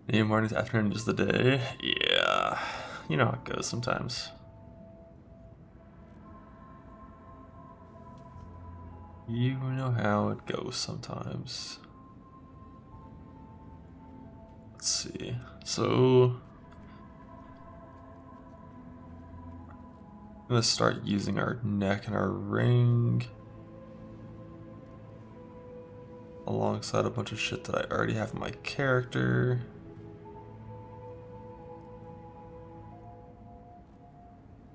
I need mornings, afternoon, just the day. Yeah, you know how it goes sometimes. You know how it goes sometimes. Let's see. So I'm gonna start using our neck and our ring alongside a bunch of shit that I already have in my character.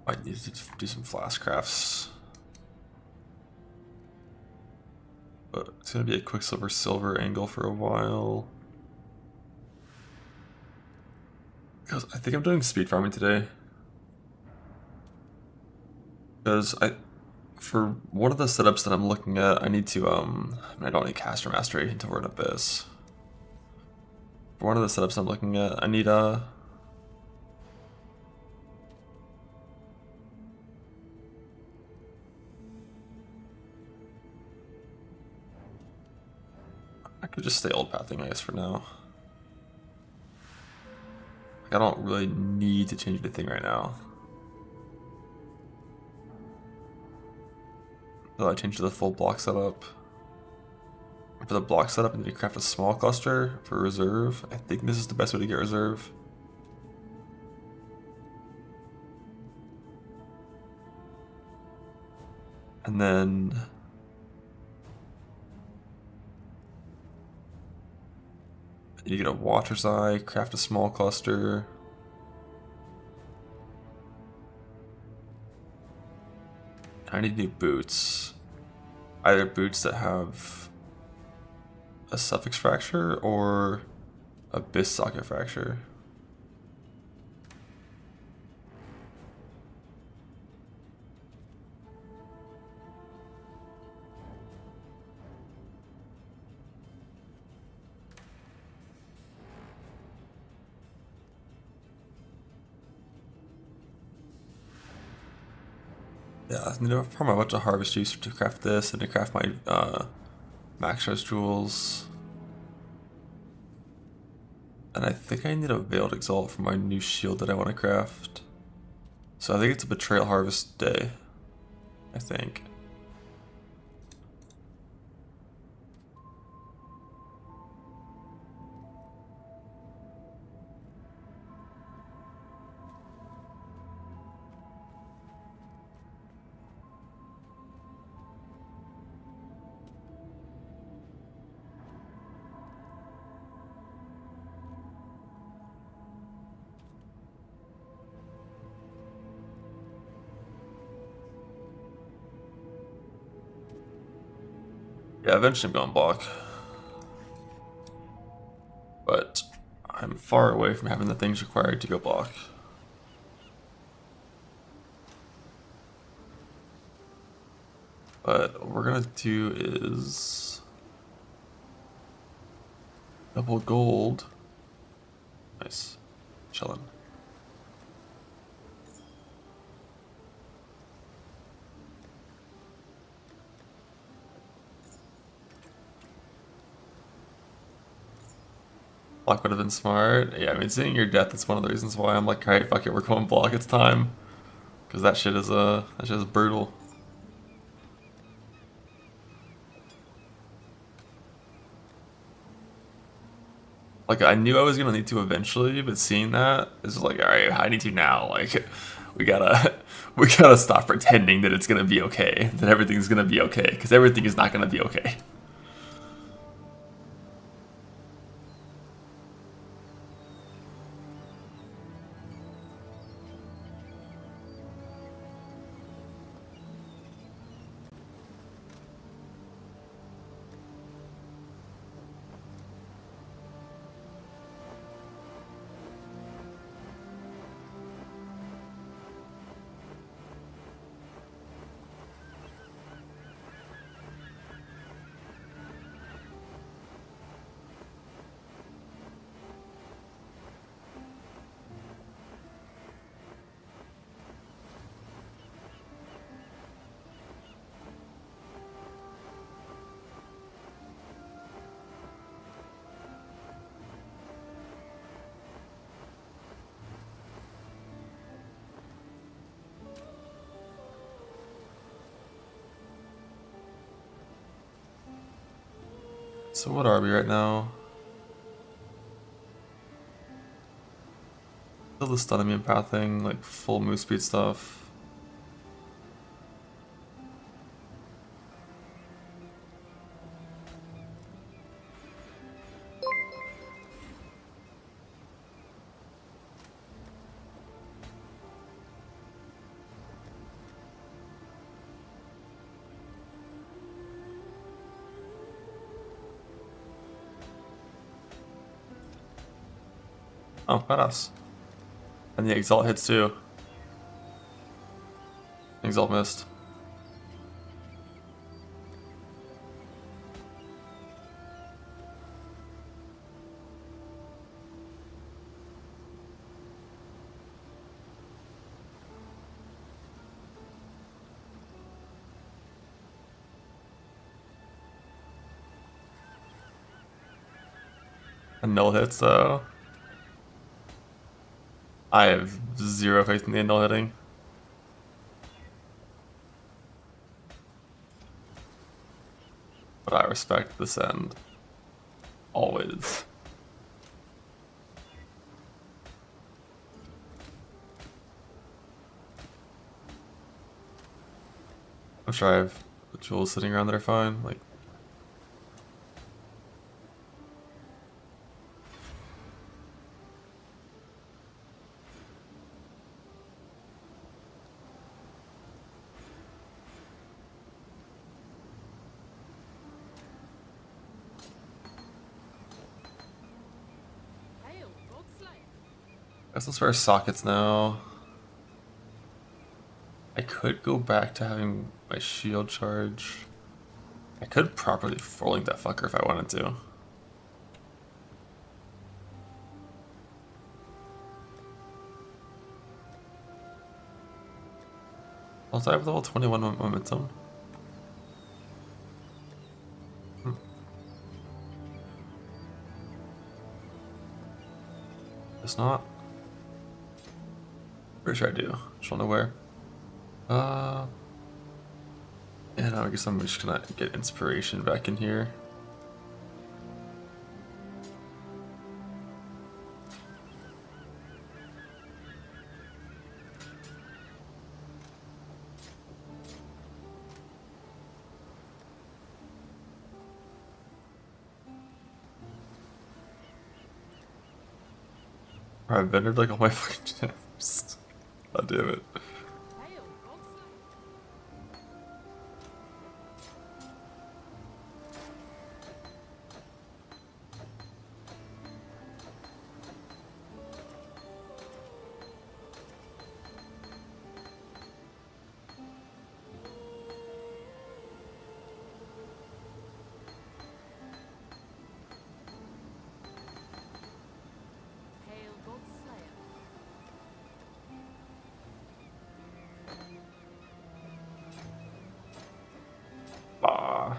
I need to do some flask crafts. But it's gonna be a Quicksilver silver angle for a while. Because I think I'm doing speed farming today. Because for one of the setups that I'm looking at, I need to I don't need caster mastery until we're in Abyss. For one of the setups I'm looking at, I need I could just stay old pathing, I guess, for now. Like, I don't really need to change anything right now. So I changed to the full block setup. For the block setup, I need to craft a small cluster for reserve. I think this is the best way to get reserve. And then I need to get a Watcher's Eye, craft a small cluster. I need new boots. Either boots that have a suffix fracture or abyss socket fracture. Yeah, I need to farm a bunch of harvest juice to craft this and to craft my max stress jewels. And I think I need a Veiled Exalt for my new shield that I want to craft. So I think it's a Betrayal Harvest day, I think. Yeah, eventually I'm going block. But I'm far away from having the things required to go block. But what we're gonna do is double gold. Nice. Chillin'. Block would have been smart. Yeah, I mean, seeing your death is one of the reasons why I'm like, alright, fuck it, we're going block, it's time. Because that shit is brutal. Like, I knew I was gonna need to eventually, but seeing that is like, alright, I need to now. Like, we gotta stop pretending that it's gonna be okay, that everything's gonna be okay, because everything is not gonna be okay. So what are we right now? Still the stun immune pathing, like full move speed stuff. Oh, badass. And the Exalt hits too. Exalt missed. And null hits though. I have zero faith in the null hitting. But I respect this end. Always. I'm sure I have jewels sitting around that are fine. Like, I guess I'll spare sockets now. I could go back to having my shield charge. I could properly full-link that fucker if I wanted to. Also, I have level 21 momentum. It's not. Pretty sure I do. Just don't know where. And I guess I'm just gonna get inspiration back in here. I've vendored like all my fucking gems. God damn it. Ah.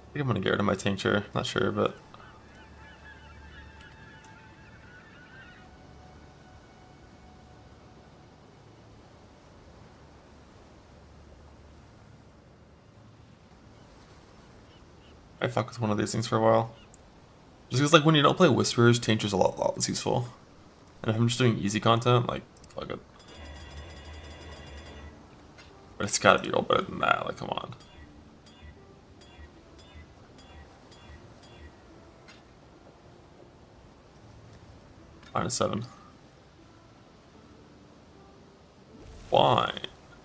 I think I'm gonna get rid of my tincture, not sure, but I fuck with one of these things for a while. Just because like when you don't play Whisperers, tincture's a lot less useful. And if I'm just doing easy content, like fuck it. But it's gotta be all better than that, like come on. -7. Why?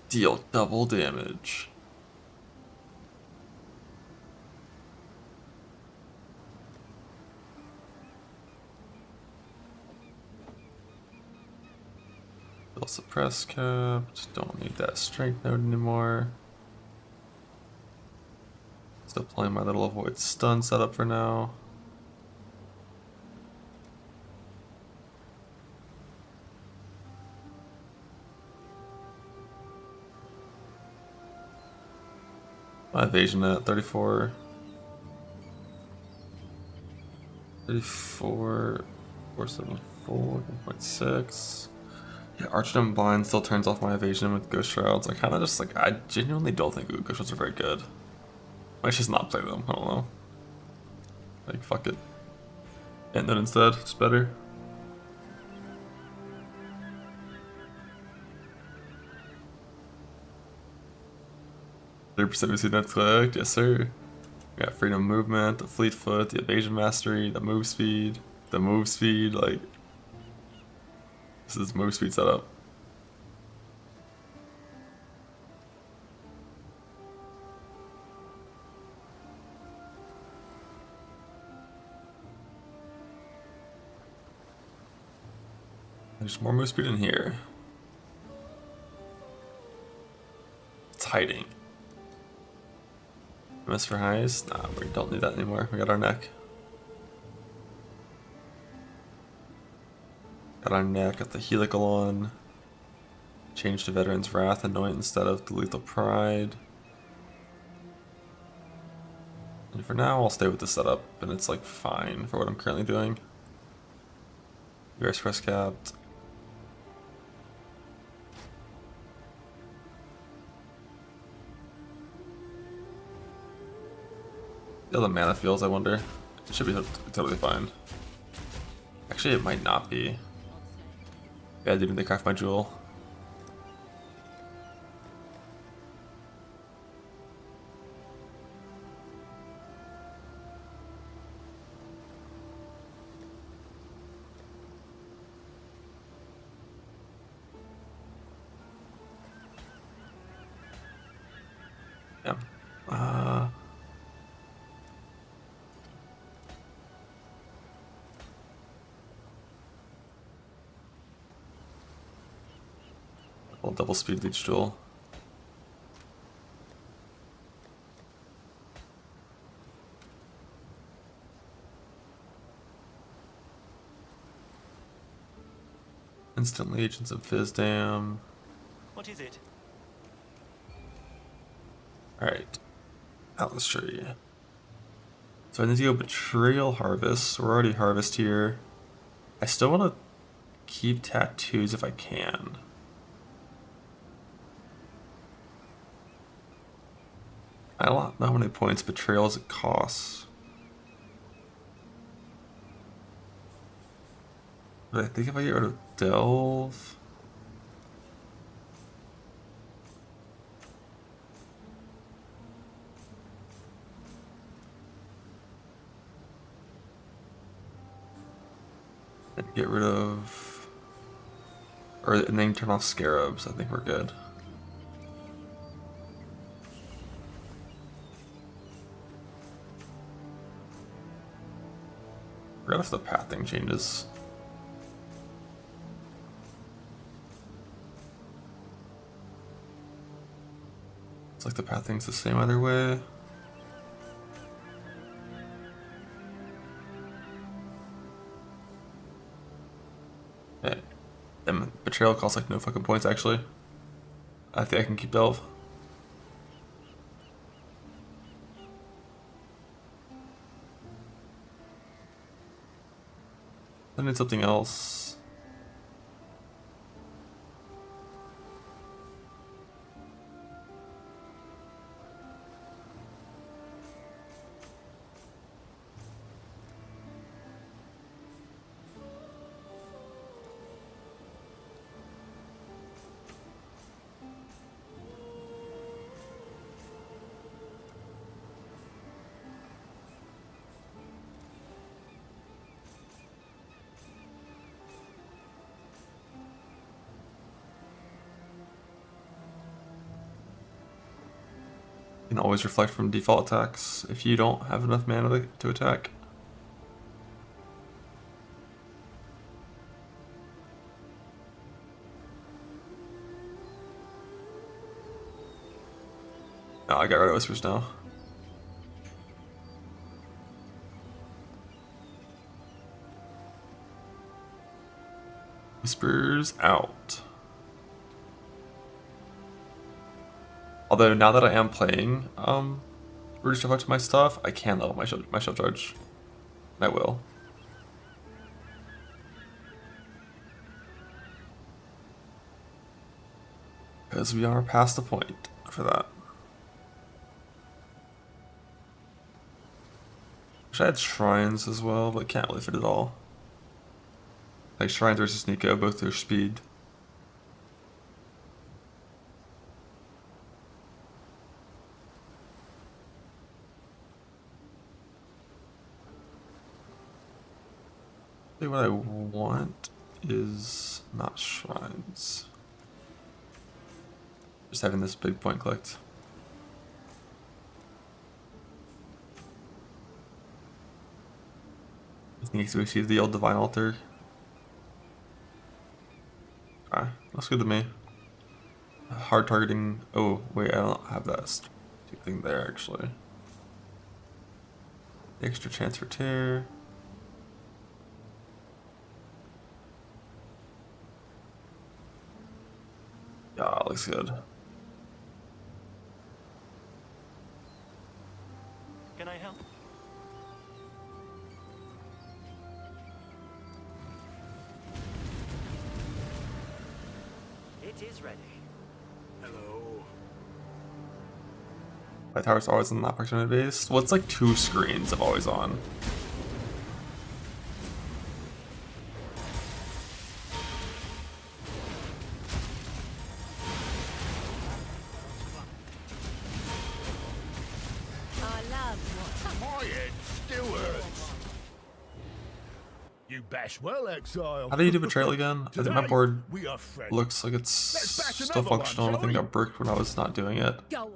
Deal double damage. Still suppress capped. Don't need that strength node anymore. Still playing my little avoid stun setup for now. My evasion at 34. 34, 474, 1.6. Yeah, Archdom Blind still turns off my evasion with Ghost Shrouds. I kind of just like, I genuinely don't think Ghost Shrouds are very good. I should just not play them, I don't know. Like, fuck it. End it instead, it's better. %, we see that clicked, yes sir. We got freedom movement, the fleet foot, the evasion mastery, the move speed, like, this is move speed setup. There's more move speed in here. It's hiding. MS for Heist? Nah, we don't need that anymore. We got our neck. Got our neck, got the helical on. Change to Veteran's Wrath, Anoint instead of the Lethal Pride. And for now, I'll stay with the setup, and it's like fine for what I'm currently doing. US press capped. How the mana feels, I wonder. It should be totally fine. Actually, it might not be. Yeah, didn't they craft my jewel? Yeah. I'll double speed each jewel. Instantly agents of Fizdam. What is it? Alright. Atlas tree. So I need to go Betrayal Harvest. We're already Harvest here. I still want to keep tattoos if I can. I don't know how many points Betrayals it costs. But I think if I get rid of Delve... and get rid of... and then turn off Scarabs, I think we're good. Forgot if the path thing changes. It's like the path thing's the same either way. Okay. And Betrayal costs like no fucking points actually. I think I can keep Delve. I need something else. You can always reflect from default attacks if you don't have enough mana to attack. No, I got rid of whispers now. Whispers out. Although now that I am playing Brutish to my stuff, I can level my shield charge. I will. Because we are past the point for that. Wish I had shrines as well, but can't really fit it all. Like shrines versus Nico, both their speed. I think what I want is not shrines. Just having this big point clicked. Needs to achieve the old divine altar. Ah, looks good to me. Hard targeting. Oh wait, I don't have that thing there actually. Extra chance for tear. Yeah, looks good. Can I help? It is ready. Hello. My tower's always on that proximity base. Well, it's like 2 screens of always on. My head still hurts. You bash well, exile. How do you do Betrayal again? I think my board we are friends. looks like it's still functional. I think I got bricked when I was not doing it. Go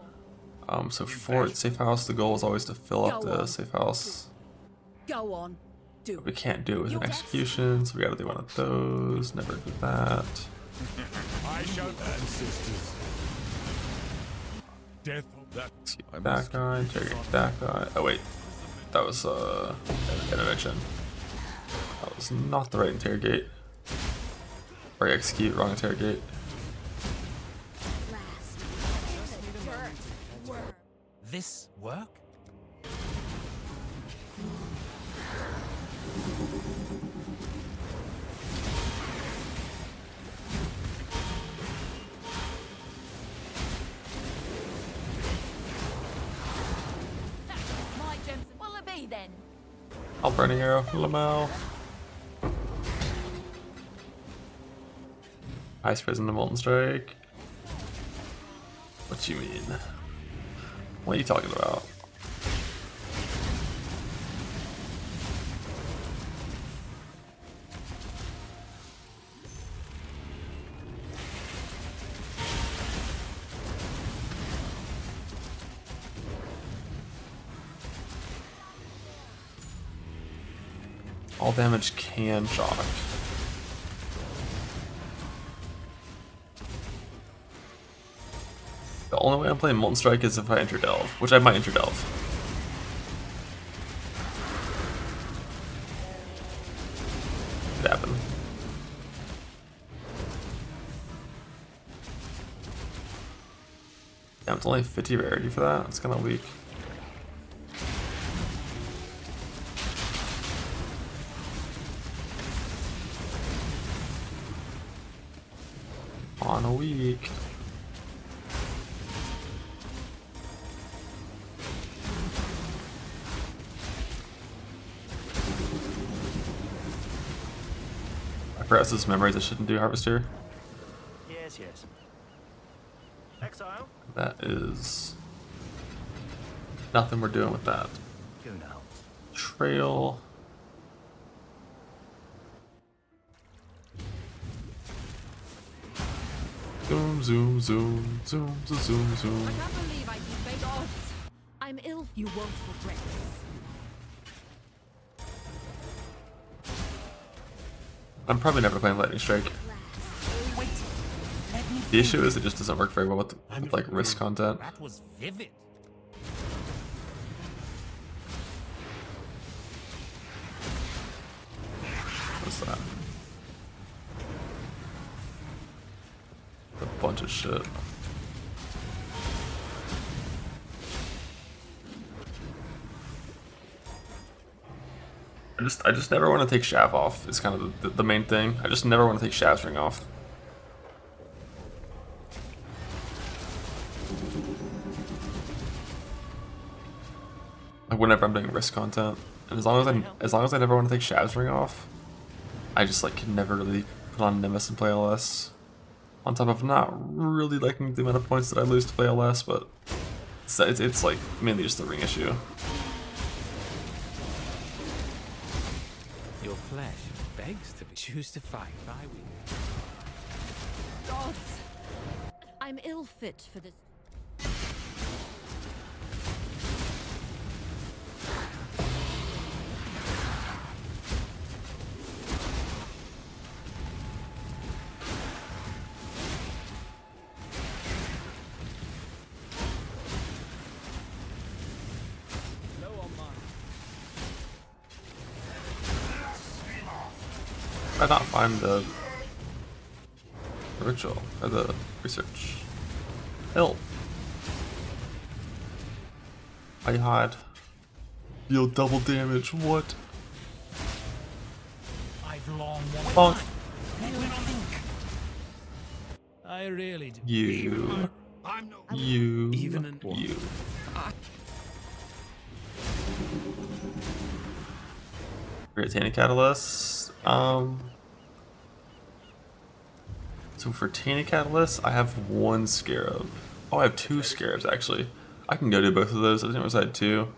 So for safe house, the goal is always to fill up Go the on. safe house. Go on. Do We it. can't do it with an Your best. execution, so we gotta do one of those. Never do that. I shall ancestors. Death of that. That guy, interrogate that guy. Oh wait, that was intervention. That was not the right interrogate. Or execute, wrong interrogate. This work? My gems will it be then? I'll burning arrow, Lamau. Ice prison to Molten Strike. What you mean? What are you talking about? All damage can shock. The only way I'm playing Molten Strike is if I enter Delve, which I might enter Delve. Could happen. Damn, it's only 50 rarity for that. It's kind of weak. On a week. I forgot this memories I shouldn't do Harvester. Yes, yes. Exile? That is nothing we're doing with that. Go now. Trail. Zoom, zoom, zoom, zoom, zoom, zoom, zoom. I can't believe I defeat odds. I'm ill. You won't regret this. I'm probably never playing Lightning Strike. Wait. Let me The issue is it just doesn't work very well with like risk content. That was vivid. What's that? A bunch of shit. I just never want to take Shav off. Is kind of the main thing. I just never want to take Shav's ring off. Like whenever I'm doing risk content, and as long as I never want to take Shav's ring off, I just like can never really put on Nimbus and play LS. On top of not really liking the amount of points that I lose to play LS, but it's like mainly just a ring issue. Your flesh begs to be choose to fight. I will. Gods! I'm ill fit for this. I not find the ritual or the research. Help! I hide. Deal double damage. What? I've long Oh, wanted. I really do. you, I'm no. you, Even an you. Retaining catalyst. So for Tana Catalyst, I have one Scarab. Oh, I have two Scarabs actually. I can go do both of those. I think it was I had two.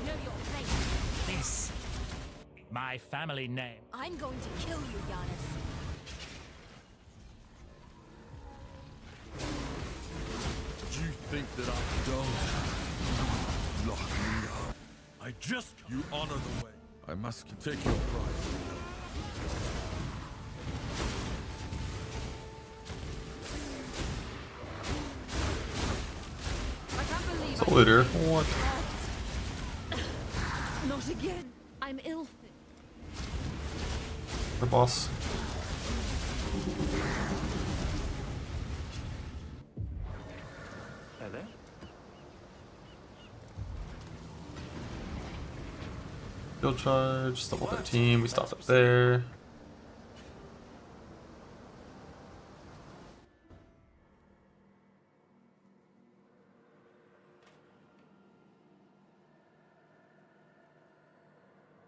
Know your place. This, my family name. I'm going to kill you, Giannis. Do you think that I don't? Lock me up. I just. You honor the way. I must take your prize. I can't believe So later. What? Not again. I'm ill fit. The boss. Hello? Field charge, level 13. We stopped up there.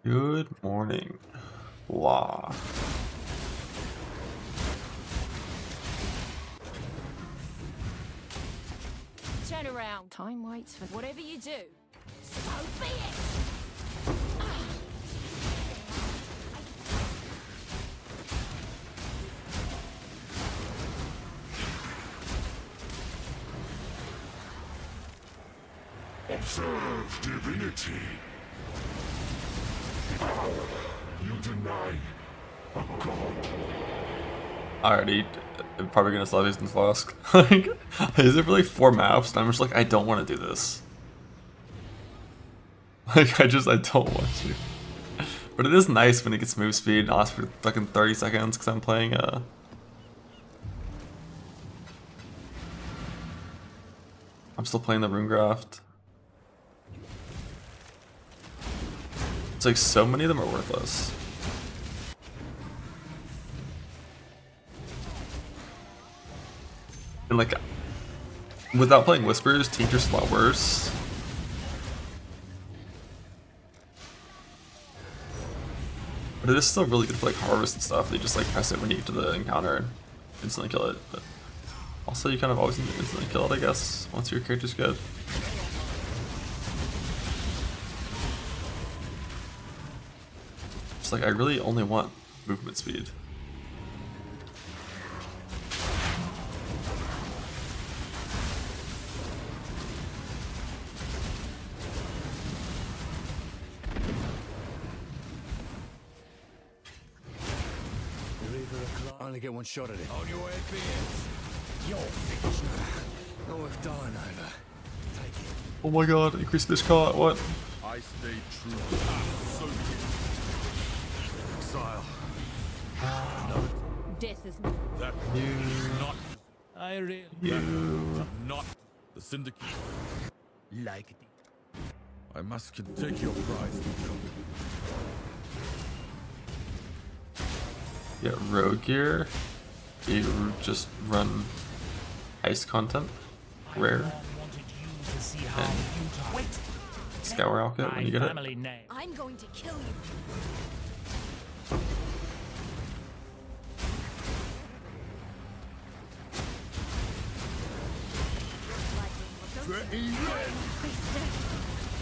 Good morning. Blah. Turn around. Time waits for whatever you do. So be it. Observe divinity. You deny a god. Alrighty, I'm probably gonna sell these in Flask. Like, is it really 4 maps? And I'm just like, I don't want to do this. Like, I don't want to. But it is nice when it gets move speed and lasts for fucking 30 seconds because I'm playing, I'm still playing the Runegraft. It's like so many of them are worthless. And like, without playing Whispers, Tincture's a lot worse. But it is still really good for like Harvest and stuff. They just like press it when you get to the encounter and instantly kill it. But also you kind of always need to instantly kill it, I guess, once your character's good. Just like, I really only want movement speed. only get one shot at it. On your way, BS. You're finished. Not worth dying over. Take it. Oh my god, increase fish caught, what? I stay true. So be it. Exile. Death is That You, not. I really you. Not the Syndicate. like it. I must take your prize. Get road gear. You just run heist content. Rare. Wanted you to see how And futile. Wait. scour outfit when you get it. Family name. I'm going to kill you.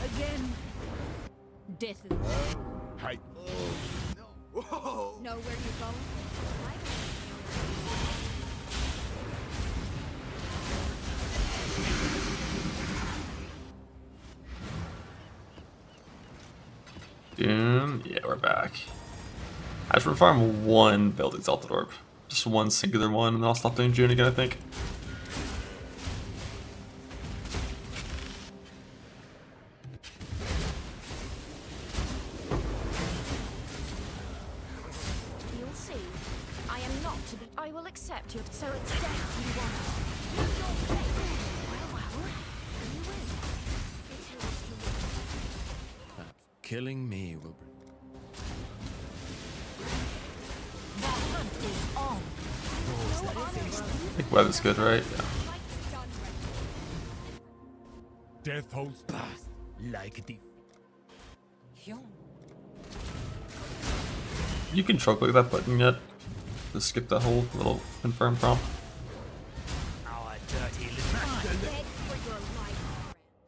Again. Death is Hey. know where you're going. Doom. Yeah, we're back. I just want to farm one build exalted orb. Just one singular one, and then I'll stop doing June again, I think. You'll see. I am not to be. I will accept your. So it's death you want. Well, you win. It's yours to win. Killing me will bring. The hunt is on. No honor I think weather's good, right? Yeah. Death holds Pass. Like the. You can control click that button yet. Just skip that whole little confirm prompt. Our dirty little. Beg for your life.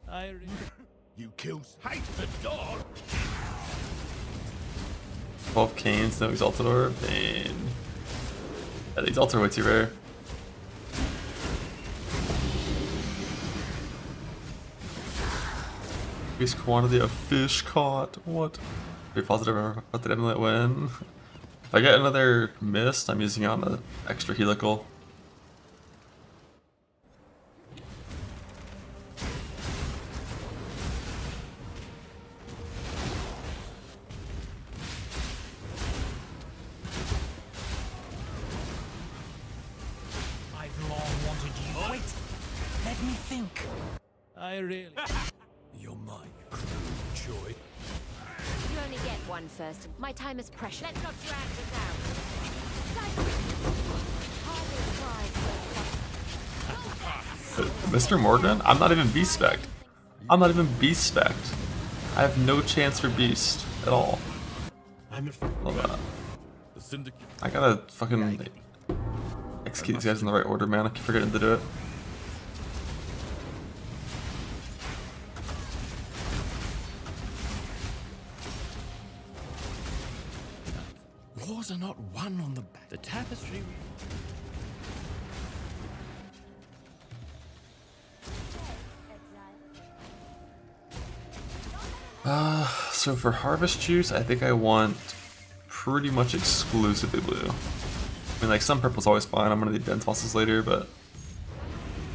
I really. You killed. Hate the dog. 12 canes, no exalted orb, and yeah, the exalted orb way too rare. Increased quantity of fish caught. What? Be positive about the amulet win. If I get another mist, I'm using it on the extra helical. I've long wanted you. Wait. Let me think. I really. You're mine, joy. You only get one first. My time is precious. Let's not drag this out. Mr. Morgan? I'm not even beast spec. I'm not even beast spec. I have no chance for beast at all. Love that. The Syndicate. I gotta fucking execute these guys in the right order, man. I keep forgetting to do it. Wars are not won on the back. The tapestry. So for harvest juice, I think I want pretty much exclusively blue. I mean, like some purple's always fine. I'm gonna need dense bosses later, but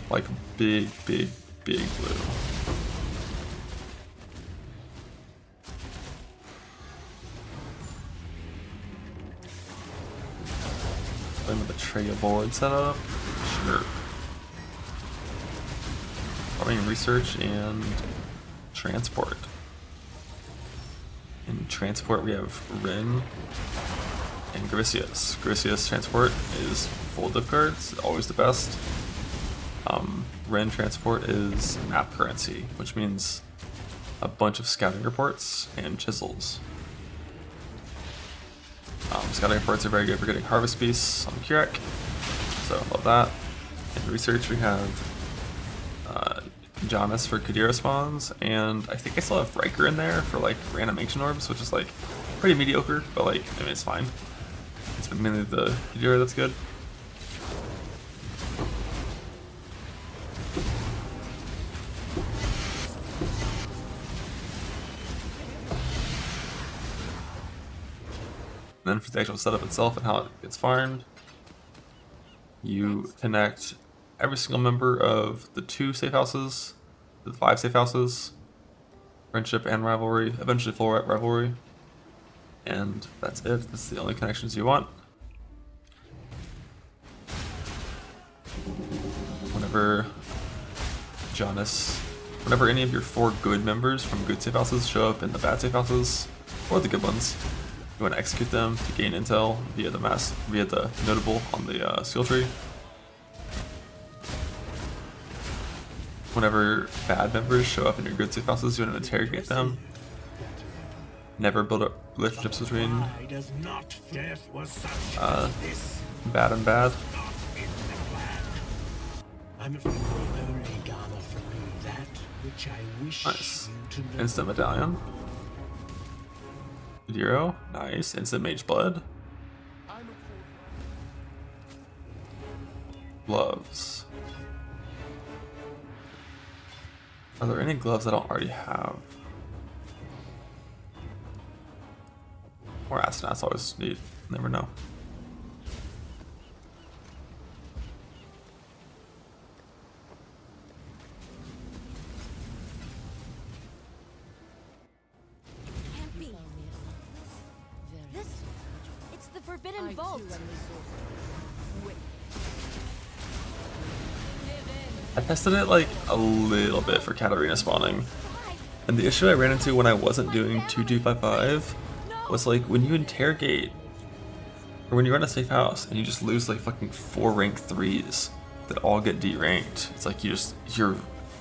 like big, big, big blue. Playing with the Betrayal board setup. Sure. Farming research and transport. In transport, we have Rin and Grisius. Grisius transport is full diff cards, always the best. Rin transport is map currency, which means a bunch of scouting reports and chisels. Scouting reports are very good for getting harvest beasts on Kurek, so love that. In research, we have Jonas for Kadira spawns, and I think I still have Riker in there for like reanimation orbs, which is like pretty mediocre, but like, I mean, it's fine. It's mainly the Kadira that's good. And then for the actual setup itself and how it gets farmed, You connect every single member of the 2 safe houses, the 5 safe houses, friendship and rivalry, eventually full rivalry, and that's it. That's the only connections you want. Whenever whenever any of your 4 good members from good safe houses show up in the bad safe houses, or the good ones, you want to execute them to gain intel via the notable on the skill tree. Whenever bad members show up in your good safe houses, you want to interrogate them. Never build up relationships between bad and bad. I'm afraid I only gather from you that which I wish Nice. you to know. Instant medallion. 0. Nice. Instant mage blood. Gloves. Are there any gloves I don't already have? Or astronauts always need. Never know. Can't be. This. It's the Forbidden Vault. I tested it like a little bit for Katarina spawning, and the issue I ran into when I wasn't doing 2255 was like when you interrogate, or when you run a safe house and you just lose like fucking 4 rank 3s that all get D-ranked. It's like your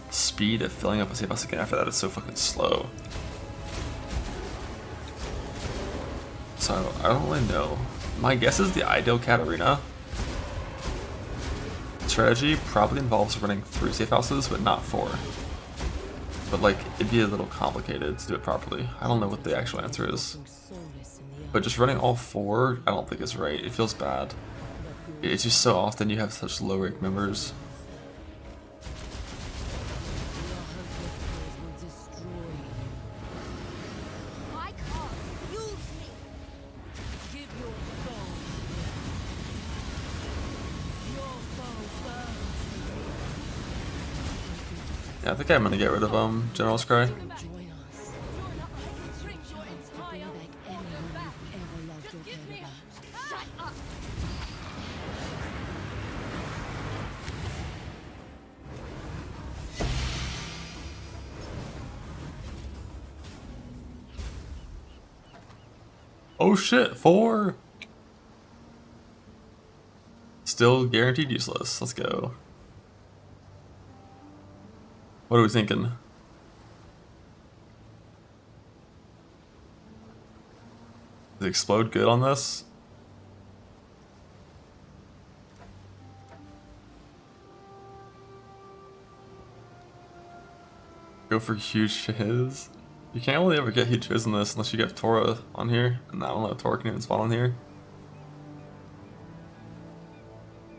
speed of filling up a safe house again after that is so fucking slow. So I don't really know. My guess is the ideal Katarina strategy probably involves running 3 safe houses, but not 4. But like, it'd be a little complicated to do it properly. I don't know what the actual answer is. But just running all 4, I don't think is right. It feels bad. It's just so often you have such low rank members. My cause fuels me. Give your soul. Your soul burns. Yeah, I think I'm gonna get rid of General's Cry. Oh shit, 4! Still guaranteed useless. Let's go. What are we thinking? Does it explode good on this? Go for huge shiz. You can't really ever get huge shiz in this unless you get Tora on here, and I don't know if Tora can even spawn on here.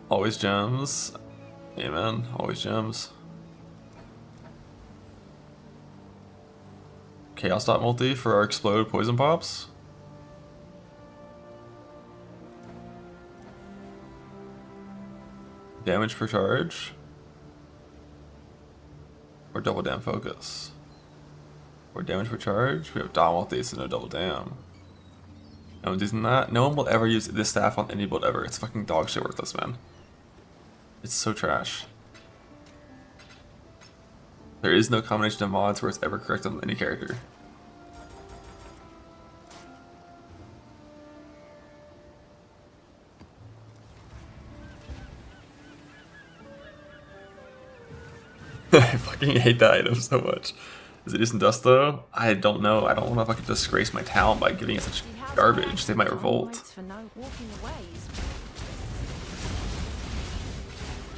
Always gems. Amen. Always gems. Chaos dot multi for our explode poison pops. Damage per charge. Or double dam focus. Or damage per charge. We have dom multi, so no double dam. No one's using that. No one will ever use this staff on any build ever. It's fucking dog shit worthless, man. It's so trash. There is no combination of mods where it's ever correct on any character. I fucking hate that item so much. Is it decent dust though? I don't know. I don't want to fucking disgrace my town by giving it such garbage. They might revolt.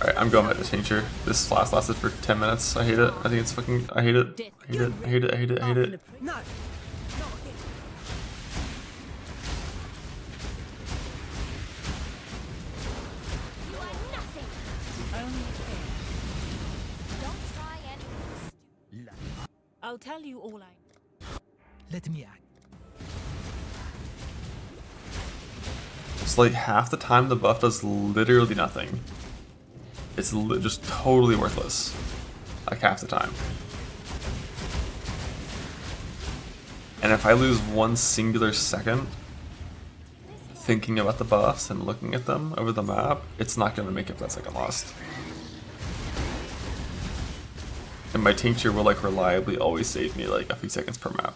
Alright, I'm going back to Tincture. This flash lasted for 10 minutes. I hate it. I think it's fucking... I hate it. I hate it. I hate it. I hate it. I hate it. No. You are nothing. Only fear. Don't try anything. I'll tell you all I... Let me act. It's like half the time the buff does literally nothing. It's just totally worthless. Like half the time. And if I lose one singular second thinking about the buffs and looking at them over the map, it's not going to make up that second lost. And my tincture will like reliably always save me like a few seconds per map.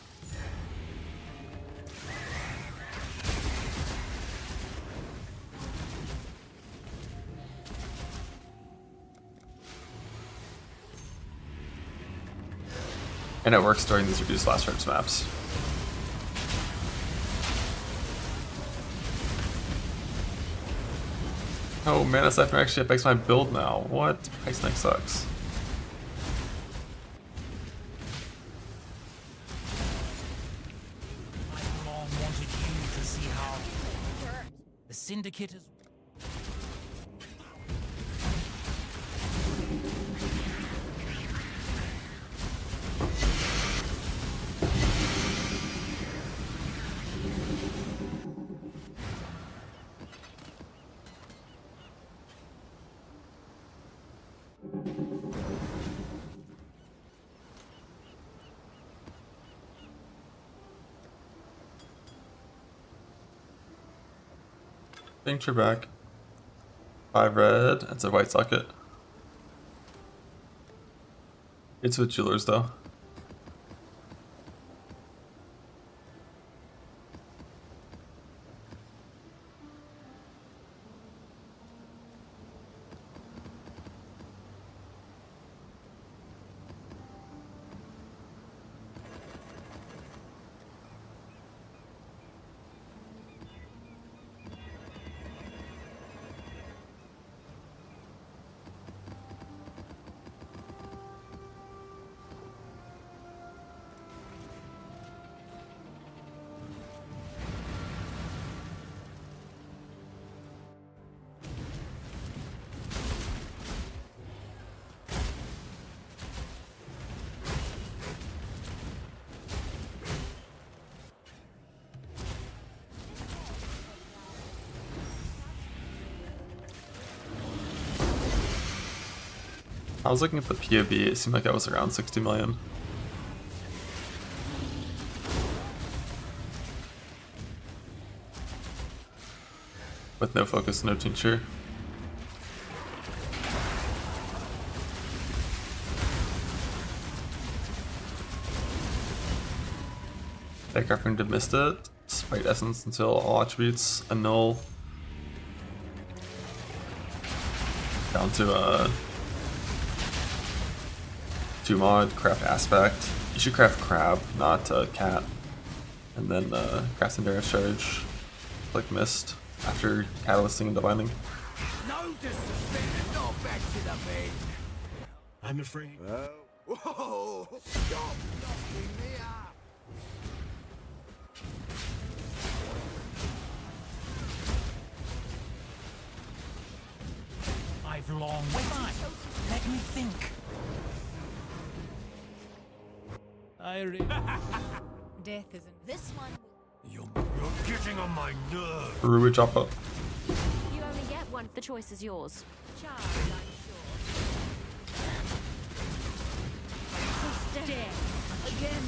And it works during these reduced last rights maps. Oh, Mana Siphon actually affects my build now. What? Heist Neck sucks. I've long wanted you to see how the Syndicate is. Tincture back. 5 red. That's a white socket. It's with jewelers though. I was looking at the POV, it seemed like that was around 60 million. With no focus, no tincture. Backcraft to missed it. Spite essence until all attributes annul. Down to 2 mod, craft aspect. You should craft crab, not cat. And then craft endurance charge, like mist, after catalysting and divining. No disrespect, not back to the main. I'm afraid. Whoa! Stop knocking me up! I've long waited. Let me think. Death isn't. This one, You're getting on my nerves. Ruby chop up. you only get one. The choice is yours. Charmed, I'm sure. Death. Again.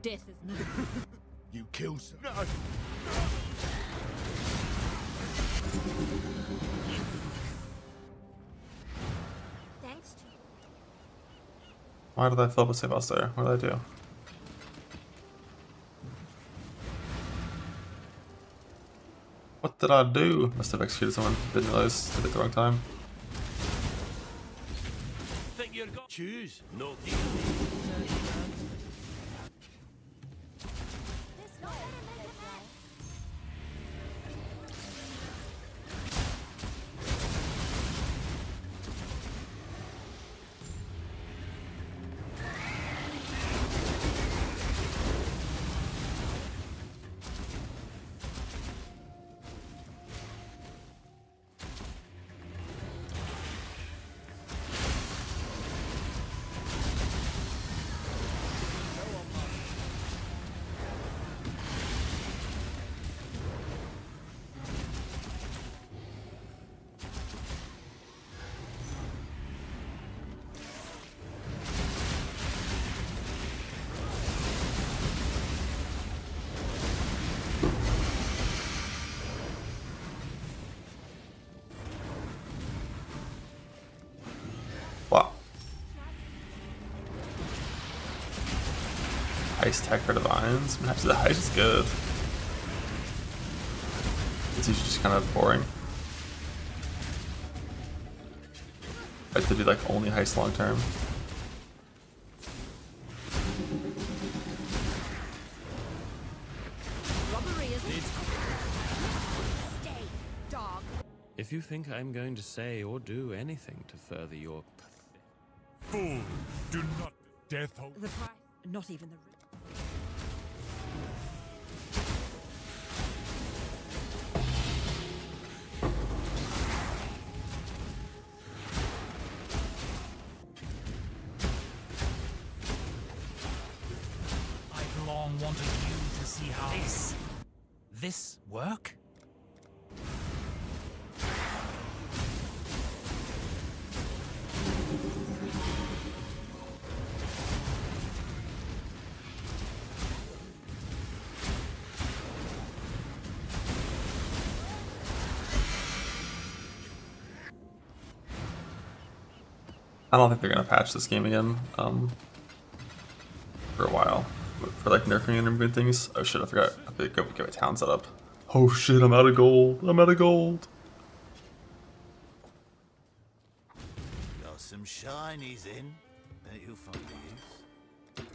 Death is. You kill some. No. Thanks to you. Why did I fill up a safe house there? What did I do? What did I do? Must have executed someone. Didn't realize I did it the wrong time. Think you're got choose, not the Heist tech for divines. Perhaps the Heist is good. It's usually just kind of boring. I have to do like only Heist long term. Robbery isn't. Stay, dog. If you think I'm going to say or do anything to further your Fool! Do not death hold. The price. Not even the. I've long wanted you to see how this work. I don't think they're gonna patch this game again for a while. For like nerfing and removing things. Oh shit, I forgot. I have to go get my town set up. Oh shit, I'm out of gold. I'm out of gold. Got some shinies in. Bet you'll find use.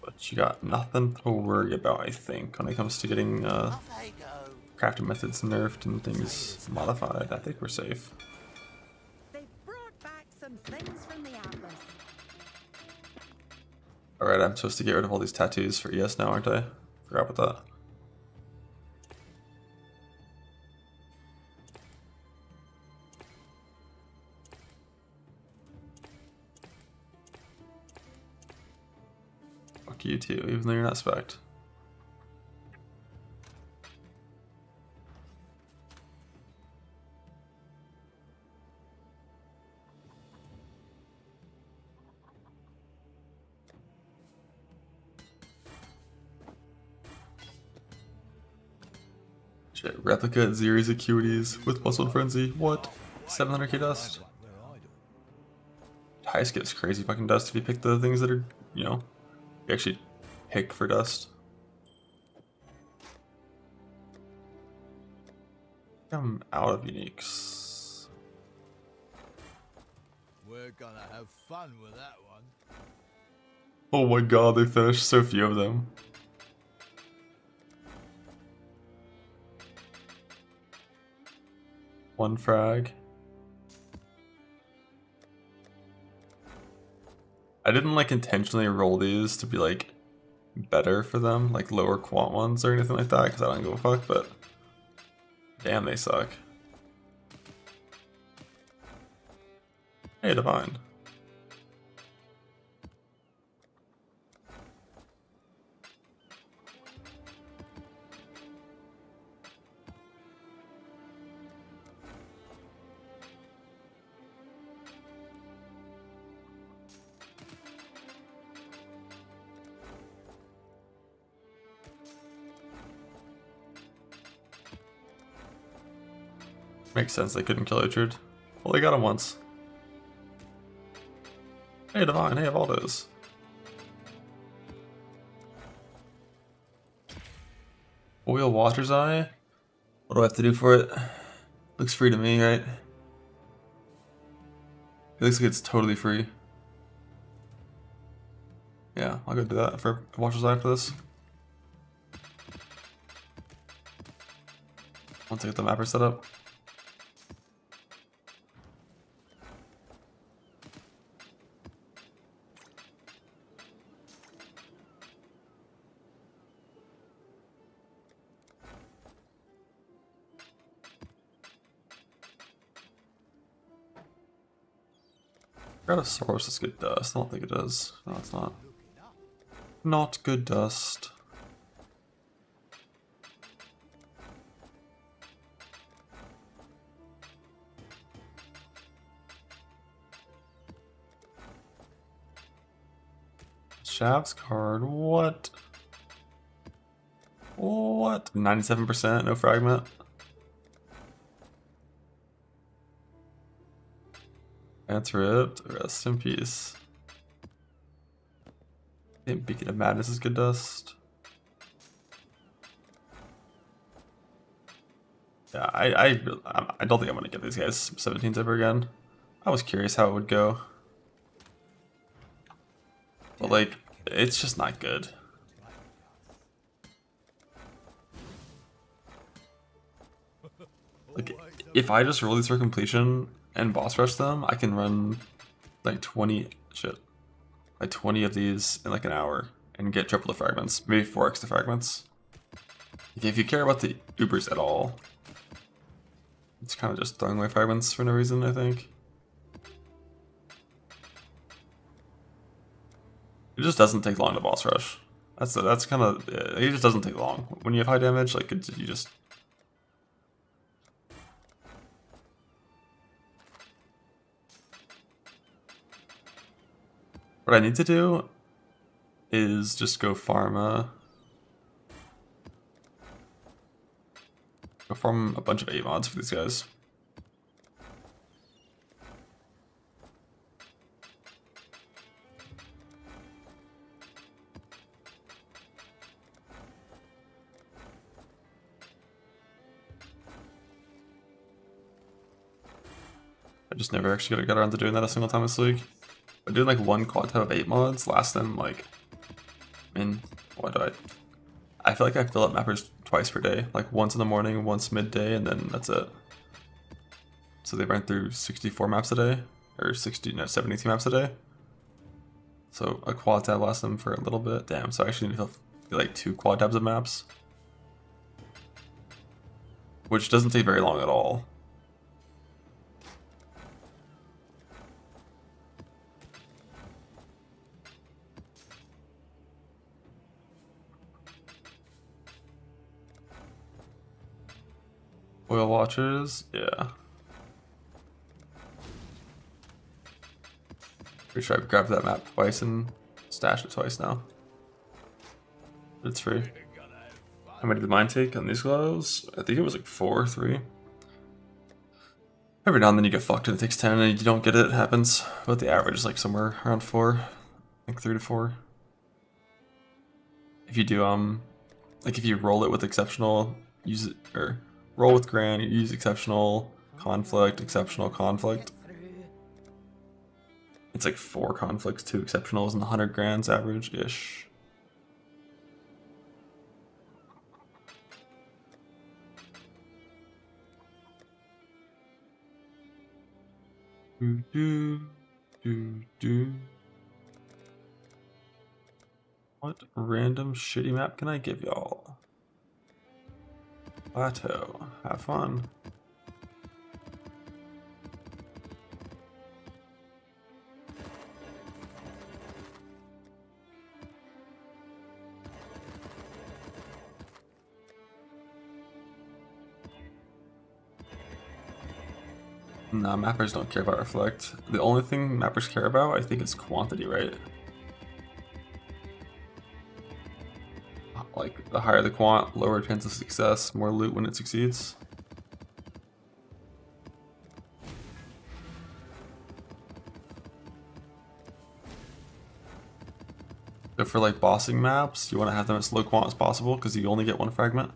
But you got nothing to worry about, I think, when it comes to getting Off they go. crafting methods nerfed and things modified. I think we're safe. They've brought back some things from the Atlas. Alright, I'm supposed to get rid of all these tattoos for ES now, aren't I? Forgot about that. Fuck you too, even though you're not spec'd. Shit, replica at Zeri's acuities with +1 frenzy. What? 700k dust? Heist gets crazy fucking dust if you pick the things that are, you know, you actually pick for dust. I'm out of uniques. We're gonna have fun with that one. Oh my god, they finished so few of them. One frag. I didn't like intentionally roll these to be like better for them, like lower quant ones or anything like that, because I don't give a fuck, but damn, they suck. Hey, Divine. Makes sense, they couldn't kill Ochard. Well, they got him once. Hey, Divine, hey, Valdos. Oil Water's Eye? What do I have to do for it? Looks free to me, right? It looks like it's totally free. Yeah, I'll go do that for Water's Eye for this. Once I get the mapper set up. Got a source is good dust. I don't think it is. No, it's not. Not good dust. Shav's card. What? What? 97%, no fragment. That's ripped. Rest in peace. I think Beacon of Madness is good dust. Yeah, I don't think I'm gonna get these guys 17s ever again. I was curious how it would go, but like, it's just not good. Like, if I just roll these for completion and boss rush them, I can run like 20 of these in like an hour and get triple the fragments, maybe 4x the fragments. Like, if you care about the Ubers at all, it's kind of just throwing away fragments for no reason, I think. It just doesn't take long to boss rush. That's kind of, it just doesn't take long. When you have high damage, like, you just... What I need to do is just go farm a bunch of 8 mods for these guys. I just never actually got around to doing that a single time this league. But doing like one quad tab of 8 mods lasts them like, I mean, what do I feel like I fill up mappers twice per day, like once in the morning, once midday, and then that's it. So they run through 64 maps a day, or 72 maps a day. So a quad tab lasts them for a little bit. Damn, so I actually need to do like 2 quad tabs of maps, which doesn't take very long at all. Oil Watchers, yeah. Pretty sure I've grabbed that map twice and stashed it twice now. But it's free. How many did mine take on these gloves? I think it was like 4 or 3. Every now and then you get fucked and it takes 10 and you don't get it, it happens. But the average is like somewhere around 4. Like 3 to 4. If you do, like if you roll it with exceptional, use it, or roll with grand, you use exceptional, conflict, exceptional, conflict. It's like 4 conflicts, 2 exceptionals, and 100 grands average-ish. What random shitty map can I give y'all? Plateau. Have fun. Nah, mappers don't care about reflect. The only thing mappers care about, I think, is quantity, right? Like, the higher the quant, lower chance of success, more loot when it succeeds. So for like bossing maps, you want to have them as low quant as possible because you only get 1 fragment,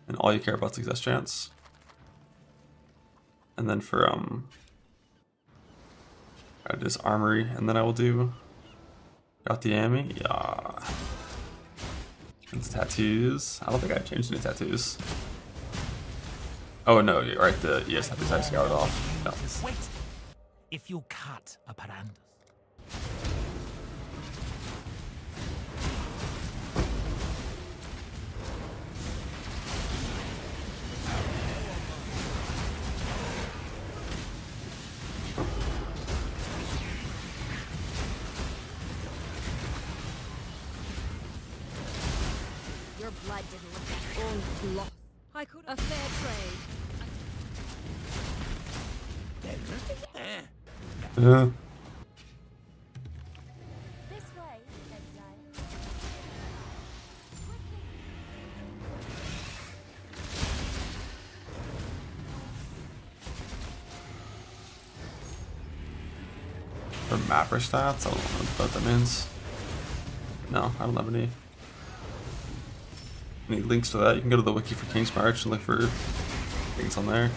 and all you care about is success chance. And then for I do this armory, and then I will do got the Ami, yeah. It's tattoos. I don't think I changed any tattoos. Oh no, you're right. The yes, tattoos I scoured off. No. Wait, if you cut a parandus. Your blood didn't look that good. I could A fair trade. This way, exile. For mapper stats, I don't know what that means. No, I don't have any links to that. You can go to the wiki for King's March and look for things on there.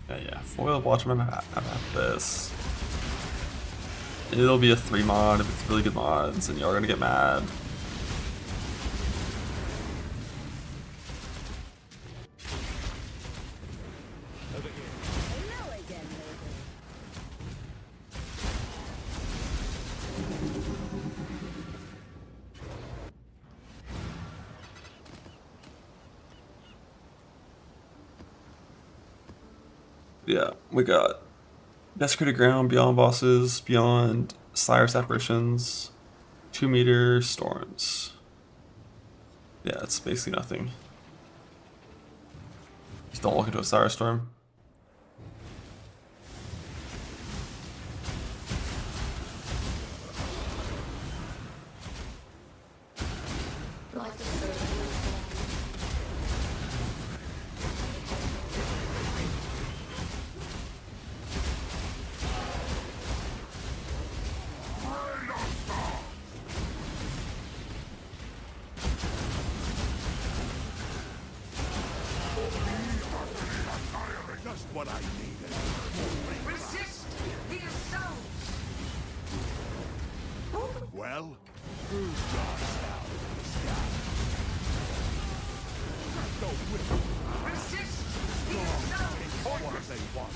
Yeah, foil Watchman. I've this. It'll be a 3 mod if it's really good mods, and y'all are gonna get mad. Yeah, we got Desecrated Ground, Beyond Bosses, Beyond Cyrus Apparitions, 2-meter Storms. Yeah, it's basically nothing. Just don't walk into a Cyrus Storm. Just what I needed. Resist the assault! Well, who's got out of the sky? Go with me. Resist the assault! What they want.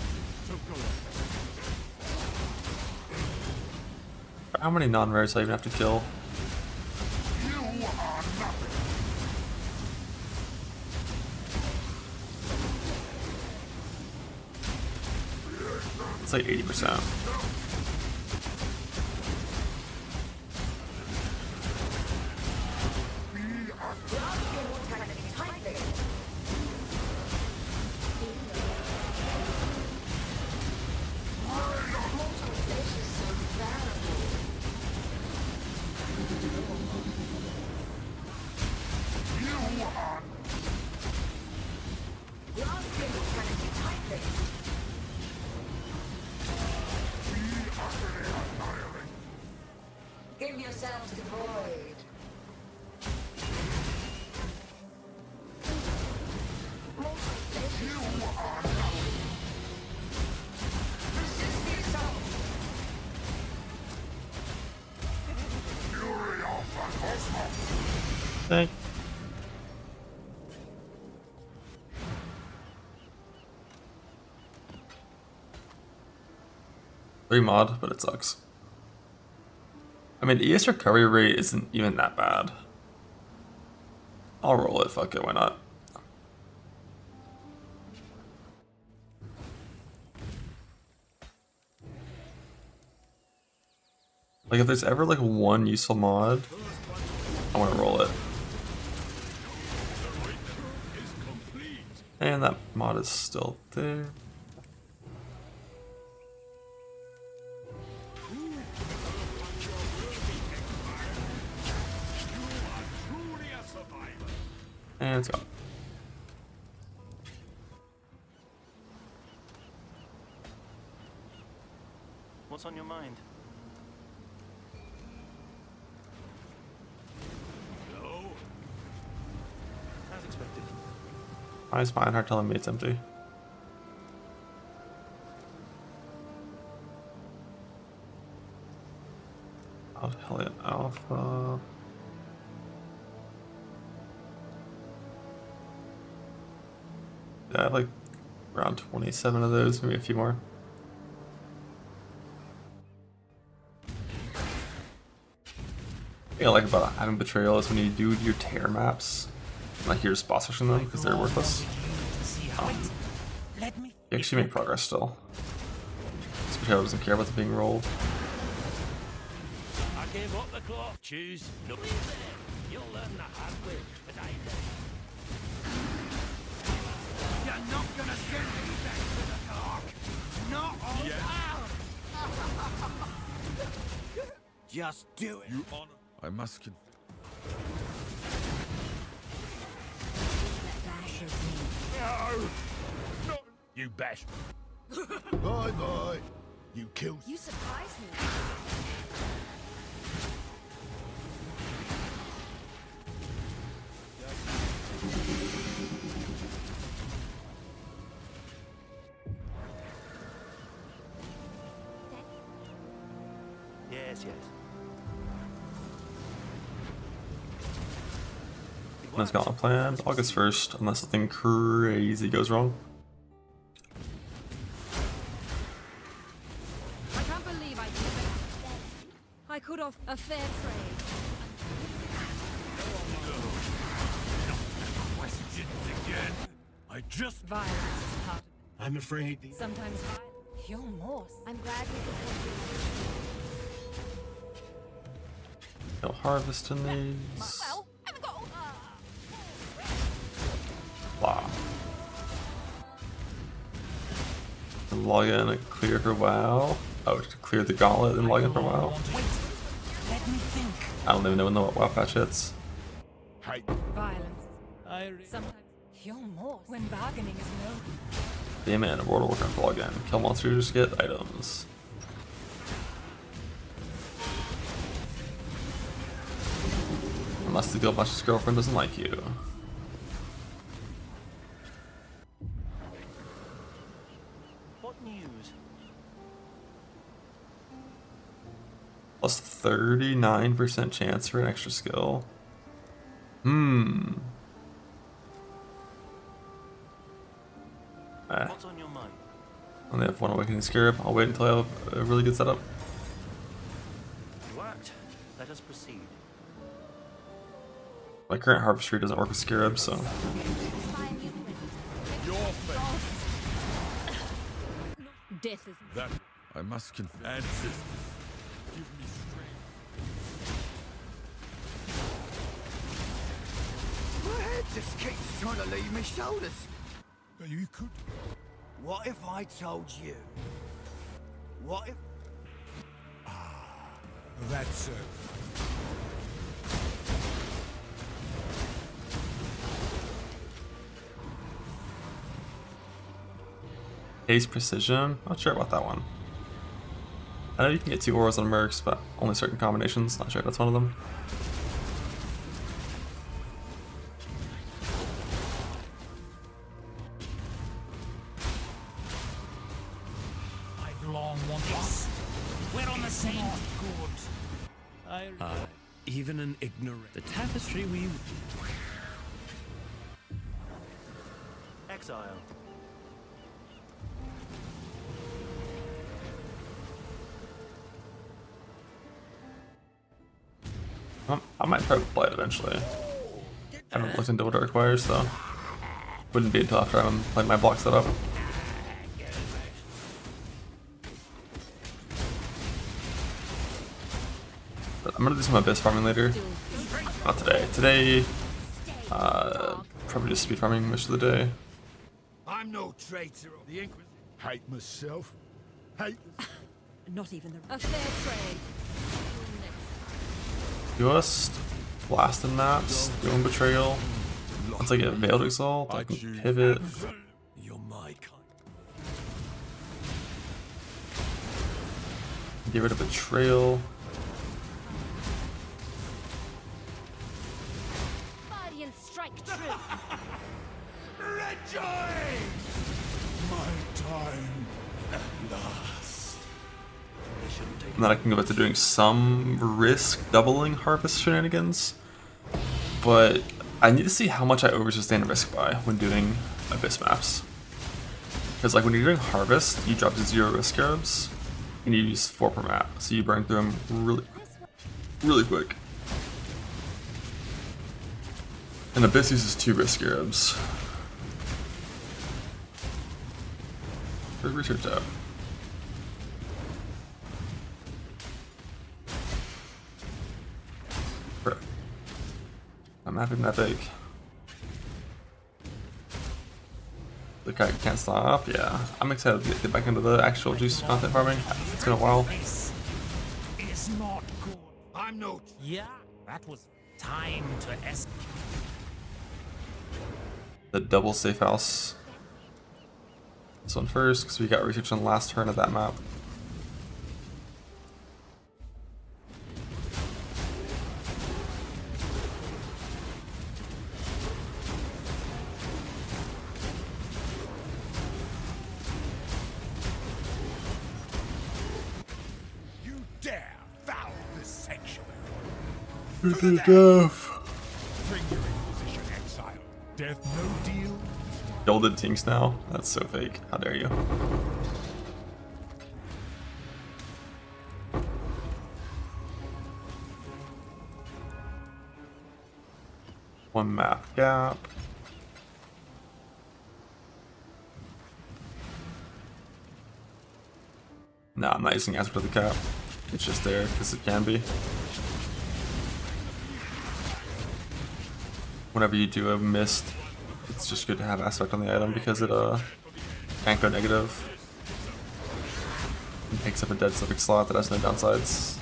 So go ahead. How many non-rares do I even have to kill? You are nothing. It's like 80%. Give yourselves to void. Resist the assault! Fury of the cosmos. Thank. Free mod, but it sucks. I mean, ES recovery rate isn't even that bad. I'll roll it, fuck it, why not? Like, if there's ever like one useful mod, I want to roll it. And that mod is still there. And it's gone. What's on your mind? Hello? As expected. Why is Mine Heart telling me it's empty? Oh, Hellion Alpha. Yeah, I have like around 27 of those, maybe a few more. The thing I like about having Betrayal is when you do your tear maps, like you're just boss rushing them because they're worthless. You actually make progress still. This Betrayal doesn't care about the being rolled. I gave up the cloth. Choose. No. You'll learn the hard way, but I did. You're not gonna send me back to the dark. Not on Just do it. You honor. I must con. No. No! You bash. Bye bye. You killed. You surprise me. Yes, yes. That's got my plan. August 1st, unless something crazy goes wrong. I can't believe I did that. I could off a fair trade. Questions again. I just. Violence is part of I'm afraid. it. Sometimes violence. You're more. I'm glad we could help you. No harvest in these. Well, I've got. Blah. Log in and clear for WoW. Oh, to clear the gauntlet and log in for WoW. Wait, let me think. I don't even know when the WoW patch hits. Hey. Violence. I Sometimes you're more. When bargaining is no. Damn it, World of Warcraft log in. Kill monsters, get items. Unless the Guildmaster's girlfriend doesn't like you. What news? Plus 39% chance for an extra skill. What's on your mind? I only have one Awakening Scarab. I'll wait until I have a really good setup. Worked. Let us proceed. My current harvest tree doesn't work with Scarab, so. Your face. Death is. That I must confess. Ancestors, give me strength. My head just keeps trying to leave my shoulders. But you could. What if I told you? What if... That's it. Haste Precision? Not sure about that one. I know you can get 2 auras on Mercs, but only certain combinations. Not sure if that's one of them. I've long wanted this. We're on the same. Not good. Even an ignorant. The tapestry we. Exile. I might probably play it eventually. I haven't looked into what it requires, so. Wouldn't be until after I'm playing my block setup. But I'm gonna do some abyss farming later. Not today. Today, probably just speed farming most of the day. I'm no traitor. The Inquisition. Hate myself. Hate. Not even the. A fair trade. Just blasting maps, doing Betrayal. Once I get Veiled Exalt, I can pivot. You're my kind. Get rid of Betrayal. Guardian strike true. Rejoice! My time at last. They shouldn't take. And then I can go back to doing some risk doubling harvest shenanigans. But I need to see how much I oversustain risk by when doing abyss maps. Because like when you're doing harvest, you drop to 0 risk scarabs and you use 4 per map. So you burn through them really quick. And abyss uses 2 risk scarabs. Where's research at? I'm happy that big. The guy can't stop. Yeah, I'm excited to get back into the actual juice content farming. It's been a while. This is not good. I'm no... Yeah, that was time to es. The double safe house This one first, because we got research on the last turn of that map. You dare foul this sanctuary. Death. Bring your Inquisition exile. Death no deal. Gilded Tinks now? That's so fake. How dare you? One map gap. Nah, I'm not using Aspect of the Cap. It's just there because it can be. Whenever you do a mist, it's just good to have Aspect on the item because it can't go negative. It takes up a dead subject slot that has no downsides.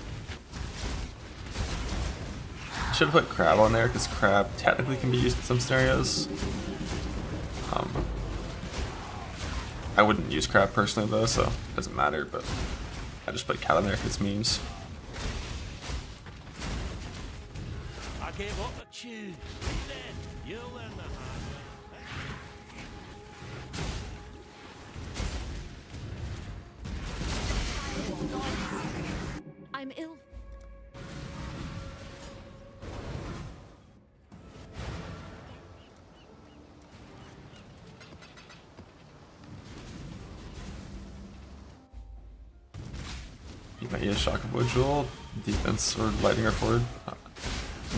I should have put Crab on there because Crab technically can be used in some scenarios. I wouldn't use Crab personally though, so it doesn't matter, but I just put Cat on there because it's memes. I gave up a choose. Then you'll learn the hard way. I'm ill. You might use Shock of Jewel, defense, or Lightning or Forge.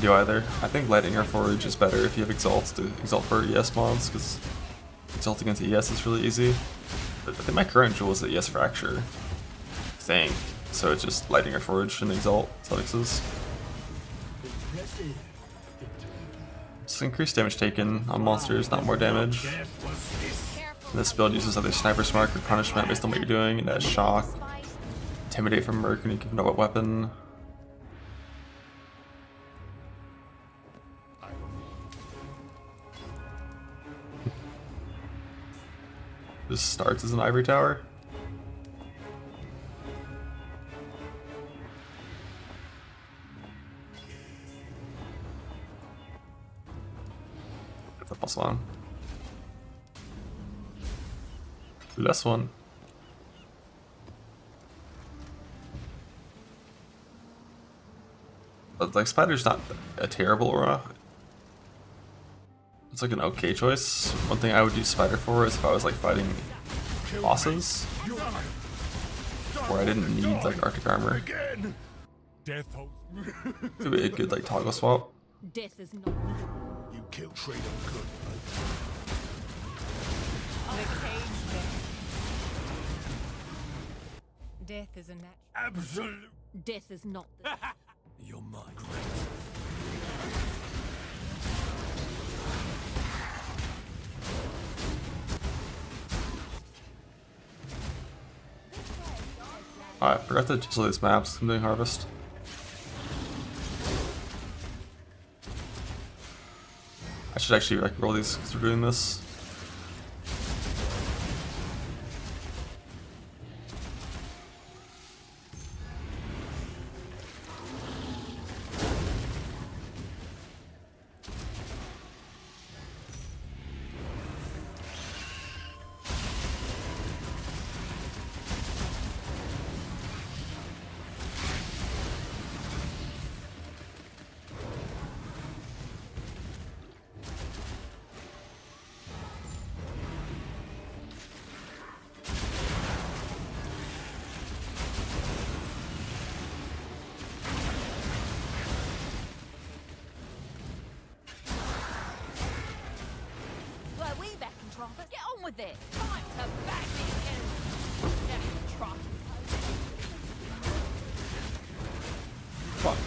Do either. I think Lightning or Forge is better if you have Exalts to Exalt for ES mods, because Exalting into ES is really easy. But I think my current Jewel is the ES Fracture thing, so it's just Lightning or Forge and Exalt suffixes. Just increased damage taken on monsters, not more damage. And this build uses either Sniper's Mark or Punishment based on what you're doing, and it has Shock. Intimidate from Merc when you give no weapon. This starts as an Ivory Tower. Get the plus on. Last one. But like Spider's not a terrible aura. It's like an okay choice. One thing I would use Spider for is if I was like fighting bosses where I didn't need like Arctic armor. Death It'd be a good like toggle swap. Death is not. You kill traitor good. Death is a natural. Absolute. Death is not. The You're mine. Alright, forgot to chisel these maps. I'm doing Harvest. I should actually like roll these because we're doing this. Well, we back in Trofford. Get on with it. Time to back me again. Back in Trofford. Fuck.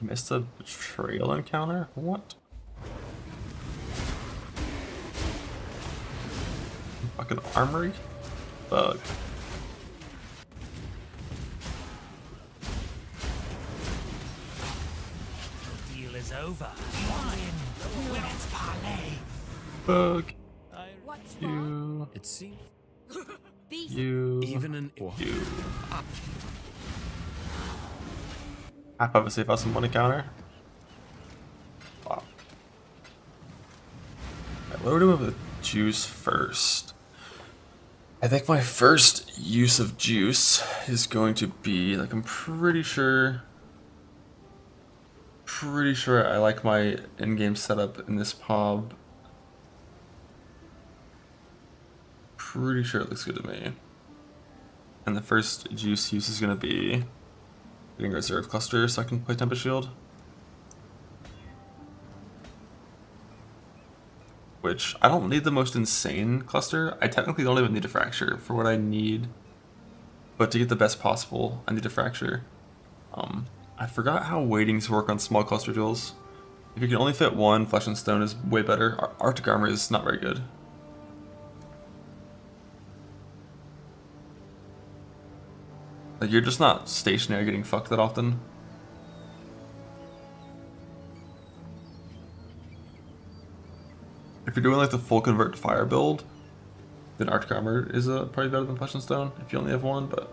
Missed a betrayal encounter? What? Fucking armory? Bug. is over. Women's parlay. Fuck What's you. It seems Beast. You. even an You. Half of a safe house and one encounter. Wow. Alright, what are we doing with juice first? I think my first use of juice is going to be, like, I'm pretty sure I like my in-game setup in this pub. Pretty sure it looks good to me. And the first juice use is going to be getting a reserve cluster so I can play Tempest Shield. Which, I don't need the most insane cluster. I technically don't even need a fracture for what I need. But to get the best possible, I need a fracture. I forgot how weightings work on small cluster duels. If you can only fit one, Flesh and Stone is way better. Arctic Armor is not very good. Like, you're just not stationary getting fucked that often. If you're doing like the full convert to fire build, then Arctic Armor is probably better than Flesh and Stone if you only have one, but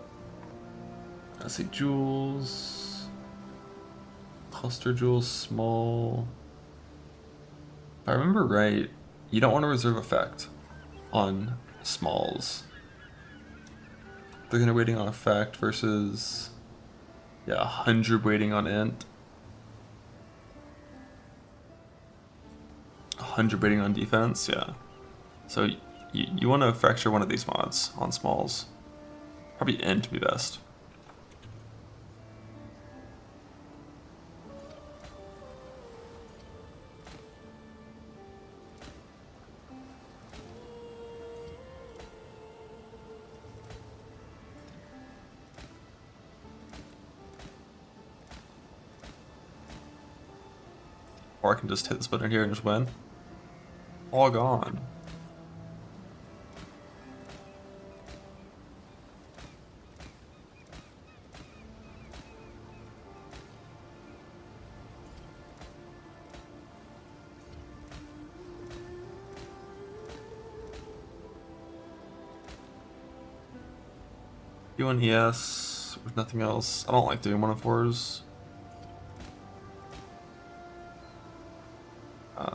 let's see, jewels, cluster jewels, small. If I remember right, you don't want to reserve effect on smalls. They're gonna waiting on effect versus 100 waiting on int. 100 waiting on defense, yeah. So you want to fracture one of these mods on smalls. Probably int to be best. Or I can just hit this button here and just win. All gone. Do an ES with nothing else. I don't like doing 1-4s.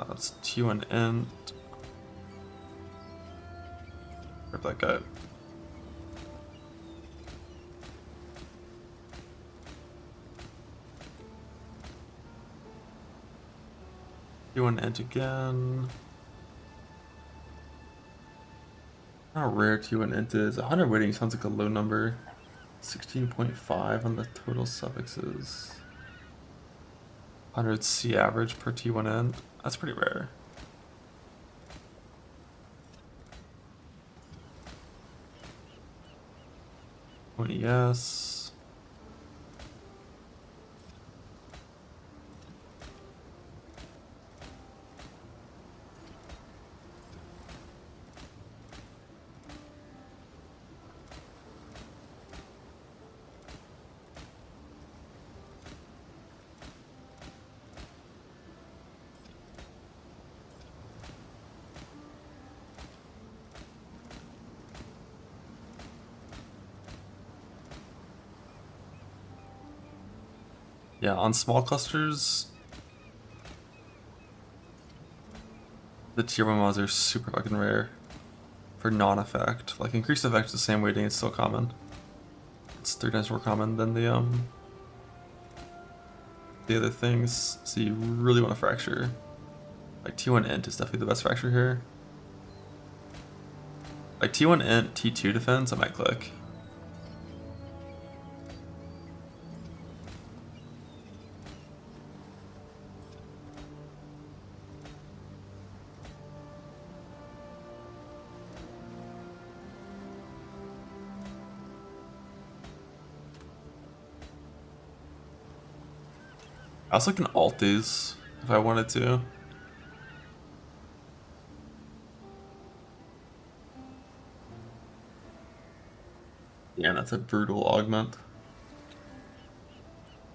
Let's T1 int. Where'd that go? T1 int again. How rare T1 int is. 100 waiting sounds like a low number. 16.5 on the total suffixes. 100 C average per T1 int. That's pretty rare. One ES. Yeah, on small clusters, the tier 1 mods are super fucking rare for non-effect. Like, increased effect is the same weighting, it's still common. It's 3 times more common than the other things, so you really want to fracture. Like, T1 int is definitely the best fracture here. Like, T1 int, T2 defense, I might click. I also can alt these if I wanted to. Yeah, that's a brutal augment.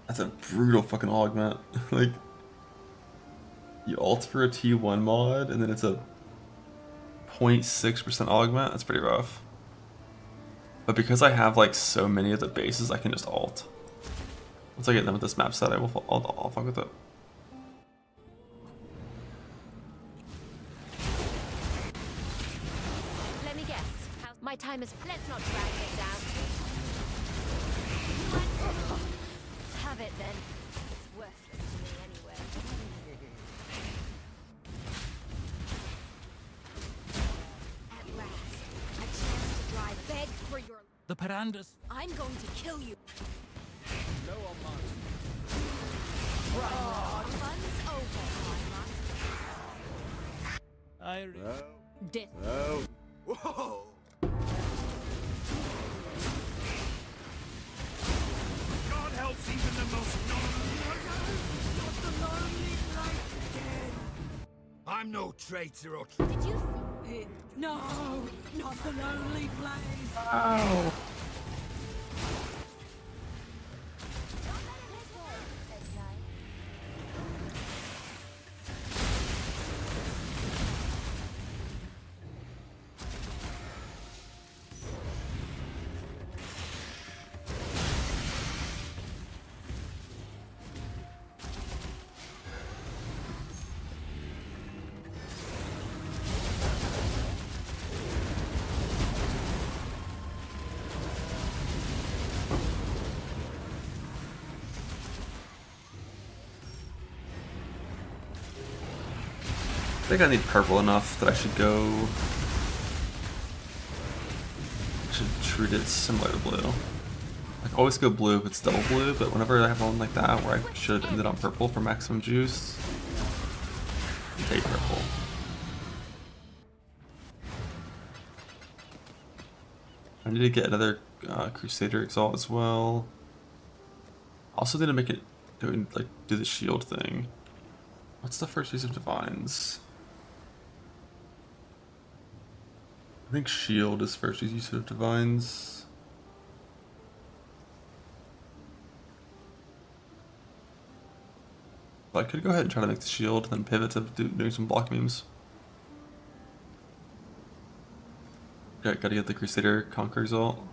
That's a brutal fucking augment. Like, You ult for a T1 mod, and then it's a 0.6% augment. That's pretty rough. But because I have like so many of the bases, I can just ult. Once I get them with this map set, I'll fuck with it. Let me guess. My time is. Let's not drag this out. Have it then. It's worthless to me anyway. At last, a chance to drive. Beg for your. The Pirandas. I'm going to kill you. No on mine. Oh, fun's over, Heimat. Death. No. Whoa! God helps even the most Not the lonely place again. I'm no traitor or Did you No, not the lonely place. I think I need purple enough that I should treat it similar to blue. Like always go blue if it's double blue, but whenever I have one like that where I should have ended on purple for maximum juice, take purple. I need to get another Crusader Exalt as well. Also need to make it do the shield thing. What's the first use of Divines? I think shield is first use of Divines. I could go ahead and try to make the shield, then pivot to doing some block memes. Okay, gotta get the Crusader Conquer result.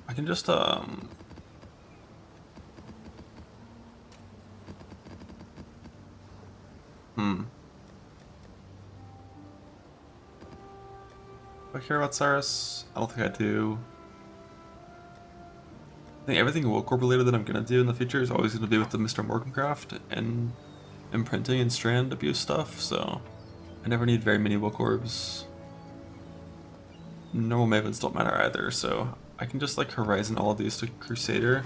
I can just Do I care about Cyrus? I don't think I do. I think everything Wocorp related that I'm gonna do in the future is always gonna be with the Mr. Morgancraft and imprinting and strand abuse stuff, so I never need very many Wocorps. Normal Mavens don't matter either, so I can just like Horizon all of these to Crusader,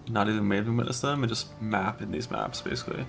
not even Maven Witness them, and just map in these maps basically.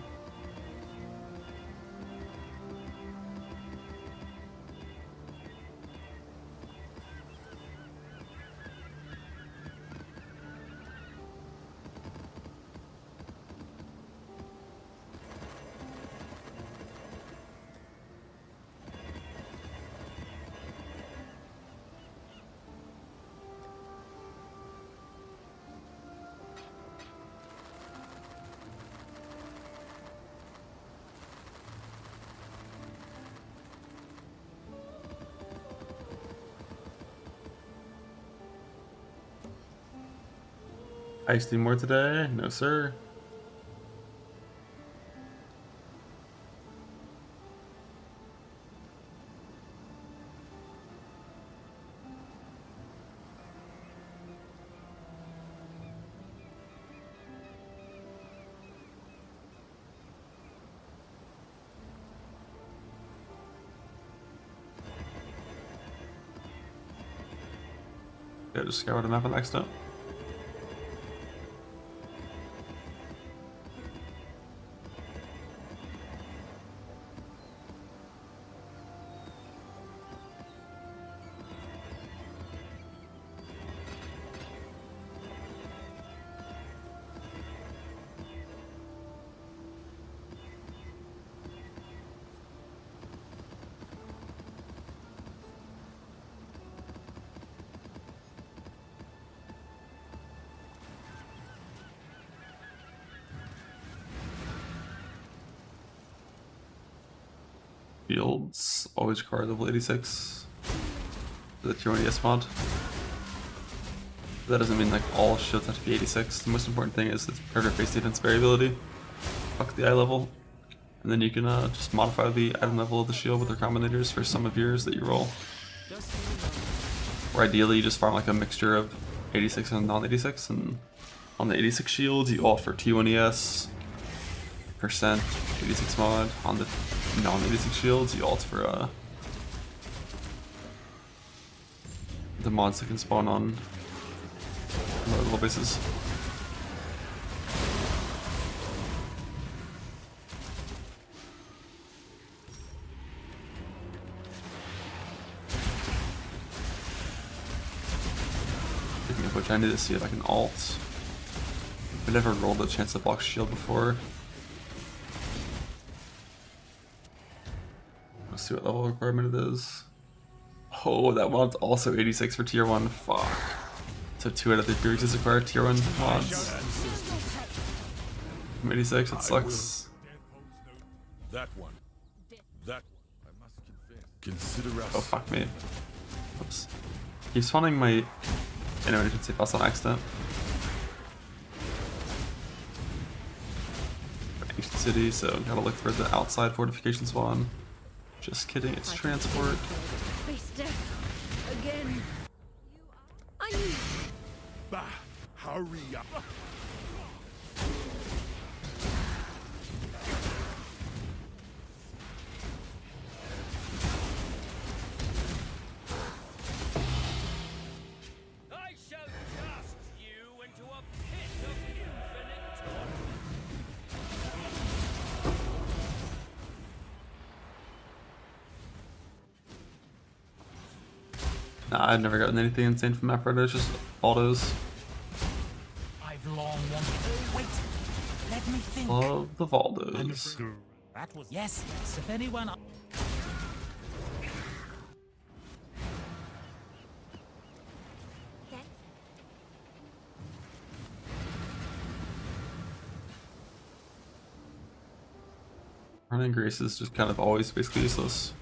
Heist more today? No sir. Yeah, just scour the map and next up. shields always require level 86 for the tier 1 ES mod. That doesn't mean like all shields have to be 86. The most important thing is its perfect face defense variability. Fuck the eye level. And then you can just modify the item level of the shield with their combinators for some of yours that you roll. Or ideally you just farm like a mixture of 86 and non-86, and on the 86 shields you ult for T1 ES, percent 86 mod. On the non-86 shields you ult for the mods that can spawn on lower level bases. Speaking of which, I need to see if I can ult. I've never rolled a chance to block shield before. Let's see what level requirement it is. Oh, that mod's also 86 for tier 1. Fuck. So 2 out of the 3 is required tier 1 mods. I'm 86, it sucks. That one. That one. I must confess. Consider us. Oh, fuck me. Oops. Keep spawning my animation safe house on accident. Ancient city, so gotta look for the outside fortification spawn. Just kidding, it's transport. Again. I need. Bah, hurry up. I shall cast you into a pit of infinite torture. Nah, I've never gotten anything insane from map Predator, it's just autos. I've long wanted. Wait. Let me think. Love the Valdos. That was yes. If anyone. Okay. Running Grace is just kind of always basically useless.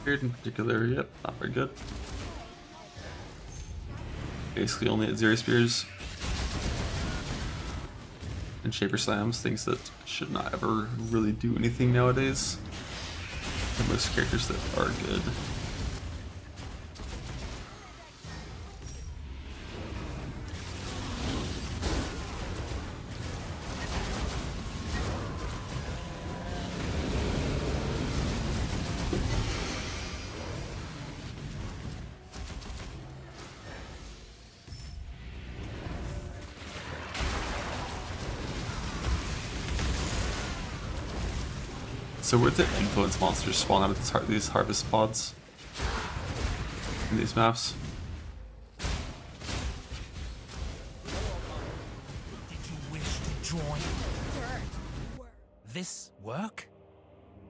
Beard in particular, yep, not very good. Basically only at 0 spears. And Shaper Slams, things that should not ever really do anything nowadays. For most characters that are good. So where did influence monsters spawn out of these harvest pods in these maps? Did you wish to join? This work?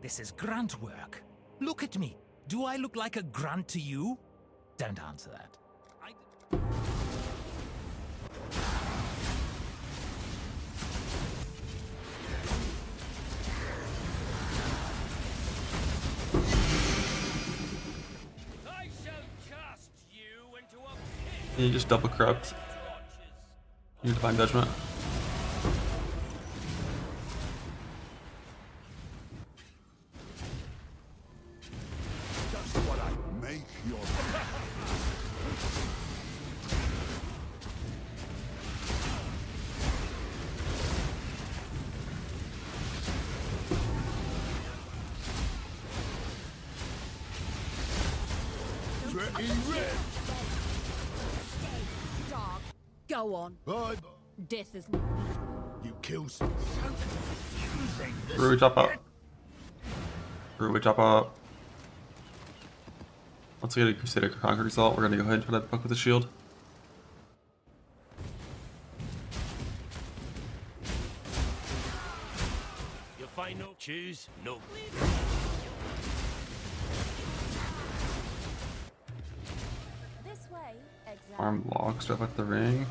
This is grunt work. Look at me. Do I look like a grunt to you? Don't answer that. I shall cast you into a pit Can you just double corrupt of torches. your Divine Judgment? Just what I make your. Pretty red. Dog. Go on. But Death is. you kill some. Brew, drop out. Brew, drop out. Once we get a Crusader Conquer result, we're gonna go ahead and try that fuck with the shield. You'll find no choose, no. This way, exactly. Arm logs, drop out the ring.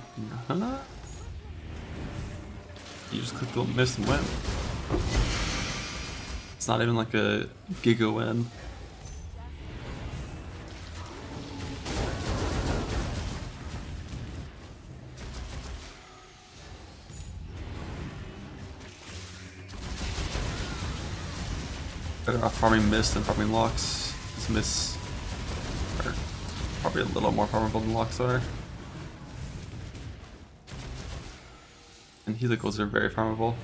You just click the miss and win. It's not even like a giga win. Better off farming miss than farming locks. Because miss are probably a little more farmable than locks are. And helicals are very farmable.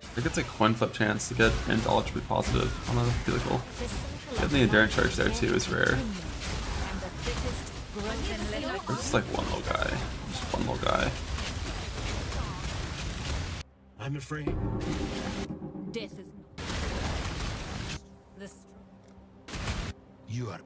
I think it's a coin flip chance to get intelligibly positive on a helical. Getting the endurance charge there too is rare. Or just like one little guy. Just one little guy. I'm afraid. Death is this. You are.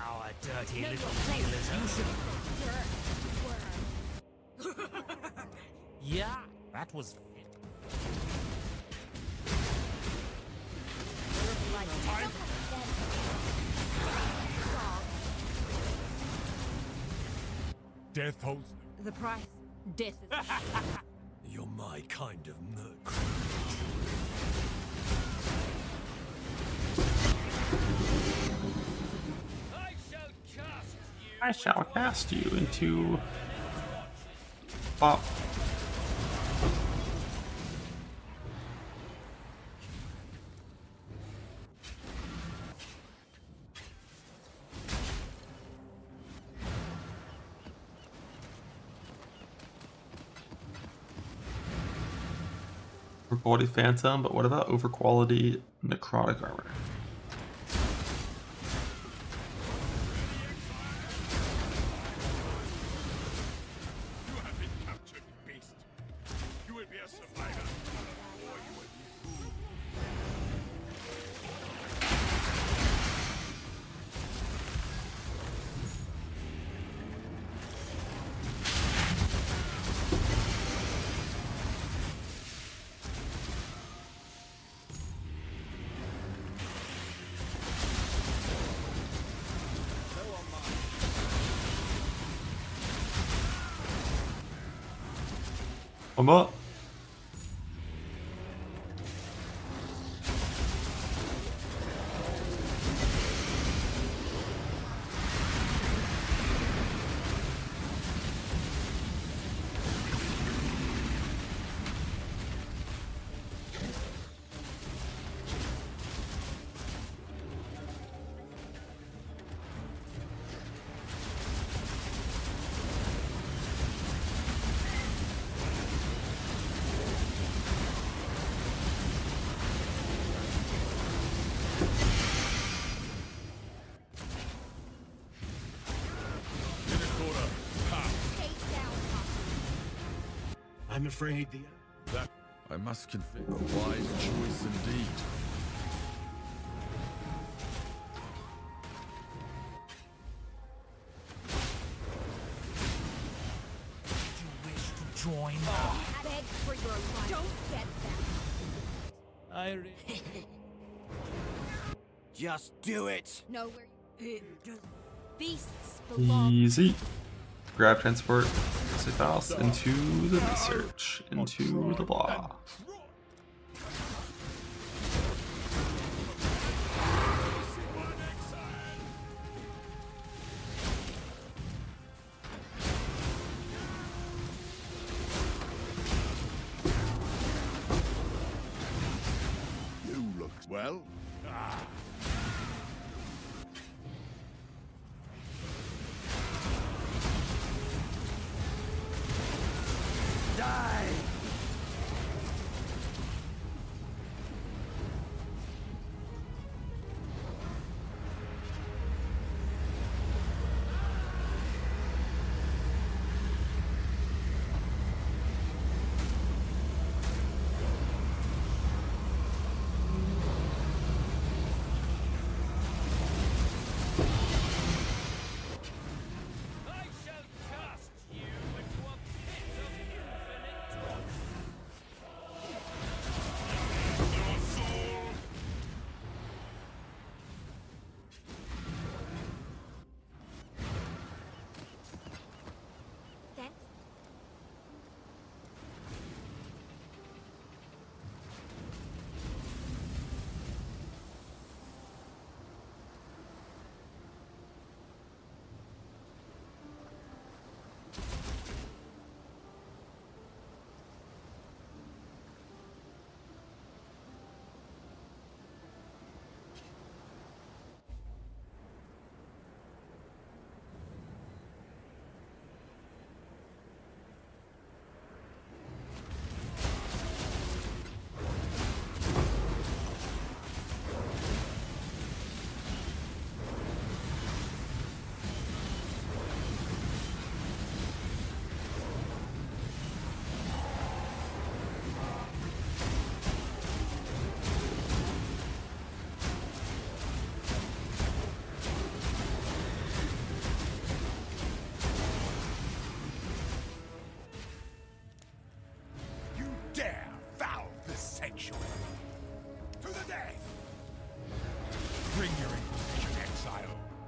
Our dirty little dealers. You should. Yeah, that was. Death holds. The price. Death is. You're my kind of merc. I shall cast you. I shall cast you into Pop. Overquality Phantom, but what about overquality Necrotic Armor? You have been captured, beast. You will be a survivor, or you will be fooled. I'm up. I'm afraid the. That, I must confess, a wise choice indeed. You wish to join? Beg for your life. Don't get that. I. Just do it. Know where beasts belong. Easy. Grab transport, safe house, into the research, into the law. You look well. Die.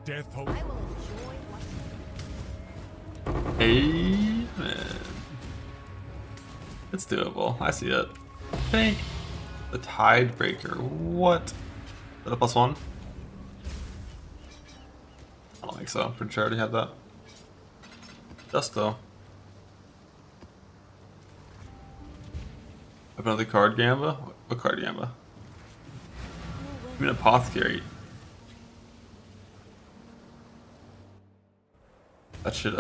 death hope. I will enjoy what Amen. It's doable. I see it. Thank the Tidebreaker. What? Is that a +1? I don't think so. Pretty sure I already had that. Just though. Another card gamba? What card gamba? I mean apothecary. That should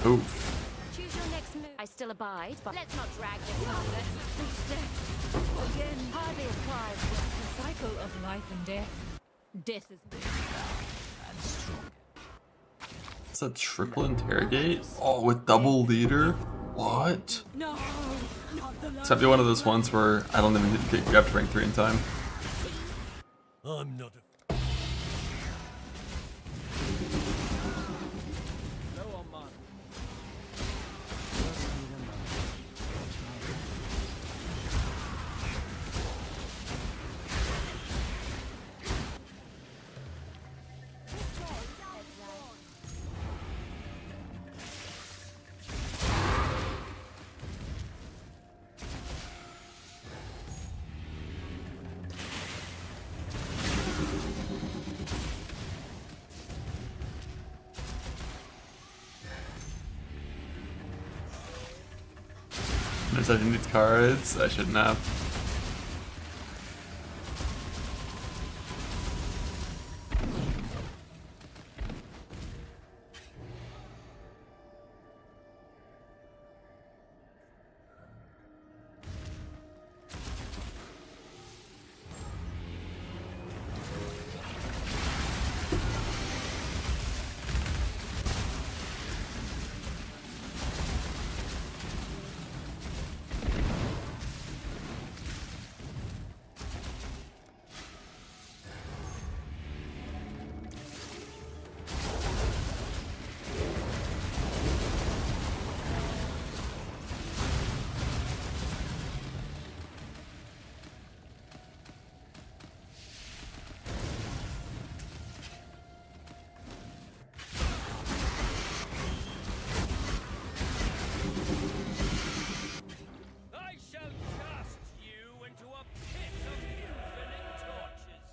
oof. choose your next move. I still abide, but let's not drag this on. Let's again. Hardly applies. The cycle of life and death. Death is and strong. It's a triple interrogate? Oh, with double leader? What? No, not the It's gotta be one of those ones where I don't even get grabbed to rank 3 in time. I'm not a... I didn't need cards. I shouldn't have. I shall cast you into a pit of infinite torches.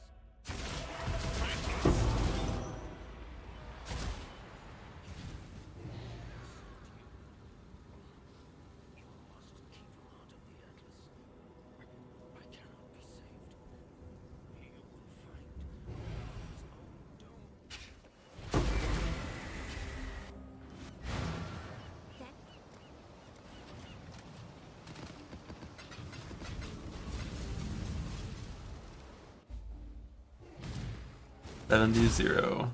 Seventy 0.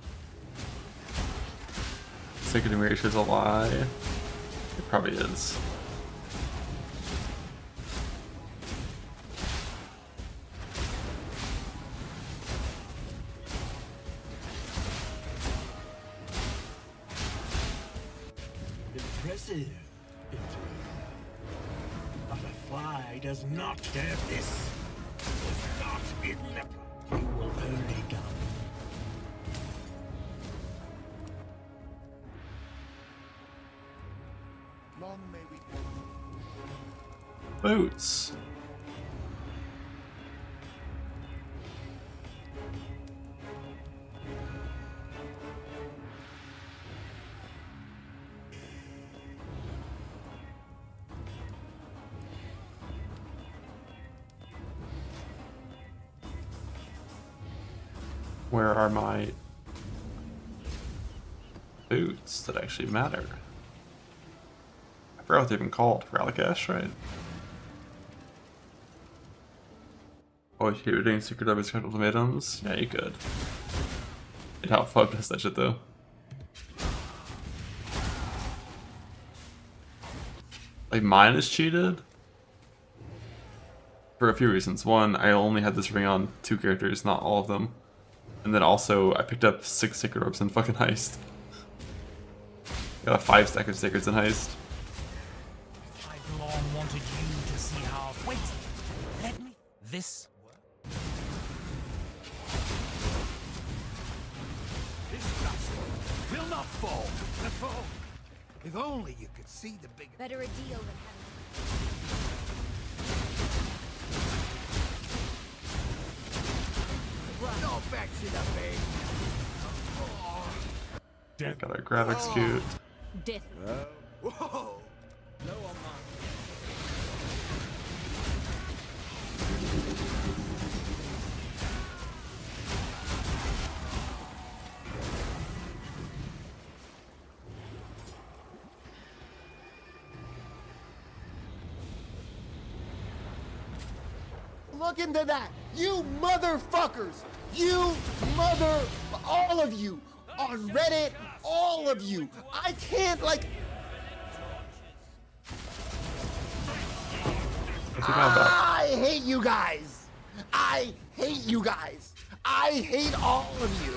Sacred Marriage is a lie. It probably is. Impressive. But a fly does not deserve this. It's not in the... You will only come. Long may we Boots. Where are my boots that actually matter? I forgot what they've been called. Rallycash, right? Oh, you're doing secret of his ultimatums? Yeah, you could. It helped focus that shit though. Like mine is cheated? For a few reasons. One, I only had this ring on 2 characters, not all of them. And then also, I picked up 6 Sacred Orbs in fucking Heist. Got a 5 stack of Sacreds in Heist. I've long wanted you to see how. Wait, let me. This. not fall. The fall. If only you could see the big. Better a deal than having. Go back to the base. Gotta grab execute. Death. Whoa. No on mine. Look into that! You motherfuckers! You all of you! On Reddit, all of you! I can't, like... What's he going about? I hate you guys! I hate you guys! I hate all of you!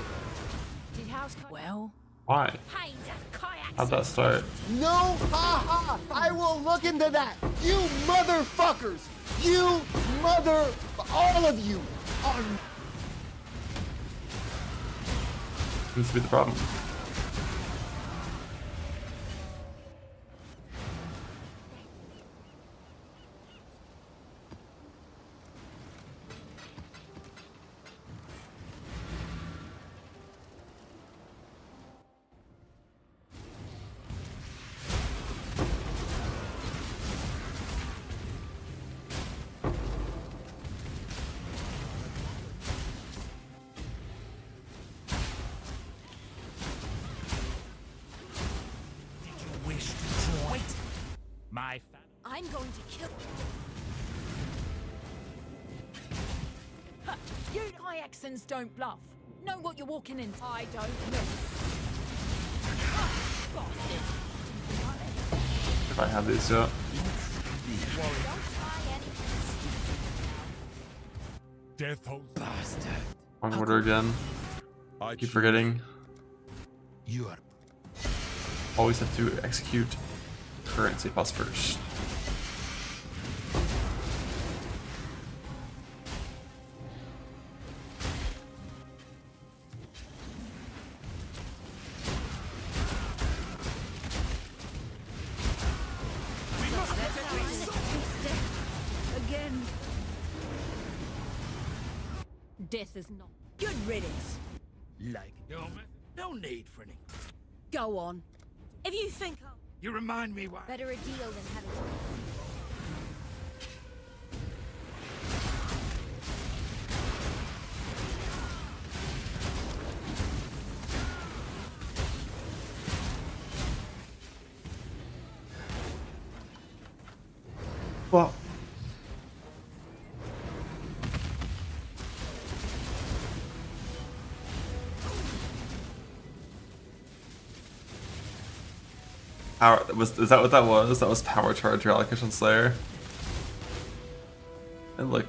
Did house well? Why? Pains of kayaks. How'd that start? No, haha! I will look into that! You motherfuckers! You all of you! On... Seems to be the problem. Wish to join. Wait. My I'm going to kill. You Hyaxans don't bluff. Know what you're walking into. I don't miss. If I have these yet. Death holds Bastard. Wrong order again. I Keep forgetting. You are. Always have to execute current safe house first. Again. Death is not. Good riddance. Like your method. No need for any. Go on. If you think I'll... You remind me why. Better a deal than having. Well. Is that what that was? That was Power Charge Relocation Slayer. And like,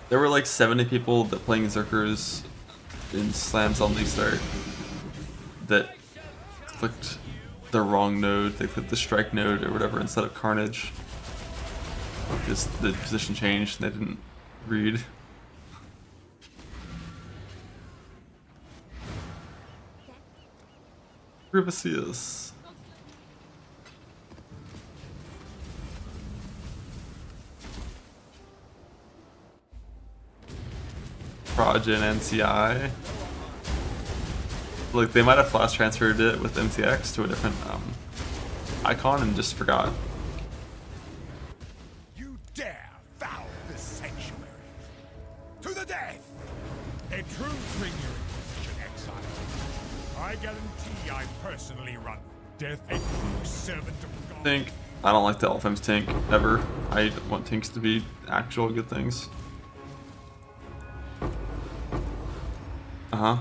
there were like 70 people that playing Zerkers in Slams on Start that clicked the wrong node. They clicked the strike node or whatever instead of Carnage. Because the position changed and they didn't read. Rubicius. Progen NCI. Look, they might have flash transferred it with MTX to a different icon and just forgot. You dare foul this sanctuary. To the death! a true bringer in Inquisition exile. I guarantee I personally run Death, a true servant of God. Tink. I don't like the Alfheim's Tink ever. I want Tinks to be actual good things. Uh-huh.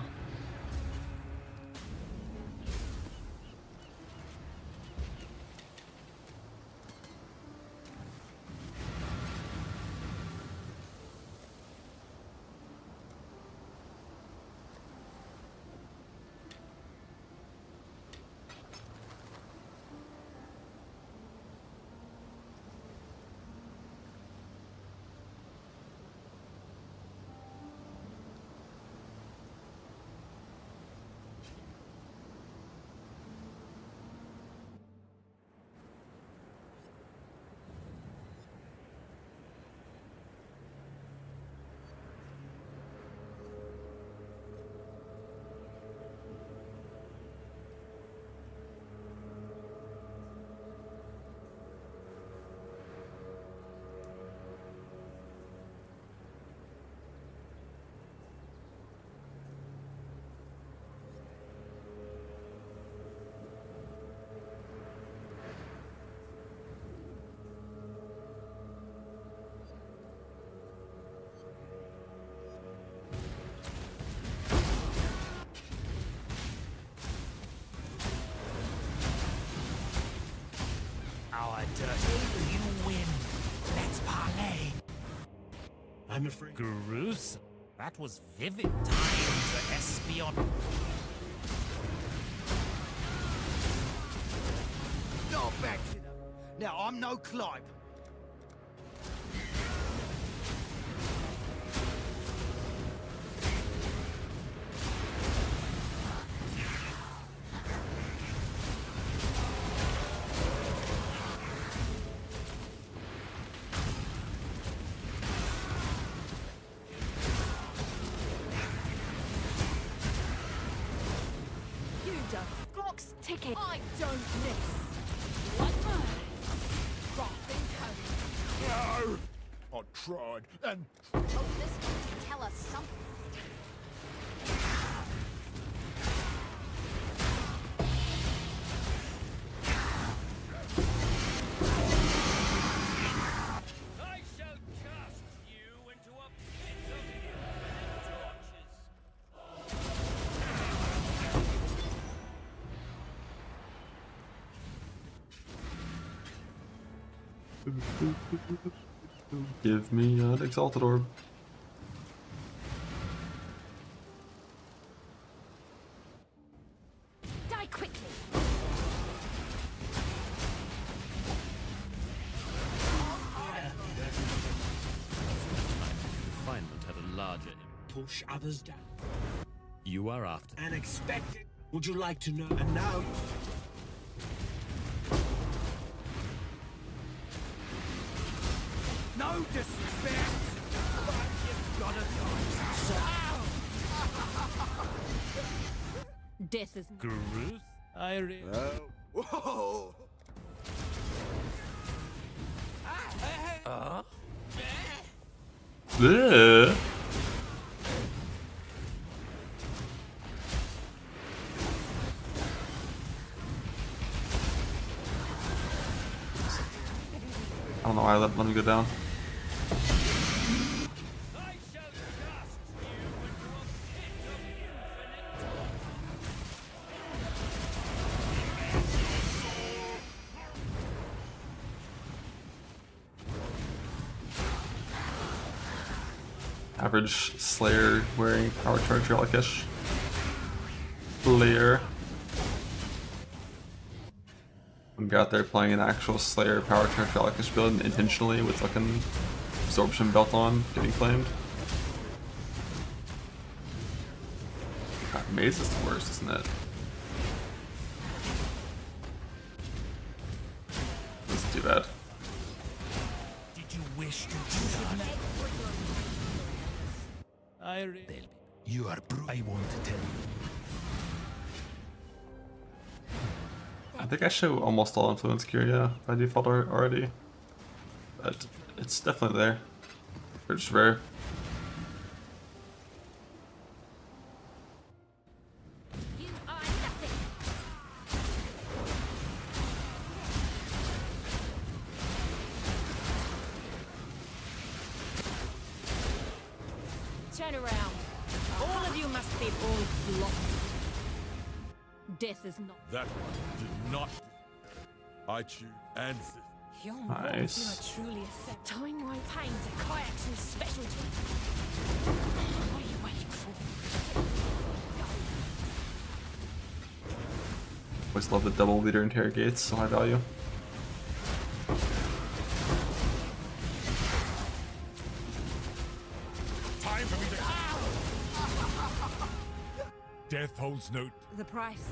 I'm afraid. Gruesome. That was vivid. Time to espion. Not back to them. Now, I'm no climber. You don't. Clock's ticking. I don't miss. Like mine. Frothing cone. No! I tried, and Told this one to tell us something. I shall cast you into a pit of infinite torches. Give me an exalted orb. Die quickly. Refinement had a larger Push others down. You are after. Unexpected. Would you like to know? And now. No disrespect, but you've gotta die. Death is Gruesome. I really. Whoa! Bleh. I don't know why I let him go down. I shall cast you into a pit of infinite torches. Average Slayer wearing power charge relic-ish. Slayer. I'm out there playing an actual Slayer power charge relic-ish build intentionally with fucking absorption belt on, getting claimed. God, Maze is the worst, isn't it? That's too bad. Did you wish to do that? I really. You are I want to tell you. I think I show almost all influence gear, yeah, by default already. But it's definitely there. They're just rare. you are nothing. Turn around. All of you must be old lost. Death is not. that one did not. I choose answer. You're Nice. truly a set. Time my pains are Kayak's specialty. What are you waiting for? Always love the double leader interrogates, so high value. Time for me to. Death holds no. The price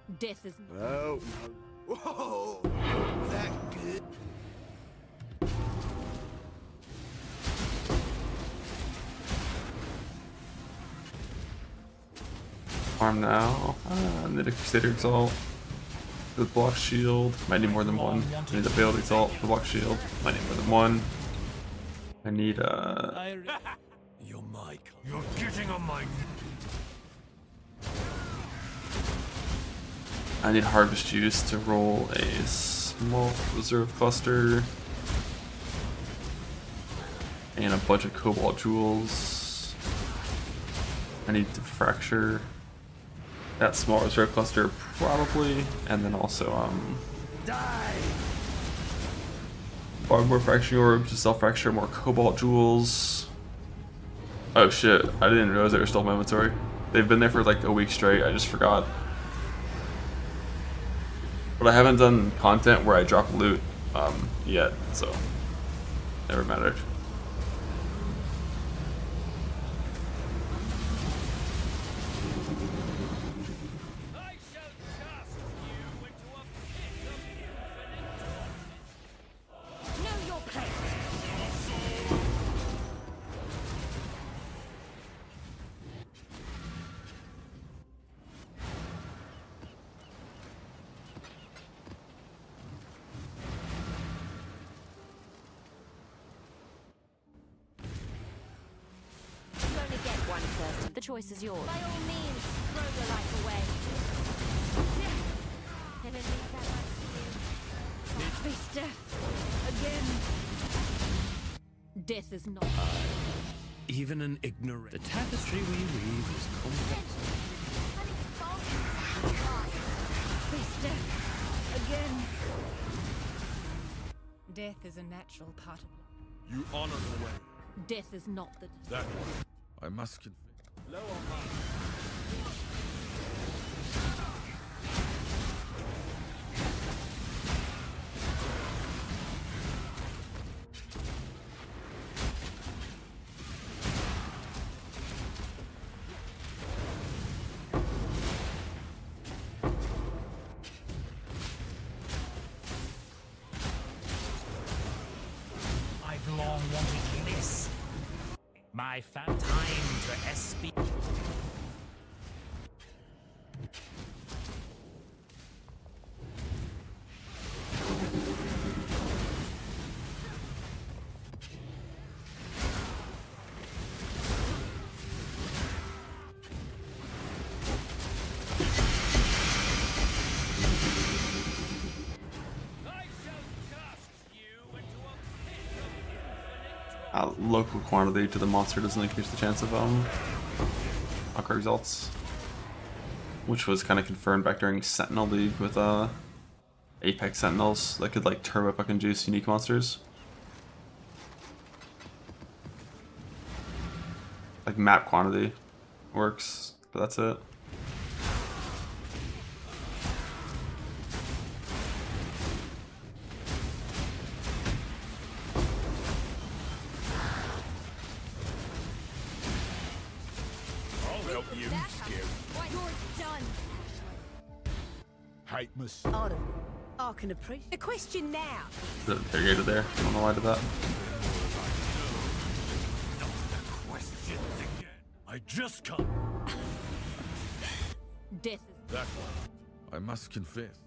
of death is not. Oh, no. Whoa! That good? Farm now. Need a Crusader Exalt. With block shield. Might need more than one. I need a Veiled Exalt for block shield. Might need more than one. I need I really. You're my. You're getting on my. I need Harvest Juice to roll a small reserve cluster. And a bunch of Cobalt Jewels. I need to fracture that small reserve cluster probably, and then also more fracturing orbs to self-fracture more Cobalt Jewels. Oh shit, I didn't realize they were still in my inventory. They've been there for like a week straight, I just forgot. But I haven't done content where I drop loot yet, so never mattered. I shall cast you into a pit of infinite torches. Know your place. You only get one first. The choice is yours. By all means, throw the life away. And it means that much to you. Face death. Again. Death is not. Even an ignorant. The tapestry we weave is complex. Face death. Again. Death is a natural part of life. You honor the way. Death is not the. That one. I must confess. Low on mine. I've long wanted this. My time to SP. I shall cast you into a pit of infinite torches. Local quantity to the monster doesn't increase the chance of Aqua results, which was kind of confirmed back during Sentinel League with Apex Sentinels that could like turbo fucking juice unique monsters. Like map quantity works, but that's it. I'll help you, Skip. You're done. Hate must. I can appreciate the question now. The interrogator there. I don't know why I did that. Questions again. I just can't. Death is. That one. I must confess.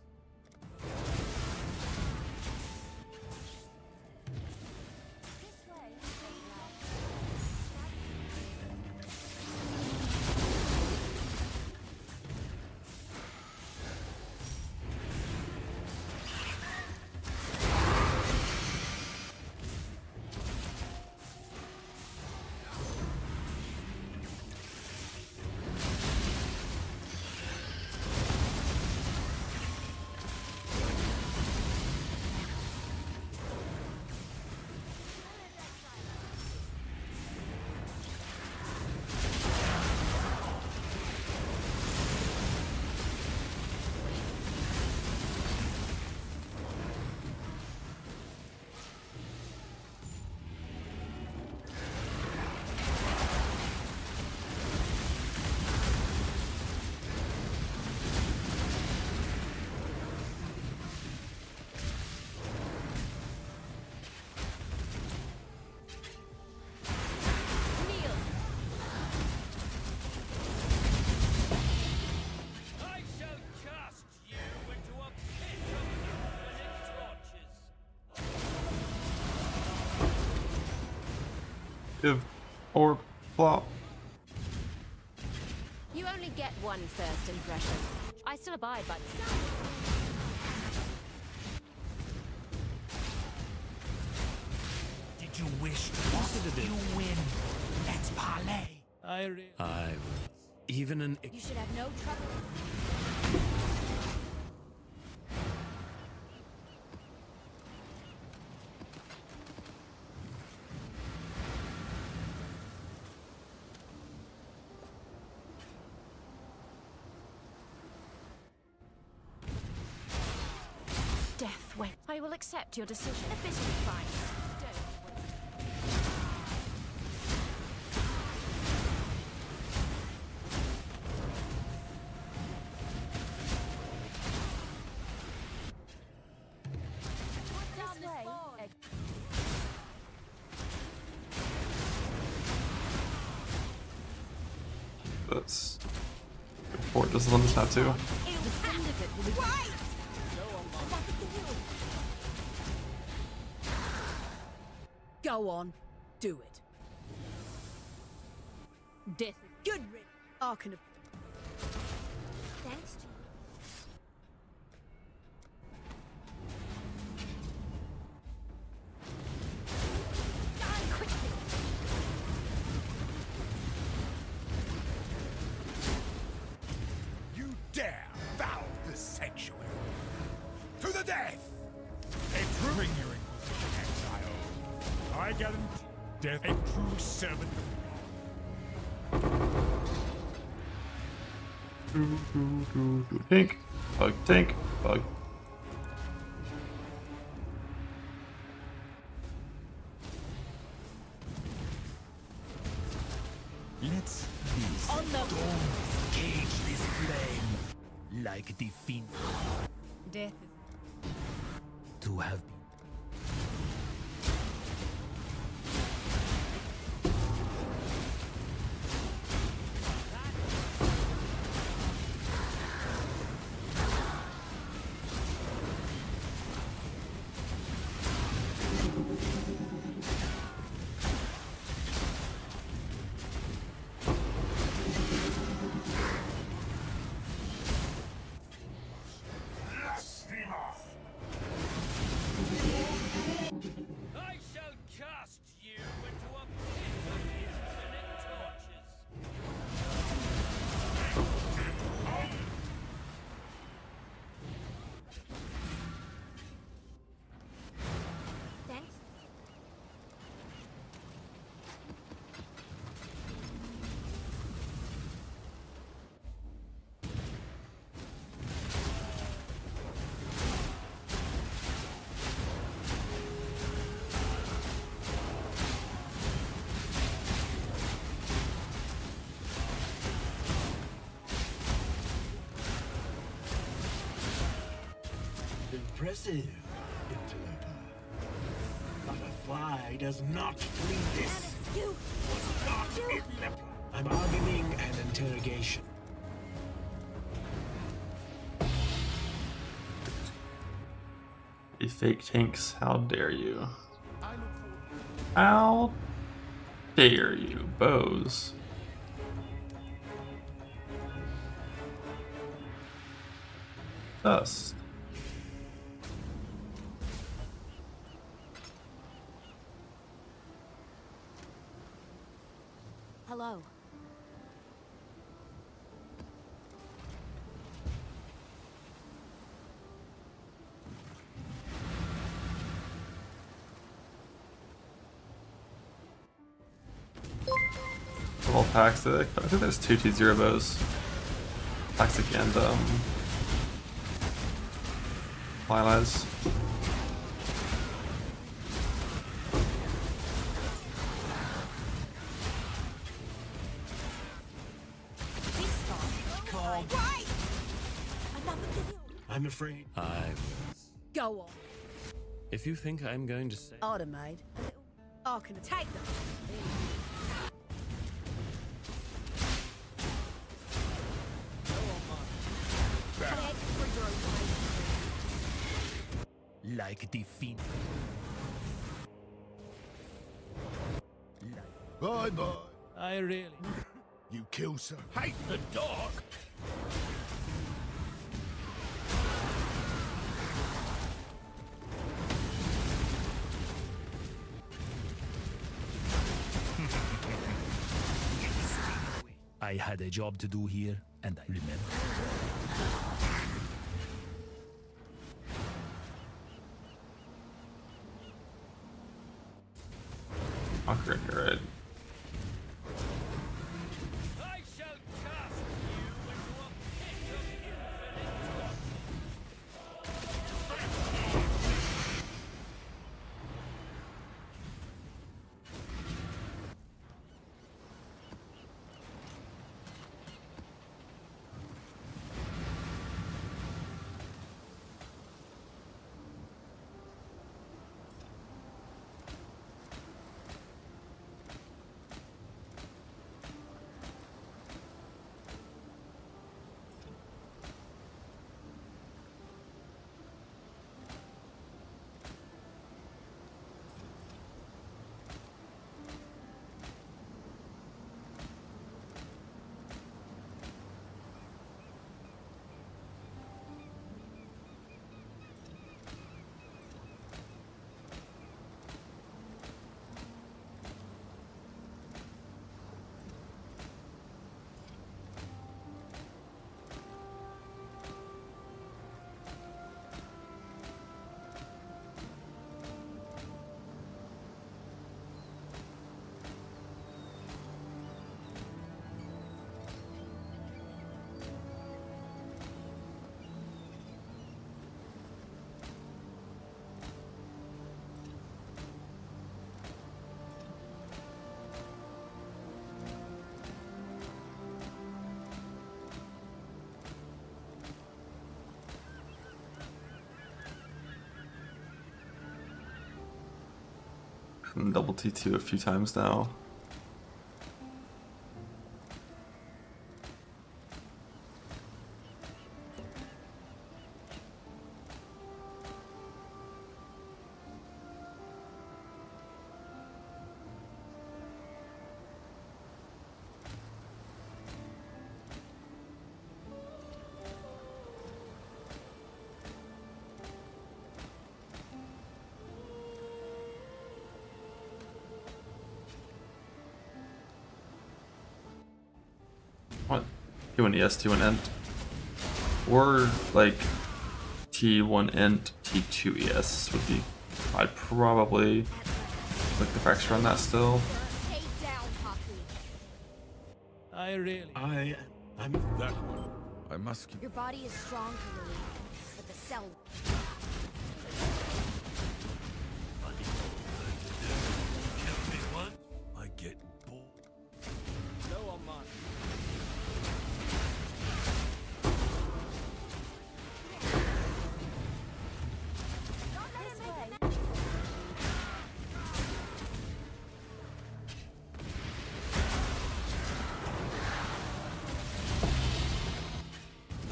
I shall cast you into a pit of infinite torches. Give or plop. You only get one first impression. I still abide by the. Did you wish to what? You win. Let's parlay. I will. Even an You should have no trouble. I will accept your decision. A bit of advice. Don't That's Fort doesn't let us have to. Go on, do it. Death. Good rid. Arcan. Thanks. You dare foul this sanctuary! To the death! Bring your Inquisition, exile. I guarantee death a true servant. Tink, bug, tink, bug. Let's these On the storms cage this flame like the fiend death. to have been. I shall cast you into a pit of infinite torches. Thanks. Impressive, interloper. But a fly does not flee this. You. Was not in the plan. I'm arguing an interrogation. You fake tanks, how dare you? How dare you, bows? Dust. Hello. All toxic. I think there's 2 T0 bows. Toxic and Lilas. I'm afraid. I will. Go on. If you think I'm going to say Order made. Arcan. Take them. like the fiend. Bye bye. I really. You kill, sir. Hate the dark. I had a job to do here, and I remember. Conquer, you're right. I shall cast you into a pit of infinite torment. fucking double T2 a few times now. What? T1 ES, T1 int. Or like T1 int, T2 ES would be. I'd probably click the fracture on that still. I'm that one. I must keep. Your body is strong to relieve, but the cell. I get bored. No on mine.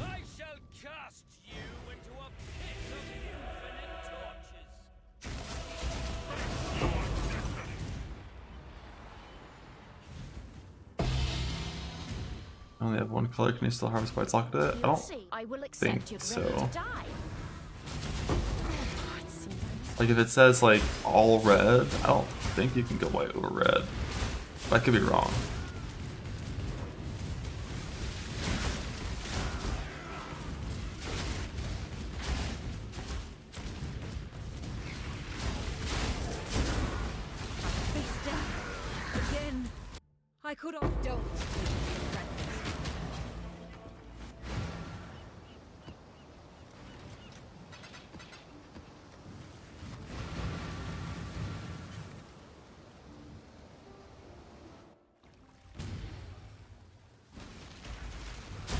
I shall cast you into a pit of infinite torches. I only have one color. Can you still harvest by its lock to it? I don't I will think accept you're so. ready to die. Like if it says like all red, I don't think you can go white over red. But I could be wrong. Again. I could have. Don't.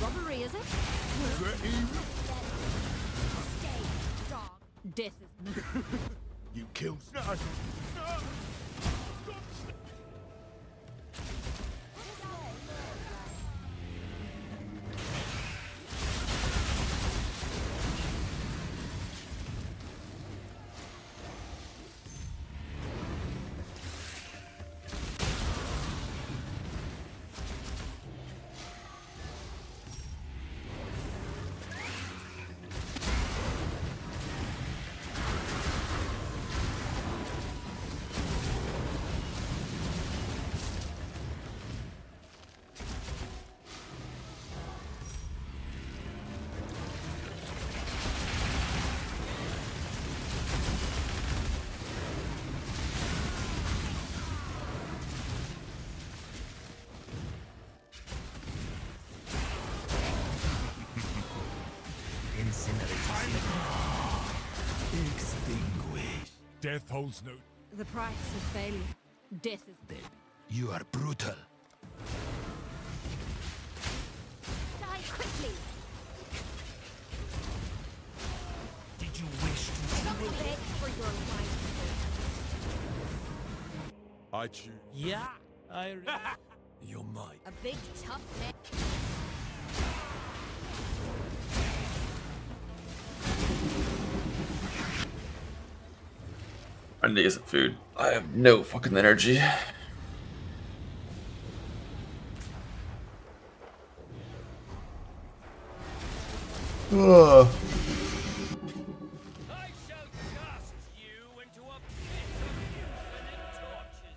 Robbery, is it? Stay, dog. Death is. You killed. No. Extinguish. Death holds no. The price of failure. Death is. Baby, you are brutal. Die quickly. Did you wish to Don't beg for your life. I choose. Yeah, I. You're mine. A big tough man. I need to get some food. I have no fucking energy. Ugh. I shall cast you into a pit of infinite torches.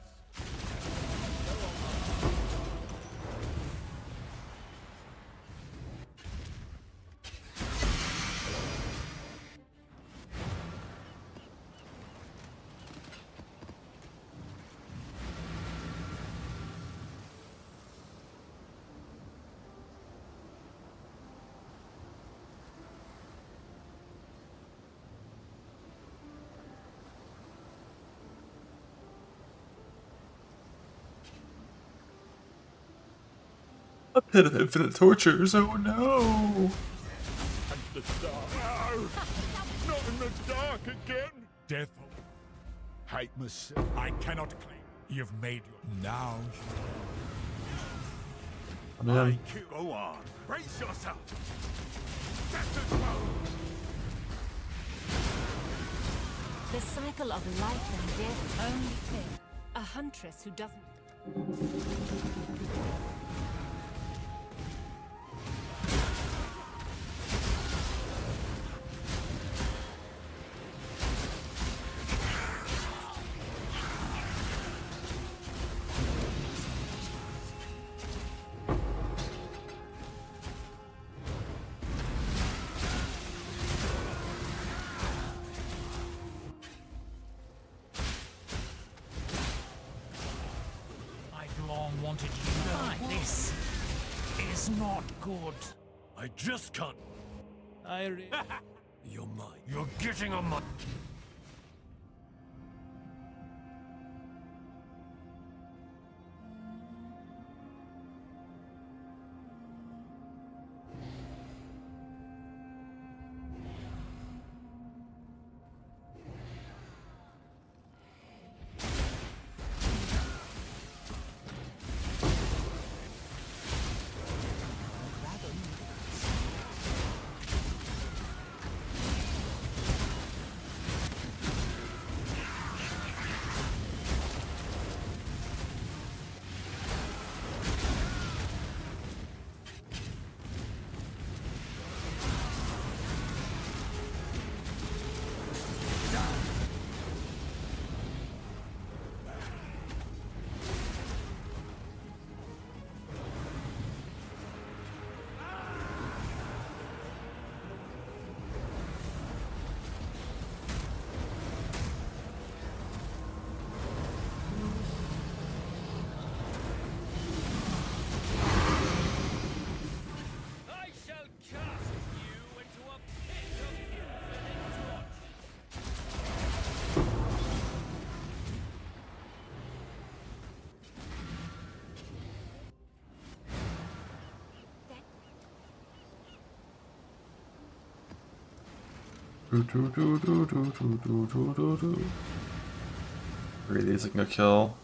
A pit of infinite tortures. Oh no. And the dark. No! Not in the dark again. Death. vindicate myself. I cannot claim. You've made your... Now I mean, Go on. Brace yourself. That's a blow. The cycle of life and death. Only fear. A huntress who doesn't... I've long wanted you to like this. Is not good. I just can't. You're mine. You're getting on my... I shall cast you into a pit of infinite torches. Really easy to kill.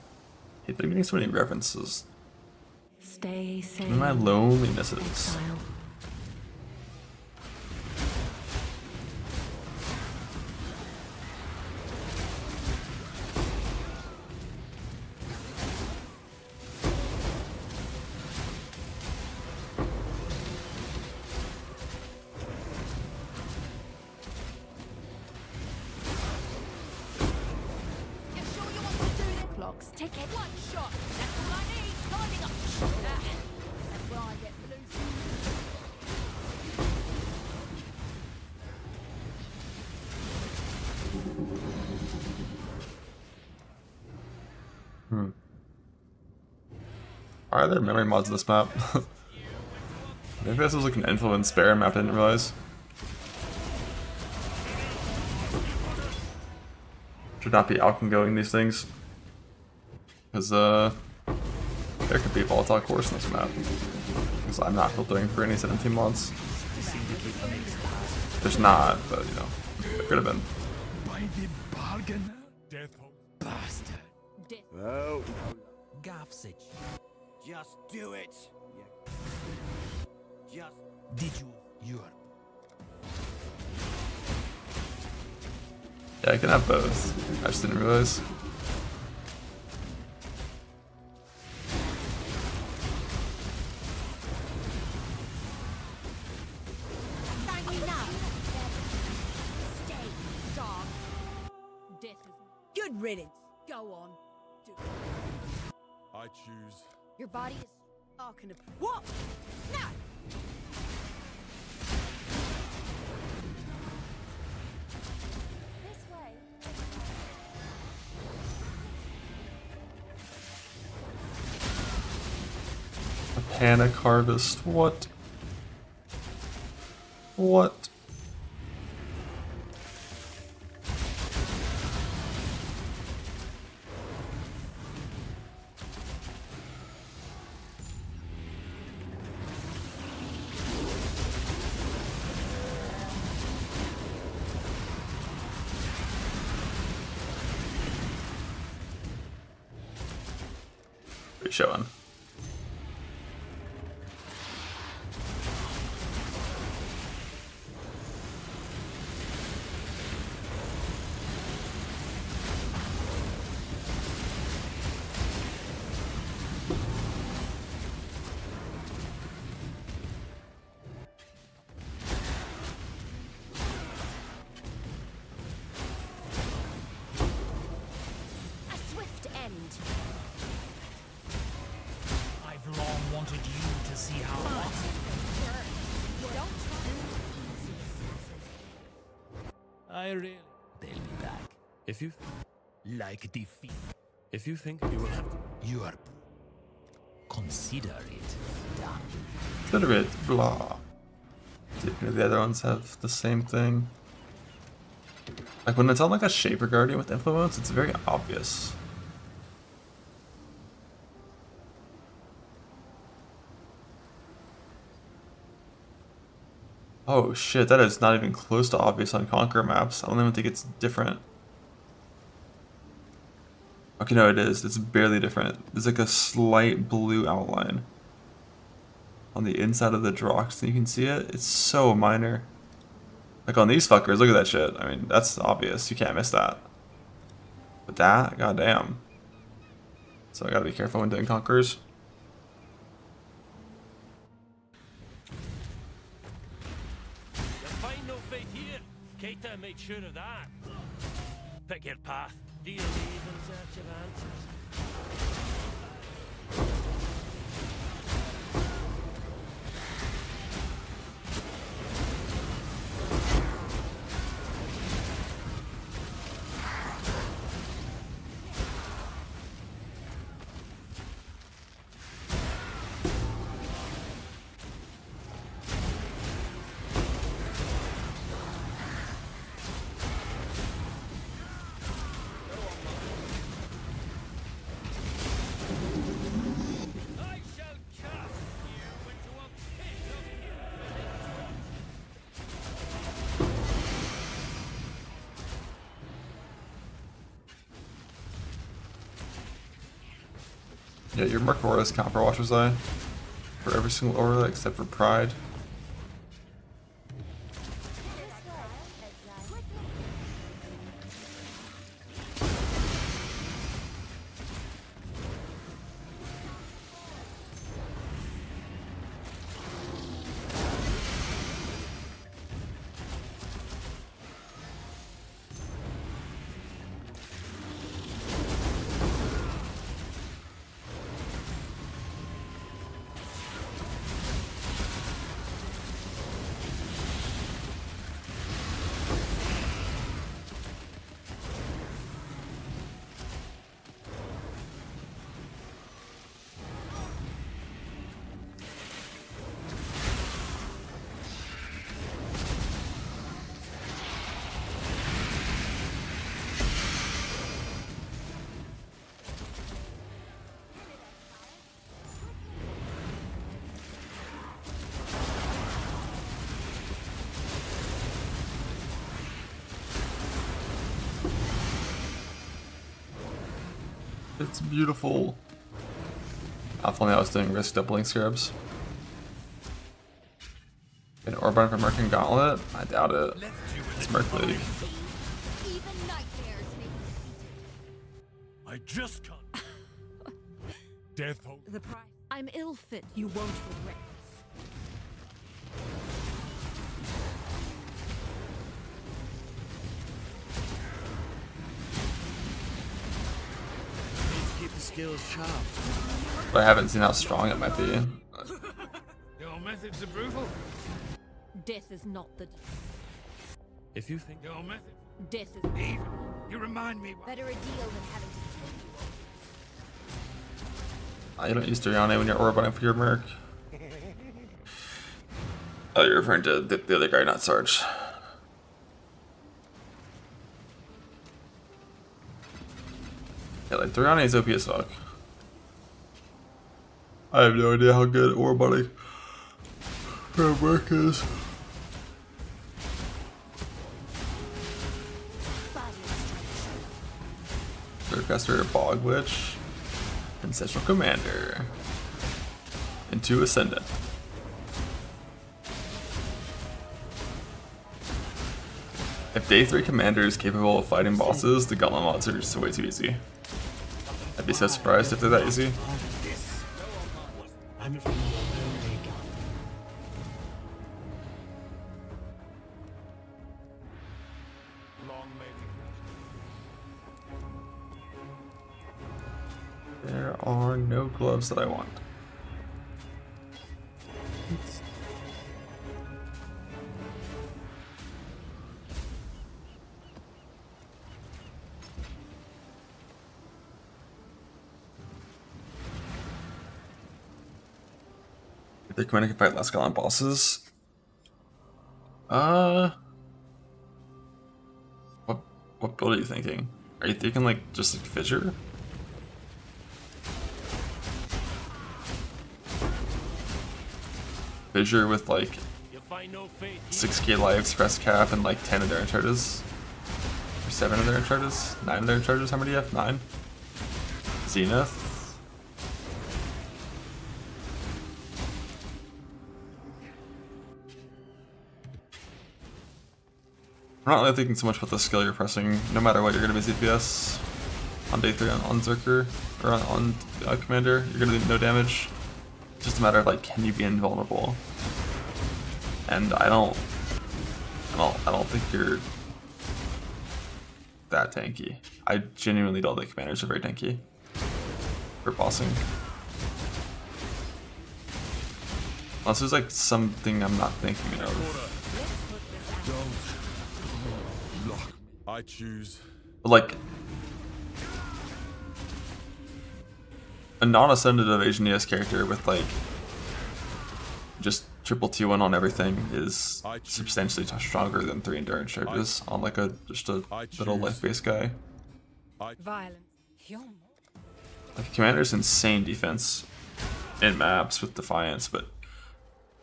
Hey, they're getting so many references. Stay safe. My loneliness is. Exile. You sure you want to do this? Clocks, take it. One shot. That's all I need. Lining up. That's where I get loose. Are there memory mods in this map? Maybe this was like an influence spare map, I didn't realize. Should not be outgoing these things. Because, there could be a volatile course in this map. Because I'm not filtering for any 17 mods. There's not, but you know, there could have been. Binding bargain. Death hope. Bastard. Oh. Gaffsage. Just do it. Just. Did you? You're... Yeah, I can have both. I just didn't realize. Don't you know? Stay, dog. Death is... Good riddance. Go on. Do it. I choose. Your body is... Arcana... What? No! This way. A panic harvest. What? What? What are you showing? A swift end. I've long wanted you to see how Don't I really. They'll be back. If you like defeat. If you think you will have. you are. Consider it done. Consider it blah. The other ones have the same thing. Like when it's on like a Shaper Guardian with influence, it's very obvious. Oh shit, that is not even close to obvious on Conqueror maps. I don't even think it's different. Okay, no, it is. It's barely different. There's like a slight blue outline on the inside of the Drox, and you can see it. It's so minor. Like on these fuckers, look at that shit. I mean, that's obvious. You can't miss that. But that, goddamn. So I gotta be careful when doing Conquerors. You'll find no faith here. Keita made sure of that. Pick your path. Do you leave in search of answers? I shall cast you into a pit of infinite. Yeah, your Merc Auras count for Watcher's Eye. For every single aura except for Pride. It's beautiful. If only I was doing risk doubling scarabs. An Orban for Merc and Gauntlet? I doubt it. It's Merc League. Even nightmares may be defeated. I just can't. Death hope. The price. I'm ill fit. You won't regret this. Keep the skills sharp. But I haven't seen how strong it might be. Your methods are brutal. Death is not the. If you think. Your method. Death is. Even. You remind me. Better a deal than having to kill you. You don't use Doriane when you're Orbiting for your Merc. Oh, you're referring to the other guy, not Sarge. Yeah, like Doriane is OP as fuck. I have no idea how good Orbiting for a Merc is. Darkcaster Bog Witch. Ancestral Commander. Into Ascendant. If day 3 commander is capable of fighting bosses, the gauntlet mods are just way too easy. I'd be so surprised if they're that easy. I'm from Omega. There are no gloves that I want. If the commander can fight less gauntlet bosses. What build are you thinking? Are you thinking like just like Fissure? Fissure with like 6k lives, press cap, and like 10 Enduring Charges? Or 7 Enduring Charges? 9 Enduring Charges? How many do you have? 9? Zenith? I'm not really thinking so much about the skill you're pressing. No matter what, you're going to be CPS on day 3 on Zerker, or on Commander. You're going to do no damage. It's just a matter of like, can you be invulnerable? And I don't think you're that tanky. I genuinely don't think commanders are very tanky for bossing. Unless there's like something I'm not thinking of. I choose. Like a non-ascended evasion ES character with like just triple T1 on everything is substantially stronger than 3 endurance charges on like just a little life-based guy. Violence. Like commander's insane defense in maps with Defiance, but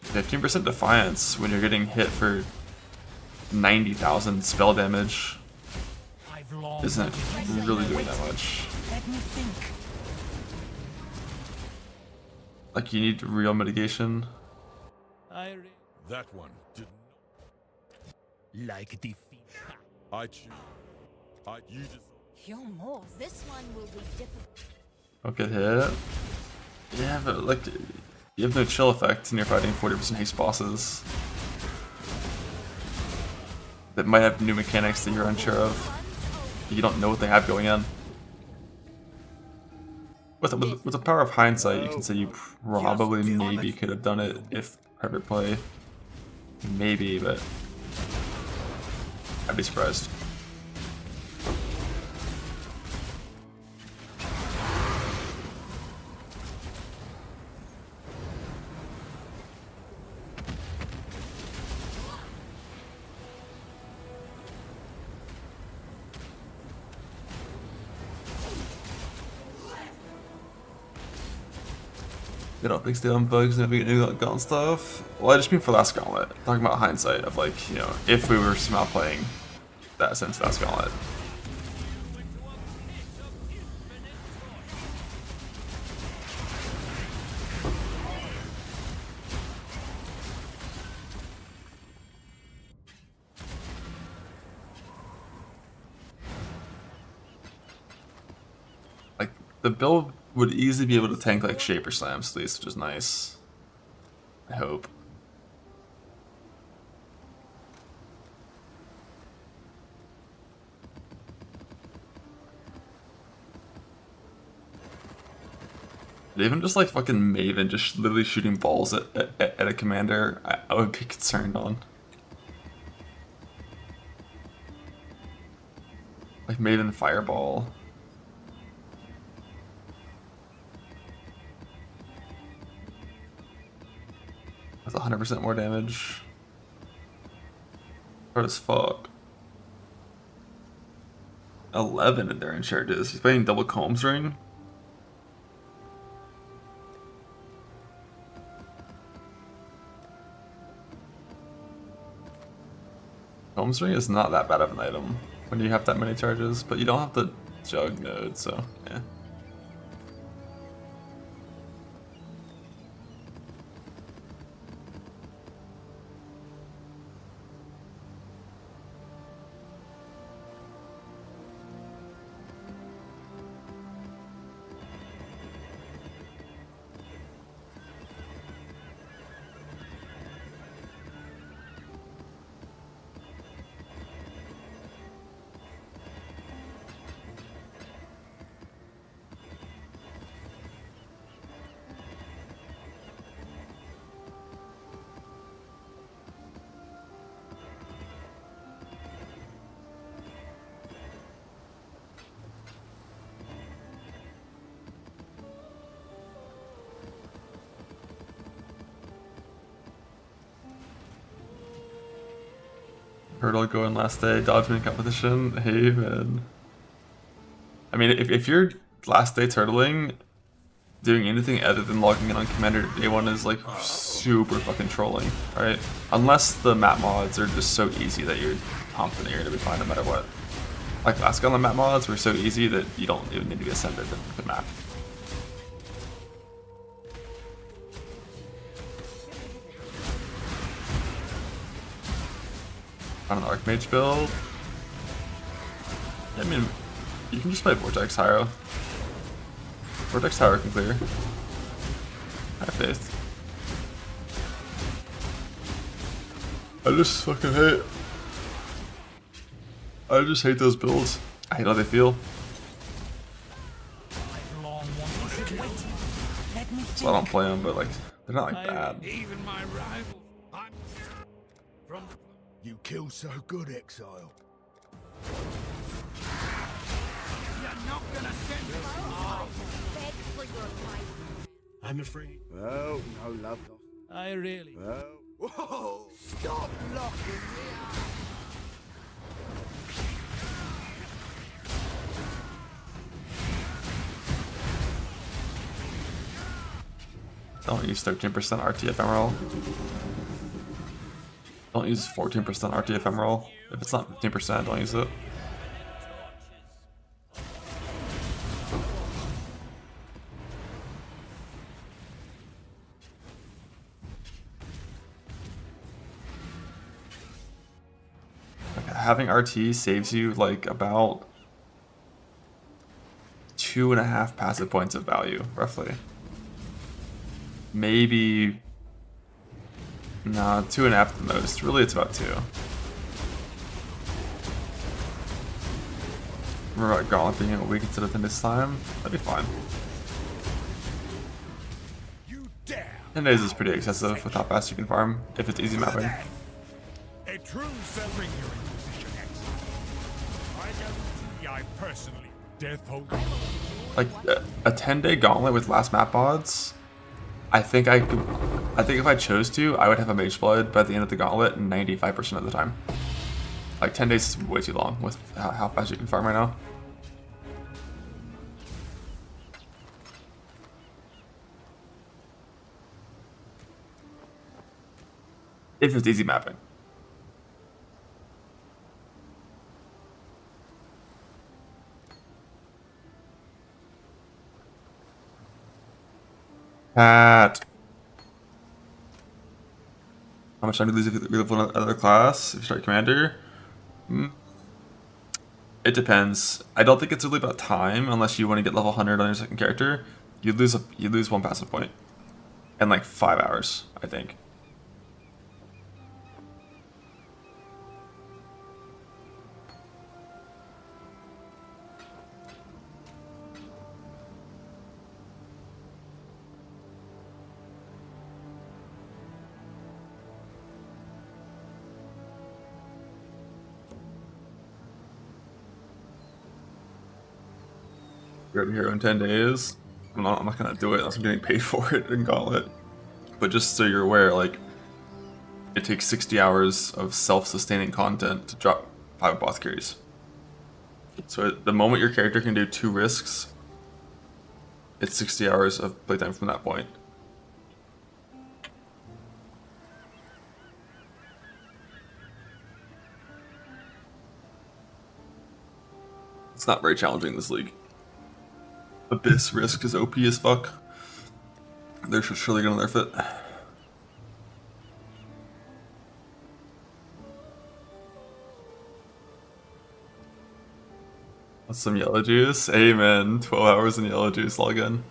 15% Defiance when you're getting hit for 90,000 spell damage isn't really doing that much. Let me think. Like you need real mitigation. That one did not. Like defeat. I choose. You just. You're more. This one will be difficult. Don't get hit. Yeah, but like you have no chill effect and you're fighting 40% haste bosses that might have new mechanics that you're unsure of. You don't know what they have going on. With the power of hindsight, you can say you probably maybe could have done it if private play. Maybe, but I'd be surprised. You don't think stealing bugs and having new gun stuff? Well, I just mean for last gauntlet. I'm talking about hindsight of like, you know, if we were somehow playing that since last gauntlet. Like the build would easily be able to tank like Shaper Slams at least, which is nice. I hope. But even just like fucking Maven just literally shooting balls at a commander, I would be concerned on. Like Maven Fireball. With 100% more damage. Hard as fuck. 11 endurance charges. He's playing double Combs Ring. Combs Ring is not that bad of an item when you have that many charges, but you don't have the Jug node, so yeah. Hurdle going last day, dodging competition. Hey man. I mean, if you're last day turtling, doing anything other than logging in on Commander day one is like super fucking trolling, right? Unless the map mods are just so easy that you're confident you're gonna be fine no matter what. Like last gun, the map mods were so easy that you don't even need to be ascended to the map. On an Archmage build, I mean, you can just play Vortex Hyro. Vortex Hyro can clear. I have faith. I just fucking hate. I just hate those builds. I hate how they feel. So I don't play them, but like, they're not like bad. Even my rivals. I'm from the... You kill so good, Exile. You're not gonna send me off. Beg for your life. I'm afraid. Oh, no love lost. I really. Oh. Whoa! Stop locking me up! Don't use 13% RT ephemeral. Don't use 14% RT ephemeral. If it's not 15%, don't use it. Having RT saves you like about 2.5 passive points of value, roughly. Maybe, nah, 2.5 at the most. Really, it's about 2. Remember about Gauntlet being a week instead of this time? That'd be fine. 10 days is pretty excessive with how fast you can farm, if it's easy mapping. A true bring your Inquisition exile. I guarantee I personally death hold. Like a 10-day gauntlet with last map odds. I think if I chose to, I would have a Mage Blood by the end of the gauntlet 95% of the time. Like 10 days is way too long with how fast you can farm right now. If it's easy mapping. Pat. How much time do you lose if you level another class? If you start commander? It depends. I don't think it's really about time unless you want to get level 100 on your second character. You lose 1 passive point in like 5 hours, I think. You're a hero in 10 days. I'm not gonna do it unless I'm getting paid for it in Gauntlet. But just so you're aware, like, it takes 60 hours of self-sustaining content to drop 5 apothecaries. So the moment your character can do 2 risks, it's 60 hours of playtime from that point. It's not very challenging in this league. Abyss risk is OP as fuck. They're surely gonna nerf it. What's some yellow juice? Amen. 12 hours in yellow juice login.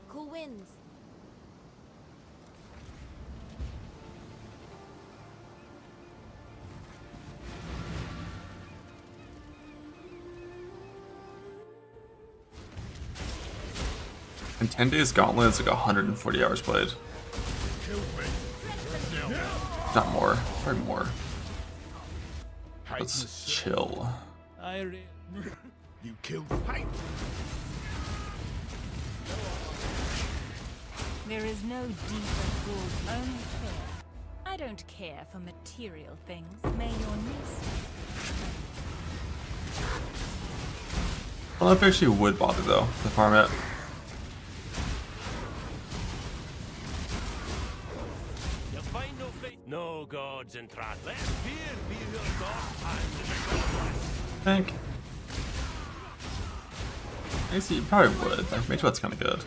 Cool winds. In 10 days Gauntlet, it's like 140 hours played. Not more, probably more. Let's chill. You killed Heist. There is no deeper good, only fear. I don't care for material things. May your niece. I don't know if I actually would bother though to farm it. You'll find no faith. No gods in Trat. Let fear be your god hand in the godless. I think. I guess you probably would. Like, Mage What's kind of good.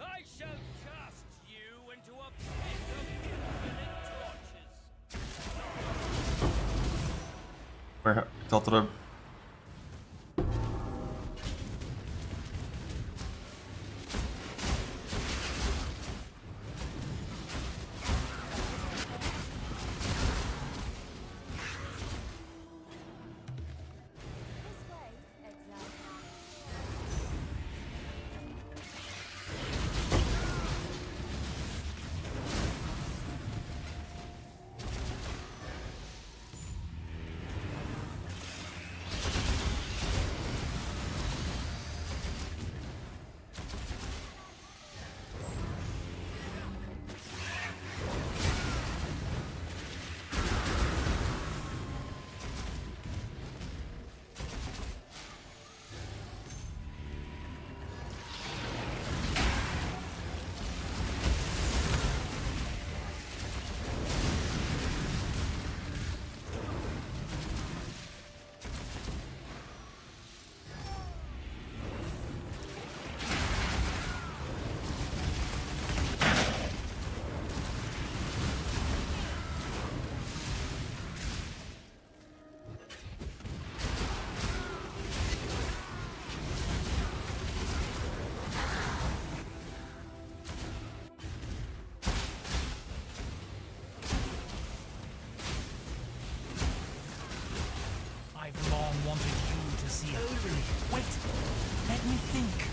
I shall cast you into a pit of infinite torches. Where tilted him. I've long wanted you to see it. Wait, let me think.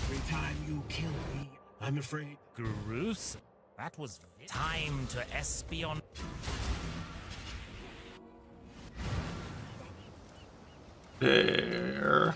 Every time you kill me, I'm afraid. Gruesome. That was time to espion. There.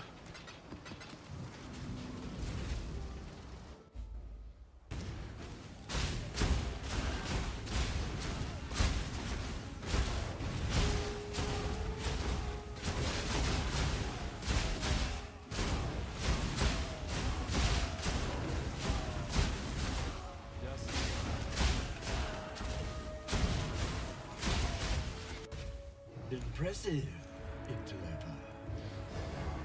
Impressive, interloper.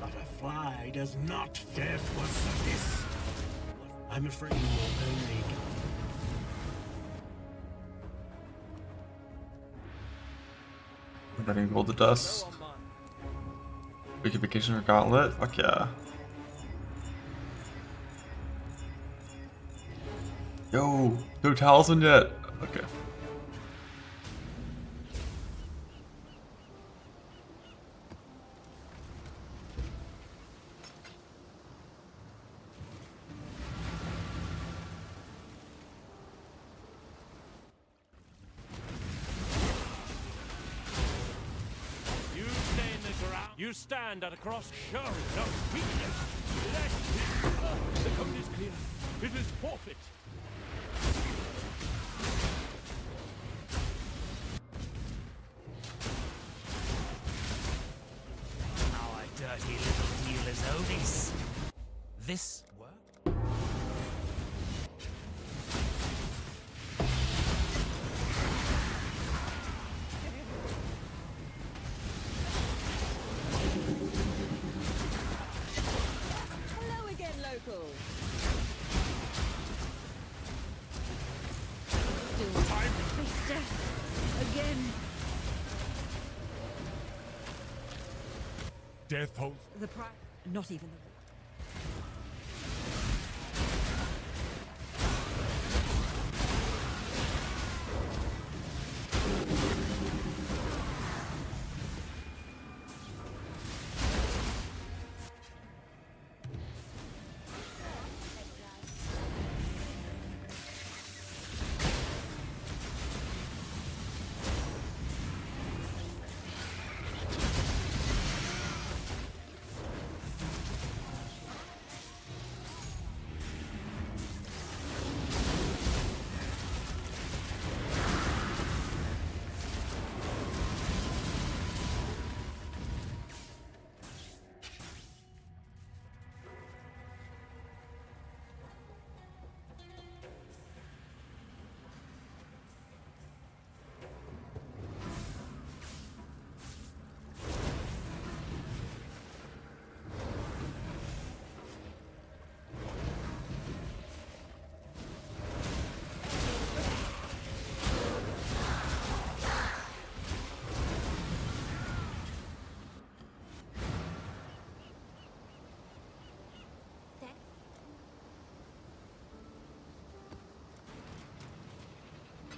But a fly does not death was this. I'm afraid you will only Letting roll the dust. Vacation or gauntlet? Fuck yeah. Yo, no talisman yet. Okay. You stand at a cross. Show no weakness. The code is clear. It is forfeit. Our dirty little deal is Odis. This work? Hello again, locals. Still time. Trickster. Again. Death holds. The price. Not even the.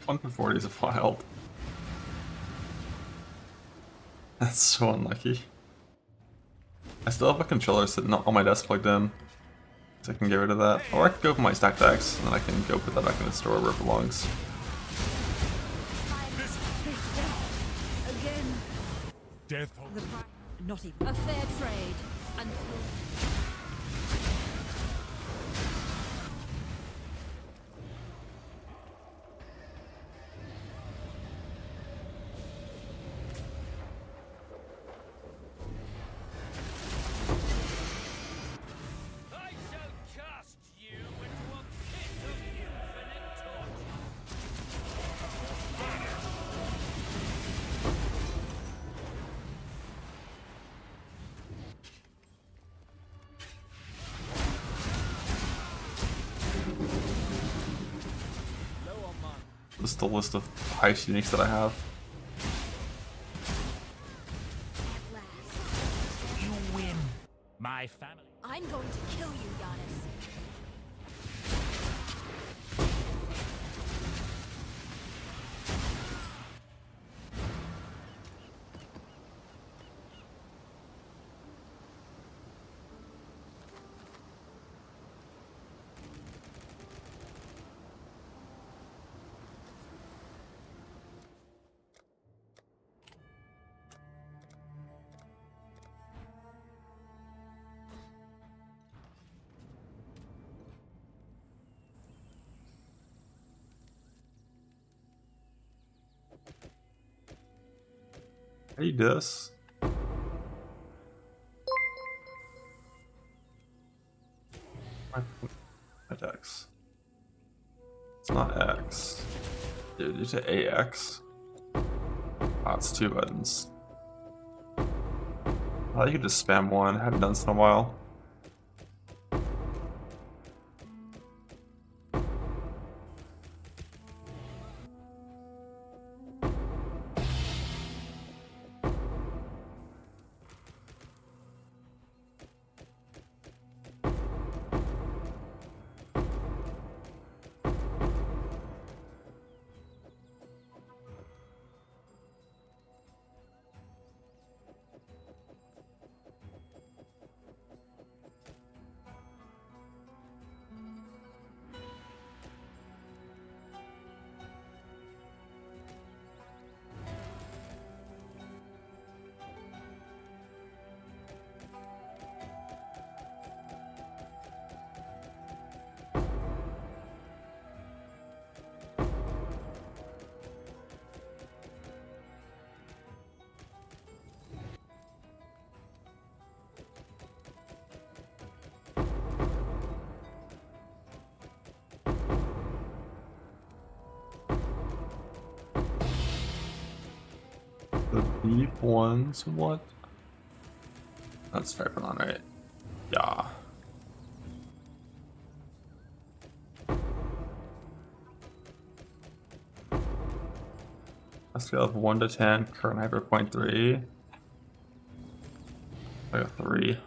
140 is wild. That's so unlucky. I still have a controller sitting on my desk plugged in, so I can get rid of that. Or I could go for my stack decks, and then I can go put that back in the store where it belongs. Again. Death. Not even a fair trade. I shall cast you into a pit of infinite torture. This is the list of Heist uniques that I have. You win. My family. I'm going to kill you, Giannis. How do you do this? My X. It's not X. Dude, you say AX. Oh, it's 2 buttons. Oh, you could just spam one. I haven't done this in a while. The deep ones, what? That's typing on, right? Yeah. A scale of 1 to 10, current hyper 0.3. Like a 3.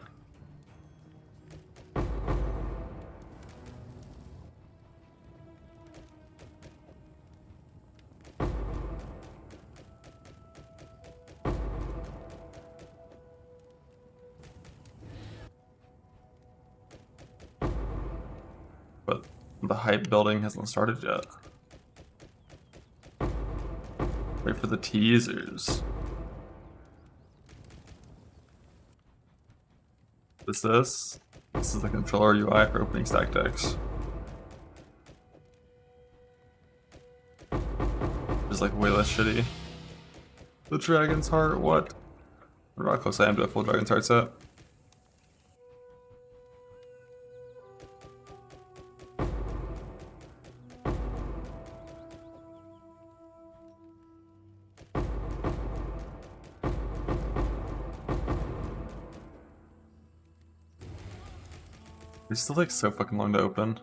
But the hype building hasn't started yet. Wait for the teasers. What's this? This is the controller UI for opening stack decks. It's like way less shitty. The Dragon's Heart, what? I don't know how close I am to a full Dragon's Heart set. It's still like so fucking long to open.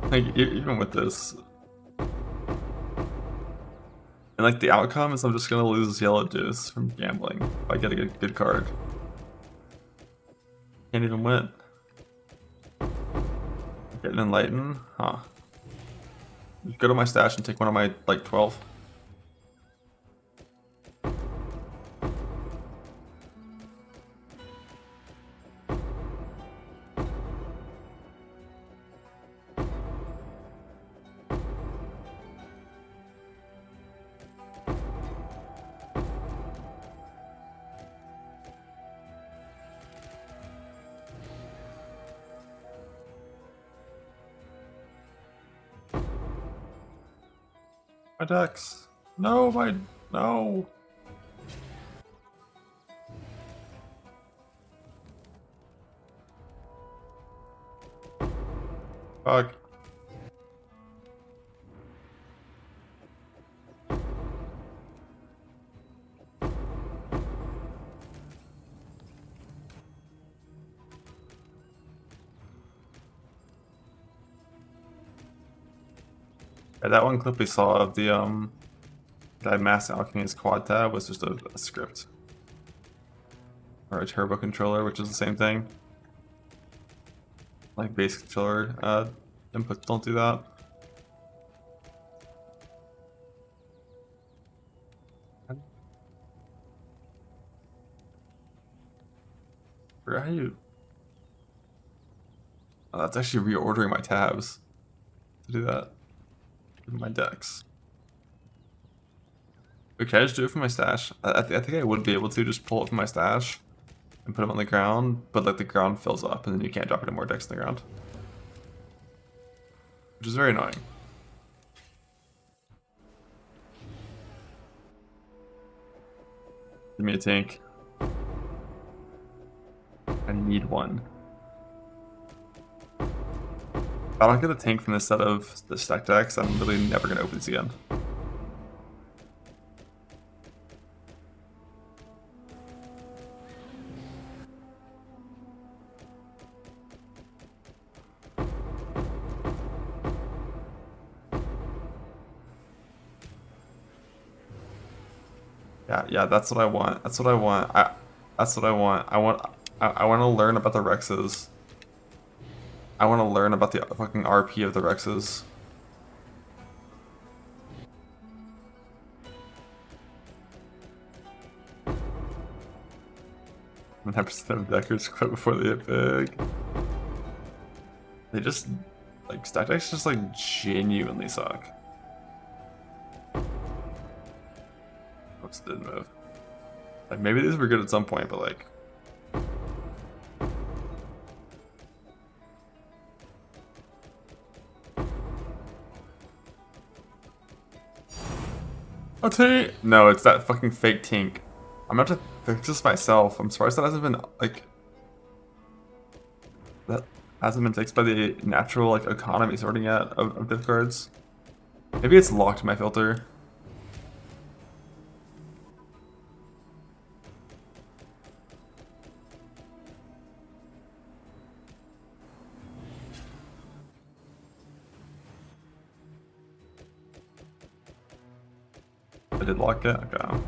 Like even with this, and like the outcome is I'm just gonna lose yellow juice from gambling if I get a good card. Can't even win. Getting enlightened, huh? Go to my stash and take one of my like 12. My decks. No, no. Fuck. Yeah, that one clip we saw of the that Mass Alchemy's quad tab was just a script. Or a turbo controller, which is the same thing. Like base controller inputs don't do that. Where are you? Oh, that's actually reordering my tabs to do that. In my decks. Wait, can I just do it from my stash? I think I would be able to just pull it from my stash and put them on the ground, but like the ground fills up and then you can't drop any more decks on the ground. Which is very annoying. Give me a tank. I need one. If I don't get a tank from this set of the stack decks, I'm really never going to open this again. Yeah, that's what I want. That's what I want. That's what I want. I want to learn about the Rexes. I want to learn about the fucking RP of the Rexes. 100% of deckers quit before they hit big. They just, like, stack decks just, like, genuinely suck. Oops, didn't move. Like, maybe these were good at some point, but, like... Oh, Tink! No, it's that fucking fake Tink. I'm gonna have to fix this myself. I'm surprised that hasn't been, like... That hasn't been fixed by the natural, like, economy sorting yet of div cards. Maybe it's locked in my filter. I did lock it? Okay.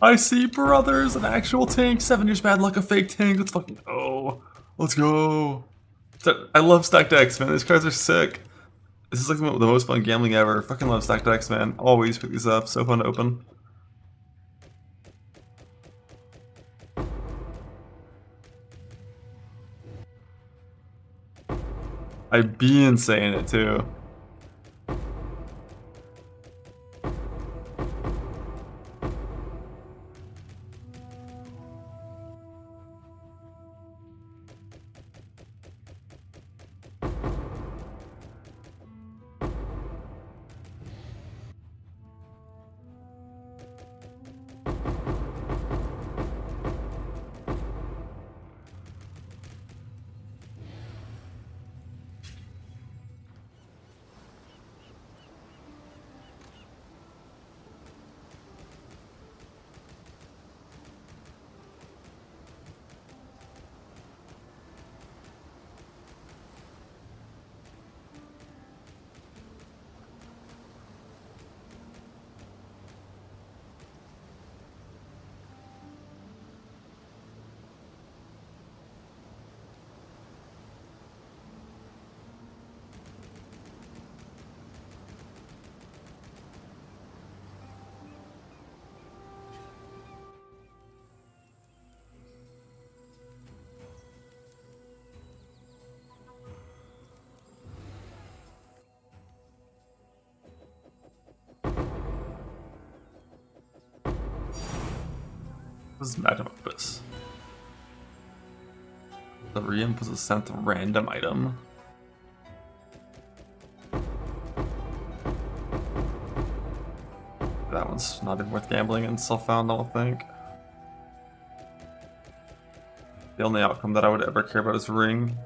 I see, brothers, an actual tank, 7 years bad luck, a fake tank, let's fucking go. Let's go. I love stack decks, man, these cards are sick. This is like the most fun gambling ever. Fucking love stack decks, man. Always pick these up, so fun to open. I be insane it too. This is Magnum Opus. The re-imp was a sent random item. That one's not even worth gambling and self-found, I don't think. The only outcome that I would ever care about is ring.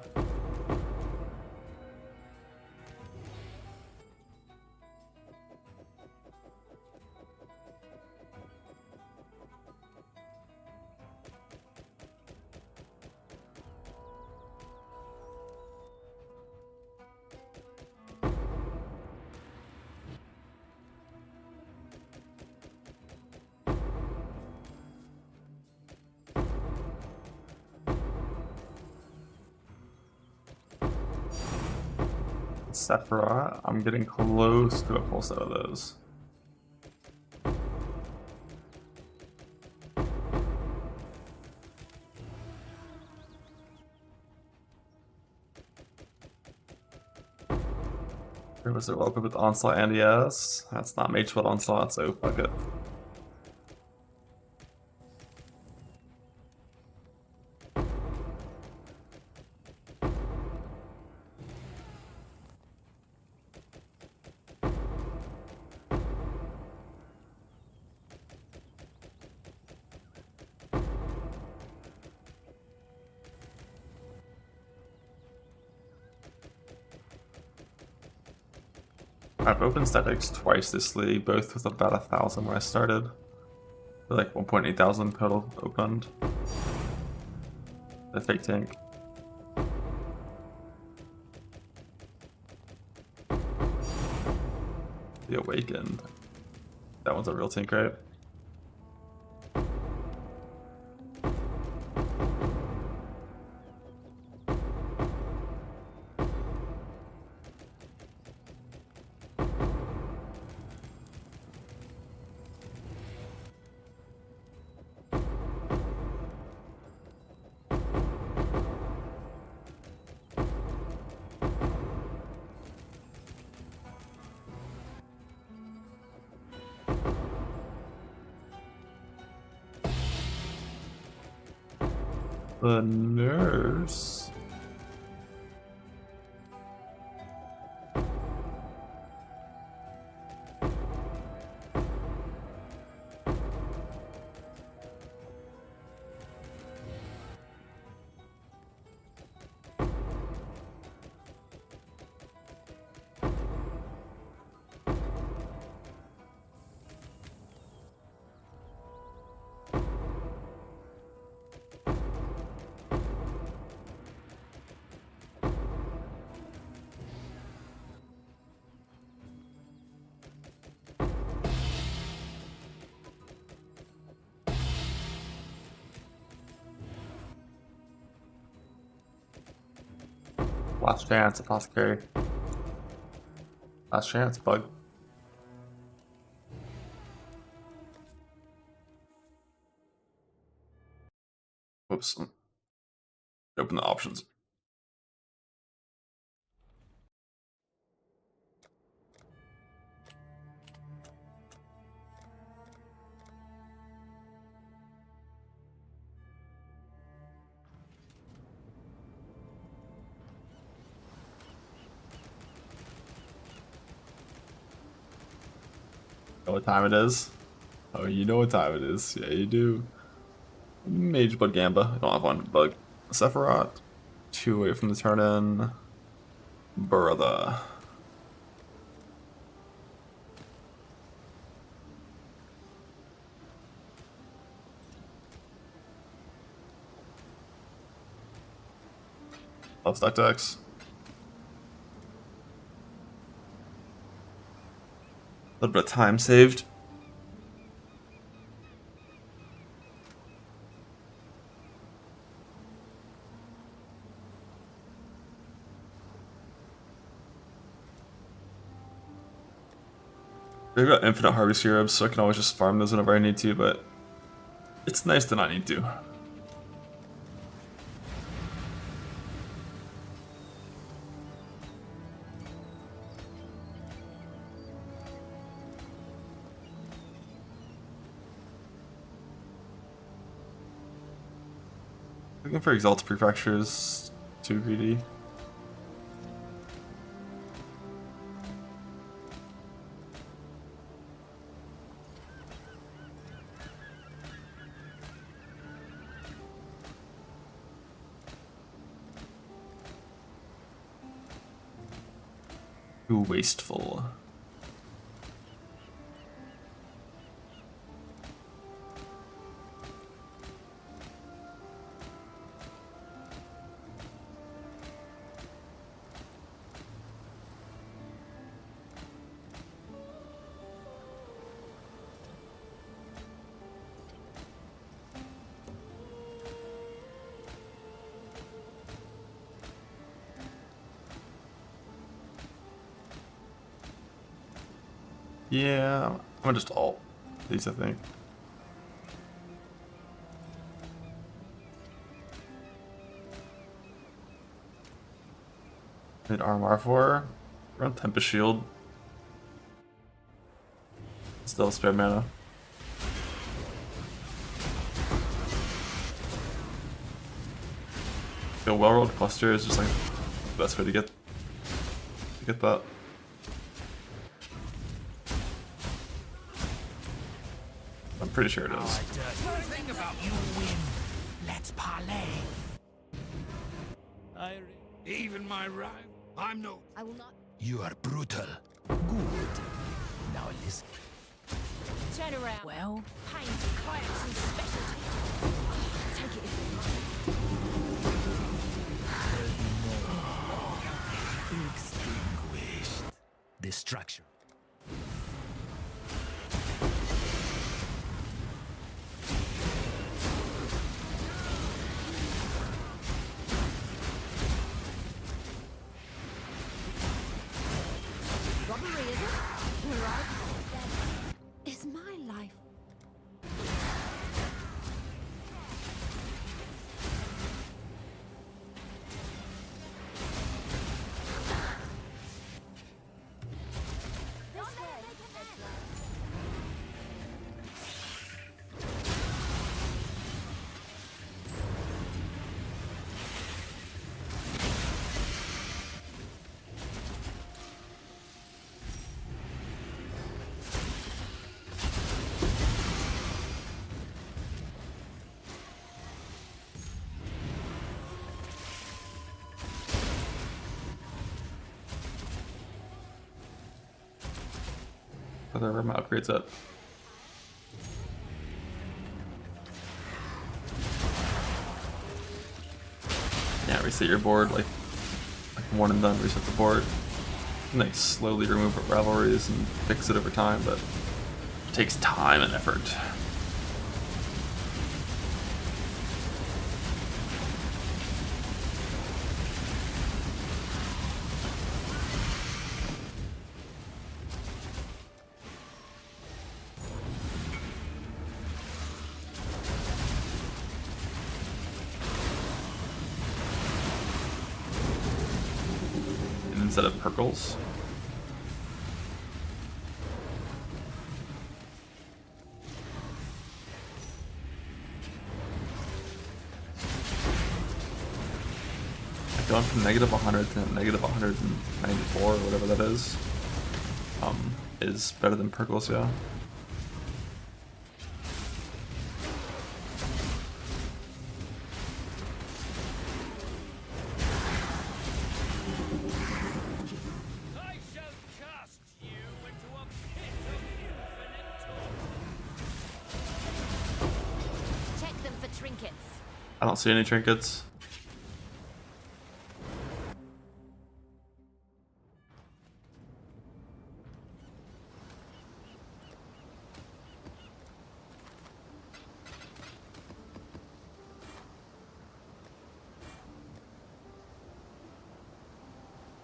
Sephiroth, I'm getting close to a full set of those. There was a welcome with Onslaught and yes. That's not Mage Shield Onslaught, so fuck it. I've opened statics twice this league, both with about 1,000 when I started. Like 1.8 thousand total opened. The fake tank. The Awakened. That one's a real tank, right? The nurse. Last chance, Apothecary. Last chance, bug. Oops. Open the options. Know what time it is? Oh, you know what time it is. Yeah, you do. Mage Bug Gamba. Don't have one bug. Sephiroth. 2 away from the turn in. Brother. Love stack decks. A little bit of time saved. I've got infinite harvest syrups, so I can always just farm those whenever I need to, but it's nice to not need to. Looking for Exalted Prefectures. Too greedy. Too wasteful. Yeah, I'm gonna just alt these, I think. Hit RMR for run Tempest Shield. Still spare mana. A well-rolled cluster is just like the best way to get that. I'm pretty sure it is. Thing about you win. Let's parlay. Even my rival. I'm no. I will not. You are brutal. Good. Now listen. Turn around. Well, Pain clamps and specialty. Take it if you want. Extinguished. Destruction. Robbery, is it? You're right. That is my life. Whether my upgrades up. Yeah, reset your board like one and done. Reset the board. And they slowly remove rivalries and fix it over time, but it takes time and effort. Instead of Perkles. Going from negative 100 to negative 194 or whatever that is better than Perkles, yeah. I don't see any trinkets.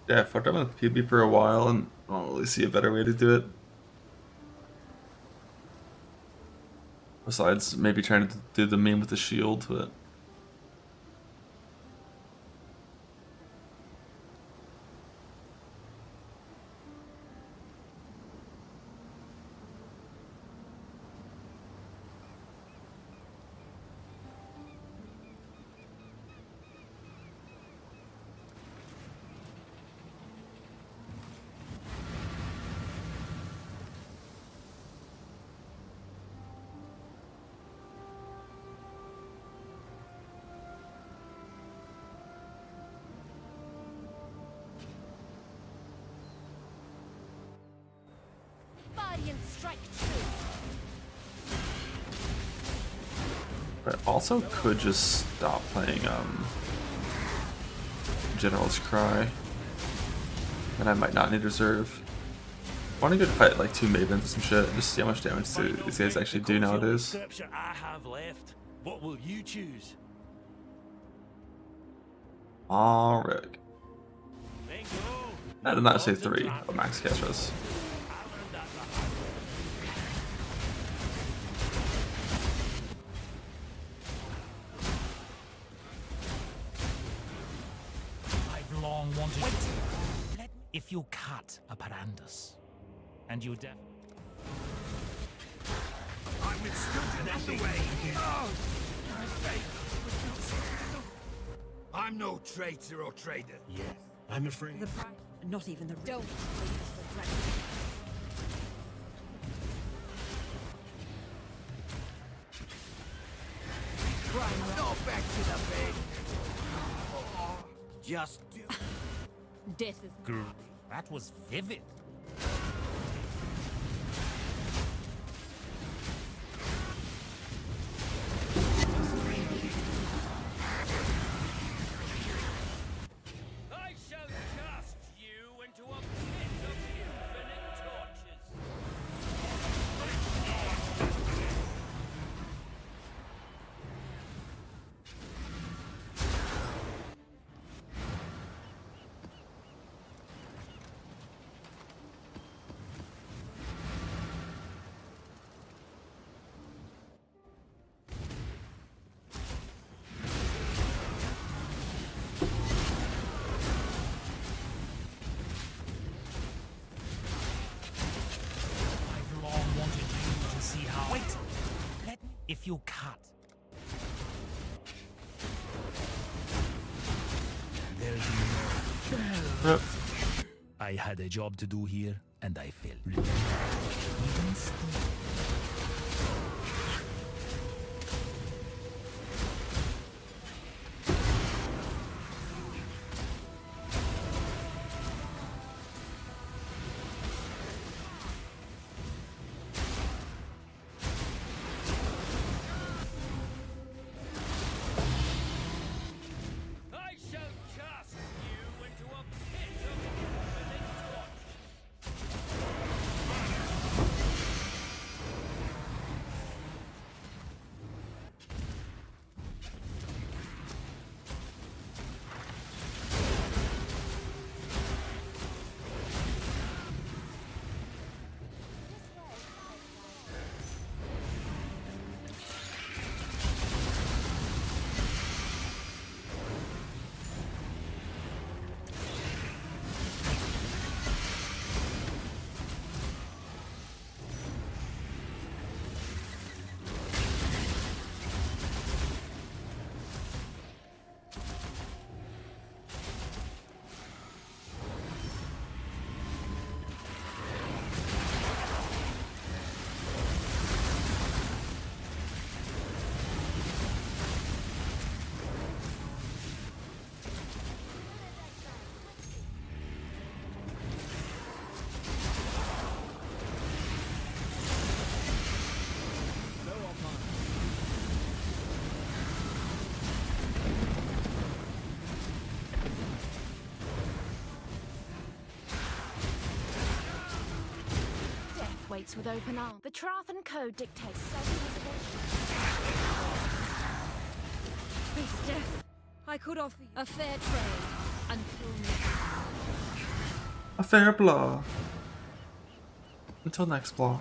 Yeah, I fucked up with PB for a while and I don't really see a better way to do it. Besides maybe trying to do the meme with the shield, but strike true. But also could just stop playing General's Cry. And I might not need reserve. I want to go fight like 2 Mavens or some shit and just see how much damage these guys actually do nowadays. Scripture I have left. What will you choose? Alright. Then go. I did not say 3 of max cast res. I've long wanted. Wait. If you cut a Parandus, and you I withstood nothing. Oh, my faith was not so. I'm no traitor or trader. Yes, I'm afraid. The price. Not even the Don't Go back to the bed. Just do. Death is That was vivid. I shall cast you into a pit of infinite torches. I've long wanted you to see how. Wait. Let me. If you cut. There'll be no. Yep. I had a job to do here, and I failed. Even still. I shall cast you into a pit of infinite torches. Death waits with open arms. The Trathan Code dictates self-preservation. This death, I could offer you a fair trade until next. A fair blow. Until next blow.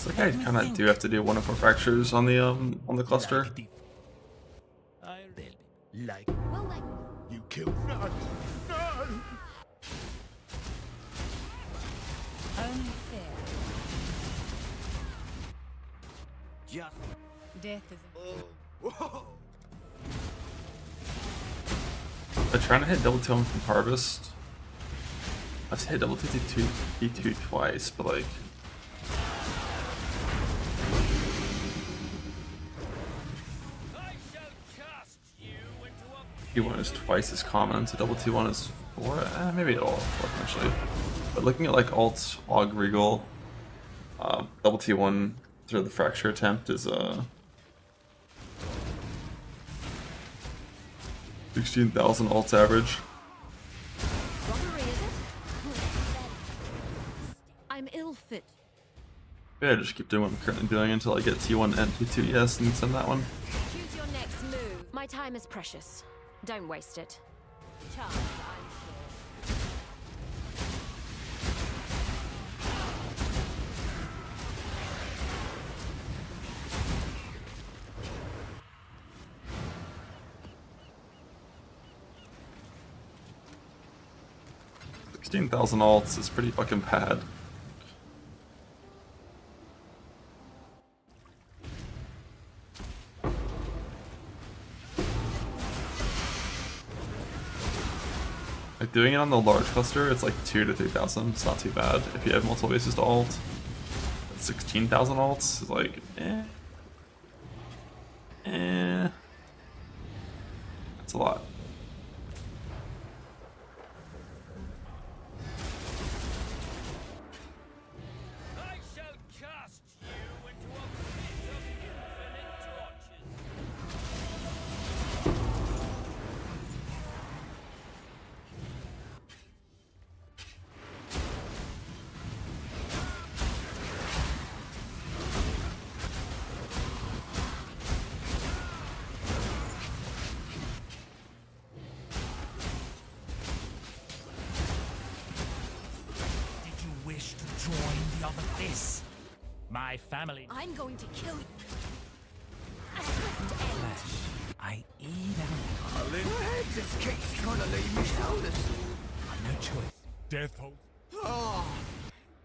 Looks like I kind of do have to do 1 of 4 fractures on the cluster. Like Well, then. You killed none. None. Unfair. Just Death is Whoa. I'm trying to hit double T1 from Harvest. I've hit double T2 twice, but like T1 is twice as common, so double T1 is 4, maybe all 4 actually. But looking at like alt Og Regal, double T1 through the fracture attempt is 16,000 alt average. Robbery, is it? I'm ill-fit. Yeah, just keep doing what I'm currently doing until I get T1 and T2 yes and send that one. Choose your next move. My time is precious. Don't waste it. Charmed, I'm sure. 16,000 alts is pretty fucking bad. Like doing it on the large cluster, it's like 2,000 to 3,000. It's not too bad if you have multiple bases to alt. 16,000 alts is like, that's a lot. I shall cast you into a pit of infinite torches. Did you wish to join the other this? My family I'm going to kill you. flesh. I eat and this kid's trying to leave me shoulders. I've no choice. Death hold.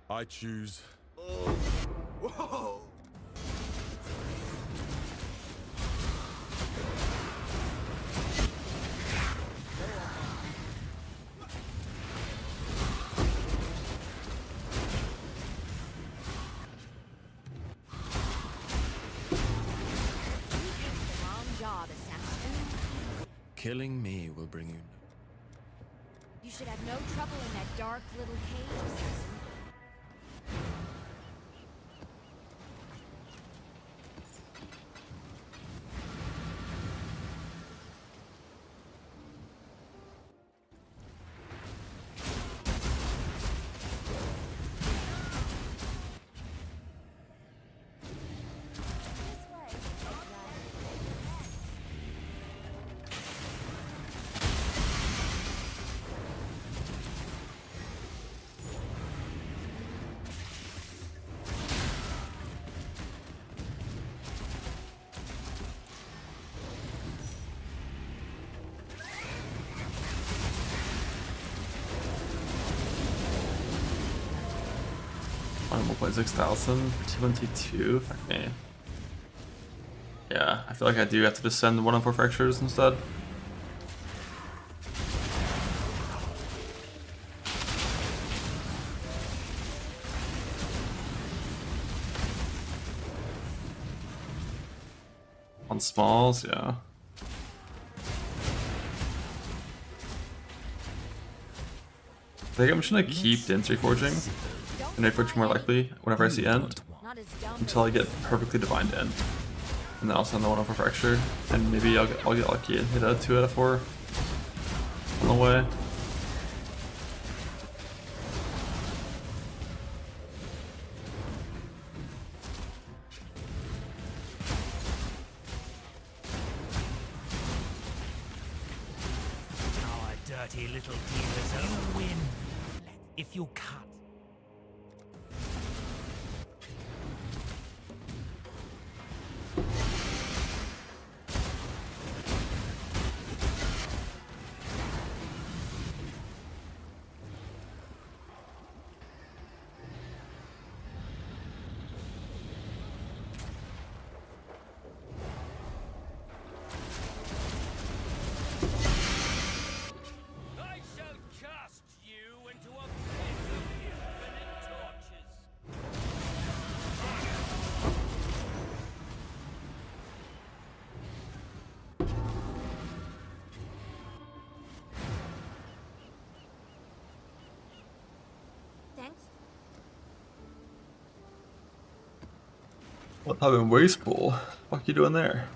I choose. Whoa! Wrong job, assassin. killing me will bring you. You should have no trouble in that dark little cave, assassin. This way, I'm 1.6,000 for T1, T2. Fuck me. Yeah, I feel like I do have to just send 1 of 4 fractures instead. On smalls, yeah. I think I'm just gonna keep density forging. And I forge more likely whenever I see end. not as dumb Until I get perfectly defined end. And then I'll send the 1 over fracture. And maybe I'll get lucky and hit a 2 out of 4 on the way. Our dirty little dealers only win if you cut. What type of waste pool? What you doing there?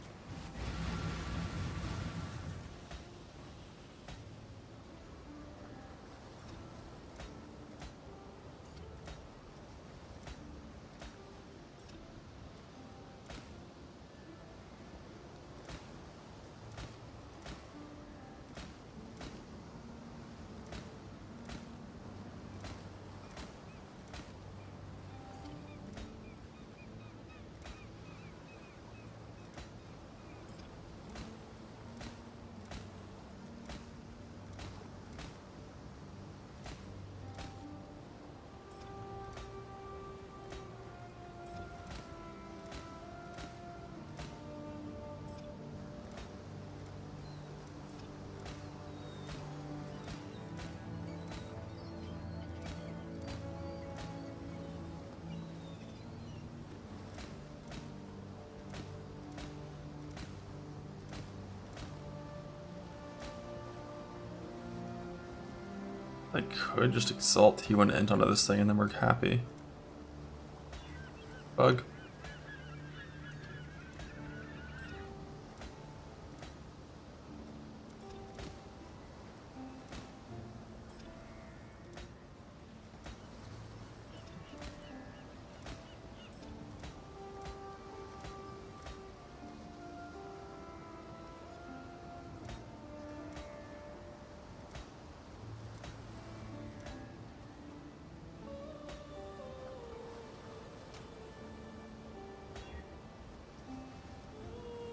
I could just exalt he went int onto this thing and then we're happy. Bug.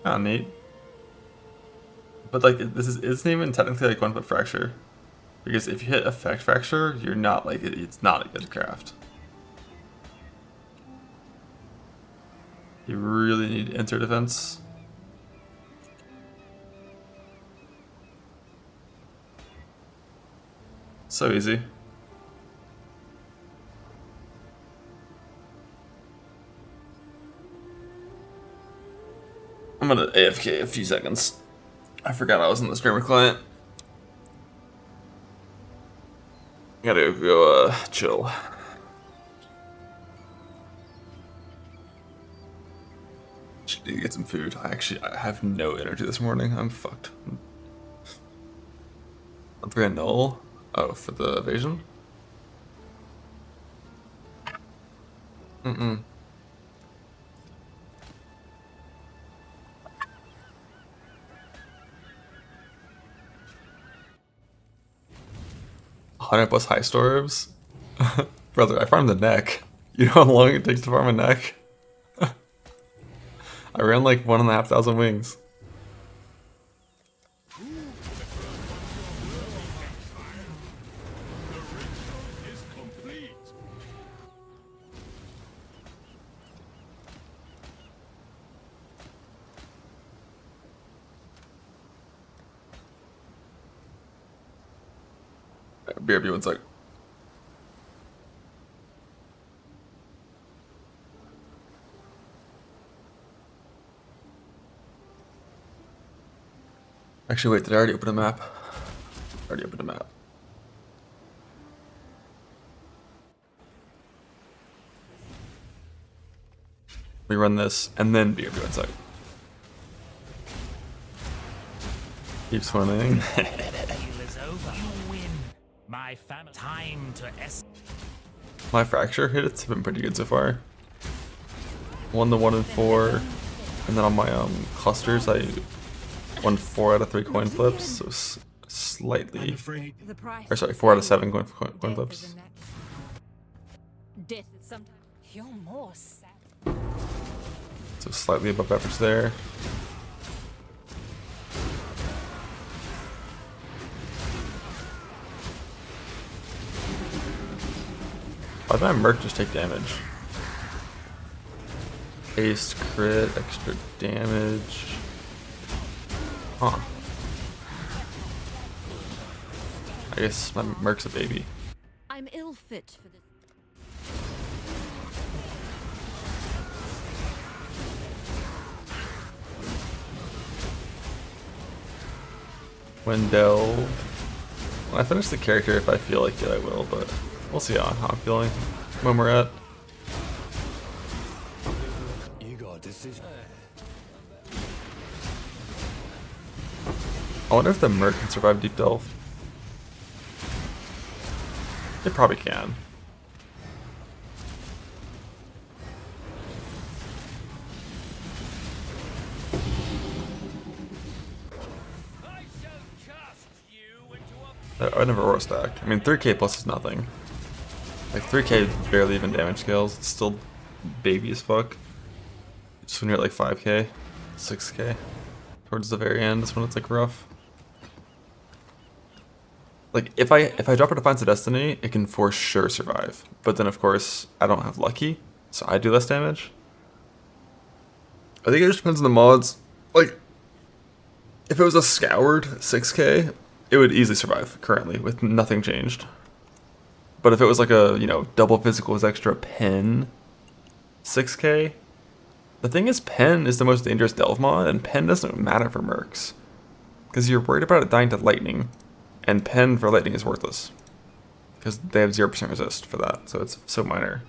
Ah, neat. But like, this isn't even technically like 1-foot fracture, because if you hit effect fracture, you're not like it's not a good craft. You really need inter defense. So easy. I'm gonna AFK a few seconds. I forgot I was in the streamer client. Gotta go chill. Should need to get some food. I have no energy this morning. I'm fucked. I'm pretty null. Oh, for the evasion? Mm-mm. $100+ Heist orbs? Brother, I farmed the neck. You know how long it takes to farm a neck? I ran like 1,500 wings. BRB 1 sec. Actually, wait, did I already open a map? I already opened a map. We run this, and then BRB 1 sec. Keep swimming. My family time to My fracture hits have been pretty good so far. 1 to 1 and 4, and then on my clusters I won 4 out of 3 coin flips, so slightly. Or sorry, 4 out of 7 coin flips. Death is sometimes. You're more sad. So slightly above average there. Why did my merc just take damage? Haste, crit, extra damage. Huh. I guess my merc's a baby. I'm ill fit for this. When delved. When I finish the character, if I feel like it, I will, but we'll see how I'm feeling when we're at. You got precision. I wonder if the Merc can survive Deep Delve. It probably can. I never Aura stacked. I mean, 3k plus is nothing. Like, 3k barely even damage scales. It's still baby as fuck. Just when you're at like 5k, 6k. Towards the very end is when it's like rough. Like, if I drop a Defiance of Destiny, it can for sure survive. But then, of course, I don't have Lucky, so I do less damage. I think it just depends on the mods. Like, if it was a scoured 6k, it would easily survive currently with nothing changed. But if it was like a, you know, double physical with extra pen 6k, the thing is pen is the most dangerous delve mod, and pen doesn't matter for mercs. Because you're worried about it dying to lightning, and pen for lightning is worthless. Because they have 0% resist for that, so it's so minor.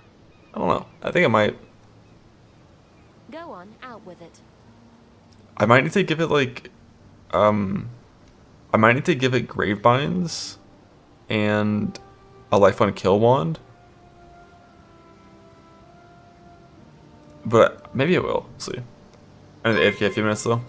I don't know. I think I might. Go on, out with it. I might need to give it like, I might need to give it Gravebinds and a Life on Kill Wand. But maybe it will. See. I need the AFK a few minutes though.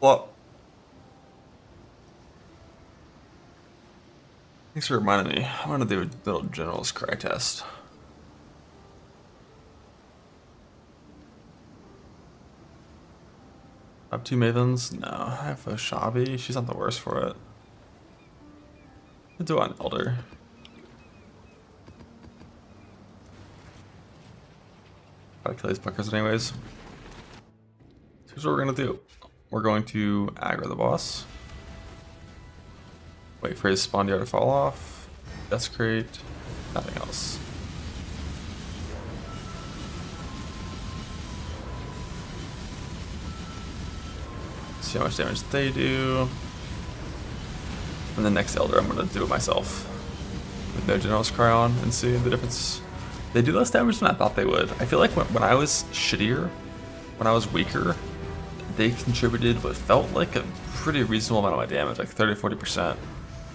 Well, thanks for reminding me. I want to do a little general's cry test. I have 2 Mavens? No, I have a Shabby. She's not the worst for it. I'll do an Elder. Gotta kill these bunkers anyways. Here's what we're gonna do. We're going to aggro the boss. Wait for his spawn yard to fall off. Desecrate. Nothing else. See how much damage they do. And the next Elder I'm gonna do it myself. With no General's Cry on and see the difference. They do less damage than I thought they would. I feel like when I was shittier, when I was weaker, they contributed what felt like a pretty reasonable amount of my damage, like 30-40%.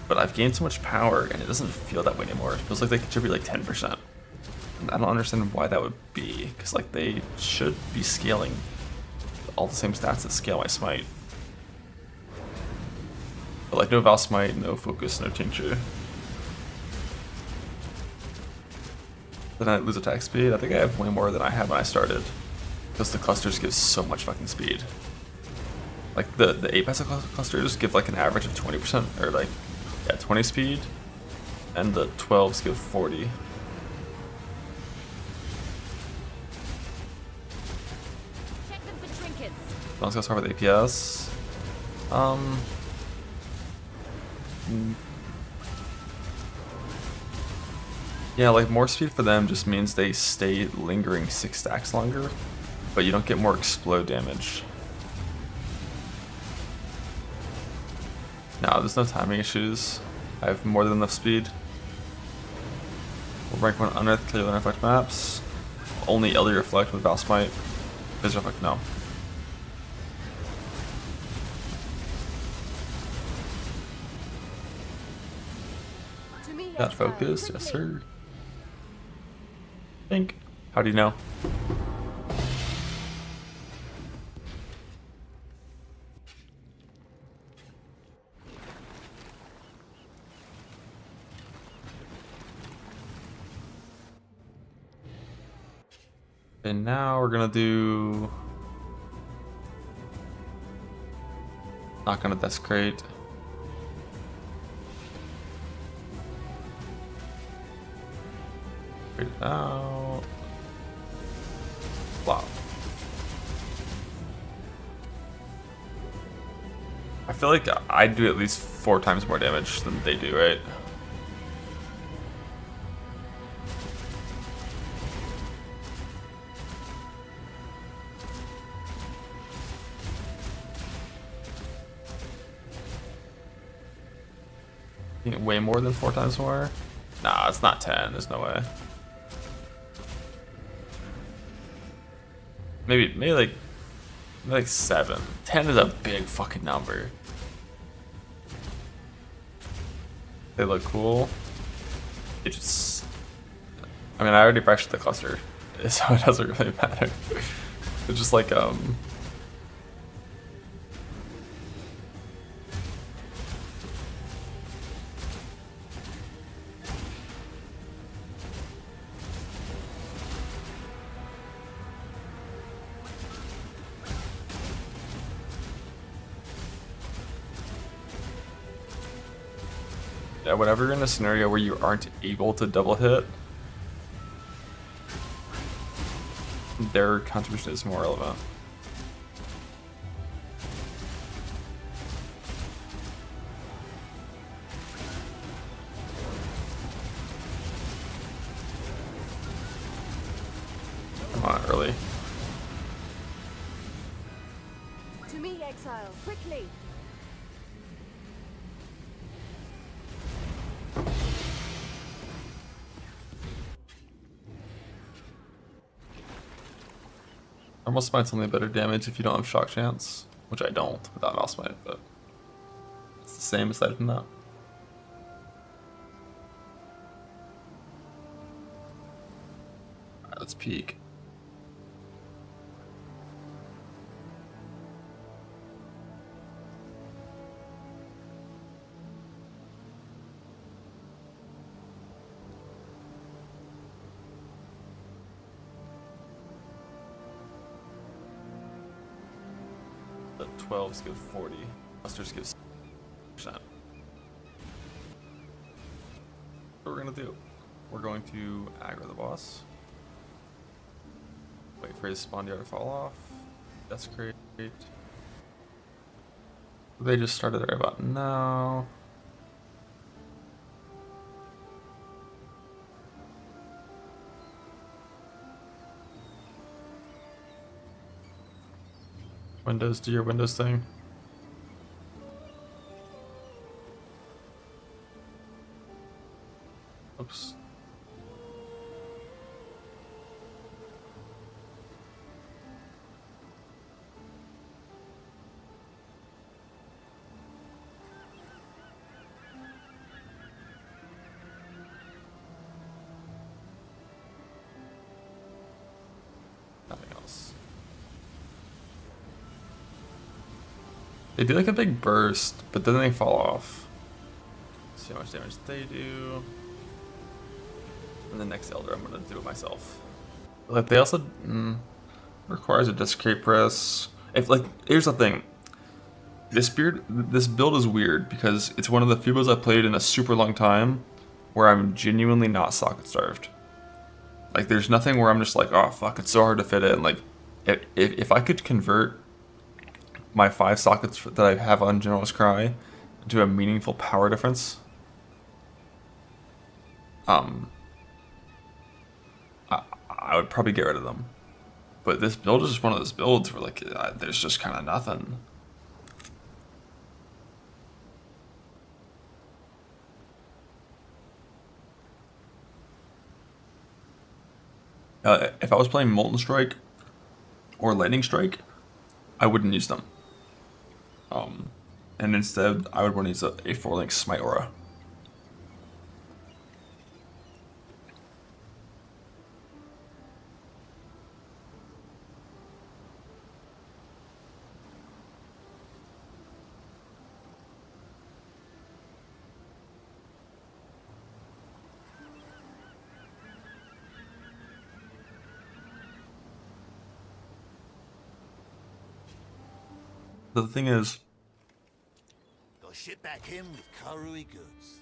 But I've gained so much power and it doesn't feel that way anymore. It feels like they contribute like 10%. And I don't understand why that would be, because like they should be scaling all the same stats that scale my smite. But like no Val Smite, no Focus, no Tincture. Then I lose attack speed. I think I have way more than I had when I started. Because the clusters give so much fucking speed. Like the 8 passive clusters give like an average of 20%, or like, yeah, 20 speed. And the 12s give 40. Check them for trinkets. So let's go start with APS. Yeah, like more speed for them just means they stay lingering 6 stacks longer, but you don't get more explode damage. No, there's no timing issues. I have more than enough speed. We'll rank 1 Unearth, clear and reflect maps. Only LD reflect with Val Smite. Vis reflect, no. Got focus, yes sir. Think. How do you know? And now we're gonna do. Not gonna desecrate. Fade it out. Wow. I feel like I do at least 4 times more damage than they do, right? Way more than 4 times more? Nah, it's not 10. There's no way. Maybe like 7. 10 is a big fucking number. They look cool. It just, I mean, I already pressured the cluster, so it doesn't really matter. It's just like yeah, whenever you're in a scenario where you aren't able to double hit, their contribution is more relevant. Come on, early. To me, exile, quickly. Normal Smite's only better damage if you don't have shock chance, which I don't without Mouse Smite, but it's the same aside from that. Alright, let's peek. 12s give 40. Clusters give 6%. What we're gonna do? We're going to aggro the boss. Wait for his spawn to fall off. That's great. They just started right about now. Windows, do your Windows thing. Oops. Nothing else. They do like a big burst, but then they fall off. See how much damage they do. And the next Elder, I'm gonna do it myself. Like they also requires a discrete press. If like, here's the thing. This build is weird because it's one of the few builds I've played in a super long time where I'm genuinely not socket starved. Like there's nothing where I'm just like, oh fuck, it's so hard to fit in. Like if I could convert my 5 sockets that I have on General's Cry into a meaningful power difference, I would probably get rid of them. But this build is just one of those builds where like there's just kind of nothing. If I was playing Molten Strike or Lightning Strike, I wouldn't use them. And instead, I would want to use a 4-link Smite Aura. The thing is, Got ship back in with Karui goods.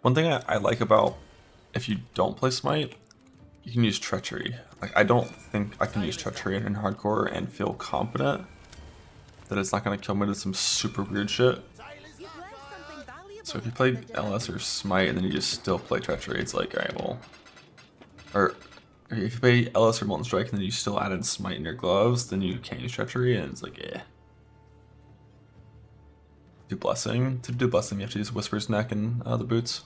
one thing I like about if you don't play Smite, you can use Treachery. Like I don't think I can use Treachery in hardcore and feel confident that it's not gonna kill me to some super weird shit. So if you play LS or Smite and then you just still play Treachery, it's like, alright, well. Or if you play LS or Molten Strike and then you still add in Smite in your gloves, then you can't use Treachery, and it's like, eh. Do Blessing. To do Blessing, you have to use Whisper's Neck and the boots.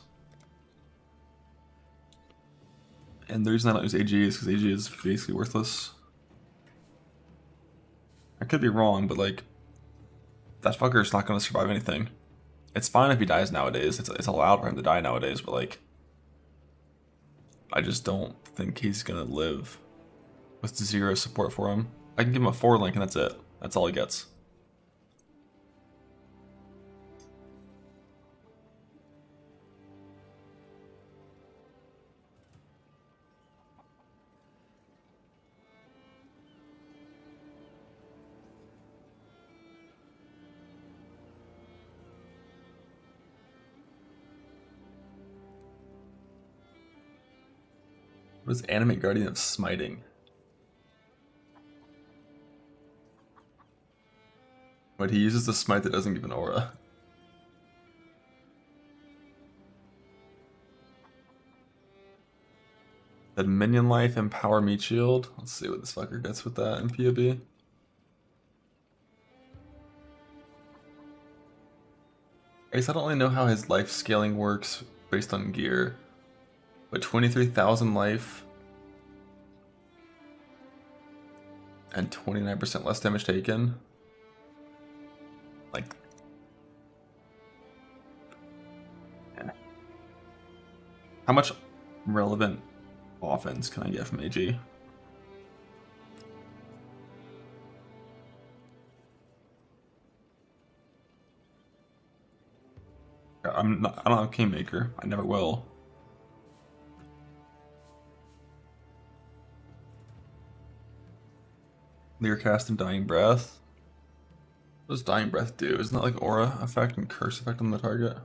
And the reason I don't use AG is because AG is basically worthless. I could be wrong, but like, that fucker's not going to survive anything. It's fine if he dies nowadays. It's allowed for him to die nowadays, but like, I just don't think he's gonna live with 0 support for him. I can give him a 4-link and that's it. That's all he gets. What is Animate Guardian of Smiting? But he uses the smite that doesn't give an aura. That minion life and power meat shield. Let's see what this fucker gets with that in POB. I guess I don't really know how his life scaling works based on gear. But 23,000 life and 29% less damage taken. Like, yeah. How much relevant offense can I get from AG? I'm not, I don't have Kingmaker. I never will. Leercast and Dying Breath. What does Dying Breath do? Isn't that like aura effect and curse effect on the target?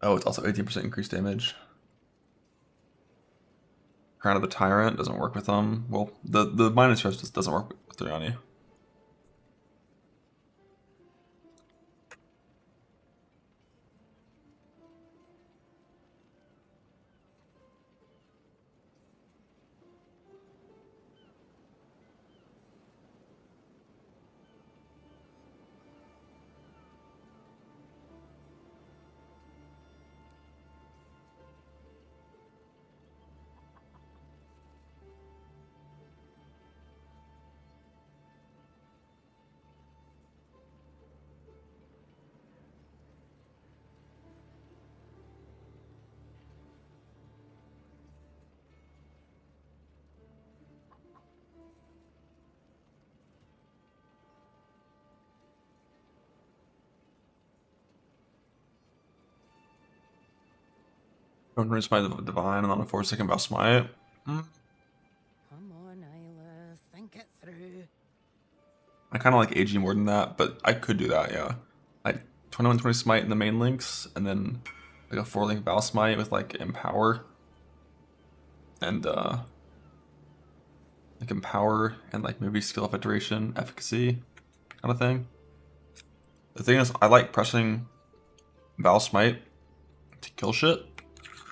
Oh, it's also 18% increased damage. Crown of the Tyrant doesn't work with them. Well, the minus stress just doesn't work with Triani. Don't rinse my divine and on a 4-second bow smite. Come on, Isla, think it through. I kind of like AG more than that, but I could do that, yeah. Like 21-20 smite in the main links, and then like a 4-link bow smite with like empower. And like empower and like maybe skill of iteration, efficacy kind of thing. The thing is, I like pressing bow smite to kill shit.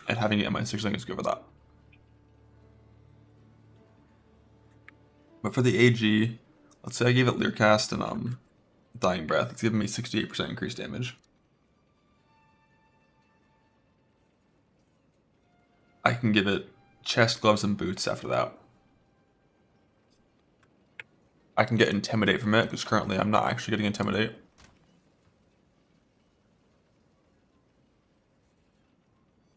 And having it in my 6 link is good for that. But for the AG, let's say I gave it Leercast and Dying Breath. It's giving me 68% increased damage. I can give it chest, gloves, and boots after that. I can get Intimidate from it, because currently I'm not actually getting Intimidate.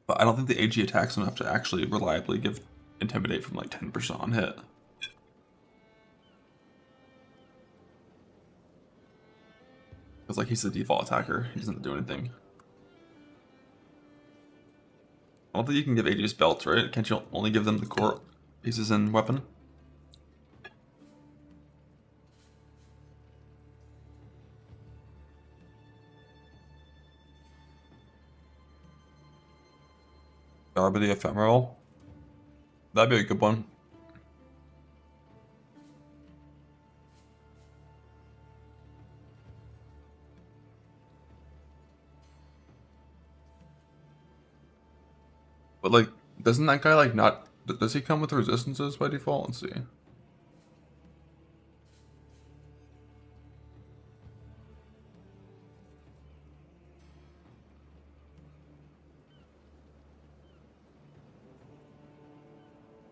But I don't think the AG attacks enough to actually reliably give Intimidate from like 10% on hit. Because like he's the default attacker, he doesn't do anything. I don't think you can give AGs belts, right? Can't you only give them the core pieces and weapon? Garb the Ephemeral. That'd be a good one. But like, doesn't that guy like not... Does he come with resistances by default? Let's see.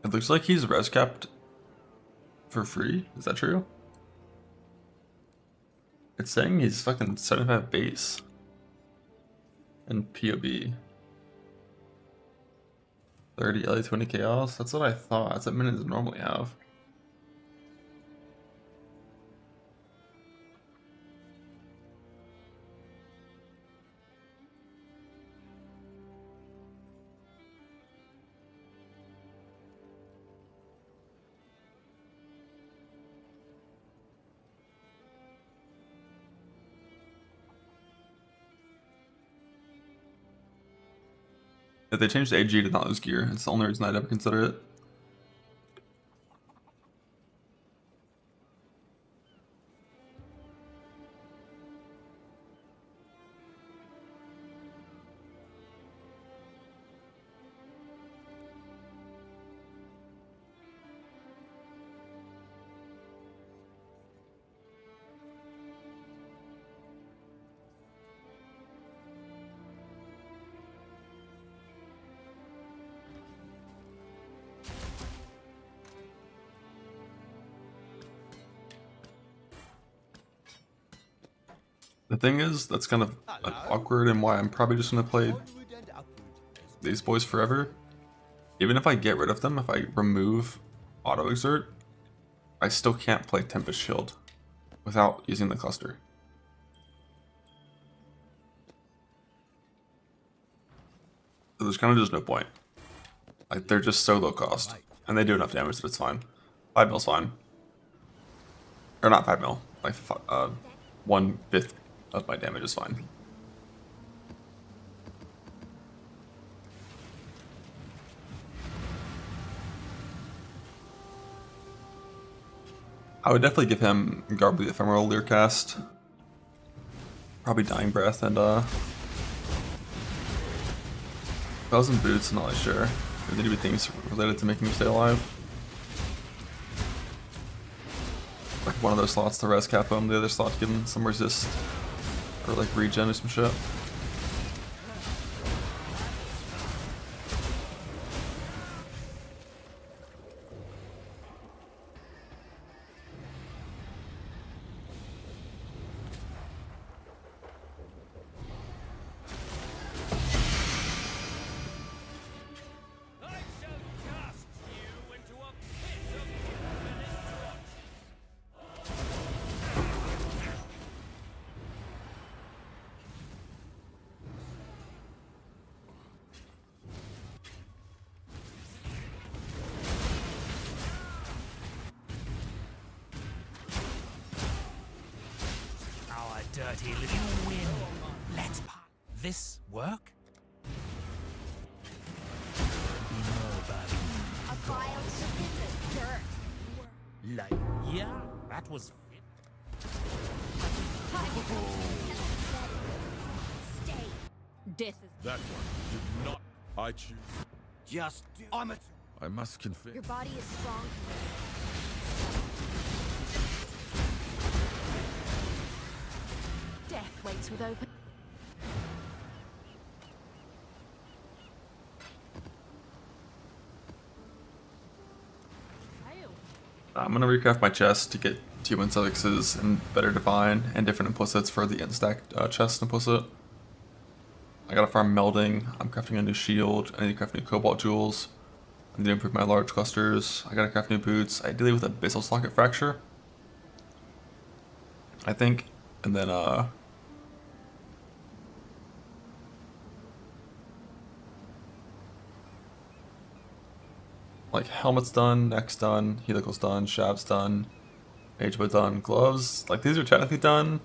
It looks like he's res capped for free. Is that true? It's saying he's fucking 75 base and POB. 30 LA 20 chaos. That's what I thought. That's what minions normally have. If they changed the AG to not lose gear, it's the only reason I'd ever consider it. The thing is, that's kind of awkward and why I'm probably just going to play these boys forever. Even if I get rid of them, if I remove Auto Exert, I still can't play Tempest Shield without using the cluster. there's kind of just no point. Like, they're just so low cost. And they do enough damage that it's fine. 5 mil's fine. Or not 5 mil. Like, 1/5 of my damage is fine. I would definitely give him Garb the Ephemeral Leer cast. Probably Dying Breath and Bells and Boots, I'm not really sure. There need to be things related to making him stay alive. Like one of those slots to res cap him, the other slot give him some resist. Or like regen or some shit. Dirty little win. Let's part. This work? A vile in the dirt. Like, yeah, that was. Stay. Death is. That one did not. I choose. Just I must confess. Your body is strong. Death waits with open. I'm gonna recraft my chest to get T1 suffixes and better divine and different implicits for the instack chest implicit. I gotta farm melding. I'm crafting a new shield. I need to craft new cobalt jewels. I need to improve my large clusters. I gotta craft new boots. Ideally with abyssal socket fracture, I think, and then like helmet's done, neck's done, helical's done, shab's done, magebow done, gloves. Like these are technically done,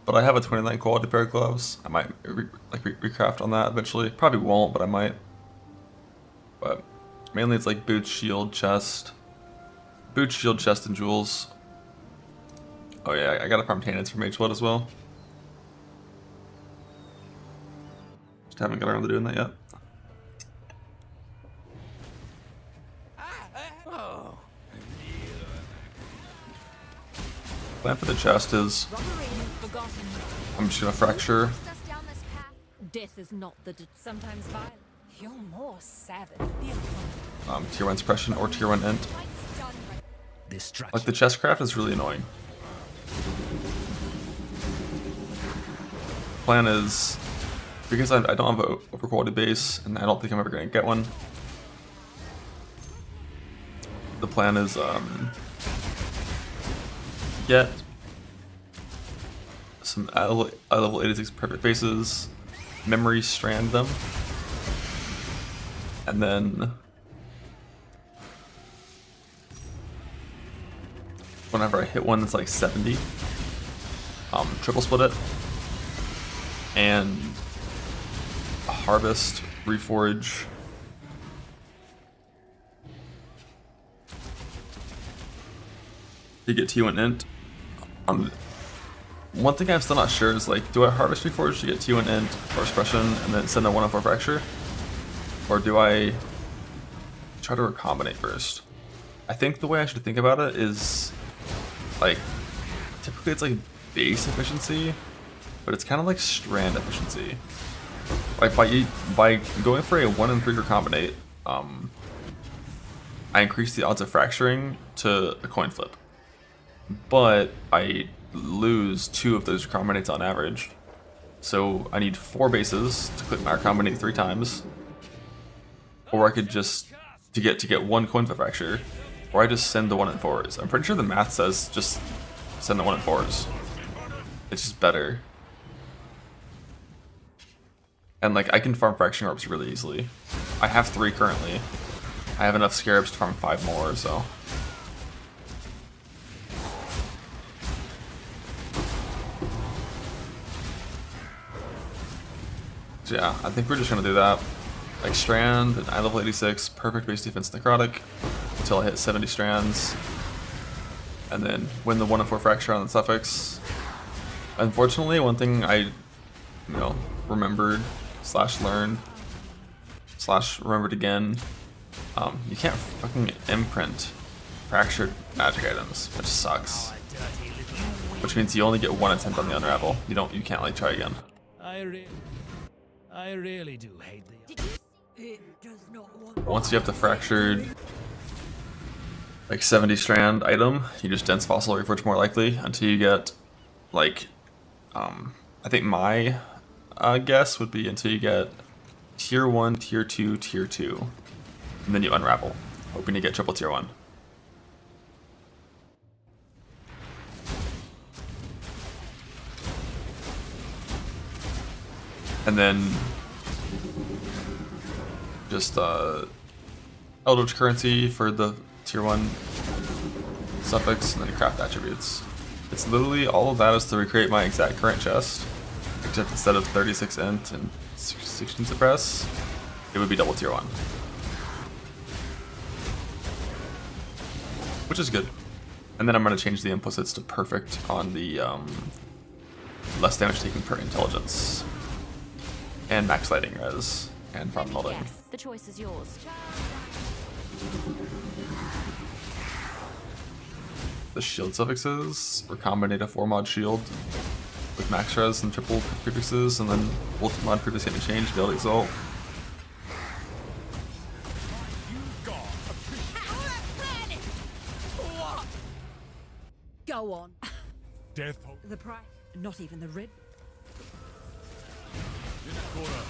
but I have a 29 quality pair of gloves. I might recraft on that eventually. Probably won't, but I might. But mainly it's like boots, shield, chest. Boots, shield, chest, and jewels. Oh yeah, I gotta farm tannins for mage blood as well. Just haven't got around to doing that yet. Plan for the chest is I'm just gonna fracture. Death is not the Sometimes violent. You're more savage. Tier 1 suppression or tier 1 int. Destruction. Like the chest craft is really annoying. Plan is, because I don't have an overquality base and I don't think I'm ever gonna get one. The plan is get some level 86 perfect bases, memory strand them, and then whenever I hit one that's like 70, triple split it, and harvest, reforge, to get T1 int. One thing I'm still not sure is like, do I harvest reforge to get T1 int or suppression and then send a 1-4 fracture? Or do I try to recombinate first? I think the way I should think about it is like, typically it's like base efficiency, but it's kind of like strand efficiency. Like by going for a 1 in 3 recombinate, I increase the odds of fracturing to a coin flip. But I lose 2 of those recombinates on average. So I need 4 bases to click my recombinate 3 times. Or I could just, to get 1 coin flip fracture, or I just send the 1 in 4s. I'm pretty sure the math says just send the 1 in 4s. It's just better. And like I can farm fraction orbs really easily. I have 3 currently. I have enough scarabs to farm 5 more, so. So yeah, I think we're just gonna do that. Like strand, and I level 86, perfect base defense necrotic until I hit 70 strands. And then win the 1 and 4 fracture on the suffix. Unfortunately, one thing I remembered / learned / remembered again, you can't fucking imprint fractured magic items, which sucks. Which means you only get 1 attempt on the unravel. You can't like try again. I really do hate the. It does not want. Once you have the fractured like 70 strand item, you just dense fossil reforge more likely until you get like I think my guess would be until you get tier 1, tier 2, tier 2, and then you unravel, hoping to get triple tier 1. And then just Eldritch Currency for the tier 1 suffix, and then craft attributes. It's literally all of that is to recreate my exact current chest, except instead of 36 int and 16 suppress, it would be double tier 1. Which is good. And then I'm going to change the implicits to perfect on the less damage taken per intelligence. And max lighting res, and farm molding. Yes, the choice is yours. The shield suffixes recombinate a 4-mod shield with max res and triple prefixes, and then multi-mod prefix getting changed, build exalt. Go on. Death. The price. Not even the red. In the corner.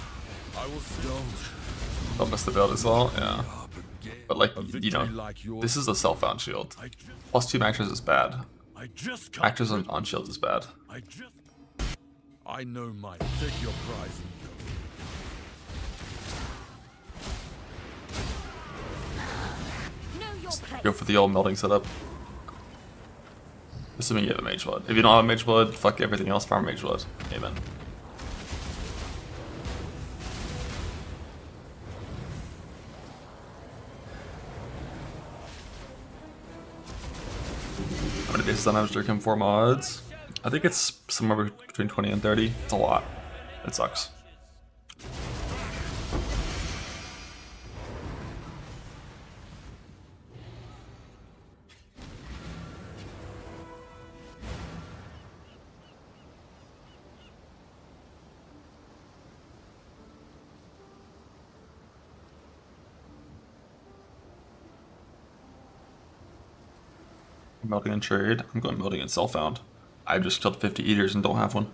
I will Don't miss the build exalt, yeah. But like, this is a self-found shield. Plus 2 max res is bad. Max res on shields is bad. I know mine. Take your prize and Know your place. Go for the old melding setup. Assuming you have a mage blood. If you don't have a mage blood, fuck everything else, farm mage blood. Amen. How many bases on average do come 4 mods? I think it's somewhere between 20 and 30. It's a lot. It sucks. Melding and trade. I'm going melding and self-found. I just killed 50 eaters and don't have one.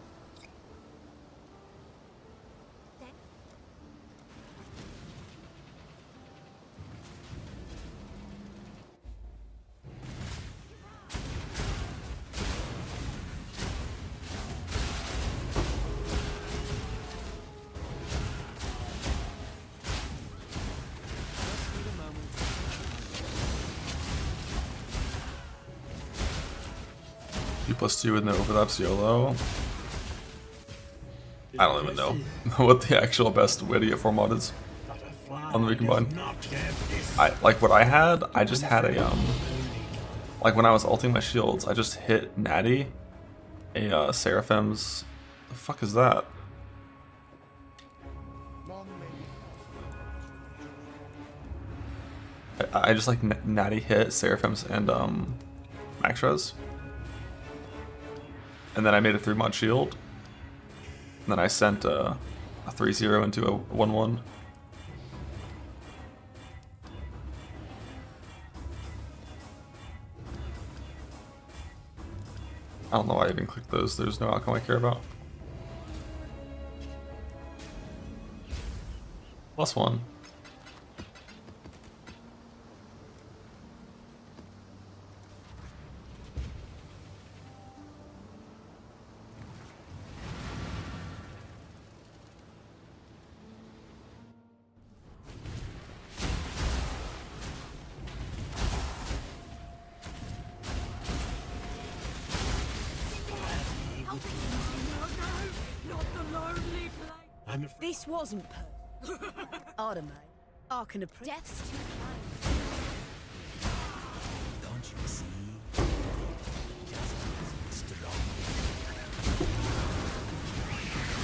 +2 and then overlaps YOLO. I don't even know what the actual best way to get 4 mod is on the recombine. Like what I had, I just had a like when I was ulting my shields, I just hit Natty a Seraphim's. The fuck is that? I just like Natty hit Seraphim's and max res. And then I made a 3-mod shield. And then I sent a 3-0 into a 1-1. I don't know why I even clicked those. There's no outcome I care about. +1. Not the lonely place. I'm afraid. This wasn't Artemis. I can appreciate. Death's too kind. Don't you see? Just strong.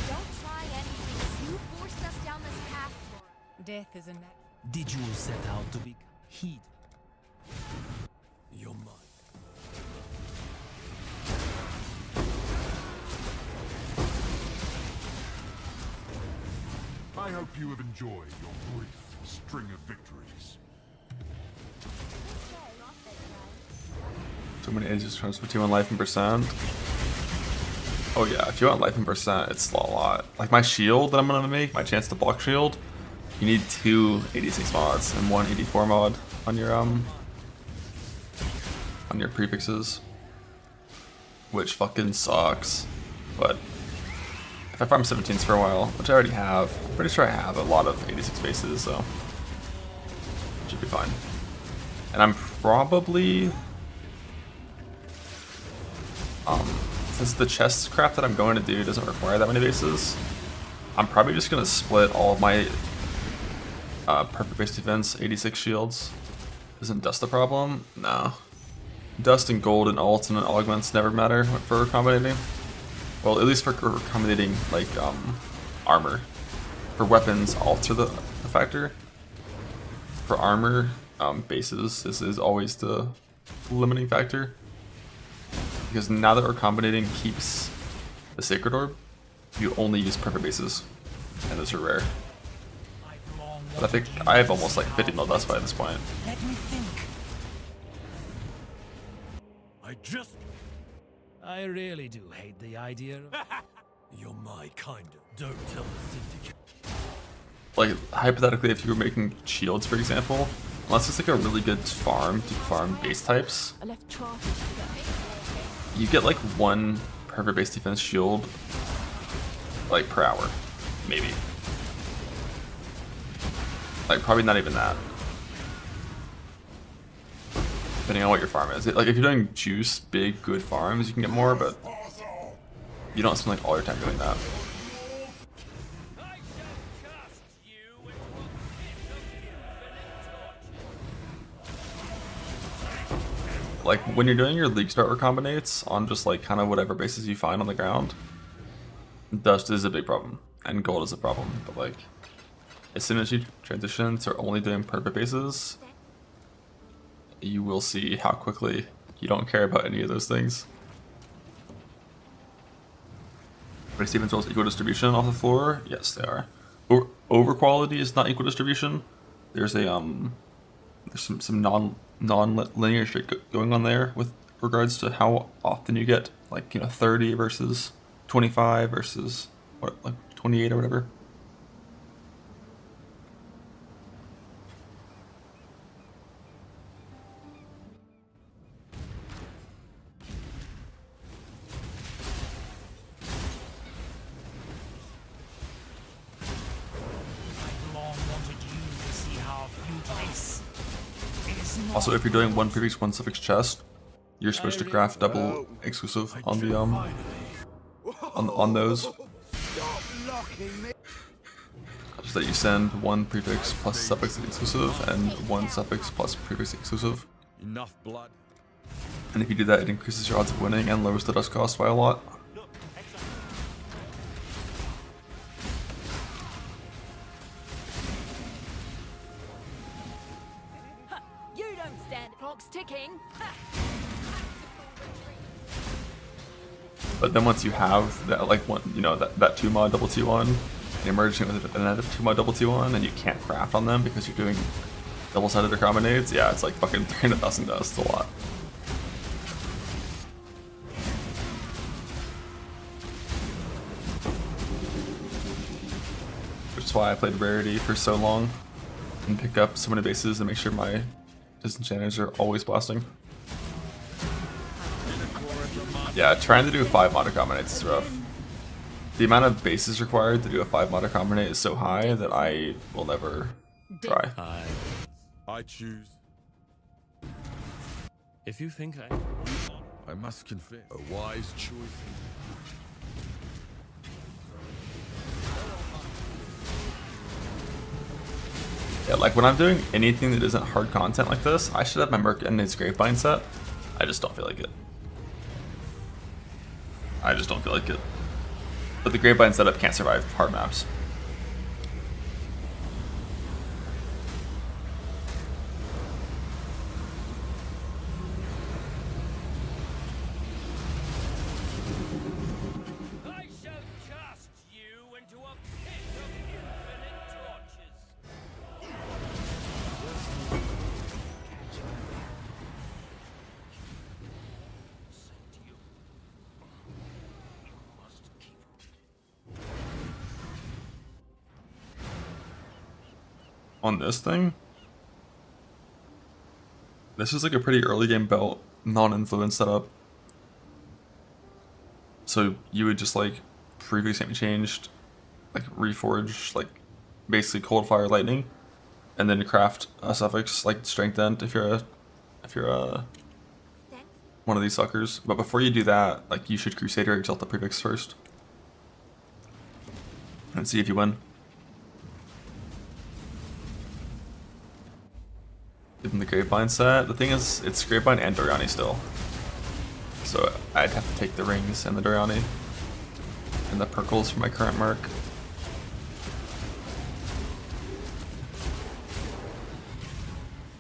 Don't try anything. You forced us down this path, Laura. Death is a net. Did you set out to be heat? You're mine. I hope you have enjoyed your brief string of victories. So many ages transfer to on life and percent. Oh yeah, if you want life and percent, it's a lot. Like my shield that I'm gonna make, my chance to block shield, you need 2 86 mods and 1 84 mod on your prefixes, which fucking sucks. But if I farm 17s for a while, which I already have, I'm pretty sure I have a lot of 86 bases, so it should be fine. And I'm probably, since the chest craft that I'm going to do doesn't require that many bases, I'm probably just gonna split all of my perfect base defense 86 shields. Isn't dust a problem? No. Dust and gold and ults and augments never matter for accommodating. Well, at least for accommodating like armor. For weapons, alts are the factor. For armor, bases is always the limiting factor. Because now that recombinating keeps the sacred orb, you only use perfect bases, and those are rare. But I think I have almost like 50 mil dust by this point. Let me think. I really do hate the idea of... You're my kind of. Don't tell the Syndicate. Like, hypothetically, if you were making shields, for example, unless it's like a really good farm to farm base types, I left charges to go. you get like 1 perfect base defense shield like per hour, maybe. Like probably not even that. Depending on what your farm is. Like if you're doing juice, big, good farms, you can get more, but you don't spend like all your time doing that. Like when you're doing your league start recombinates on just like kind of whatever bases you find on the ground, dust is a big problem and gold is a problem, but like as soon as you transition to only doing perfect bases, you will see how quickly you don't care about any of those things. Base defense rolls equal distribution off the floor? Yes, they are. Over quality is not equal distribution. There's a there's some non-linear shit going on there with regards to how often you get, like, you know, 30 versus 25 versus what, like 28 or whatever. Also, if you're doing 1 prefix, 1 suffix chest, you're supposed to craft double exclusive on the on those. Just that you send 1 prefix plus suffix exclusive and 1 suffix plus prefix exclusive. Enough blood. And if you do that, it increases your odds of winning and lowers the dust cost by a lot. Ticking. But then once you have that, like, one, you know, that 2 mod double T1, and you're merging it with another 2 mod double T1, and you can't craft on them because you're doing double-sided recombinates, yeah, it's like fucking 300,000 dust, it's a lot. Which is why I played Rarity for so long, and pick up so many bases to make sure my disenchanters are always blasting. Yeah, trying to do a 5 mod recombinate is rough. The amount of bases required to do a 5 mod recombinate is so high that I will never try. I choose. If you think I... I must confess, a wise choice. Yeah, like when I'm doing anything that isn't hard content like this, I should have my Merc and his Grapevine set. I just don't feel like it. I just don't feel like it. But the Grapevine setup can't survive hard maps. I shall cast you into a pit of infinite torches. Say to you, you must keep On this thing, this is like a pretty early game belt, non-influence setup. So you would just like previous game changed, like reforge, like basically cold fire lightning, and then craft a suffix like strength end if you're one of these suckers. But before you do that, like you should Crusader exalt the prefix first and see if you win. Give him the Grapevine set. The thing is, it's Grapevine and Doriani still. So I'd have to take the rings and the Doriani. And the Perkles for my current mark.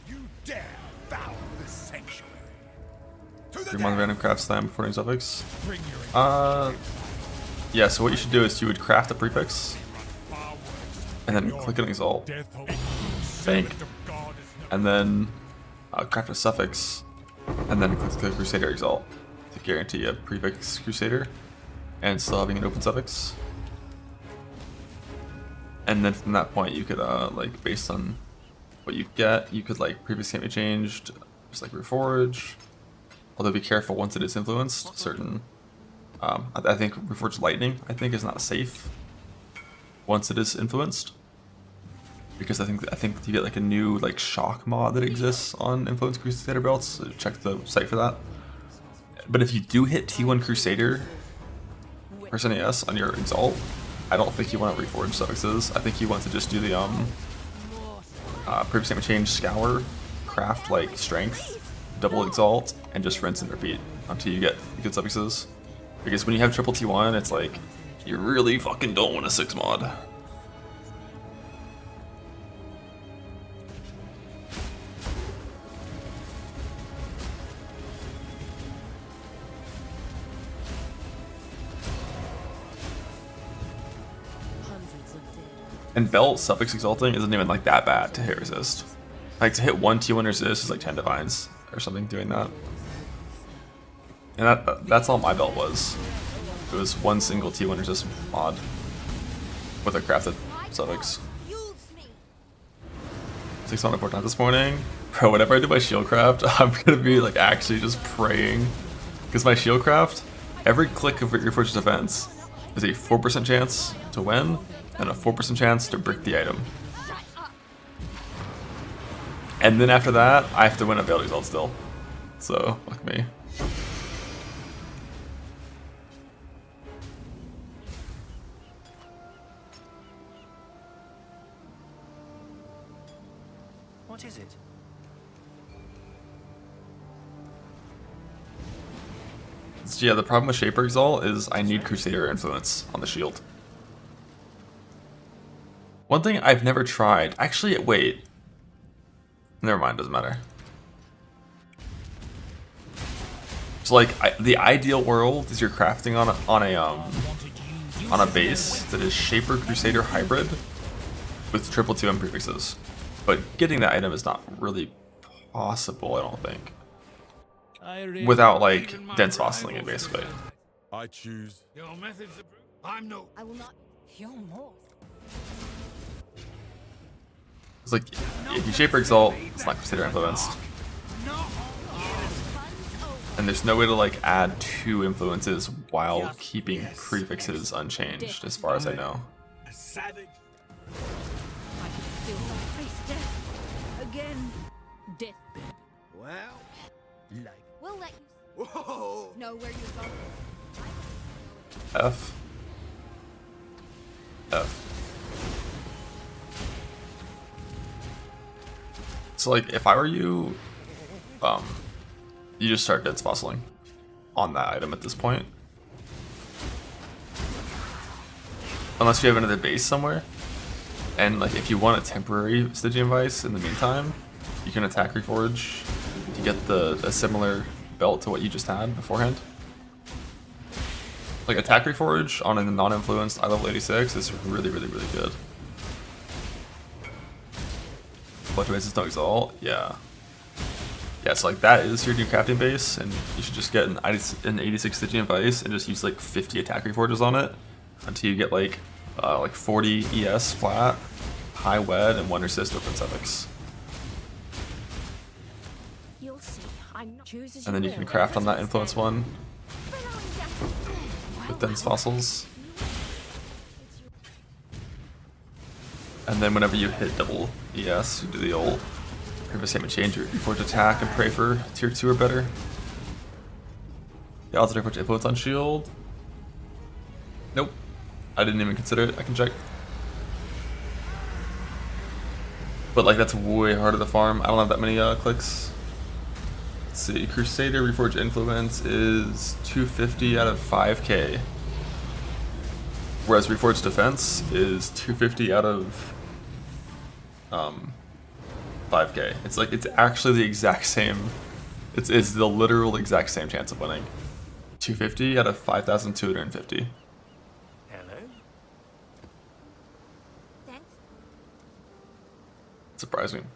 You dare foul this sanctuary. To the Three-month death. random craft slam before any suffix. Bring your Yeah, so what you should do is you would craft a prefix, and then click an exalt, death hope. bank, Servant of God is never and then craft a suffix, and then click the Crusader exalt to guarantee a prefix Crusader, and still having an open suffix. And then from that point, you could like based on what you get, you could like previous can't be changed, just like reforge. Although be careful once it is influenced. Certain, I think reforged lightning I think is not safe once it is influenced. Because I think you get like a new like shock mod that exists on Influence Crusader belts. So check the site for that. But if you do hit T1 Crusader percent AS on your exalt, I don't think you want to reforge suffixes. I think you want to just do the previous name change scour, craft like strength, double exalt, and just rinse and repeat until you get good suffixes. Because when you have triple T1, it's like you really fucking don't want a 6 mod. And belt suffix exalting isn't even like that bad to hit resist. Like to hit one T1 resist is like 10 divines or something doing that. And that's all my belt was. It was one single T1 resist mod with a crafted suffix. 6 on 4 times this morning. Bro, whenever I do my shield craft, I'm gonna be like actually just praying. Because my shield craft, every click of your first defense is a 4% chance to win and a 4% chance to brick the item. And then after that, I have to win a belt exalt still. So, fuck me. What is it? So yeah, the problem with Shaper Exalt is I need Crusader influence on the shield. One thing I've never tried, actually, wait. Never mind, doesn't matter. So like, the ideal world is you're crafting on a base that is Shaper Crusader hybrid with triple 2M prefixes. But getting that item is not really possible, I don't think. Without like dense fossiling it, basically. I choose. Your methods are I'm no. I will not. You're more. It's like, if you Shaper Exalt, it's not Crusader influenced. And there's no way to like add 2 influences while keeping prefixes unchanged, as far as I know. A savage. I can still face death again. Death. Well, We'll let you. Know where you're going. F. F. So like, if I were you, you just start dense fossiling on that item at this point. Unless you have another base somewhere. And like, if you want a temporary Stygian Vice in the meantime, you can attack Reforge to get a similar belt to what you just had beforehand. Like, attack Reforge on a non-influenced eye level 86 is really, really, really good. Bunch of bases don't exalt, yeah. Yeah, so like that is your new crafting base, and you should just get an 86 Stygian Vice and just use like 50 attack Reforges on it until you get like 40 ES flat, high wed, and 1 resist open suffix. You'll see. I'm not choosing. And then you can craft on that influence one with dense fossils. And then whenever you hit double ES, you do the old previous statement change your Reforged attack and pray for tier 2 or better. The odds of Reforged influence on shield. Nope. I didn't even consider it. I can check. But like, that's way harder to farm. I don't have that many clicks. Let's see. Crusader Reforged influence is 250 out of 5k. Whereas Reforged defense is 250 out of 5k. It's like, it's actually the exact same. It's the literal exact same chance of winning. 250 out of 5,250. Surprising.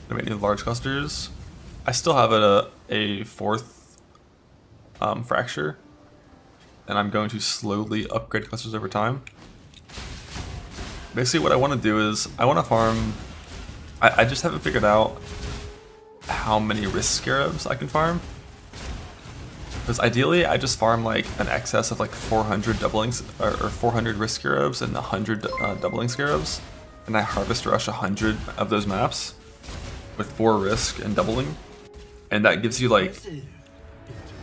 I made any large clusters. I still have a fourth fracture, and I'm going to slowly upgrade clusters over time. Basically, what I want to do is I want to farm. I just haven't figured out how many risk scarabs I can farm. Because ideally, I just farm like an excess of like 400 doublings or 400 risk scarabs and 100 doubling scarabs. And I harvest rush 100 of those maps with 4 risk and doubling, and that gives you like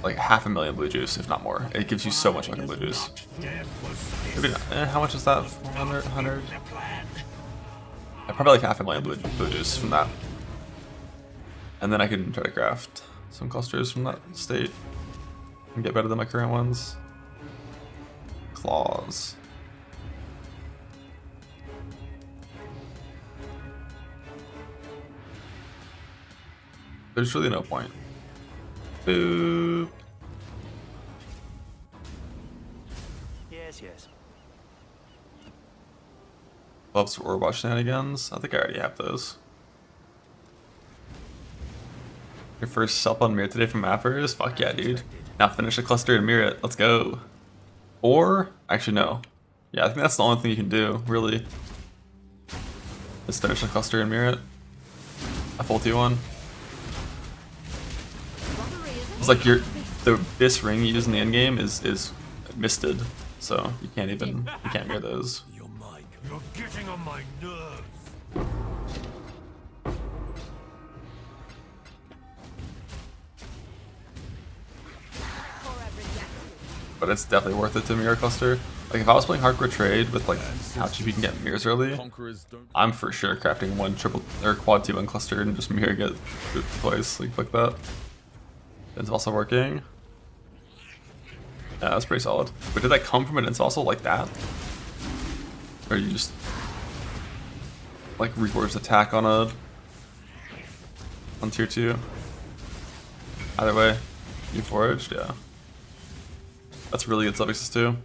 500,000 blue juice, if not more. It gives you so much fucking blue juice. Maybe not. How much is that? 100? Probably like 500,000 blue juice from that. And then I can try to craft some clusters from that state and get better than my current ones. Claws. There's really no point. Boop. Yes, yes. Loves for Orbot shenanigans. I think I already have those. Your first self on mirror today from Mappers? Fuck yeah, dude. Now finish a cluster and mirror it. Let's go. Or, actually no. Yeah, I think that's the only thing you can do, really. Is finish a cluster and mirror it. A full T1. It's like this ring you use in the end game is misted, so you can't mirror those. You're mine. You're getting on my nerves. But it's definitely worth it to mirror cluster. Like, if I was playing hardcore trade with like how cheap you can get mirrors early, I'm for sure crafting one triple or quad T1 cluster and just mirroring it twice, like that. It's also working. Yeah, that's pretty solid. But did that come from an Insfossil like that? Or you just like Reforged attack on tier 2? Either way, you foraged, yeah. That's really good suffixes too.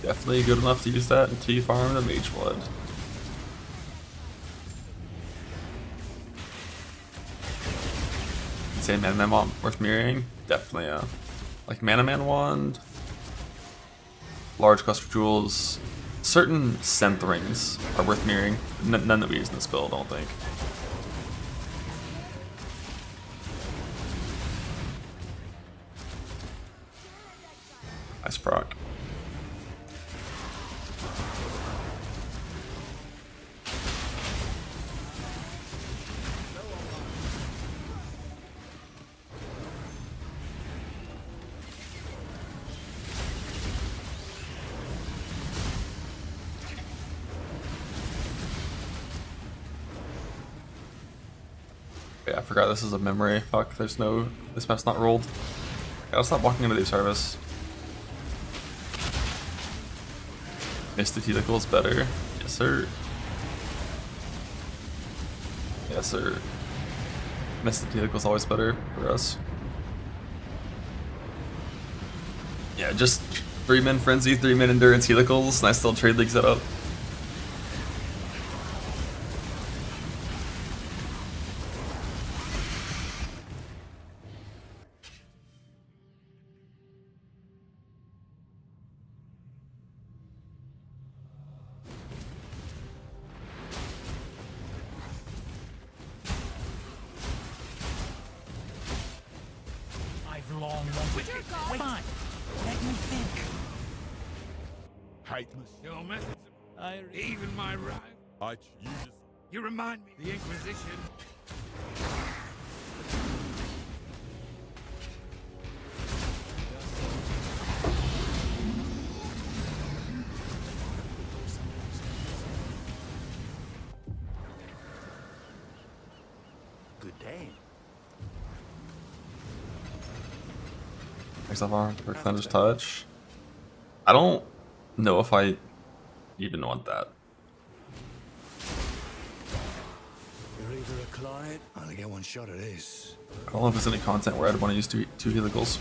Definitely good enough to use that until you farm the Mage Blood. Say Mana Man Wand worth mirroring? Definitely, yeah. Like Mana Man Wand, large cluster jewels, certain synth rings are worth mirroring. None that we use in this build, I don't think. Nice proc. Yeah, I forgot this is a memory. Fuck, there's no... This map's not rolled. Gotta stop walking into the service. Misty Helical is better. Yes, sir. Yes, sir. Misty Helical is always better for us. Yeah, just 3-man Frenzy, 3-man Endurance Helicals. Nice little trade league setup. I've long wanted it. Fine. Let me think. Hate your methods. Even my right. You remind me. The Inquisition. Good day. Next up on Thunder's Touch. I don't know if I even want that. You're either a client. I only get one shot at this. I don't know if there's any content where I'd want to use two Helicals.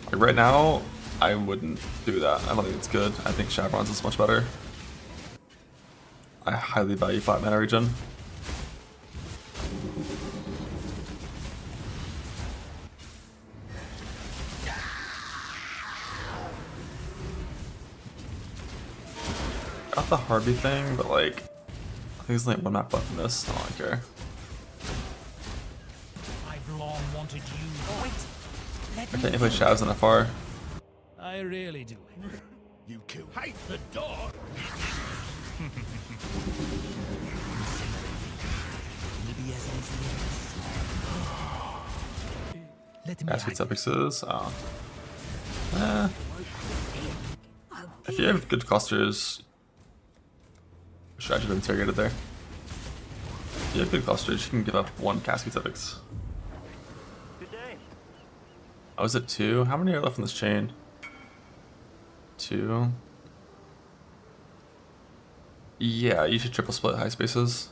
Like right now, I wouldn't do that. I don't think it's good. I think Chevron's is much better. I highly value 5-mana regen. Got the Harvey thing, but like, I think there's like 1 map left in this. I don't care. I've long wanted you. Oh, wait. I can't play Shavs in FR. I really do. You kill. Hate the dog. Cascade suffixes. Oh. If you have good clusters, should I have interrogated there? If you have good clusters, you can give up 1 Cascade suffix. Good day. Oh, is it 2? How many are left in this chain? 2. Yeah, you should triple split high spaces.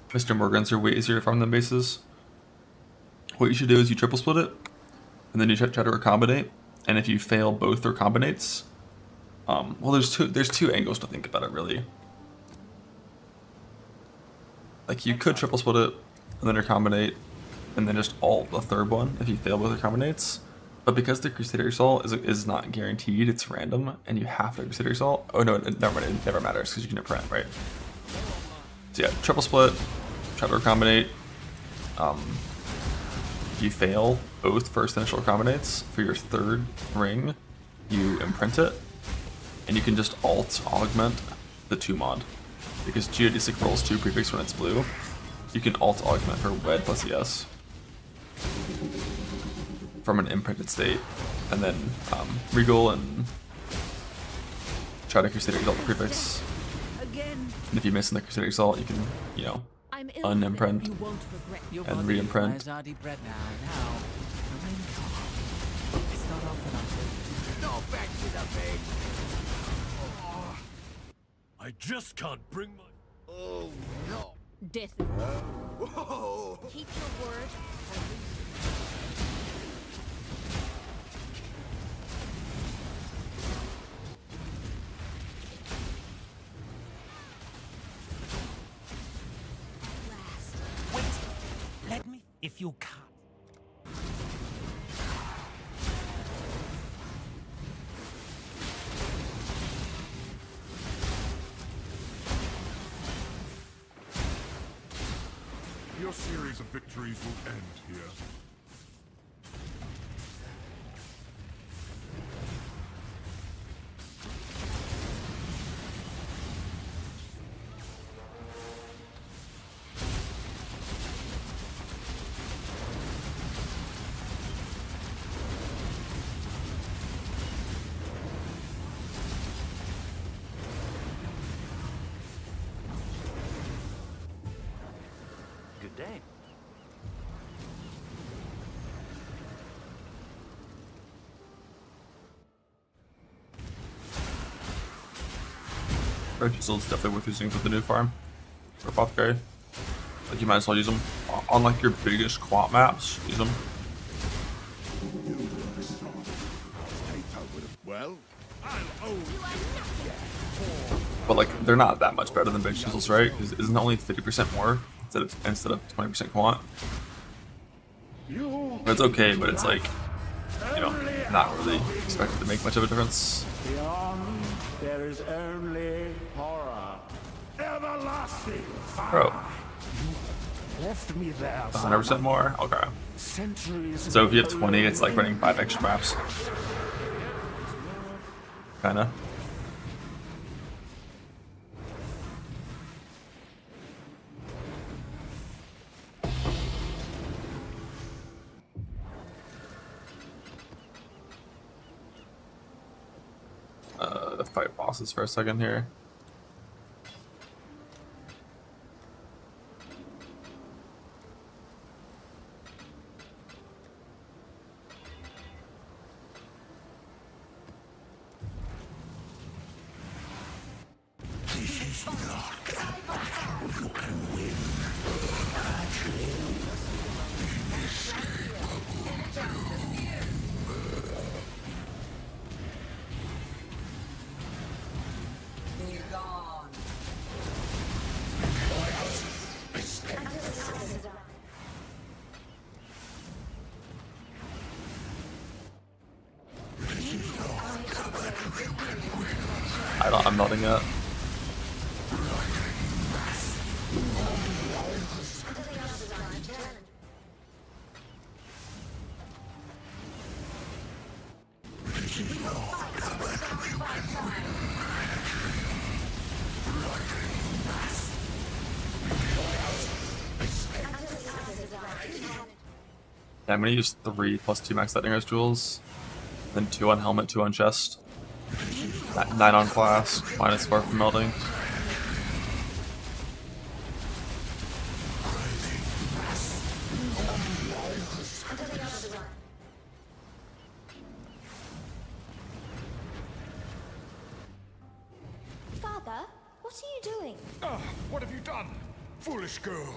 Mr. Morgans are way easier to farm than bases. What you should do is you triple split it, and then you try to recombinate. And if you fail both recombinates, well, there's two angles to think about it really. Like you could triple split it, and then recombinate, and then just alt the third one if you fail both recombinates. But because the Crusader Assault is not guaranteed, it's random, and you have to Crusader Assault. Oh no, never mind, it never matters because you can imprint, right? So yeah, triple split, try to recombinate. If you fail both first initial recombinates for your third ring, you imprint it, and you can just alt augment the 2 mod. Because geodesic rolls 2 prefix when it's blue, you can alt augment for wed plus ES from an imprinted state, and then regal and try to Crusader Exalt the prefix. Again. And if you miss in the Crusader Exalt, you can, you know, unimprint and re-imprint. Not back to the bed. I just can't bring my... Oh no. Death. Whoa. Keep your word or lose Last. Wait. Let me. If you can't. Your series of victories will end here. Good day. Red Chisel is definitely worth using for the new farm. For Apothecary. Like, you might as well use them on like your biggest quant maps. Use them. Well, But like, they're not that much better than Big Chisels, right? Because isn't it only 50% more instead of 20% quant? But it's okay, but it's like, you know, not really expected to make much of a difference. Beyond, there is only horror. Everlasting fire. Bro, Left me there. 100% more? Okay. Centuries. So if you have 20, it's like running 5 extra maps. Kinda. Fight bosses for a second here. I'm nodding at. Yeah, I'm gonna use 3 plus 2 max lightning res jewels, then 2 on helmet, 2 on chest, 9 on flask, minus 4 from melting. Father, what are you doing? What have you done, foolish girl?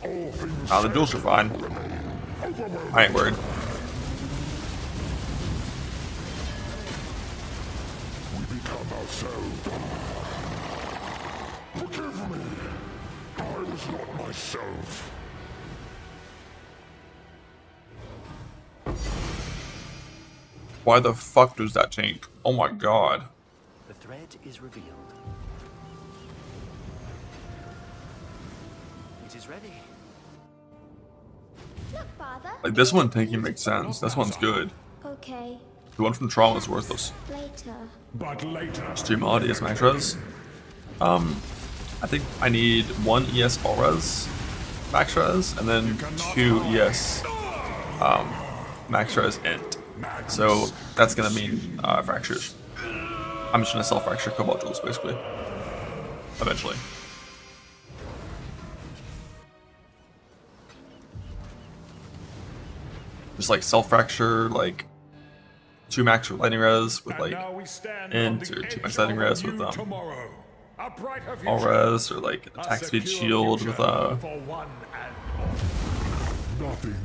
The jewels are fine. I ain't worried. We become ourselves. Forgive me. I was not myself. Why the fuck does that change? Oh my god. The thread is revealed. It is ready. Look, Father. Like, this one tanking makes sense. This one's good. Okay, The one from Trauma is worthless. later. But later. Stream audience max res. I think I need 1 ES all res max res, and then 2 ES max res int. So that's gonna mean fractures. I'm just gonna sell fracture cobalt jewels basically. Eventually. Just like self fracture, like 2 max lightning res with like int, or 2 max lightning res with all res, or like attack speed shield with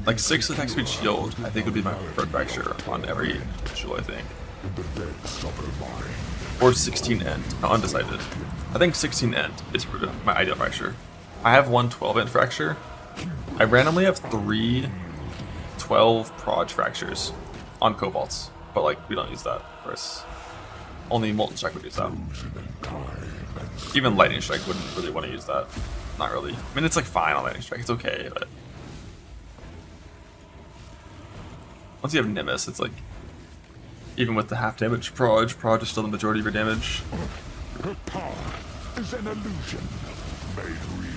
like 6 attack speed shield. I think would be my preferred fracture on every jewel, I think. Or 16 int, no, undecided. I think 16 int is my ideal fracture. I have 1 12 int fracture. I randomly have 3 12 proj fractures on cobalts, but like we don't use that. Of course, only molten strike would use that. Even lightning strike wouldn't really want to use that. Not really. I mean, it's like fine on lightning strike. It's okay, but once you have Nimbus, it's like even with the half damage proj is still the majority of your damage. Her power is an illusion made real.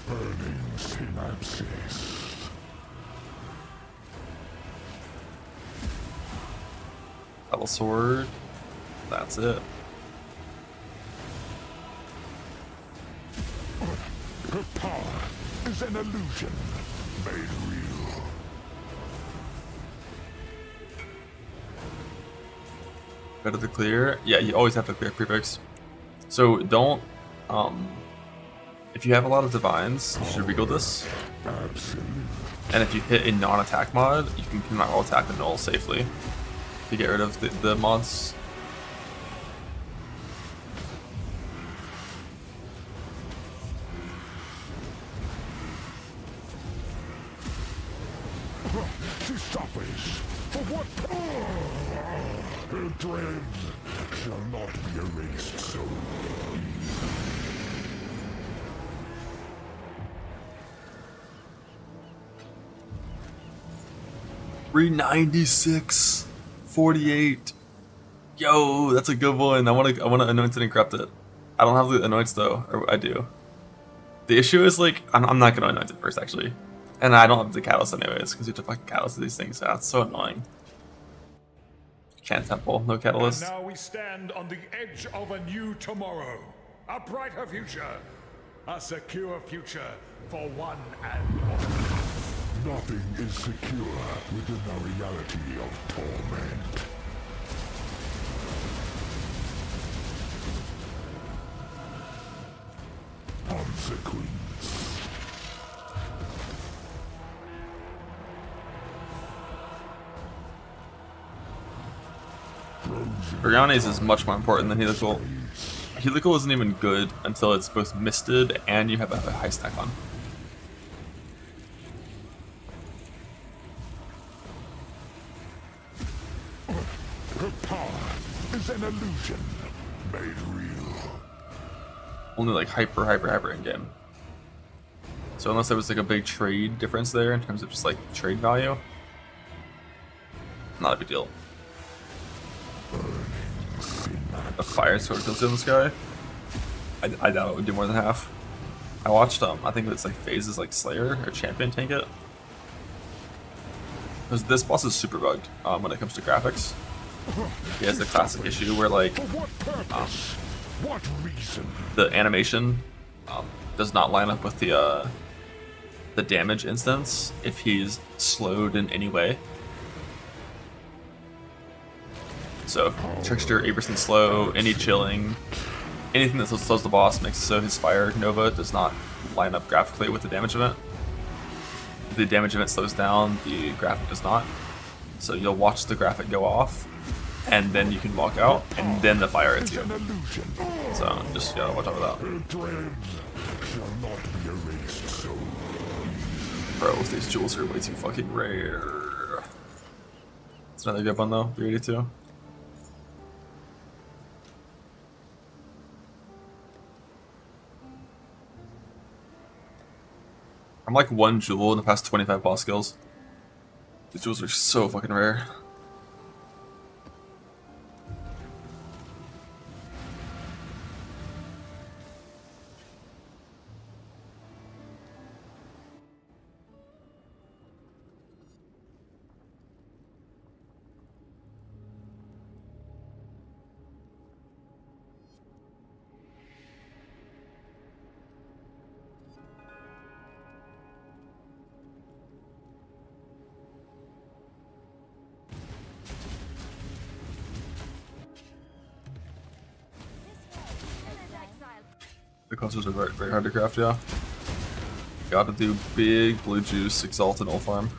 Burning synapses. Double sword. That's it. Her power is is an illusion made real. Better to clear. Yeah, you always have to clear prefix. So don't, if you have a lot of divines, you should regal this. And if you hit a non-attack mod, you can not attack the null safely to get rid of the mods. For what? Her dread shall not be erased so easily. 396, 48. Yo, that's a good one. I want to anoint it and corrupt it. I don't have the anoints though, or I do. The issue is like I'm not gonna anoint it first actually, and I don't have the catalyst anyways because you have to fucking catalyst these things. That's so annoying. Can't temple, no catalyst. And now we stand on the edge of a new tomorrow, a brighter future, a secure future for one and all. Nothing is secure within the reality of torment. Consequence. Briannes is much more important than Helical. Helical isn't even good until it's both misted and you have a high stack on. Her power is an illusion made real. Only like hyper in game. So unless there was like a big trade difference there in terms of just like trade value, not a big deal. A fire sword kills in this guy. I doubt it would do more than half. I watched I think it's like phases like Slayer or Champion tank it. Because this boss is super bugged when it comes to graphics. He has the classic issue where like what reason? The animation does not line up with the damage instance if he's slowed in any way. So Trickster, Aberson slow, any chilling, anything that slows the boss makes it so his fire nova does not line up graphically with the damage event. The damage event slows down, the graphic does not. So you'll watch the graphic go off, and then you can walk out, and then the fire hits you. So just gotta watch out for that. Bro, these jewels are way too fucking rare. It's another good one though, 382. I'm like 1 jewel in the past 25 boss skills. These jewels are so fucking rare. The clusters are very, very hard to craft, yeah. Gotta do big blue juice, exalt, and ult farm.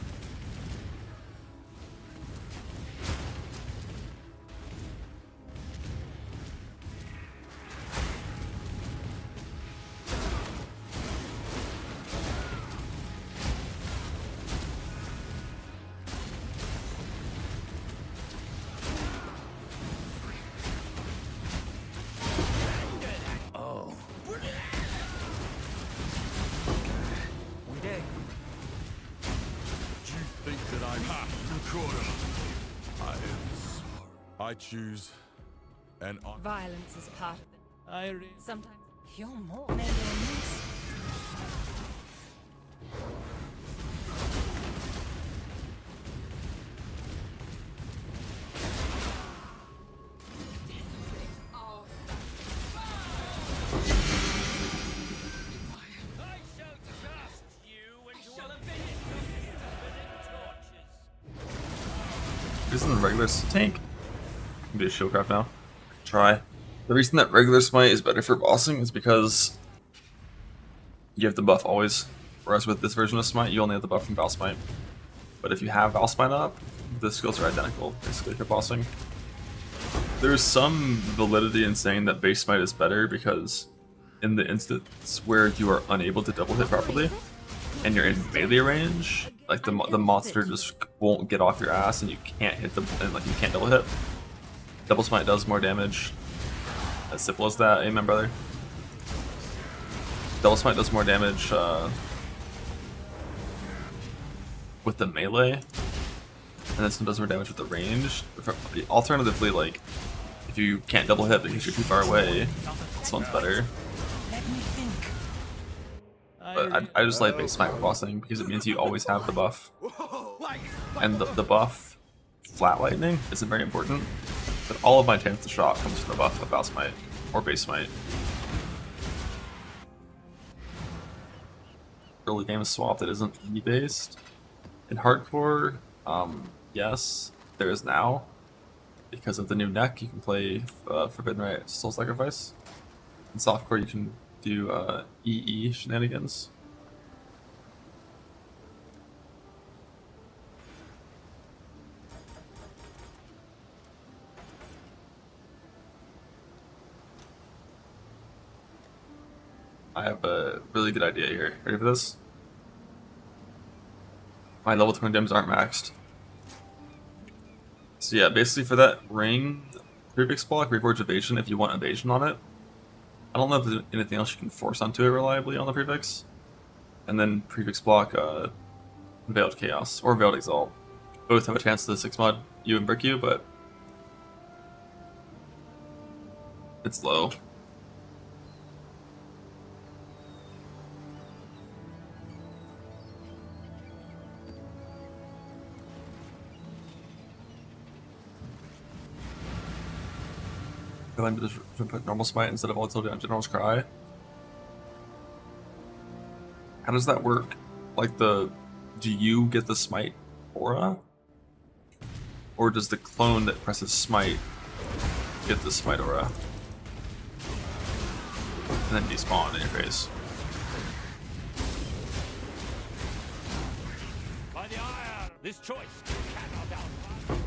I choose an Violence is part of it. Sometimes you're more. reason the regular tank, I can do a shieldcraft now. Try. The reason that regular smite is better for bossing is because you have the buff always. Whereas with this version of smite, you only have the buff from Val Smite. But if you have Val Smite up, the skills are identical, basically, for bossing. There's some validity in saying that base smite is better because in the instance where you are unable to double hit properly, and you're in melee range, like the monster just won't get off your ass, and you can't hit the you can't double hit. Double smite does more damage. As simple as that. Amen, brother. Double smite does more damage with the melee, and this one does more damage with the range. Alternatively, like if you can't double hit because you're too far away, this one's better. But I just like base smite for bossing because it means you always have the buff. And the buff, flat lightning, isn't very important. But all of my chance to shot comes from the buff of Val Smite or base smite. Early game swap that isn't E based. In hardcore, yes, there is now. Because of the new neck, you can play Forbidden Rite Soul Sacrifice. In softcore, you can do EE shenanigans. I have a really good idea here. Ready for this? My level 20 gems aren't maxed. So yeah, basically for that ring, prefix block, Reforge Evasion, if you want evasion on it. I don't know if there's anything else you can force onto it reliably on the prefix. And then prefix block Veiled Chaos or Veiled Exalt. Both have a chance to 6-mod you and brick you, but it's low. Go ahead and just put normal smite instead of volatility on General's Cry. How does that work? Like do you get the smite aura? Or does the clone that presses smite get the smite aura? And then despawn in your face. By the ire, this choice cannot outrun.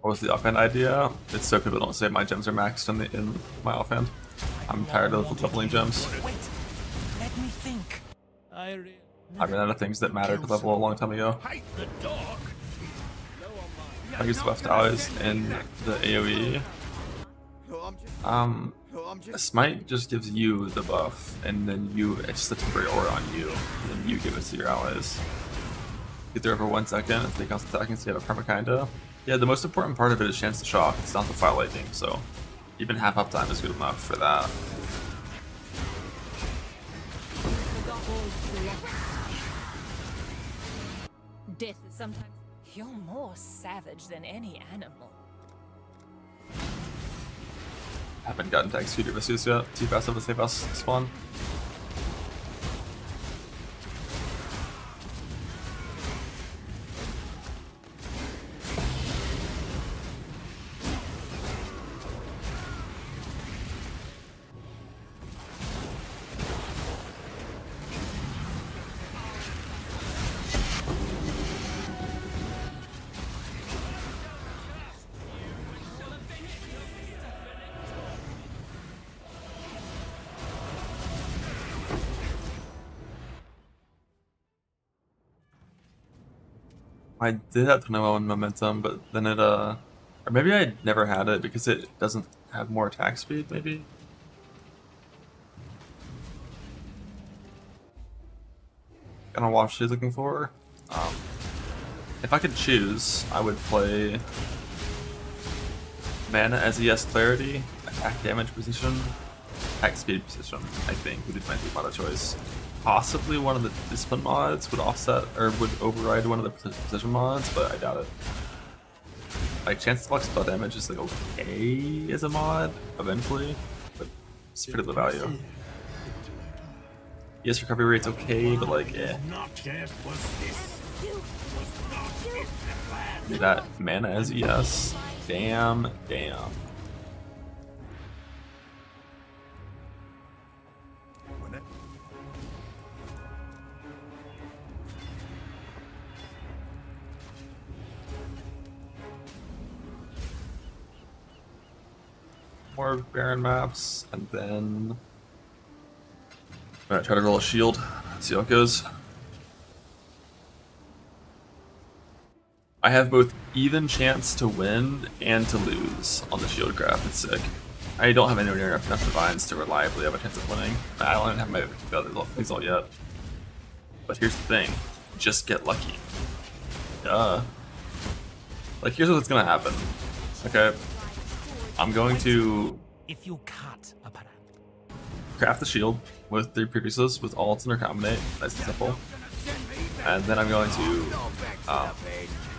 What was the offhand idea? It's so people don't say my gems are maxed in my offhand. I'm tired of leveling gems. Wait, let me think. I ran out of things that mattered to level a long time ago. I used the buffed allies in the AoE. A smite just gives you the buff, and then it's just a temporary aura on you, and then you give it to your allies. Get there for 1 second, if they cost attacking, so you have a permakinda. Yeah, the most important part of it is chance to shock. It's not the fire lightning, so even half uptime is good enough for that. Death is sometimes. You're more savage than any animal. Haven't gotten to execute Versus yet. Too fast of a safe house spawn. I did have 21 momentum, but then it, or maybe I never had it because it doesn't have more attack speed, maybe? Gonna watch what she's looking for. If I could choose, I would play mana as ES Clarity, attack damage position, attack speed position, I think, would be my mod choice. Possibly one of the discipline mods would offset or would override one of the precision mods, but I doubt it. Like chance to block spell damage is like okay as a mod eventually, but it's pretty low value. Yes, recovery rate's okay, but like Not yet was this. That mana as ES. Damn. More Baron maps, and then alright, try to roll a shield, see how it goes. I have both even chance to win and to lose on the shield graph. It's sick. I don't have anywhere near enough divines to reliably have a chance of winning. I don't even have my other result yet. But here's the thing, just get lucky. Duh. Like, here's what's gonna happen. Okay. I'm going to If you cut a pattern. craft the shield with 3 previously with alt and recombinate. Nice and simple. And then I'm going to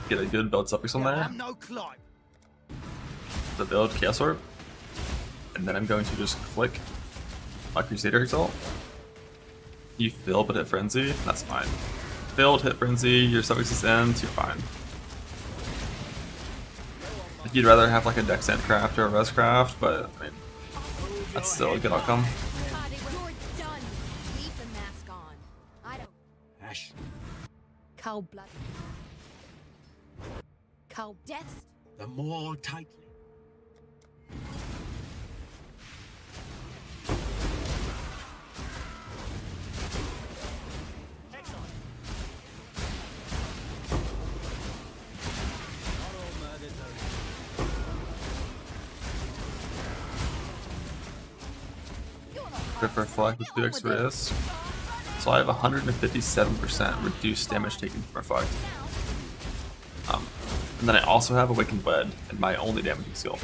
get a good build suffix on there. The build Chaos Orb. And then I'm going to just click my Crusader exalt. You fill but hit Frenzy, that's fine. Filled, hit Frenzy, your suffix is end, you're fine. Like, you'd rather have like a Dexant craft or a Res craft, but I mean, that's still a good outcome. You're done. Leave the mask on. I don't. Ash. Cold blood. Cold death. The more tightly. Reflect with 2x risk. So I have 157% reduced damage taken from Reflect. And then I also have Awakened Bled in my only damaging skill.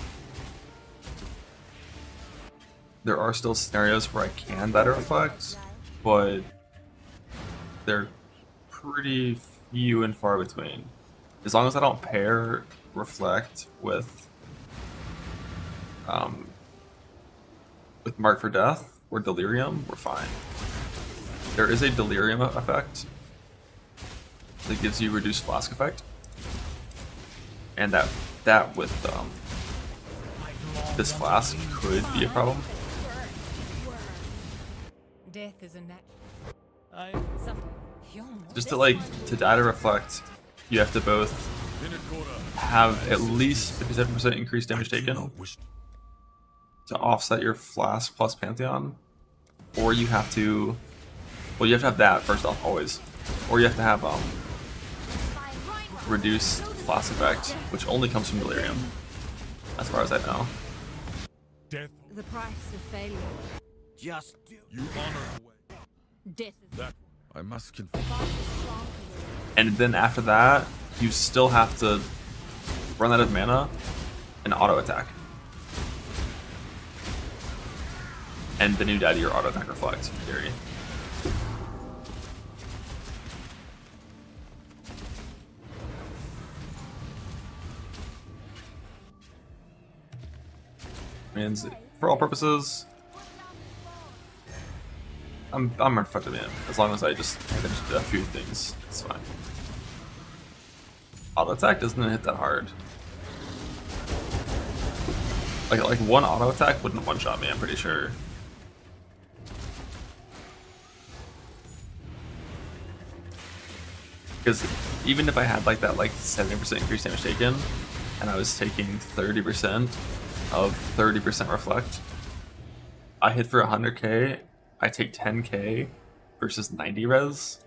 There are still scenarios where I can better Reflect, but they're pretty few and far between. As long as I don't pair Reflect with Mark for Death or Delirium, we're fine. There is a Delirium effect that gives you reduced flask effect, and that with this flask could be a problem. Death is a natural. Just to die to Reflect, you have to both have at least 57% increased damage taken to offset your flask plus Pantheon, or you have to, well, you have to have that first off always, or you have to have reduced flask effect, which only comes from Delirium, as far as I know. Death. The price of failure. Just do. You honor the way. Death is That I must confess. And then after that, you still have to run out of mana and auto attack. And then you die to your auto attack Reflect, in theory. Means for all purposes, I'm effective in, as long as I just finish a few things, it's fine. Auto attack doesn't hit that hard. Like one auto attack wouldn't one shot me, I'm pretty sure. Because even if I had like that 70% increased damage taken, and I was taking 30% of 30% Reflect, I hit for 100k, I take 10k versus 90 res.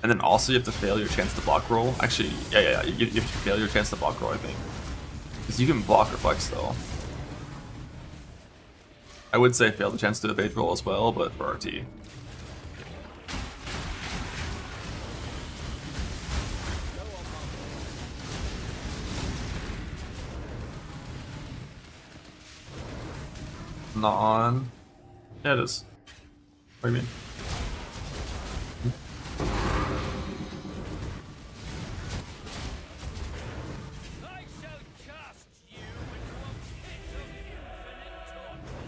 And then also you have to fail your chance to block roll. Actually, yeah, you have to fail your chance to block roll, I think. Because you can block Reflect still. I would say fail the chance to evade roll as well, but for RT. Not on. Yeah, it is. What do you mean? I shall cast you into a pit of infinite torment.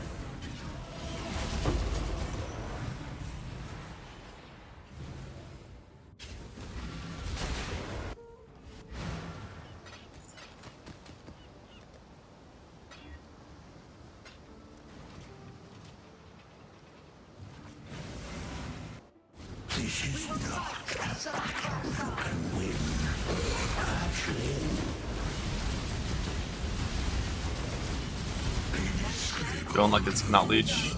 Feeling like it's not leech.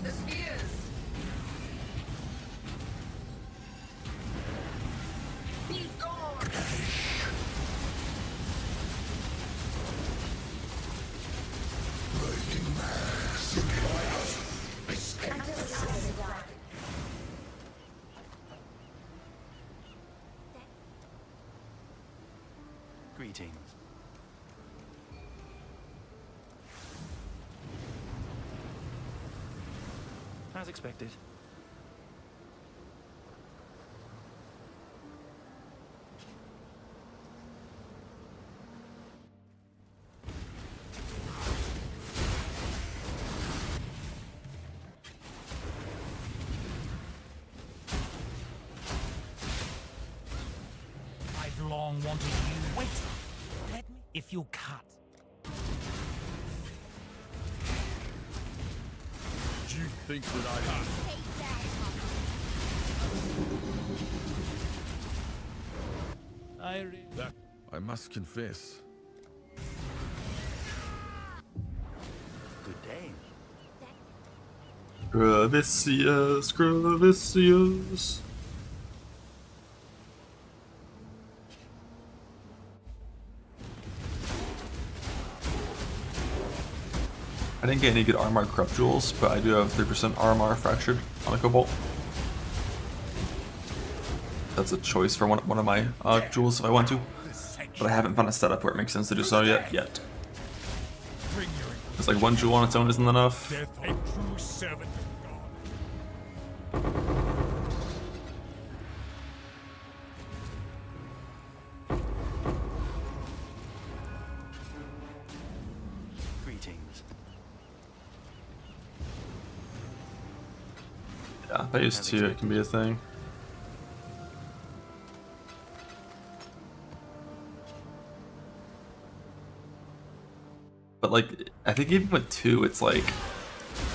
Greetings. As expected. I've long wanted you. Wait, let me. If you cut. Do you think that I have? That I must confess. Good day. Gravicious, Gravicious. I didn't get any good Armor Corrupt jewels, but I do have 3% Armor Fractured on a Cobalt. That's a choice for one of my jewels if I want to, but I haven't found a setup where it makes sense to do so yet. It's like one jewel on its own isn't enough. Greetings. Yeah, if I use 2, it can be a thing. But like, I think even with 2, it's like,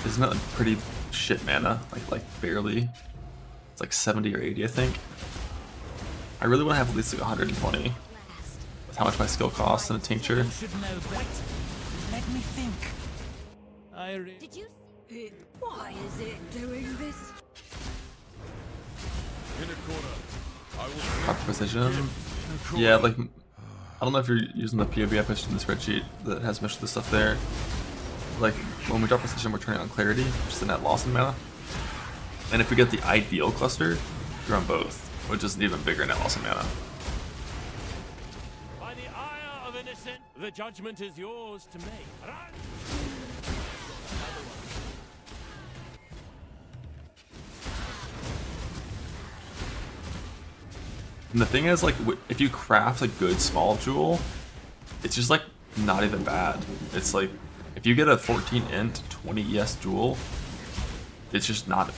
isn't it like pretty shit mana? Like barely. It's like 70 or 80, I think. I really want to have at least like 120 with how much my skill costs and a tincture. Should know better. Let me think. Did you? Why is it doing this? In a corner. I will. Proper precision. Yeah, like. I don't know if you're using the POB I pushed in the spreadsheet that has most of the stuff there. Like, when we drop precision, we're turning on clarity, just a net loss in mana. And if we get the ideal cluster, you're on both, which is an even bigger net loss in mana. By the ire of innocent, the judgment is yours to make. Run! And the thing is, like, if you craft a good small jewel, it's just, like, not even bad. It's like, if you get a 14 int 20 ES jewel, it's just not,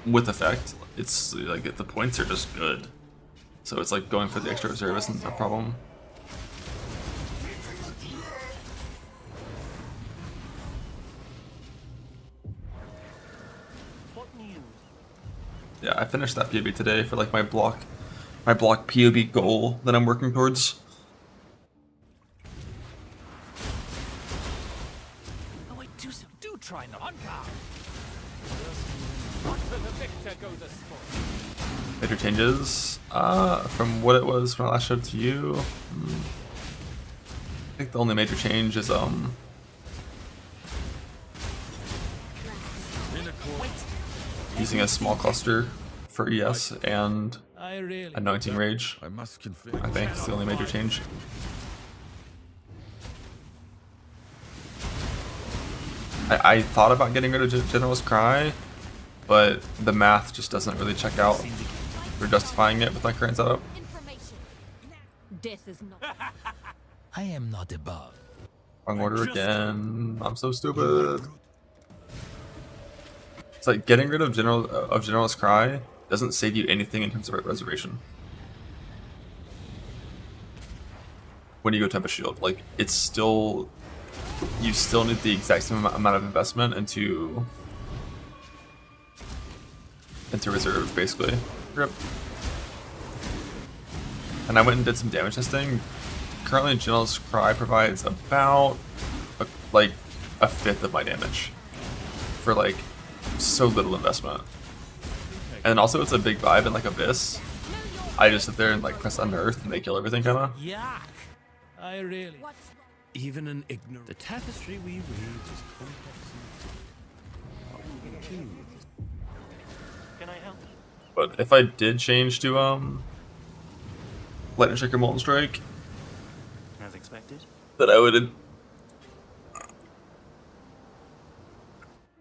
with effect, it's, like, the points are just good. So it's like going for the extra reserve isn't a problem. Yeah, I finished that POB today for, like, my block POB goal that I'm working towards. Oh wait, do try not. On guard. Not for the victor go the sport. Major changes from what it was when I last showed to you. I think the only major change is using a small cluster for ES and Anointing Rage. I think it's the only major change. I thought about getting rid of General's Cry, but the math just doesn't really check out for justifying it with my current setup. Death is not. I am not above. Wrong order again. I'm so stupid. It's like getting rid of General's Cry doesn't save you anything in terms of reservation. When you go Tempest Shield, like it's still, you still need the exact same amount of investment into reserves, basically. Rip. And I went and did some damage testing. Currently, Jinnel's Cry provides about like a fifth of my damage for like so little investment. And also, it's a big vibe in like Abyss. I just sit there and like press unearth and they kill everything, kind of. Yuck! I really. Even an ignorant. The tapestry we weave is complex. Can I help? But if I did change to Lightning Strike or Molten Strike, As expected. then I would.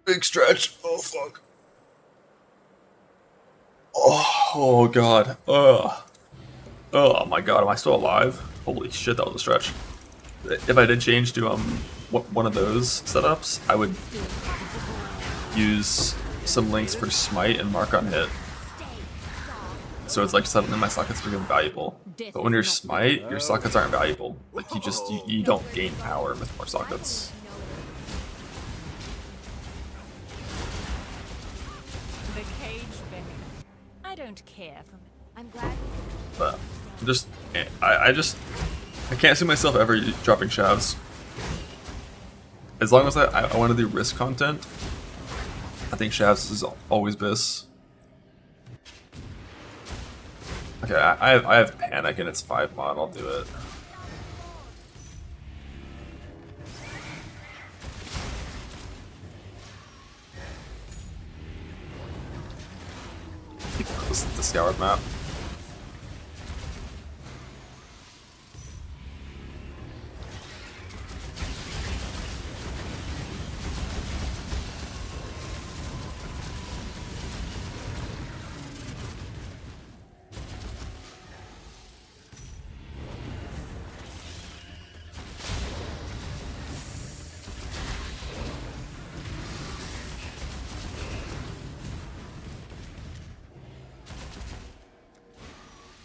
Big stretch. Oh fuck. Oh god. Oh my god. Am I still alive? Holy shit, that was a stretch. If I did change to one of those setups, I would use some links for smite and mark on hit. So it's like suddenly my sockets become valuable. But when you're smite, your sockets aren't valuable. Like you don't gain power with more sockets. The cage begging. I don't care for me. I'm glad. But I can't see myself ever dropping shavs. As long as I want to do risk content, I think shavs is always bis. Okay, I have panic and it's 5 mod. I'll do it. This is the scoured map.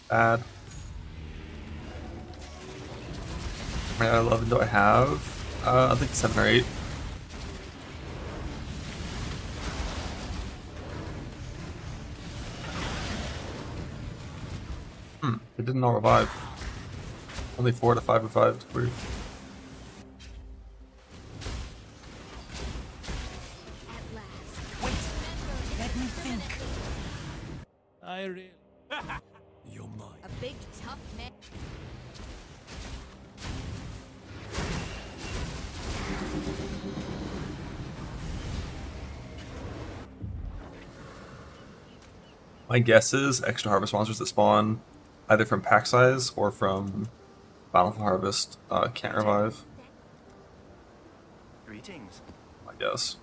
Bad. How many 11 do I have? I think 7 or 8. It didn't all revive. Only 4 to 5 revived. Weird. Let me think. I really. You're mine. A big tough man. My guess is extra harvest monsters that spawn either from pack size or from Bountiful Harvest can't revive. Greetings. I guess.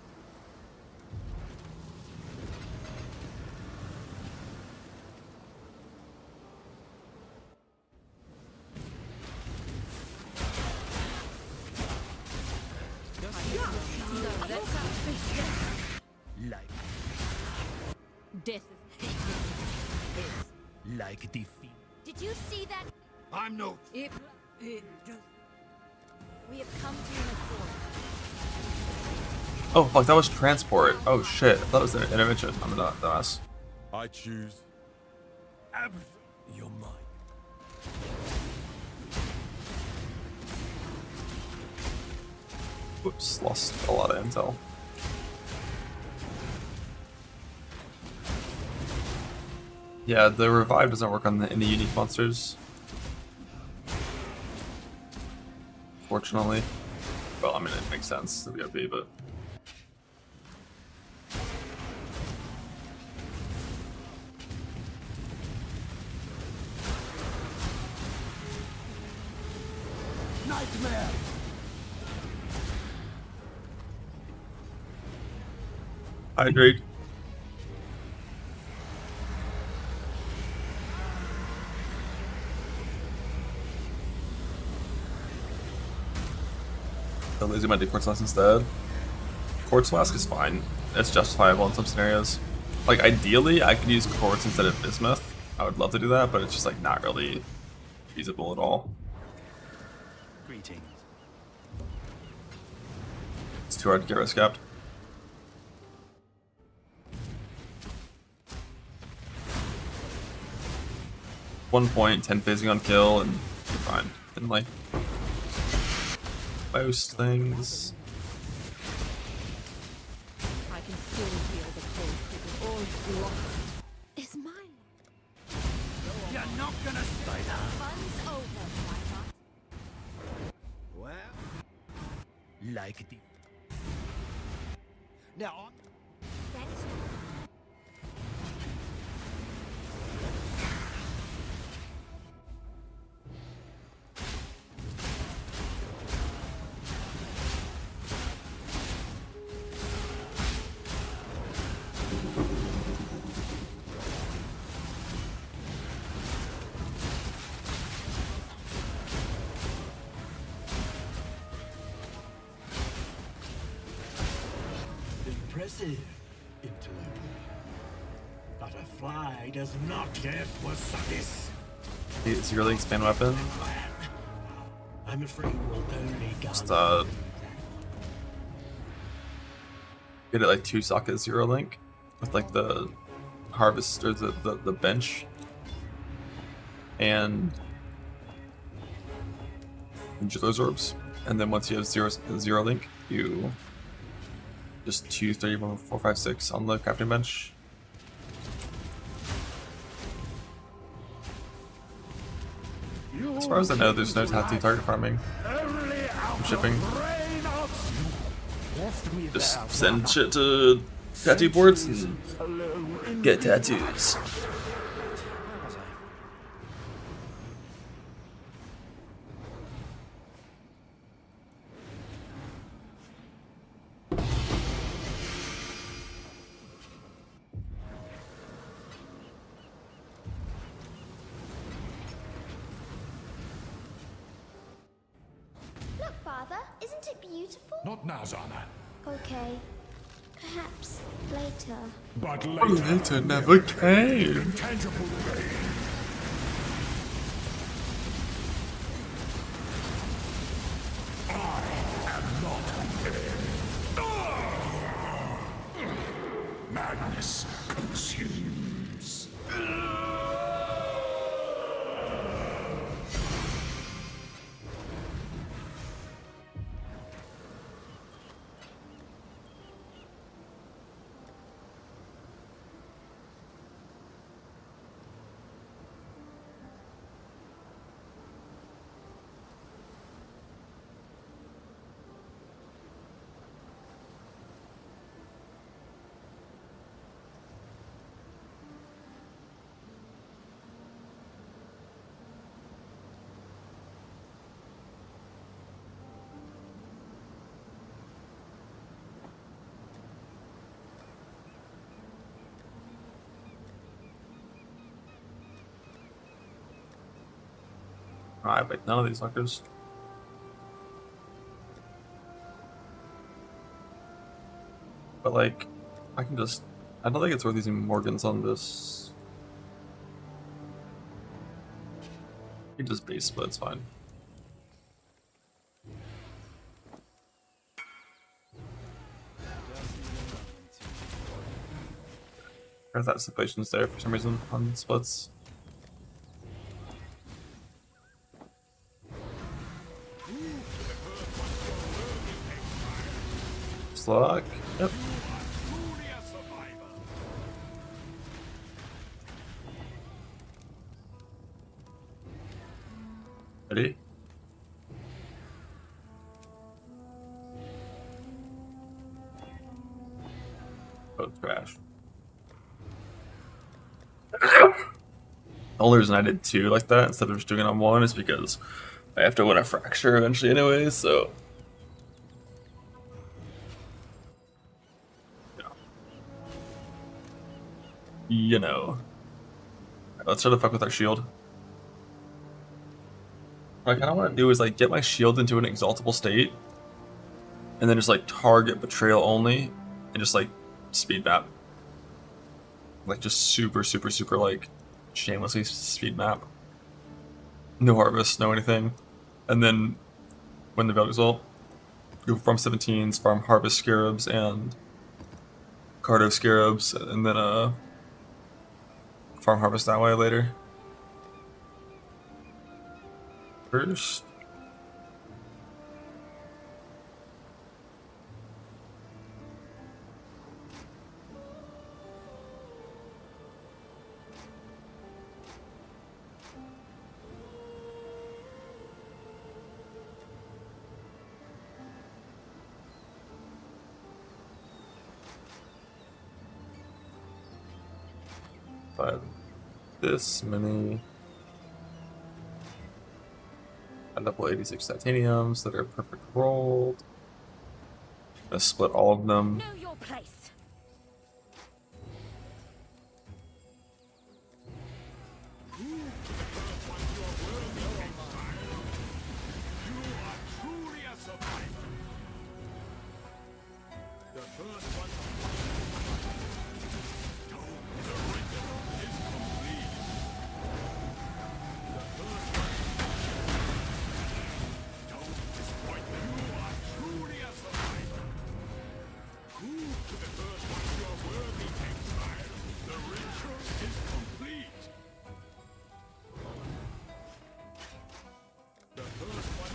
Like. Death is Like defeat. Did you see that? I'm no. We have come to an accord. Oh fuck, that was transport. Oh shit, I thought it was an intervention. I'm a dumbass. I choose. You're mine. Whoops, lost a lot of intel. Yeah, the revive doesn't work on any unique monsters. Fortunately. Well, I mean, it makes sense, the VOP, but... Nightmare! Hydrate. The lazy might do Quartz Flask instead. Quartz Flask is fine. It's justifiable in some scenarios. Like, ideally, I could use Quartz instead of Bismuth. I would love to do that, but it's just, like, not really feasible at all. Greetings. It's too hard to get risk capped. 1 point, 10 phasing on kill, and you're fine. And like most things. I can still feel the cold through all is lost. It's mine. You're not gonna say that. Fun's over, why not? Well, like the. Now, Thanks. Impressive, interloper. But a fly does not get wasabi's. It's really expand weapon. I'm afraid we'll only Just gather. get it like 2 sockets 0 link with like the harvest or the bench and those orbs. And then once you have 0 link, you just 2, 3, 4, 5, 6 on the crafting bench. As far as I know, there's no tattoo target farming. I'm shipping. Just send shit to tattoo boards and get tattoos. Look, Father, isn't it beautiful? Not now, Zana. Okay. Perhaps later. But Later never came. Intangible pain. I am not dead. Madness consumes. Alright, but none of these fuckers. But like, I can just. I don't think it's worth using Morgans on this. You can just base, but it's fine. There's that situation's there for some reason on splits. Slug. Yep. Ready? Oh, crash. The only reason I did 2 like that instead of just doing it on 1 is because I have to win a fracture eventually anyway, so. You know. Right, let's try to fuck with our shield. What I kind of want to do is like get my shield into an exaltable state, and then just like target betrayal only, and just like speed map. Like just super like shamelessly speed map. No harvest, no anything, and then when the Veil Exalt, go farm 17s, farm harvest scarabs and Cardo scarabs, and then farm harvest that way later. first. But this many. A double 86 titaniums that are perfect rolled. Gonna split all of them. Know your place. Truly a survivor. The first one. The ritual is complete. The first one. Don't disappoint them. You are truly a survivor. Prove to the first one you are worthy, exile. The ritual is complete. The first one.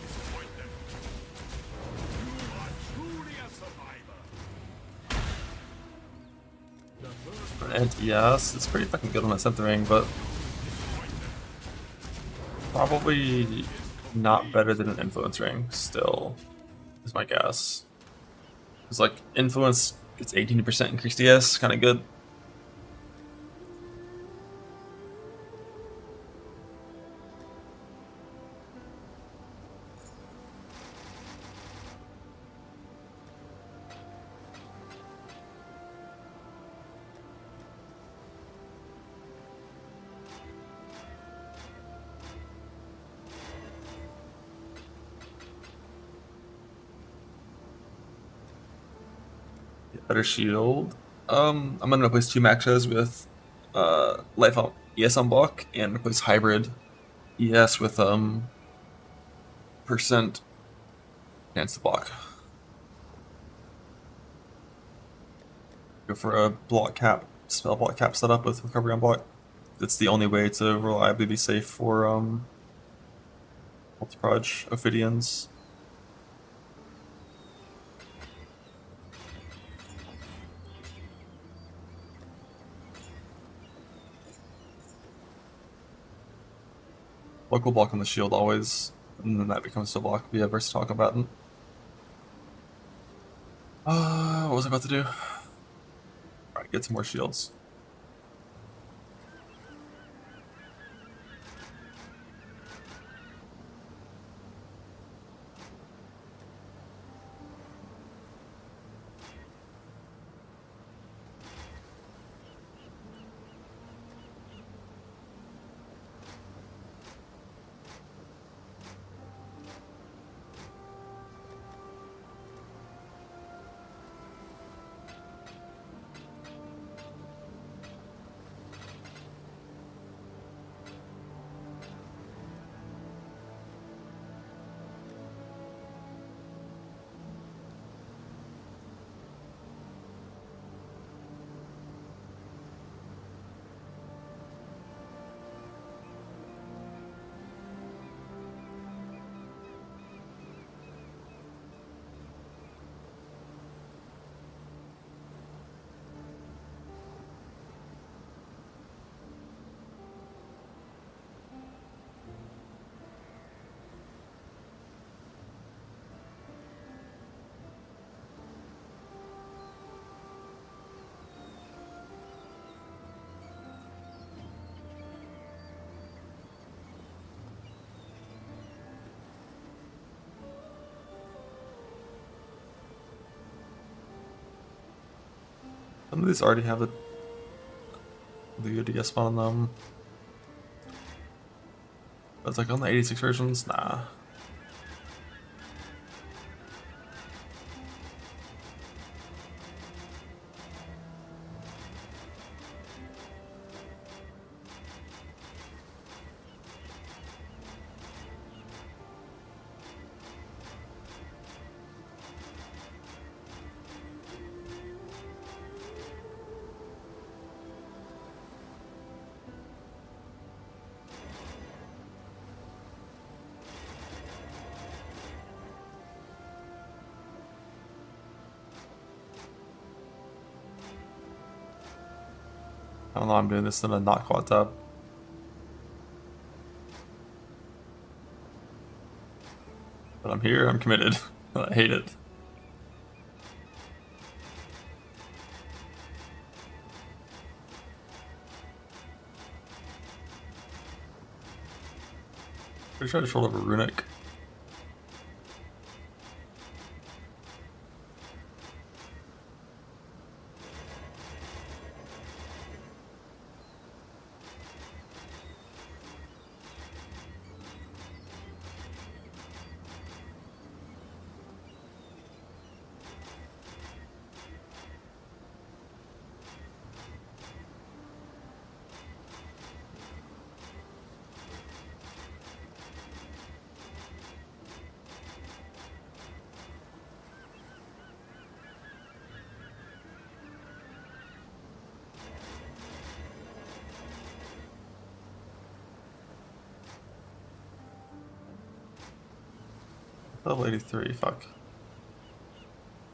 Disappoint them. You are truly a survivor. The first For an anti-yes, it's pretty fucking good on that center ring, but probably not better than an influence ring. Still, is my guess. It's like influence, it's 18% increased DS, kind of good. Better shield. I'm gonna replace 2 maxes with life on ES on block and replace hybrid ES with percent chance to block. Go for a block cap, spell block cap setup with recovery on block. That's the only way to reliably be safe for multi-proj Ophidians. Local block on the shield always, and then that becomes to block via versatile combatant. What was I about to do? Alright, get some more shields. Some of these already have the UDS on them. But it's like on the 86 versions, nah. I don't know, I'm doing this in a not quad tab. But I'm here, I'm committed. I hate it. Pretty sure I just rolled over Runic. Level 83, fuck.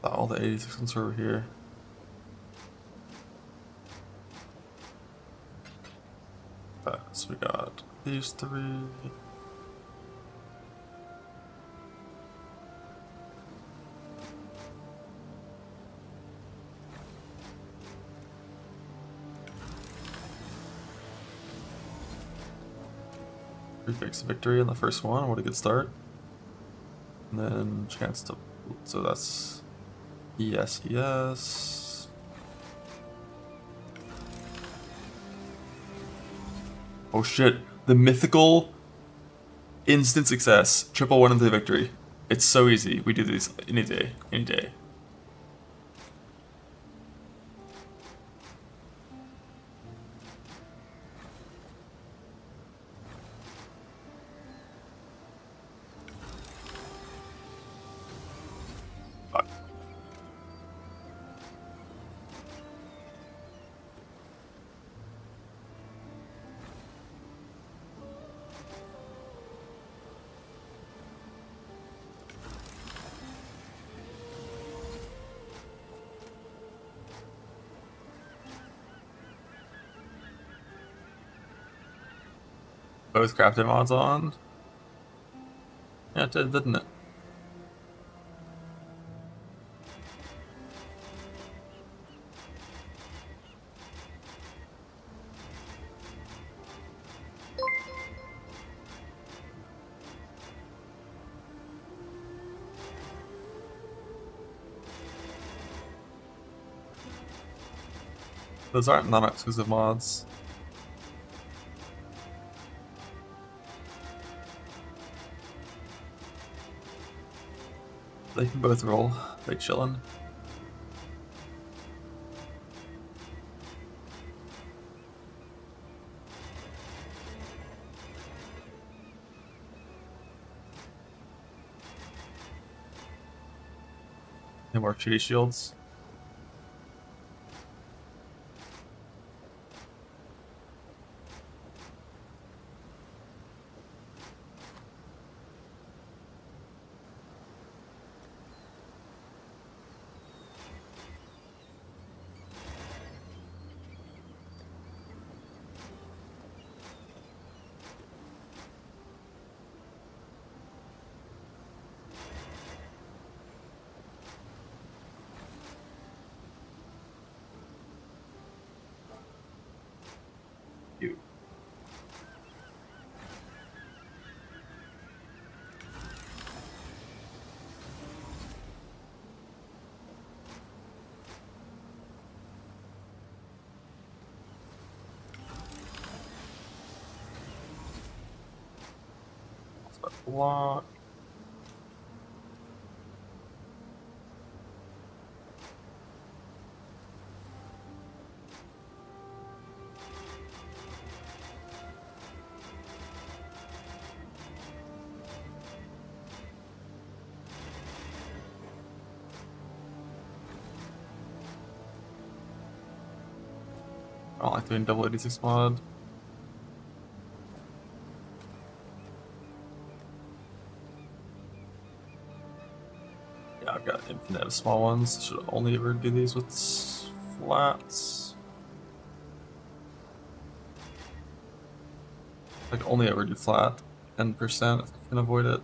Thought all the 86 ones were over here. Okay, so we got these three. Prefix victory in the first one, what a good start. And then chance to, so that's yes, yes. Oh shit, the mythical instant success, triple one into victory. It's so easy, we do these any day, any day. Both crafting mods on? Yeah, it did, didn't it? Those aren't non-exclusive mods. They can both roll. They chillin'. Any more cheaty shields? Block. I don't like doing double 86 mod. Yeah, I've got infinite of small ones. Should only ever do these with flats. Like only ever do flat 10% if I can avoid it.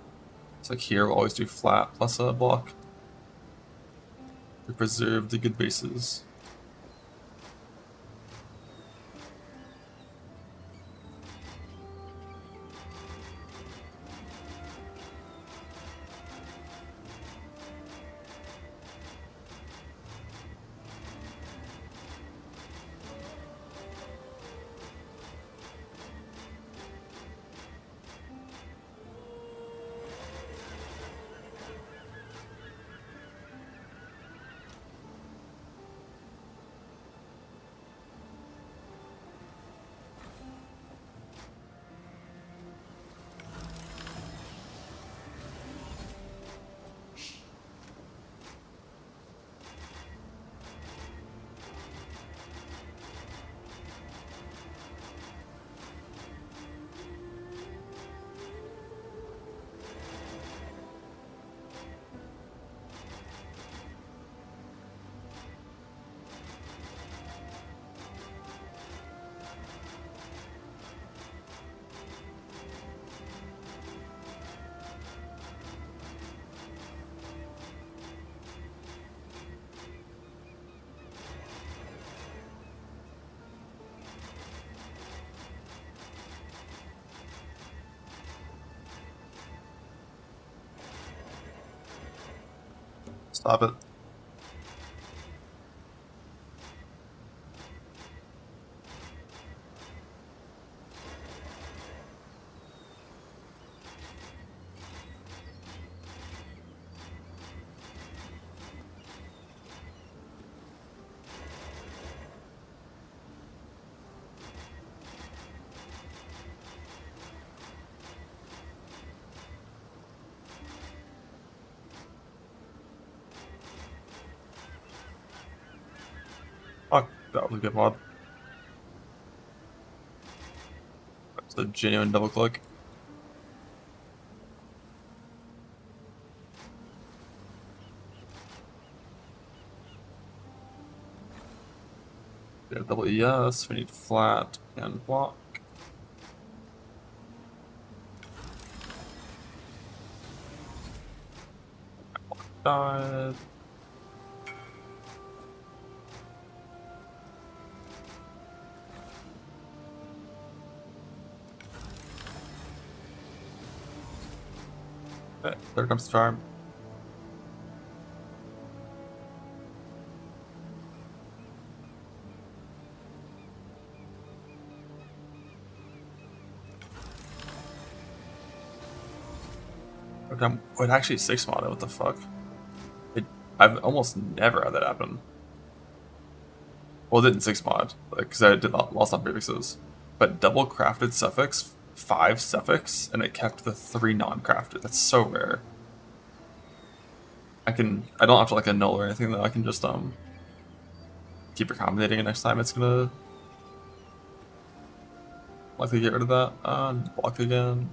It's like here we'll always do flat plus a block to preserve the good bases. Stop it. Fuck, that was a good mod. That's a genuine double click. Yeah, double ES, we need flat and block. Died. Okay, there comes the charm. Okay, it actually 6 mod it, what the fuck? I've almost never had that happen. Well, it didn't 6 mod, because I did lost on prefixes. But double crafted suffix, 5 suffix, and it kept the 3 non-crafted. That's so rare. I don't have to like annul or anything though, I can just keep accommodating it next time it's gonna likely get rid of that. Block again.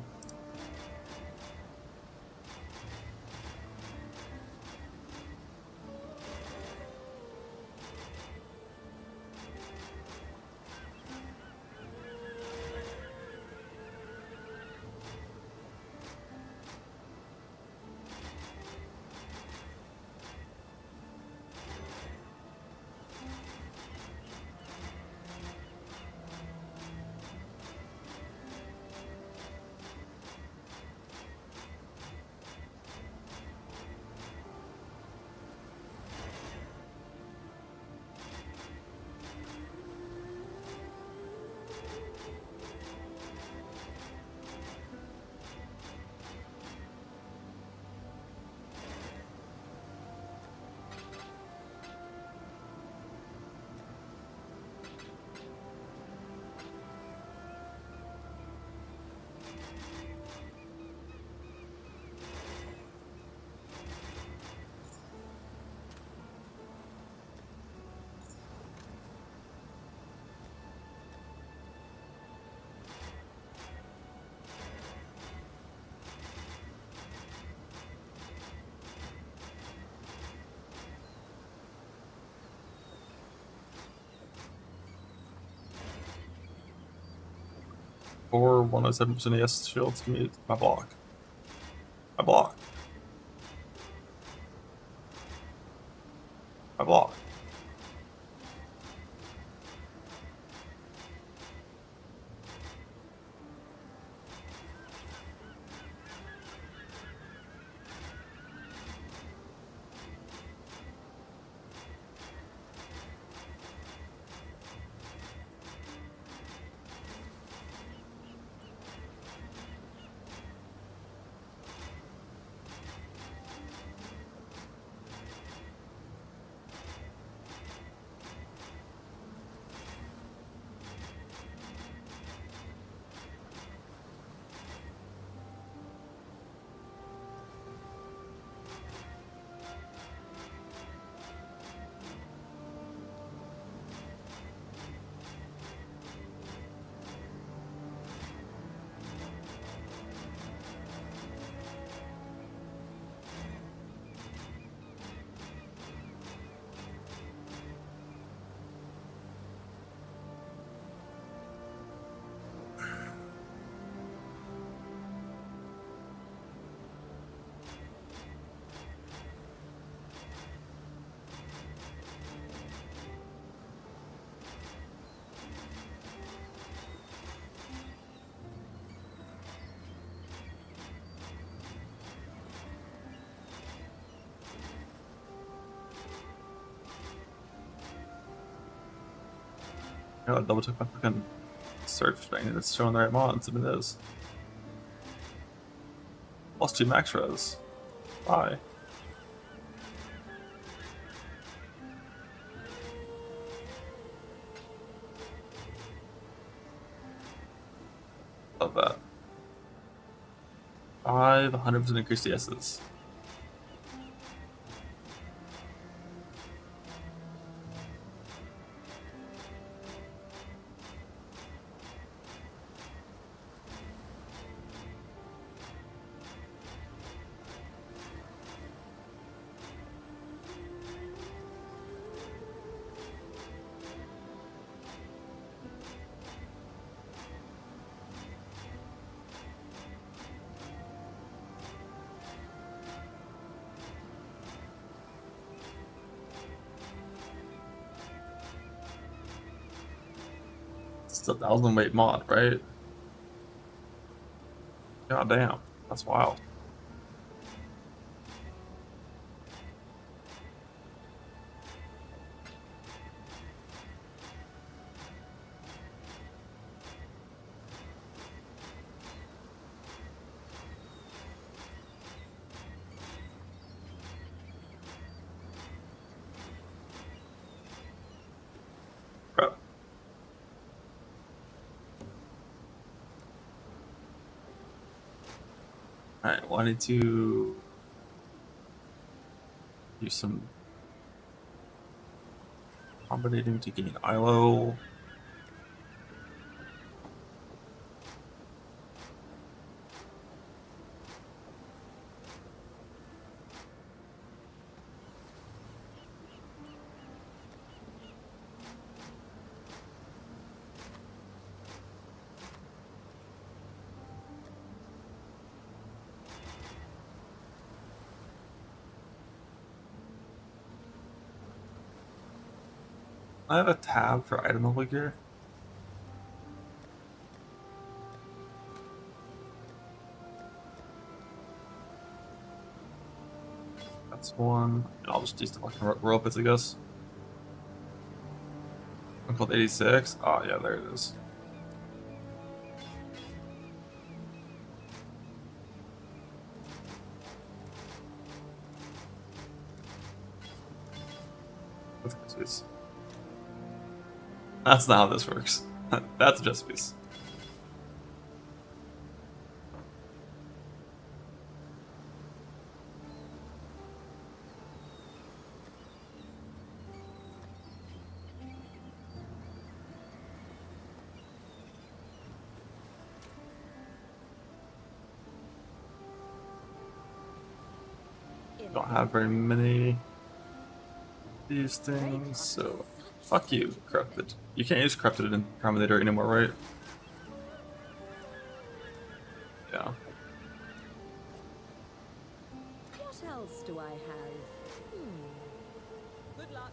Or 107% AS shields to me. My block. My block. My block. I gotta double check my fucking search thing and it's showing the right mods, and it is. Plus 2 max res. Bye. Love that. 100% increased DSs. It's a 1,000 weight mod, right? God damn, that's wild. Crap. Alright, well I need to do some combinating to gain ILO. I have a tab for item level gear. That's one. I'll just use the fucking roll pits, I guess. One called 86. Oh yeah, there it is. That's not how this works. That's just piece. Don't have very many of these things, so fuck you, corrupted. You can't use corrupted in Accommodator anymore, right? Yeah. What else do I have? Good luck.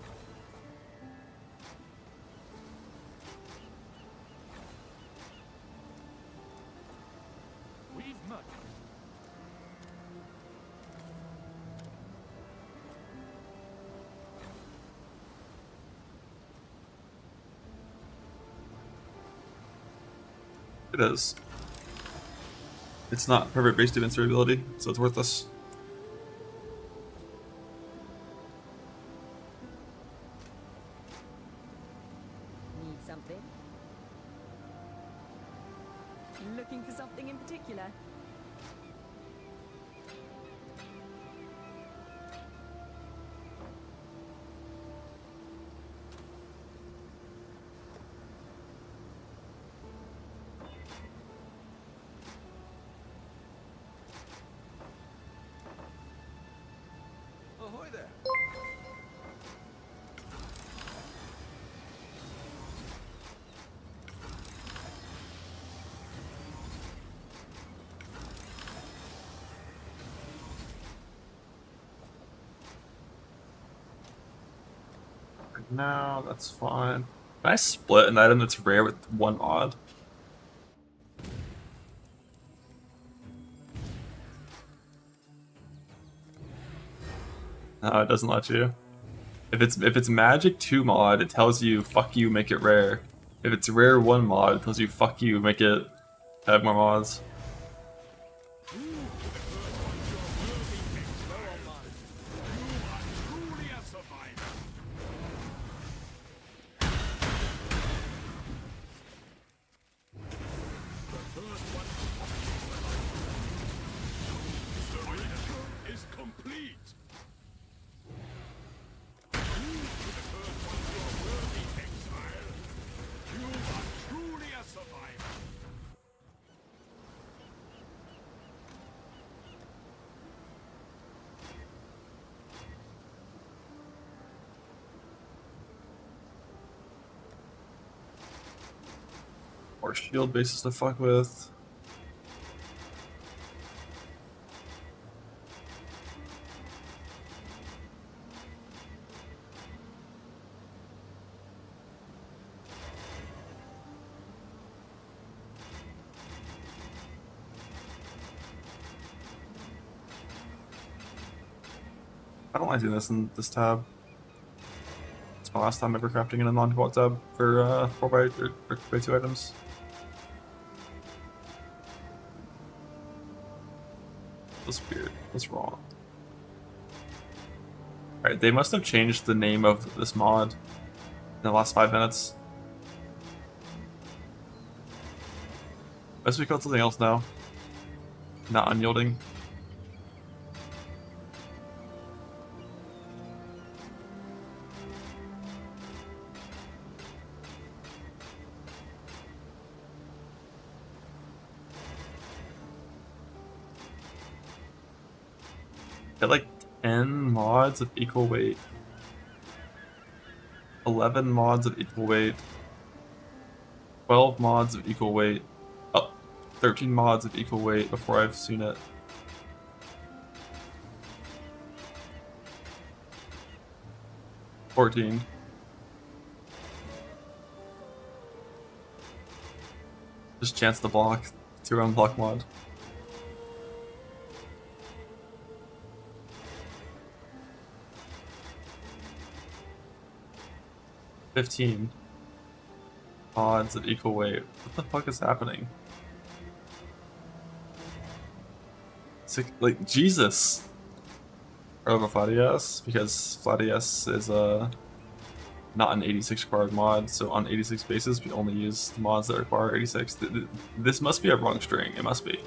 We've met. It is. It's not perfect base defense durability, so it's worthless. Need something? Looking for something in particular? Ahoy there. Right now, that's fine. Can I split an item that's rare with one mod? No, it doesn't let you. If it's magic 2 mod, it tells you fuck you, make it rare. If it's rare 1 mod, it tells you fuck you, make it have more mods. Or shield bases to fuck with. I don't like doing this in this tab. It's my last time ever crafting in a non-default tab for 4x2 items. That's weird. What's wrong? Alright, they must have changed the name of this mod in the last 5 minutes. Must be called something else now. Not unyielding. Get like 10 mods of equal weight. 11 mods of equal weight. 12 mods of equal weight. Oh, 13 mods of equal weight before I've seen it. $14. Just chance the block. 2-round block mod. $15 mods of equal weight. What the fuck is happening? Like, Jesus! I love a Flatias, because Flatias is not an 86 card mod, so on 86 bases we only use the mods that require 86. This must be a wrong string, it must be.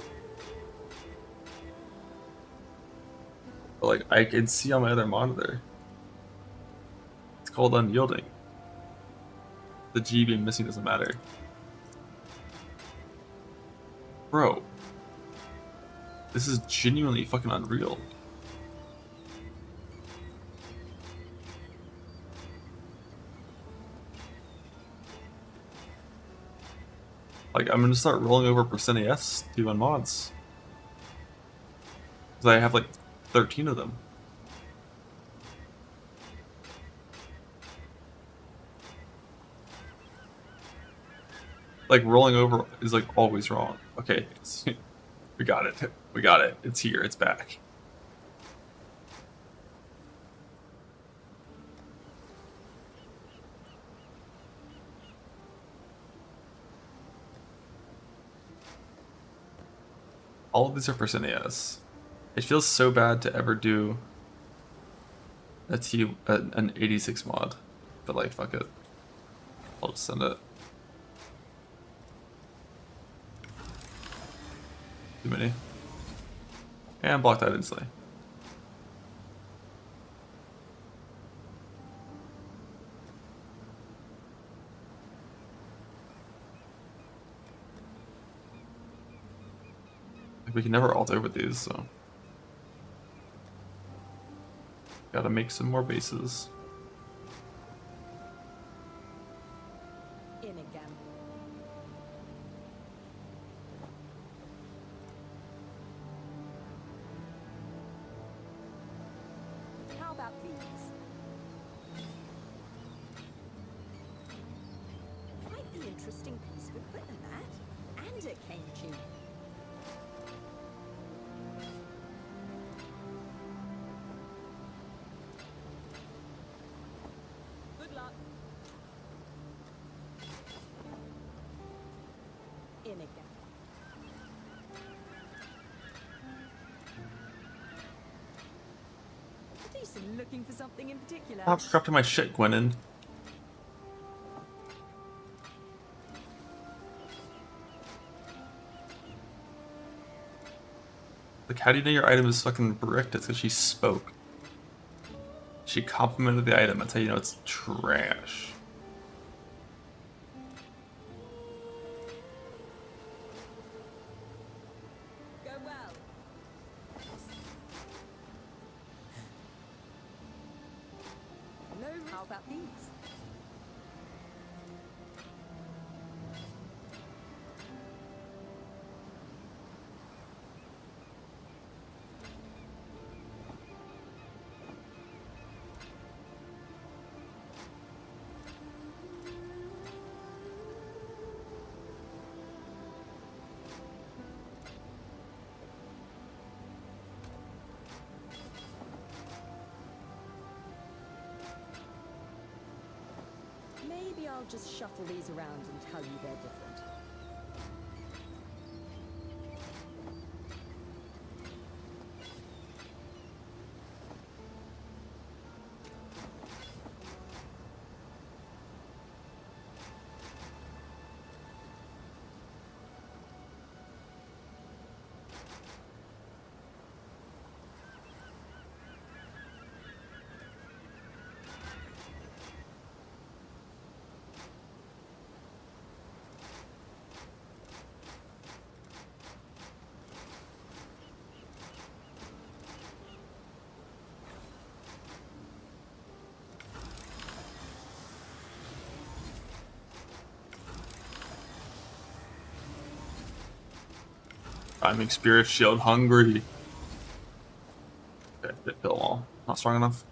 But like, I can see on my other monitor. It's called unyielding. The G being missing doesn't matter. Bro. This is genuinely fucking unreal. Like, I'm gonna start rolling over %AS to on mods. Because I have like 13 of them. Like rolling over is like always wrong. Okay, we got it. We got it. It's here. It's back. All of these are %AS. It feels so bad to ever do an 86 mod, but like fuck it. I'll just send it. Too many. And blocked out instantly. We can never alt over these, so gotta make some more bases. In again. How about these? Quite the interesting piece of equipment, that. And a cane tube. Good luck. In again. Decent. Looking for something in particular? Stop scrapping my shit, Gwennon. Like, how do you know your item is fucking bricked? It's because she spoke. She complimented the item. That's how you know it's trash. Go well. No, how about these? Maybe I'll just shuffle these around and tell you they're different. Priming Spirit Shield hungry. Okay, hit kill wall. Not strong enough.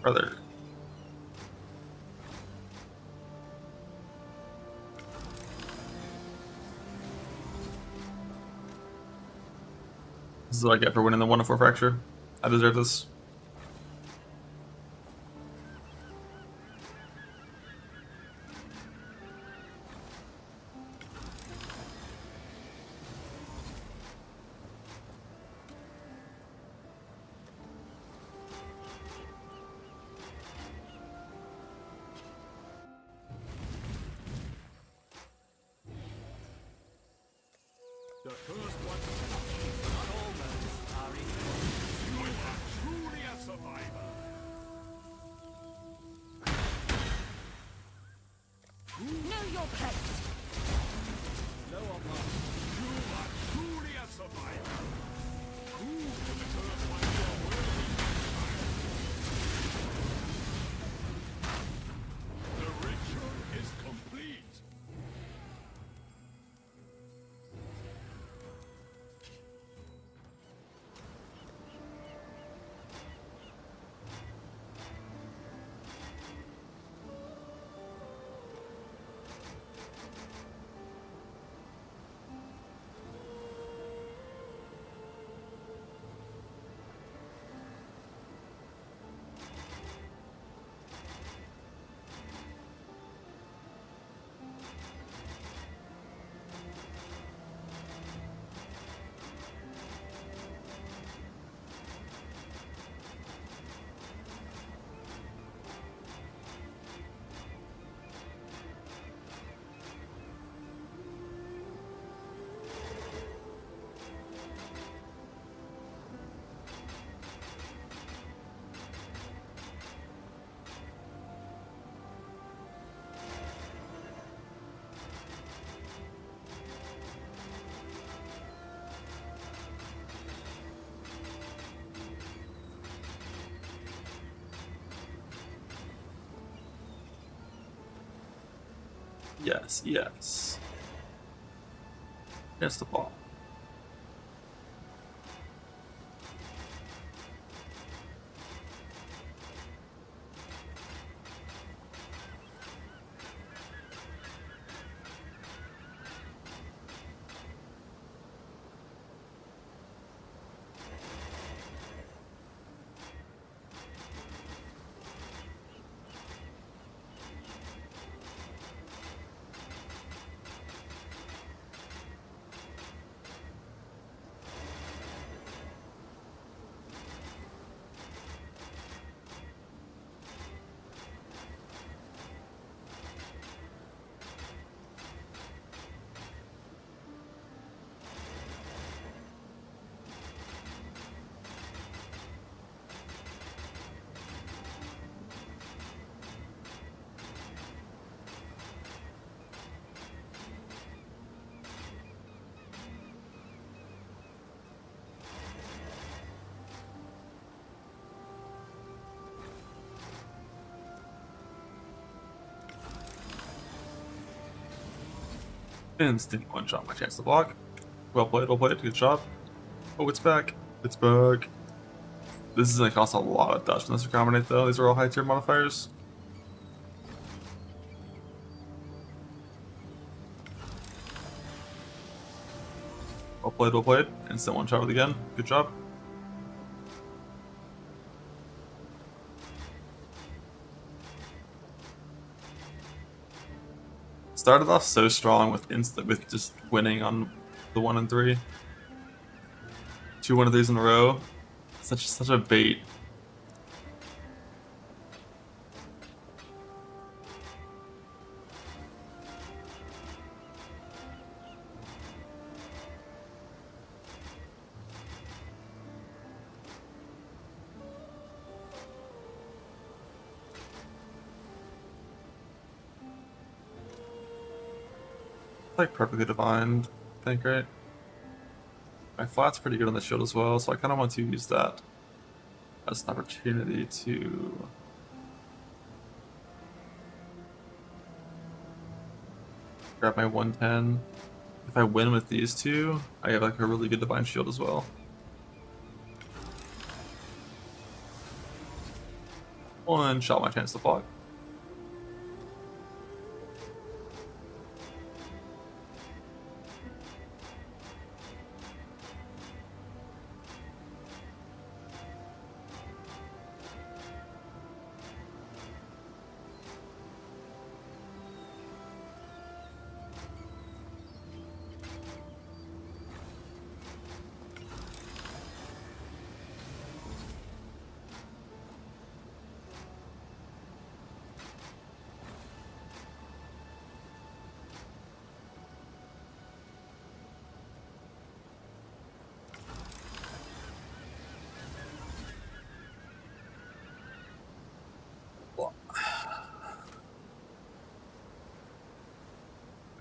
Brother. This is what I get for winning the 1-4 fracture. I deserve this. The first one. Not all men are equal. You are truly a survivor. Know your place. No, I'm not. You are truly a survivor. Who is the first one you are worthy? The ritual is complete. Yes, yes. Here's the ball. Instant one shot my chance to block. Well played, good job. Oh, it's back. It's back. This is gonna cost a lot of dust from this recombinate though. These are all high tier modifiers. Well played. Instant one shot with again. Good job. Started off so strong with just winning on the 1 and 3. 2 1-3s in a row. Such a bait. Like perfectly defined, I think, right? My flat's pretty good on the shield as well, so I kind of want to use that as an opportunity to grab my 110. If I win with these two, I have like a really good divine shield as well. One shot my chance to block.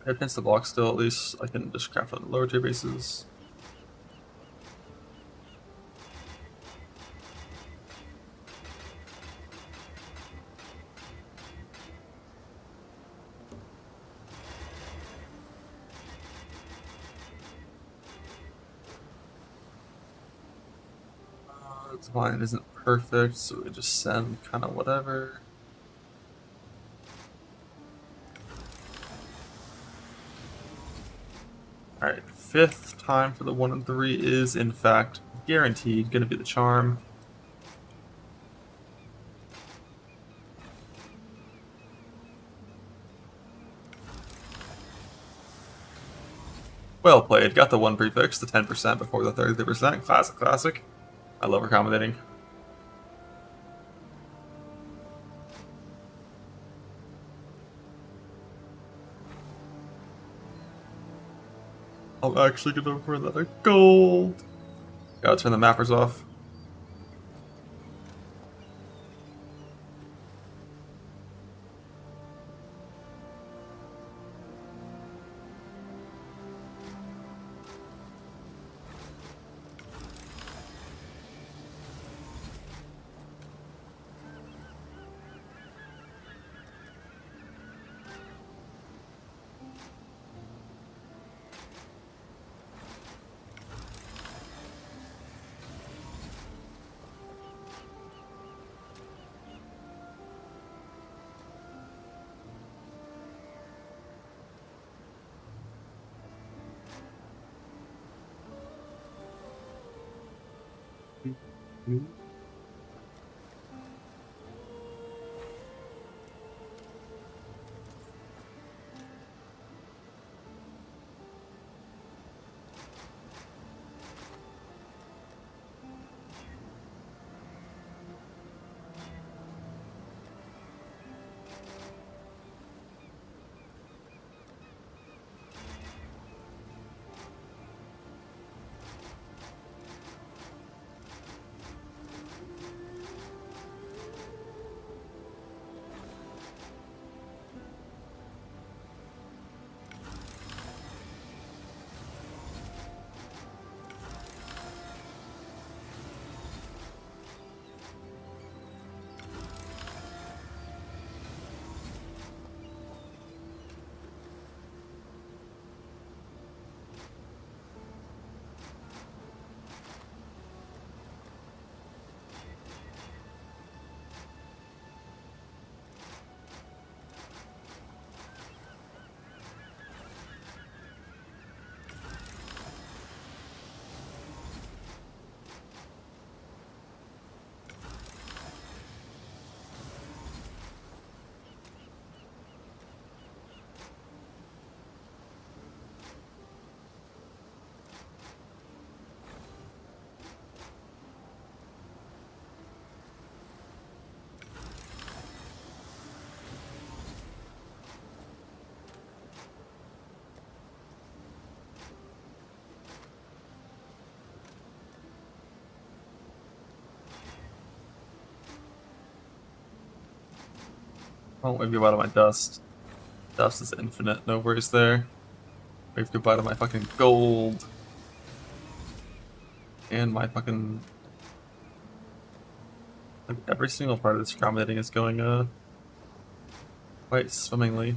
Red pins the block still, at least I can just craft on the lower tier bases. Divine isn't perfect, so we just send kind of whatever. Alright, 5th time for the 1 and 3 is in fact guaranteed gonna be the charm. Well played, got the 1 prefix, the 10% before the 30%. Classic, classic. I love accommodating. I'm actually gonna for another gold. Gotta turn the mappers off. I won't wave goodbye to my dust. Dust is infinite, no worries there. Wave goodbye to my fucking gold. And my fucking... like, every single part of this accommodating is going quite swimmingly.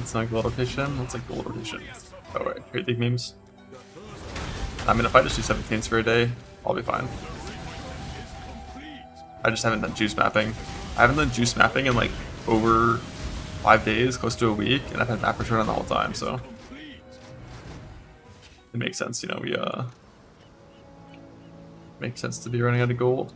It's not gold rotation, it's like gold rotation. Oh wait, create the memes. I mean, if I just do 17s for a day, I'll be fine. I just haven't done juice mapping. I haven't done juice mapping in like over 5 days, close to a week, and I've had map return on the whole time, so it makes sense, you know, we makes sense to be running out of gold.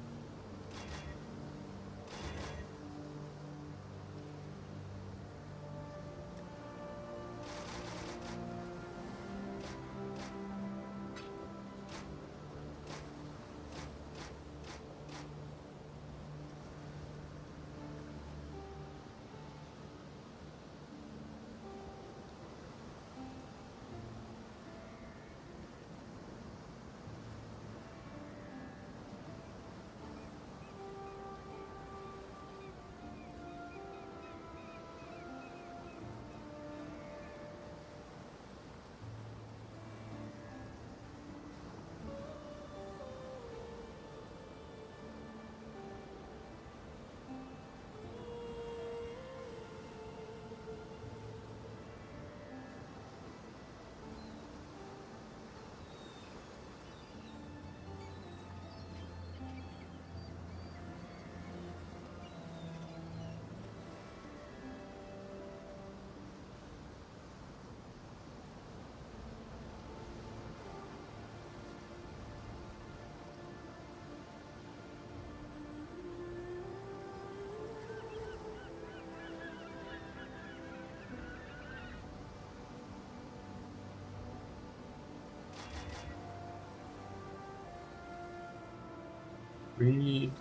We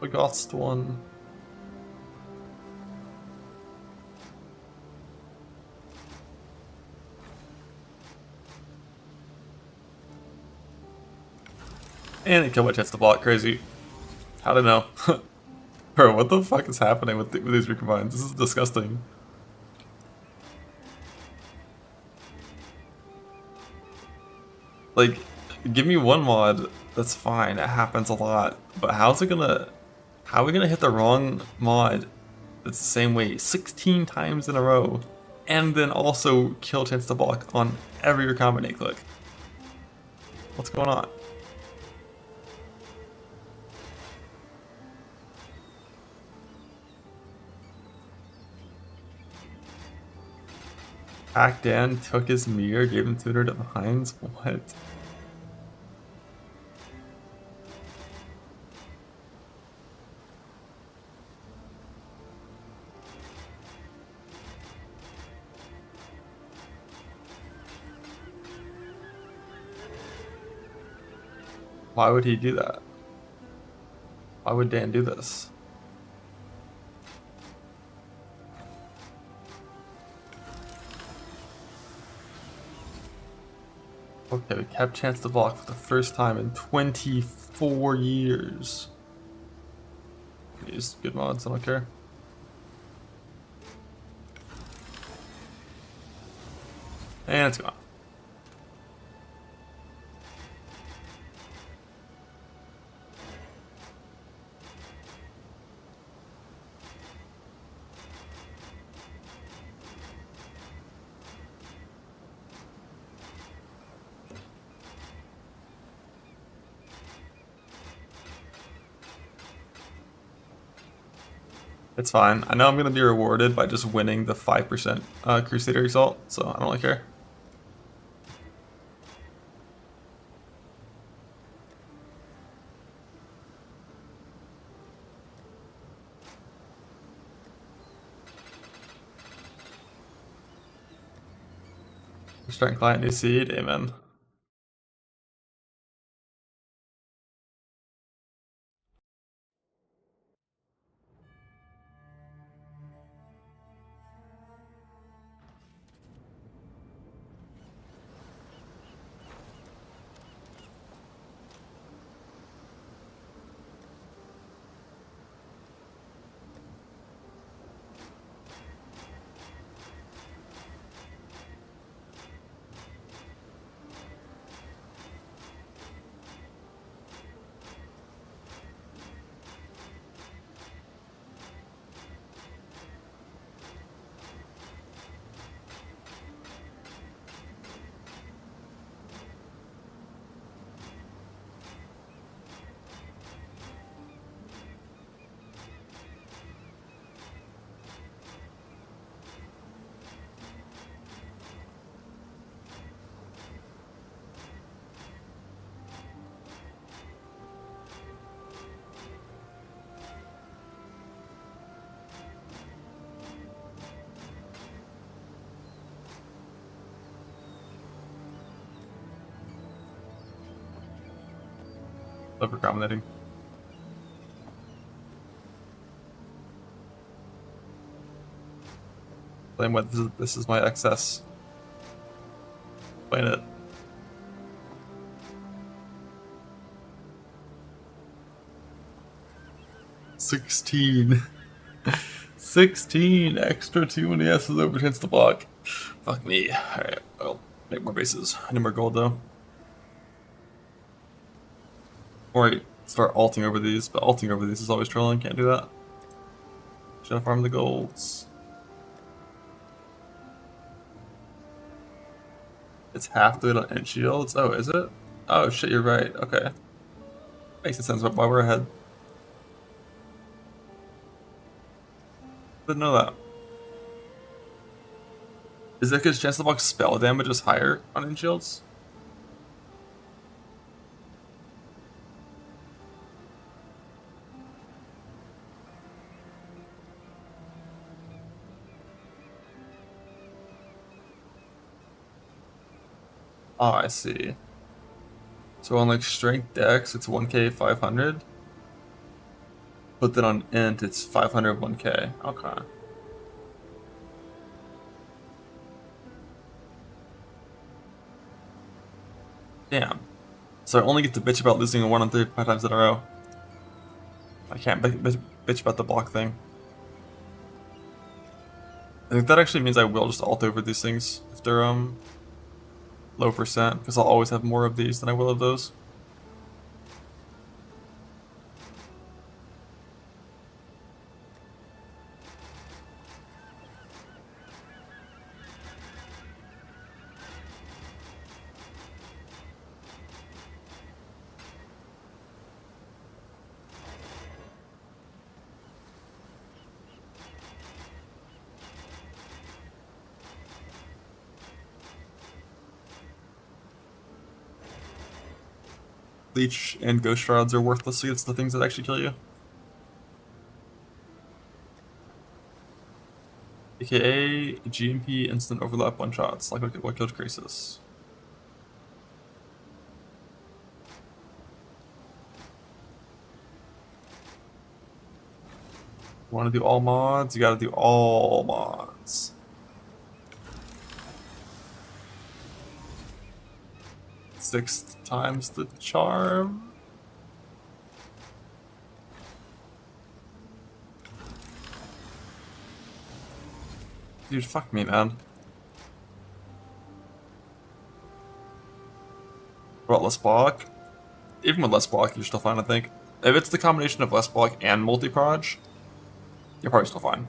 lost one. And it killed my chance to block. Crazy. How'd I know? Bro, what the fuck is happening with these recombines? This is disgusting. Like, give me one mod, that's fine, it happens a lot. But how are we gonna hit the wrong mod that's the same way 16 times in a row, and then also kill chance to block on every recombinate click? What's going on? Hacked Dan took his mirror, gave him tutor to the Hinds? What? Why would he do that? Why would Dan do this? Okay, we kept chance to block for the first time in 24 years. Use good mods, I don't care. And it's gone. It's fine. I know I'm going to be rewarded by just winning the 5% Crusader Assault, so I don't really care. Starting client new seed, amen. Overcomminating. Blame what this is my excess. Explain it. $16. 16 extra 2 when he has his over chance to block. Fuck me. Alright, well, make more bases. I need more gold though. Or start alting over these, but alting over these is always trolling, can't do that. Should I farm the golds? It's half the way on end shields. Oh, is it? Oh shit, you're right. Okay. Makes sense why we're ahead. Didn't know that. Is it because chance to block spell damage is higher on end shields? Oh, I see. So on like strength dex, it's 1k 500. But then on int, it's 500 1k. Okay. Damn. So I only get to bitch about losing a 1 on 3 5 times in a row. I can't bitch about the block thing. I think that actually means I will just alt over these things if they're low percent, because I'll always have more of these than I will of those. Leech and Ghost Rods are worthless against the things that actually kill you. AKA GMP instant overlap one shots, like what killed Crisis. You want to do all mods? You gotta do all mods. Six times the charm. Dude, fuck me, man. What about less block? Even with less block, you're still fine, I think. If it's the combination of less block and multi-proj, you're probably still fine.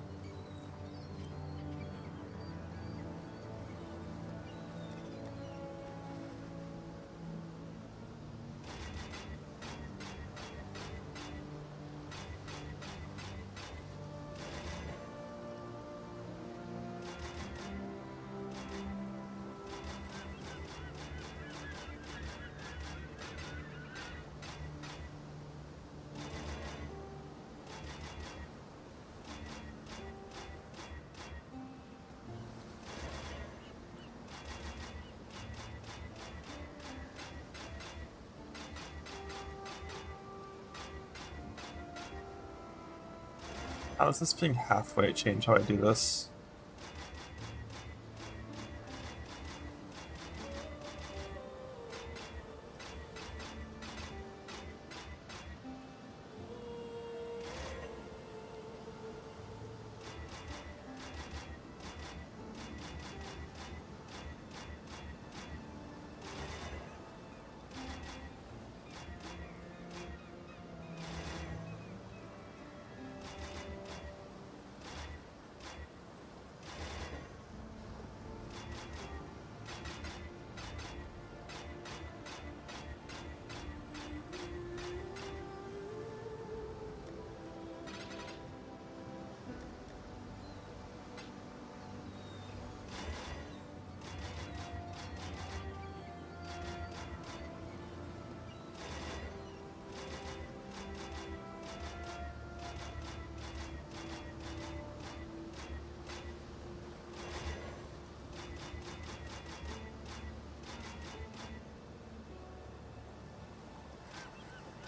How does this being halfway change how I do this?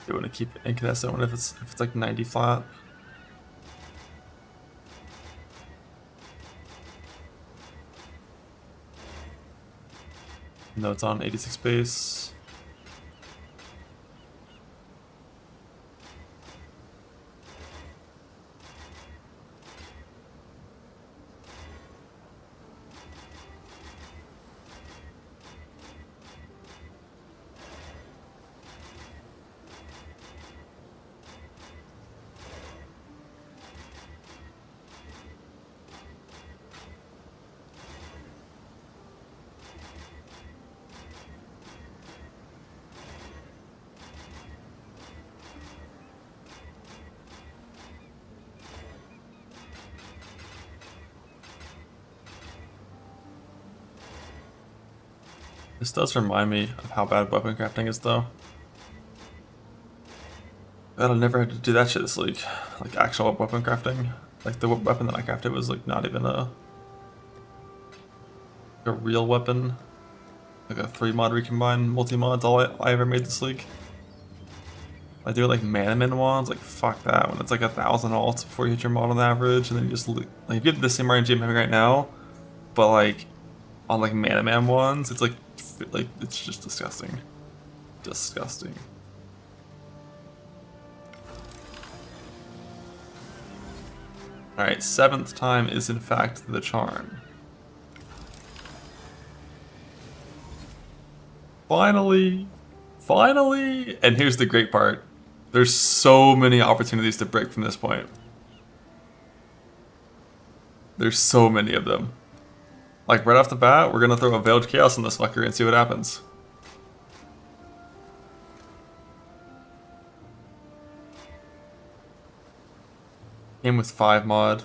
You want to keep incandescent one if it's like 90 flat. No, it's on 86 base. This does remind me of how bad weapon crafting is, though. God, I never had to do that shit this league. Like actual weapon crafting. Like the weapon that I crafted was like not even a real weapon. Like a 3-mod recombine multi-mod's all I ever made this league. I do like mana-min ones, like fuck that. When it's like 1,000 alts before you hit your mod on average, and then you just like if you have the same RNG I'm having right now, but like on like mana-man ones, it's like it's just disgusting. Disgusting. Alright, 7th time is in fact the charm. Finally! Finally! And here's the great part. There's so many opportunities to break from this point. There's so many of them. Like right off the bat, we're gonna throw a Veiled Chaos on this fucker and see what happens. Came with 5 mod.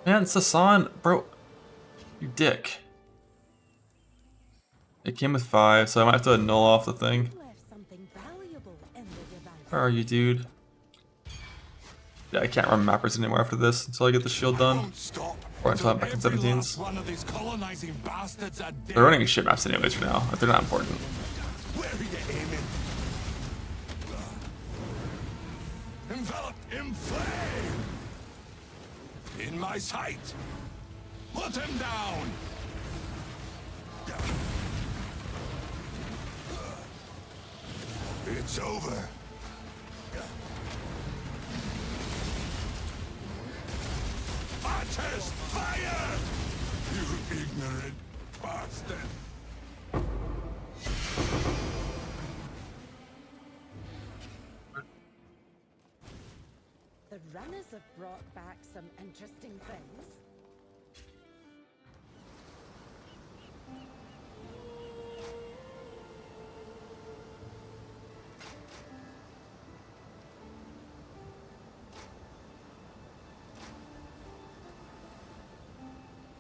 Man, Sasan, bro, you dick. It came with 5, so I might have to annul off the thing. Where are you, dude? Yeah, I can't run mappers anymore after this until I get the shield done. Or until I'm back in 17s. They're running shit maps anyways for now. They're not important. Where are you aiming? Enveloped in flame! In my sight! Put him down! It's over. Archers, fire! You ignorant bastard! The runners have brought back some interesting things.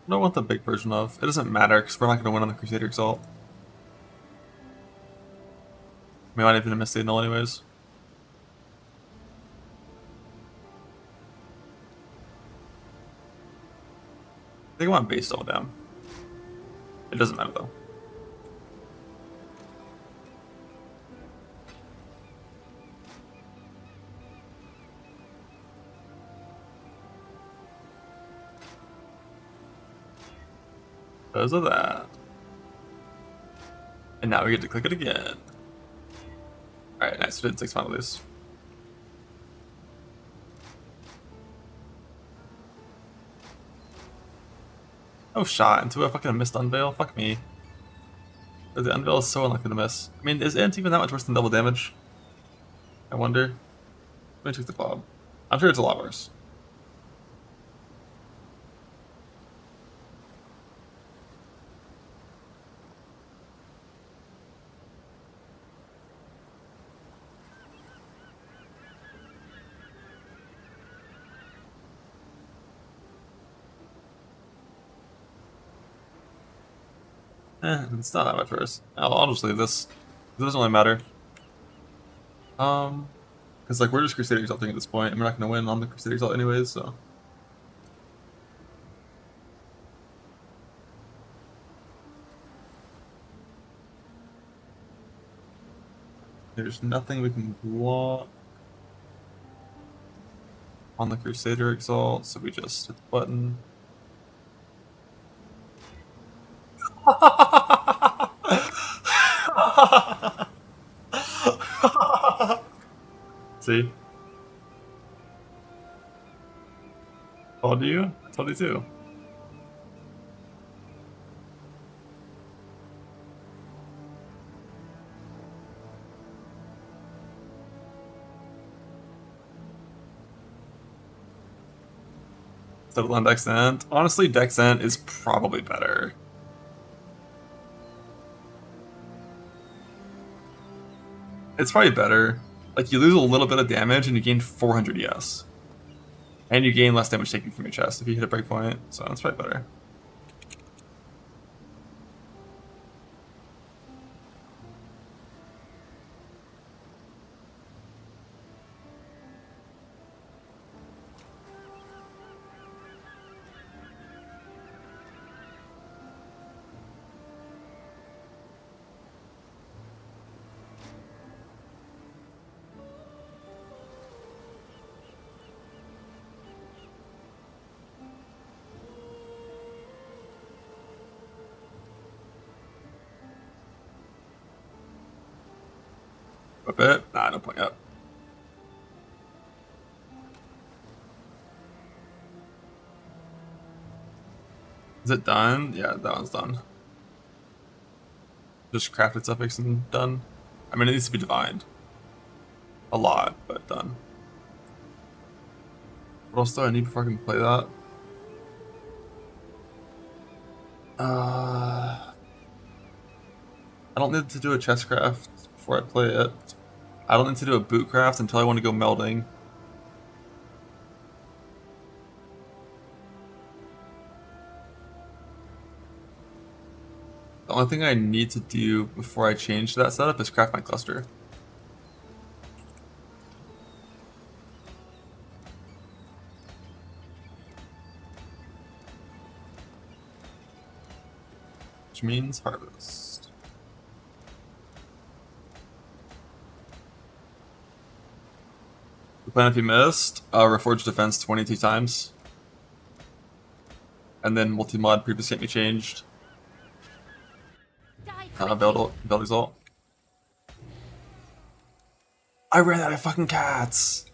I don't want the big version of. It doesn't matter because we're not going to win on the Crusader Exalt. We might even miss the null anyways. I think I want base double down. It doesn't matter though. Because of that. And now we get to click it again. Alright, nice. We did 6 finalists. Oh, shot into a fucking missed unveil? Fuck me. But the unveil is so unlikely to miss. I mean, is Int even that much worse than double damage? I wonder. Let me check the club. I'm sure it's a lot worse. It's not that much worse. I'll just leave this. It doesn't really matter. Because like we're just Crusader Exalting at this point, and we're not going to win on the Crusader Exalt anyways, so. There's nothing we can block on the Crusader Exalt, so we just hit the button. See? Told you? I told you too. Settle on Dexent. Honestly, Dexent is probably better. It's probably better. Like, you lose a little bit of damage and you gain 400 ES. And you gain less damage taken from your chest if you hit a breakpoint, so that's probably better. A bit? Nah, no point yet. Is it done? Yeah, that one's done. Just crafted suffix and done. I mean, it needs to be divined. A lot, but done. What else do I need before I can play that? I don't need to do a chest craft before I play it. I don't need to do a boot craft until I want to go melding. The only thing I need to do before I change that setup is craft my cluster. Which means harvest. The plan if you missed, Reforged Defense 22 times. And then multi-mod previous can't be changed. Belt exalt. I ran out of fucking cats.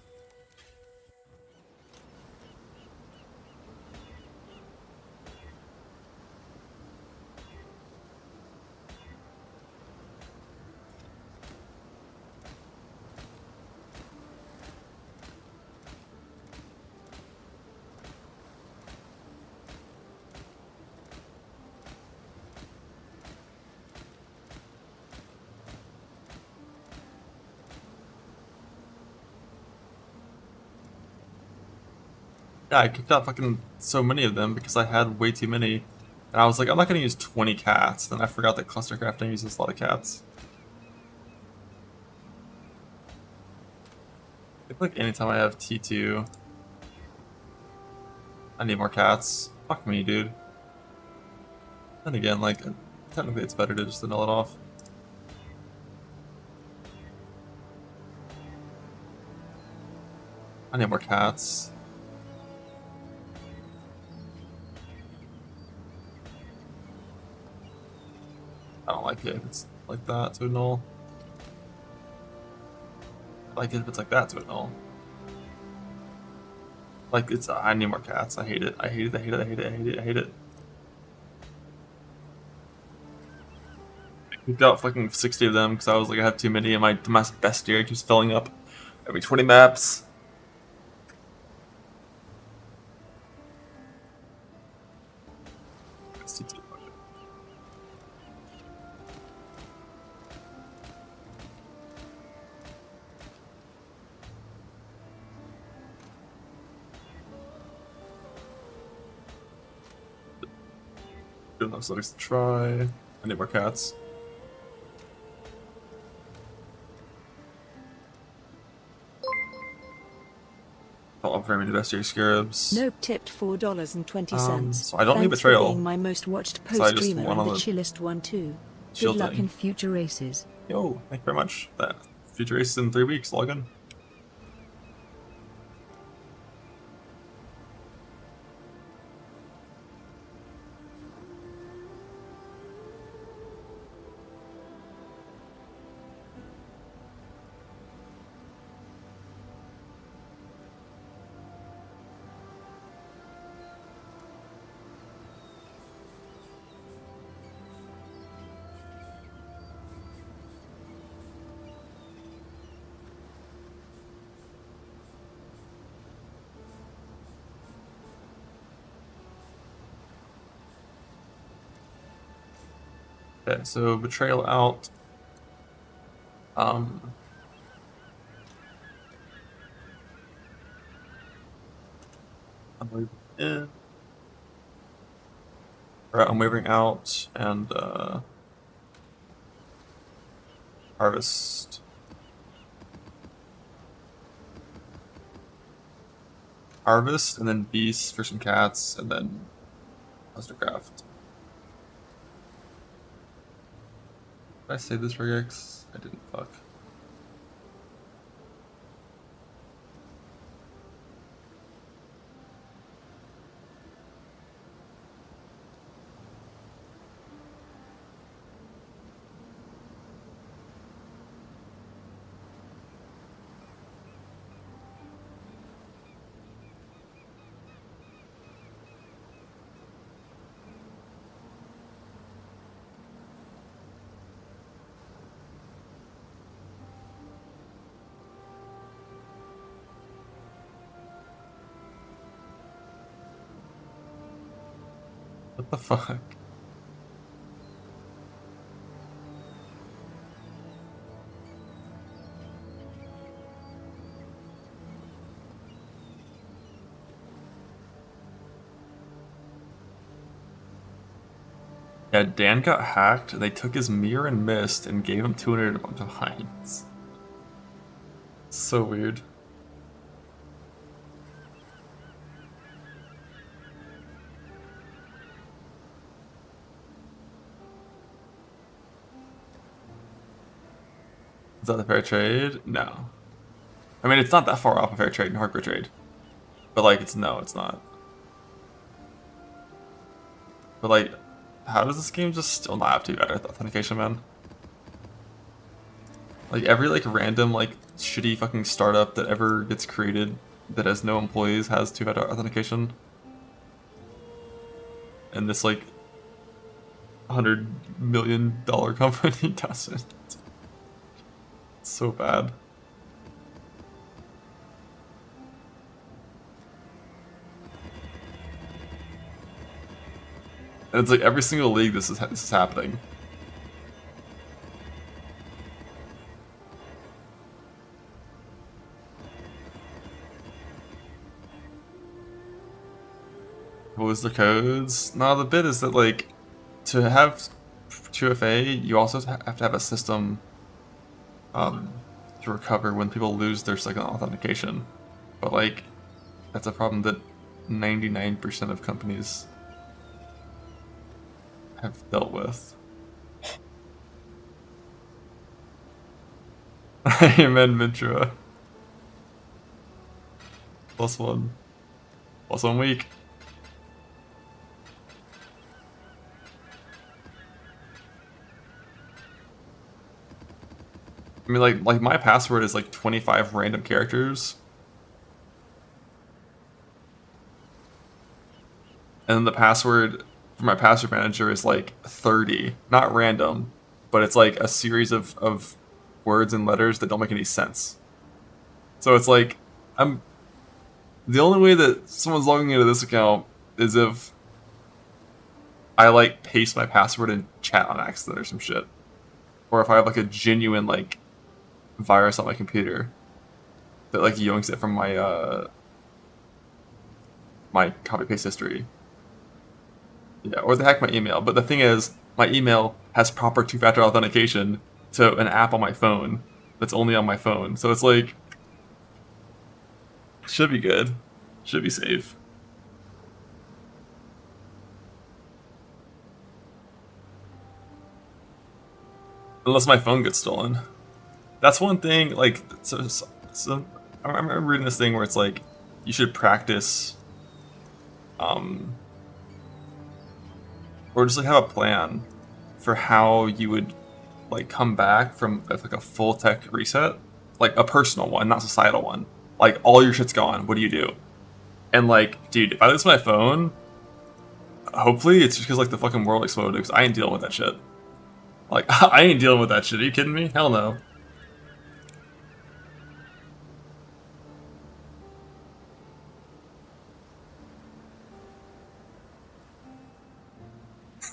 Yeah, I kicked out fucking so many of them because I had way too many. And I was like, I'm not gonna use 20 cats. Then I forgot that cluster crafting uses a lot of cats. I feel like anytime I have T2, I need more cats. Fuck me, dude. Then again, like, technically it's better to just null it off. I need more cats. I don't like it if it's like that to a null. I like it if it's like that to a null. Like, it's, I need more cats. I hate it. I hate it. I hate it. I hate it. I hate it. I hate it. I kicked out fucking 60 of them because I was like, I have too many and my bestiary keeps filling up every 20 maps. Good enough subjects to try. I need more cats. I'm framing the bestiary scarabs. Nope tipped $4.20. So I don't need Thanks Betrayal. For being my most watched So I just post-streamer won and on the the chillest one too. Good shield luck thing. in future races. Yo, thank you very much. Future race in 3 weeks. Log in. Okay, so Betrayal out. I'm wavering in. Alright, I'm wavering out and harvest. Harvest and then beast for some cats and then Mastercraft. Did I save this regex? I didn't. Fuck. What the fuck? Yeah, Dan got hacked. They took his mirror and mist and gave him 200 a bunch of hinds. So weird. Is that a fair trade? No. I mean, it's not that far off a fair trade and hardcore trade. But like, it's not. But like, how does this game just still not have two-factor authentication, man? Like, every like random like shitty fucking startup that ever gets created that has no employees has two-factor authentication. And this like $100 million company doesn't. It's so bad. And it's like every single league this is happening. What was the codes? No, the bit is that like to have 2FA, you also have to have a system to recover when people lose their second authentication. But like that's a problem that 99% of companies have dealt with. Amen, Mintra. +1. +1 week. I mean, like my password is like 25 random characters. And then the password for my password manager is like 30. Not random, but it's like a series of words and letters that don't make any sense. So it's like, the only way that someone's logging into this account is if I like paste my password in chat on accident or some shit. Or if I have like a genuine like virus on my computer that like yoinks it from my my copy paste history. Yeah, or they hack my email. But the thing is, my email has proper two-factor authentication to an app on my phone that's only on my phone. So it's like, should be good. Should be safe. Unless my phone gets stolen. that's one thing. Like, so I remember reading this thing where it's like you should practice, or just like have a plan for how you would like come back from like a full tech reset, like a personal one, not societal one. Like all your shit's gone. What do you do? And like, dude, if I lose my phone, hopefully it's just because like the fucking world exploded. Because I ain't dealing with that shit. Like I ain't dealing with that shit. Are you kidding me? Hell no.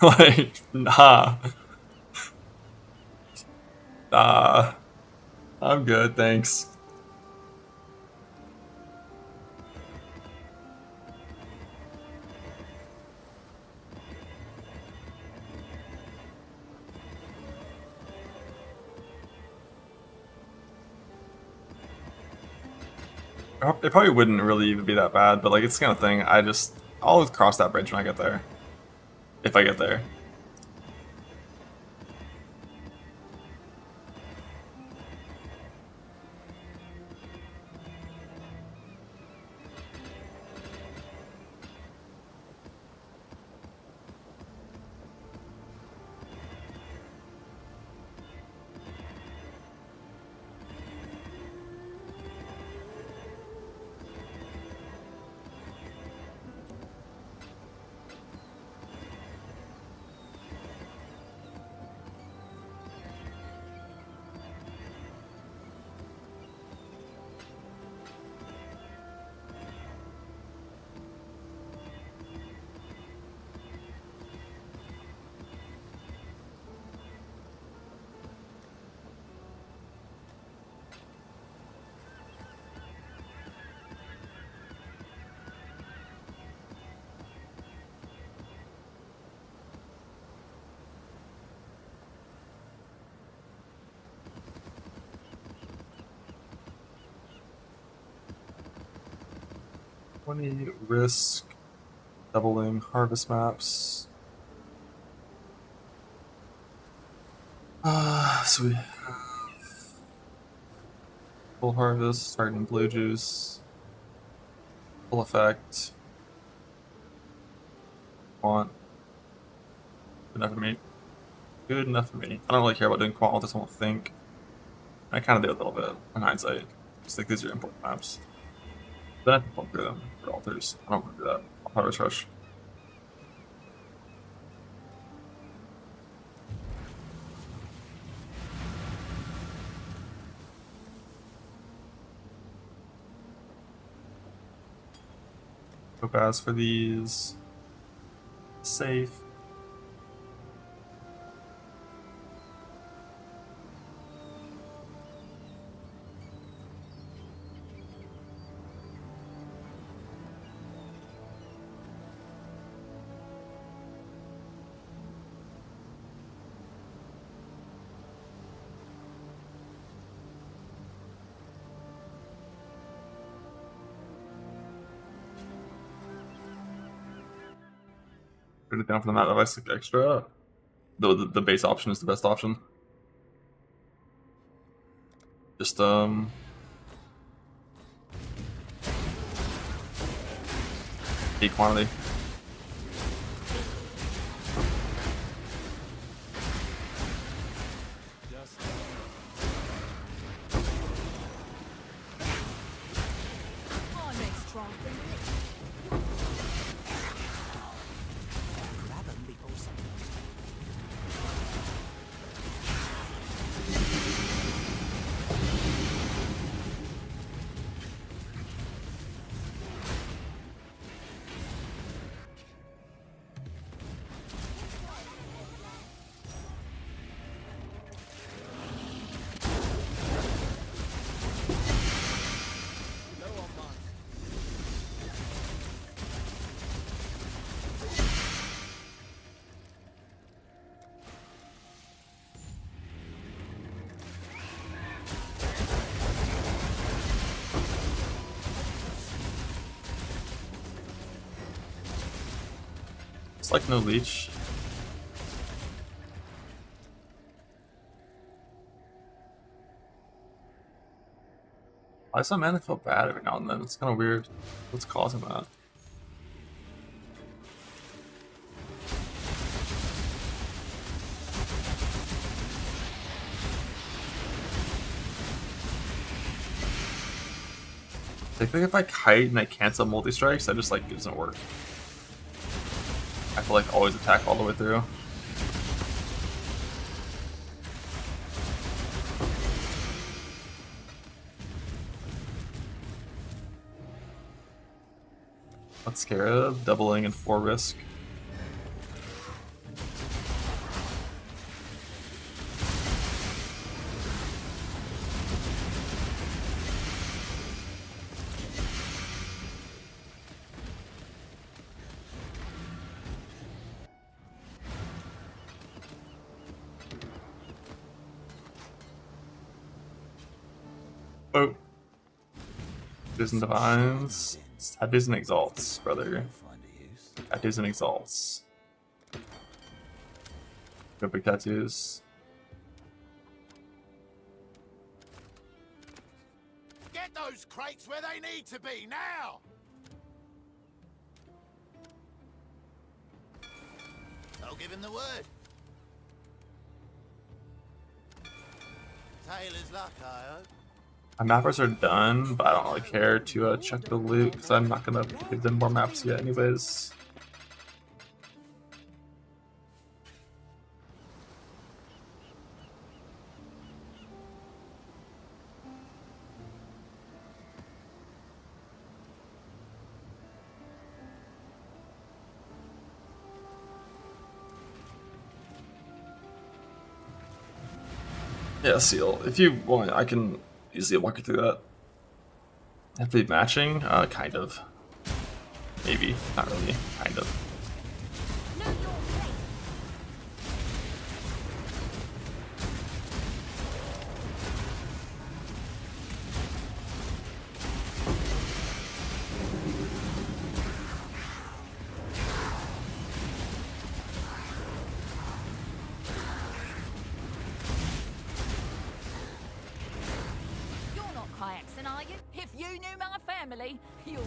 Like, nah. Nah. I'm good, thanks. It probably wouldn't really even be that bad, but like it's the kind of thing I'll cross that bridge when I get there. If I get there. Risk, doubling, harvest maps. So we have full harvest, starting blue juice, full effect. Quant. Good enough for me. Good enough for me. I don't really care about doing quant, I just won't think. I kind of do a little bit in hindsight. Just like these are important maps. Then I have to plug through them for alters. I don't want to do that. I'll harvest rush. Topaz for these. Safe. Put it down for the map device like extra. The base option is the best option. Just A quantity. It's like no leech. Why does my mana feel bad every now and then? It's kind of weird. What's causing that? I think if I kite and I cancel multi-strikes, that just like doesn't work. I feel like always attack all the way through. Let's Scarab, doubling and 4 risk. Oh. Tattoos and Divines. Tattoos and Exalts, brother. Tattoos and Exalts. Go big tattoos. Get those crates where they need to be now! I'll give him the word. Taylor's luck, I hope. My mappers are done, but I don't really care to check the loot because I'm not gonna give them more maps yet, anyways. Yeah, Seal. If you want, I can easily walk you through that. Have to be matching? Kind of. Maybe. Not really. Kind of. If you knew my family, you'd...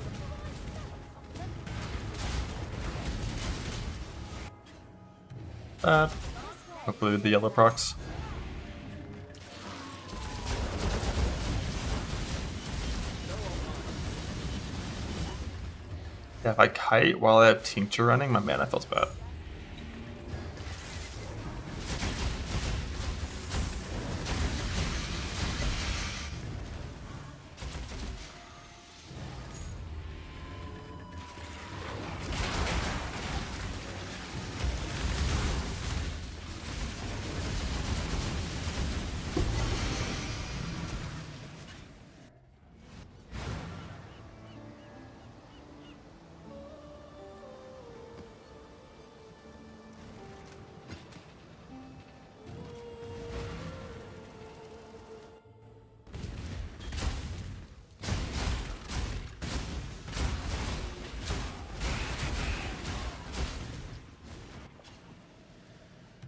Hopefully with the yellow procs. Yeah, if I kite while I have Tincture running, my mana feels bad.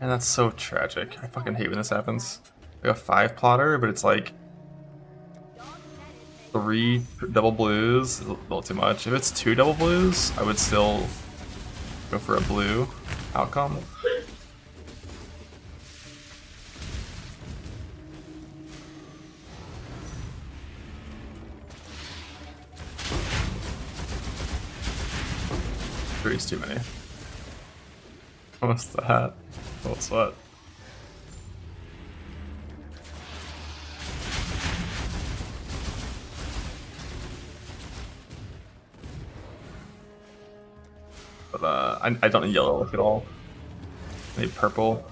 And that's so tragic. I fucking hate when this happens. Like a 5 plotter, but it's like 3 double blues is a little too much. If it's 2 double blues, I would still go for a blue outcome. Three's too many. What's that? What's what? But I don't need yellow look at all. I need purple.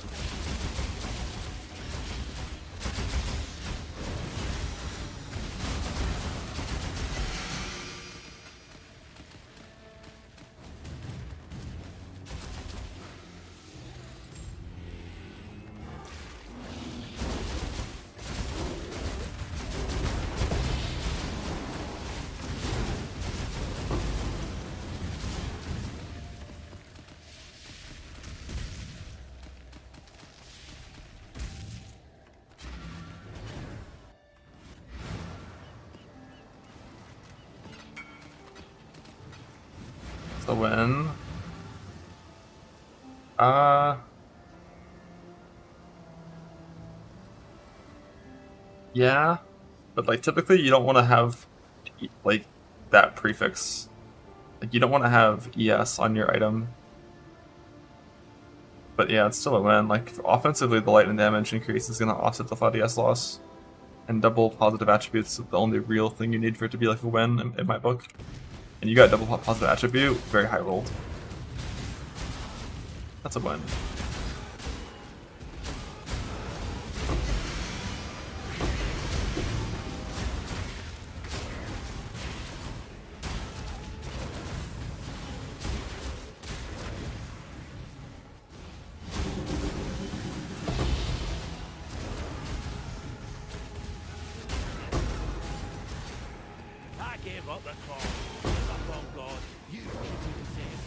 a win. Yeah, but like typically you don't want to have like that prefix. Like you don't want to have ES on your item. But yeah, it's still a win. Like offensively, the lightning damage increase is going to offset the 5DS loss, and double positive attributes is the only real thing you need for it to be like a win in my book. And you got double positive attribute, very high rolled. That's a win. I gave up the call. Give up on God. You should do the same.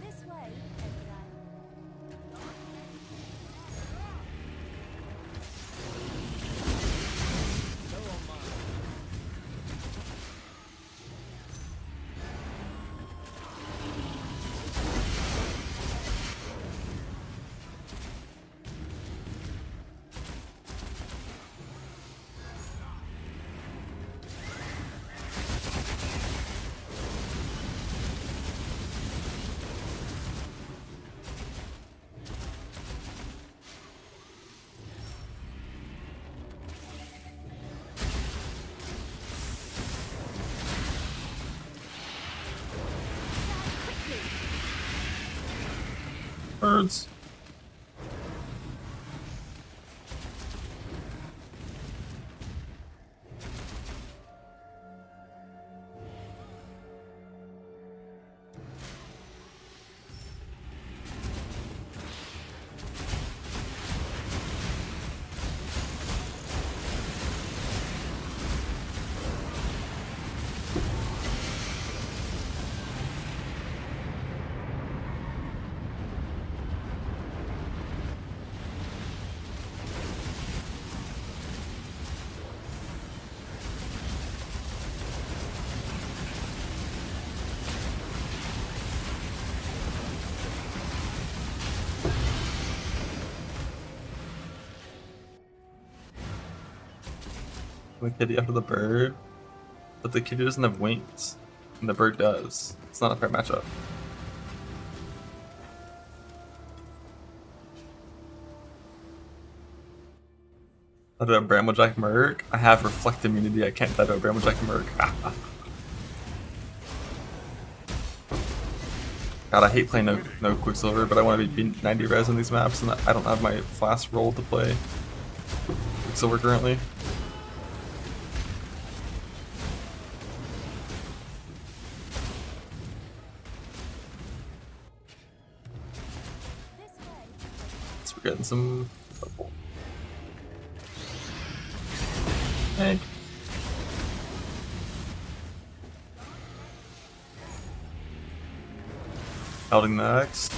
This way, Birds. The kitty after the bird, but the kitty doesn't have wings, and the bird does. It's not a fair matchup. I do a Bramblejack Merc. I have Reflect Immunity. I can't die to a Bramblejack Merc. God, I hate playing no Quicksilver, but I want to be 90 res on these maps, and I don't have my flask roll to play Quicksilver currently. So we're getting some purple. Hey. Melding next.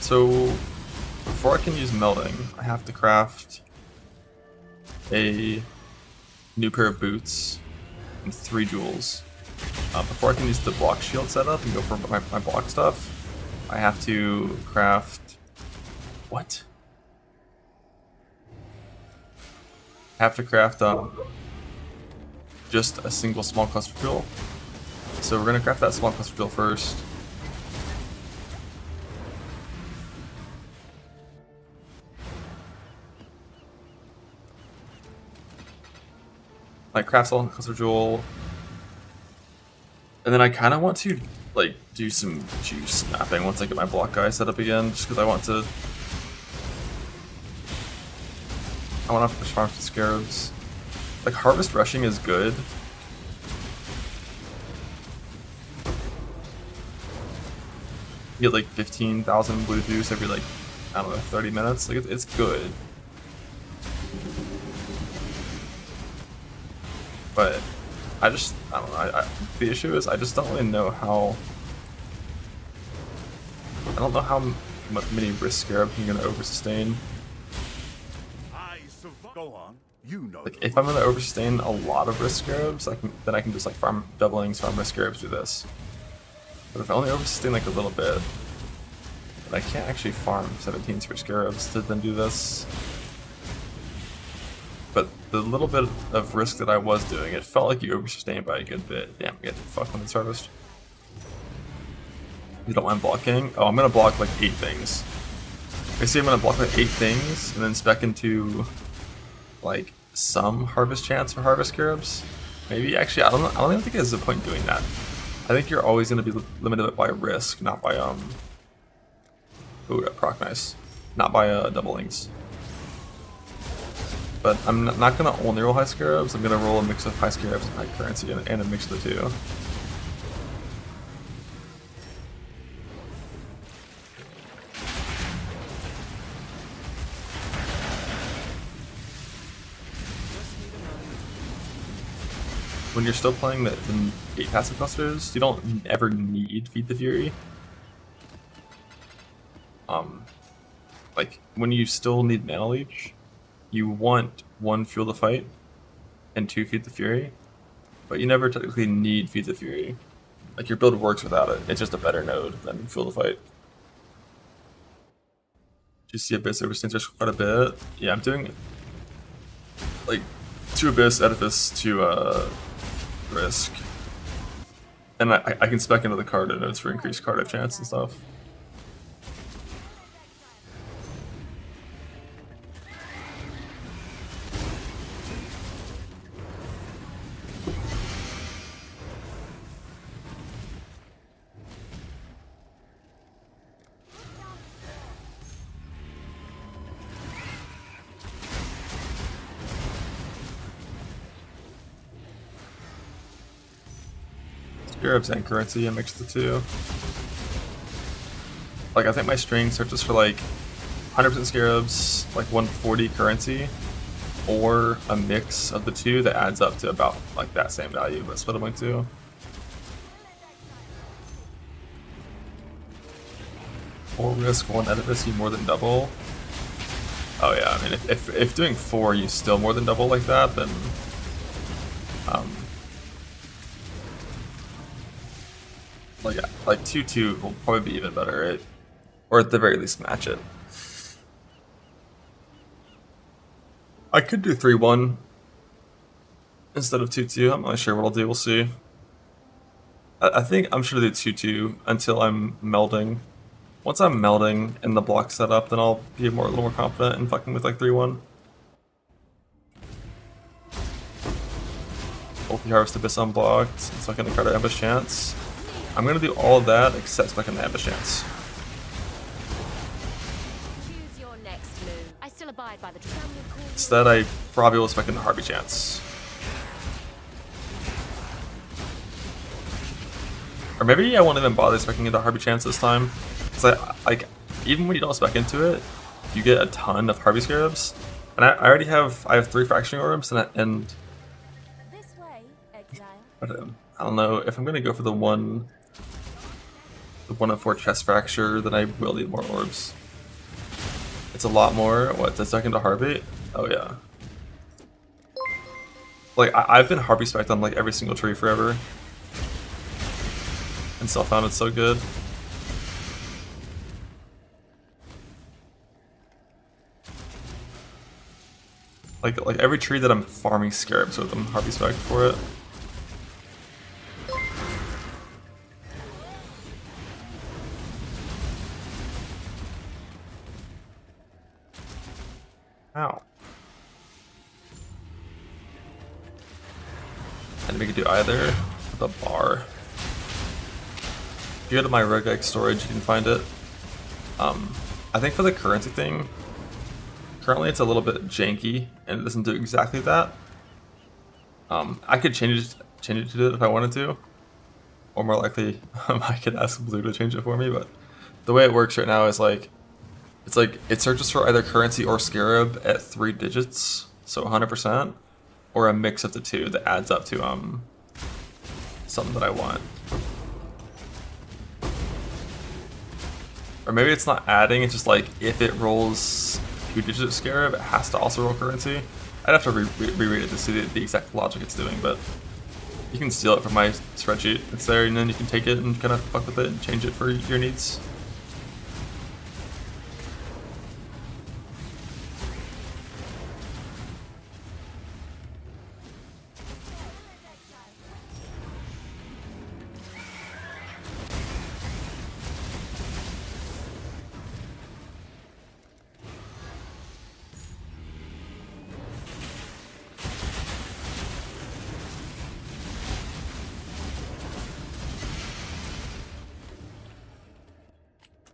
So before I can use melding, I have to craft a new pair of boots and 3 jewels. Before I can use the block shield setup and go for my block stuff, I have to craft... What? I have to craft just a single small cluster jewel. So we're gonna craft that small cluster jewel first. Like craft small cluster jewel. And then I kind of want to like do some juice snapping once I get my block guy set up again, just because I want to push farm some scarabs. Like harvest rushing is good. You get like 15,000 blue juice every like, I don't know, 30 minutes. Like it's good. But I don't know. The issue is I just don't really know how. I don't know how many risk scarabs I'm gonna oversustain. Go on. You know. Like if I'm gonna oversustain a lot of risk scarabs, then I can just like farm doublings, farm risk scarabs through this. But if I only oversustain like a little bit, then I can't actually farm 17 risk scarabs to then do this. But the little bit of risk that I was doing, it felt like you oversustained by a good bit. Damn, we get to fuck when it's harvest. You don't mind blocking? Oh, I'm gonna block like 8 things. Basically, I'm gonna block like 8 things and then spec into like some harvest chance for harvest scarabs. Maybe actually, I don't even think there's a point doing that. I think you're always gonna be limited by risk, not by ooh, that proc nice, not by doublings. But I'm not gonna only roll high scarabs. I'm gonna roll a mix of high scarabs and high currency and a mix of the two. When you're still playing the 8 passive clusters, you don't ever need Feed the Fury. Like when you still need mana leech, you want 1 Fuel the Fight and 2 Feed the Fury, but you never technically need Feed the Fury. Like your build works without it. It's just a better node than Fuel the Fight. Do you see Abyss overstains quite a bit? Yeah, I'm doing like 2 Abyss, Edifice, 2 risk. And I can spec into the card nodes for increased card chance and stuff. Scarabs and currency and mix the two. Like I think my string searches for like 100% scarabs, like 140 currency, or a mix of the two that adds up to about like that same value, but split among 2. Or risk 1 edifice, you more than double. Oh yeah, I mean if doing 4 you still more than double like that, then like 2-2 will probably be even better, right? Or at the very least match it. I could do 3-1 instead of 2-2. I'm not sure what I'll do. We'll see. I think I'm sure to do 2-2 until I'm melding. Once I'm melding and the block set up, then I'll be a little more confident in fucking with like 3-1. Ulti Harvest Abyss unblocked, so I can credit Ambush Chance. I'm gonna do all of that except spec an Ambush Chance. Choose your next move. I still abide by the Instead, I probably will spec in the Harvey Chance. Or maybe I won't even bother specing into Harvey Chance this time. Because like, even when you don't spec into it, you get a ton of Harvey Scarabs. And I already have 3 Fracturing Orbs and this way, exile. I don't know if I'm gonna go for the 1 of 4 chest fracture, then I will need more orbs. It's a lot more. What, the second to Harvey? Oh yeah. Like I've been Harvey spec'd on like every single tree forever, and still found it so good. Like every tree that I'm farming scarabs with, I'm Harvey spec'd for it. Ow. And we could do either with a bar. If you go to my Roguelike storage, you can find it. I think for the currency thing, currently it's a little bit janky and it doesn't do exactly that. I could change it to do it if I wanted to, or more likely I could ask Blue to change it for me. But the way it works right now is like, it searches for either currency or scarab at 3 digits, so 100%, or a mix of the two that adds up to something that I want. Or maybe it's not adding, it's just like if it rolls 2-digit scarab, it has to also roll currency. I'd have to reread it to see the exact logic it's doing, but you can steal it from my spreadsheet. It's there, and then you can take it and kind of fuck with it and change it for your needs.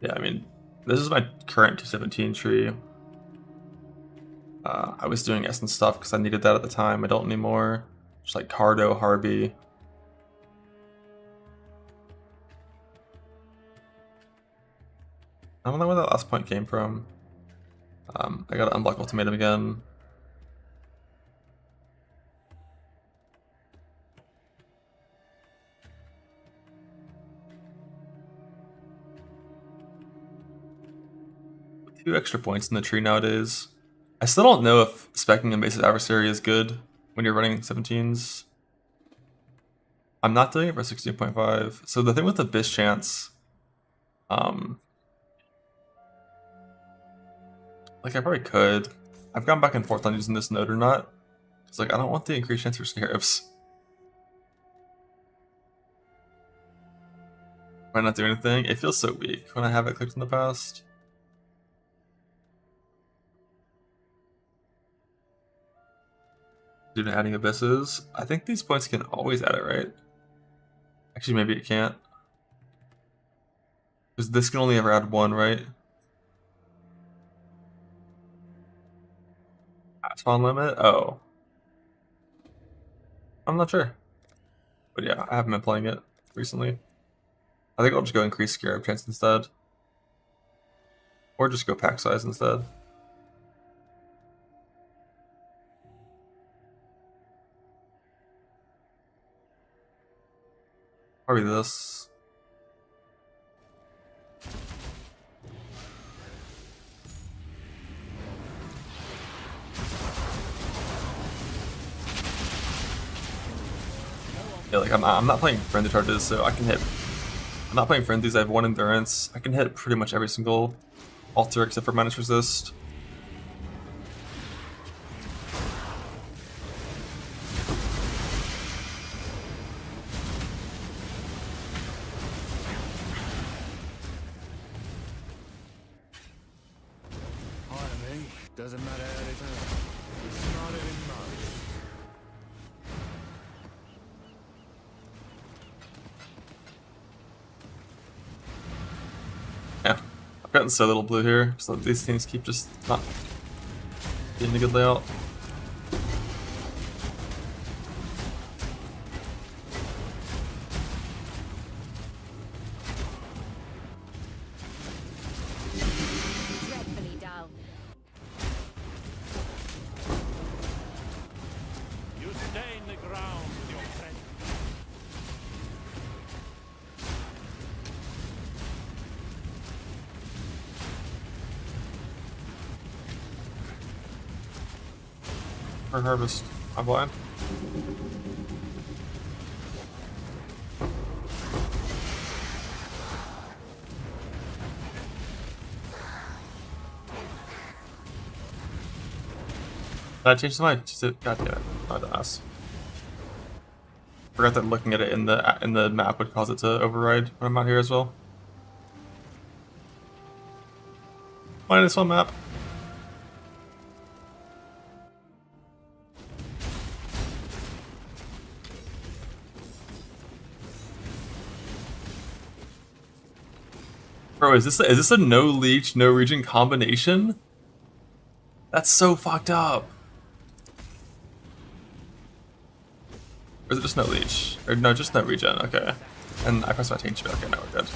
Yeah, I mean, this is my current 217 tree. I was doing essence stuff because I needed that at the time. I don't anymore. Just like Cardo, Harby. I don't know where that last point came from. I gotta unblock Ultimatum again. Two extra points in the tree nowadays. I still don't know if speccing invasive adversary is good when you're running 17s. I'm not doing it for 16.5. So the thing with the Bish chance, like I probably could. I've gone back and forth on using this node or not. It's like I don't want the increased chance for scarabs. Why not do anything? It feels so weak when I have it clicked in the past. Due to adding abysses, I think these points can always add it, right? Actually, maybe it can't. Because this can only ever add one, right? Spawn limit? Oh. I'm not sure. But yeah, I haven't been playing it recently. I think I'll just go increase scarab chance instead. Or just go pack size instead. Probably this. Yeah, like I'm not playing frenzy charges, so I can hit. I'm not playing frenzies. I have 1 endurance. I can hit pretty much every single altar except for minus resist. Doesn't matter how they turn. It's not even much. Yeah, I've gotten so little blue here, so these things keep just not being a good layout. Dreadfully dull. You stain the ground with your friend. For harvest, I'm blind. Did I change the mind? God damn it! Oh, dumbass. Forgot that looking at it in the map would cause it to override when I'm out here as well. -1 map. Bro, is this a no leech, no regen combination? That's so fucked up. Or is it just no leech? Or no, just no regen, okay. And I press my tincture, okay, now we're good.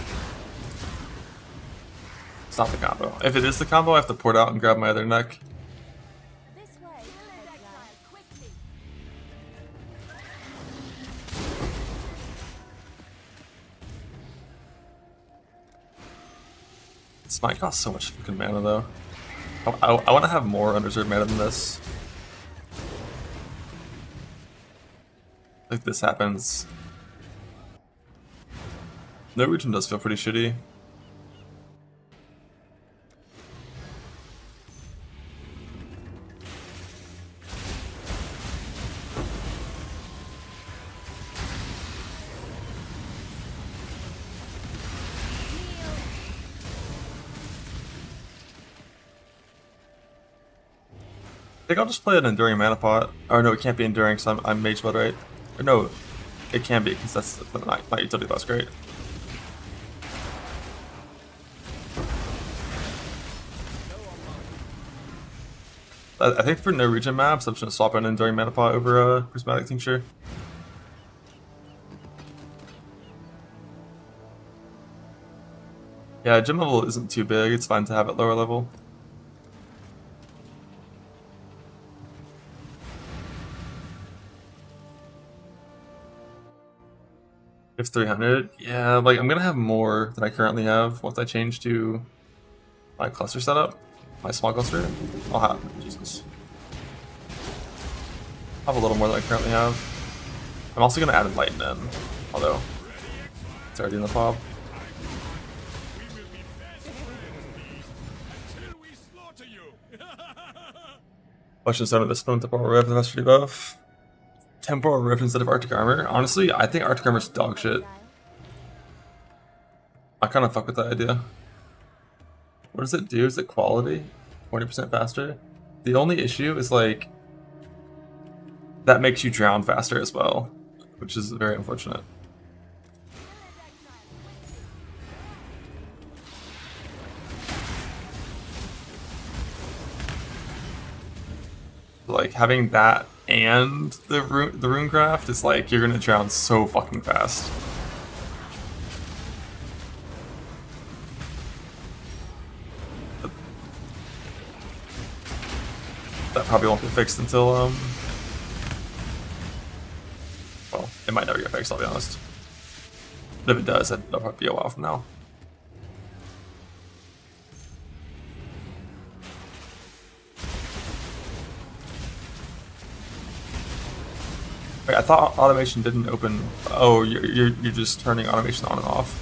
It's not the combo. If it is the combo, I have to port out and grab my other neck. This way. Exile, quickly. might cost so much fucking mana though. I want to have more unreserved mana than this. Like this happens. No region does feel pretty shitty. I think I'll just play an Enduring Mana Pot. Or no, it can't be Enduring because I'm Mage Blood, right? Or no, it can be because that's my utility class, great. I think for no region maps, I'm just going to swap an Enduring Mana Pot over Prismatic Tincture. Yeah, gym level isn't too big, it's fine to have it lower level. If 300, yeah, like I'm gonna have more than I currently have once I change to my cluster setup, my small cluster. I'll have, Jesus. I'll have a little more than I currently have. I'm also gonna add Enlighten in, although it's already in the fob. Question started this one, Temporal Rift, the Mastery buff. Temporal Rift instead of Arctic Armor. Honestly, I think Arctic Armor's dog shit. I kind of fuck with that idea. What does it do? Is it quality? 20% faster? The only issue is like that makes you drown faster as well, which is very unfortunate. Like having that and the runecraft is like you're gonna drown so fucking fast. That probably won't get fixed until well, it might never get fixed, I'll be honest. But if it does, that'll probably be a while from now. Wait, I thought automation didn't open. Oh, you're just turning automation on and off.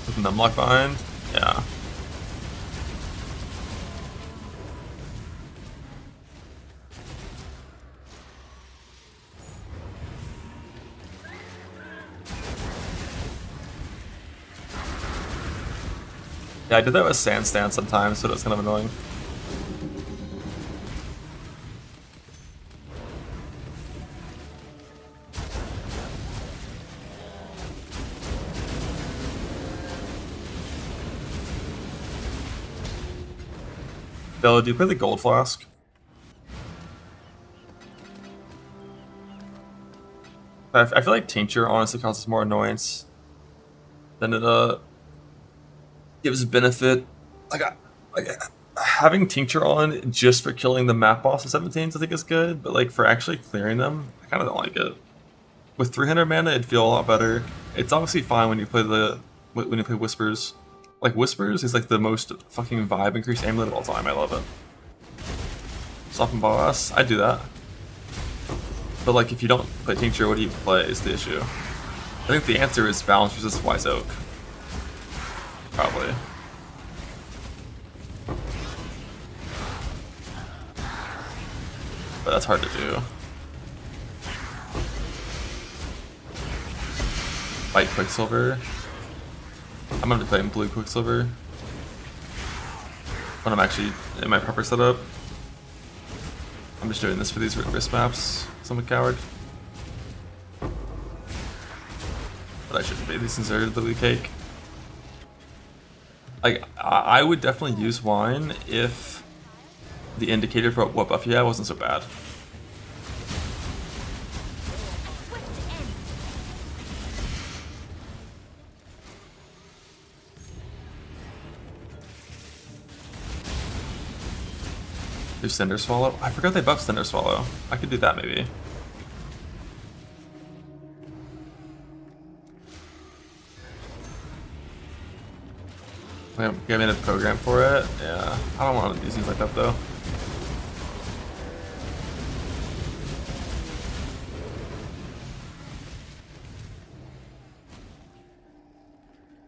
With numlock behind, yeah. Yeah, I did that with Sand Stance sometimes, so that's kind of annoying. Bella, do you play the Gold Flask? I feel like Tincture honestly causes more annoyance than it gives benefit. Like having Tincture on just for killing the map boss of 17s I think is good, but like for actually clearing them, I kind of don't like it. With 300 mana, it'd feel a lot better. It's obviously fine when you play Whispers. Like Whispers is like the most fucking vibe increased amulet of all time. I love it. Soften boss, I do that. But like if you don't play Tincture, what do you play is the issue. I think the answer is Balance versus Wise Oak. Probably. But that's hard to do. White Quicksilver. I'm gonna be playing blue Quicksilver when I'm actually in my proper setup. I'm just doing this for these wrist maps, because I'm a coward. But I shouldn't be, these things are literally cake. Like, I would definitely use wine if the indicator for what buff you have wasn't so bad. Do Cinder Swallow? I forgot they buffed Cinder Swallow. I could do that maybe. Giving a program for it. Yeah, I don't want to do things like that though.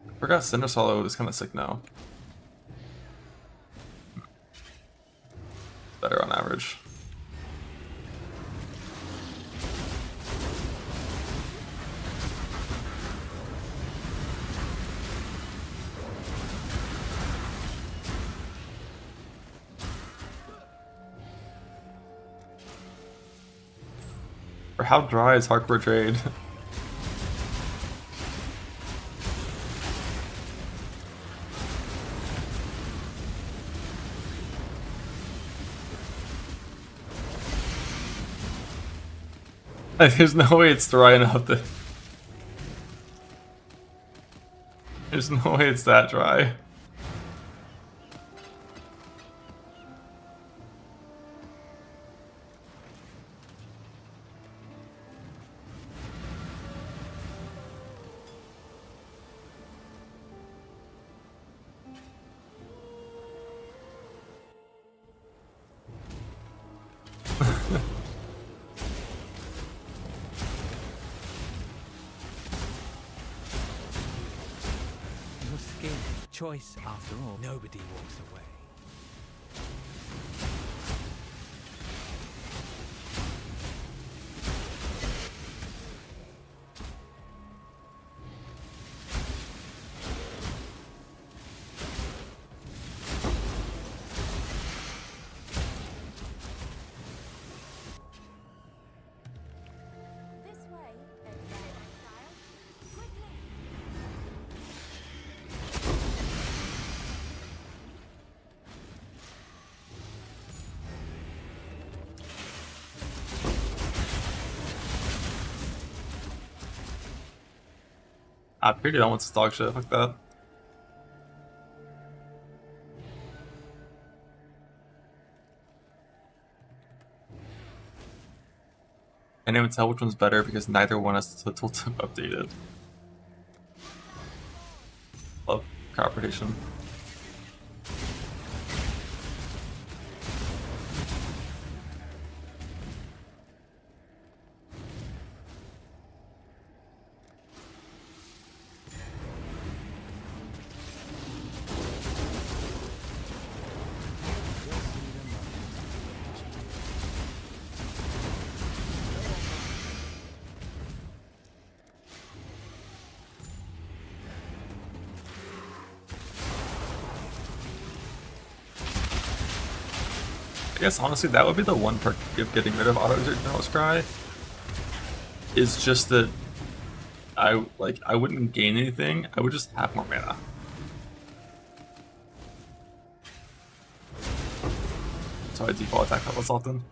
I forgot Cinder Swallow is kind of sick now. Better on average. Or how dry is hardcore trade? There's no way it's dry enough to... There's no way it's that dry. Choice, after all. Nobody walks away. I pretty don't want to dog shit like that. I can't even tell which one's better because neither one has the tooltip updated. Love crowd prediction. I guess honestly that would be the one perk of getting rid of auto General's Cry. Is just that I wouldn't gain anything, I would just have more mana. So I default attack that less often.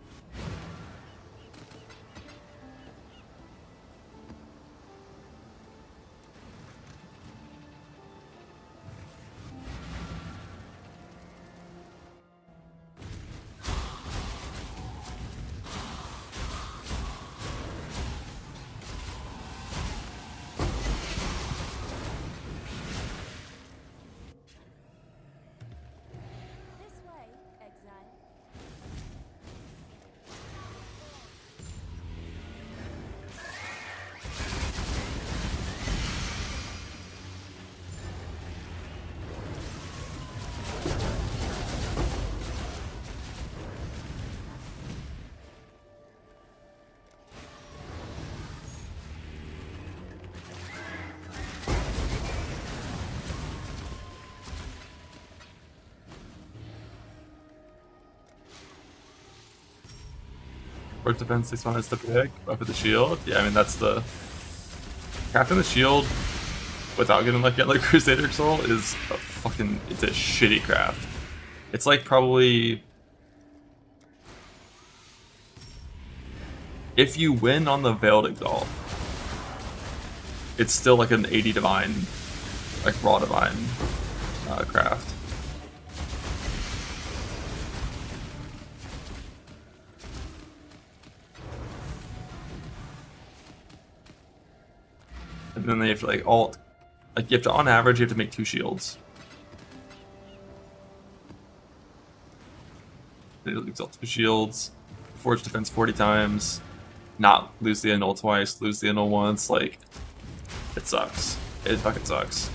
Force defense 6-1 is the pick, but for the shield, yeah, I mean that's the crafting the shield without getting like Crusader Soul is a fucking, it's a shitty craft. It's like probably if you win on the Veiled Exalt, it's still like an 80 divine, like raw divine craft. And then they have to like alt, like you have to, on average, you have to make 2 shields. exalt 2 shields, forge defense 40 times, not lose the annul twice, lose the annul once. Like, it sucks. It fucking sucks.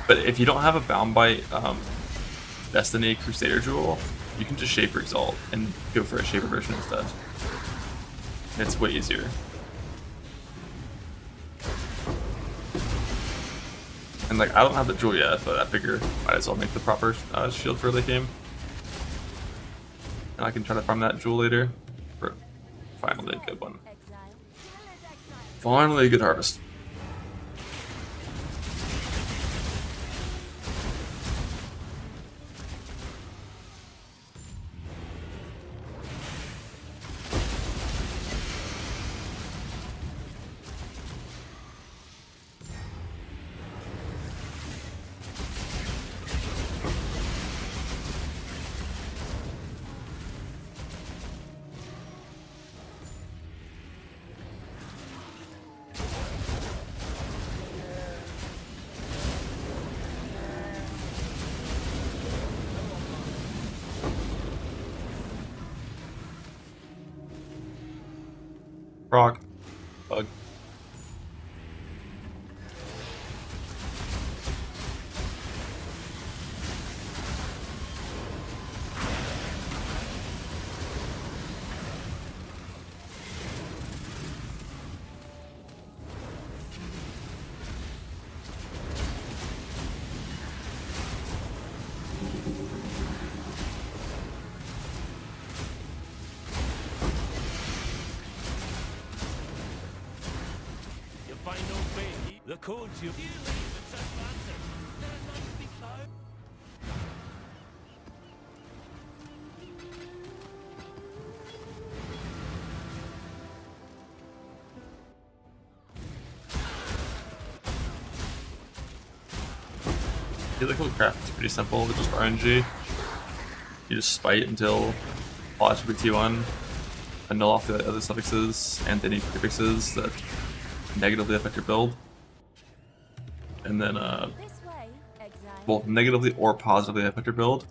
But if you don't have a Bound by Destiny Crusader Jewel, you can just Shaper Exalt and go for a Shaper version instead. It's way easier. And like, I don't have the jewel yet, but I figure might as well make the proper shield for late game. And I can try to farm that jewel later for finally a good one. Finally a good harvest. Frog. Bug. The codes you leave with such answers. There are none to be found. Helical craft is pretty simple with just RNG. You just spite until all attribute T1, annul off the other suffixes and any prefixes that negatively affect your build. And then, both negatively or positively affect your build,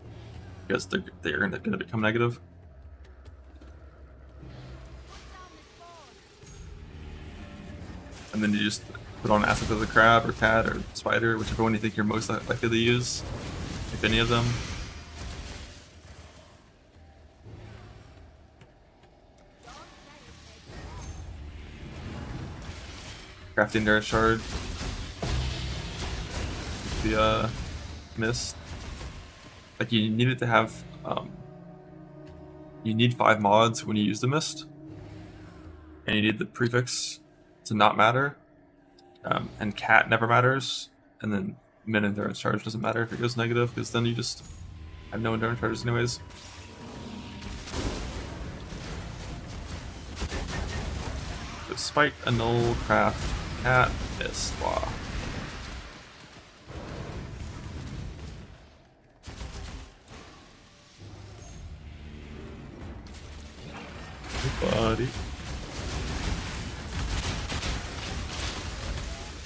because they're going to become negative. And then you just put on Aspect of the Crab or Cat or Spider, whichever one you think you're most likely to use, if any of them. Crafting Endurance Shard. The mist. Like, you needed to have you need 5 mods when you use the mist, and you need the prefix to not matter, and cat never matters, and then min endurance charge doesn't matter if it goes negative, because then you just have no endurance charges anyways. So spike, annul, craft, cat, mist, wow. Buddy.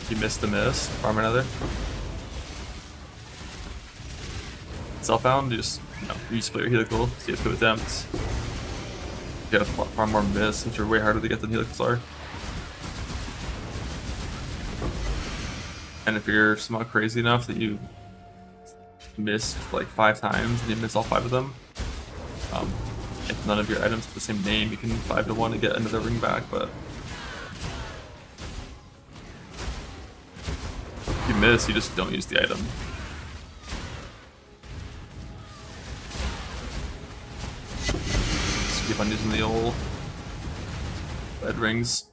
You missed the mist. Farm another. Self-bound, you just you split your helical, so you have 2 attempts. You gotta farm more mists, which are way harder to get than helicals are. And if you're somehow crazy enough that you missed like 5 times and you miss all 5 of them, if none of your items have the same name, you can 5-1 and get another ring back, but if you miss, you just don't use the item. Just keep on using the old red rings.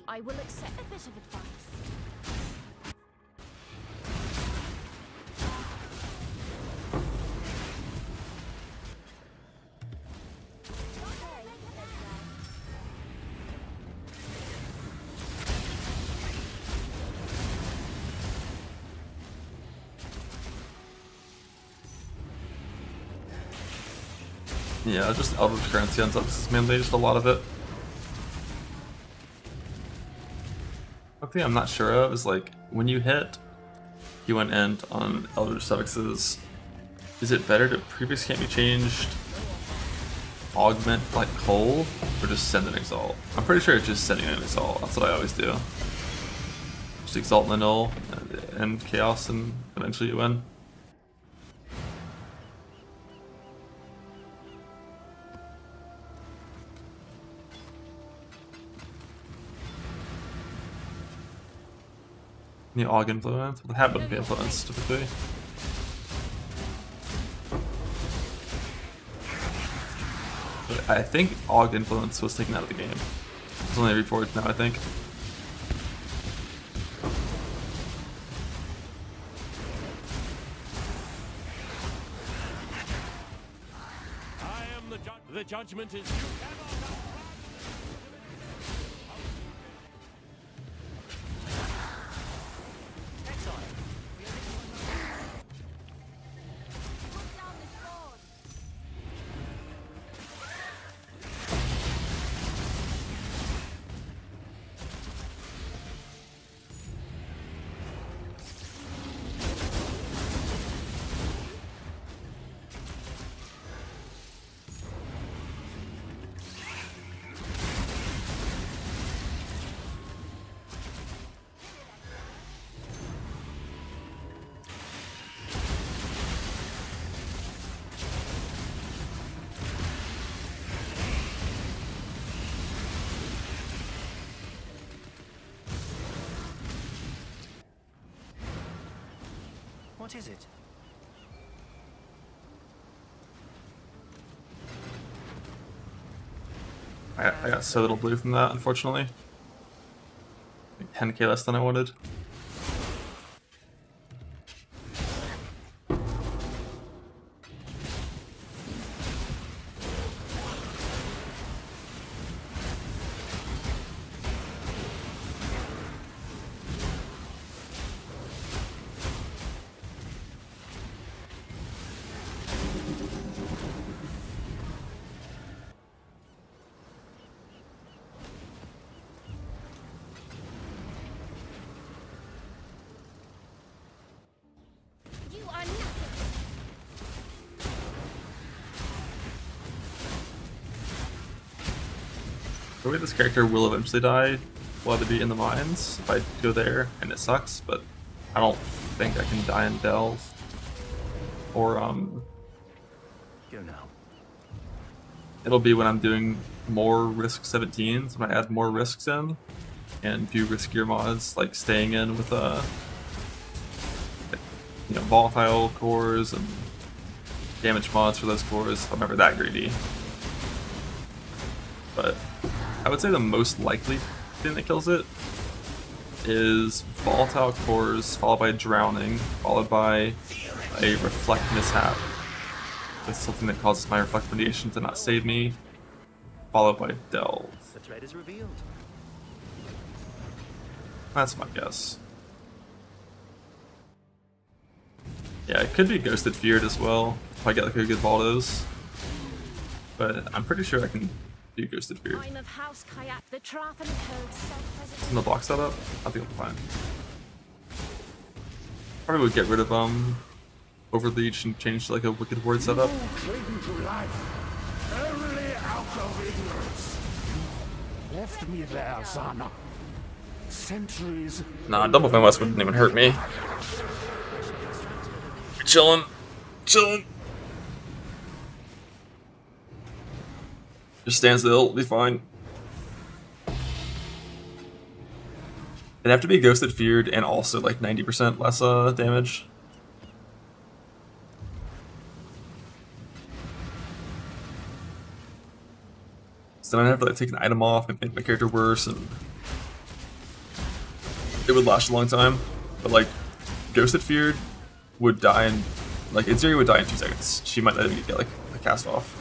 I will accept a bit of advice. Yeah, just Eldritch Currency on Zuxus mainly, just a lot of it. One thing I'm not sure of is like, when you hit Q and End on Eldritch Suffixes, is it better to previous can't be changed, augment like Coal, or just send an Exalt? I'm pretty sure it's just sending an Exalt, that's what I always do. Just Exalt in the null, and Chaos, and eventually you win. The Aug Influence? What happened to the Influence, typically? But I think Aug Influence was taken out of the game. It's only reforged now, I think. I am the judgment is you cannot. What is it? I got so little blue from that, unfortunately. Like 10k less than I wanted. The way this character will eventually die will either be in the mines if I go there and it sucks, but I don't think I can die in Delve. Or Go now. it'll be when I'm doing more risk 17s, when I add more risks in and do riskier mods like staying in with volatile cores and damage mods for those cores. I'm never that greedy. But I would say the most likely thing that kills it is volatile cores, followed by drowning, followed by a reflect mishap with something that causes my reflect radiation to not save me, followed by delve. The thread is revealed. That's my guess. Yeah, it could be Ghosted Feared as well, if I get like a good Baldos. But I'm pretty sure I can do Ghosted Feared. I'm of House Kayak, the Trap and Code self-preservation. In the block setup, I think I'll be fine. Probably would get rid of Overleech and change to like a Wicked Word setup. Cling to life, only out of ignorance. Left me there, son. Centuries. Nah, Double Flame West wouldn't even hurt me. Chillin'. Just stand still, it'll be fine. It'd have to be Ghosted Feared and also like 90% less damage. So then I'd have to like take an item off and make my character worse, and it would last a long time. But like Ghosted Feared would die in like Izuri would die in 2 seconds. She might not even get like the cast off.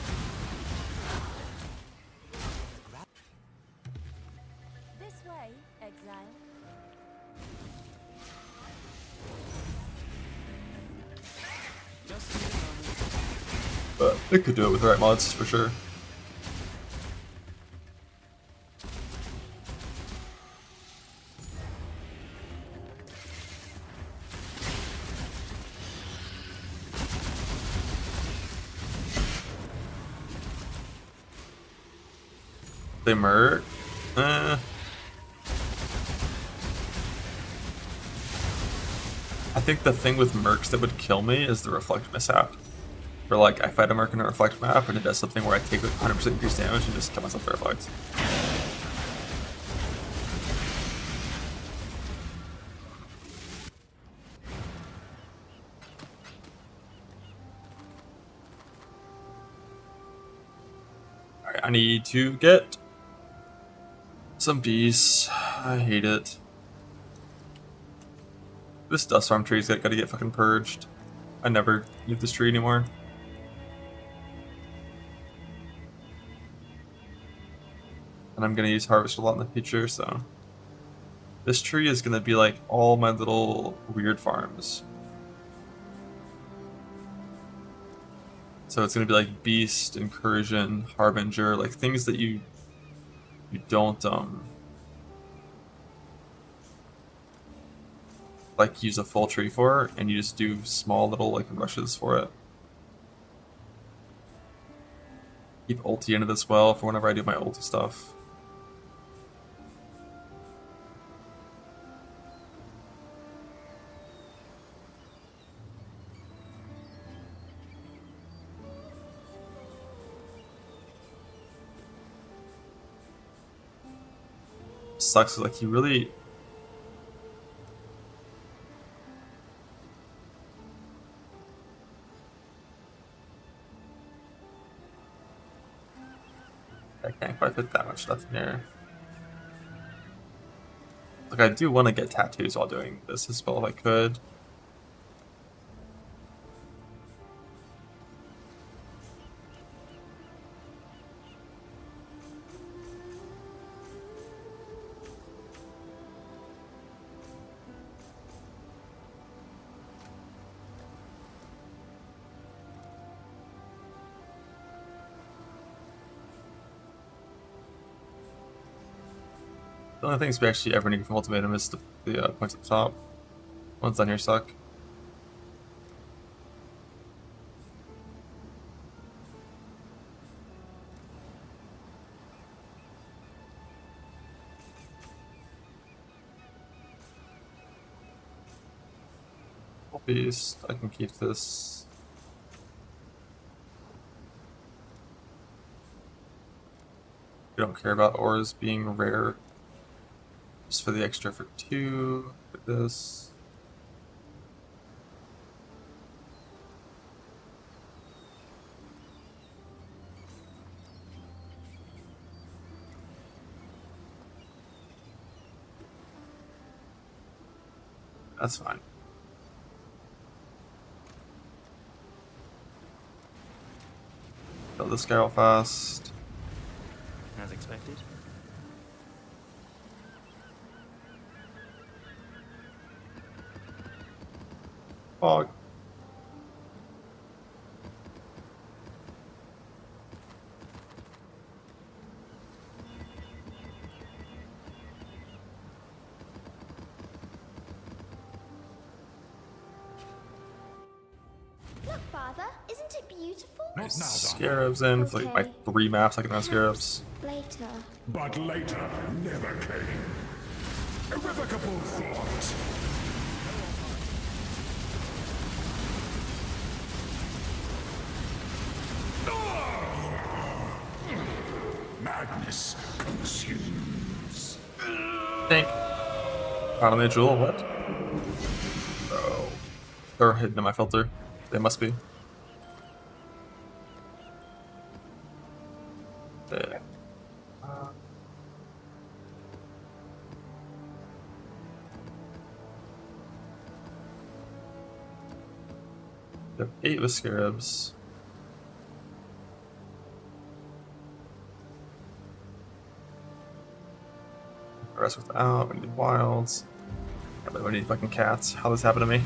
This way, exile. But They could do it with the right mods for sure. They merc. I think the thing with mercs that would kill me is the reflect mishap. Where like I fight a merc in a reflect map and it does something where I take like 100% increased damage and just kill myself with reflect. Alright, I need to get some beasts. I hate it. This dust storm tree's gotta get fucking purged. I never use this tree anymore. And I'm gonna use harvest a lot in the future, so this tree is gonna be like all my little weird farms. So it's gonna be like beast, incursion, harbinger, like things that you don't like use a full tree for, and you just do small little like rushes for it. Keep ulti into this well for whenever I do my ulti stuff. Sucks, like you really I can't quite fit that much stuff in here. Like I do want to get tattoos while doing this as well if I could. The only things we actually ever need from Ultimatum is the points at the top. Ones down here suck. Beast, I can keep this. We don't care about ores being rare. Just for the extra for 2, for this. That's fine. Kill this guy real fast. As expected. Fog. Look, Father, isn't it beautiful? Not now, Scarabs in for like my 3 maps I can run scarabs. Later. But later never came. Irrevocable thought. Madness consumes. Think. Finally a jewel, what? Oh. They're hidden in my filter. They must be. There. We have 8 with scarabs. The rest without, we need wilds. Yeah, but we need fucking cats. How this happened to me?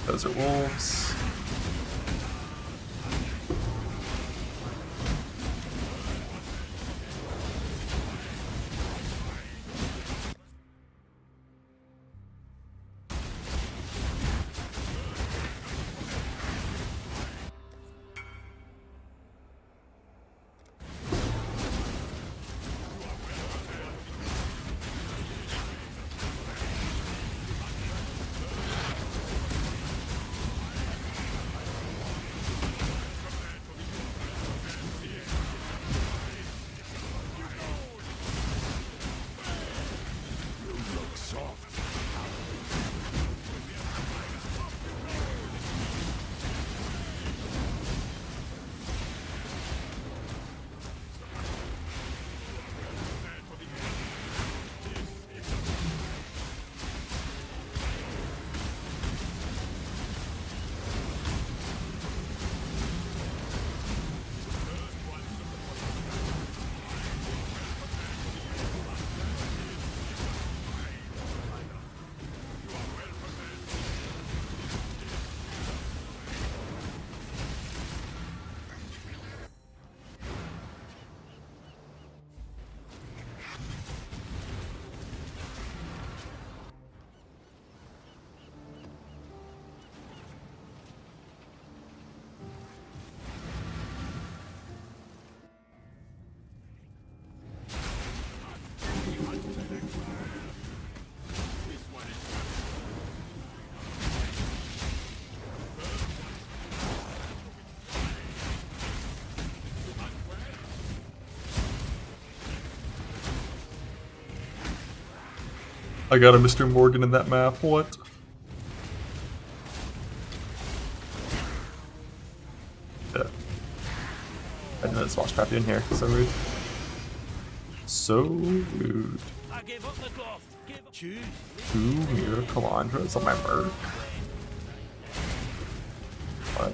Those are wolves. I got a Mr. Morgan in that map, what? Yeah. I know it's watch trap in here, so rude. So rude. I gave up the cloth. Choose. 2 miracle andros on my bird. What?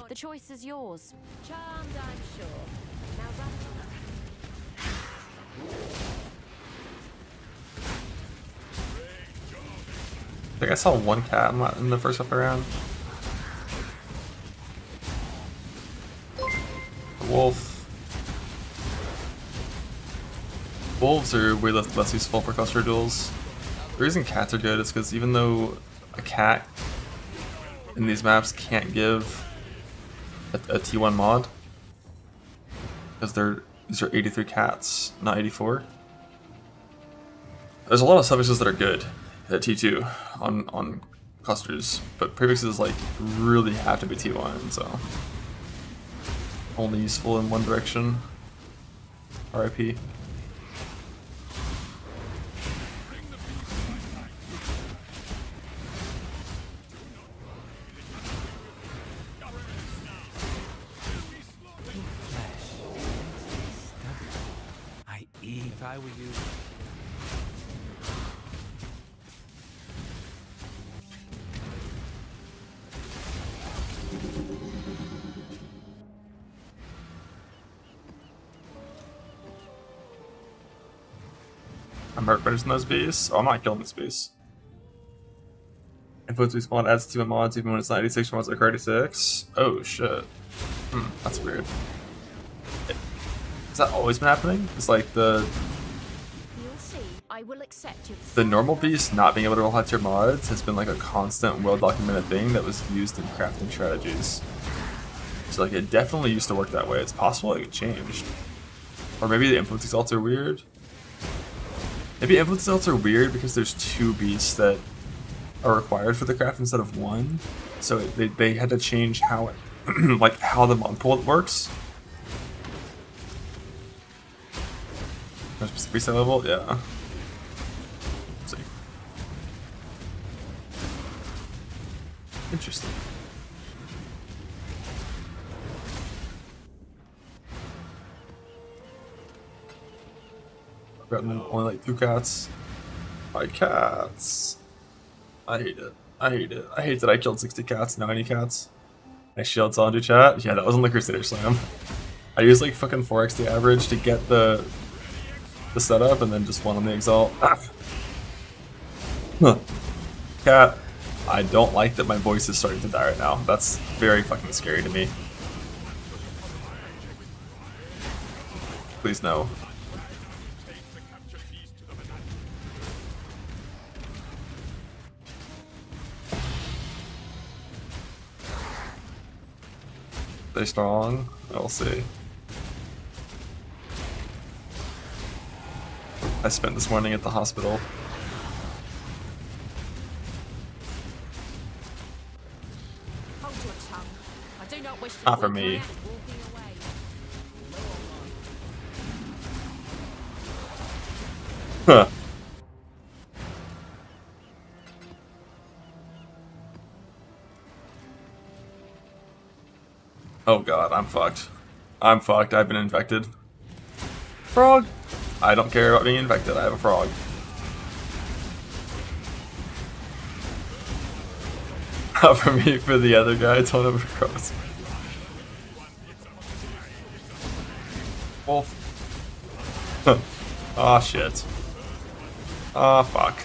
The choice is yours. Charmed, I'm sure. Now run. I think I saw one cat in the first couple round. A wolf. Wolves are way less useful for cluster duels. The reason cats are good is because even though a cat in these maps can't give a T1 mod, because these are 83 cats, not 84. There's a lot of suffices that are good at T2 on clusters, but prefixes like really have to be T1, so only useful in one direction. RIP. If I were you. I'm hurt better than those beasts. Oh, I'm not killing this beast. Influence respawn adds 2 mods even when it's not 86 mods like 86. Oh shit. That's weird. Has that always been happening? It's like the I will accept you. The normal beast not being able to roll high tier mods has been like a constant well documented thing that was used in crafting strategies. So like it definitely used to work that way. It's possible it changed. Or maybe the influence exalts are weird. Maybe influence exalts are weird because there's 2 beasts that are required for the craft instead of 1. So they had to change how it like how the mod pool works. Reset level? Yeah. Let's see. Interesting. Got only like 2 cats. My cats. I hate it. I hate it. I hate that I killed 60 cats, now any cats. Nice shield to chat. Yeah, that was on the Crusader Slam. I used like fucking 4x the average to get the setup and then just won on the Exalt. Huh. Cat, I don't like that my voice is starting to die right now. That's very fucking scary to me. Please no. They strong? I'll see. I spent this morning at the hospital. Hold your tongue. I do not wish to Not for point me. you out walking away. Huh. Oh god, I'm fucked. I'm fucked. I've been infected. Frog! I don't care about being infected. I have a frog. Not for me, for the other guy. It's one of a cross. Wolf. Aw, shit. Ah, fuck.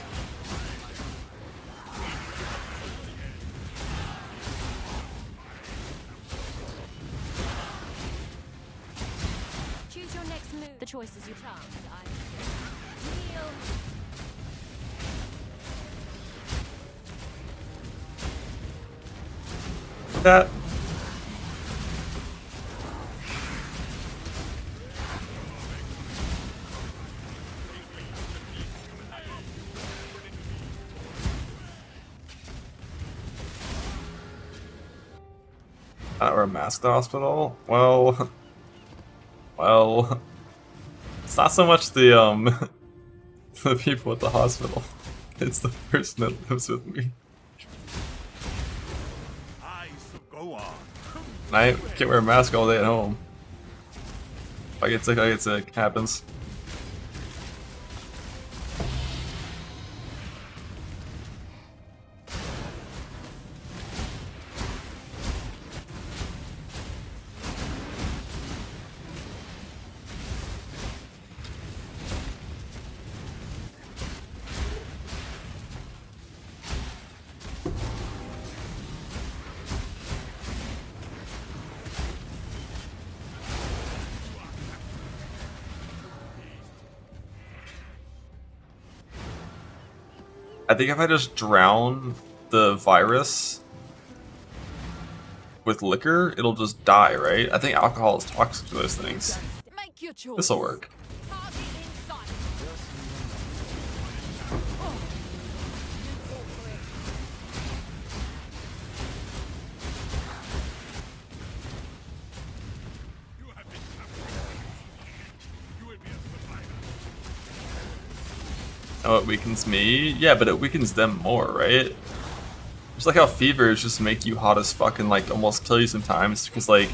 Choose your next move. The choice is your charm. Kneel. That. Or a masked hospital? Well, well, it's not so much the the people at the hospital. It's the person that lives with me. I can't wear a mask all day at home. If I get sick, I get sick. Happens. I think if I just drown the virus with liquor, it'll just die, right? I think alcohol is toxic to those things. Make your choice. This'll work. Target in sight. Oh, it weakens me? Yeah, but it weakens them more, right? Just like how fevers just make you hot as fuck and like almost kill you sometimes because like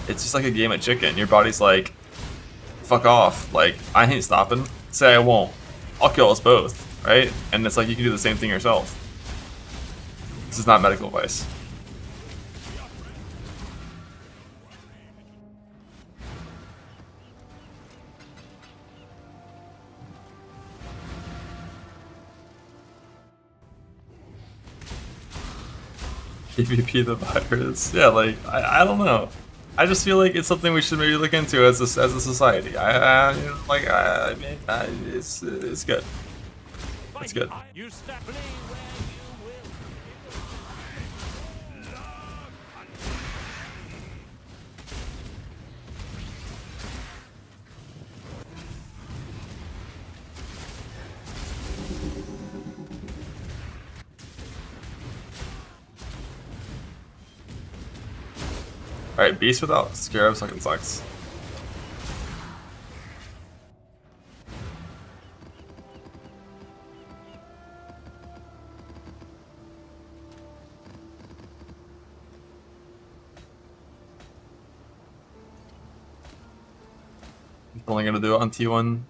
it's just like a game of chicken. Your body's like, fuck off. Like, I ain't stopping. Say I won't. I'll kill us both, right? And it's like you can do the same thing yourself. This is not medical advice. PvP the virus? Yeah, like, I don't know. I just feel like it's something we should maybe look into as a society. You know, like, I mean, it's good. It's good. Alright, Beast without Scarab fucking sucks. I'm only gonna do it on T1.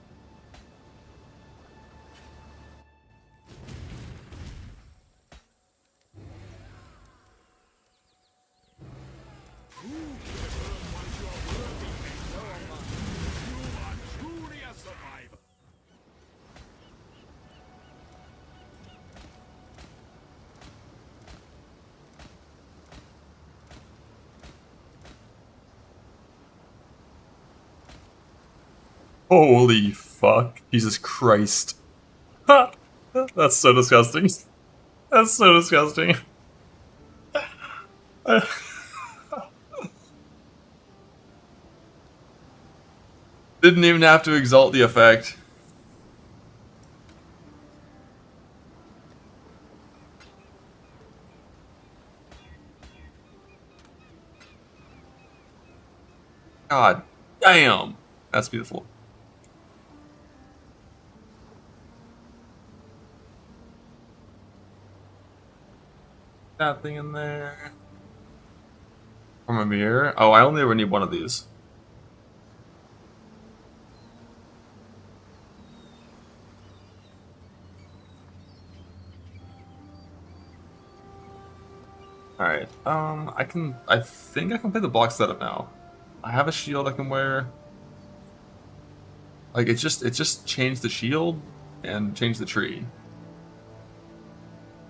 Holy fuck. Jesus Christ. Ha! That's so disgusting. That's so disgusting. Didn't even have to exalt the effect. God damn. That's beautiful. That thing in there. From a mirror? Oh, I only ever need one of these. Alright, I think I can play the block setup now. I have a shield I can wear. Like, it just changed the shield and changed the tree.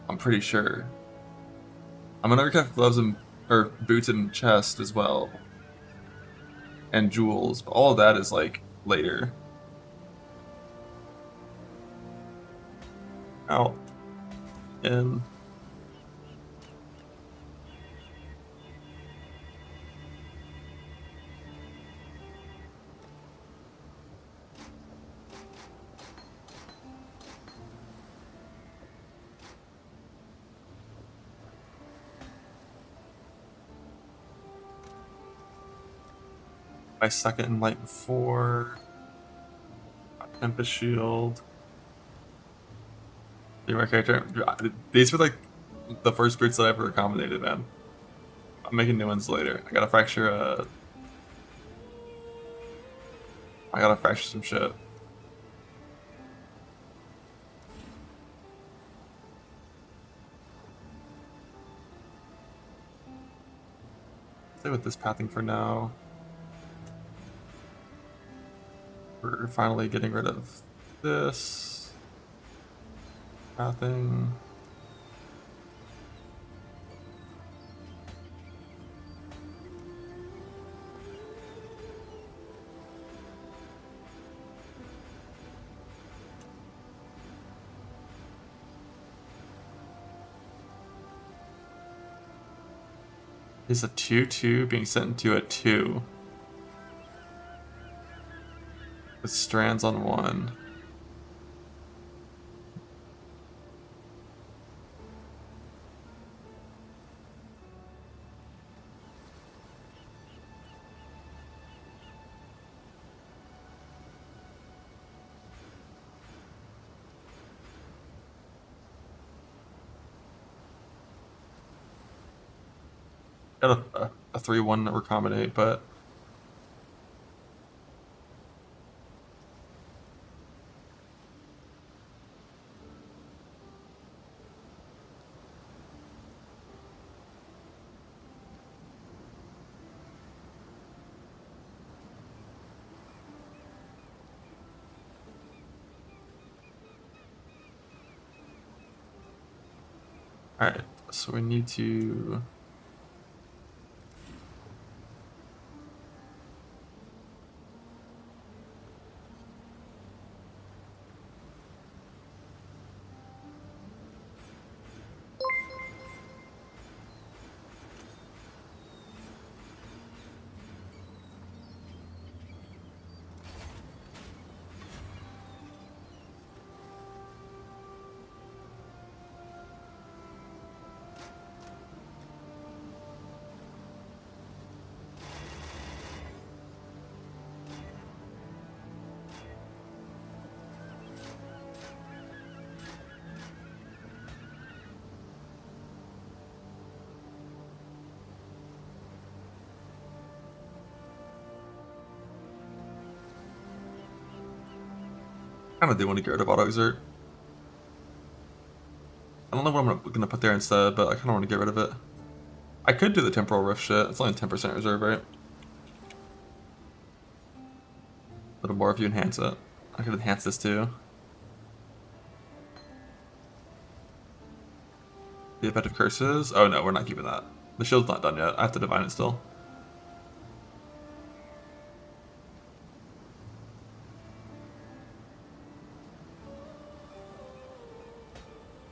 I'm pretty sure. I'm gonna have gloves and, or boots and chest as well. And jewels, but all of that is, like, later. Out. In. My second enlightened 4. Tempest shield. My character. These were like the first boots that I ever accommodated, man. I'm making new ones later. I gotta fracture some shit. Stay with this pathing for now. We're finally getting rid of this pathing. Is a 2/2 being sent into a 2 with strands on 1? Got a 3/1 that accommodate, but alright, so we need to kind of do want to get rid of auto exert. I don't know what I'm gonna put there instead, but I kind of want to get rid of it. I could do the temporal rift shit. It's only 10% reserve, right? A little more if you enhance it. I could enhance this too. The effective curses? Oh no, we're not keeping that. The shield's not done yet. I have to divine it still.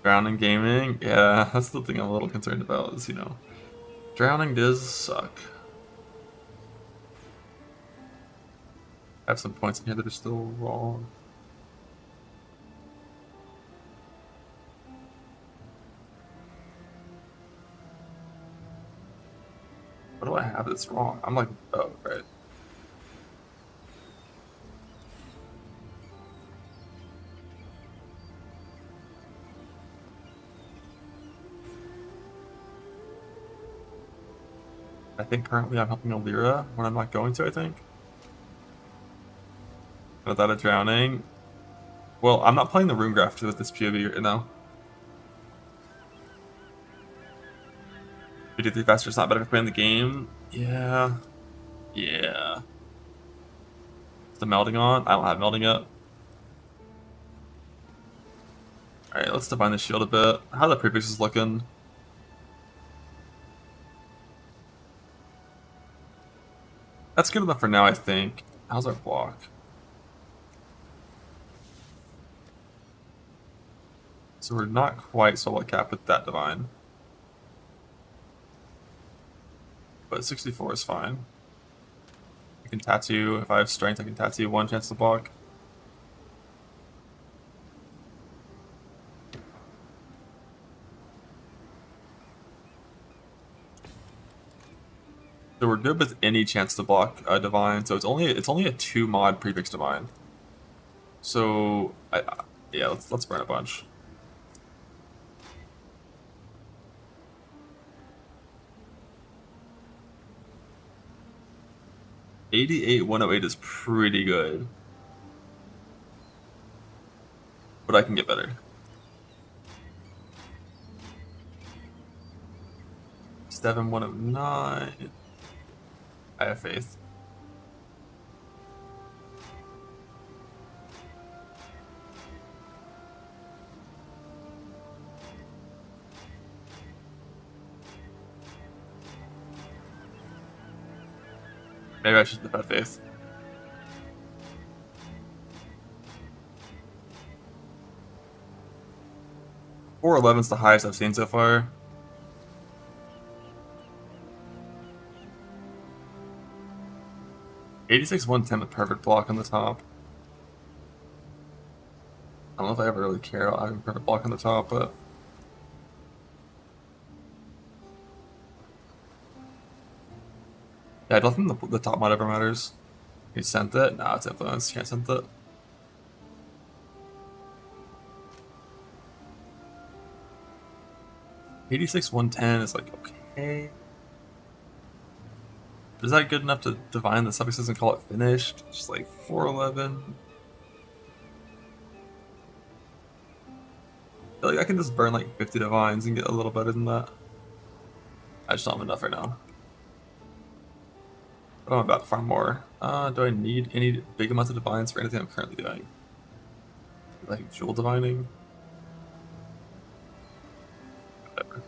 Drowning gaming? Yeah, that's the thing I'm a little concerned about is, you know, drowning does suck. I have some points in here that are still wrong. What do I have that's wrong? I'm like, oh, right. I think currently I'm helping Alira when I'm not going to, I think. Without a drowning. Well, I'm not playing the room graph with this POV right now. 53 faster is not better for playing the game. Yeah. Yeah. Is the melding on? I don't have melding yet. Alright, let's define the shield a bit. How the prefixes looking? That's good enough for now, I think. How's our block? So we're not quite solo cap with that divine. But 64 is fine. I can tattoo, if I have strength, I can tattoo 1 chance to block. So we're good with any chance to block divine. So it's only a 2 mod prefix divine. So yeah, let's burn a bunch. $88,108 is pretty good, but I can get better. 7,109. I have faith. Maybe I should have had faith. $411's the highest I've seen so far. $86,110 with perfect block on the top. I don't know if I ever really care about having perfect block on the top, but yeah, I don't think the top mod ever matters. You sent it? Nah, it's influence. Can't send it. $86,110 is like okay. Is that good enough to divine the suffixes and call it finished? Just like 411. I feel like I can just burn like 50 divines and get a little better than that. I just don't have enough right now. But I'm about to farm more. Do I need any big amounts of divines for anything I'm currently doing? Like jewel divining? Whatever.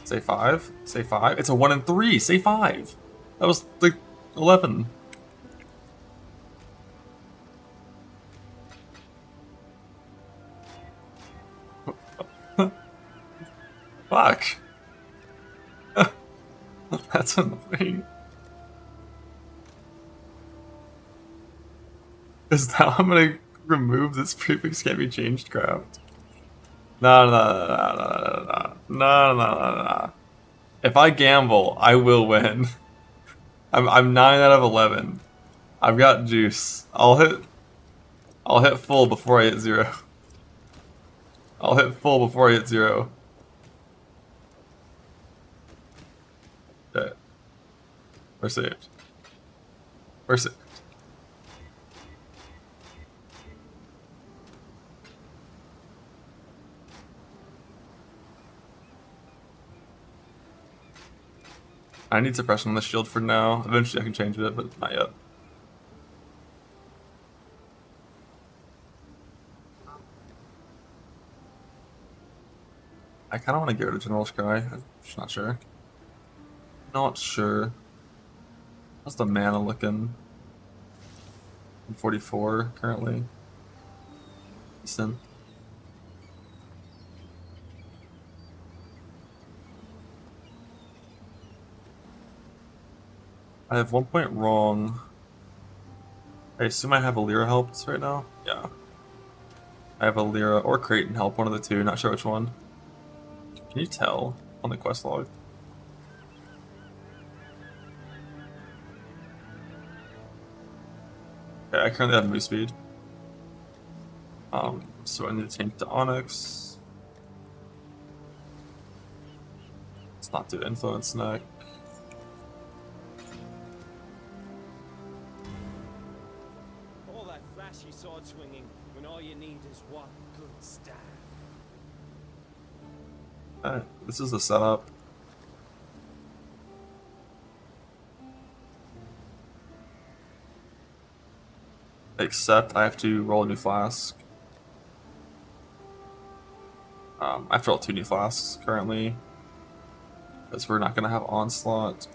Say 5? Say 5? It's a 1 and 3! Say 5! That was like 11. Fuck. That's annoying. Because now I'm gonna remove this prefix can't be changed craft. No. If I gamble, I will win. I'm 9 out of 11. I've got juice. I'll hit full before I hit 0. I'll hit full before I hit 0. Okay. We're saved. We're saved. I need suppression on the shield for now. Eventually I can change it, but not yet. I kind of want to get rid of General Scry. I'm just not sure. Not sure. How's the mana looking? 44 currently. Decent. I have 1 point wrong. I assume I have Alira helped right now? Yeah. I have Alira or Creighton help, one of the two, not sure which one. Can you tell on the quest log? Okay, I currently have move speed. So I need to change to Onyx. Let's not do Influence neck. All that flashy sword swinging when all you need is one good stab. Alright, this is the setup. Except I have to roll a new flask. I have to roll 2 new flasks currently. Because we're not going to have Onslaught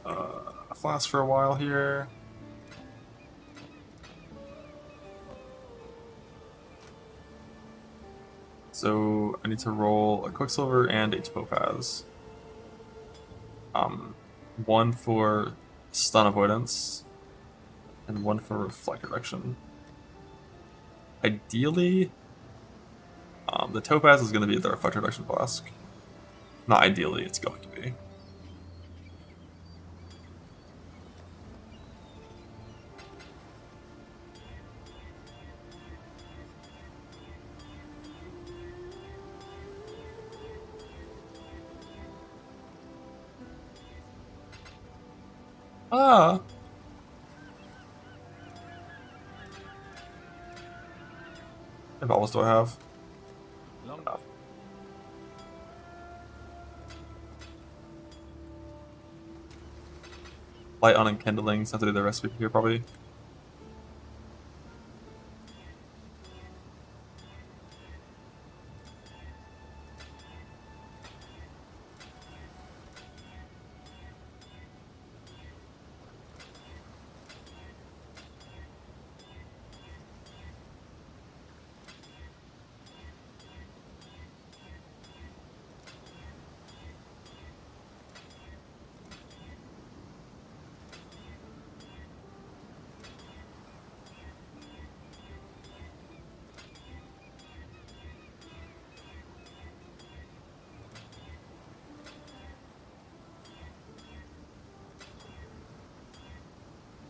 a flask for a while here. So I need to roll a Quicksilver and a Topaz. 1 for stun avoidance, and 1 for reflect reduction. Ideally, the Topaz is going to be the reflect reduction flask. Not ideally, it's going to be. Ah. What balls do I have? Enough. Light on and kindling, so I have to do the recipe here probably.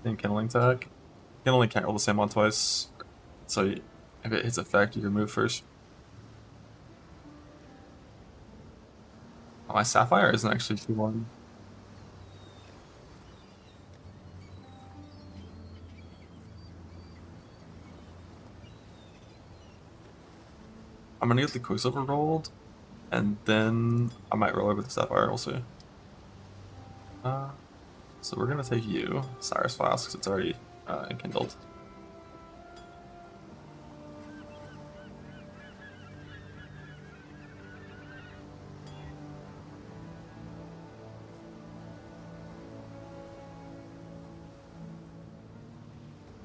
And kindling tag. Kindling can't roll the same one twice, so if it hits effect, you remove first. Oh, my Sapphire isn't actually 2-1. I'm gonna get the Quicksilver rolled, and then I might roll over the Sapphire, we'll see. So we're gonna take you, Cyrus Flask, because it's already enkindled.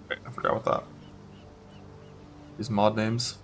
Wait, I forgot about that. These mod names.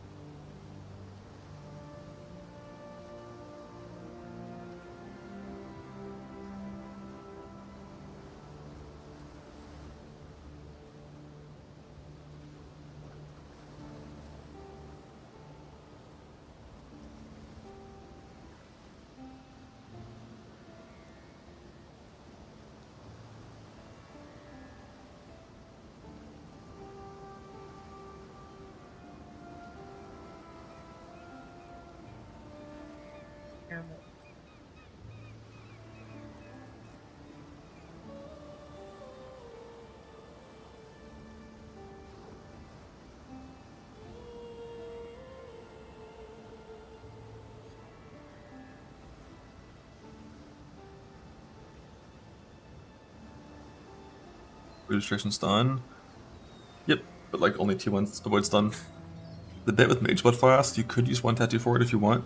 Registration stun. Yep, but like only 2-1 avoid stun. The bit with Mage Blood Flask, you could use 1 tattoo for it if you want.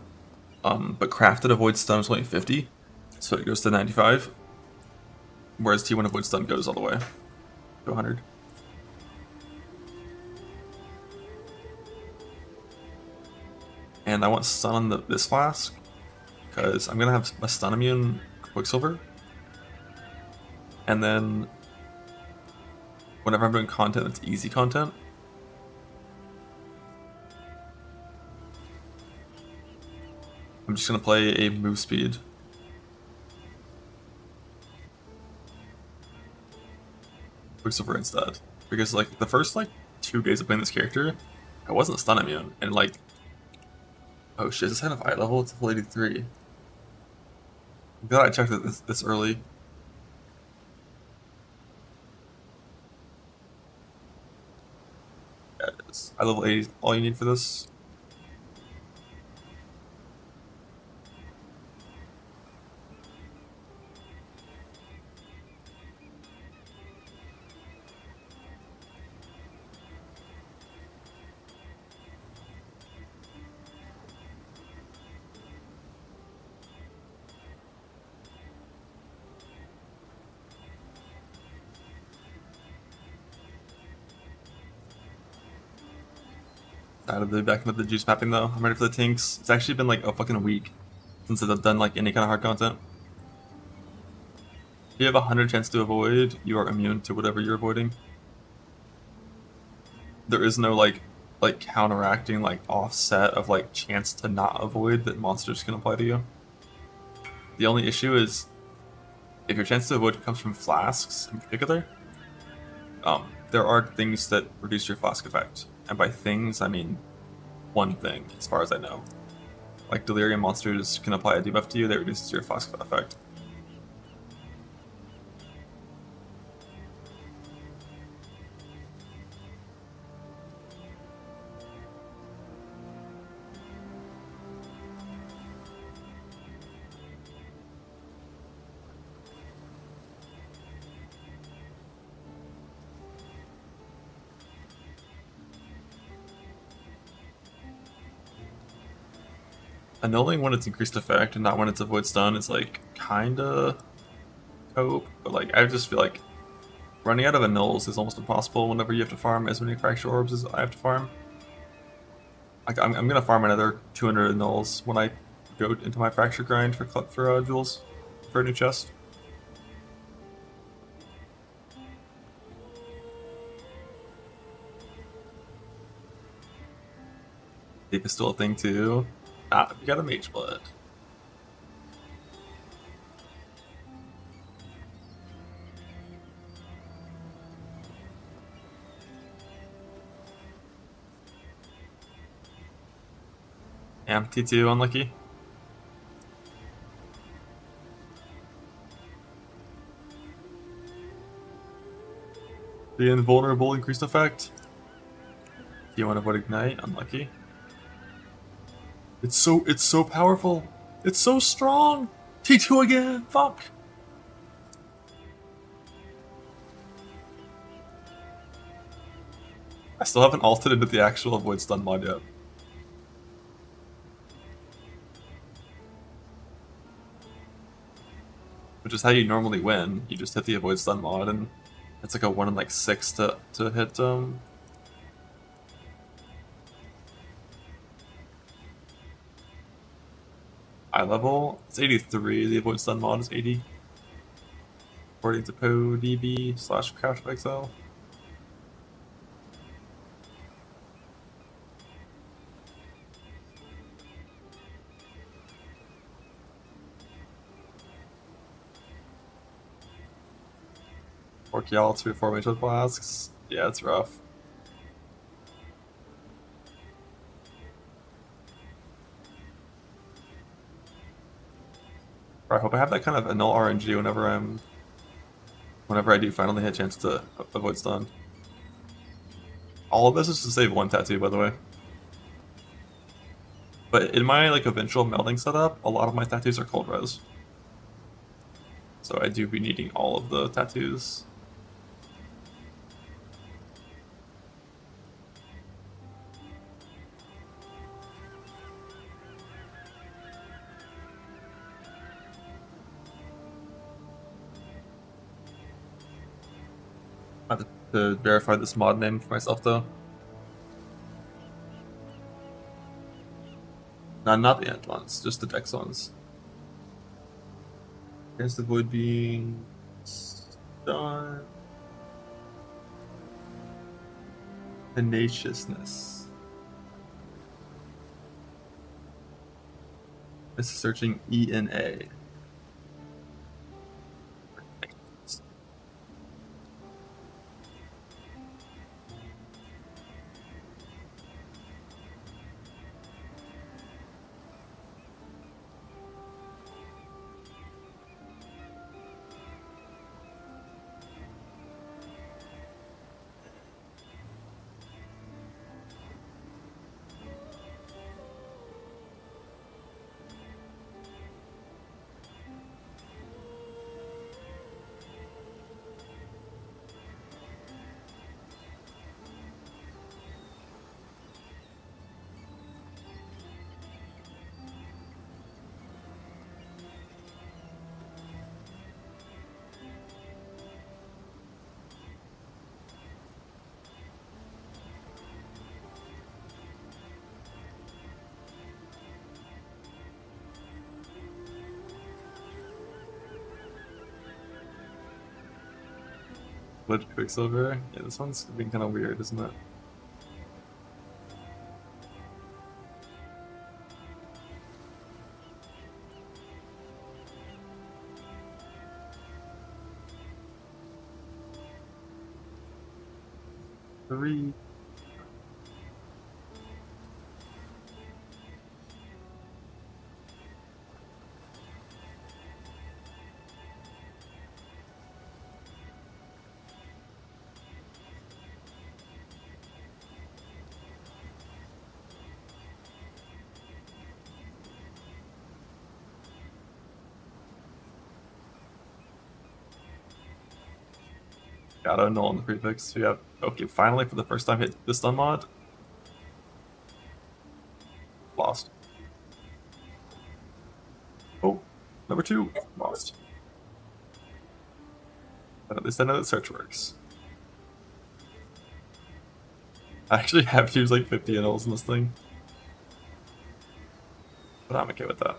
But crafted avoid stun is only 50, so it goes to 95. Whereas T1 avoid stun goes all the way to 100. And I want stun on this flask because I'm gonna have a stun immune Quicksilver, and then whenever I'm doing content that's easy content, I'm just gonna play a move speed. Quicksilver instead, because like the first like 2 days of playing this character, I wasn't stun immune, and like, oh shit, is this kind of eye level? It's level 83. I'm glad I checked it this early. Yeah, it is. Eye level 80 is all you need for this. Out of the back into the juice mapping though. I'm ready for the tinks. It's actually been like a fucking week since I've done like any kind of hard content. If you have 100 chance to avoid, you are immune to whatever you're avoiding. There is no like counteracting like offset of like chance to not avoid that monsters can apply to you. The only issue is if your chance to avoid comes from flasks in particular, there are things that reduce your flask effect. And by things, I mean one thing, as far as I know. Like delirium monsters can apply a debuff to you that reduces your flask effect. Annulling when it's increased effect and not when it's avoid stun is like kinda cope, but like I just feel like running out of annuls is almost impossible whenever you have to farm as many fracture orbs as I have to farm. Like I'm gonna farm another 200 annuls when I go into my fracture grind for jewels for a new chest. Deep is still a thing too. Ah, we got a mage blood. Yeah, T2 unlucky. The invulnerable increased effect. T1 avoid ignite, unlucky. It's so powerful. It's so strong. T2 again. Fuck. I still haven't ulted into the actual avoid stun mod yet. Which is how you normally win. You just hit the avoid stun mod, and it's like a 1 in like 6 to hit eye level. It's 83. The avoid stun mod is 80. According to PoDB/CrouchXL. Orc y'all 2 or 4 mage with flasks. Yeah, it's rough. I hope I have that kind of annul RNG whenever I do finally hit a chance to avoid stun. All of this is to save 1 tattoo, by the way. But in my like eventual melding setup, a lot of my tattoos are cold res. So I do be needing all of the tattoos. to verify this mod name for myself though. No, not the ant ones, just the dex ones. Against avoid being stunned. Tenaciousness. This is searching ENA. Blood Quicksilver? Yeah, this one's being kind of weird, isn't it? Three. Got a null on the prefix. So yeah, okay, finally for the first time hit the stun mod. Lost. Oh, number 2, lost. But at least I know that search works. I actually have used like 50 nulls in this thing. But I'm okay with that.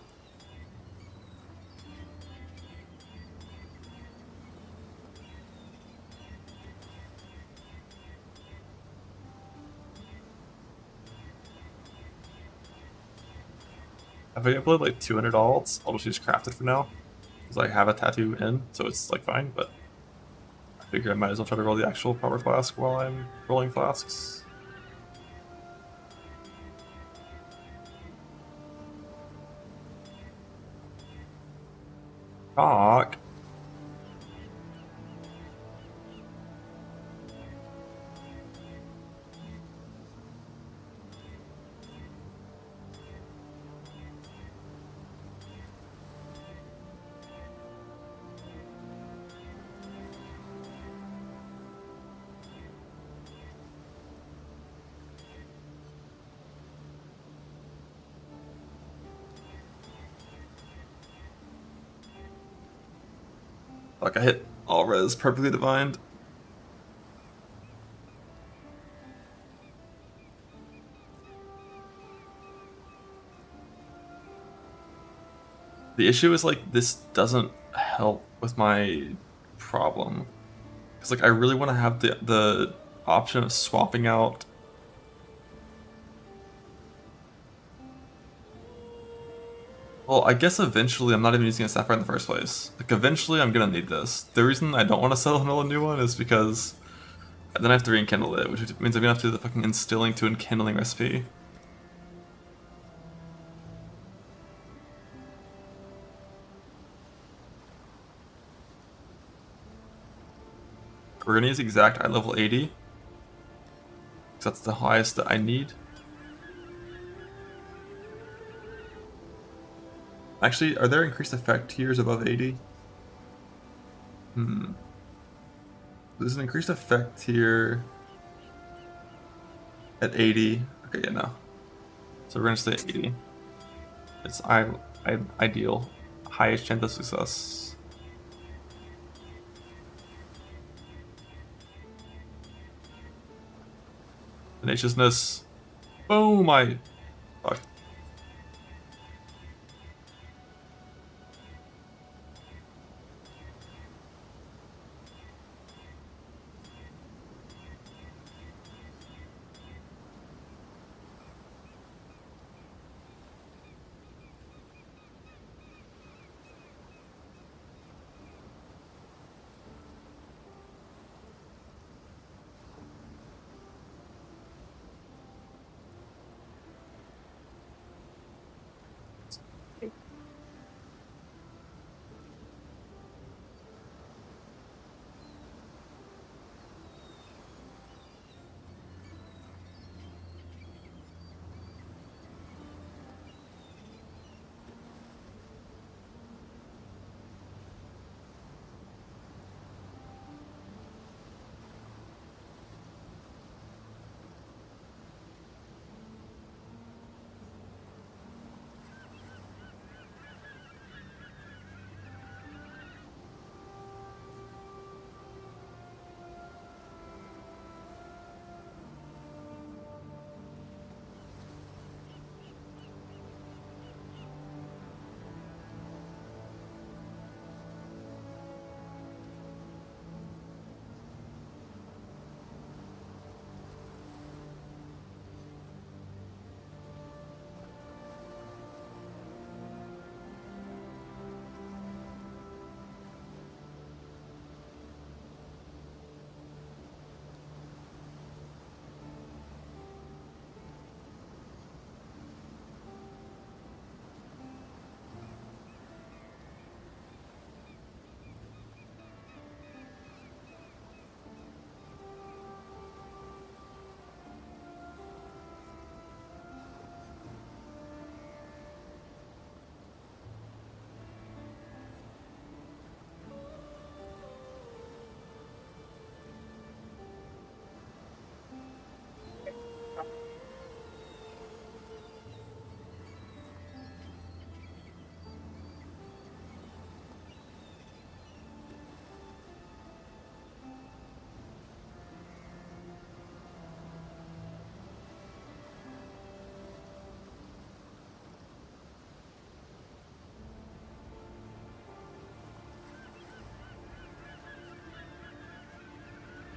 If I upload like 200 alts, I'll just use crafted for now. Because I have a tattoo in, so it's like fine, but I figure I might as well try to roll the actual proper flask while I'm rolling flasks. Fuck. Like I hit all res perfectly divined. The issue is like this doesn't help with my problem. Cause like I really want to have the option of swapping out well, I guess eventually I'm not even using a sapphire in the first place. Like eventually I'm gonna need this. The reason I don't want to sell a new one is because then I have to re-enkindle it, which means I'm gonna have to do the fucking instilling to enkindling recipe. We're gonna use exact eye level 80. Because that's the highest that I need. Actually, are there increased effect tiers above 80? There's an increased effect tier at 80. Okay, yeah, no. So we're gonna stay at 80. It's ideal. Highest chance of success. Tenaciousness. Boom! Fuck.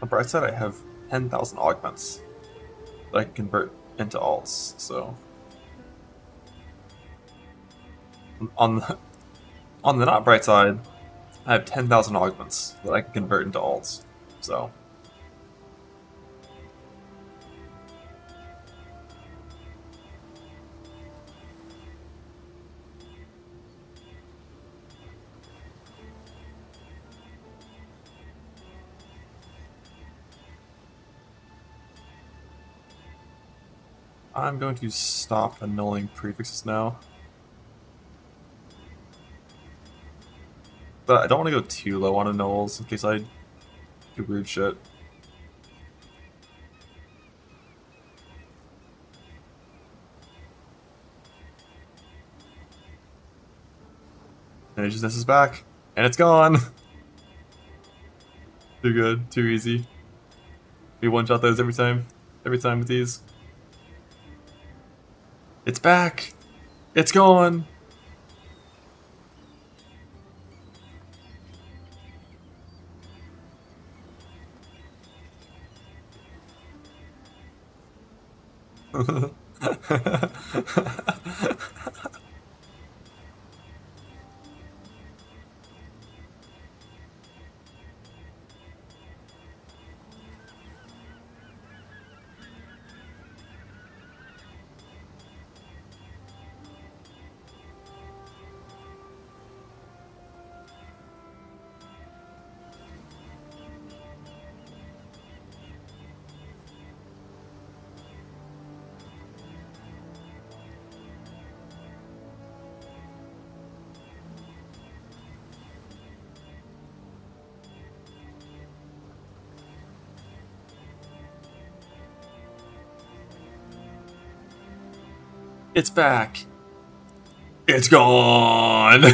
On the bright side, I have 10,000 augments that I can convert into alts, so... On the not bright side, I have 10,000 augments that I can convert into alts, so... I'm going to stop annulling prefixes now. But I don't want to go too low on annuls in case I do weird shit. And this is back. And it's gone! Too good, too easy. We one-shot those every time with these. It's back! It's gone! It's back. It's gone.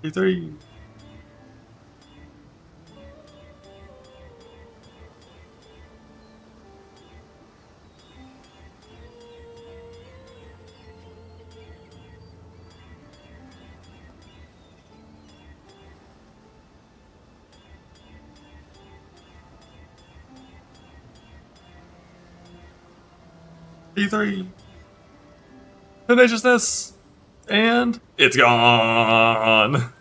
E3. E3. Tenaciousness. And it's gone.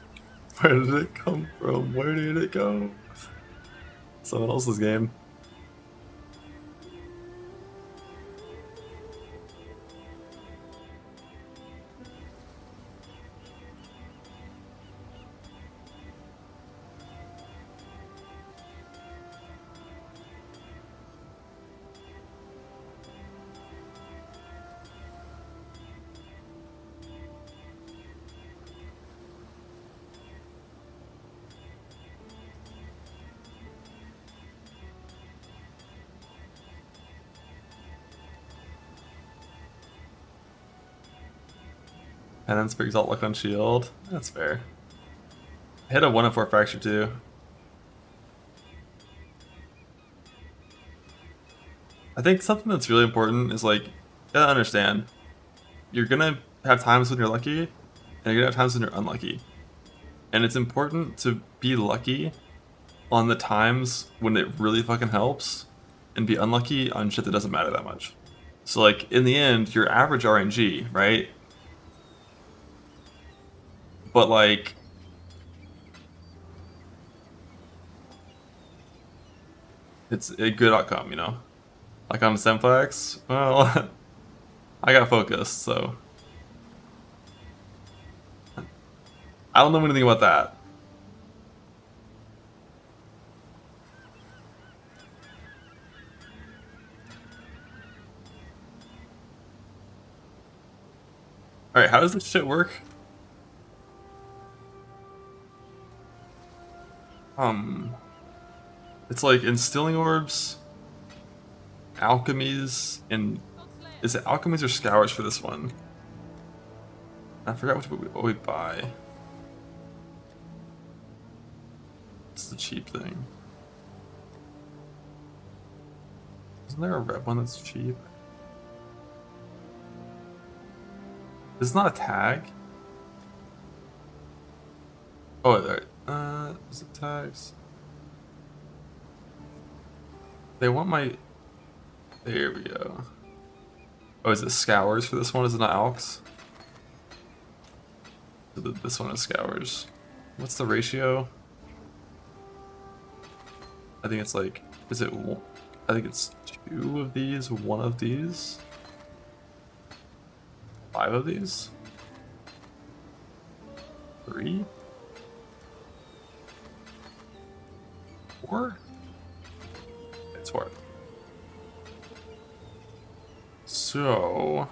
Where did it come from? Where did it go? Someone else's game. Penance for Exalt Luck on Shield. That's fair. I hit a 1 in 4 fracture too. I think something that's really important is like, you gotta understand, you're gonna have times when you're lucky, and you're gonna have times when you're unlucky. And it's important to be lucky on the times when it really fucking helps, and be unlucky on shit that doesn't matter that much. So like, in the end, your average RNG, right? But like, it's a good outcome, you know? Like on Semflex, well, I got focused, so. I don't know anything about that. Alright, how does this shit work? It's like instilling orbs, alchemies, and is it alchemies or scours for this one? I forgot what we buy. It's the cheap thing. Isn't there a red one that's cheap? It's not a tag. Oh, there. Is it tags? They want my. There we go. Oh, is it scours for this one? Is it not alks? So this one is scours. What's the ratio? I think it's like. Is it? I think it's 2 of these, 1 of these, 5 of these, 3. 4? It's 4. So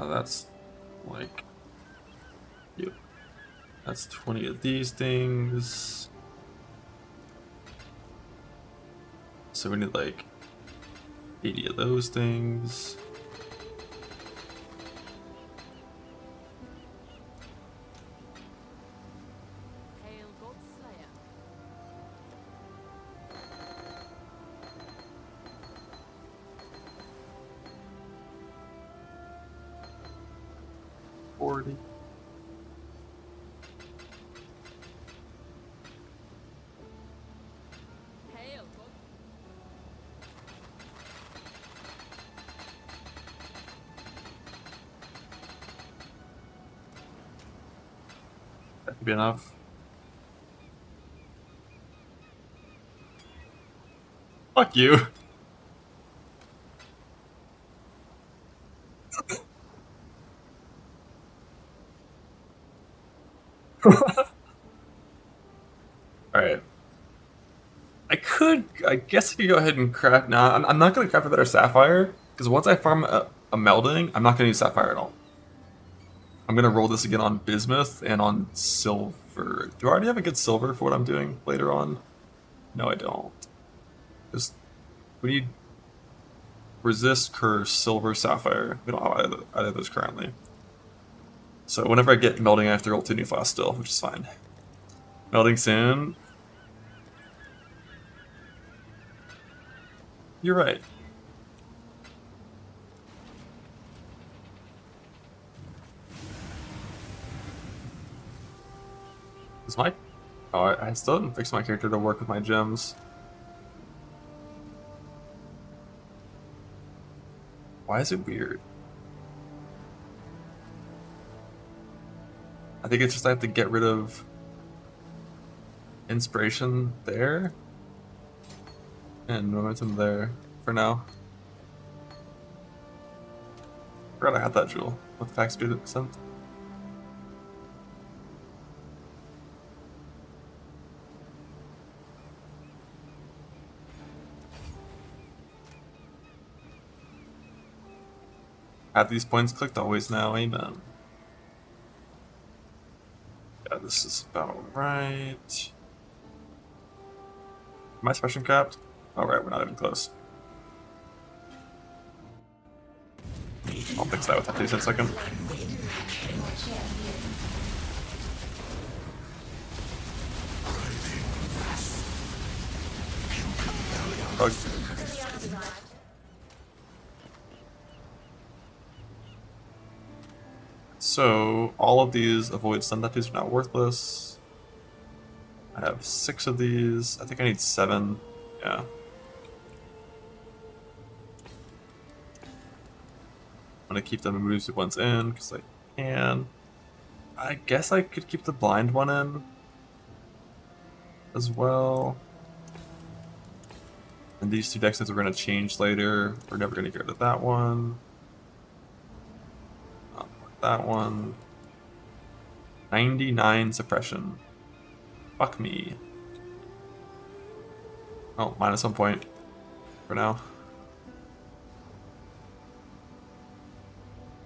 that's like, yep. That's 20 of these things. So we need like 80 of those things. That could be enough. Fuck you. Alright. I guess I could go ahead and craft. Now, I'm not going to craft a better sapphire, because once I farm a melding, I'm not going to use sapphire at all. I'm going to roll this again on bismuth and on silver. Do I already have a good silver for what I'm doing later on? No, I don't. Just we need resist, curse, silver, sapphire. We don't have either of those currently. So whenever I get melding, I have to roll 2 new flasks still, which is fine. Melding soon. You're right. Is my... Oh, I still didn't fix my character to work with my gems. Why is it weird? I think it's just I have to get rid of inspiration there and momentum there for now. Forgot I had that jewel with the tax student sent. Have these points clicked always now, amen. Yeah, this is about right. Am I special capped? Alright, we're not even close. I'll fix that with that 2 second. Bug. So, all of these avoid stun tattoos are now worthless. I have 6 of these. I think I need 7. Yeah. I'm gonna keep the moves ones in, because I can. I guess I could keep the blind one in as well. And these 2 dexes we're gonna change later. We're never gonna get rid of that one. That one. 99 suppression. Fuck me. Oh, minus 1 point for now.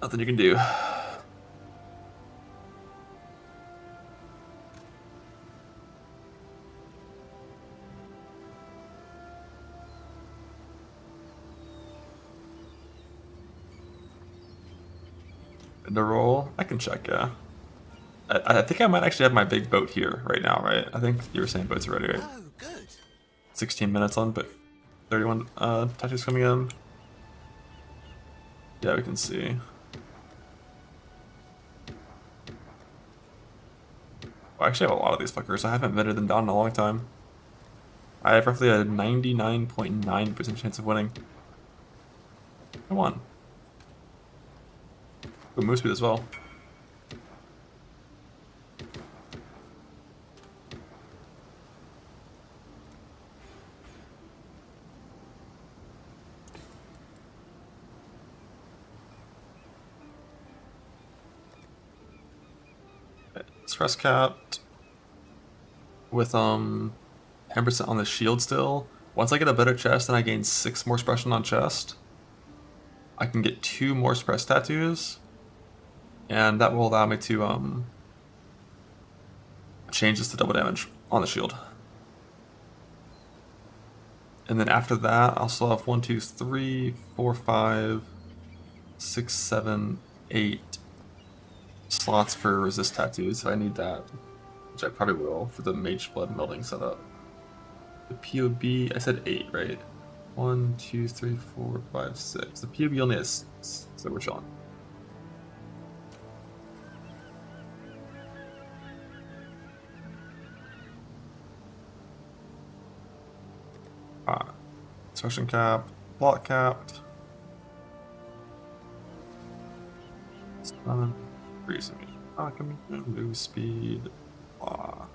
Nothing you can do. The roll? I can check, yeah. I think I might actually have my big boat here right now, right? I think you were saying boats are ready, right? Oh, good. 16 minutes on, but 31 touches coming in. Yeah, we can see. Well, I actually have a lot of these fuckers. I haven't vetted them down in a long time. I have roughly a 99.9% chance of winning. I won. Good move speed as well. Stress capped with 10% on the shield still. Once I get a better chest and I gain 6 more suppression on chest, I can get 2 more suppress tattoos, and that will allow me to change this to double damage on the shield. And then after that, I'll still have 1, 2, 3, 4, 5, 6, 7, 8 slots for resist tattoos if I need that, which I probably will for the mage blood melding setup. The POB, I said 8, right? 1, 2, 3, 4, 5, 6. The POB only has 6, so we're chilling. Suppression capped, block capped. Stun, freezing, move speed, blah.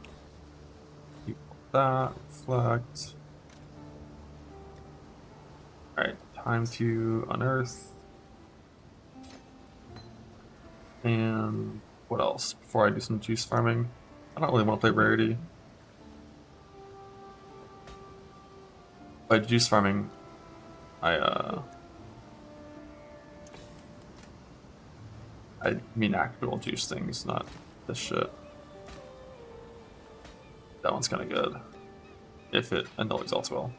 Keep that, reflect. Alright, time to unearth. And what else? Before I do some juice farming. I don't really want to play rarity. By juice farming, I mean actual juice things, not this shit. That one's kind of good. If it annuls exalts well.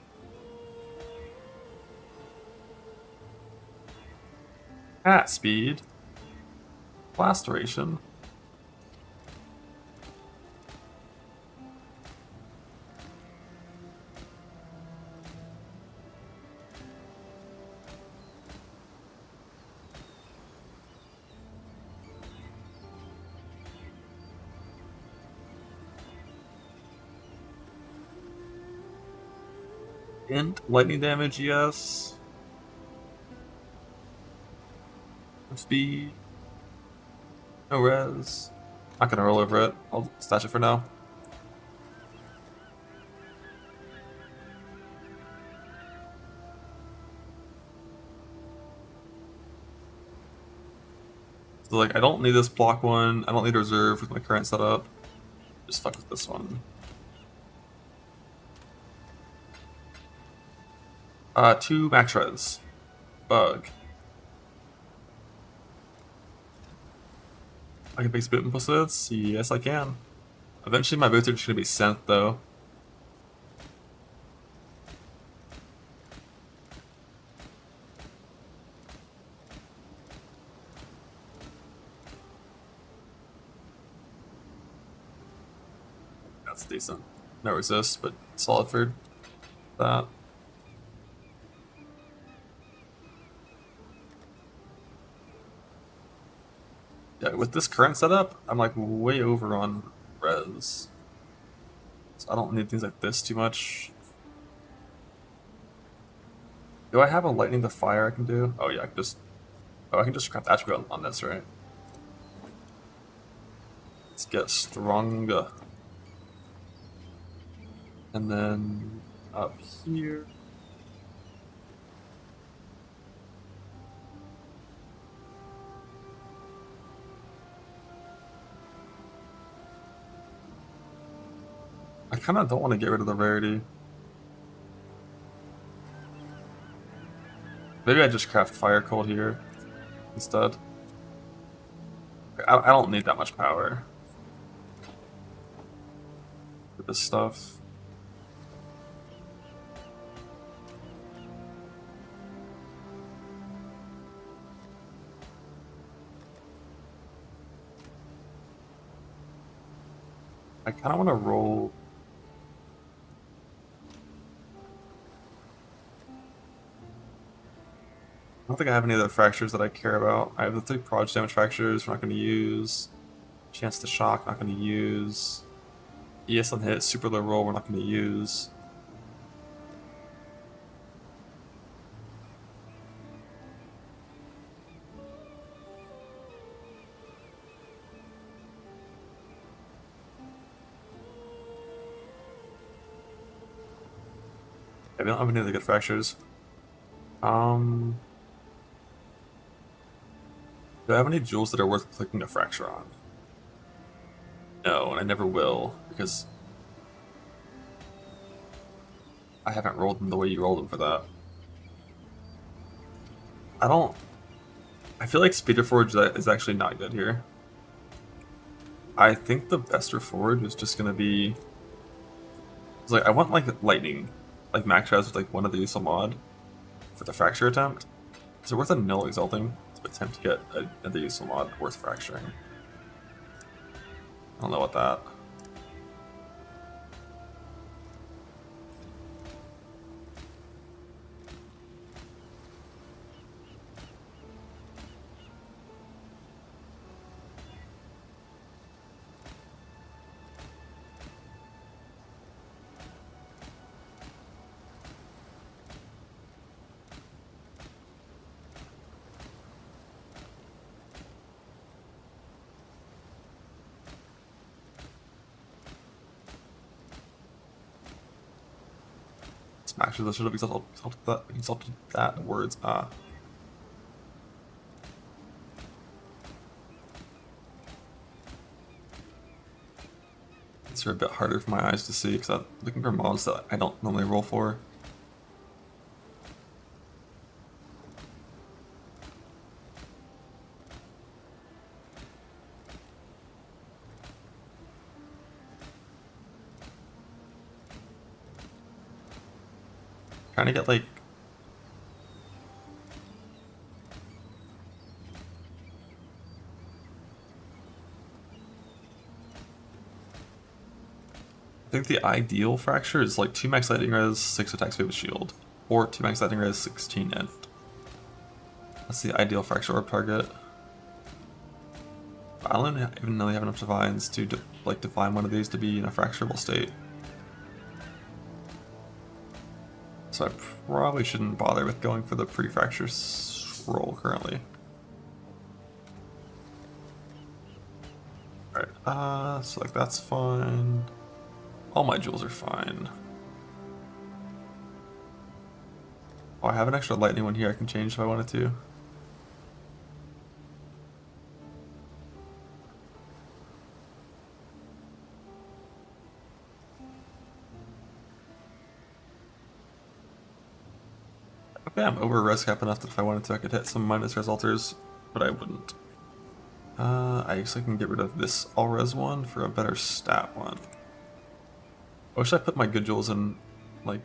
At speed. Blast duration. And lightning damage, yes. Speed. No res. Not gonna roll over it. I'll stash it for now. So like, I don't need this block one. I don't need reserve with my current setup. Just fuck with this one. 2 max res. Bug. I can fix boot impulses? Yes, I can. Eventually my boots are just gonna be sent though. That's decent. No resist, but solid for that. Yeah, with this current setup, I'm like way over on res. So I don't need things like this too much. Do I have a lightning to fire I can do? Oh yeah, I can just craft attribute on this, right? Let's get stronger. And then up here. I kind of don't want to get rid of the rarity. Maybe I just craft fire cold here instead. I don't need that much power for this stuff. I kind of want to roll. I don't think I have any other fractures that I care about. I have the 3 proj damage fractures we're not going to use. Chance to shock, not going to use. ES on hit, super low roll, we're not going to use. Yeah, we don't have any other good fractures. Do I have any jewels that are worth clicking a fracture on? No, and I never will, because I haven't rolled them the way you rolled them for that. I feel like Speed Reforge is actually not good here. I think the best Reforge is just gonna be... It's like, I want like lightning, like max res with like one of the useful mod for the fracture attempt. Is it worth a null exalting to attempt to get another useful mod worth fracturing? I don't know about that. Actually, I should have exalted that words. These are a bit harder for my eyes to see because I'm looking for mods that I don't normally roll for. Trying to get like think the ideal fracture is like 2 max lightning res, 6 attack speed with shield, or 2 max lightning res, 16 int. That's the ideal fracture orb target. I don't even really have enough divines to define one of these to be in a fracturable state. So I probably shouldn't bother with going for the pre-fracture roll currently. Alright, so like that's fine. All my jewels are fine. Oh, I have an extra lightning one here I can change if I wanted to. Okay, I'm over res cap enough that if I wanted to I could hit some minus res altars, but I wouldn't. I guess I can get rid of this all res one for a better stat one. I wish I put my good jewels in, like...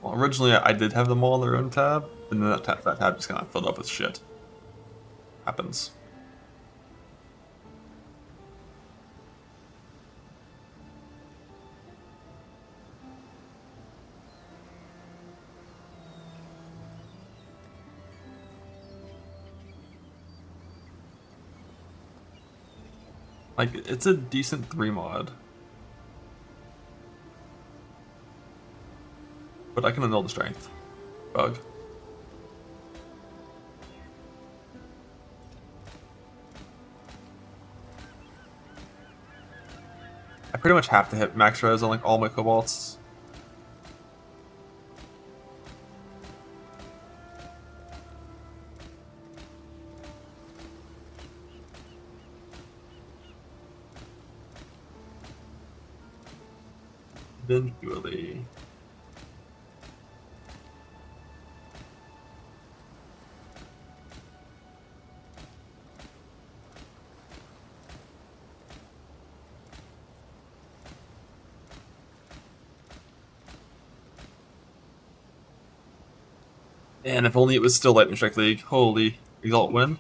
Well, originally I did have them all on their own tab, and then that tab just kind of filled up with shit. Happens. Like, it's a decent 3 mod. But I can annul the strength. Bug. I pretty much have to hit max res on like all my cobalts. Eventually. And if only it was still Lightning Strike League. Holy, Exalt win.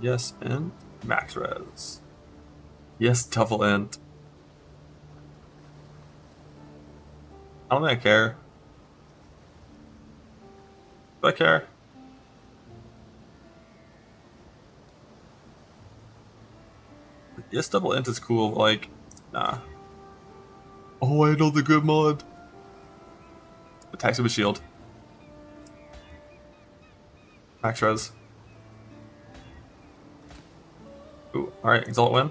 Yes, and max res. Yes, double int. I don't think I care. Do I care? Yes, double int is cool, like, nah. Oh, I know the good mod. Attacks with a shield. Max res. Ooh, alright, Exalt win.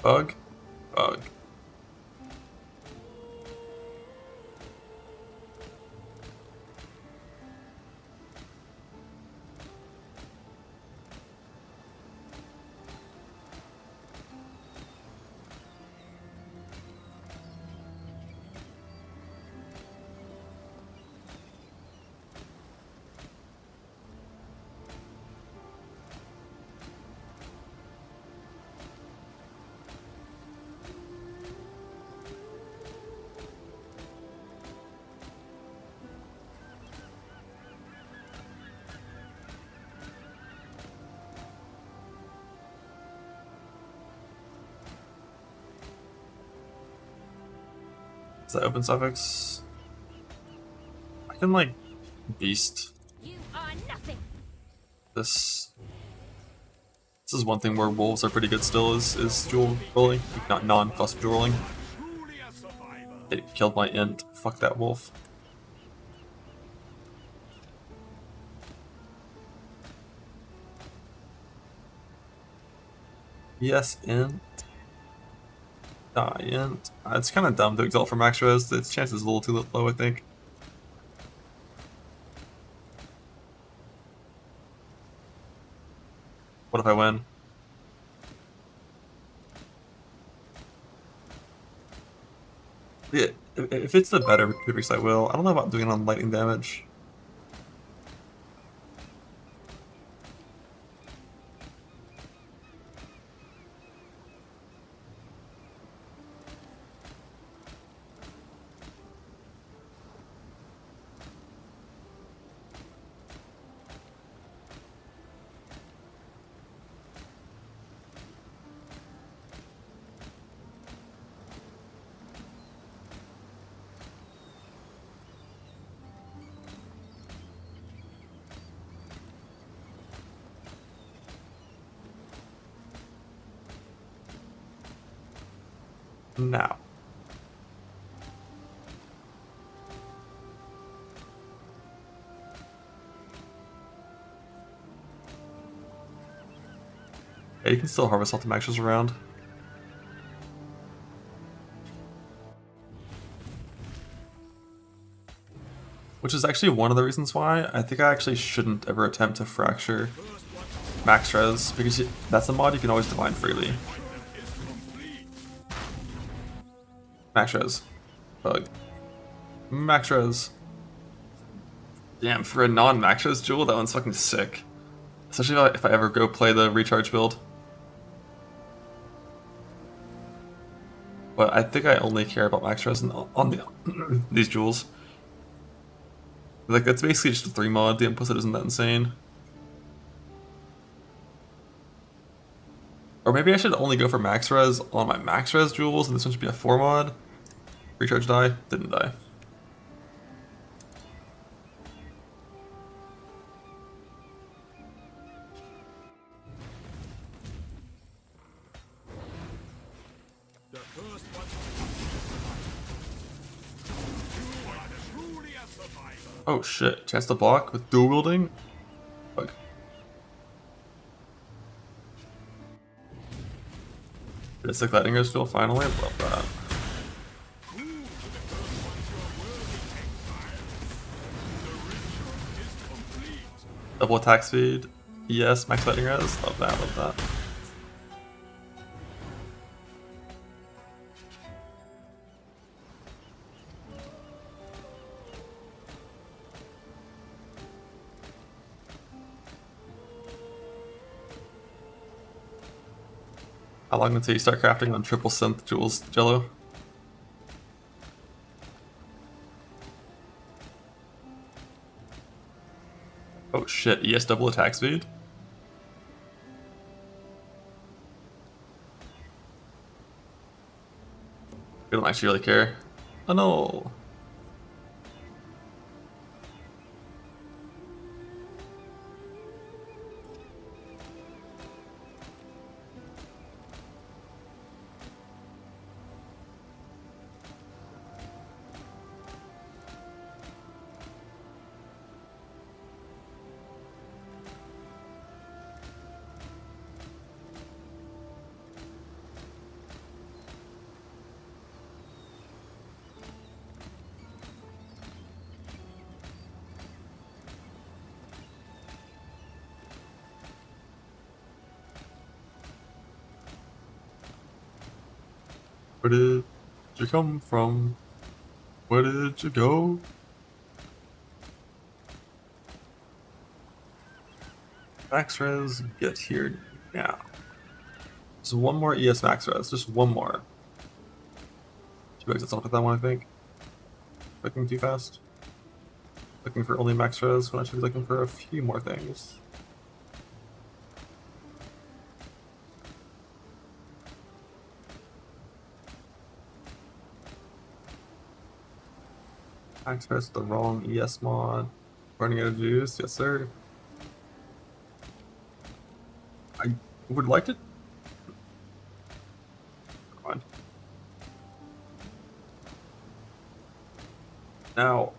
Bug. Bug. Is that open suffix? I can like beast You are nothing. this. This is one thing where wolves are pretty good still is jewel rolling, not non-cost jewel rolling. It killed my int. Fuck that wolf. Yes, int. Die int. It's kind of dumb to exalt for max res. Its chance is a little too low, I think. What if I win? Yeah, if it's the better Retrievers, I will. I don't know about doing it on lightning damage. Now. Yeah, you can still harvest all the maxes around. Which is actually one of the reasons why I think I actually shouldn't ever attempt to fracture max res, because that's a mod you can always divine freely. Max res. Bug. Max res. Damn, for a non-max res jewel, that one's fucking sick. Especially if I ever go play the recharge build. But I think I only care about max res on the these jewels. Like, that's basically just a 3 mod, the implicit isn't that insane. Or maybe I should only go for max res on my max res jewels, and this one should be a 4 mod. Recharge die? Didn't die. Oh shit, chance to block with dual wielding? Fuck. Did it stick lightning res duel finally? Love that. Double attack speed. Yes, max lightning res. Love that, love that. How long until you start crafting on triple synth jewels, Jello? Oh shit, ES double attack speed? I don't actually really care. Oh no! Where did you come from? Where did you go? Max res, get here now. So one more ES max res, just one more. Two exits off with that one, I think. Clicking too fast. Looking for only max res when I should be looking for a few more things. Access the wrong ES mod. Running out of juice, yes sir. I would like to. Come on. Now,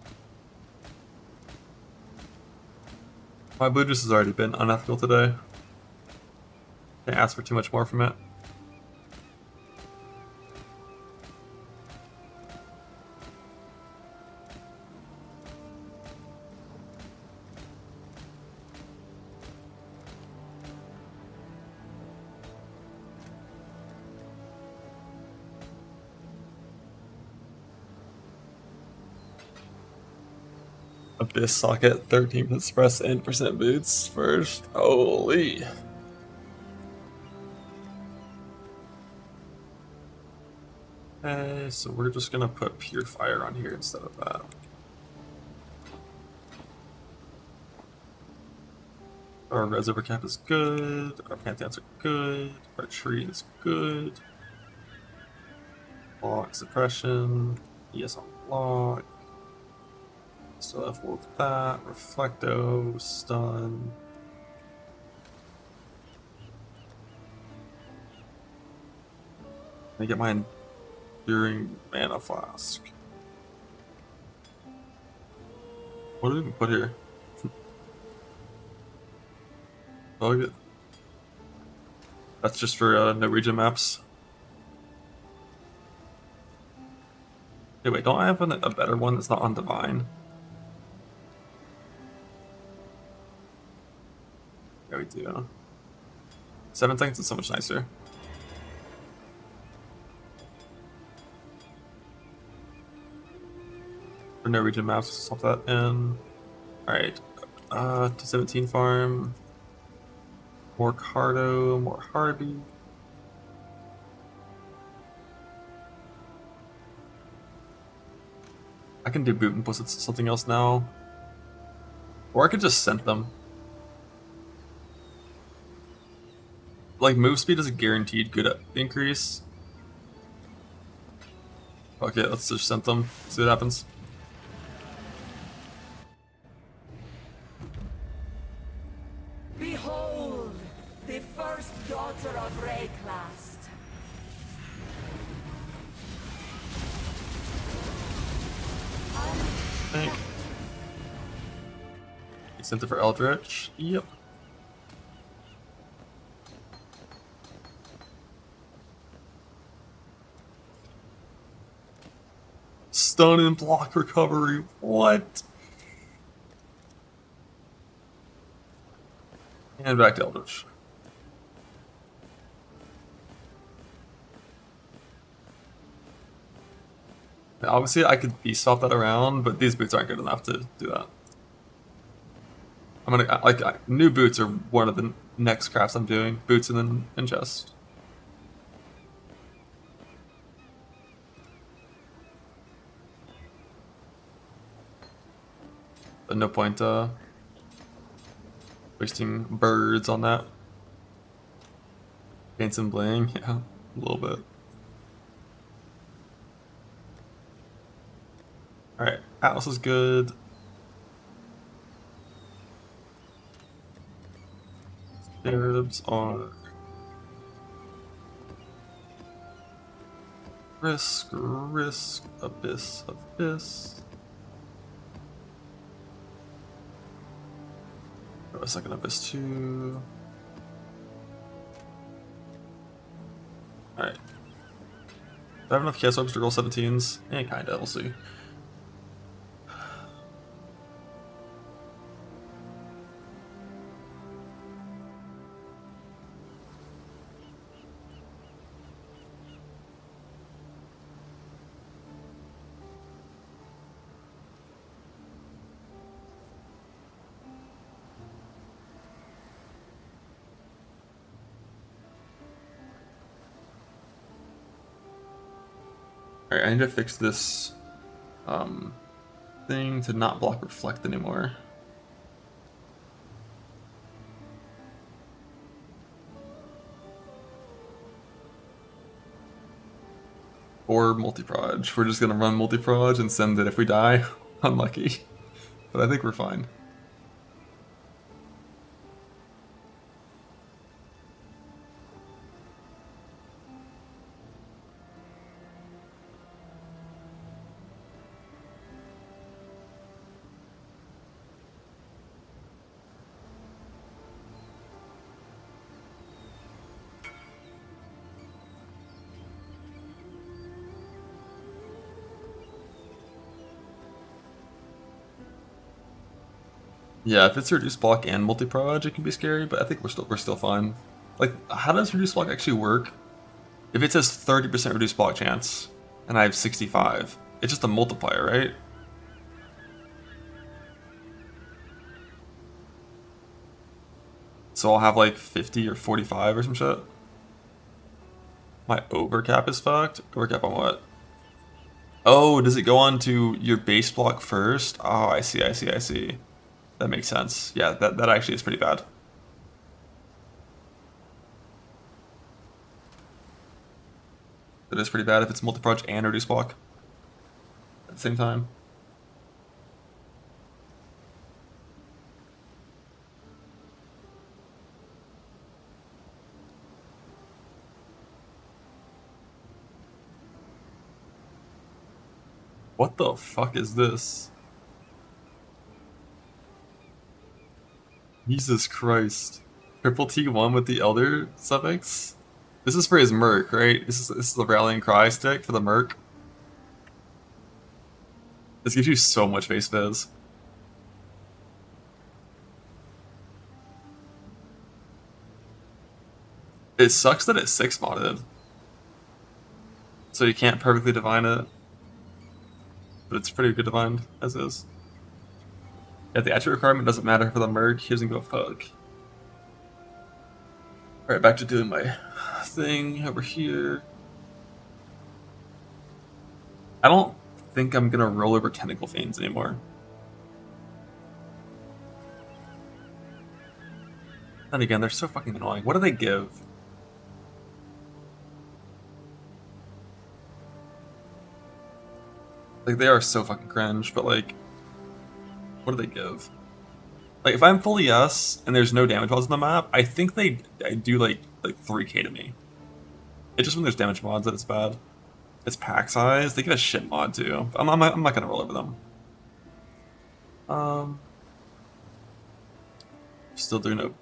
my blue juice has already been unethical today. Can't ask for too much more from it. Abyss socket, 13% suppress and percent boots first. Holy. Okay, so we're just gonna put pure fire on here instead of that. Our reservoir cap is good, our pantheons are good, our tree is good. Block suppression, ES on block. Still have full with that, reflecto, stun. I get mine during mana flask. What do we even put here? Oh, good. That's just for no region maps. Hey, wait, don't I have a better one that's not on Divine? Yeah, we do. 7 seconds is so much nicer. For no region maps, swap that in. Alright. To 17 farm. More Cardo, more Harvey. I can do boot and plus it's something else now. Or I could just send them. Like, move speed is a guaranteed good increase. Okay, let's just send them, see what happens. Behold, the first daughter of Rayclast. Thank. You sent it for Eldritch? Yep. Stun and block recovery. What? And back to Eldritch. Now, obviously, I could swap that around, but these boots aren't good enough to do that. I'm gonna new boots are one of the next crafts I'm doing. Boots and then chest. But no point wasting birds on that. Paint some bling, yeah, a little bit. Alright, Atlas is good. Arabs are risk, abyss. Oh, a second abyss 2. Alright. Do I have enough chaos orbs to roll 17s? Eh, kinda, we'll see. Alright, I need to fix this thing to not block reflect anymore. Or multi-proj. We're just gonna run multi-proj and send it if we die. Unlucky. But I think we're fine. Yeah, if it's reduced block and multi-proj, it can be scary, but I think we're still fine. Like, how does reduced block actually work? If it says 30% reduced block chance, and I have 65, it's just a multiplier, right? So I'll have like 50 or 45 or some shit. My overcap is fucked. Overcap on what? Oh, does it go on to your base block first? Oh, I see. That makes sense. Yeah, that actually is pretty bad. That is pretty bad if it's multi-proj and reduce block at the same time. What the fuck is this? Jesus Christ. Triple T1 with the Elder suffix? This is for his merc, right? This is the rallying cry stick for the merc. This gives you so much face viz. It sucks that it's 6 modded. So you can't perfectly divine it. But it's pretty good divined, as is. Yeah, the attribute requirement doesn't matter for the merc, he doesn't give a fuck. Alright, back to doing my thing over here. I don't think I'm gonna roll over tentacle fiends anymore. And again, they're so fucking annoying. What do they give? Like, they are so fucking cringe, but like, what do they give? Like, if I'm fully yes, and there's no damage mods on the map, I think they do like 3k to me. It's just when there's damage mods that it's bad. It's pack size, they give a shit mod too. I'm not gonna roll over them. Still doing no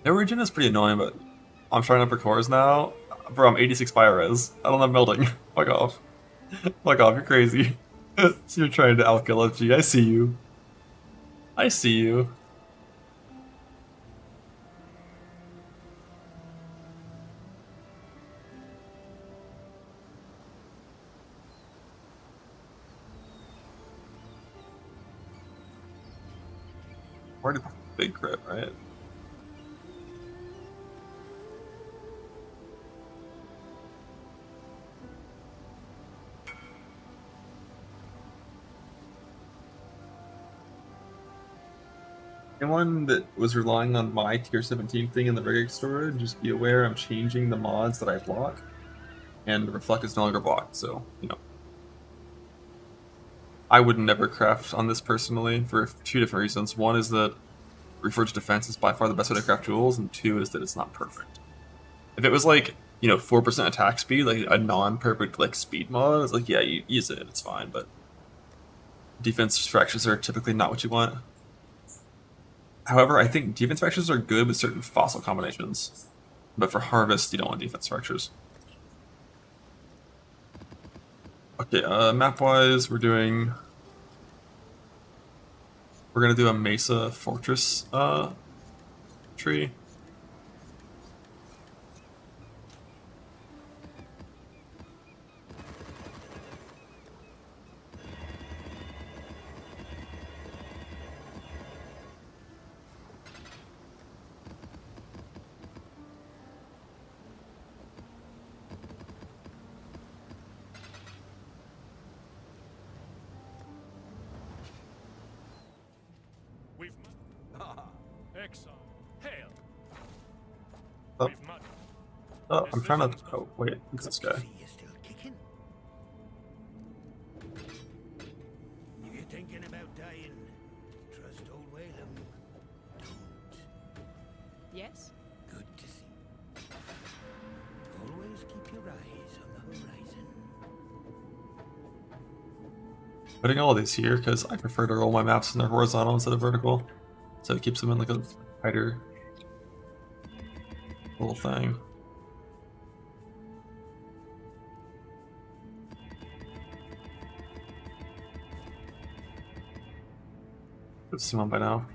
The origin is pretty annoying, but I'm trying up for cores now. Bro, I'm 86 bio-res. I don't have melding. Fuck off. Fuck off, you're crazy. So you're trying to outkill FG. I see you. I see you. Already big crit, right? Anyone that was relying on my tier 17 thing in the reggae storage, just be aware I'm changing the mods that I block, and Reflect is no longer blocked, so, you know. I would never craft on this personally for 2 different reasons. One is that Reforged Defense is by far the best way to craft tools, and 2 is that it's not perfect. If it was like, you know, 4% attack speed, like a non-perfect like speed mod, it's like, yeah, you use it, it's fine, but defense fractures are typically not what you want. However, I think defense fractures are good with certain fossil combinations. But for harvest, you don't want defense fractures. Okay, map-wise, we're gonna do a Mesa Fortress tree. Exile. Hail. Oh. Oh, I'm trying to. Oh, wait, it's this guy. You're still kicking. If you're thinking about dying, trust old Whalem. Don't. Yes? Good to see. Always keep your eyes on the horizon. Putting all these here because I prefer to roll my maps in their horizontal instead of vertical, so it keeps them in like a tighter little thing. I've seen one by now.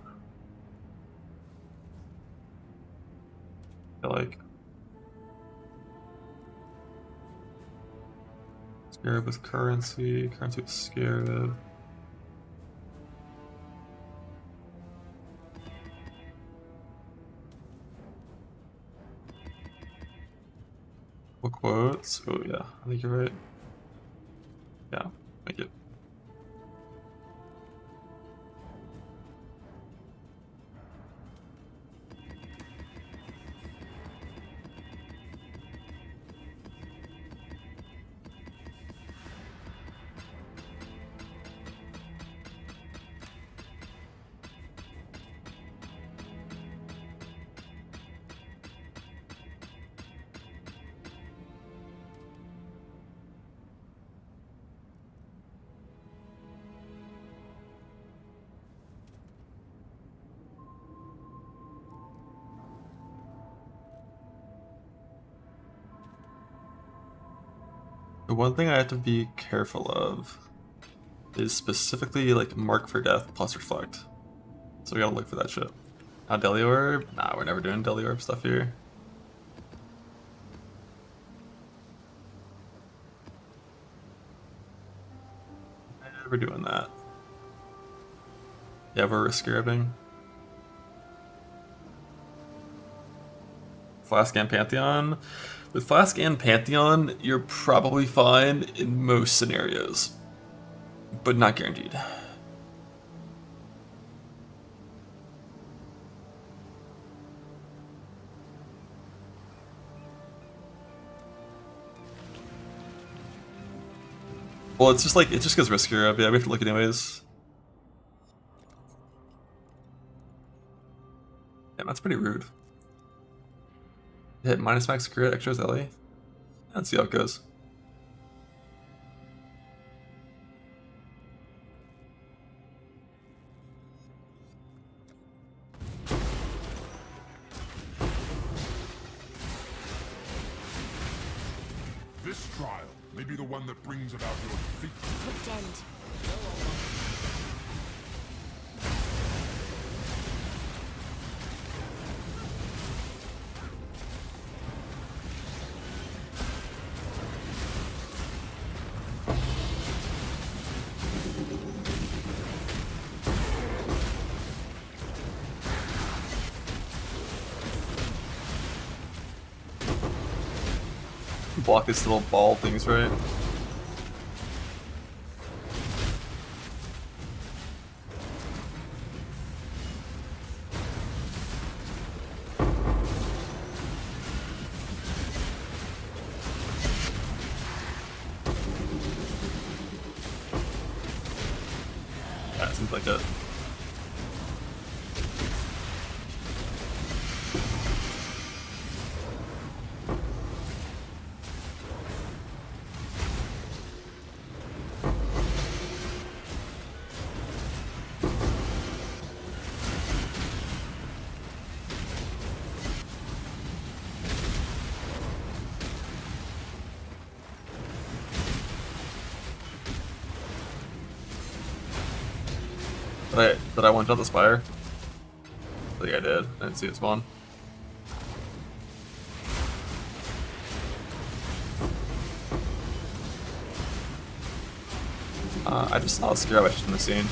I feel like Scarab with currency with Scarab. What quotes? Oh yeah, I think you're right. Yeah, make it. The one thing I have to be careful of is specifically like Mark for Death plus Reflect. So we gotta look for that shit. Now Deli Orb? Nah, we're never doing Deli Orb stuff here. Never doing that. Yeah, we're Scarabing. Flask and Pantheon. With Flask and Pantheon, you're probably fine in most scenarios, but not guaranteed. Well, it's just like, it just goes riskier up. Yeah, we have to look anyways. Yeah, that's pretty rude. Hit minus max crit, extras LA. Let's see how it goes. This trial may be the one that brings about your defeat. Pretend. Block these little ball things, right? That seems like it. Did I one-shot the Spire? I think I did. I didn't see it spawn. I just saw a Scarab I shouldn't have seen.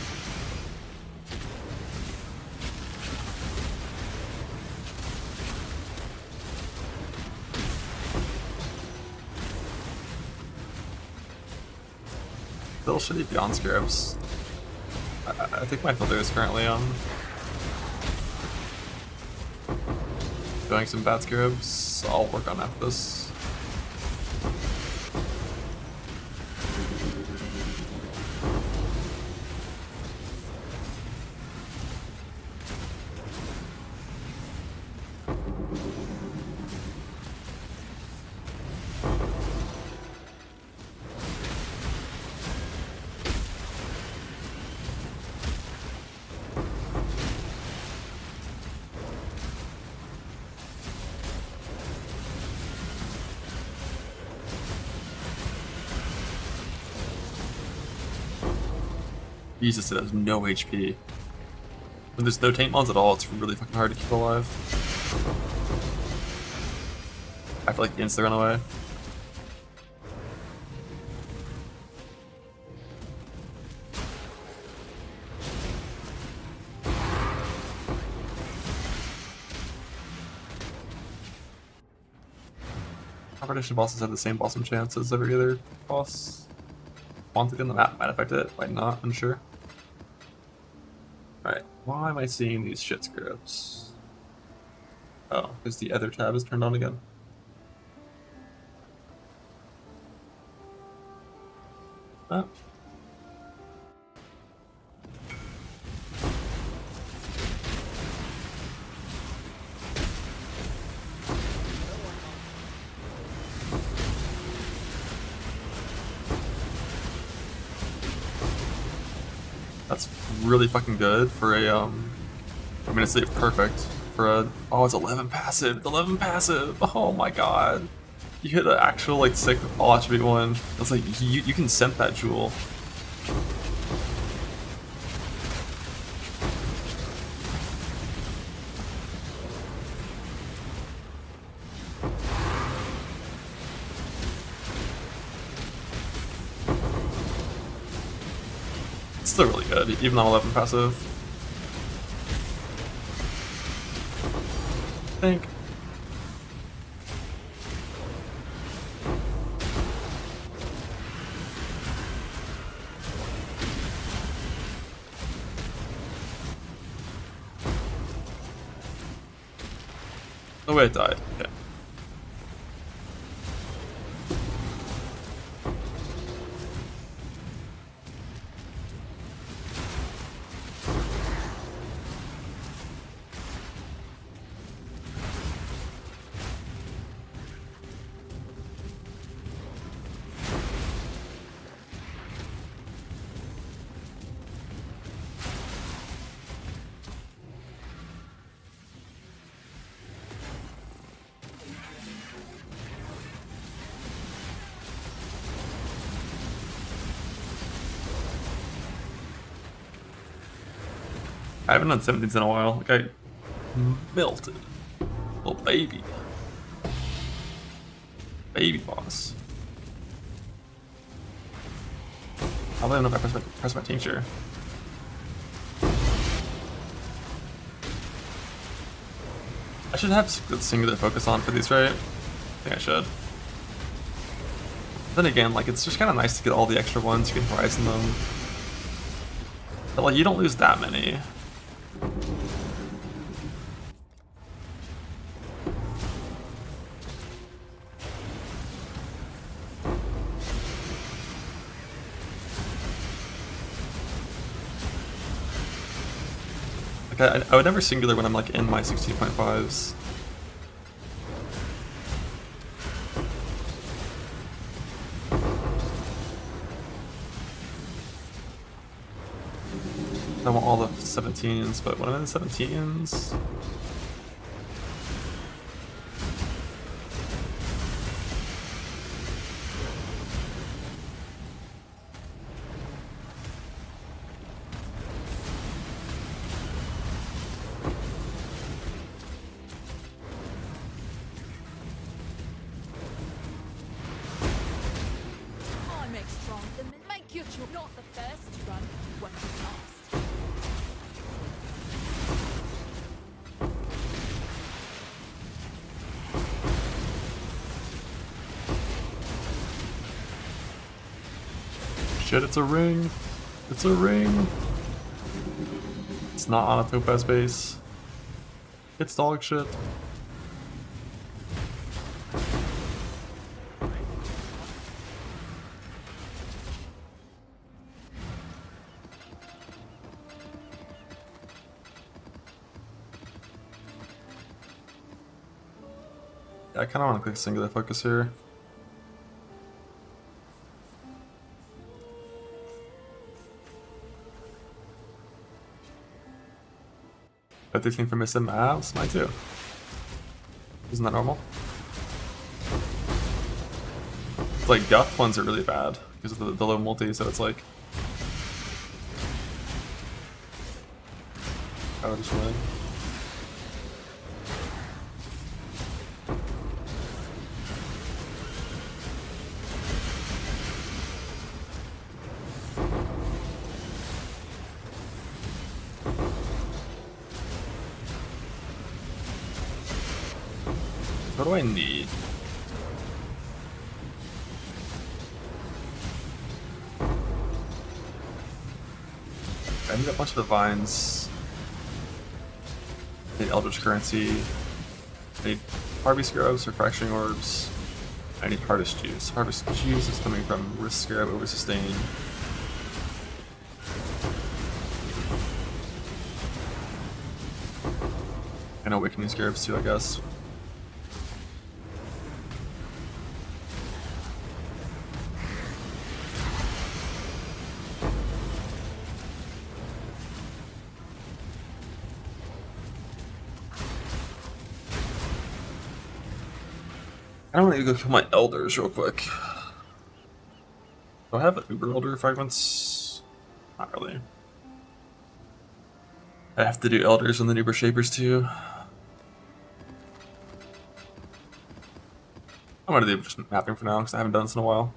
Still shitty beyond Scarabs. I think my filter is currently on. Doing some bat scarabs. I'll work on after this. Jesus, it has no HP. When there's no taint mons at all, it's really fucking hard to keep alive. I feel like the insta run away. Competition bosses have the same blossom chance as every other boss. Wanted in the map might affect it, might not, unsure. Alright, why am I seeing these shit scripts? Oh, because the other tab is turned on again. Oh. That's really fucking good for a, I'm gonna say perfect for a, oh, it's 11 passive, 11 passive, oh my god. You hit an actual, like, sick all attribute one. It's like, you can scent that jewel. Still really good, even on 11 passive. I think. Oh wait, it died. Okay. I haven't done 17s in a while. Like, I melted. Little baby. Baby boss. I don't even know if I press my tincture. I should have singular focus on for these, right? I think I should. Then again, like, it's just kind of nice to get all the extra ones. You can horizon them. But, like, you don't lose that many. Like, I would never singular when I'm like in my 16.5s. I want all the 17s, but when I'm in the 17s... Shit, it's a ring. It's a ring. It's not on a topaz base. It's dog shit. Yeah, I kind of want to click singular focus here. But they think for missing maps, mine too. Isn't that normal? It's like Guff ones are really bad because of the low multi, so it's like I would just win. What do I need? I need a bunch of divines. I need Eldritch Currency. I need Harvey Scarabs or Fracturing Orbs. I need Harvest Juice. Harvest Juice is coming from Risk Scarab over Sustain. And Awakening Scarabs too, I guess. I want to go kill my elders real quick. Do I have Uber Elder fragments? Not really. I have to do elders and then Uber Shapers too. I'm gonna do just mapping for now because I haven't done this in a while.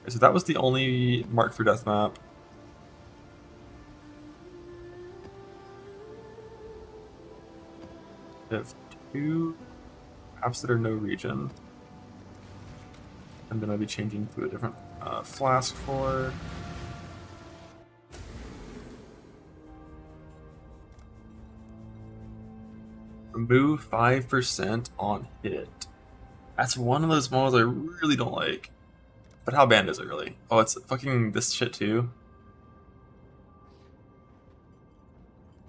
Okay, so that was the only Mark III Death map. I have 2 maps that are no region. And then I'll be changing to a different flask for. Remove 5% on hit. That's one of those modes I really don't like. But how bad is it really? Oh, it's fucking this shit too.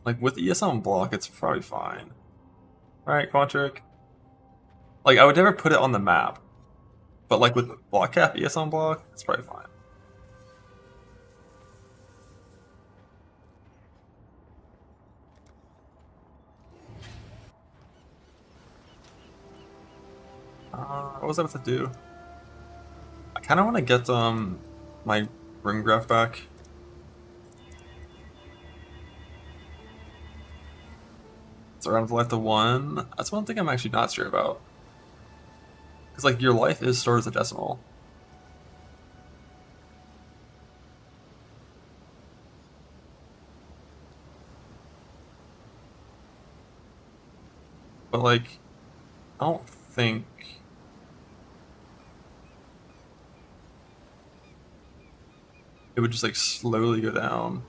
Like with ES on block, it's probably fine. Alright, Quantric. Like I would never put it on the map. But like with block cap, ES on block, it's probably fine. What was I about to do? I kind of want to get my ring graph back. It's around the life of 1. That's one thing I'm actually not sure about. Because like your life is stored as a decimal. But like, I don't think it would just like slowly go down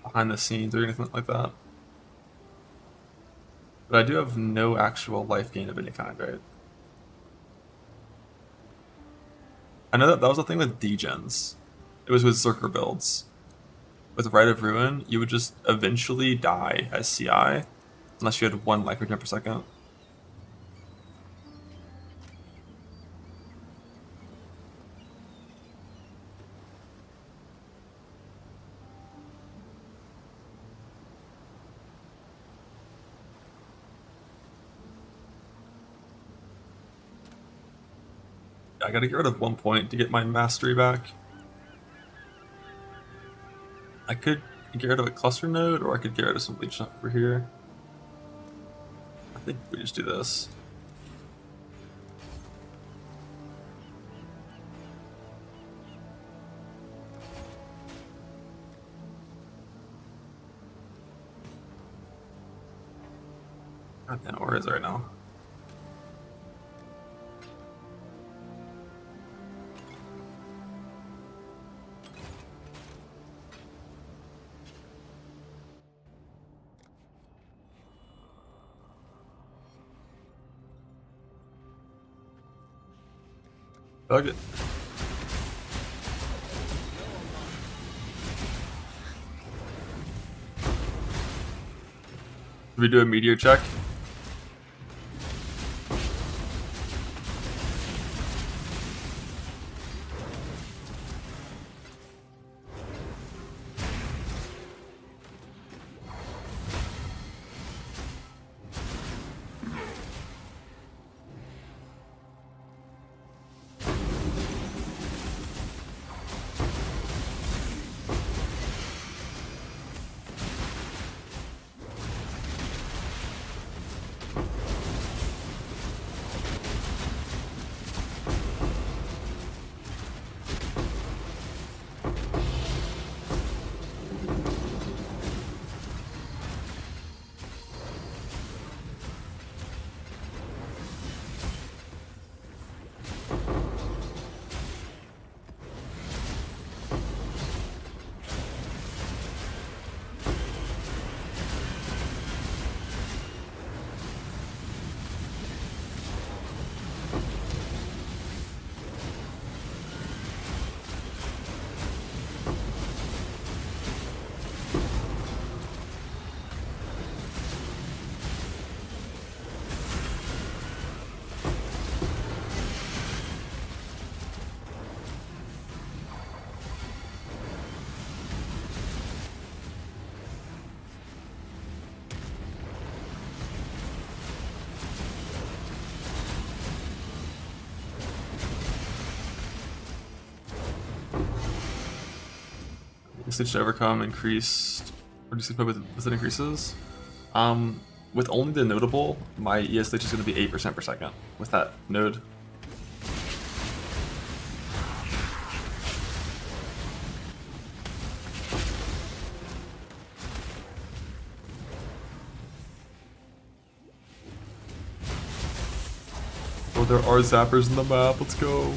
behind the scenes or anything like that. But I do have no actual life gain of any kind, right? I know that was the thing with degens. It was with Zerker builds. With Rite of Ruin, you would just eventually die as CI unless you had 1 life regen per second. I gotta get rid of 1 point to get my mastery back. I could get rid of a cluster node, or I could get rid of some leech stuff over here. I think we just do this. God damn, where is it right now? Bug it. Should we do a meteor check? stage to overcome increased, reduced with it increases. With only the notable, my ES stage is going to be 8% per second with that node. Oh, there are zappers in the map. Let's go.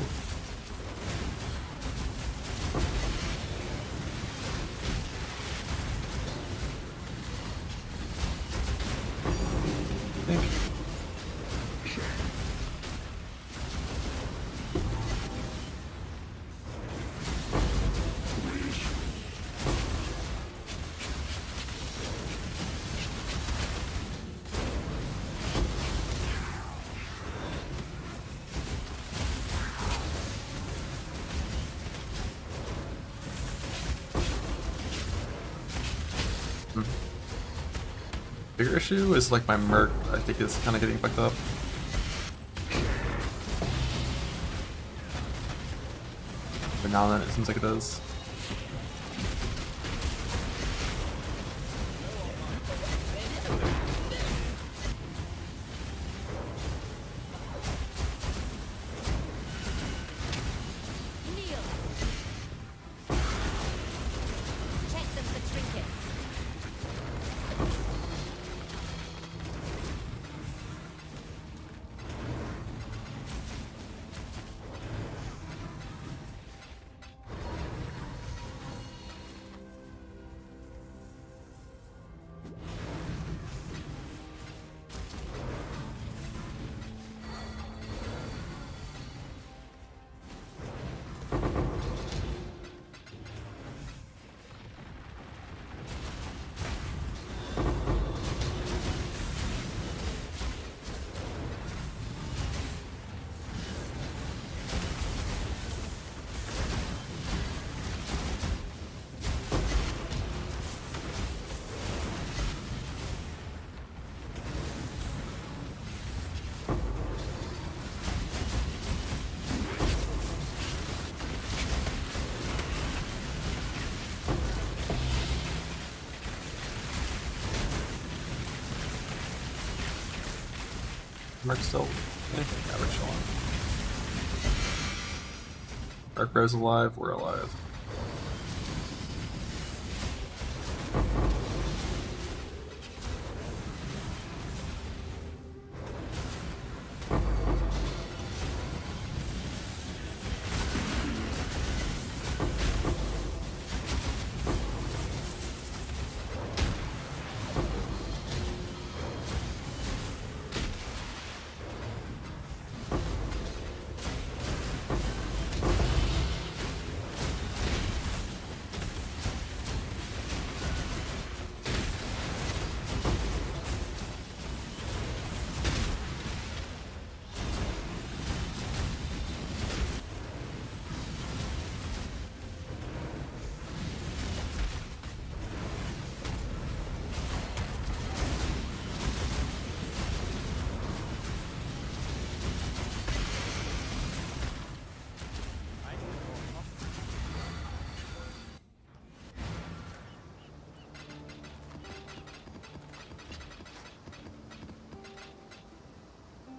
Bigger issue is like my Merc, I think, is kind of getting fucked up. But now and then it seems like it does. Kneel. Check them for trinkets. Merc still, average chilling. Dark Rose alive, we're alive.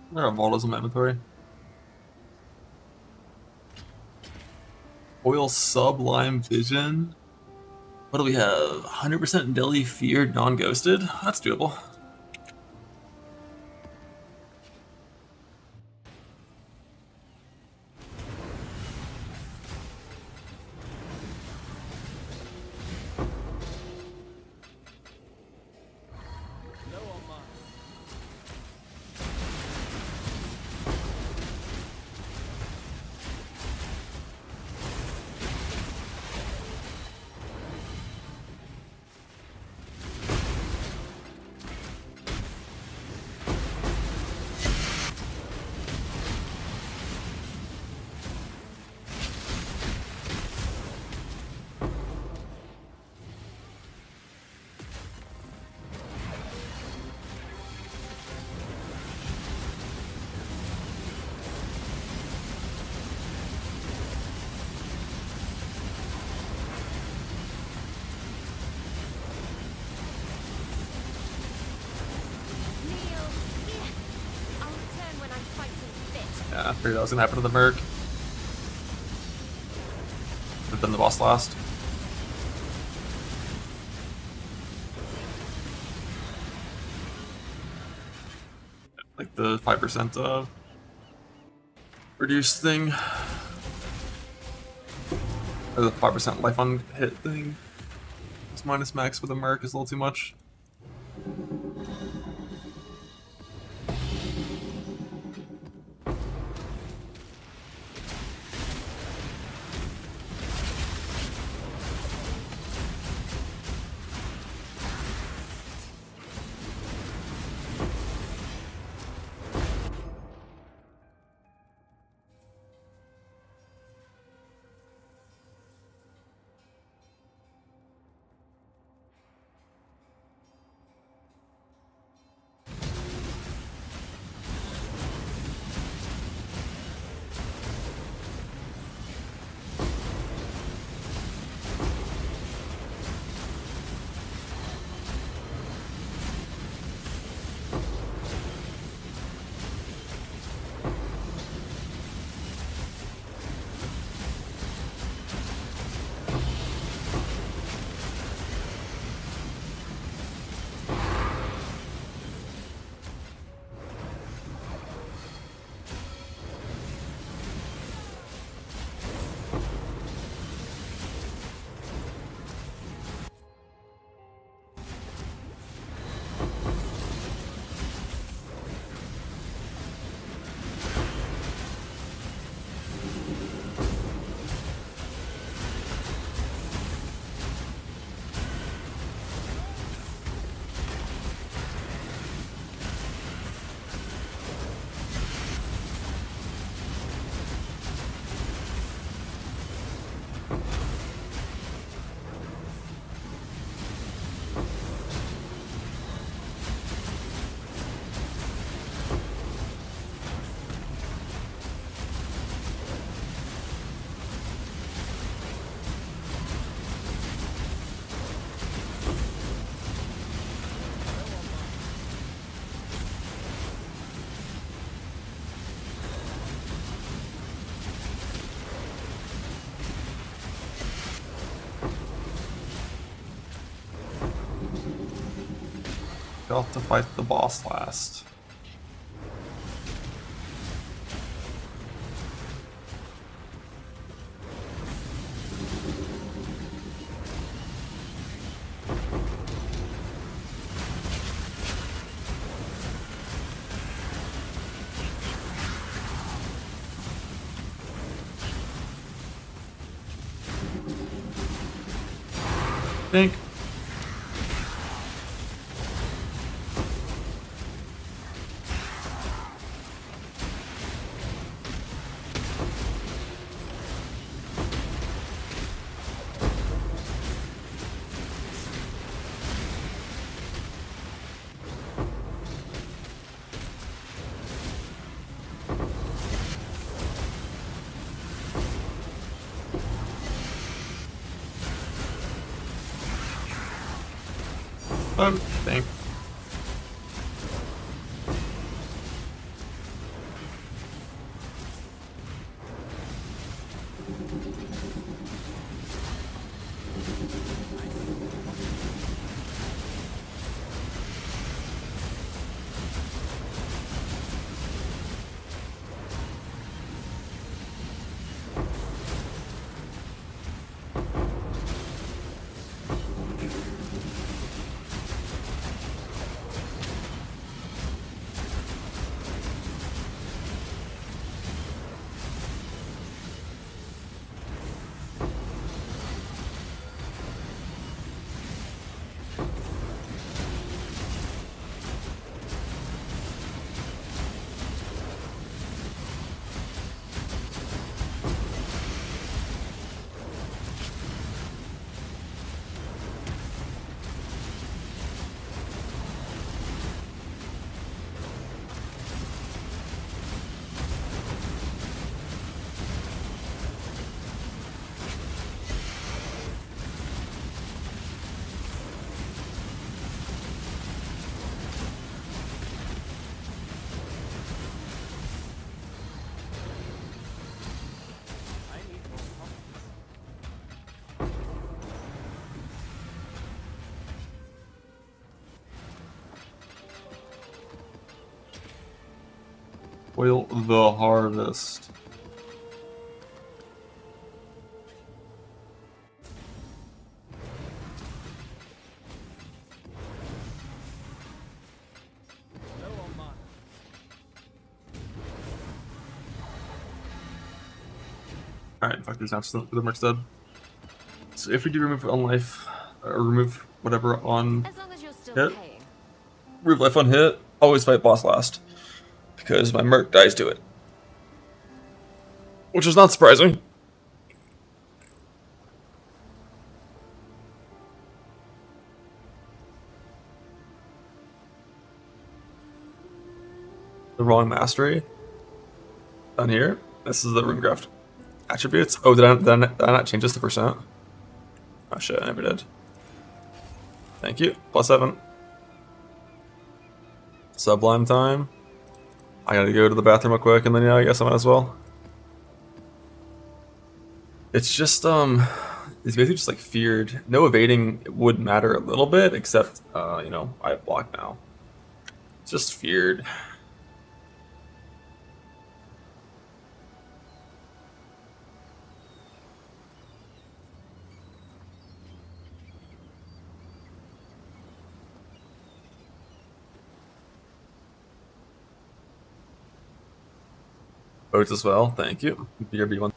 There are Voltas in my inventory. Oil Sublime Vision. What do we have? 100% Deli Feared Non-Ghosted? That's doable. Figured that was gonna happen to the Merc. But then the boss last. Like the 5% reduced thing. Or the 5% life on hit thing. It's minus max for the Merc is a little too much. You'll have to fight the boss last. Think. Thing. Spoil the harvest. Alright, fuck, there's absolute the mark's dead. So if we do remove on life, or remove whatever on As long as you're still hit, paying. remove life on hit, always fight boss last. Because my merc dies to it. Which is not surprising. The wrong mastery. Down here, this is the runecraft. Attributes. Oh, did I not change this to percent? Oh shit, I never did. Thank you. +7. Sublime time. I gotta go to the bathroom real quick, and then yeah, I guess I might as well. It's just it's basically just like feared. No evading would matter a little bit, except you know, I have block now. It's just feared. Boats as well, thank you. BRB1.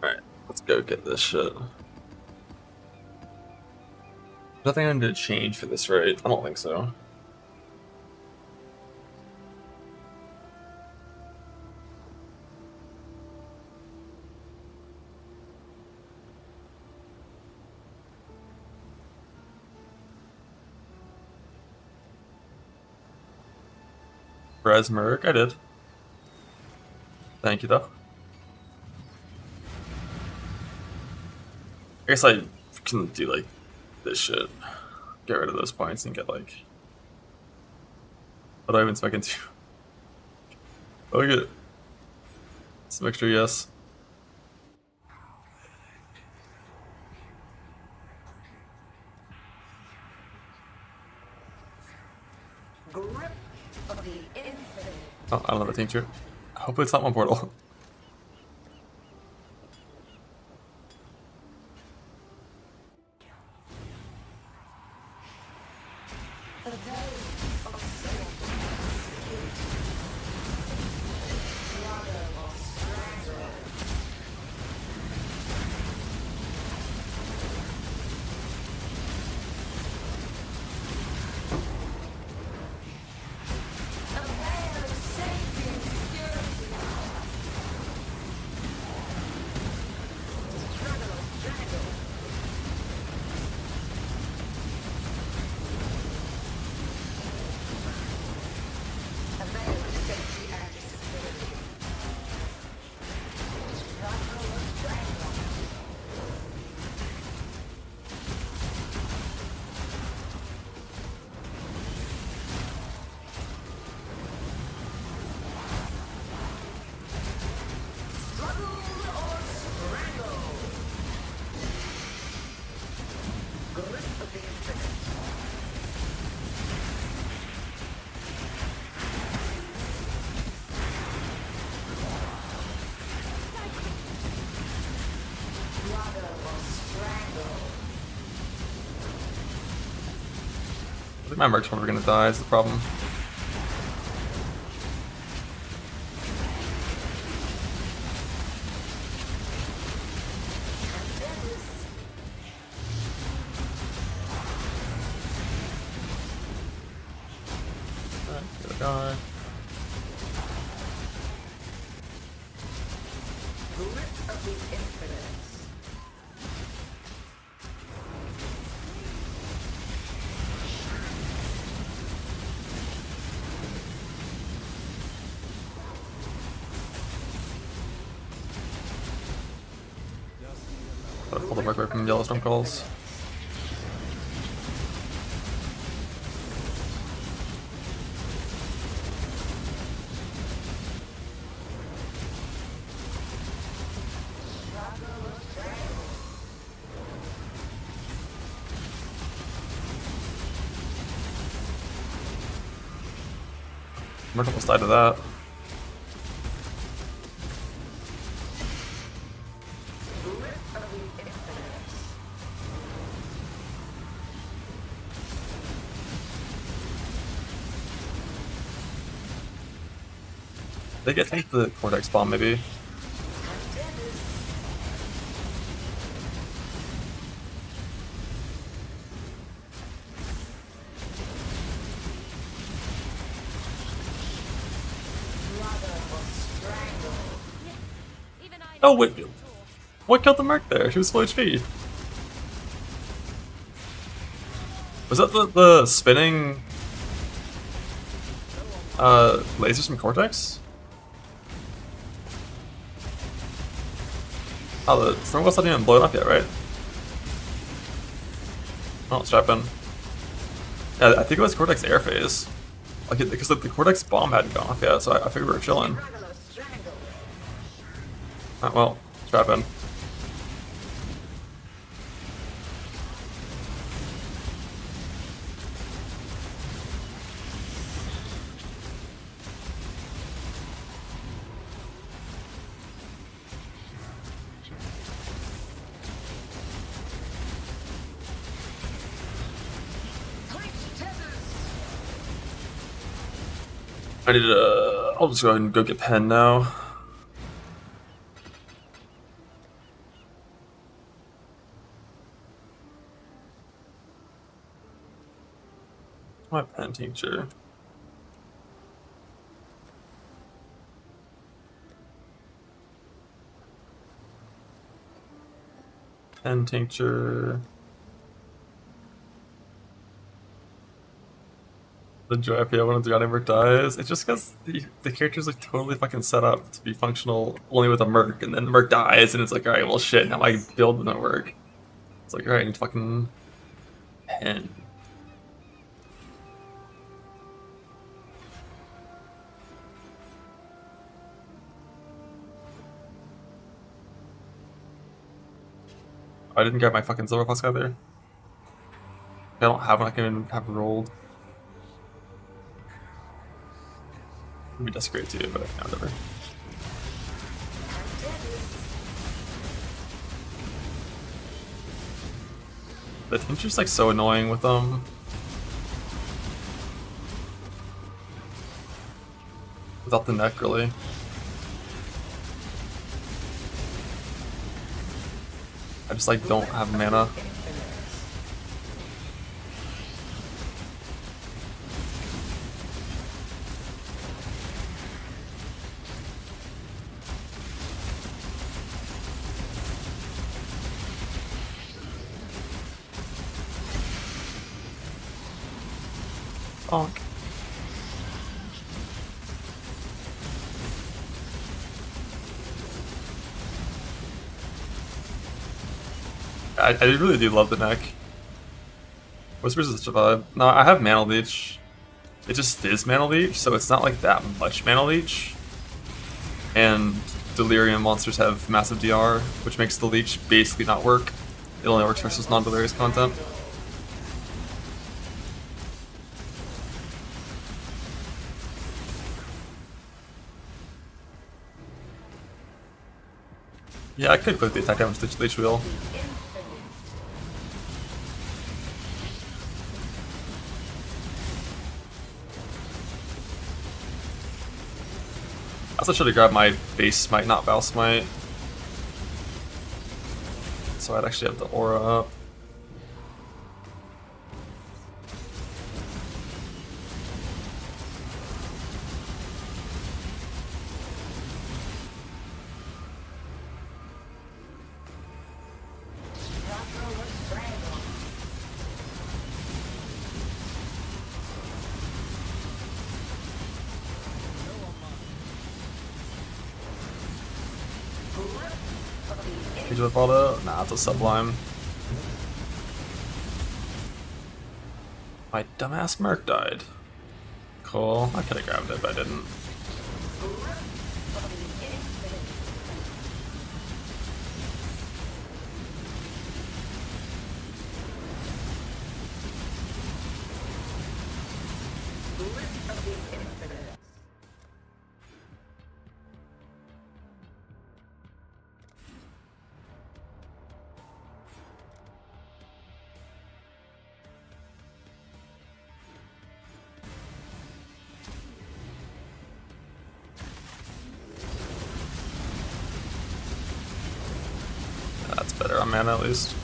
Alright, let's go get this shit. Nothing I'm gonna change for this, right? I don't think so. Res Merc, I did. Thank you though. I guess I can do like this shit. Get rid of those points and get like. What do I even spec into? Oh, I get some extra yes. Grip of the infinite. Oh, I don't have a tincture. Hopefully it's not one portal. I think my mercs are gonna die is the problem. Die. Gotta pull the merc away from Yellowstone calls. Merc almost died to that. They get take the Cortex bomb maybe. Oh wait, what killed the merc there? She was full HP. Was that the spinning lasers from Cortex? Oh, the thermal's not even blown up yet, right? Oh, strap in. Yeah, I think it was Cortex air phase. Like, because the Cortex bomb hadn't gone off yet, so I figured we were chilling. Well, strap in. I need to, I'll just go ahead and go get pen now. My pen tincture. Pen tincture. The joy I feel when a Gianni merc dies. It's just because the character's like totally fucking set up to be functional only with a merc, and then the merc dies, and it's like, alright, well shit, now my build doesn't work. It's like, alright, I need fucking pen. I didn't get my fucking silver flask either. I don't have one I can even have rolled. Maybe that's great too, but yeah, whatever. The tincture's like so annoying with them. without the neck, really. I just like don't have mana. Bonk. I really do love the neck. Whispers of Survive. No, I have Mana Leech. It just is Mana Leech, so it's not like that much Mana Leech. And Delirium monsters have massive DR, which makes the Leech basically not work. It only works versus non-delirious content. Yeah, I could quickly attack damage to Leech Wheel. I also should have grabbed my base smite, not Val smite. So I'd actually have the aura up. Cage with Auto? Nah, it's a Sublime. My dumbass Merc died. Cool. I could have grabbed it, but I didn't. That's better on mana at least.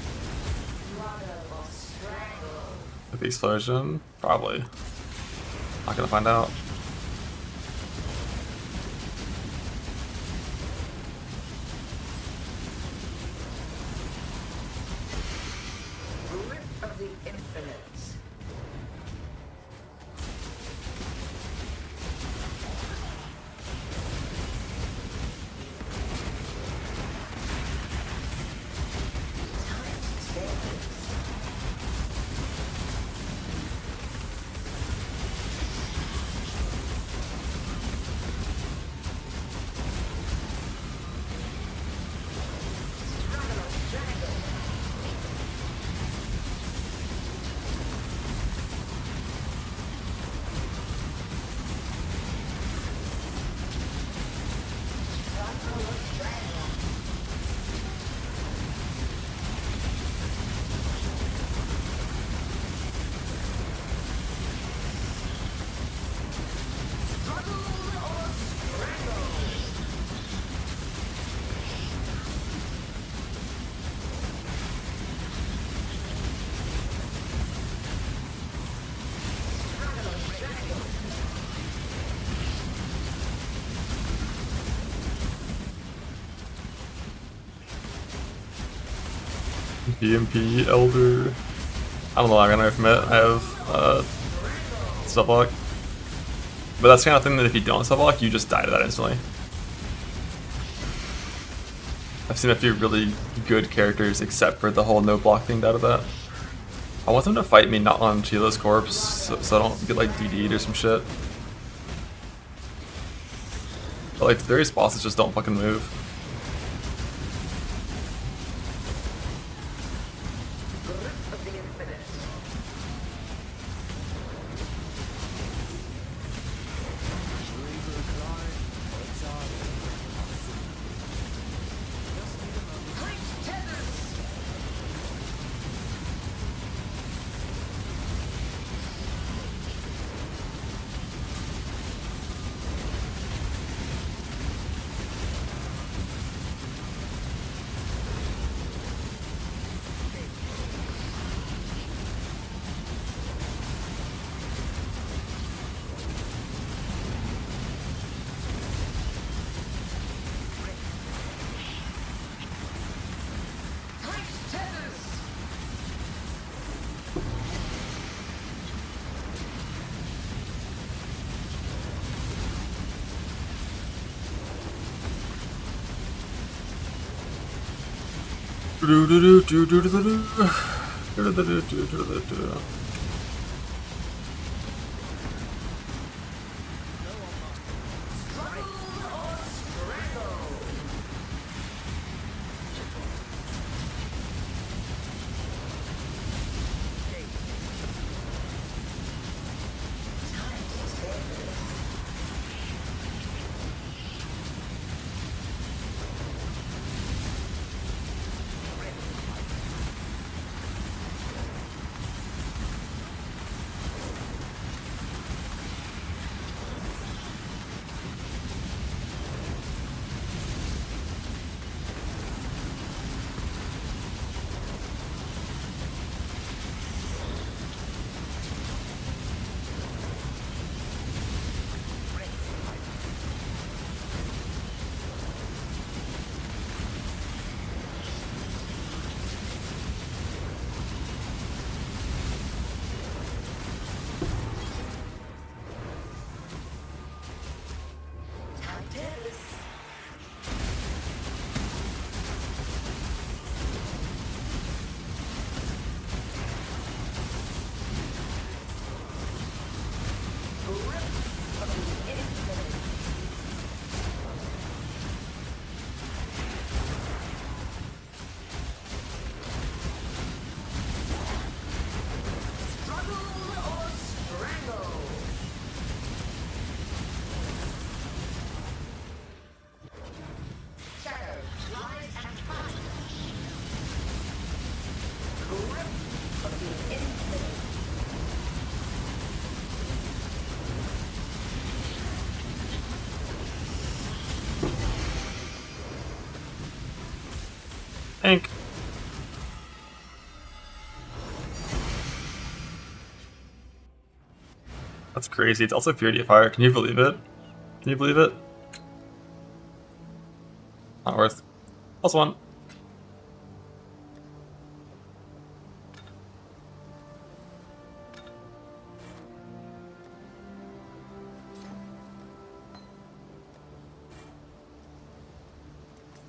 With the explosion? Probably. Not gonna find out. BMP, Elder. I don't know, I'm gonna recommit. I have stub block. But that's the kind of thing that if you don't stub block, you just die to that instantly. I've seen a few really good characters, except for the whole no block thing, out of that. I want them to fight me not on Chila's corpse, so I don't get like DD'd or some shit. But like various bosses just don't fucking move. Tank. That's crazy. It's also Purity of Fire. Can you believe it? Can you believe it? Not worth. +1.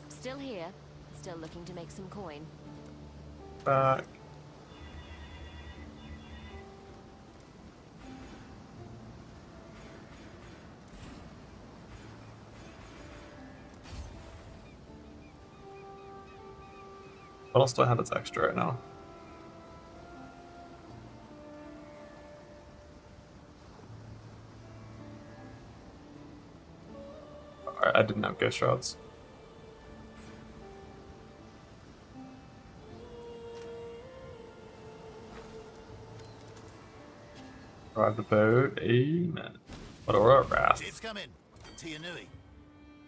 Still here. Still looking to make some coin. Back. What else do I have that's extra right now? Alright, I didn't have Ghost Shrouds. Drive the boat, amen. What a wrath. It's coming. To your newie.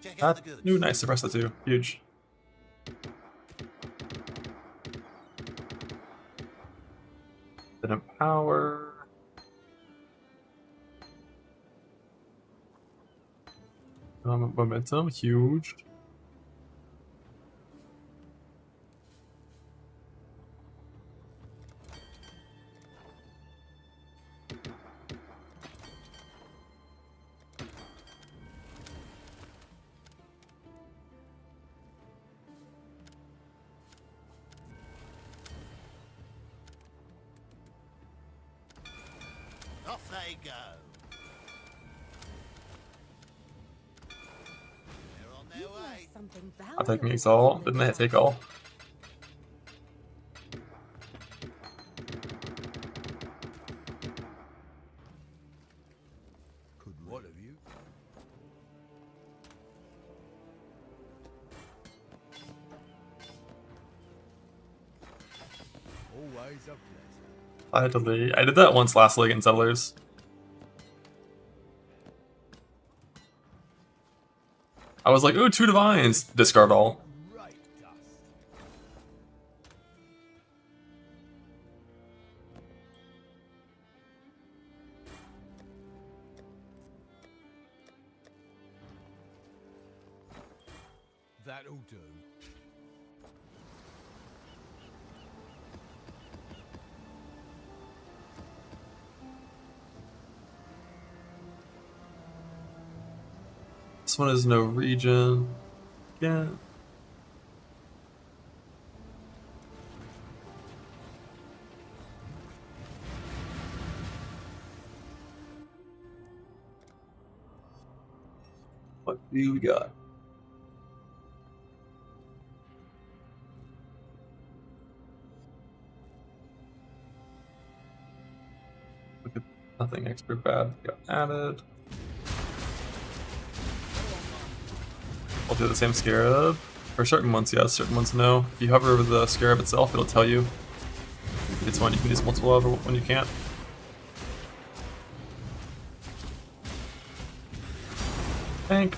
Check out the goods. Ooh, nice, suppress the 2. Huge. Bit of power. Momentum, huge. Off they go. They're on their way. I'll take me all. Didn't they take all? What have you? Always a pleasure. I had to leave. I did that once last league in Settlers. I was like, ooh, 2 divines. Discard all. That'll do. This one is no region. Yeah. What do we got? Look at nothing extra bad got added. I'll do the same scarab. For certain ones, yes, certain ones, no. If you hover over the scarab itself, it'll tell you it's one you can use multiple of or when you can't. Tank.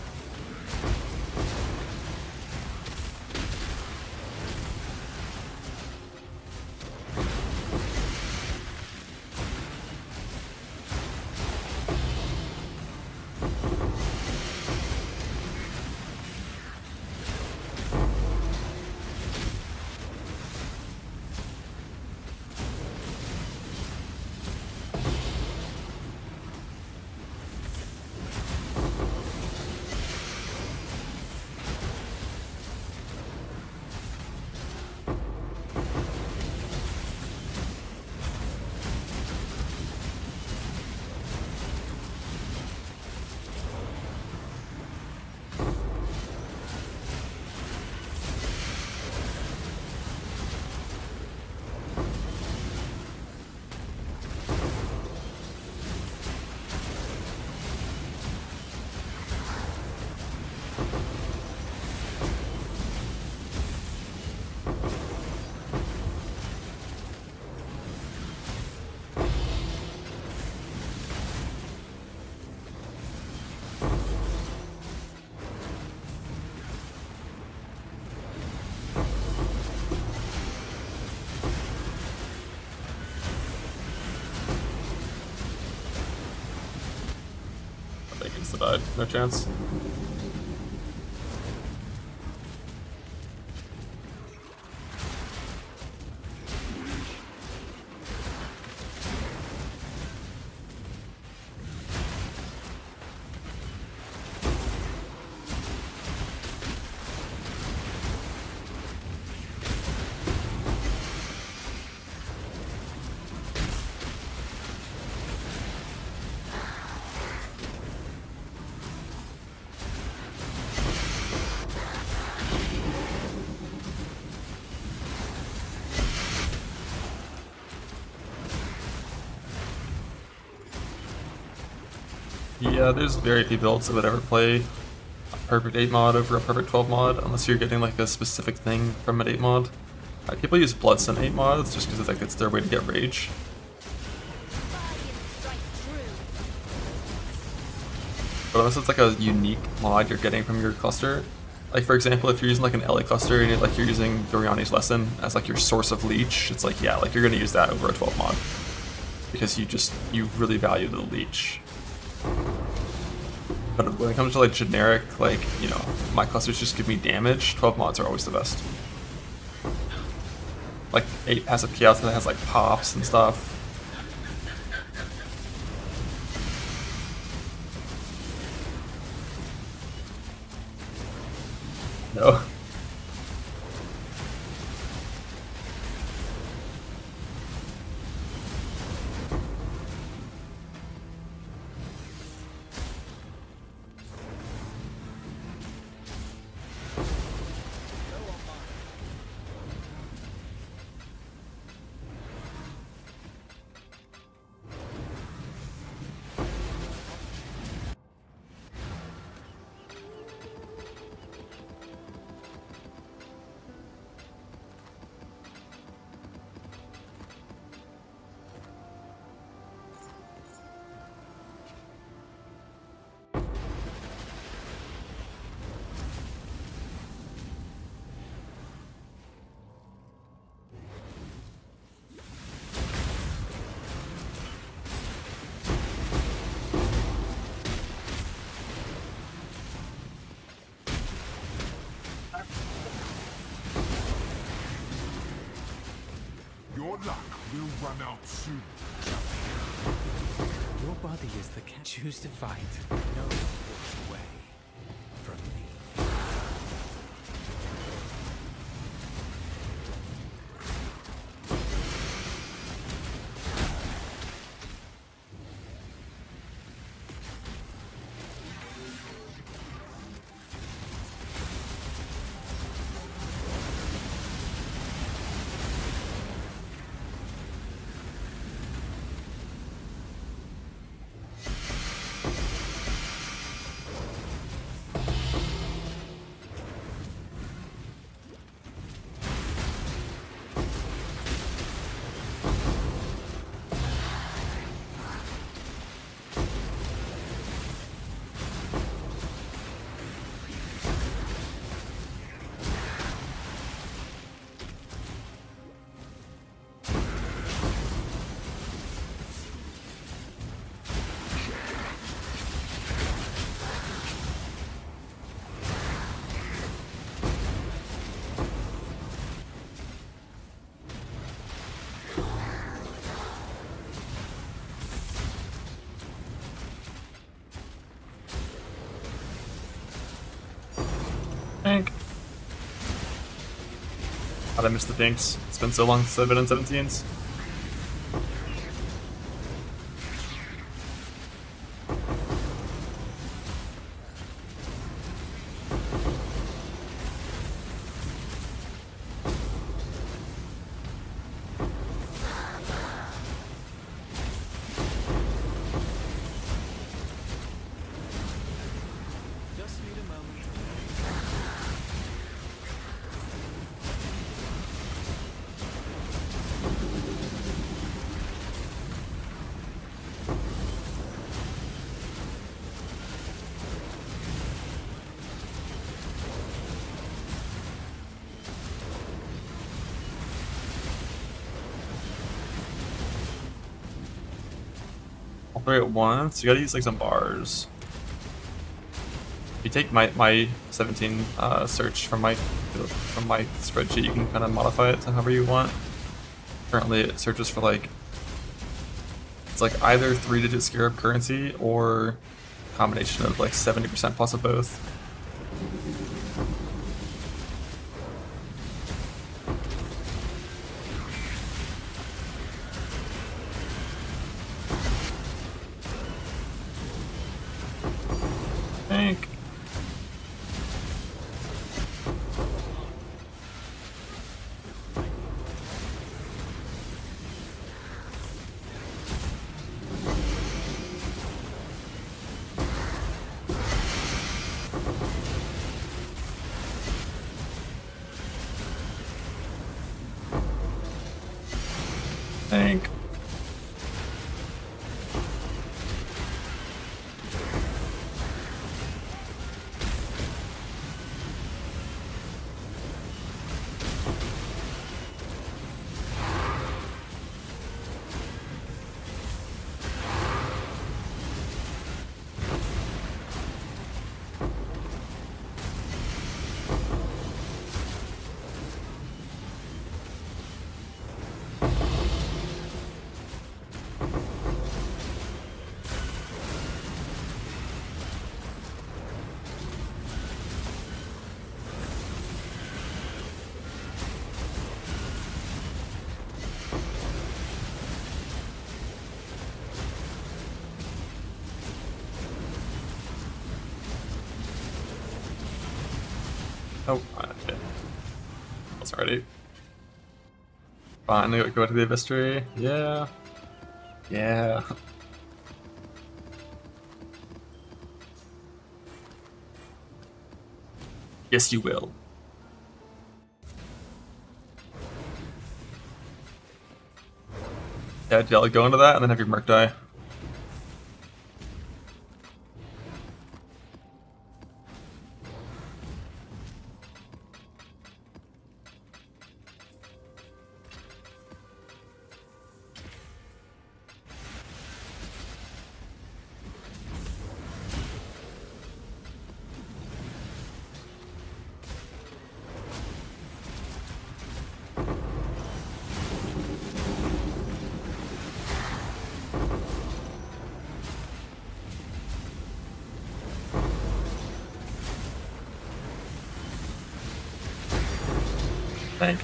Died. No chance. Yeah, there's very few builds that would ever play a perfect 8 mod over a perfect 12 mod unless you're getting like a specific thing from an 8 mod. People use Bloodsun 8 mods just because like it's their way to get rage. But unless it's like a unique mod you're getting from your cluster, like for example, if you're using like an LA cluster and you're using Doriani's Lesson as like your source of leech, it's like yeah, like you're gonna use that over a 12 mod because you really value the leech. But when it comes to like generic, like, you know, my clusters just give me damage, 12 mods are always the best. Like 8 passive chaos that has like pops and stuff. No. Your luck will run out soon. Your body is the cat. Choose to fight. No way from me. I missed the Pinks. It's been so long since I've been in 17s. Just need a moment. All three at once. You gotta use like some bars. If you take my 17 search from my spreadsheet, you can kind of modify it to however you want. Currently, it searches for like it's like either 3-digit scarab currency or a combination of like 70% plus of both. Think. Think. Oh, okay. That's already. Finally, go to the Abyss Tree. Yeah. Yeah. Yes, you will. Yeah, like go into that and then have your Merc die. Thank.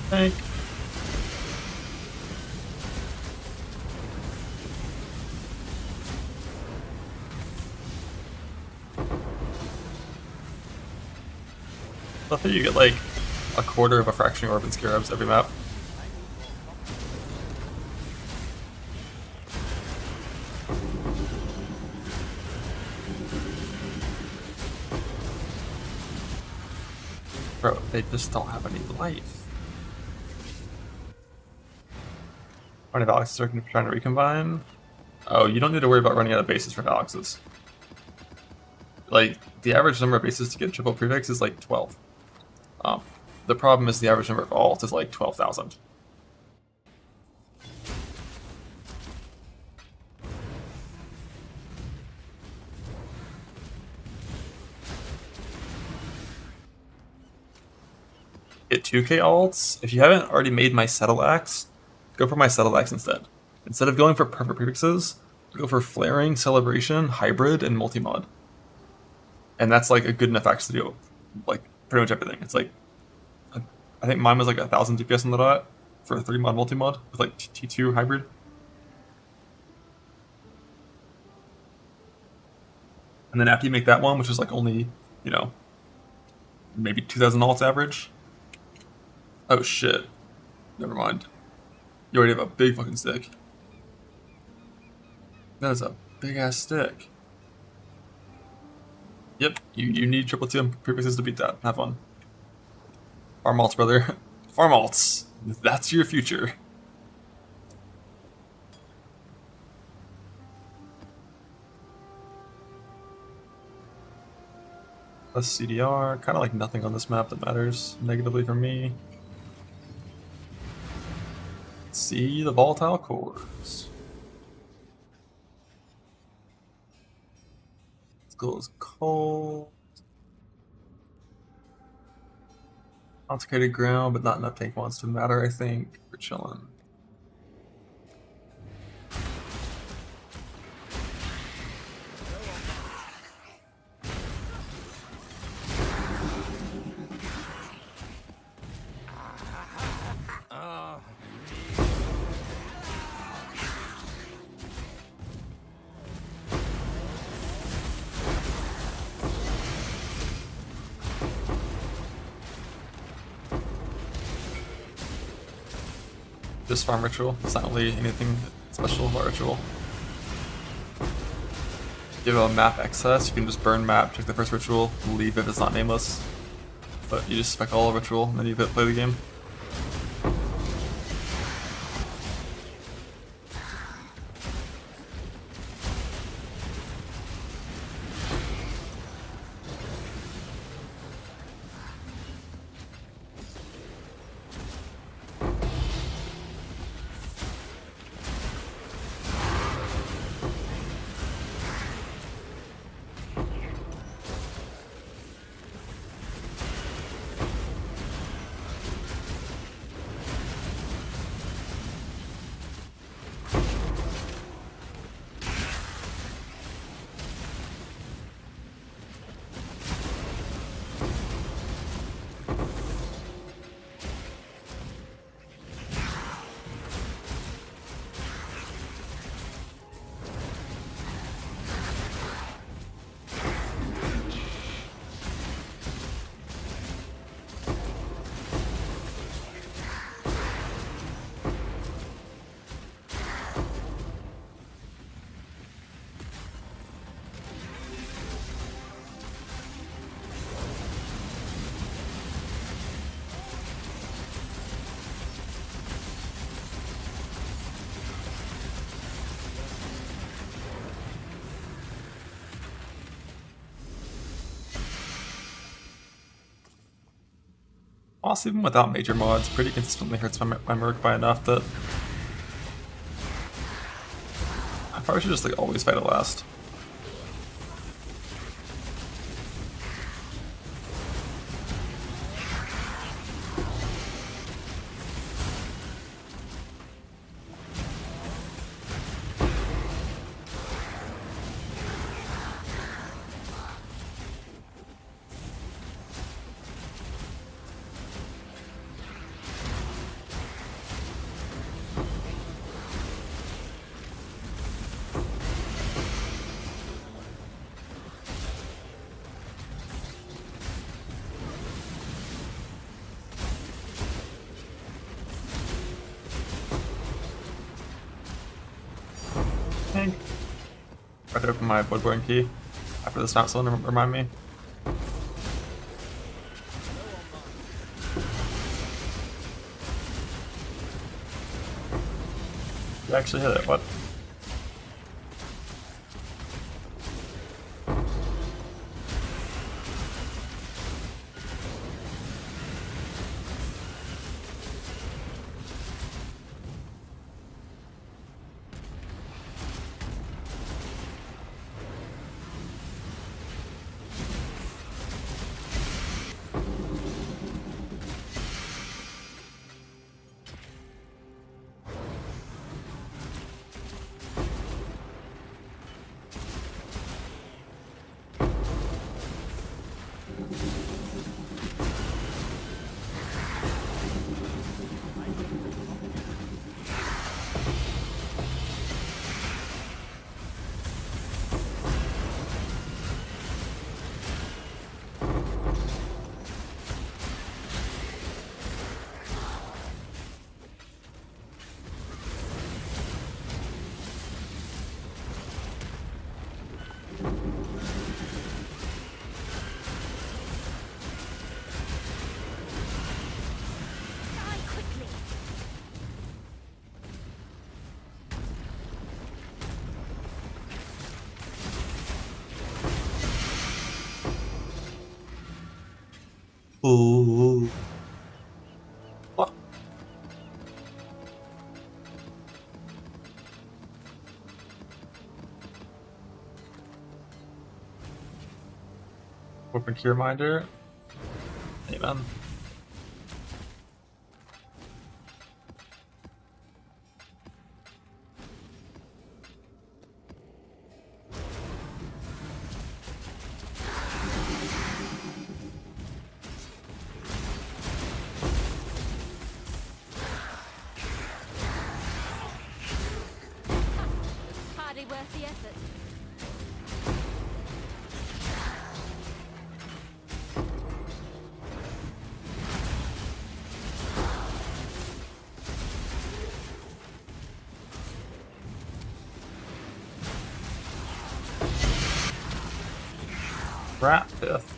Thank. I thought you get like a quarter of a fracturing orb in scarabs every map. Bro, they just don't have any life. Running Valixes are trying to recombine. Oh, you don't need to worry about running out of bases for Valixes. Like, the average number of bases to get triple prefix is like 12. The problem is the average number of alt is like 12,000. Get 2k alts, if you haven't already made my Settle Axe, go for my Settle Axe instead. Instead of going for perfect prefixes, go for Flaring, Celebration, Hybrid, and Multi-Mod. And that's like a good enough axe to do like pretty much everything. It's like, I think mine was like 1000 DPS on the dot for a 3-mod multi-mod with like T2 Hybrid. And then after you make that one, which is like only, you know, maybe 2000 alts average. Oh shit. Never mind. You already have a big fucking stick. That is a big ass stick. Yep, you need triple 2 prefixes to beat that. Have fun. Farm alts, brother. Farm alts. That's your future. Less CDR. Kind of like nothing on this map that matters negatively for me. Let's see the volatile cores. Goes cold. Consecrated ground, but not enough tank wants to matter, I think. We're chilling. Just farm ritual. It's not really anything special about ritual. If you have a map excess, you can just burn map, check the first ritual, leave if it's not nameless. But you just spec all ritual, and then you play the game. Also, even without major mods, pretty consistently hurts my Merc by enough that I probably should just like always fight it last. I could open my Bloodborne key after this map zone, remind me. You actually hit it, what? Ooh. What? Open key reminder. Amen. Hardly worth the effort. Rat fifth.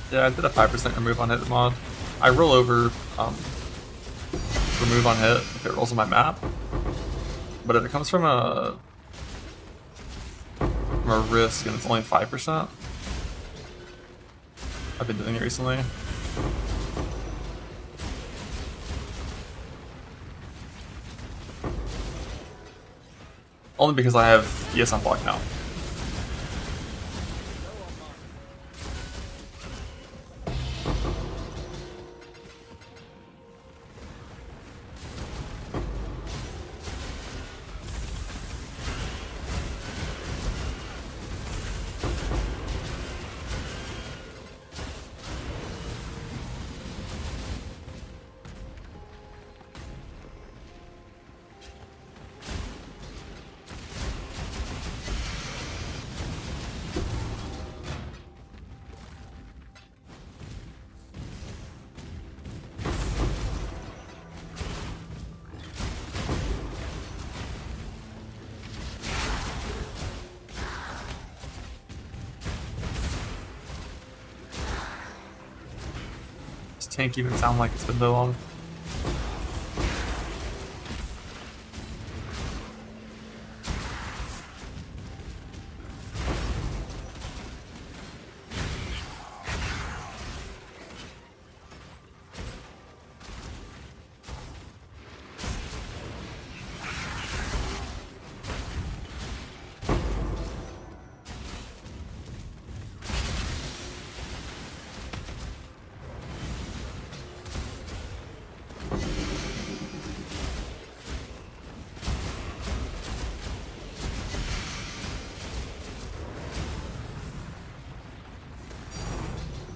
Yeah, I did a 5% remove on hit mod. I roll over remove on hit if it rolls on my map, but if it comes from a risk and it's only 5%, I've been doing it recently. Only because I have ES unblocked now. Does tank even sound like it's been so long?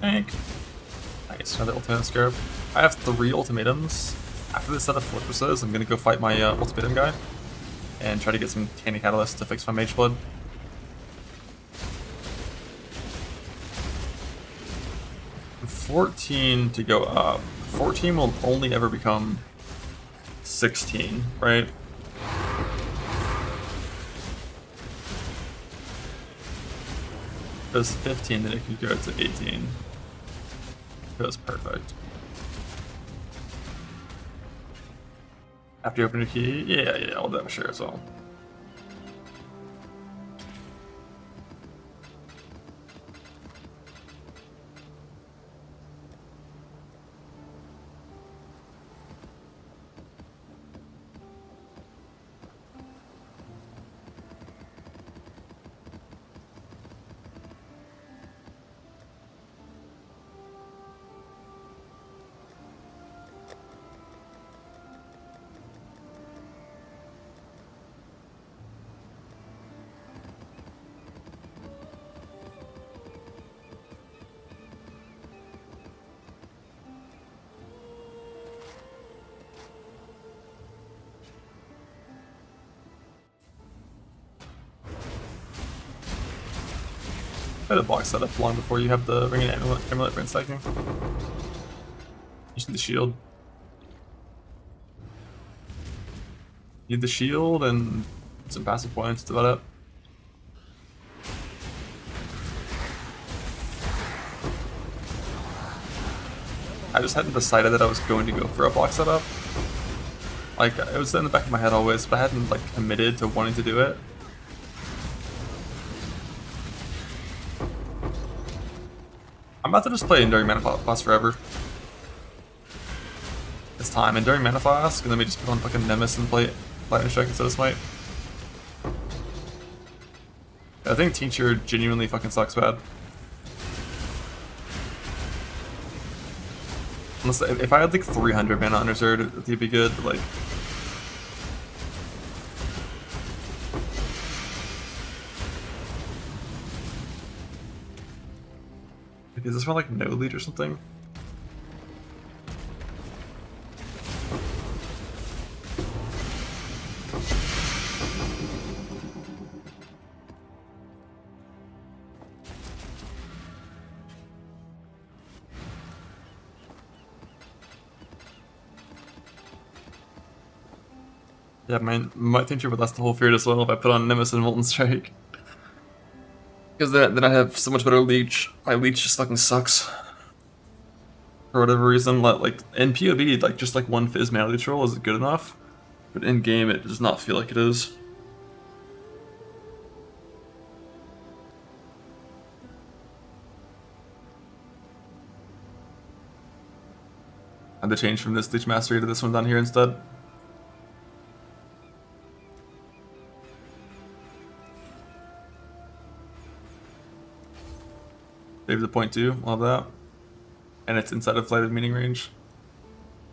Tank. Nice, another ultimate scarab. I have 3 ultimatums. After this set of fortresses, I'm gonna go fight my ultimatum guy and try to get some candy catalyst to fix my mage blood. And 14 to go up. 14 will only ever become 16, right? If it was 15, then it could go to 18. It was perfect. After you open your key, yeah, I'll do that for sure as well. I had a block set up long before you have the ring and amulet for stacking. You need the shield. You need the shield and some passive points, that's about it. I just hadn't decided that I was going to go for a block setup. Like, it was in the back of my head always, but I hadn't like committed to wanting to do it. I'm about to just play Enduring Mana Flask forever. It's time. Enduring Mana Flask, and then we just put on fucking Nemesis and play Lightning Strike instead of Smite. I think Tincture genuinely fucking sucks bad. Unless, if I had like 300 mana on Reserve, it'd be good, but like... Is this for like no lead or something? Yeah, my Tincture would last the whole field as well if I put on Nemesis and Molten Strike. Because then I have so much better leech. My leech just fucking sucks. For whatever reason, like in PoE, like just like one Fizz mana leech roll is good enough, but in game it does not feel like it is. I had to change from this Leech Mastery to this one down here instead. Save the point 2, love that. And it's inside of Flight of Meaning range.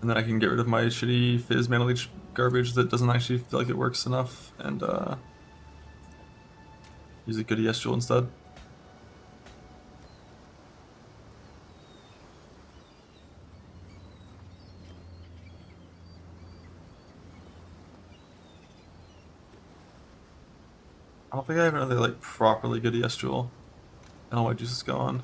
And then I can get rid of my shitty Fizz Mana Leech garbage that doesn't actually feel like it works enough, and use a good ES Jewel instead. I don't think I have another like properly good ES Jewel. And all my juice is gone.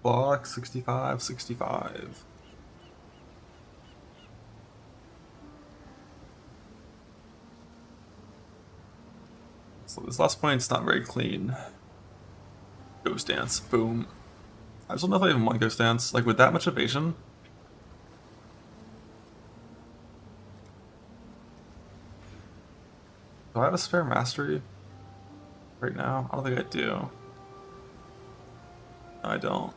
Block 65, 65. So this last point's not very clean. Ghost Dance, boom. I just don't know if I even want Ghost Dance. Like with that much evasion. Do I have a spare mastery right now? I don't think I do. No, I don't.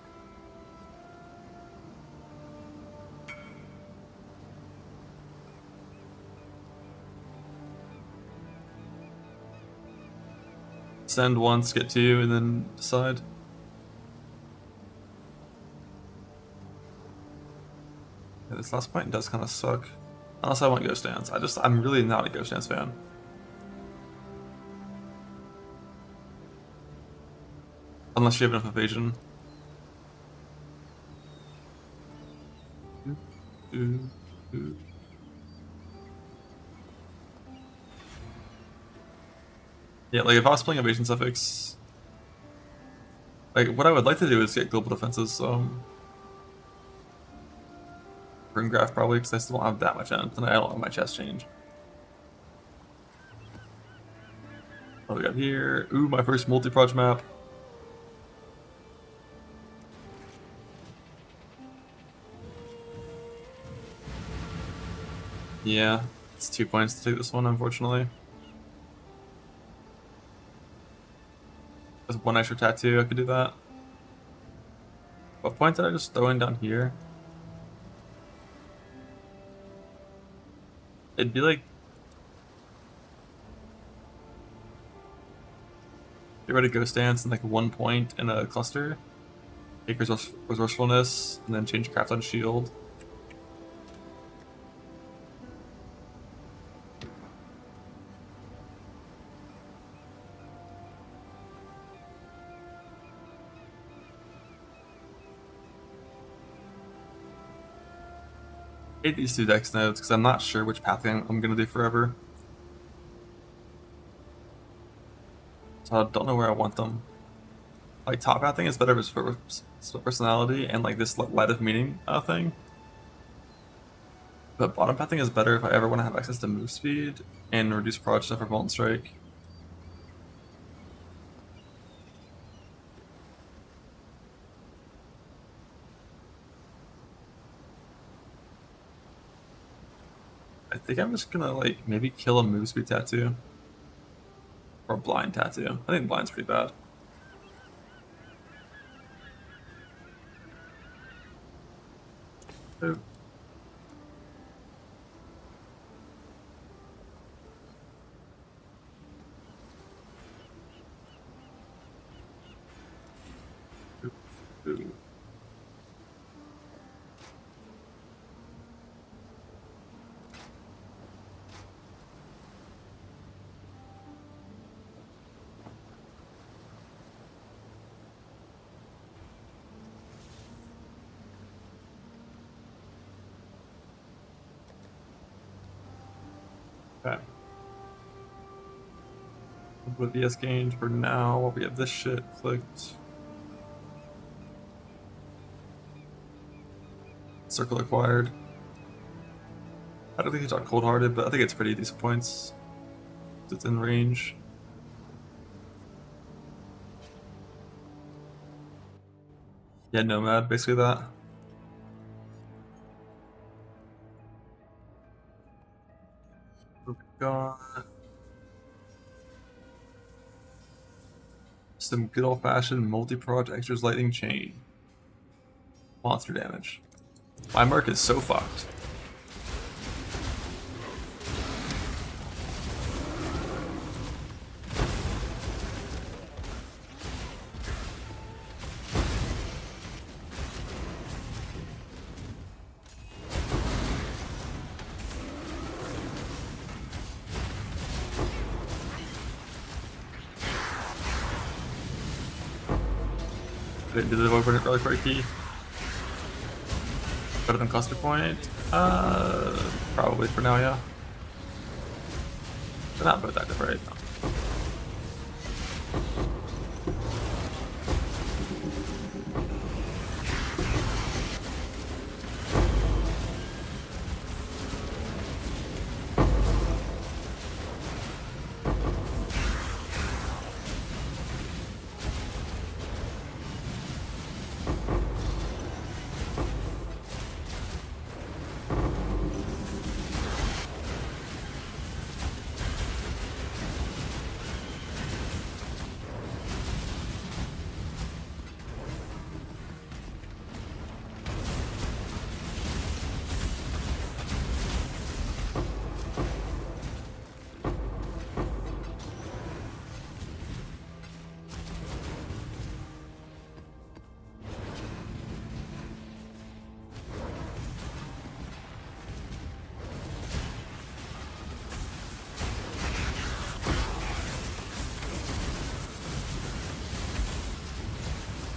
Send once, get 2, and then decide. Yeah, this last point does kind of suck. Unless I want Ghost Dance. I'm really not a Ghost Dance fan. Unless you have enough evasion. Yeah, like if I was playing Evasion Suffix, like what I would like to do is get global defenses, Runegraph probably, because I still don't have that much end, and I don't have my chest change. What do we got here? Ooh, my first multi-proj map. Yeah, it's 2 points to take this one, unfortunately. With one extra tattoo, I could do that. What point did I just throw in down here? It'd be like... Get rid of Ghost Dance and like 1 point in a cluster. Take Resourcefulness, and then change Craft on Shield. hate these 2 dex nodes because I'm not sure which pathing I'm gonna do forever. So I don't know where I want them. Like top pathing is better for split personality and like this light of meaning thing. But bottom pathing is better if I ever want to have access to move speed and reduce prod stuff for Molten Strike. I think I'm just gonna like maybe kill a move speed tattoo. Or a blind tattoo. I think blind's pretty bad. Ooh. Ooh. Okay. Oblivious gained for now while we have this shit clicked. Circle acquired. I don't think it's on cold hearted, but I think it's pretty decent points. It's in range. Yeah, Nomad, basically that. We've got some good old fashioned multi-prod extras lightning chain. Monster damage. My Merc is so fucked. Did the open it really quickly? Better than cluster point? Probably for now, yeah. They're not both active right now.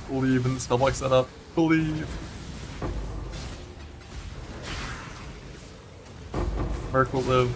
Believe in the spellblock setup. Believe. Merc will live.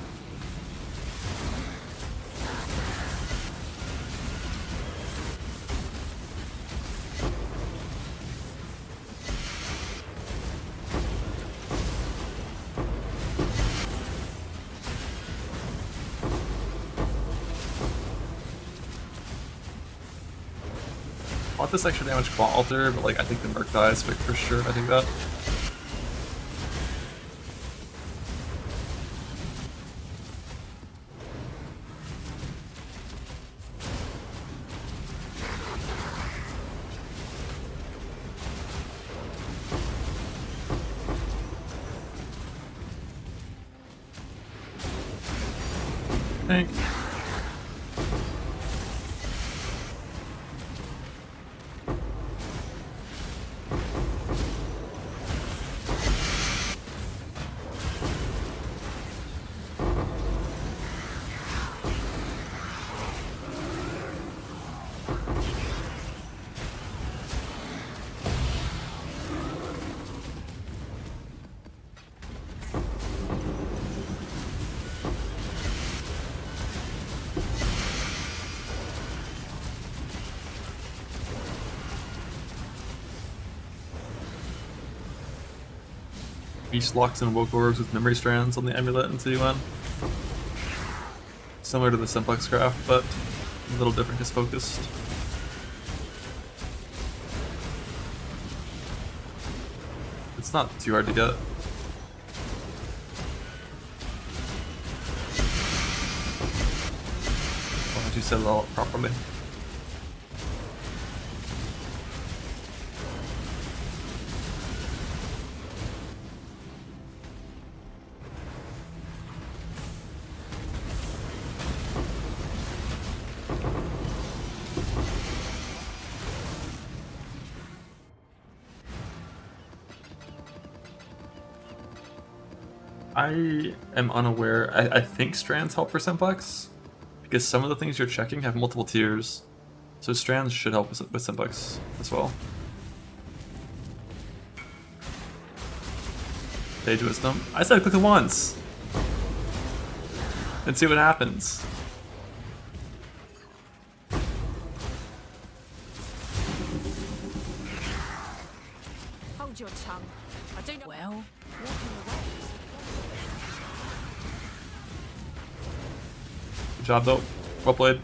I want this extra damage quant alter, but like I think the Merc dies for sure. I think that. Thank. Beast locks and woke orbs with memory strands on the amulet until you win. Similar to the simplex craft, but a little different because focused. It's not too hard to get. Why don't you set it all up properly? I am unaware. I think strands help for simplex, because some of the things you're checking have multiple tiers, so strands should help with simplex as well. Sage wisdom. I said click it once and see what happens. Hold your tongue. I don't know. Well, walking away. Good job though. Well played.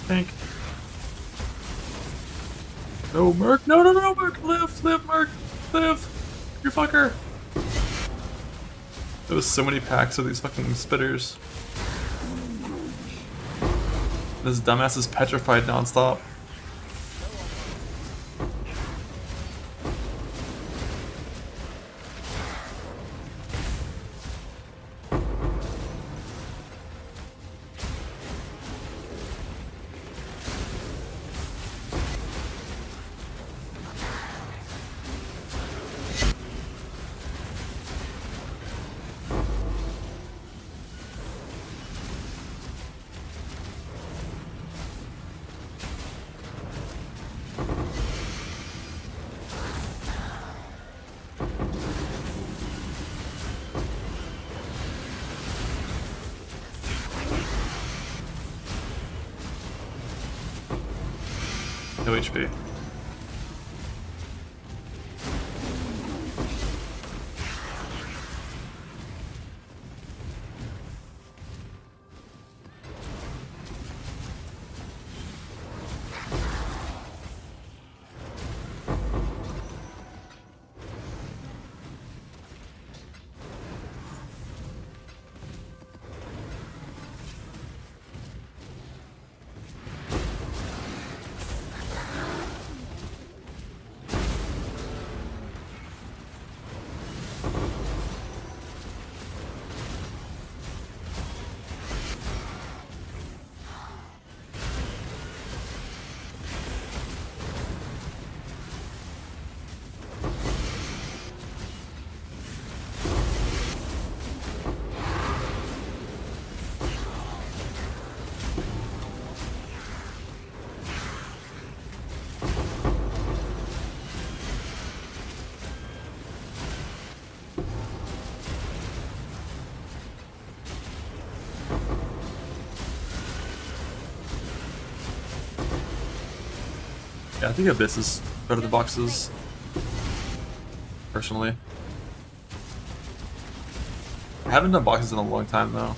Tank. No, Merc. No, Merc. Live, Merc. Live. You fucker. There was so many packs of these fucking spitters. This dumbass is petrified nonstop. No HP. Yeah, I think Abyss is better than boxes, personally. I haven't done boxes in a long time though.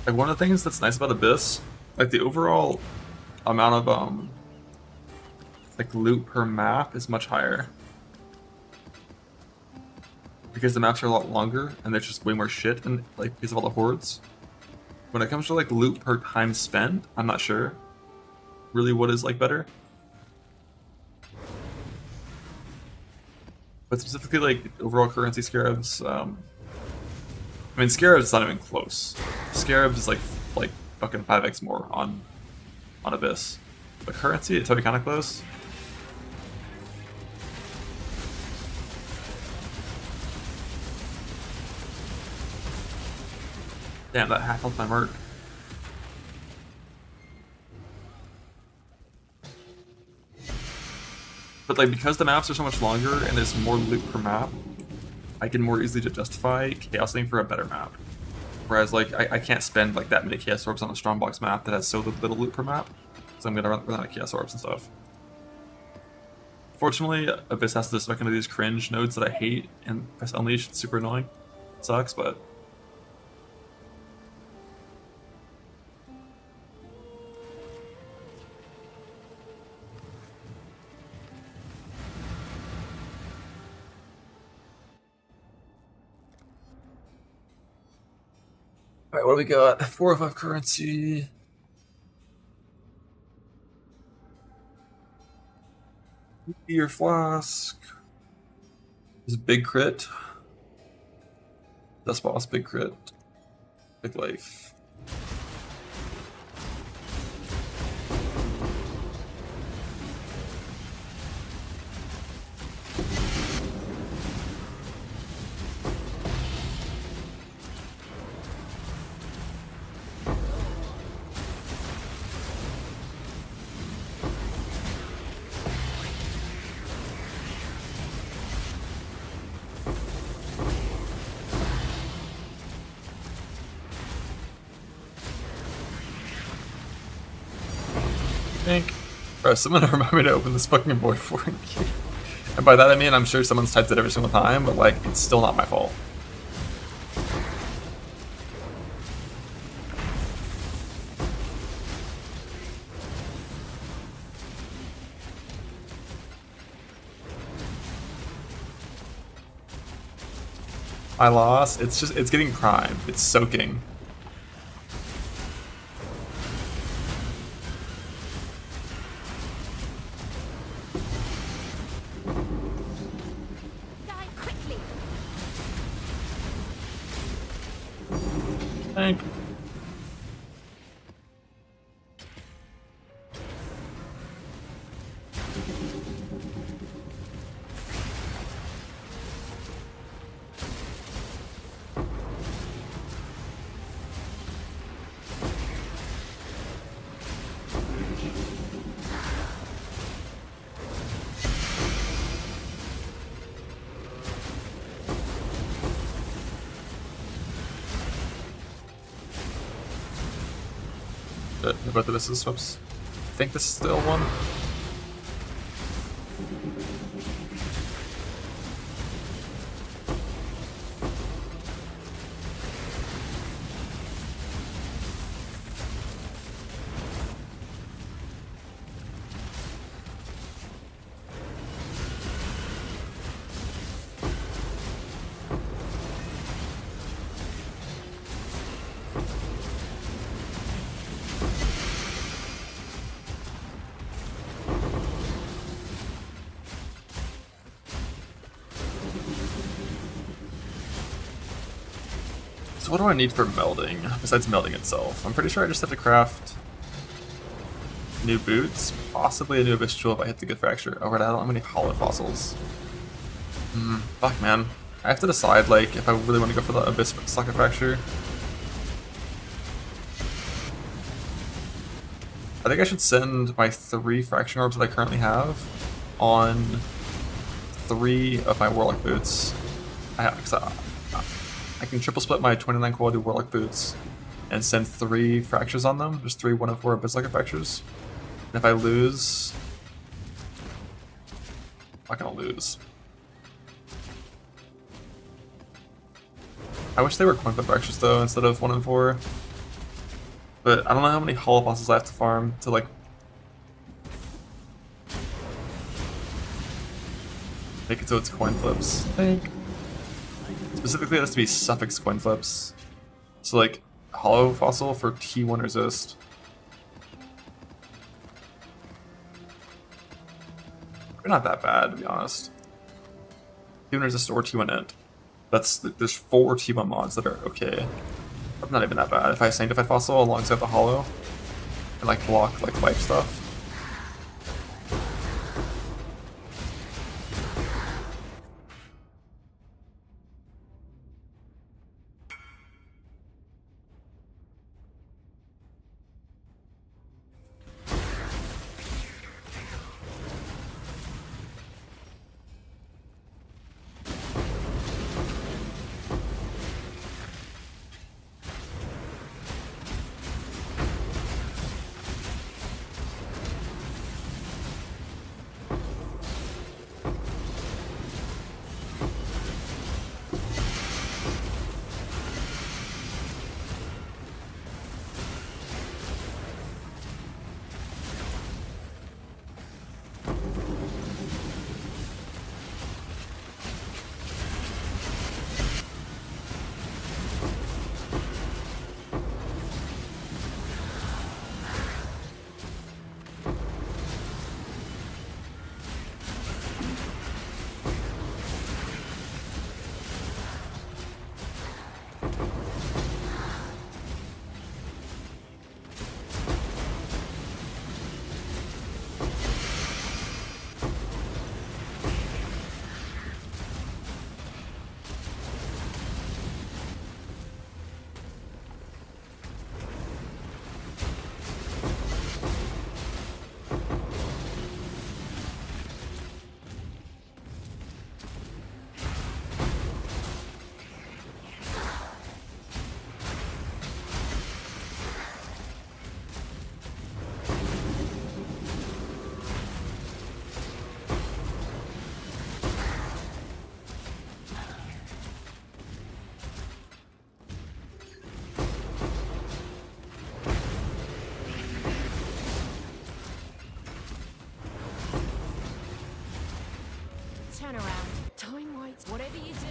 Like one of the things that's nice about Abyss, like the overall amount of like loot per map is much higher. Because the maps are a lot longer and there's just way more shit and like because of all the hordes. When it comes to like loot per time spent, I'm not sure really what is like better. But specifically like overall currency scarabs, I mean scarabs is not even close. Scarabs is like fucking 5x more on Abyss. But currency, it's already kinda close. Damn, that half health my Merc. But like because the maps are so much longer and there's more loot per map, I can more easily justify chaosing for a better map. Whereas like I can't spend like that many chaos orbs on a strongbox map that has so little loot per map, so I'm gonna run out of chaos orbs and stuff. Fortunately, Abyss has to spec into these cringe nodes that I hate, and press Unleash, it's super annoying. It sucks, but alright, what do we got? 4 or 5 currency. Your flask. Is big crit. Dust boss, big crit. Big life. Bro, someone remind me to open this fucking board for you. And by that I mean I'm sure someone's typed it every single time, but like it's still not my fault. I lost. It's getting primed. It's soaking. Thank you. Both of this is swaps. I think this is still one. So what do I need for melding, besides melding itself? I'm pretty sure I just have to craft new boots, possibly a new abyss jewel if I hit the good fracture. Oh, right, I don't have any hollow fossils. Fuck, man. I have to decide, like, if I really want to go for the abyss socket fracture. I think I should send my 3 fraction orbs that I currently have on 3 of my warlock boots. I can triple split my 29 quality warlock boots and send 3 fractures on them. Just 3 1 of 4 abyss socket fractures. And if I lose, I'm not gonna lose. I wish they were coin flip fractures though instead of 1 and 4. But I don't know how many hollow fossils I have to farm to like make it so it's coin flips. I think. Specifically, it has to be suffix coin flips. So like hollow fossil for T1 resist. They're not that bad to be honest. T1 resist or T1 int. There's 4 T1 mods that are okay. But not even that bad. If I sanctified fossil alongside the hollow and like block like life stuff. you do?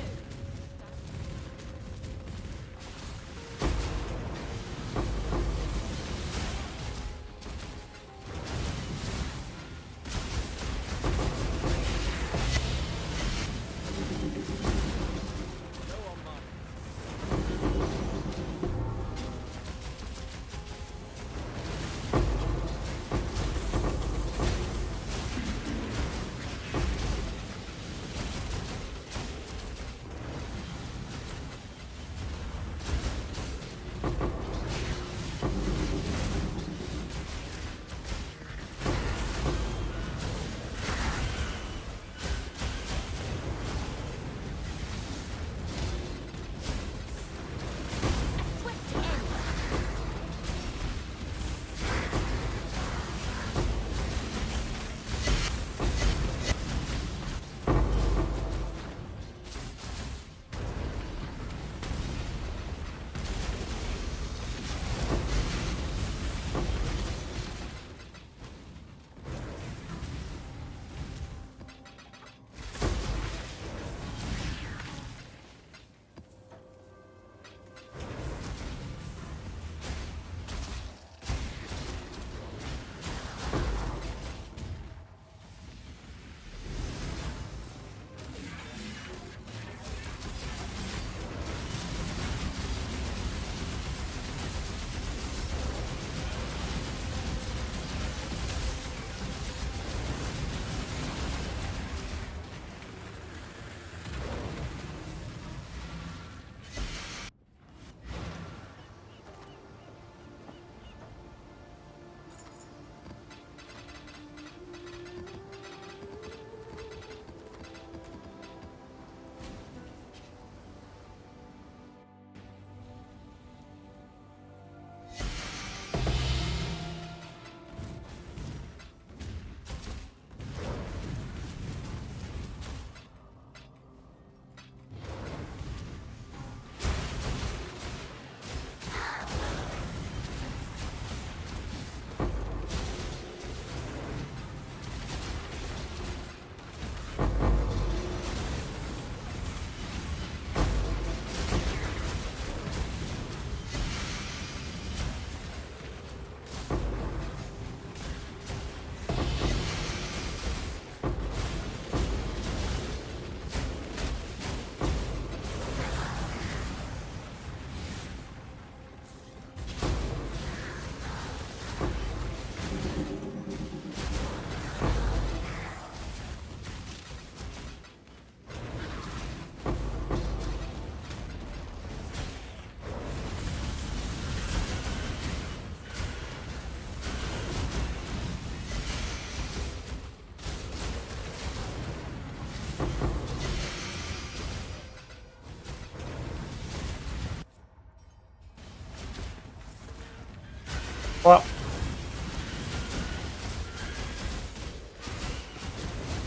Well,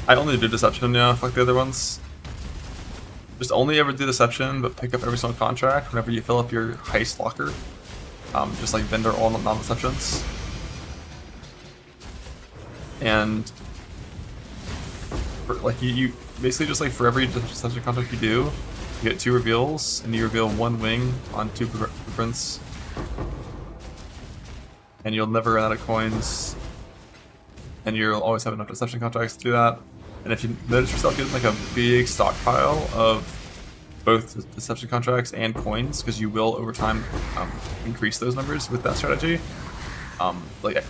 I only do deception, yeah, fuck the other ones. Just only ever do deception, but pick up every single contract whenever you fill up your heist locker. Just like vendor all non-deceptions. And for, like you basically just like for every deception contract you do, you get 2 reveals, and you reveal 1 wing on 2 blueprints. And you'll never run out of coins, and you'll always have enough deception contracts to do that. And if you notice yourself getting like a big stockpile of both deception contracts and coins, because you will over time increase those numbers with that strategy. Like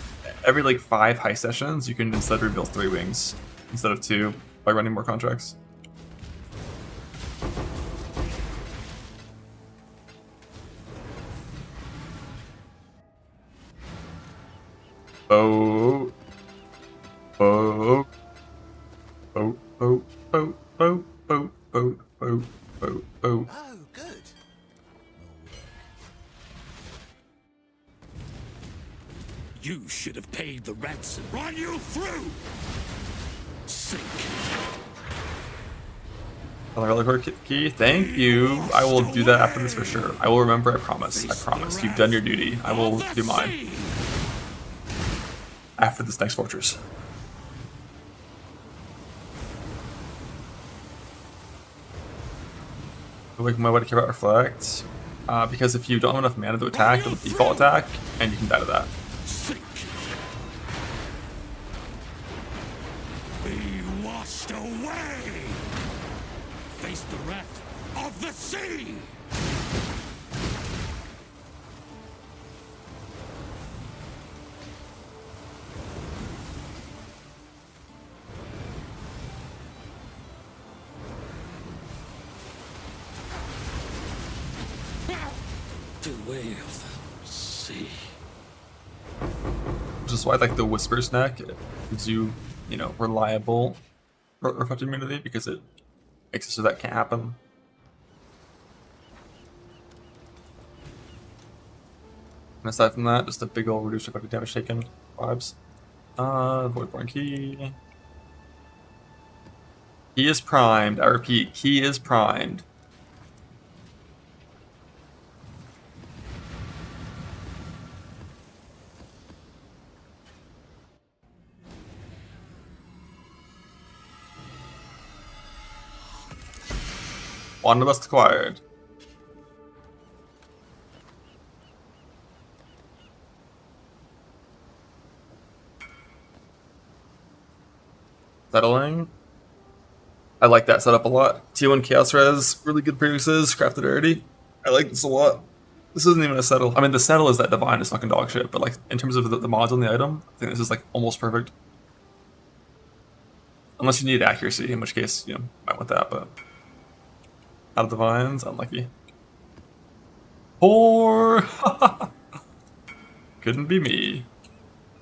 every like 5 high sessions, you can instead reveal 3 wings instead of 2 by running more contracts. Oh, oh, oh, oh, oh, oh, oh, oh, oh, oh, oh. Oh, good. You should have paid the ransom. Run you through! Sink. Another record key. Thank you. I will do that after this for sure. I will remember. I promise. I promise. You've done your duty. I will do mine after this next fortress. Why would I care about Reflect? Because if you don't have enough mana to attack, it'll default attack, and you can die to that. Be washed away! Face the wrath of the sea! The way of the sea. Which is why I like the Whisper Snack. It gives you, you know, reliable reflect immunity because it makes it so that can't happen. And aside from that, just a big old reduced reflected damage taken vibes. Voidborn Key. Key is primed. I repeat, Key is primed. Wanderlust acquired. Settling. I like that setup a lot. T1 Chaos Res, really good prefixes, crafted rarity. I like this a lot. This isn't even a settle. I mean, the settle is that Divine is fucking dog shit, but like in terms of the mods on the item, I think this is like almost perfect. Unless you need accuracy, in which case, you know, might want that, but out of Divines, unlucky. Or couldn't be me.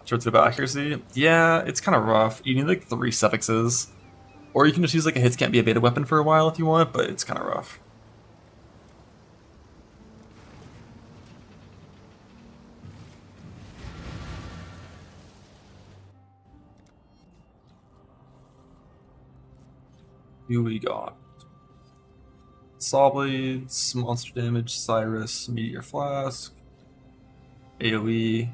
Shorts about accuracy. Yeah, it's kind of rough. You need like 3 suffixes. Or you can just use like a hits can't be a beta weapon for a while if you want, but it's kind of rough. Who we got? Saw Blades, Monster Damage, Cyrus, Meteor Flask, AoE.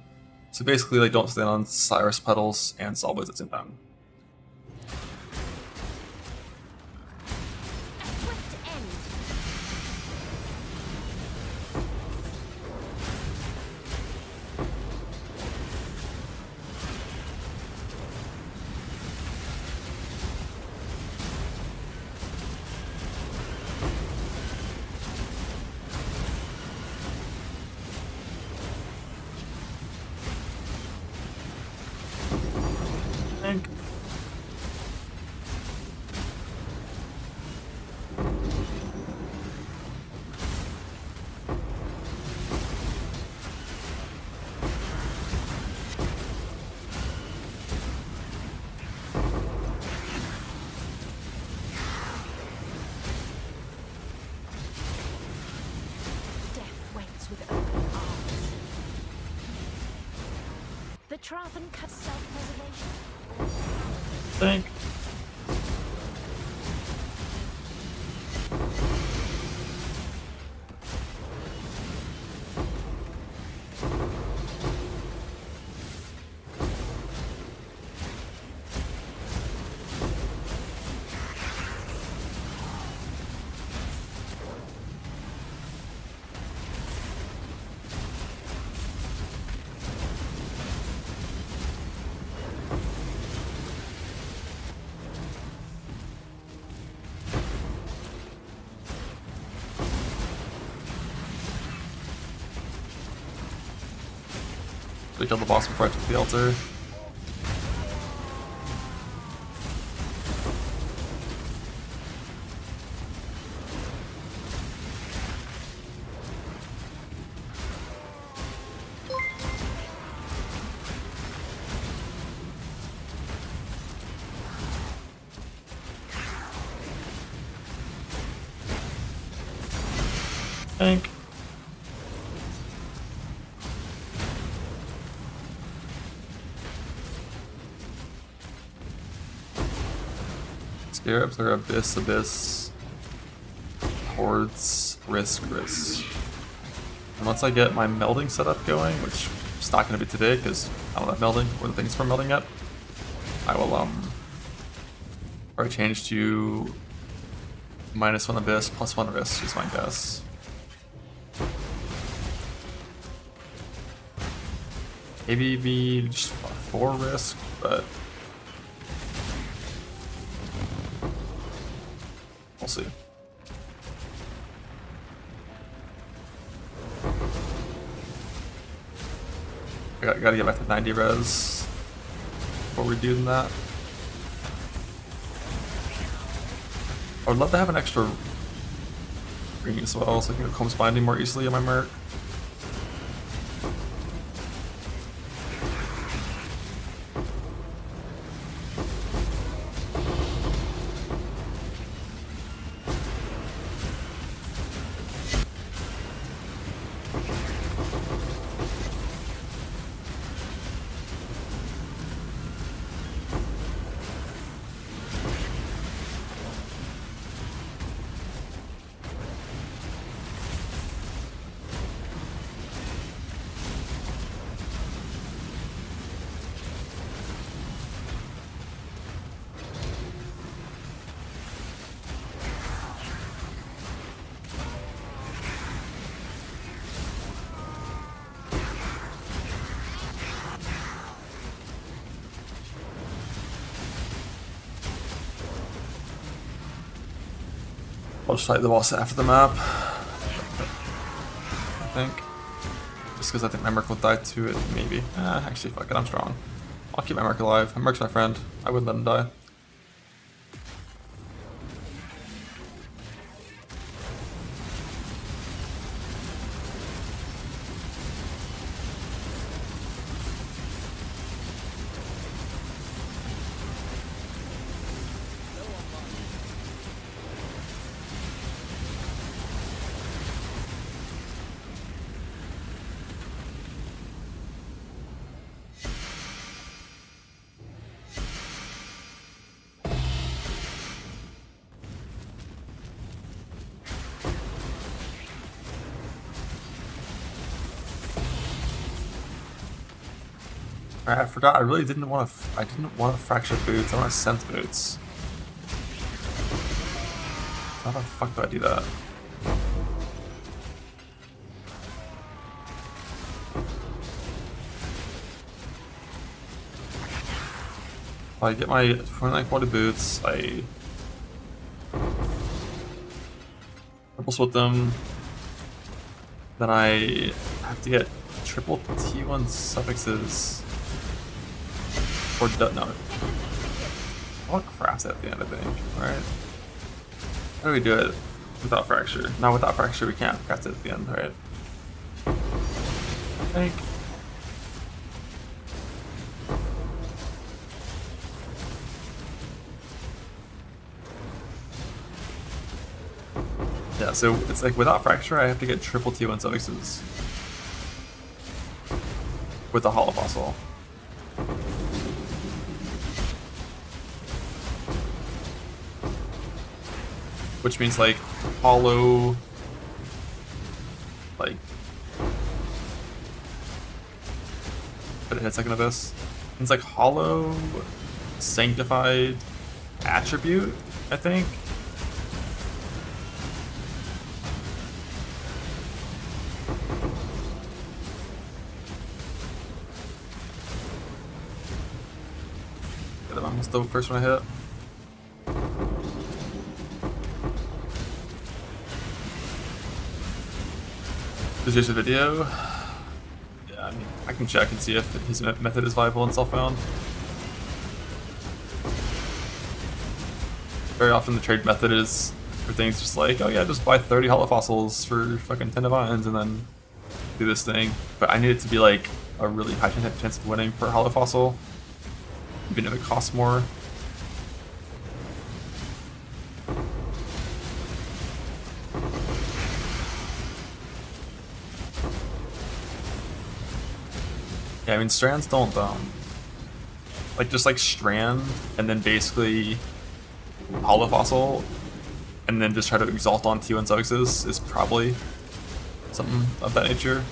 So basically, like, don't stand on Cyrus Petals and Saw Blades at the same time. The Trathan cuts self-preservation. Thank. I killed the boss before I took the altar. Thank. Scarabs are Abyss, Hordes, Risk. And once I get my melding setup going, which it's not going to be today because I don't have melding or the things for melding yet, I will probably change to -1 abyss, +1 risk is my guess. Maybe be just 4 risk, but we'll see. I gotta get back to 90 res before we do that. I would love to have an extra ring as well, so I can come binding more easily on my Merc. I'll just fight the boss after the map, I think. Just because I think my Merc will die to it, maybe. Actually, fuck it, I'm strong. I'll keep my Merc alive. My Merc's my friend. I wouldn't let him die. I forgot. I really didn't want to. I didn't want to fracture boots. I want to sense boots. How the fuck do I do that? I get my 29 quality boots. I triple split them. Then I have to get triple T1 suffixes. Or no. I'll craft at the end, I think, right? How do we do it without fracture? No, without fracture we can't craft it at the end, right? I think. Yeah, so it's like without fracture I have to get triple T1 suffixes with the hollow fossil. Which means like hollow, like, but hit second abyss. It's like hollow, sanctified attribute, I think. That was the first one I hit. Is this a video? Yeah, I mean, I can check and see if his method is viable and self-found. Very often the trade method is for things just like, oh yeah, just buy 30 hollow fossils for fucking 10 divines and then do this thing. But I need it to be like a really high chance of winning per hollow fossil, even if it costs more. Yeah, I mean, strands don't, like, just like strand and then basically hollow fossil and then just try to exalt on T1 suffixes is probably something of that nature.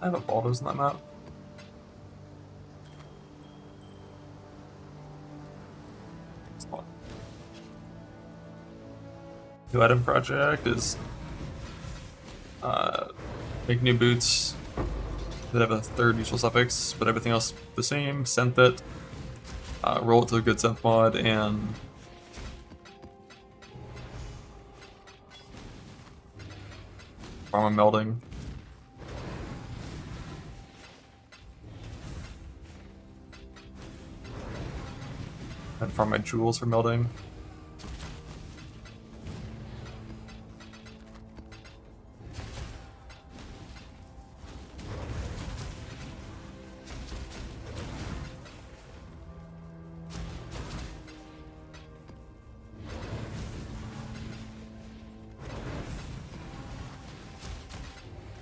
I have a Baldur's on that map. New item project is make new boots that have a third useful suffix, but everything else the same. Synth it, roll it to a good synth mod, and farm a melding. And farm my jewels for melding.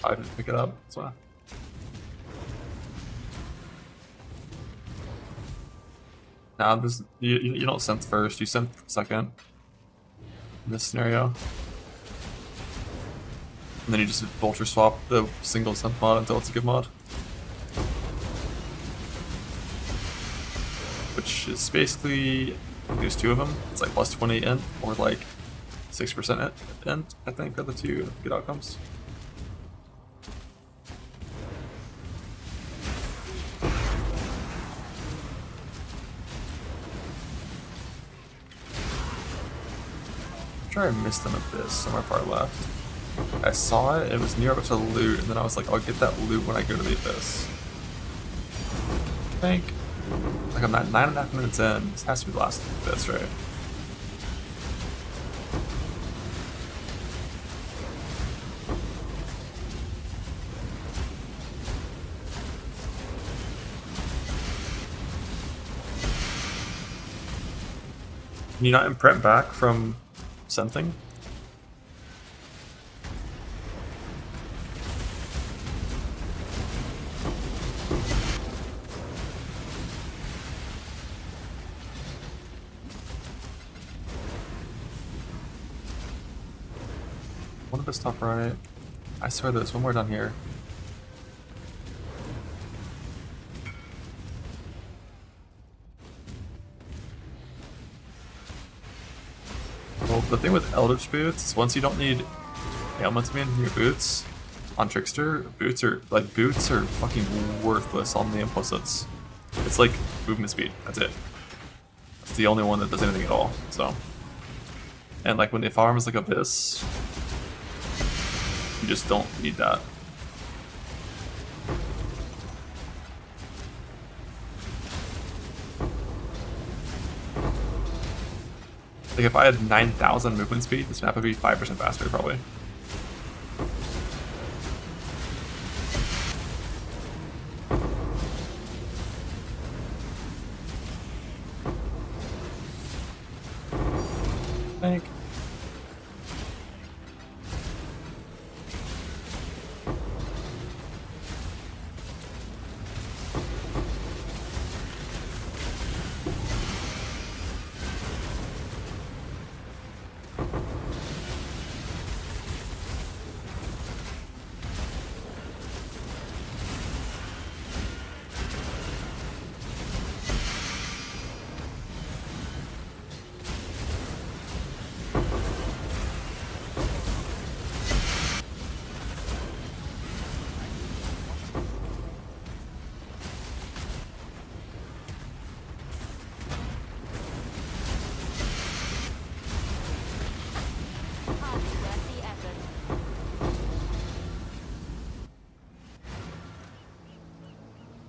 I didn't pick it up, so. Now this you don't synth first, you synth second. In this scenario. And then you just vulture swap the single synth mod until it's a good mod. Which is basically, I think there's two of them. It's like plus 20 int or like 6% int, I think, are the two good outcomes. I missed an abyss somewhere far left. I saw it, it was near up to loot, and then I was like, I'll get that loot when I go to the abyss. I think, like I'm at 9.5 minutes in, this has to be the last abyss, right? Can you not imprint back from something? One of this top right. I swear there's one more down here. Well, the thing with Eldritch boots is once you don't need ailment to be in your boots, on Trickster, boots are fucking worthless on the implicits. It's like movement speed, that's it. It's the only one that does anything at all, so. And like when the farm is like Abyss, you just don't need that. Like if I had 9,000 movement speed, this map would be 5% faster probably. Thank.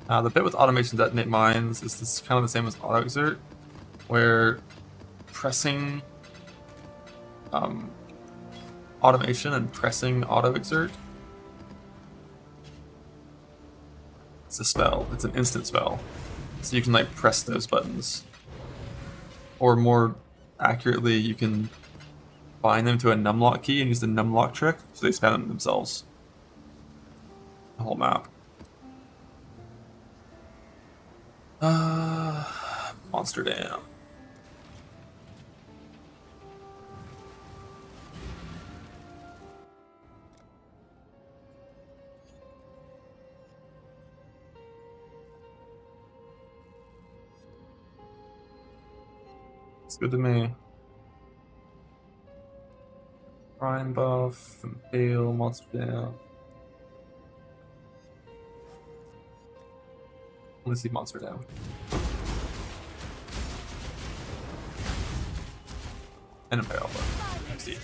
The bit with automation detonate mines is this kind of the same as auto exert, where pressing automation and pressing auto exert, it's a spell. It's an instant spell, so you can like press those buttons, or more accurately, you can bind them to a numlock key and use the numlock trick, so they spam them themselves. The whole map. Monster Dam. It's good to me. Ryan buff, Impale, monster down. Let's see monster down. And Impale, but let's see.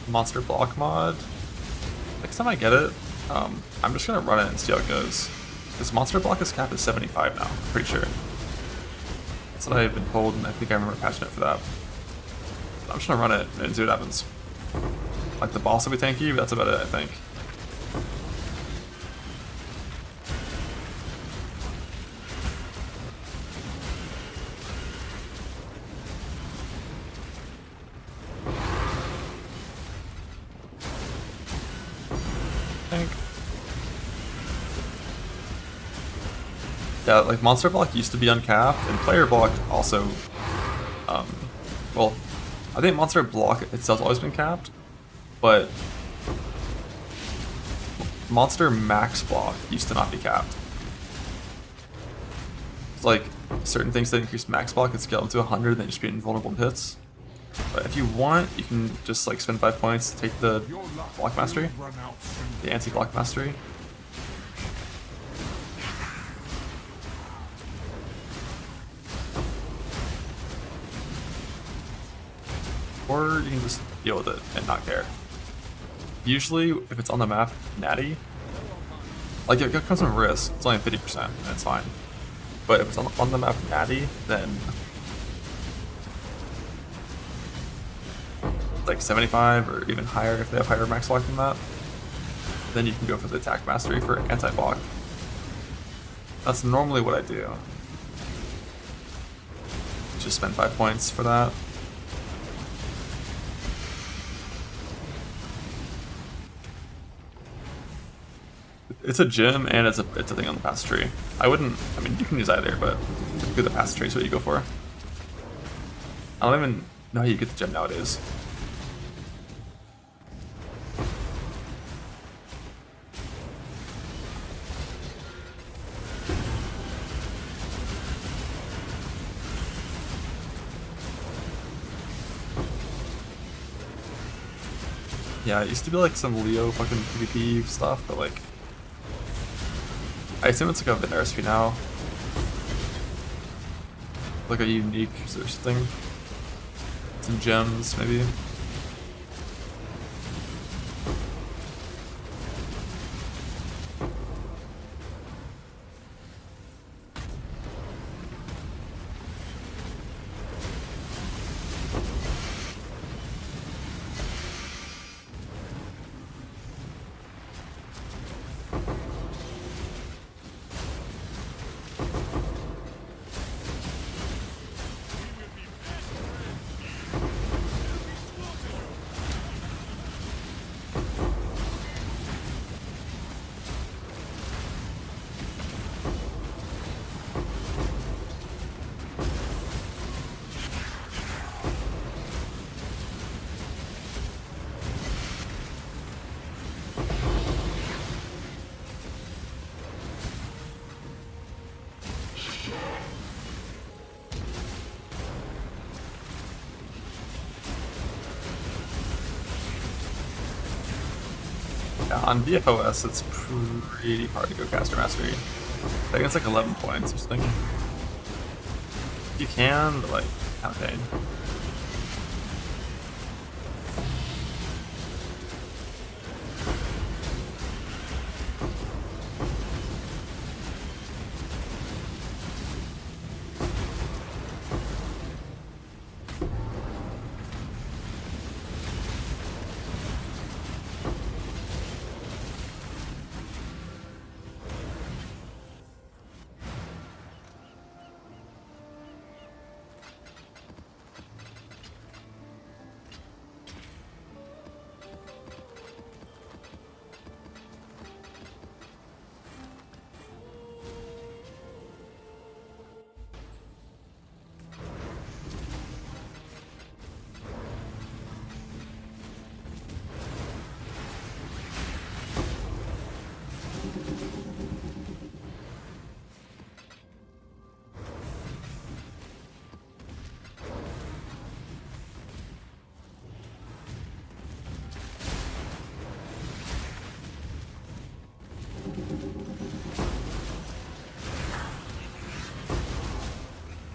Monster block mod. Next time I get it, I'm just gonna run it and see how it goes. This monster block is capped at 75 now, I'm pretty sure. That's what I've been told, and I think I remember patching it for that. I'm just gonna run it and see what happens. Like the boss will be tanky, but that's about it, I think. Yeah, like monster block used to be uncapped, and player block also. Well, I think monster block itself's always been capped, but monster max block used to not be capped. It's like certain things that increase max block could scale up to 100, and they just be invulnerable to hits. But if you want, you can just like spend 5 points to take the block mastery, the anti-block mastery. Or you can just deal with it and not care. Usually, if it's on the map, natty, like it comes from risk, it's only 50%, and it's fine. But if it's on the map natty, then like 75 or even higher if they have higher max block than that, then you can go for the attack mastery for anti-block. That's normally what I do. Just spend 5 points for that. It's a gym and it's a thing on the pass tree. I mean, you can use either, but typically the pass tree is what you go for. I don't even know how you get the gem nowadays. Yeah, it used to be like some Leo fucking PvP stuff, but like I assume it's like a vendor recipe now. Like a unique search thing. Some gems, maybe. On VFOS, it's pretty hard to go caster mastery. I think it's like 11 points or something. You can, but like, kind of pain.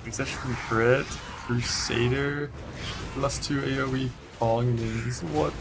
Concession crit, Crusader, +2 AoE, falling wings, what?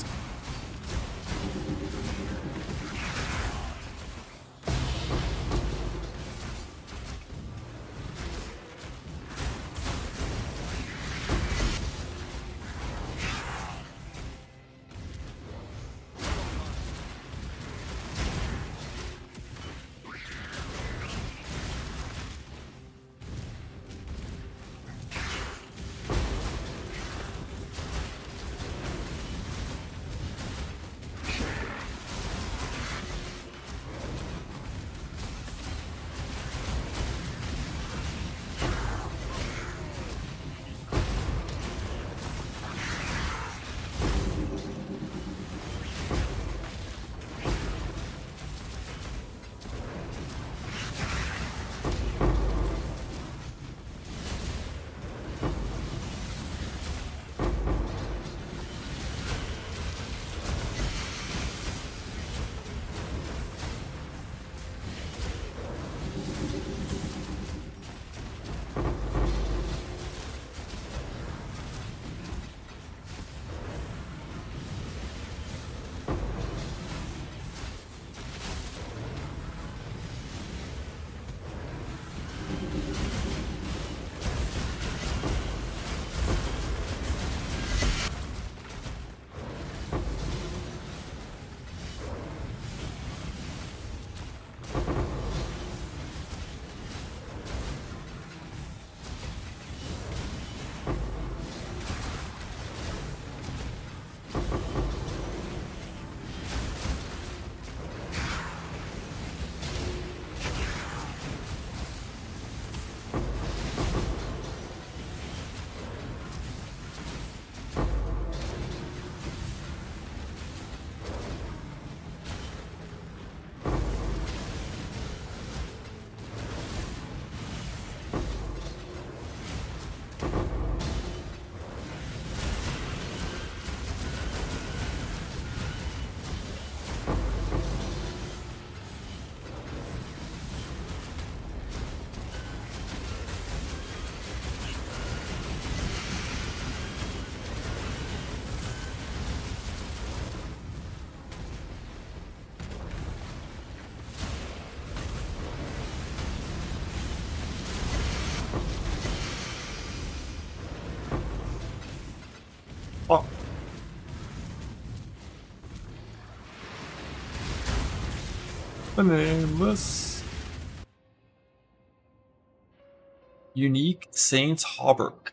Oh. The nameless. Unique Saints Hauberk.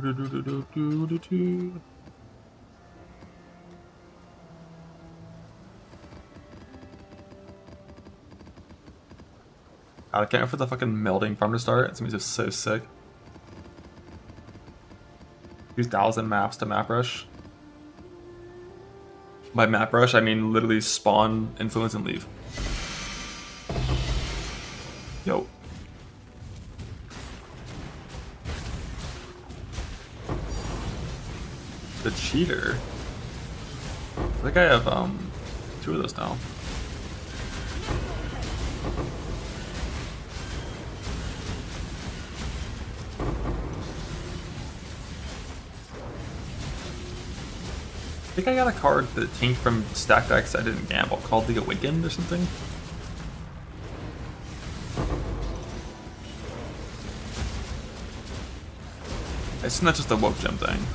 I can't wait for the fucking melding farm to start. It's gonna be just so sick. Use 1,000 maps to map rush. By map rush, I mean literally spawn, influence, and leave. Yo. The cheater. I think I have 2 of those now. I think I got a card that tanked from stack decks I didn't gamble called the Awakened or something. It's not just a woke gem thing.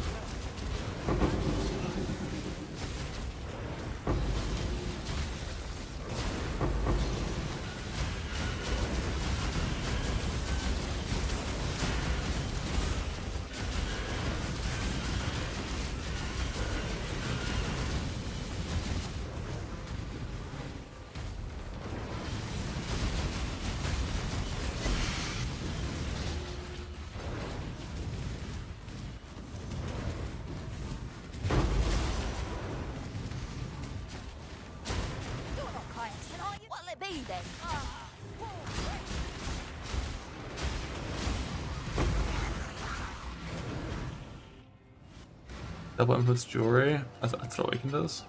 Thee then. Double inputs jewelry. That's what Awaken does.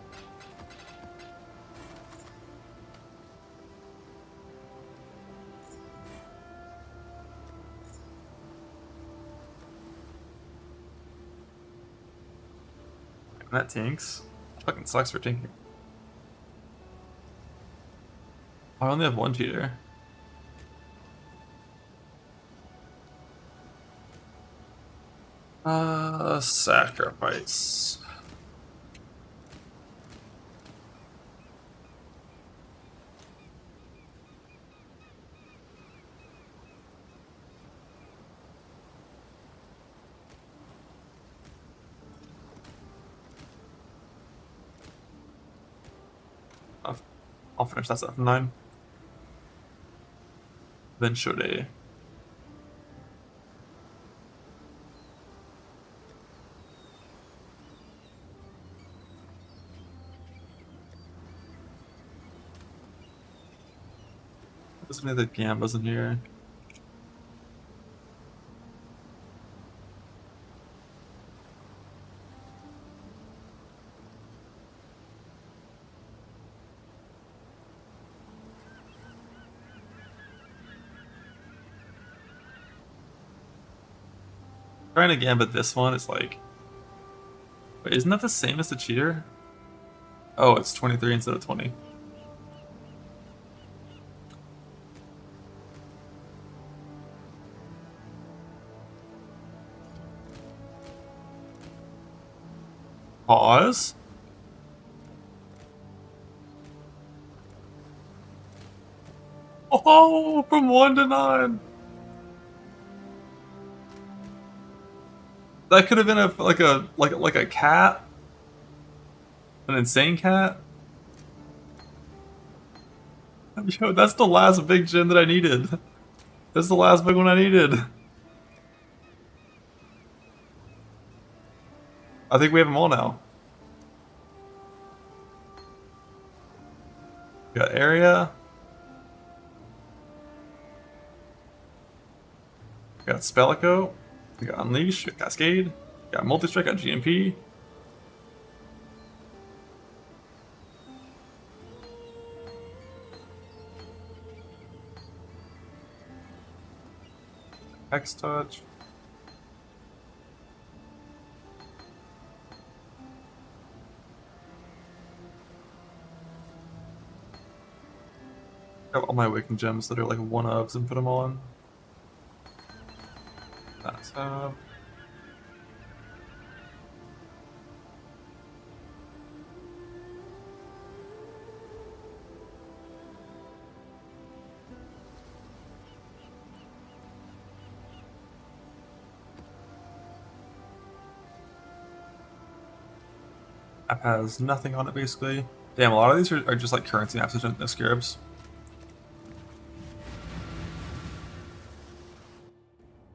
That Tinks. Fucking sucks for Tincture. I only have one cheater. Sacrifice. I'll finish that stuff in 9. Then should a there's many other gambas in here. Trying again, but this one is like, wait, isn't that the same as the cheater? Oh, it's 23 instead of 20. Pause. Oh, from 1 to 9. That could have been like a cat, an insane cat. Yo, that's the last big gem that I needed. That's the last big one I needed. I think we have them all now. We got area. We got Spellico. We got Unleash, we got Cascade, we got Multi-Strike, got GMP. X-Touch. Got all my Awakened gems that are like one-ofs and put them on. That's app has nothing on it basically. Damn, a lot of these are just like currency apps, there's no scarabs.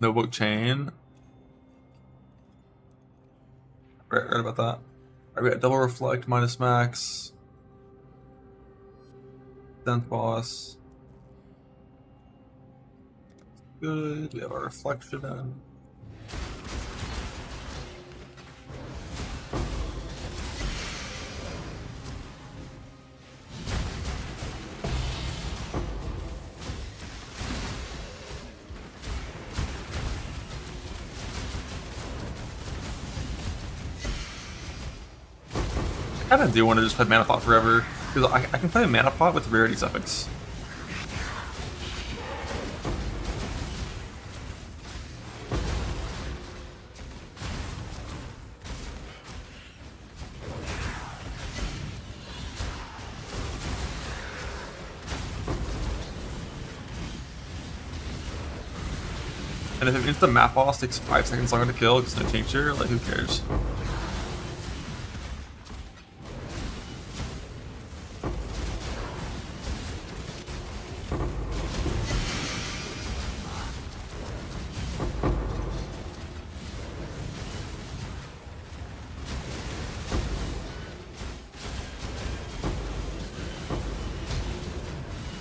Notebook chain. Right about that. Alright, we got double reflect, minus max. 10th boss. Good. We have our reflection in. I kinda do want to just play Mana Pot forever, because I can play a Mana Pot with rarity suffix. And if it means the map boss takes 5 seconds longer to kill because no tincture, like who cares?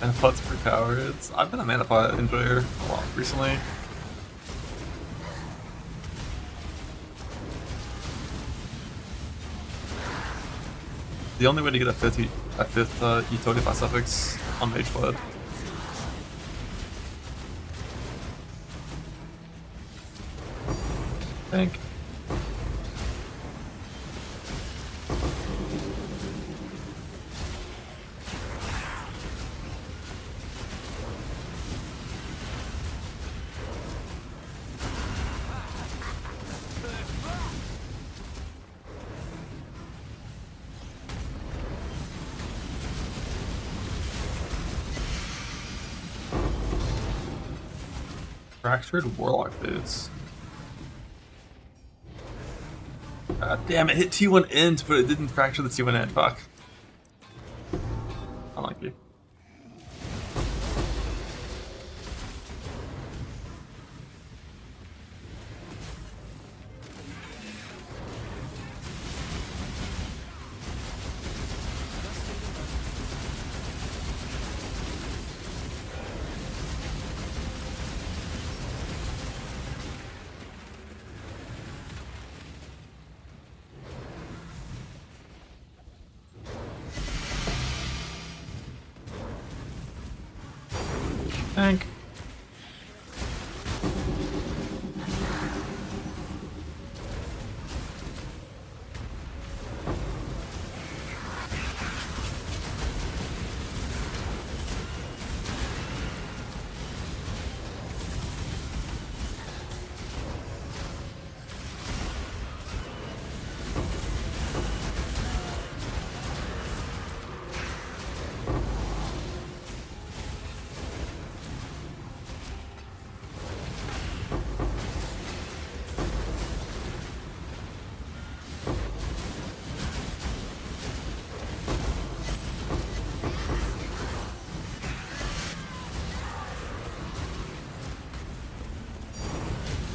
Manapot's pretty powered. I've been a Manapot enjoyer a lot recently. The only way to get a fifth utility class suffix on Mage Blood. I think. Fractured Warlock boots. God damn it, hit T1 end, but it didn't fracture the T1 end. Fuck. Unlucky. Tank.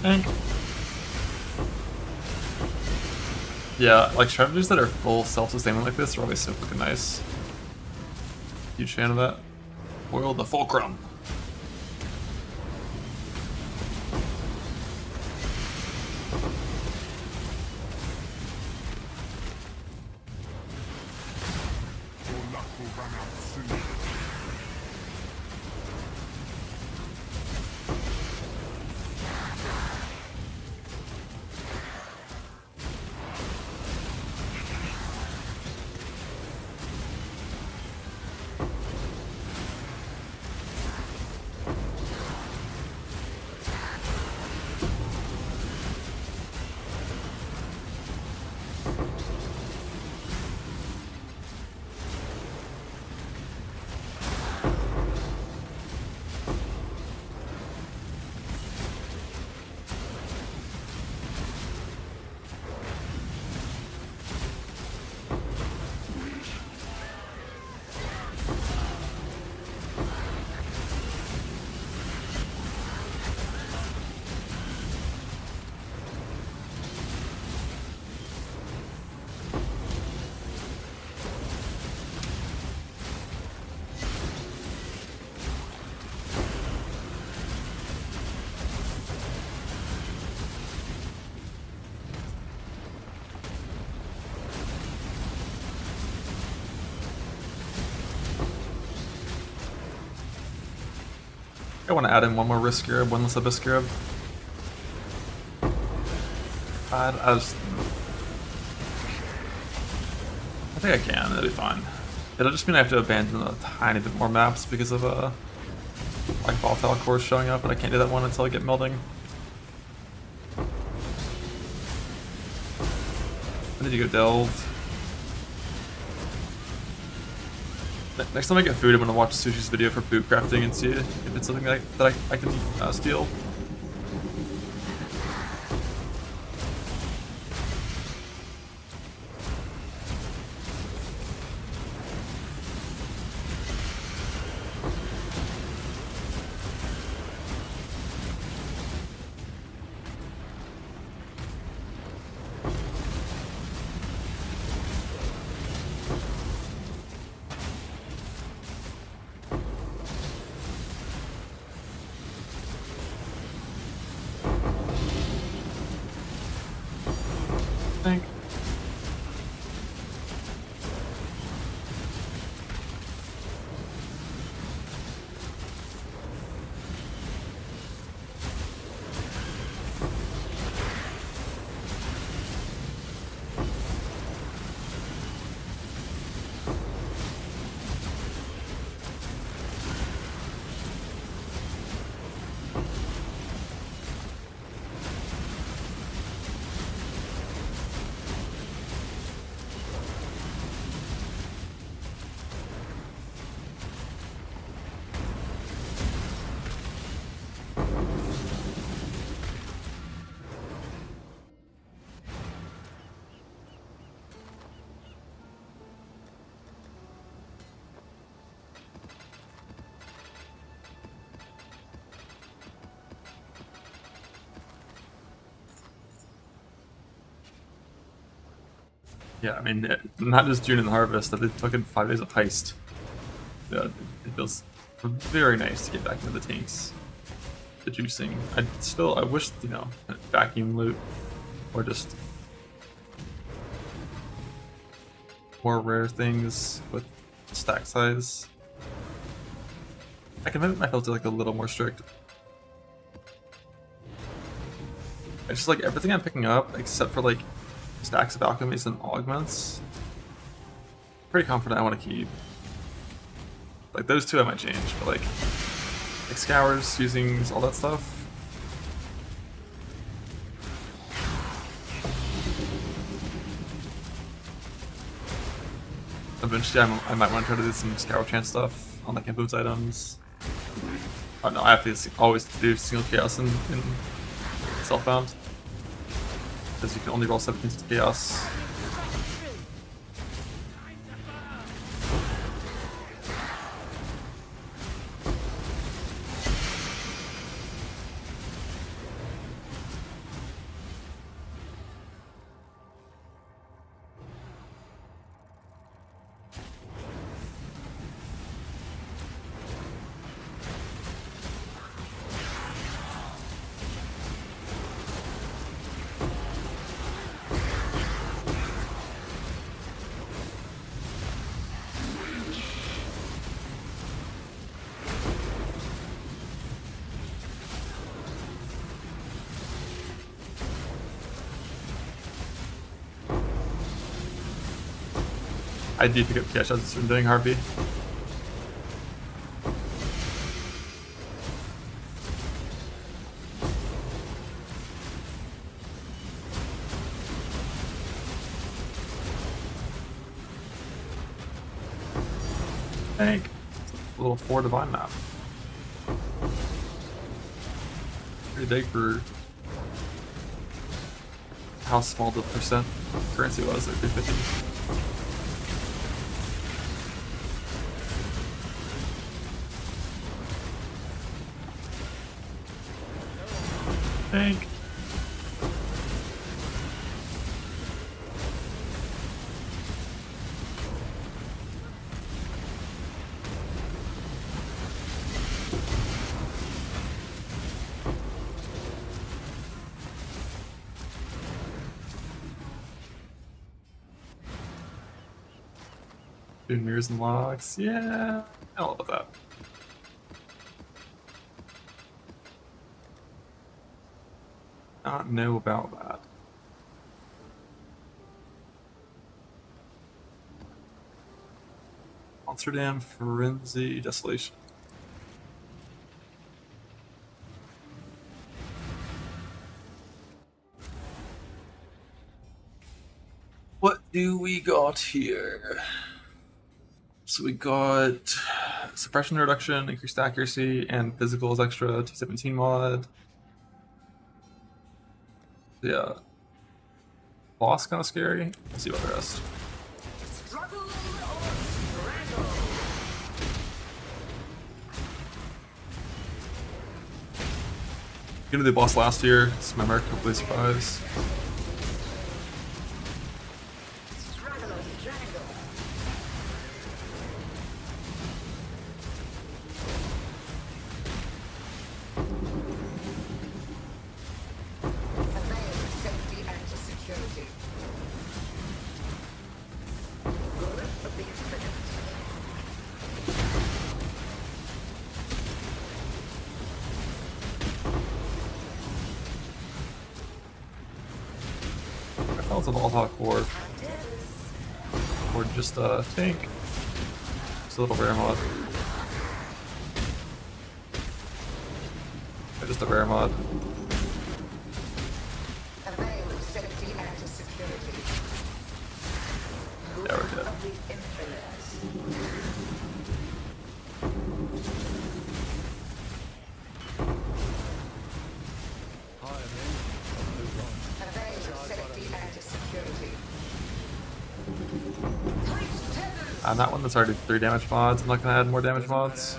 Tank. Yeah, like strategies that are full self-sustaining like this are always so fucking nice. Huge fan of that. Boil the fulcrum. Your luck will run out soon. I want to add in one more Risk Scarab, one less Abyss Scarab. I think I can, it'll be fine. It'll just mean I have to abandon a tiny bit more maps because of like volatile cores showing up, and I can't do that one until I get melding. I need to go delve. Next time I get food, I'm gonna watch Sushi's video for boot crafting and see if it's something that I can steal. Yeah, I mean, not just June and Harvest, that they took in 5 days of Heist. Yeah, it feels very nice to get back into the tanks. The juicing. I wish, you know, vacuum loot, or just more rare things with stack size. I can make my filter like a little more strict. It's just like everything I'm picking up, except for like stacks of alchemies and augments. Pretty confident I want to keep. Like those two I might change, but like scours, fusings, all that stuff. Eventually I might want to try to do some scour chance stuff on like influence items. Oh no, I have to always do single chaos in Self-Bound. Because you can only roll 17 to chaos. I do pick up cash as from doing Harpy. Thank. A little 4 divine map. Pretty big for how small the percent currency was, like 350. Thank. Doing mirrors and locks, yeah, I don't know about that. Not know about that. Amsterdam, Frenzy, Desolation. What do we got here? So we got suppression reduction, increased accuracy, and physicals extra, T17 mod. Yeah. Boss kind of scary. Let's see about the rest. Gonna do the boss last year. It's my American complete surprise. It's an all-talk horde. Or just a tank. Just a little rare mod. Or just a rare mod. Yeah, we're dead. On that one, that's already 3 damage mods. I'm not gonna add more damage mods.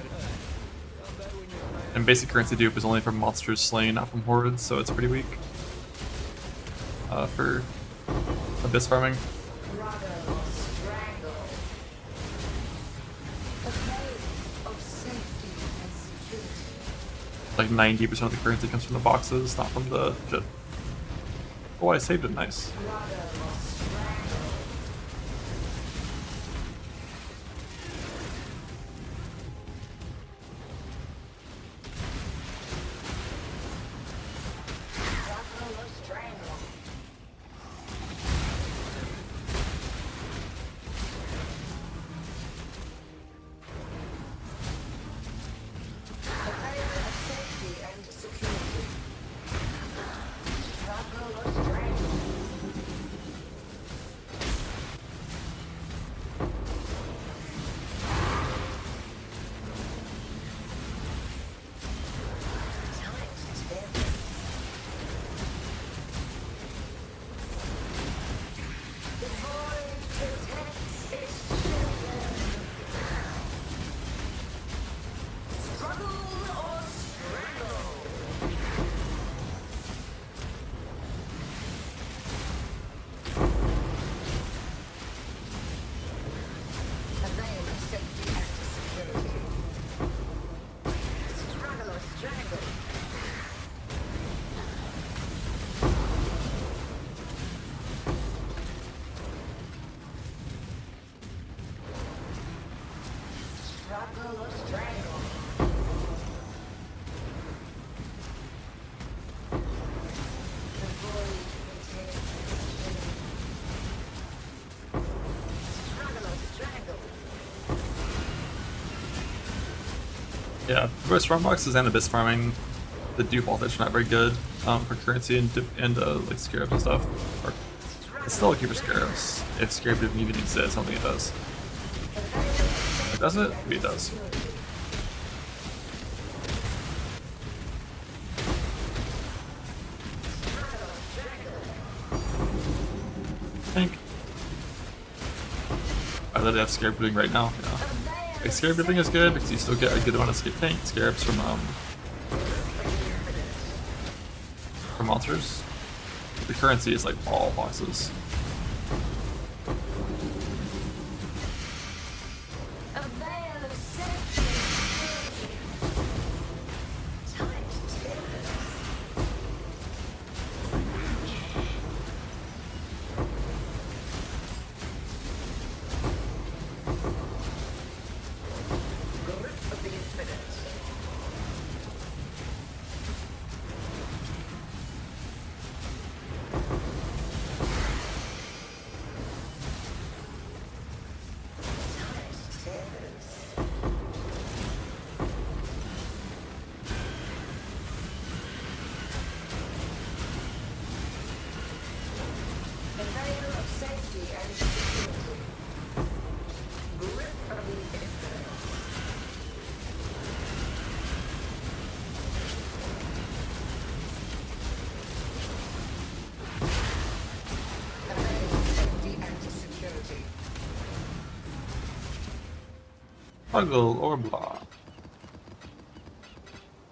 And basic currency dupe is only from monsters slain, not from hordes, so it's pretty weak. For abyss farming. Struggle or strangle. A way of safety and security. Like 90% of the currency comes from the boxes, not from the shit. Oh, I saved it. Nice. Yeah, both strong boxes and abyss farming, the default is not very good for currency and like scarabs and stuff. Or, it's still okay for scarabs. If scarab didn't even exist, I don't think it does. Does it? Maybe it does. I think. I literally have scarab doing right now. Yeah. Like, scarab dipping is good because you still get a good amount of scarabs from monsters. The currency is like all boxes. Toggle or blah.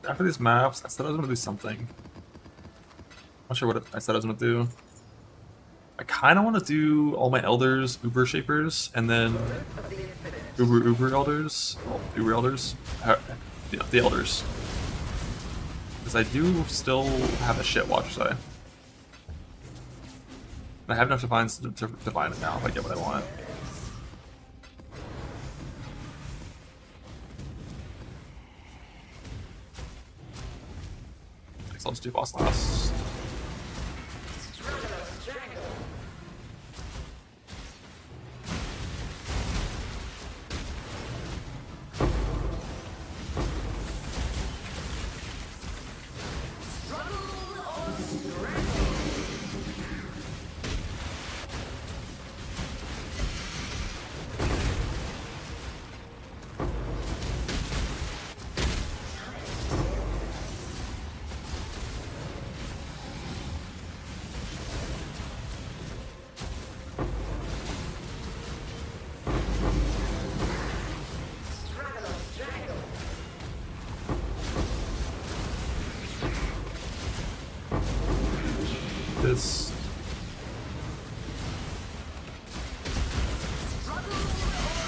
After these maps, I said I was gonna do something. Not sure what I said I was gonna do. I kind of want to do all my elders, Uber Shapers, and then Uber Elders. Well, Uber Elders. The Elders. Because I do still have a shit watch side. I have enough defines to define it now if I get what I want. So let's do boss last.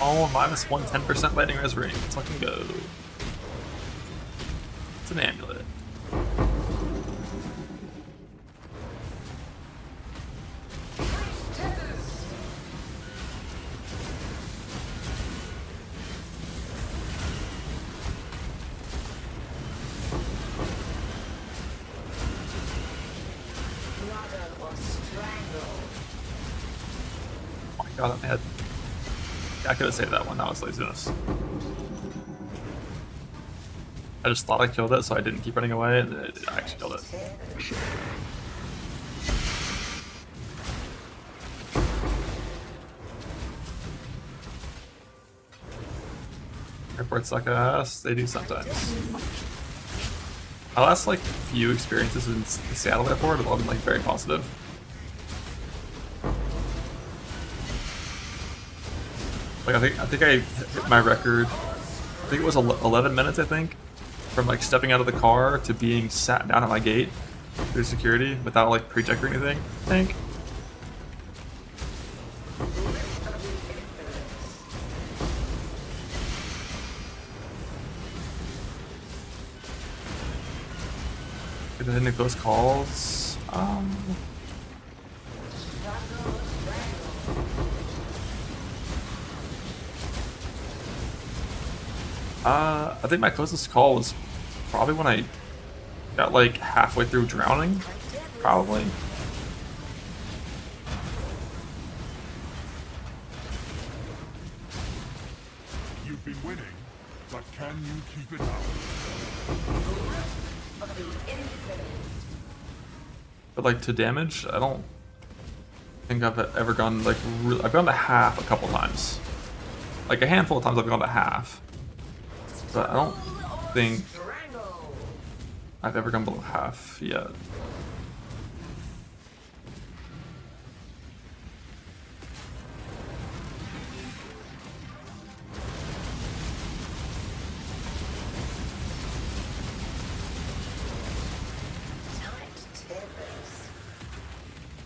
Oh, minus 110% lightning res ring. Let's fucking go. It's an amulet. Oh my god, I'm dead. I could have saved that one, that was laziness. I just thought I killed it, so I didn't keep running away, and I actually killed it. Airports suck ass, they do sometimes. My last like few experiences in the Seattle airport have all been like very positive. Like I think I hit my record. I think it was 11 minutes. I think from like stepping out of the car to being sat down at my gate through security without like pre-check or anything. I think. Did any close calls? I think my closest call was probably when I got like halfway through drowning, probably. You've been winning, but can you keep it up? But like to damage, I don't think I've ever gone like I've gone to half a couple times. Like a handful of times I've gone to half. But I don't think I've ever gone below half yet.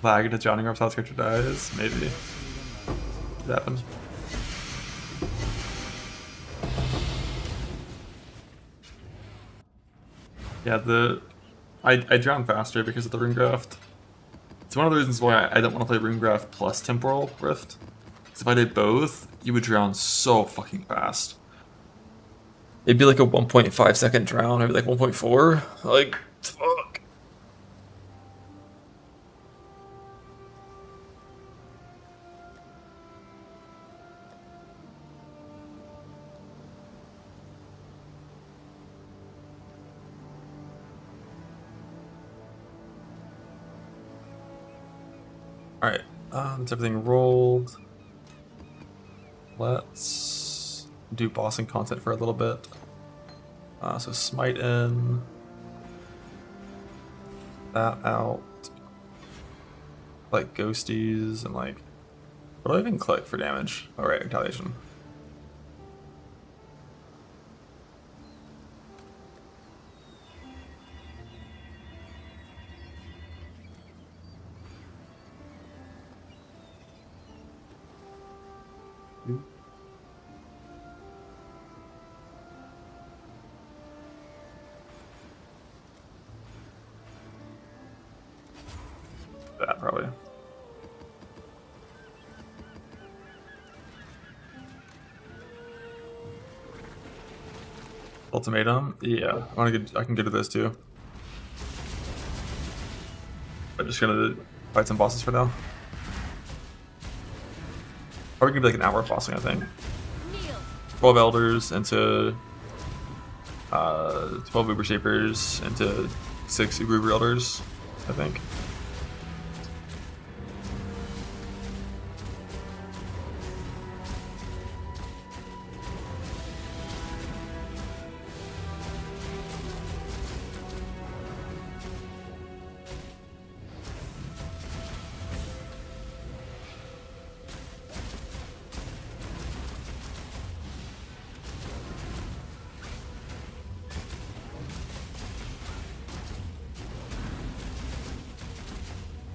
Lag to Johnny Garp's house character dies, maybe. It happens. Yeah, I drown faster because of the Runegraft. It's one of the reasons why I don't want to play Runegraft plus Temporal Rift. Because if I did both, you would drown so fucking fast. It'd be like a 1.5 second drown, maybe like 1.4. Like, fuck. Alright, that's everything rolled. Let's do bossing content for a little bit. So smite in. That out. Like ghosties and like... What do I even click for damage? Alright, retaliation. That probably. Ultimatum? Yeah, I can get to this too. I'm just gonna fight some bosses for now. Probably gonna be like an hour of bossing, I think. 12 elders into 12 Uber Shapers into 6 Uber Elders, I think.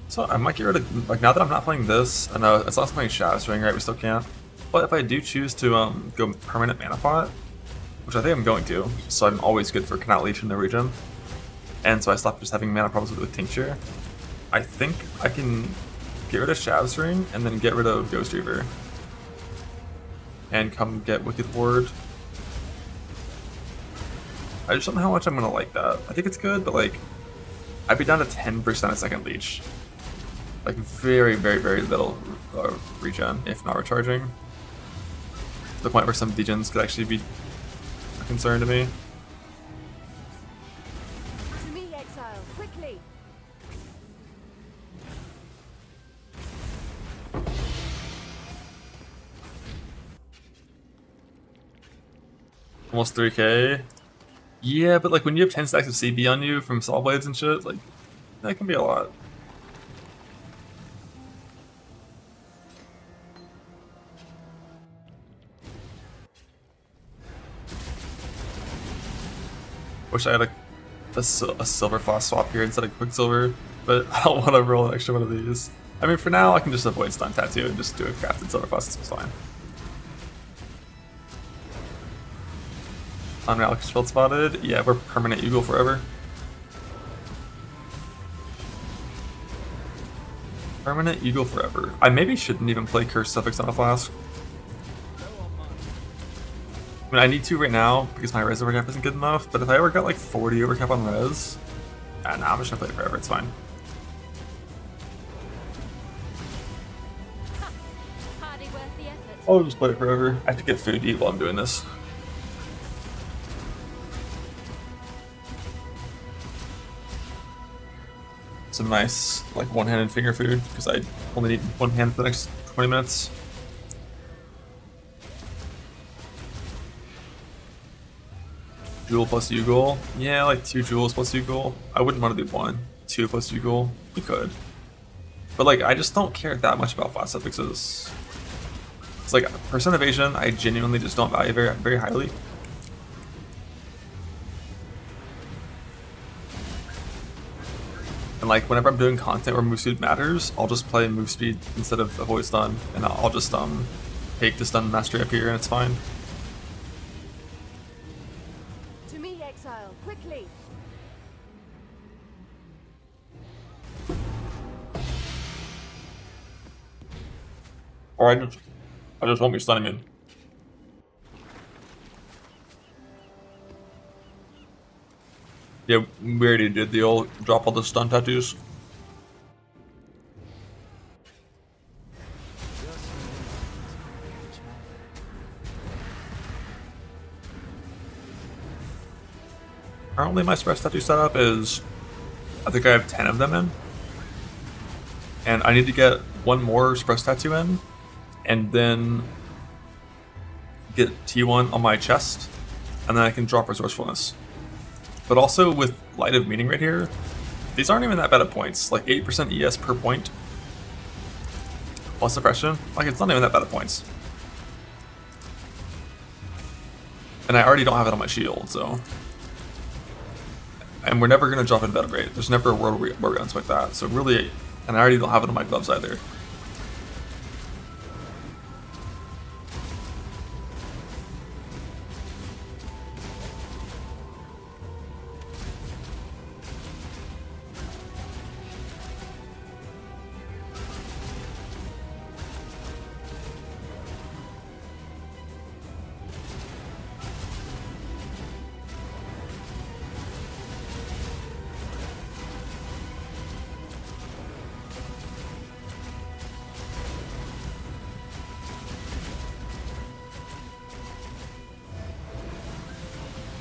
So I might get rid of, like, now that I'm not playing this, I know it's not playing Shadow Swing, right? We still can't. But if I do choose to go permanent mana pot, which I think I'm going to, so I'm always good for Cannot Leech in the region, and so I stop just having mana problems with Tincture, I think I can get rid of Shav's Ring and then get rid of Ghost Reaver. And come get Wicked Ward. I just don't know how much I'm gonna like that. I think it's good, but like, I'd be down to 10% a second leech. Like very, very, very little regen, if not recharging. To the point where some degens could actually be a concern to me. To me, exile, quickly. Almost 3k. Yeah, but like when you have 10 stacks of CB on you from Saw Blades and shit, like that can be a lot. Wish I had a silver flask swap here instead of Quicksilver, but I don't want to roll an extra one of these. I mean, for now, I can just avoid Stun Tattoo and just do a crafted silver flask, it's fine. Unreal Field spotted. Yeah, we're permanent Eagle forever. Permanent Eagle forever. I maybe shouldn't even play Cursed Suffix on a flask. I mean, I need to right now because my res overcap isn't good enough, but if I ever got like 40 overcap on res, nah, I'm just gonna play it forever, it's fine. Hardly worth the effort. I'll just play it forever. I have to get food to eat while I'm doing this. Some nice, like, one-handed finger food, because I only need one hand for the next 20 minutes. Jewel plus Ugol. Yeah, like 2 jewels plus Ugol. I wouldn't want to do 1. 2 plus Ugol. We could. But, like, I just don't care that much about flask suffixes. It's like, percent evasion, I genuinely just don't value very, very highly. And like whenever I'm doing content where move speed matters, I'll just play move speed instead of avoid stun, and I'll just take the stun mastery up here and it's fine. To me, exile, quickly. Or I just won't be stunning him. Yeah, we already did the old drop all the stun tattoos. Currently my Express tattoo setup is, I think I have 10 of them in. And I need to get one more Express tattoo in, and then get T1 on my chest, and then I can drop Resourcefulness. But also with Light of Meaning right here, these aren't even that bad of points. Like 8% ES per point plus suppression, like it's not even that bad of points. And I already don't have it on my shield, so. And we're never gonna drop in Battle Rate. There's never a world where we're gonna expect that. So really, and I already don't have it on my gloves either.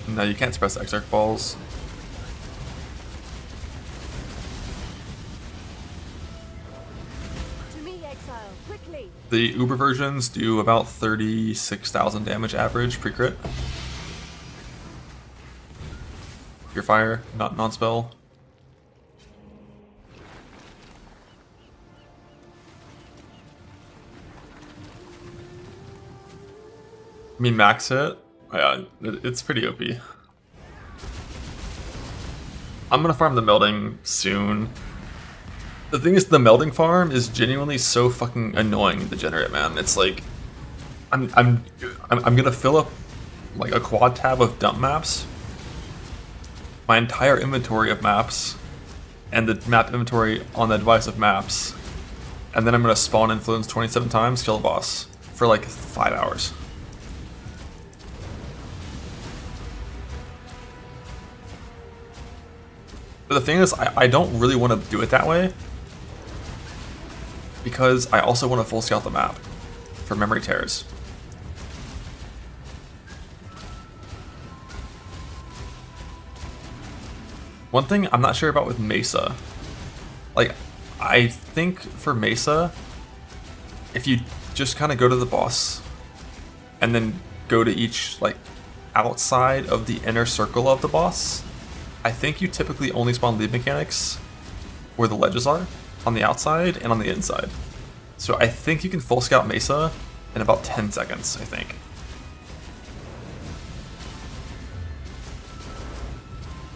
No, you can't suppress Exarch balls. To me, exile, quickly. The Uber versions do about 36,000 damage average pre-crit. Your fire, not non-spell. I mean, max hit. Yeah, it's pretty OP. I'm gonna farm the melding soon. The thing is, the melding farm is genuinely so fucking annoying and degenerate, man. It's like, I'm gonna fill up like a quad tab of dump maps, my entire inventory of maps, and the map inventory on the device of maps, and then I'm gonna spawn influence 27 times, kill a boss for like 5 hours. But the thing is, I don't really want to do it that way, because I also want to full scout the map for memory tears. One thing I'm not sure about with Mesa, like, I think for Mesa, if you just kind of go to the boss and then go to each, like, outside of the inner circle of the boss, I think you typically only spawn lead mechanics where the ledges are, on the outside and on the inside. So I think you can full scout Mesa in about 10 seconds, I think.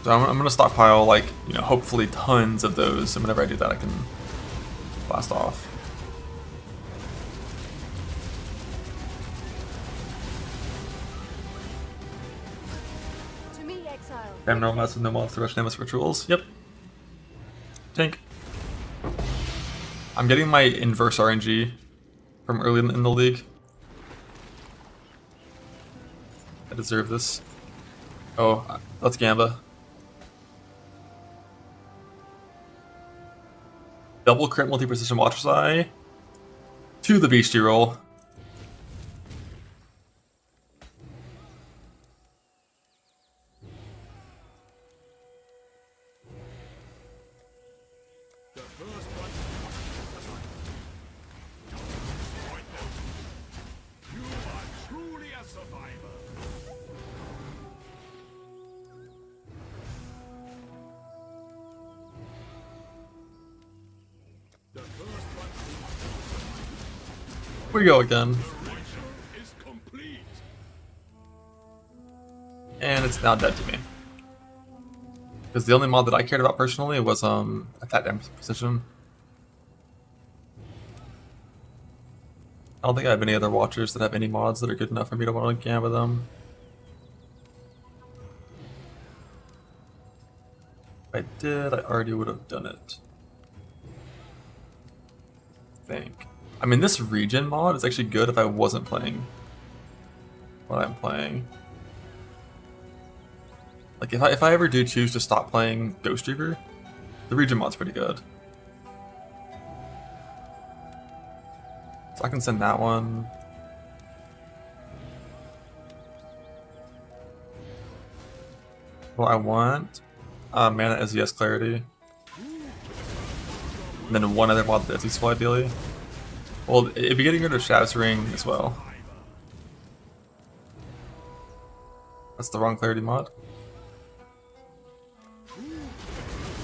So I'm gonna stockpile, like, you know, hopefully tons of those, and whenever I do that I can blast off. To me, exile. Damn, no mods with no mods to rush Nameless rituals. Yep. Tink. I'm getting my inverse RNG from early in the league. I deserve this. Oh, let's Gamba. Double crit multi-precision Watcher's Eye to the Beastie roll. We go again. And it's now dead to me. Because the only mod that I cared about personally was attack damage precision. I don't think I have any other watchers that have any mods that are good enough for me to want to Gamba them. If I did, I already would have done it. I think. I mean, this region mod is actually good if I wasn't playing what I'm playing. Like, if I ever do choose to stop playing Ghost Reaver, the region mod's pretty good. So I can send that one. Well, I want Mana SES Clarity. And then one other mod that's useful ideally. Well, it'd be getting rid of Shav's Ring as well. That's the wrong clarity mod.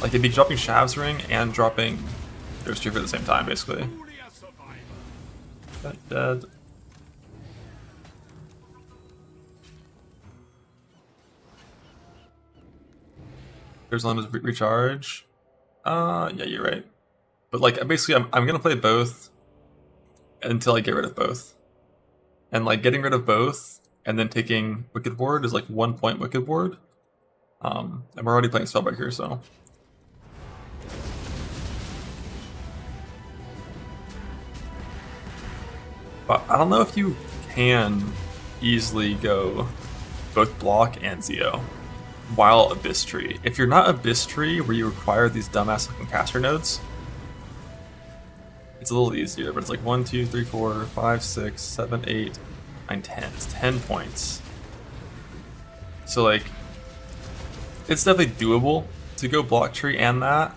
Like, it'd be dropping Shav's Ring and dropping Ghost Reaver at the same time, basically. That dead. There's limited recharge. Yeah, you're right. But, like, basically, I'm gonna play both until I get rid of both. And, like, getting rid of both and then taking Wicked Ward is like 1 point Wicked Ward. And we're already playing Spellbreaker, so. But I don't know if you can easily go both Block and Zeo while Abyss Tree. If you're not Abyss Tree, where you require these dumbass looking caster nodes, it's a little easier, but it's like 1, 2, 3, 4, 5, 6, 7, 8, 9, 10. It's 10 points. So, like, it's definitely doable to go Block Tree and that,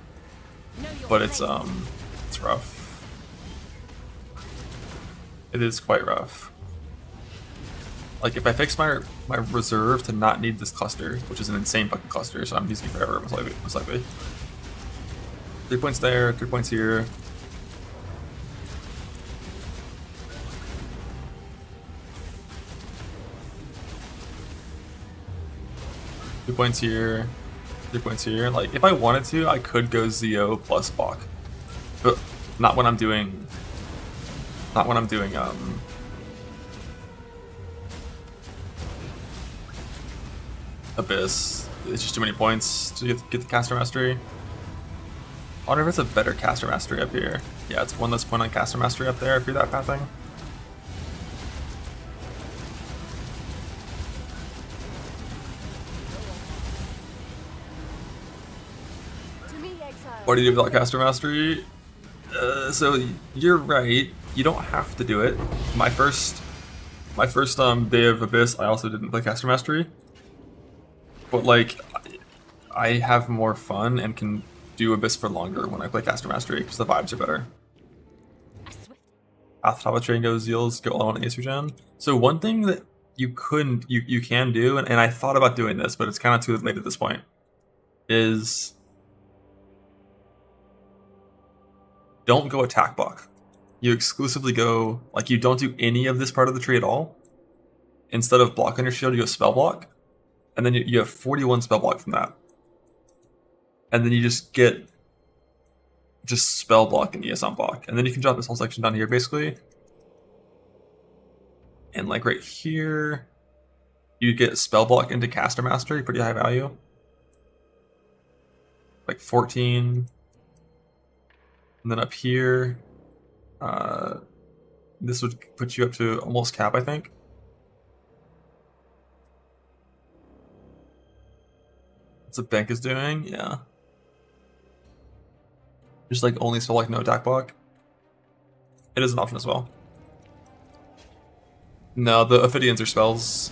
but it's rough. It is quite rough. Like, if I fix my reserve to not need this cluster, which is an insane fucking cluster, so I'm using it forever, most likely. 3 points there, 3 points here. Two points here, 3 points here. Like, if I wanted to, I could go Zeo plus Bach, but not when I'm doing. Not when I'm doing Abyss. It's just too many points to get the caster mastery. I wonder if it's a better caster mastery up here. Yeah, it's one less point on caster mastery up there if you're that pathing. What do you do without caster mastery? So you're right. You don't have to do it. My first day of Abyss, I also didn't play caster mastery. But like, I have more fun and can do Abyss for longer when I play caster mastery because the vibes are better. Athtava train goes Zeals, go all on Ace Regen. So one thing that you can do, and I thought about doing this, but it's kind of too late at this point, is don't go attack block. You exclusively go, like, you don't do any of this part of the tree at all. Instead of block on your shield, you go spell block. And then you have 41 spell block from that. And then you just get spell block and ES on block. And then you can drop this whole section down here, basically. And like right here, you get spell block into caster mastery, pretty high value. Like 14. And then up here, this would put you up to almost cap, I think. That's what Bank is doing, yeah. Just like only spell like no attack block. It is an option as well. No, the Ophidians are spells.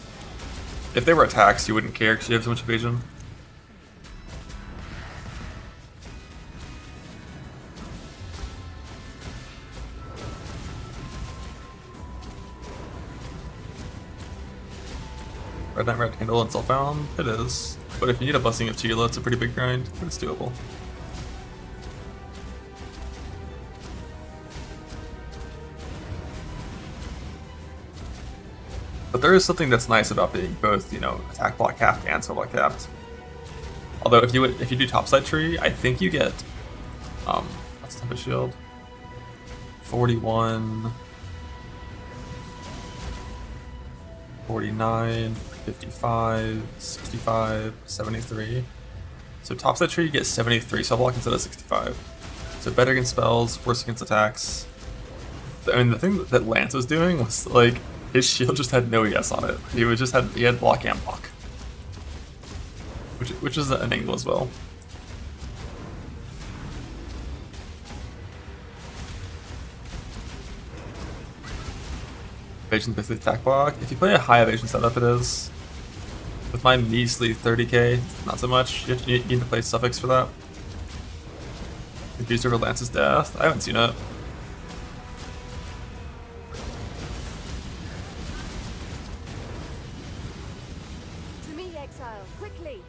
If they were attacks, you wouldn't care because you have so much evasion. Red Knight, Red Handle, and Self-Found? It is. But if you need a busing of Tila, it's a pretty big grind, but it's doable. But there is something that's nice about being both, you know, attack block capped and spell block capped. Although if you do topside tree, I think you get what's Tempest Shield? 41, 49, 55, 65, 73. So topside tree you get 73 spell block instead of 65. So better against spells, worse against attacks. I mean, the thing that Lance was doing was like his shield just had no ES on it. He had block and block, which is an angle as well. Evasion basically attack block. If you play a high evasion setup, it is. With my measly 30k, not so much. You need to play suffix for that. Confused over Lance's death. I haven't seen it. To me, exile, quickly.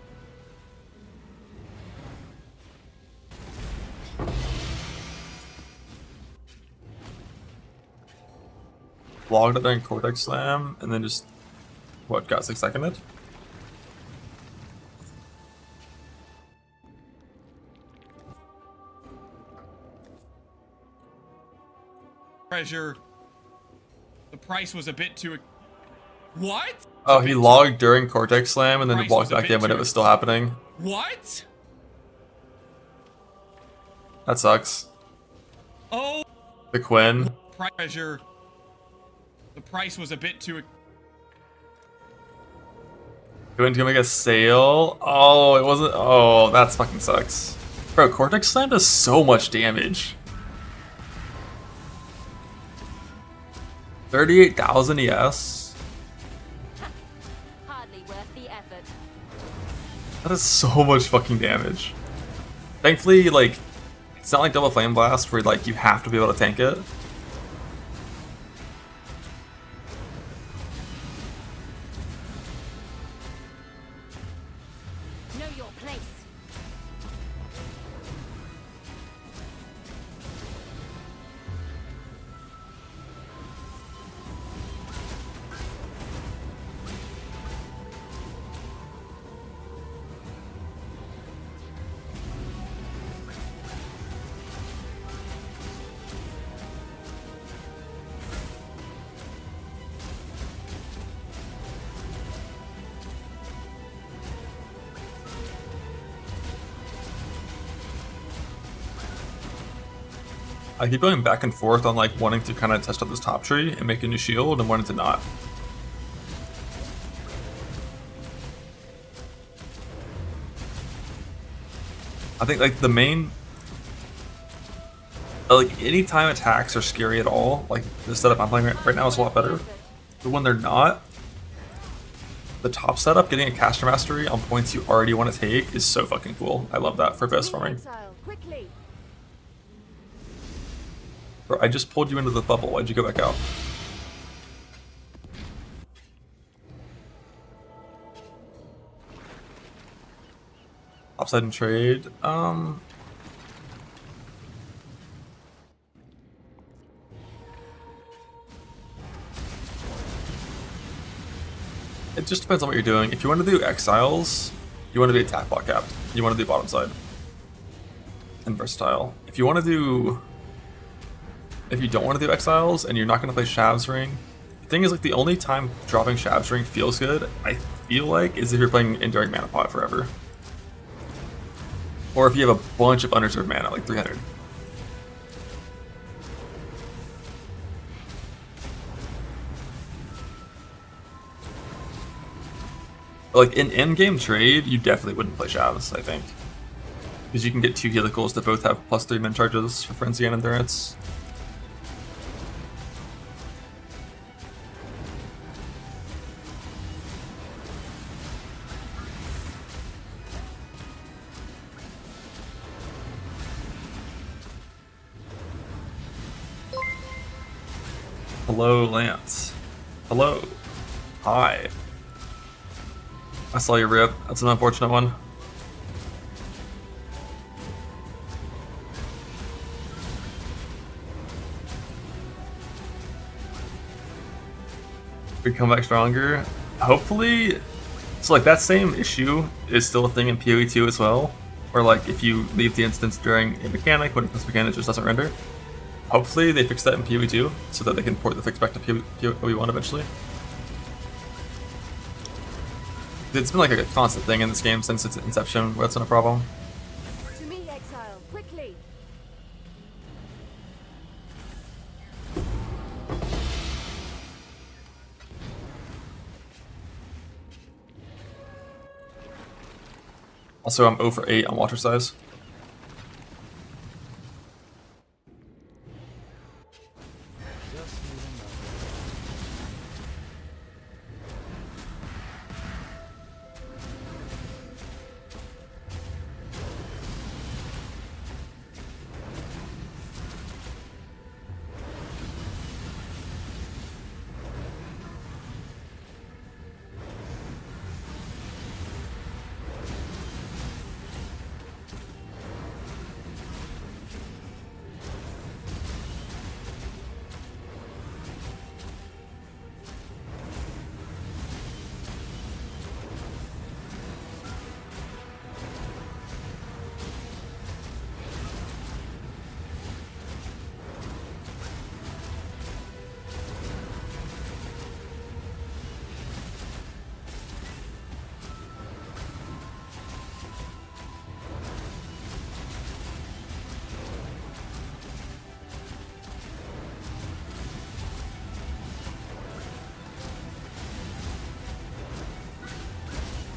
Logged it during Cortex Slam, and then just, what, got 6 seconded? Treasure. The price was a bit too... What? Oh, he logged during Cortex Slam, and then walked back in when it was still happening. What? That sucks. Oh. The Quinn. Treasure. The price was a bit too... Quinn's gonna make a sale. Oh, it wasn't... Oh, that fucking sucks. Bro, Cortex Slam does so much damage. 38,000 ES. Hardly worth the effort. That is so much fucking damage. Thankfully, like, it's not like Double Flame Blast where like you have to be able to tank it. Know your place. I keep going back and forth on like wanting to kind of test out this top tree and make a new shield and wanting to not. I think like the main, like anytime attacks are scary at all, like the setup I'm playing right now is a lot better. But when they're not, the top setup, getting a caster mastery on points you already want to take is so fucking cool. I love that for best farming. Bro, I just pulled you into the bubble. Why'd you go back out? Upside and trade. It just depends on what you're doing. If you want to do exiles, you want to be attack block capped. You want to do bottom side. And versatile. If you want to do... If you don't want to do exiles and you're not going to play Shav's Ring, the thing is like the only time dropping Shav's Ring feels good, I feel like, is if you're playing Enduring Mana Pot forever. Or if you have a bunch of unreserved mana, like 300. Like in endgame trade, you definitely wouldn't play Shavs, I think. Because you can get 2 helicals that both have +3 min charges for Frenzy and Endurance. Hello, Lance. Hello. Hi. I saw your rip. That's an unfortunate one. We come back stronger. Hopefully, so like that same issue is still a thing in PoE 2 as well. Where like if you leave the instance during a mechanic, when this mechanic just doesn't render. Hopefully they fix that in PoE 2 so that they can port the fix back to PoE 1 eventually. It's been like a constant thing in this game since its inception where that's been a problem. To me, exile, quickly. Also, I'm 0 for 8 on water size.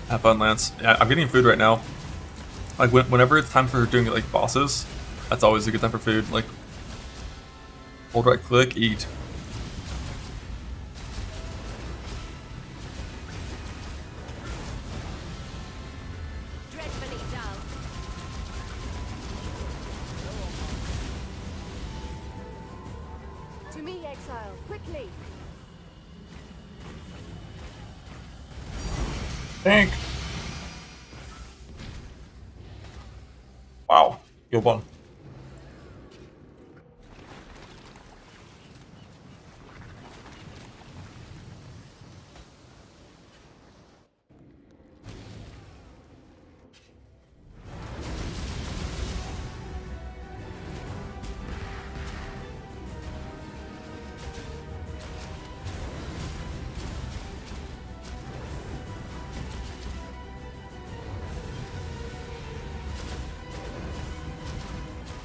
Have fun, Lance. Yeah, I'm getting food right now. Like whenever it's time for doing like bosses, that's always a good time for food. Like hold right click, eat. Dreadfully dull. To me, exile, quickly. Tank. Wow, good one.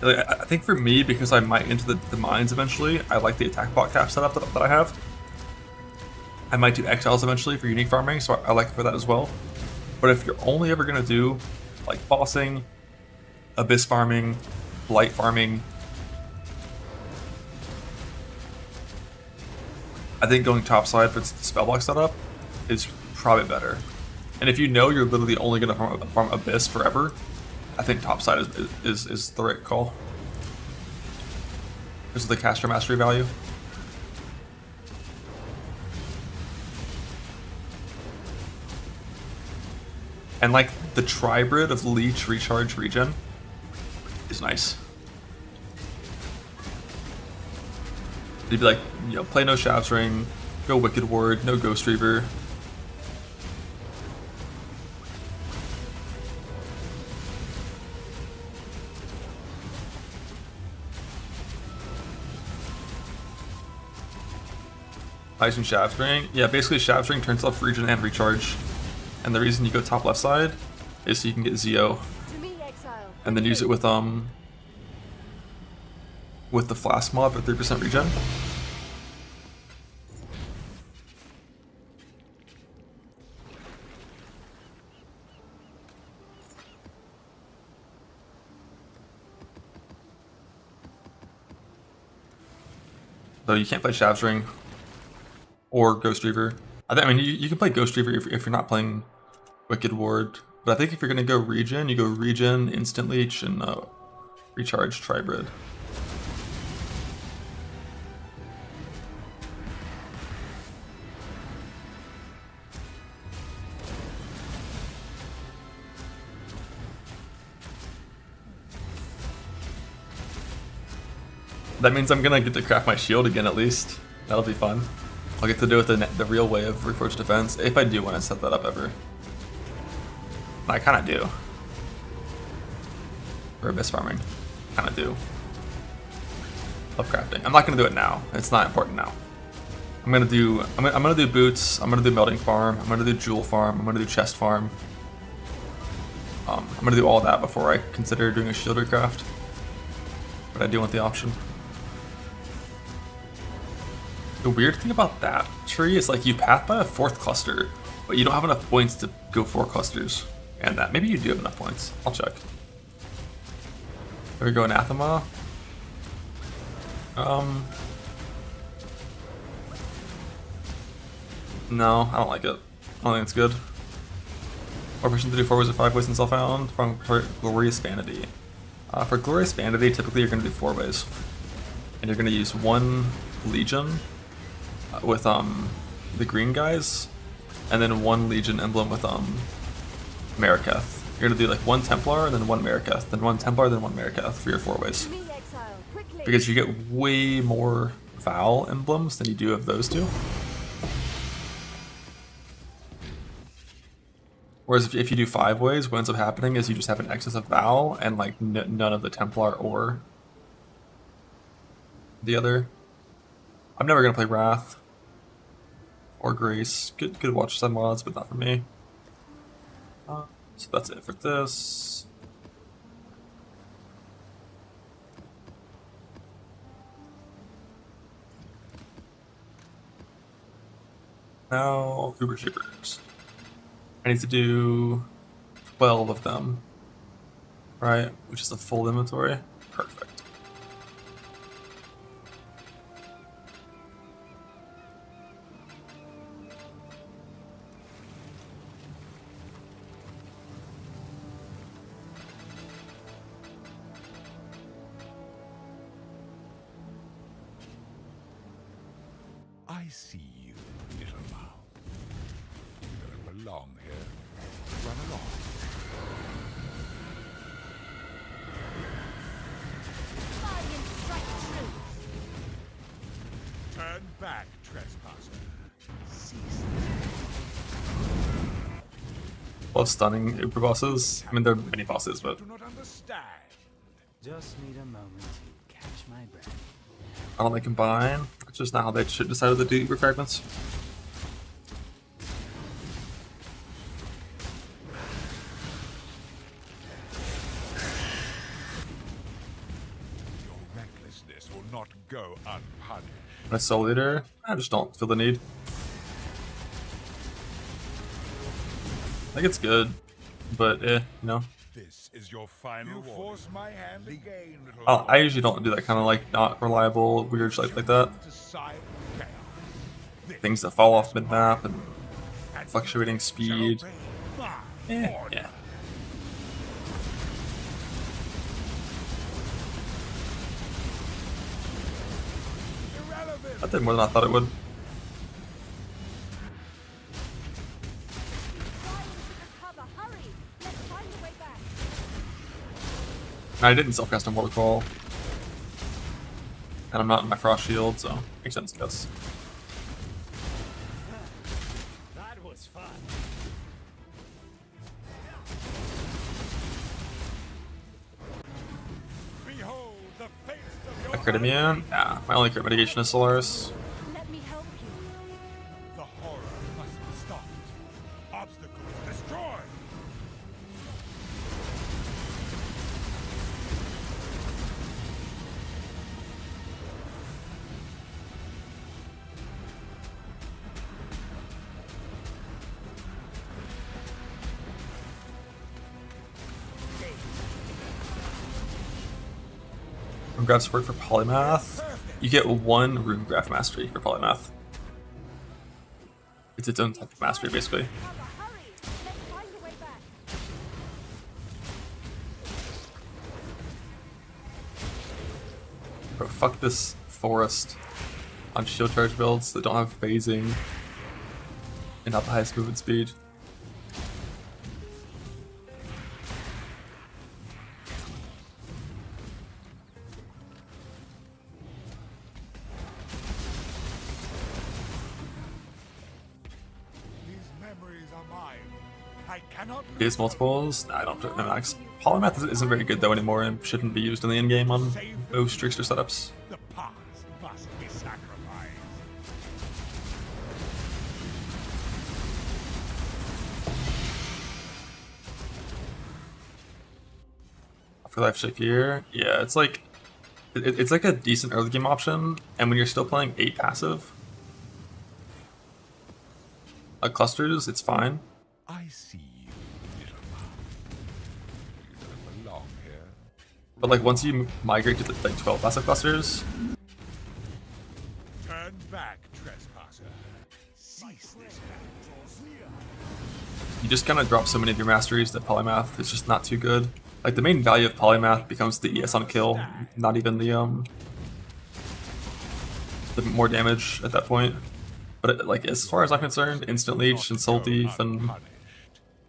I think for me, because I might into the mines eventually, I like the attack block cap setup that I have. I might do exiles eventually for unique farming, so I like it for that as well. But if you're only ever gonna do like bossing, abyss farming, blight farming, I think going topside for the spell block setup is probably better. And if you know you're literally only gonna farm abyss forever, I think topside is the right call. This is the caster mastery value. And like the tribrid of leech, recharge, regen is nice. You'd be like, you know, play no Shaft's Ring, go Wicked Ward, no Ghost Reaver. Heist and Shaft's Ring. Yeah, basically Shaft's Ring turns off regen and recharge. And the reason you go top left side is so you can get Zeo. And then use it with the Flask mob for 3% regen. Though you can't play Shaft's Ring or Ghost Reaver. I mean, you can play Ghost Reaver if you're not playing Wicked Ward. But I think if you're going to go regen, you go regen, instant leech, and recharge tribrid. That means I'm gonna get to craft my shield again at least. That'll be fun. I'll get to do it the real way of Reforged Defense, if I do want to set that up ever. I kinda do. For abyss farming. Kinda do. Love crafting. I'm not gonna do it now. It's not important now. I'm gonna do boots, I'm gonna do melting farm, I'm gonna do jewel farm, I'm gonna do chest farm. I'm gonna do all that before I consider doing a shield recraft. But I do want the option. The weird thing about that tree is like you path by a 4th cluster, but you don't have enough points to go 4 clusters. And that, maybe you do have enough points. I'll check. There we go, Anathema. No, I don't like it. I don't think it's good. Or permission to do 4 ways of 5 ways and self-found from Glorious Vanity. For Glorious Vanity, typically you're going to do 4 ways. And you're going to use 1 Legion with the green guys, and then 1 Legion emblem with Mariketh. You're going to do like 1 Templar, and then 1 Mariketh, then 1 Templar, then 1 Mariketh for your 4 ways. Because you get way more Val emblems than you do of those 2. Whereas if you do 5 ways, what ends up happening is you just have an excess of Val and like none of the Templar or the other. I'm never gonna play Wrath or Grace. Good watch some mods, but not for me. So that's it for this. Now Uber Shippers. I need to do 12 of them, right? Which is a full inventory. Perfect. I see you, little mouse. You don't belong here. Run along. Turn back, trespasser. Cease. Love stunning Uber bosses. I mean, there are many bosses, but Do not understand. Just need a moment to catch my breath. I don't like combine. It's just not how they should decided to do Uber fragments. go unpunished. My soul leader, I just don't feel the need. I think it's good, but you know. This is your final force my hand again, little I usually don't do that kind of like not reliable weird shit like that. Things that fall off mid map and fluctuating speed. Yeah. That did more than I thought it would. I didn't self-cast on Mortal Call. And I'm not in my Frost Shield, so makes sense, I guess. That was fun. Behold the face of your I crit immune? Yeah, my only crit mitigation is Solaris. Let me help you. The horror must be stopped. Obstacles destroyed. Rune Graph support for Polymath. You get 1 Rune Graph Mastery for Polymath. It's its own type of mastery, basically. Bro, fuck this forest on shield charge builds that don't have phasing and not the highest movement speed. These memories are mine. I cannot Base multiples? Nah, I don't know. Max. Polymath isn't very good though anymore and shouldn't be used in the end game on most trickster setups. The past must be sacrificed. Afterlife Shakir, yeah, it's like it's like a decent early game option, and when you're still playing 8 passive clusters, it's fine. I see you, little one. You don't belong here. But like once you migrate to like 12 passive clusters, Turn back, trespasser. Cease this act. you just kind of drop so many of your masteries that Polymath is just not too good. Like the main value of Polymath becomes the ES on kill, not even the more damage at that point. But like as far as I'm concerned, Instant Leech and Soul Thief and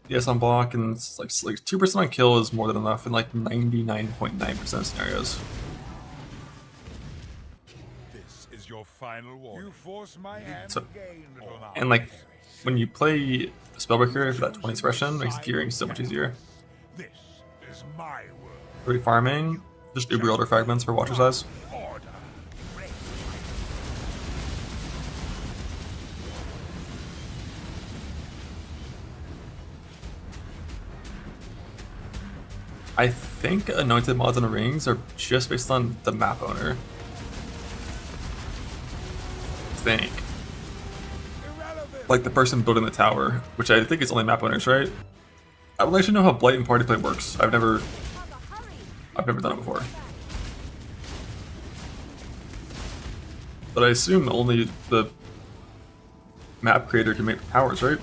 ES on block and it's like 2% on kill is more than enough in like 99.9% of scenarios. This is your final warning. You force my hand So, again, little one. and like when you play Spellbreaker for that 20 suppression, makes gearing so much easier. This is my world. Refarming, just Uber Elder Fragments for Watcher Size. Order. I think Anointed mods and rings are just based on the map owner. I think. Like the person building the tower, which I think is only map owners, right? I would like to know how Blight and Party Play works. I've never done it before. But I assume only the map creator can make towers, right?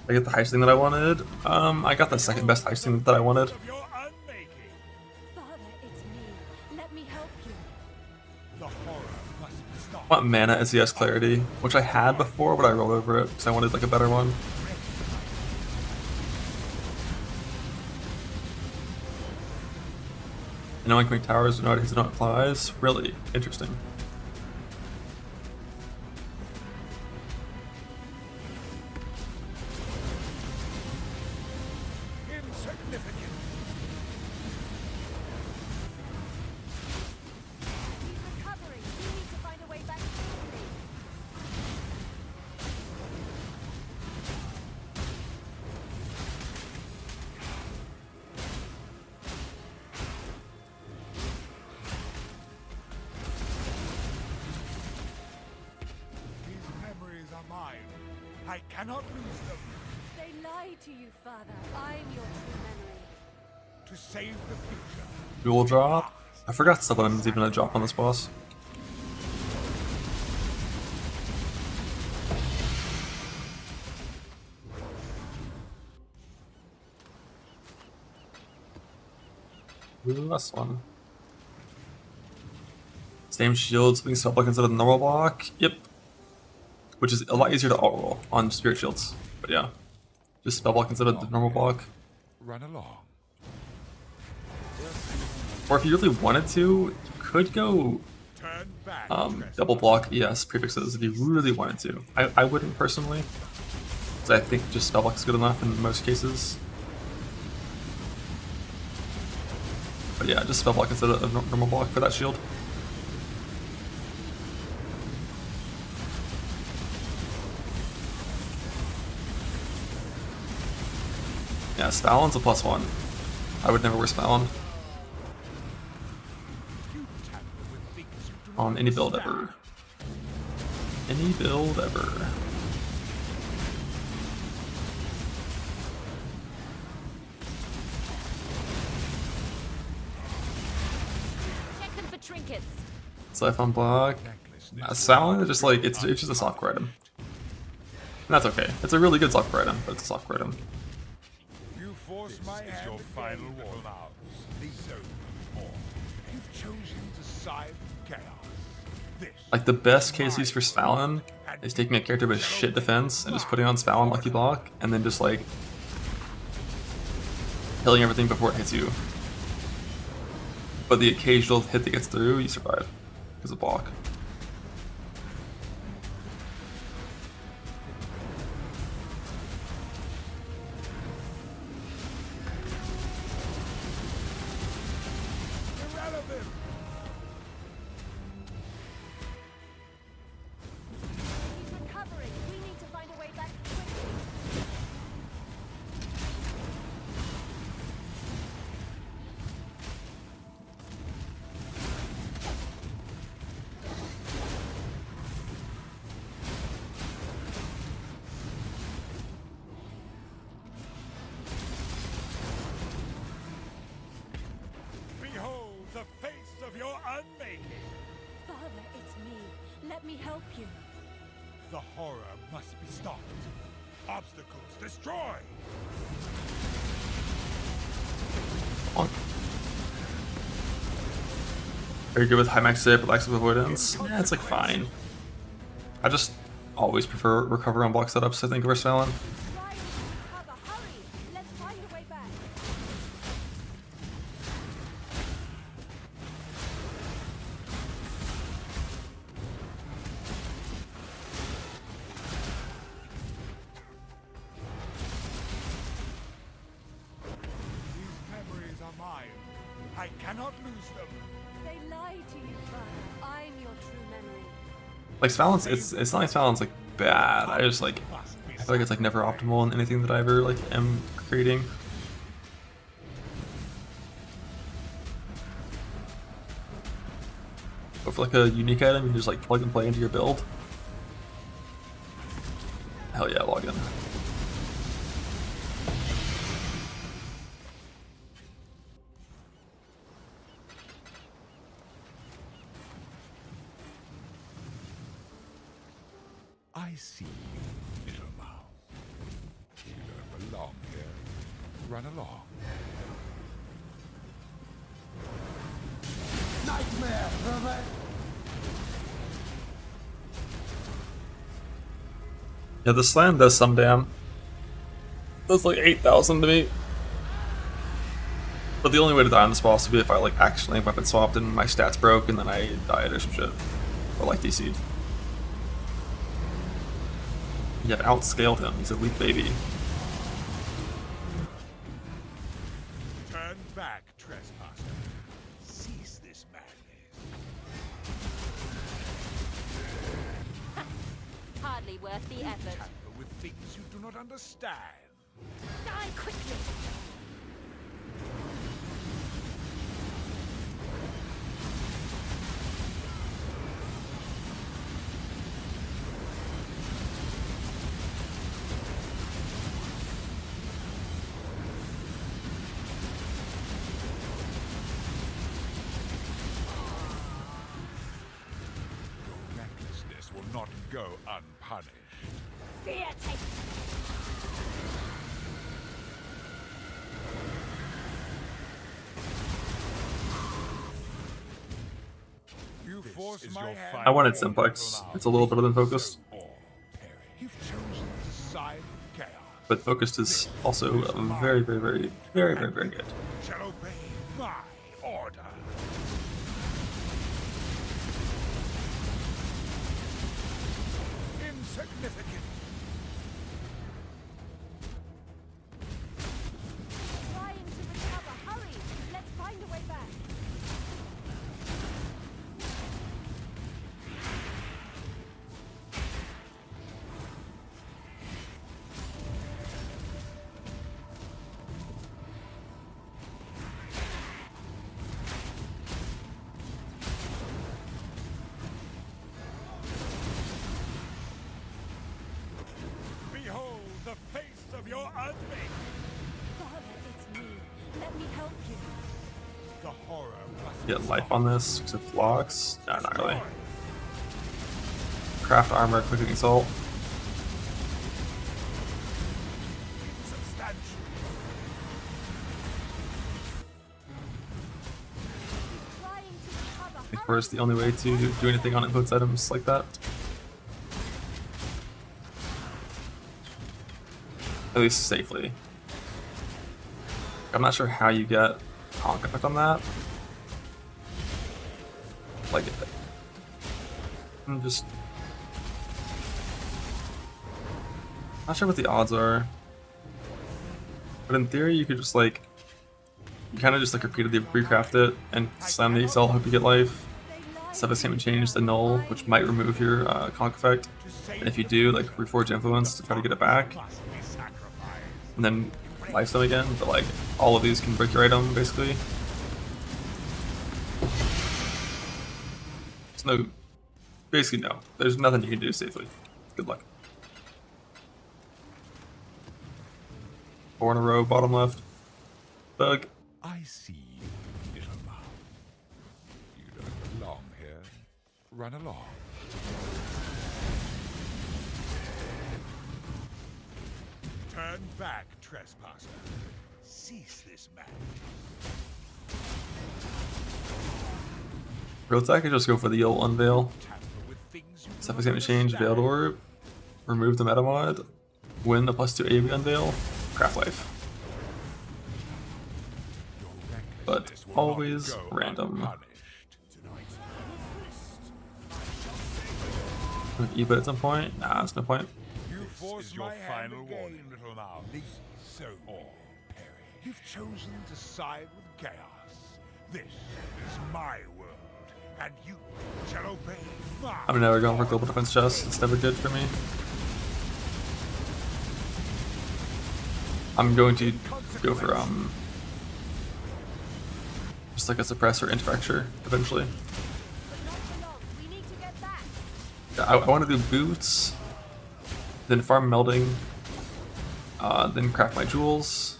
I get the heist thing that I wanted. I got the second best heist thing that I wanted. Father, it's me. Let me help you. The horror must be stopped. I want mana SES clarity, which I had before, but I rolled over it because I wanted like a better one. And now I can make towers when it applies. Really interesting. Insignificant. He's recovering. You need to find a way back quickly. cannot lose them. They lie to you, Father. I'm your true memory. To save the future. Dual drop. I forgot Sublim's even a drop on this boss. Ooh, last one. Same shields, being spell block instead of normal block. Yep. Which is a lot easier to auto roll on spirit shields. But yeah. Just spell block instead of the normal block. Run along. Or if you really wanted to, you could go double block ES prefixes if you really wanted to. I wouldn't personally. Because I think just spell block is good enough in most cases. But yeah, just spell block instead of normal block for that shield. Yeah, Spallon's a +1. I would never wear Spallon on any build ever. Any build ever. Check them for trinkets. Siphon block. Spallon is just like it's just a software item. And that's okay. It's a really good software item, but it's a software item. You force my hand your final war now. So more. You've chosen to side with chaos. This Like the best case use for Spallon is taking a character with shit defense and just putting on Spallon Lucky Block and then just like killing everything before it hits you. But the occasional hit that gets through, you survive because of block. behold the face of your unmaking. Father, it's me. Let me help you. The horror must be stopped. Obstacles destroyed. Very good with high max save, relax with avoidance. Yeah, it's like fine. I just always prefer recover on block setups, I think, over Spallon. These memories are mine. I cannot lose them. They lie to you, Father. I'm your true memory. Like Spallon's, it's not like Spallon's like bad. I just like I feel like it's like never optimal in anything that I ever like am creating. But for like a unique item, you can just like plug and play into your build. Hell yeah, log in. I see you, little mouse. You don't belong here. Run along. Nightmare, Robert! Yeah, the slam does some damn. Does like 8,000 to me. But the only way to die on this boss would be if I like accidentally weapon swapped and my stats broke and then I died or some shit. Or like DC'd. You have outscaled him, he's a weak baby. Turn back, trespasser. Cease this madness. Hardly worth the effort. Tamper with things you do not understand. Die quickly. not go unpunished. Fear takes. You force my hand. I wanted Simplex. It's a little better than Focused. You've chosen to side with chaos. But Focused is also very, very, very, very, very, very good. Shall obey my order. Insignificant. Trying to recover. Hurry! Let's find a way back. Behold the face of your unmade. Father, it's me. Let me help you. The horror must Get life on this, except blocks. No, not really. Craft armor, quick assault. substantial. Trying to recover. I think first the only way to do anything on inputs items like that. At least safely. I'm not sure how you get honk effect on that. Like, I'm just not sure what the odds are. But in theory, you could just like, you kind of just like repeatedly recraft it and slam the assault, hope you get life. Stuff is going to change the null, which might remove your conk effect. And if you do, like reforge influence to try to get it back. And then lifestone again, but like all of these can break your item basically. There's no, basically no. There's nothing you can do safely. Good luck. 4 in a row, bottom left. Bug. I see you, little mouse. You don't belong here. Run along. Turn back, trespasser. Cease this man. Real attack, I just go for the old unveil. Stuff is going to change. Veiled Orb. Remove the meta mod. Win the +2 AoE unveil. Craft life. But always random. E-bit at some point? Nah, there's no point. You force my hand again, little mouse. So all perish. You've chosen to side with chaos. This is my world, and you shall obey my. I'm never going for global defense chest. It's never good for me. I'm going to go for just like a suppressor infracture eventually. I want to do boots, then farm melding, then craft my jewels.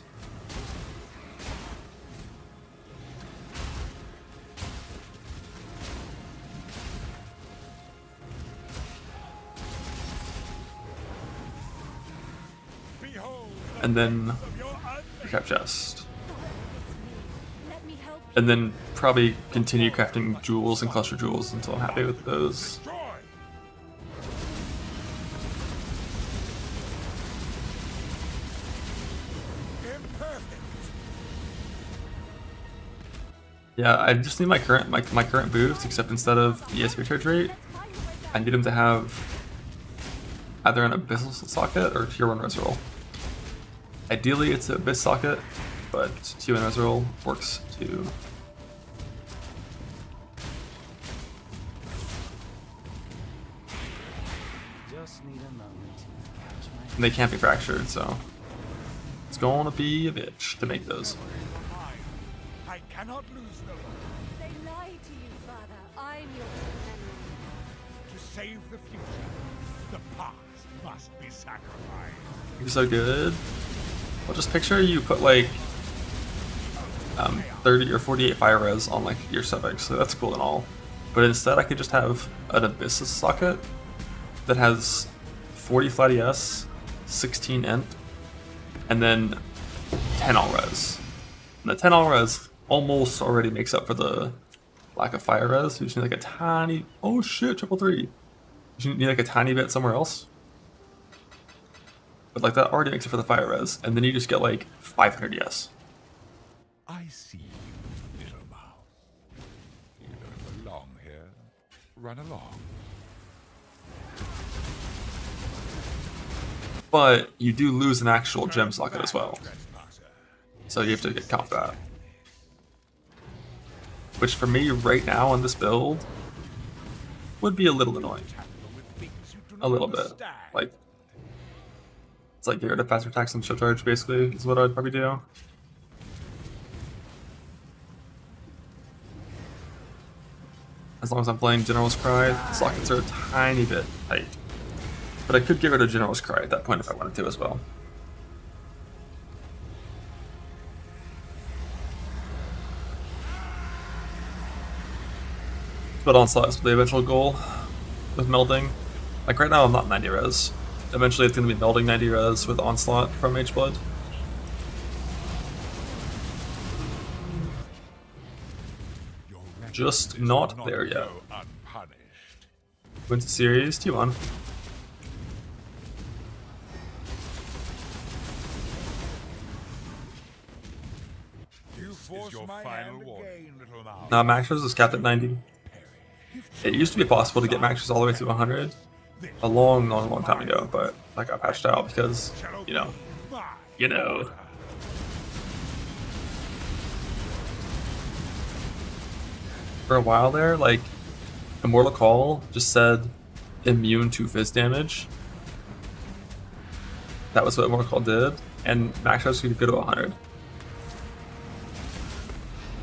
And then craft chest. And then probably continue crafting jewels and cluster jewels until I'm happy with those. Yeah, I just need my current boost, except instead of the ESP charge rate, I need them to have either an Abyssal socket or Tier 1 Reservoir. Ideally it's an Abyss socket, but Tier 1 Reservoir works too. Just need a moment to catch my... And they can't be fractured, so it's going to be a bitch to make those. I cannot lose them. They lie to you, Father. I'm your enemy. To save the future, the past must be sacrificed. You're so good. Well, just picture you put like 30 or 48 fire res on like your suffix, so that's cool and all. But instead I could just have an Abyss socket that has 40 flat ES, 16 int, and then 10 all res. And the 10 all res almost already makes up for the lack of fire res. You just need like a tiny, oh shit, 333. You just need like a tiny bit somewhere else. But like that already makes it for the fire res, and then you just get like 500 ES. I see you, little mouse. You don't belong here. Run along. But you do lose an actual gem socket as well. So you have to count that. Which for me right now on this build would be a little annoying. A little bit. Like, it's like get rid of faster attacks and shield charge basically is what I'd probably do. As long as I'm playing General's Cry, sockets are a tiny bit tight. But I could get rid of General's Cry at that point if I wanted to as well. But Onslaught is the eventual goal with melding. Like right now I'm not 90 res. Eventually it's going to be melding 90 res with Onslaught from H-Blood. Just not there yet. Went to series, T1. Now Maxers is capped at 90. It used to be possible to get Maxers all the way to 100 a long time ago, but that got patched out because, you know. For a while there, like, Immortal Call just said immune to fizz damage. That was what Immortal Call did, and Maxers could go to 100.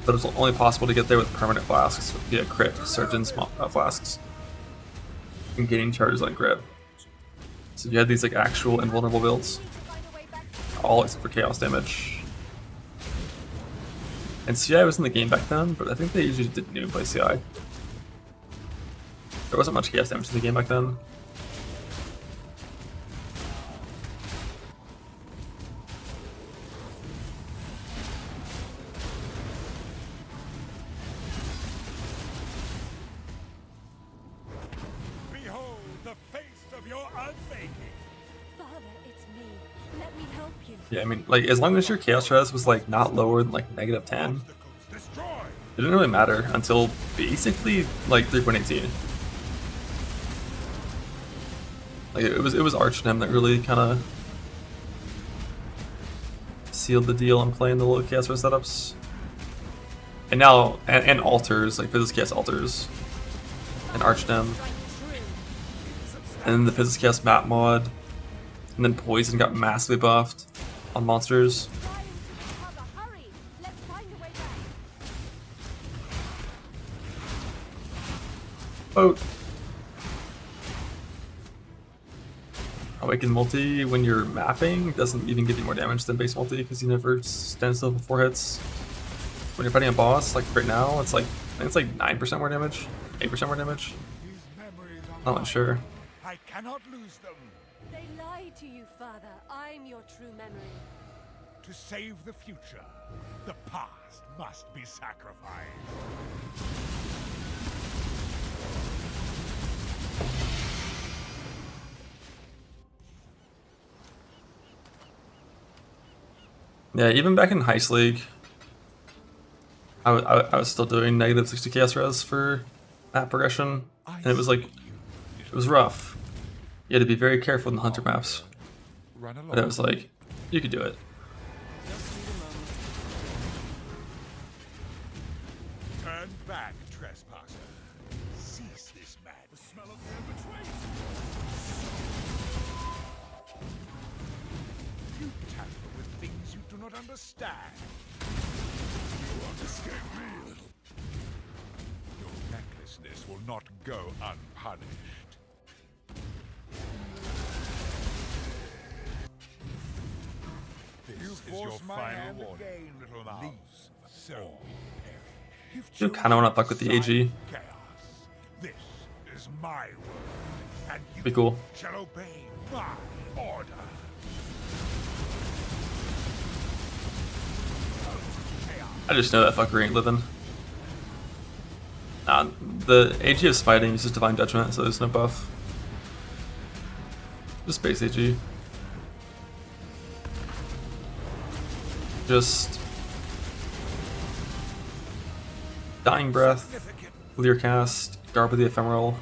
But it's only possible to get there with permanent flasks via crit Surgeon's flasks and gaining charges on grip. So you had these like actual invulnerable builds, all except for chaos damage. And CI was in the game back then, but I think they usually didn't even play CI. There wasn't much chaos damage in the game back then. Yeah, I mean, like, as long as your chaos res was, like, not lower than, like, -10, it didn't really matter until basically, like, 3.18. Like, it was Archnem that really kind of sealed the deal on playing the low chaos res setups. And now, and altars, like, Physics Chaos altars, and Archnem. And then the Physics Chaos map mod, and then Poison got massively buffed on monsters. Boat. Awaken multi when you're mapping doesn't even give you more damage than base multi because you never stand still for 4 hits. When you're fighting a boss, like right now, it's like I think it's like 9% more damage, 8% more damage. I'm not sure. I cannot lose them. They lied to you, Father. I'm your true memory. To save the future, the past must be sacrificed. Yeah, even back in Heist League, I was still doing negative 60 chaos res for map progression, and it was like, it was rough. You had to be very careful in the hunter maps, but it was like, you could do it. Turn back, trespasser. Cease this mad. The smell of their betrayal. You tamper with things you do not understand. You want to escape me, little. Your recklessness will not go unpunished. This is your final warning. Again, little mouse. So You kind of want to fuck with the AG. chaos. This is my world, and Be cool. shall obey my order. I just know that fucker ain't living. The AG is fighting uses Divine Judgment, so there's no buff. Just base AG. Just Dying Breath, Clear Cast, Garb of the Ephemeral.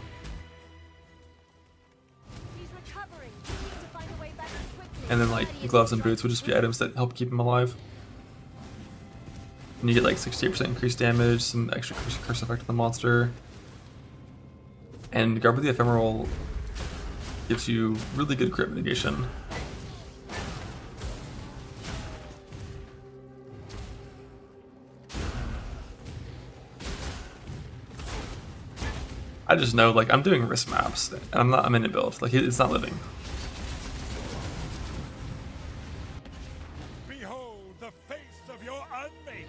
And then like gloves and boots would just be items that help keep him alive. And you get like 68% increased damage, some extra curse effect on the monster. And Garb of the Ephemeral gives you really good crit mitigation. I just know, like, I'm doing risk maps, and I'm in a build. Like, it's not living. Behold the face of your unmaking.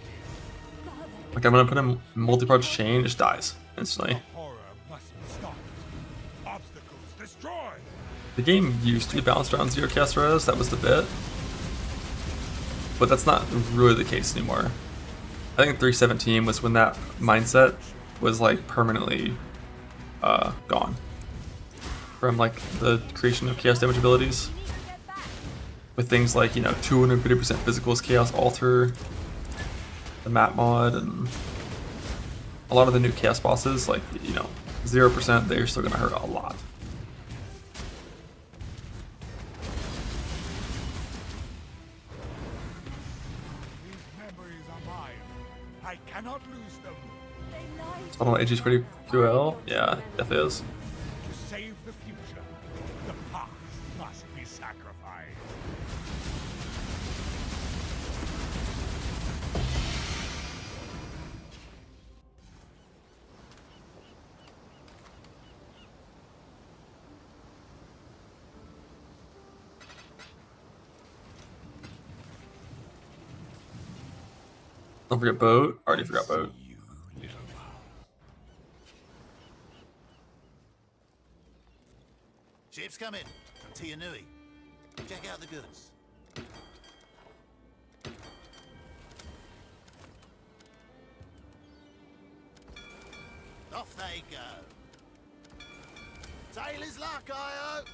Like, I'm gonna put him multi-approach chain, just dies instantly. Horror must be stopped. Obstacles destroyed. The game used to be balanced around 0 cast res, that was the bit. But that's not really the case anymore. I think 317 was when that mindset was like permanently gone from like the creation of chaos damage abilities. With things like, you know, 250% physicals, chaos alter, the map mod, and a lot of the new chaos bosses, like, you know, 0%, they're still gonna hurt a lot. I cannot lose them. I don't know, AG is pretty QL. Yeah, definitely is. To save the future, the past must be sacrificed. Don't forget boat. Already forgot boat. Ship's coming from Tianui. Check out the goods. Off they go. Sailor's luck, I hope.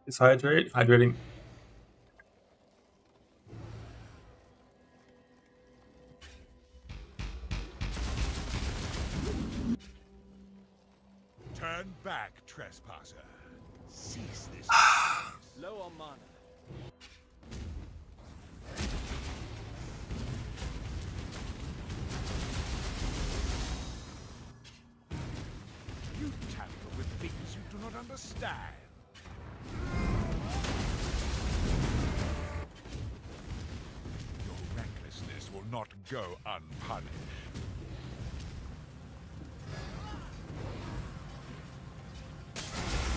Is hydrating. Turn back, trespasser. Cease this. Low on mana. You tamper with things you do not understand. Your recklessness will not go unpunished.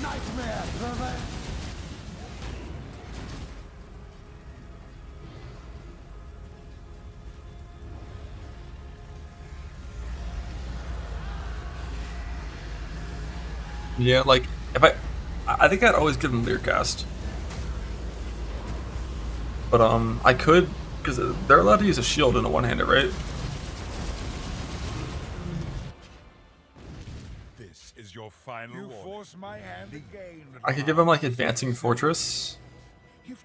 Nightmare, brother! Yeah, like, if I think I'd always give him Learcast. But, I could, because they're allowed to use a shield in a one-handed, right? This is your final warning. Force my hand again. I could give him, like, Advancing Fortress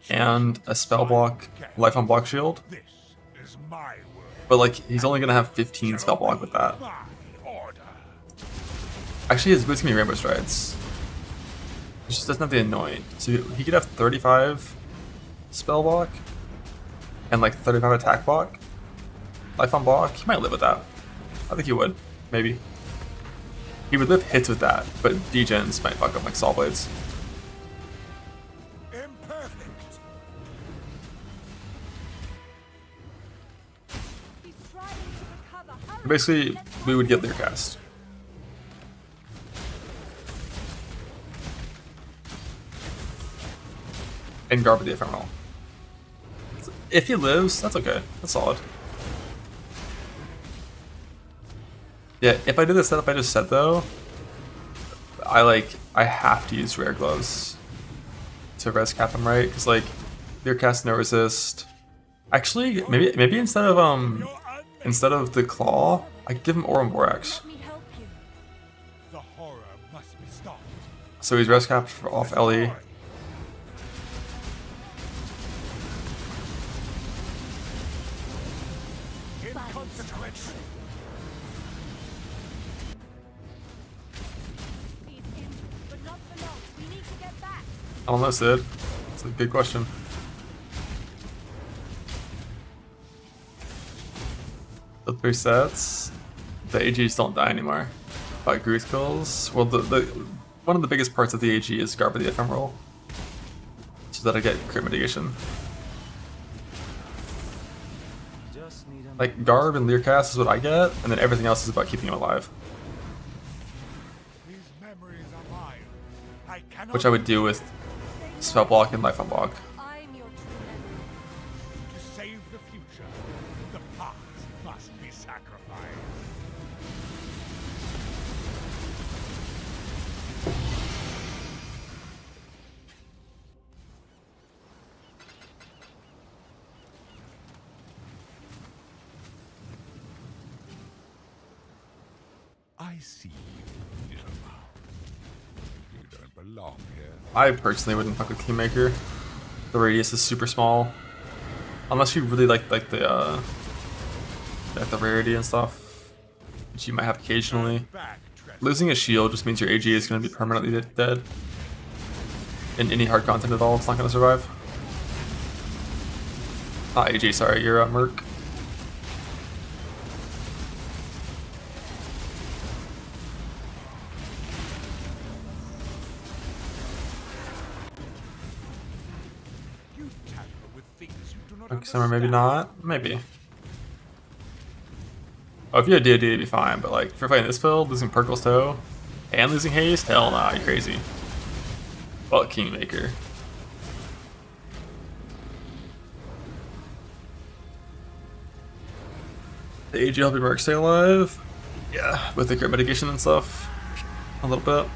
and a spell block, life on block shield. This is my word. But, like, he's only gonna have 15 spell block with that. Actually, his boots can be Rainbow Strides. He just doesn't have the Anoint. So he could have 35 spell block and like 35 attack block. Life on block, he might live with that. I think he would, maybe. He would live hits with that, but degens might fuck up like Saw Blades. Imperfect. Basically, we would get Learcast. And Garb of the Ephemeral. If he lives, that's okay. That's solid. Yeah, if I do the setup I just said though, I have to use rare gloves to res cap him, right? Because like your cast no resist. Actually, maybe instead of the claw, I could give him Aurum Borax. The horror must be stopped. So he's res capped off LE. Inconsequential. But not for long. We need to get back. I don't know, Sid. It's a good question. The 3 sets, the AGs don't die anymore. By Gruth kills, well, one of the biggest parts of the AG is Garb of the Ephemeral, so that I get crit mitigation. Like Garb and Learcast is what I get, and then everything else is about keeping him alive. These memories are mine. I cannot Which I would do with Spell Block and Life Unblock. To save the future, the past must be sacrificed. I see you, little mouse. You don't belong here. I personally wouldn't fuck with Kingmaker. The radius is super small. Unless you really like the rarity and stuff, which you might have occasionally. Losing a shield just means your AG is going to be permanently dead. In any hard content at all, it's not going to survive. Not AG, sorry, you're Merc. Okay, summer maybe not, maybe. Oh, if you had DOD, it'd be fine, but like, if you're playing this build, losing Perkle's Toe, and losing Haste, hell nah, you're crazy. Well, Kingmaker. The AG help your Merc stay alive? Yeah, with the crit mitigation and stuff, a little bit.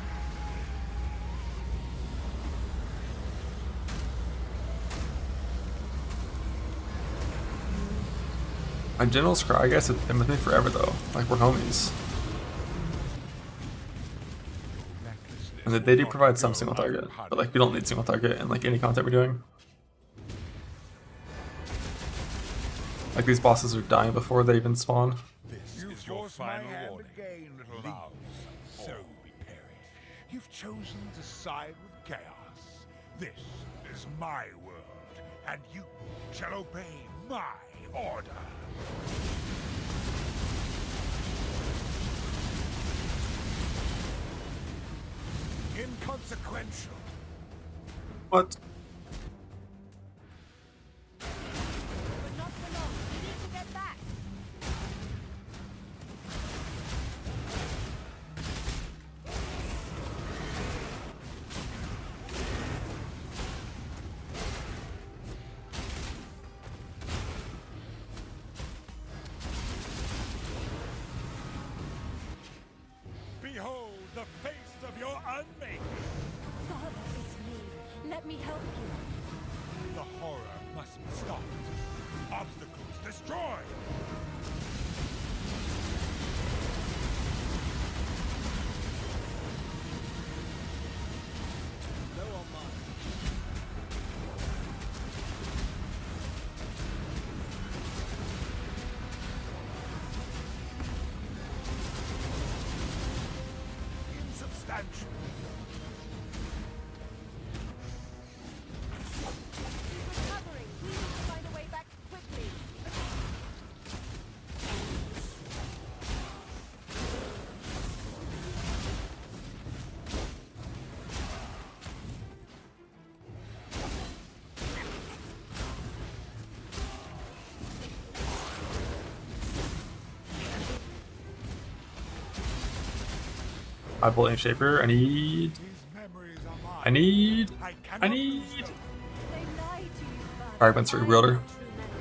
My General Scry guys have been with me forever though, like we're homies. And they do provide some single target, but like we don't need single target in like any content we're doing. Like these bosses are dying before they even spawn. This is your final warning. Again, little mouse. So we perish. You've chosen to side with chaos. This is my world, and you shall obey my order. Inconsequential. What? But not for long. We need to get back. Behold the face of your unmaking. Father, it's me. Let me help you. The horror must be stopped. Obstacles destroyed. Low on mine. Insubstantial. Recovering. We need to find a way back quickly. I Blade Shaper, I need. They lie to you, Father. Fragments for Wielder. True memories.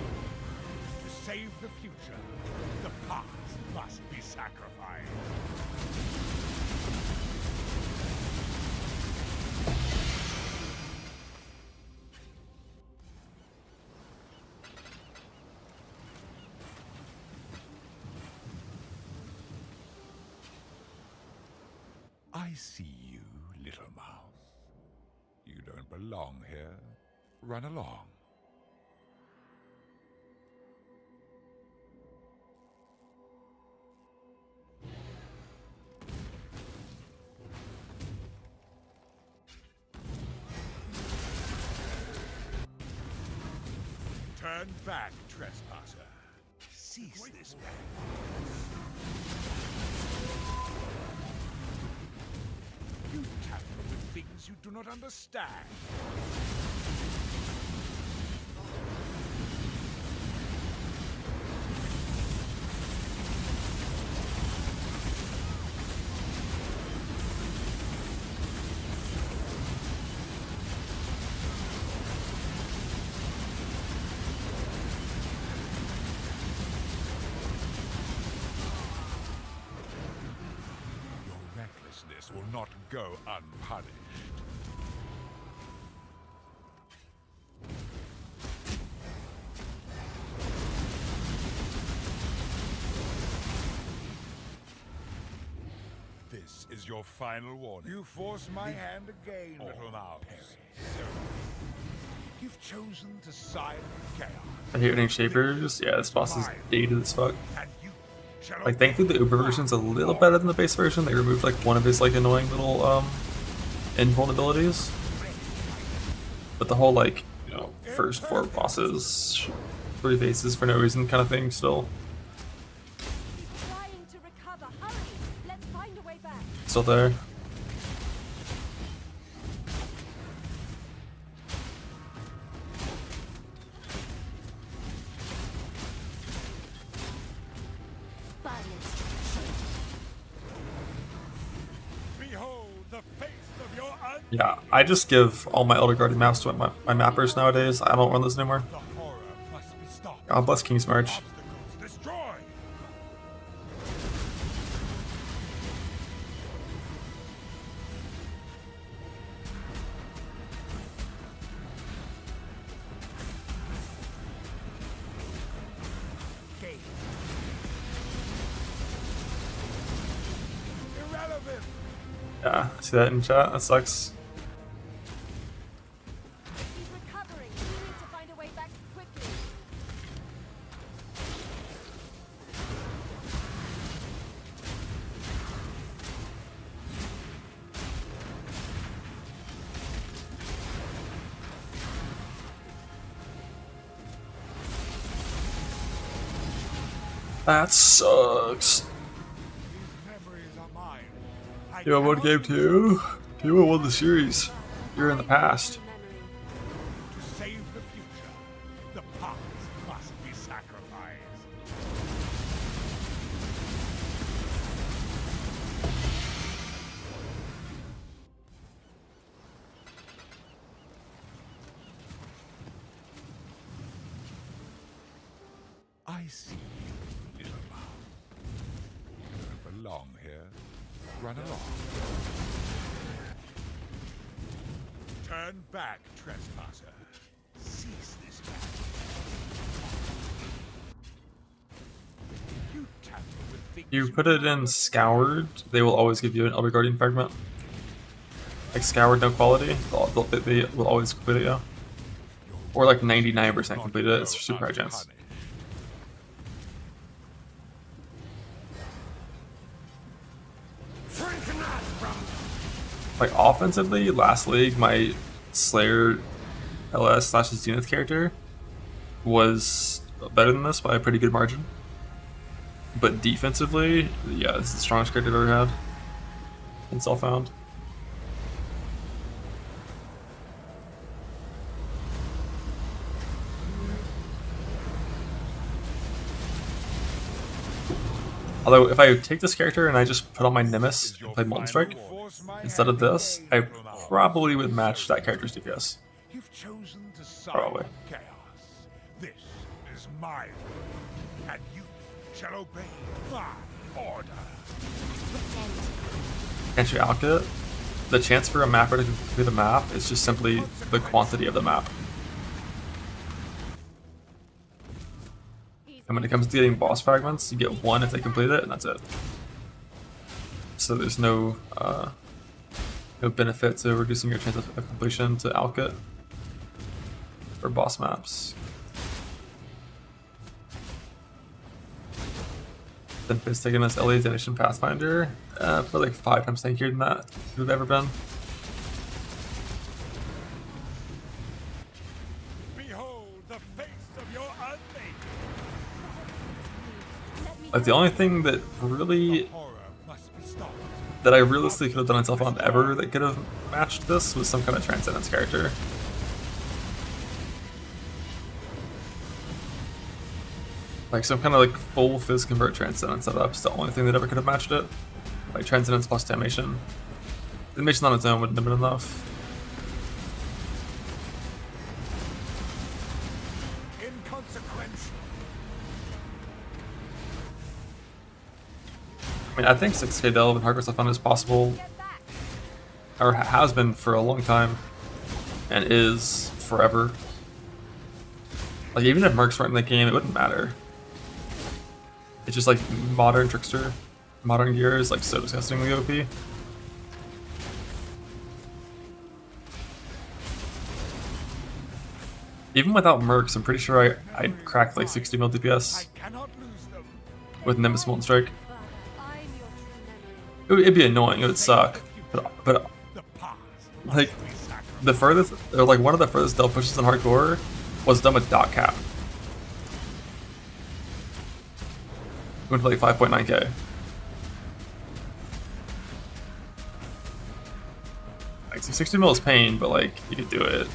I see you, little mouse. You don't belong here. Run along. Turn back, trespasser. Cease this madness. You tamper with things you do not understand. Recklessness will not go unpunished. This is your final warning. You force my hand again, little mouse. So, you've chosen to side with chaos. I hate hitting shapers. Yeah, this boss is dated as fuck. Like, thankfully the Uber version's a little better than the base version. They removed like one of his like annoying little invulnerabilities. But the whole like, you know, first 4 bosses, 3 faces for no reason kind of thing still. Still there. Yeah, I just give all my Elder Guardian maps to my mappers nowadays. I don't run those anymore. God bless King's March. Yeah, see that in chat? That sucks. That sucks. Yo, won game 2. People won the series. You're in the past. To save the future, the past must be sacrificed. I see you, little mouse. You don't belong here. Run along. Turn back, trespasser. Cease this madness. You tamper with things You put it in Scoured, they will always give you an Elder Guardian fragment. Like Scoured, no quality, they will always complete it, yeah. Or like 99% complete it, it's super high chance. Like offensively, last league, my Slayer LS/Zenith character was better than this by a pretty good margin. But defensively, yeah, this is the strongest character I've ever had. It's all found. Although, if I take this character and I just put on my Nimbus and play Molten Strike instead of this, I probably would match that character's DPS. Probably. chaos. This is my will, and you shall obey my order. Can't you alch it? The chance for a mapper to complete a map is just simply the quantity of the map. And when it comes to getting boss fragments, you get 1 if they complete it, and that's it. So there's no No benefit to reducing your chance of completion to Alkit for boss maps. Then it's taken as LA Donation Pathfinder. For like 5 times tankier than that we've ever been. Behold the face of your unmade. Like the only thing that really Horror must be stopped. that I realistically could have done myself on ever that could have matched this was some kind of Transcendence character. Like some kind of like full Fizz Convert Transcendence setup's the only thing that ever could have matched it. Like Transcendence plus Damnation. Damnation on its own wouldn't have been enough. Inconsequential. I mean, I think 6k delve and hardcore stuff fun is possible, or has been for a long time, and is forever. Like even if Mercs weren't in the game, it wouldn't matter. It's just like modern Trickster, modern gear is like so disgustingly OP. Even without Mercs, I'm pretty sure I'd crack like 60 mil DPS with Nimbus Molten Strike. It'd be annoying, it would suck, but like the furthest, or like one of the furthest delve pushes in hardcore was done with dot cap. Went to like 5.9k. Like 60 mil is pain, but like you could do it.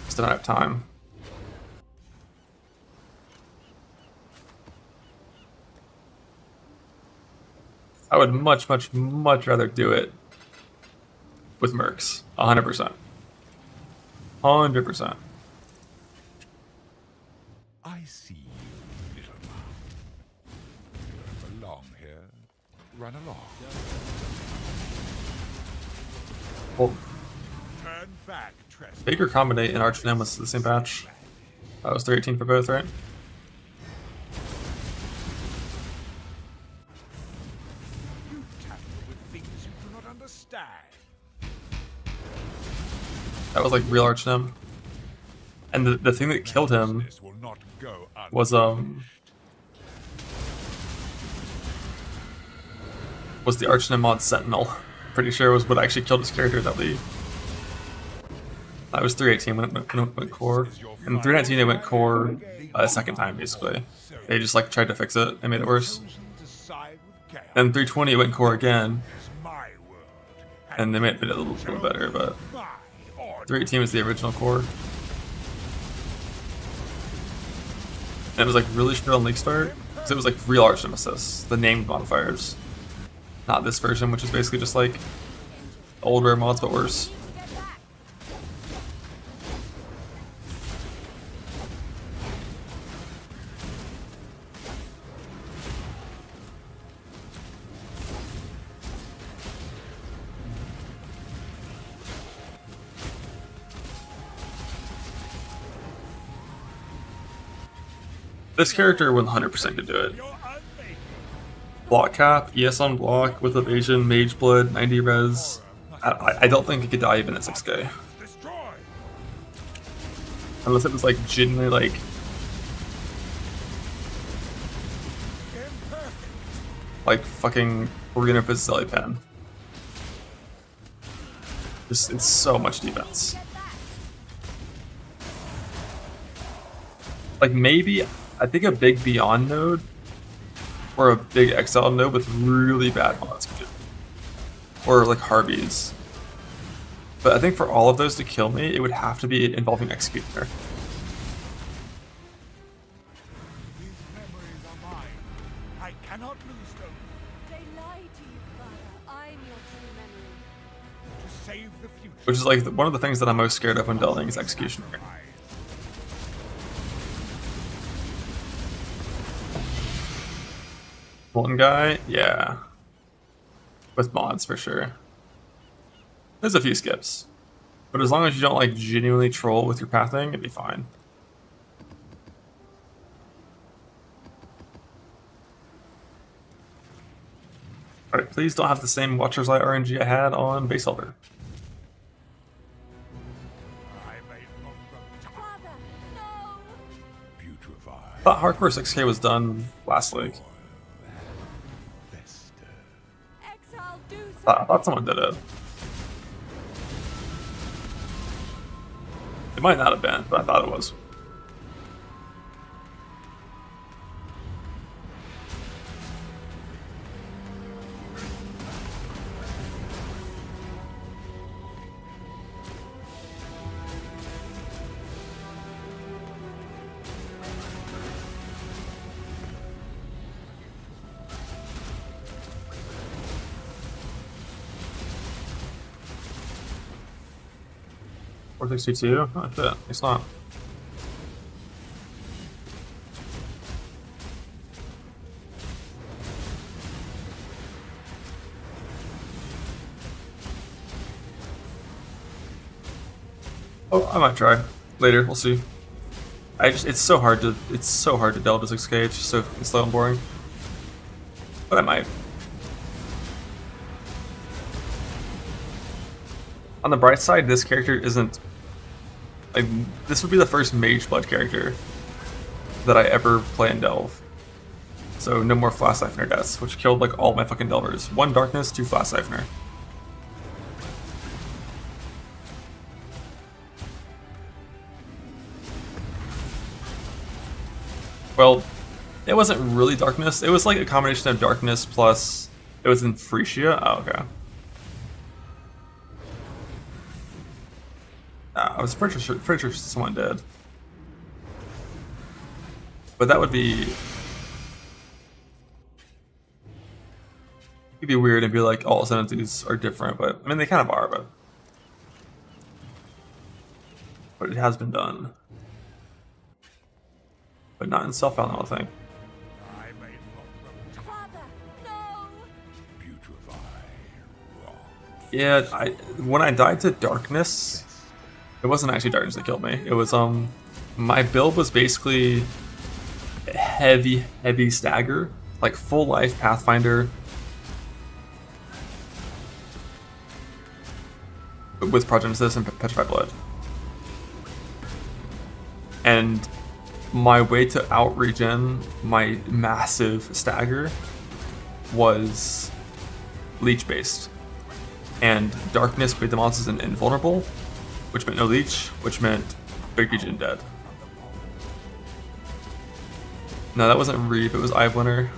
Just don't have time. I would much rather do it with Mercs, 100%. 100%. I see you, little one. You don't belong here. Run along. Well, Turn back, trespass. Baker Combinate and Arch was the same patch. That was 318 for both, right? You tamper with things you do not understand. That was like real Archnum. And the thing that killed him was the Archnum mod Sentinel. Pretty sure was what actually killed his character that league. That was 318 when it went core. And 319 it went core a second time basically. They just like tried to fix it and made it worse. And 320 it went core again. And they made it a little better, but 318 was the original core. And it was like really shit on league start because it was like real Arch Nemesis, the named modifiers. Not this version, which is basically just like old rare mods but worse. This character 100% could do it. Block cap, ES on block with evasion, mage blood, 90 res. I don't think it could die even at 6k. Unless it was like genuinely like fucking Arena Vizzelli pen. Just it's so much defense. Like maybe I think a big Beyond node or a big Exile node with really bad mods could do. Or like Harvey's. But I think for all of those to kill me, it would have to be involving Executioner. These memories are mine. I cannot lose them. They lie to you, Father. I'm your true memory. To save the future. Which is like one of the things that I'm most scared of when delving is Executioner. One guy, yeah. With mods for sure. There's a few skips. But as long as you don't like genuinely troll with your pathing, it'd be fine. Alright, please don't have the same Watcher's Eye RNG I had on Base Elder. I thought Hardcore 6K was done last week. I thought someone did it. It might not have been, but I thought it was. Or 62? Oh shit, it's not. Oh, I might try. Later, we'll see. It's so hard to delve to 6K, it's just so slow and boring. But I might. On the bright side, this character isn't like, this would be the first Mage Blood character that I ever play in Delve. So no more Flash Siphoner deaths, which killed like all my fucking Delvers. 1 Darkness, 2 Flash Siphoner. Well, it wasn't really Darkness. It was like a combination of Darkness plus it was in Frisia. Oh, okay. I was pretty sure someone did. But that would be... It'd be weird and be like all sentences are different, but I mean they kind of are, but it has been done. But not in self-found, I don't think. Yeah, when I died to Darkness, it wasn't actually Darkness that killed me. It was my build was basically heavy stagger, like full life Pathfinder with Progenesis and Petrified Blood. And my way to out-regen my massive stagger was leech-based. And Darkness made the monsters invulnerable, which meant no leech, which meant big regen dead. No, that wasn't Reap, it was Eye of Winter.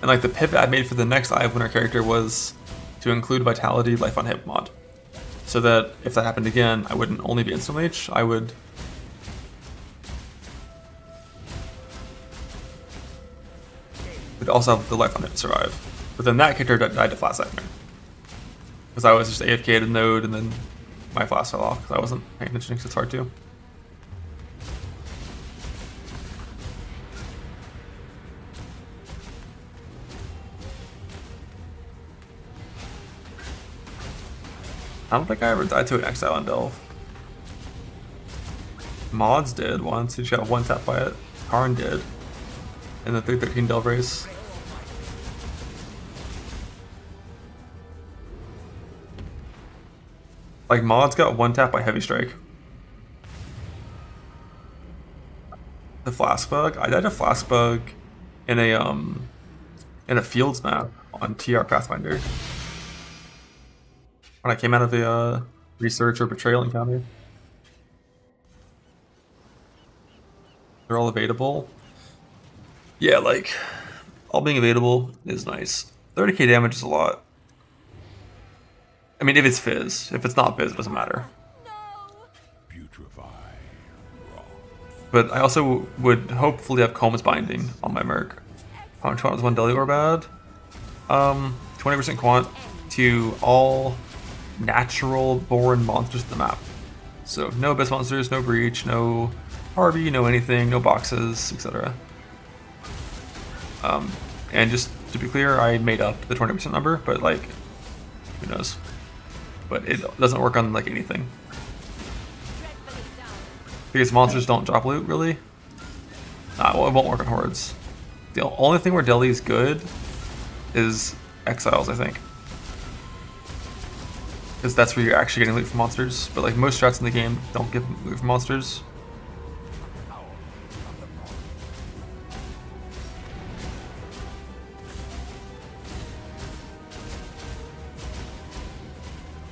And like the pivot I made for the next Eye of Winter character was to include Vitality Life on Hit mod. So that if that happened again, I wouldn't only be instant leech, I would also have the life on it to survive. But then that character died to Flash Siphoner. Because I was just AFK at a node and then my flash fell off because I wasn't paying attention because it's hard to. I don't think I ever died to an Exile in Delve. Mods did once, he just got 1 tap by it. Karn did. In the 313 Delve race. Like Mods got 1 tap by Heavy Strike. The Flask Bug? I died to Flask Bug in a Fields map on TR Pathfinder. When I came out of the Research or Betrayal encounter. They're all evadable. Yeah, like, all being evadable is nice. 30k damage is a lot. I mean, if it's Fizz. If it's not Fizz, it doesn't matter. But I also would hopefully have Combs Binding on my Merc. How much quant was 1 Deli or bad? 20% quant to all natural born monsters in the map. So no Abyss monsters, no Breach, no Harvey, no anything, no boxes, etc. And just to be clear, I made up the 20% number, but like, who knows? But it doesn't work on like anything. Because monsters don't drop loot, really? Nah, well, it won't work on hordes. The only thing where Delhi is good is exiles, I think. Because that's where you're actually getting loot from monsters. But like most strats in the game don't give loot from monsters.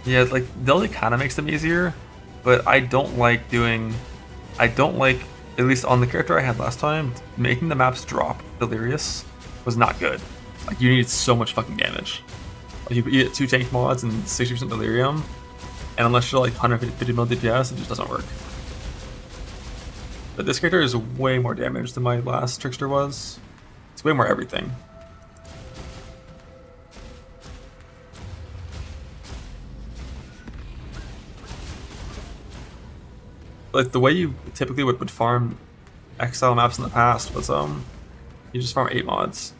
Yeah, like Delhi kind of makes them easier, but I don't like, at least on the character I had last time, making the maps drop Delirious was not good. Like you needed so much fucking damage. Like you get 2 tank mods and 60% delirium, and unless you're like 150 mil DPS, it just doesn't work. But this character is way more damage than my last Trickster was. It's way more everything. Like the way you typically would farm exile maps in the past was you just farm 8 mods.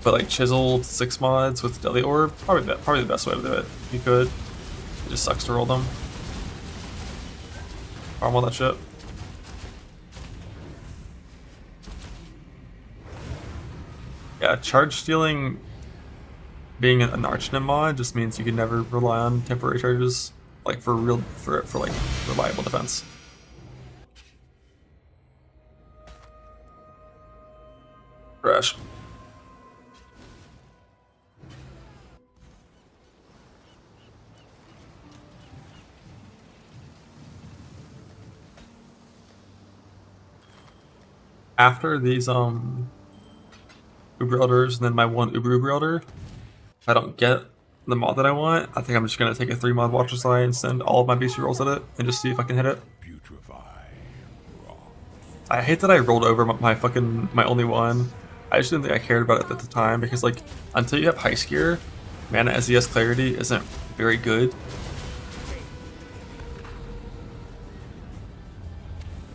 But like chiseled 6 mods with Deli Orb, probably the best way to do it. You could. It just sucks to roll them. Farm all that shit. Yeah, charge stealing being an Archnim mod just means you can never rely on temporary charges, like for like reliable defense. Crash. After these Uber Elders and then my one Uber Elder, if I don't get the mod that I want, I think I'm just gonna take a 3 mod Watcher Slide and send all of my beast rolls at it and just see if I can hit it. I hate that I rolled over my only one. I just didn't think I cared about it at the time because like until you have Heist gear, mana SES clarity isn't very good.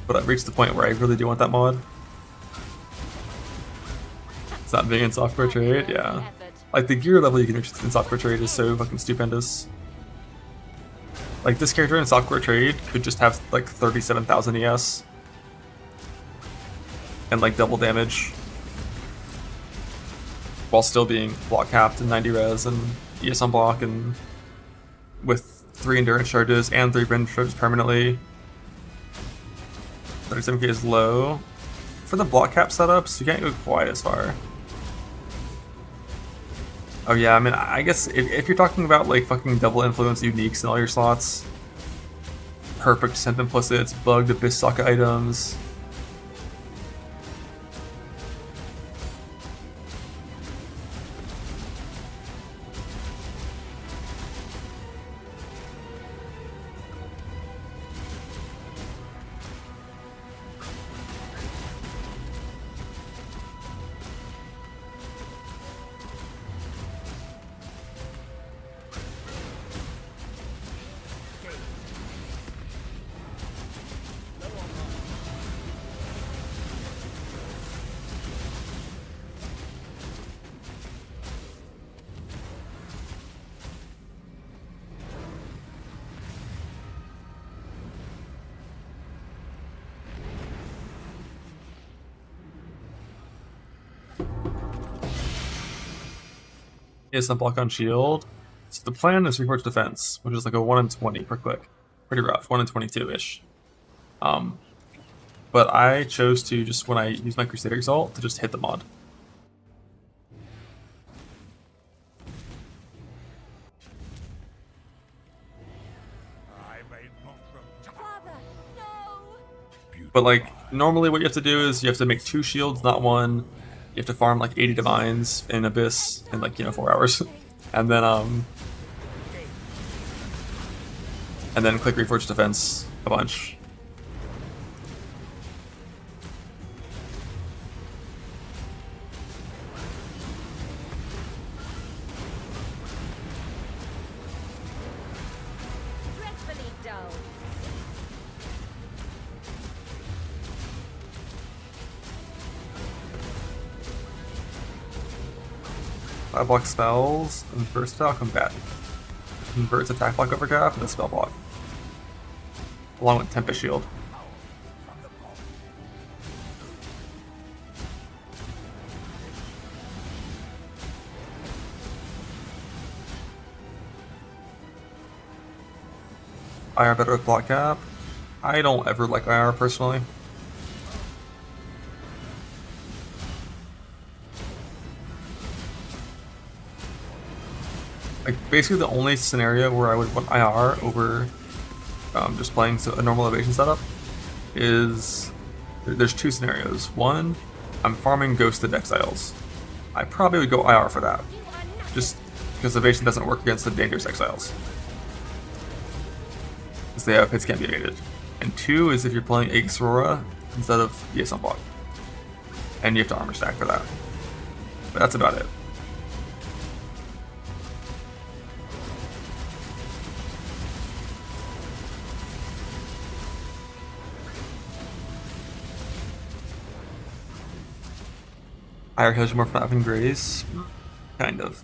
But I've reached the point where I really do want that mod. It's not being in software trade, yeah. Like the gear level you can reach in software trade is so fucking stupendous. Like this character in software trade could just have like 37,000 ES. And like double damage. While still being block capped and 90 res and ES on block and with 3 endurance charges and 3 brand charges permanently. 37k is low. For the block cap setups, you can't go quite as far. Oh yeah, I mean, I guess if you're talking about like fucking double influence uniques in all your slots, perfect Simp implicits, bugged Abyss Socket items. Is the block on shield. So the plan is Reforged Defense, which is like a 1 in 20 per click. Pretty rough, 1 in 22-ish. But I chose to just, when I use my Crusader Exalt, to just hit the mod. But like, normally what you have to do is you have to make 2 shields, not 1. You have to farm like 80 divines in Abyss in like, 4 hours. And then click Reforged Defense a bunch. Dreadfully dull. I block spells and versatile combat. converts attack block over cap into spell block, along with Tempest Shield. IR better with block cap. I don't ever like IR personally. Like basically the only scenario where I would want IR over just playing a normal evasion setup is there's two scenarios. One, I'm farming Ghosted Exiles. I probably would go IR for that, just because evasion doesn't work against the dangerous exiles, because they have hits can't be evaded. And two is if you're playing Aegis Aurora instead of ES Unblock, and you have to armor stack for that. But that's about it. IR heals you more from having Grace? Kind of.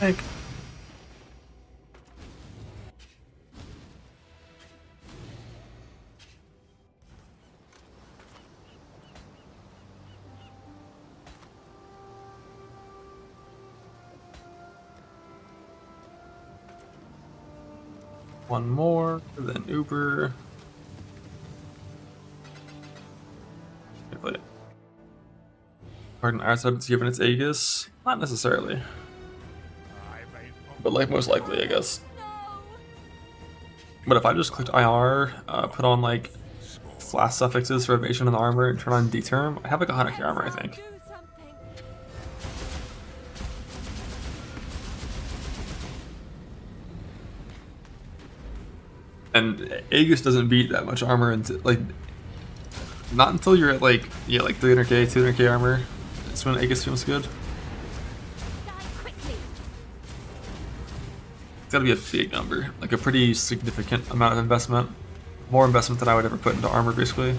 Like. One more, then Uber. Pardon, IR it's given its Aegis? Not necessarily. But like most likely, I guess. But if I just clicked IR, put on like flash suffixes for evasion and armor, and turn on D-term, I have like 100k armor, I think. And Aegis doesn't beat that much armor until like not until you're at like 300k, 200k armor. That's when Aegis feels good. It's gotta be a big number, like a pretty significant amount of investment. More investment than I would ever put into armor, basically.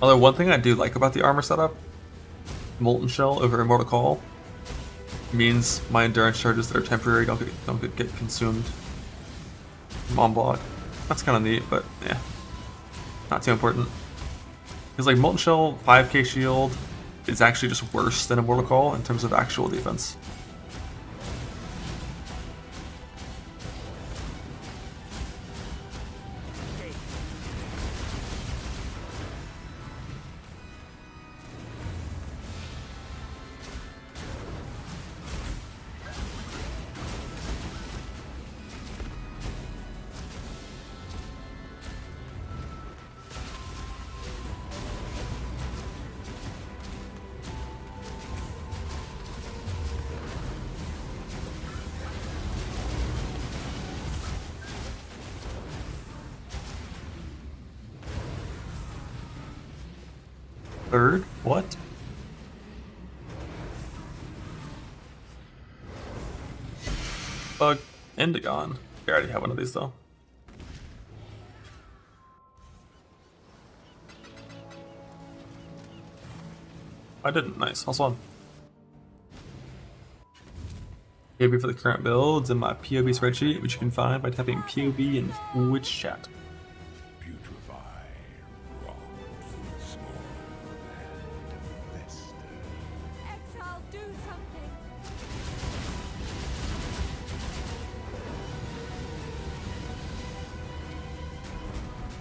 Although one thing I do like about the armor setup, Molten Shell over Immortal Call, means my endurance charges that are temporary don't get consumed on block. That's kind of neat, but yeah, not too important. Because like Molten Shell 5k shield is actually just worse than Immortal Call in terms of actual defense. Third? What? Bug. Endagon. I already have one of these though. I didn't. Nice. Also on. POB for the current builds in my POB spreadsheet, which you can find by typing POB in Twitch chat.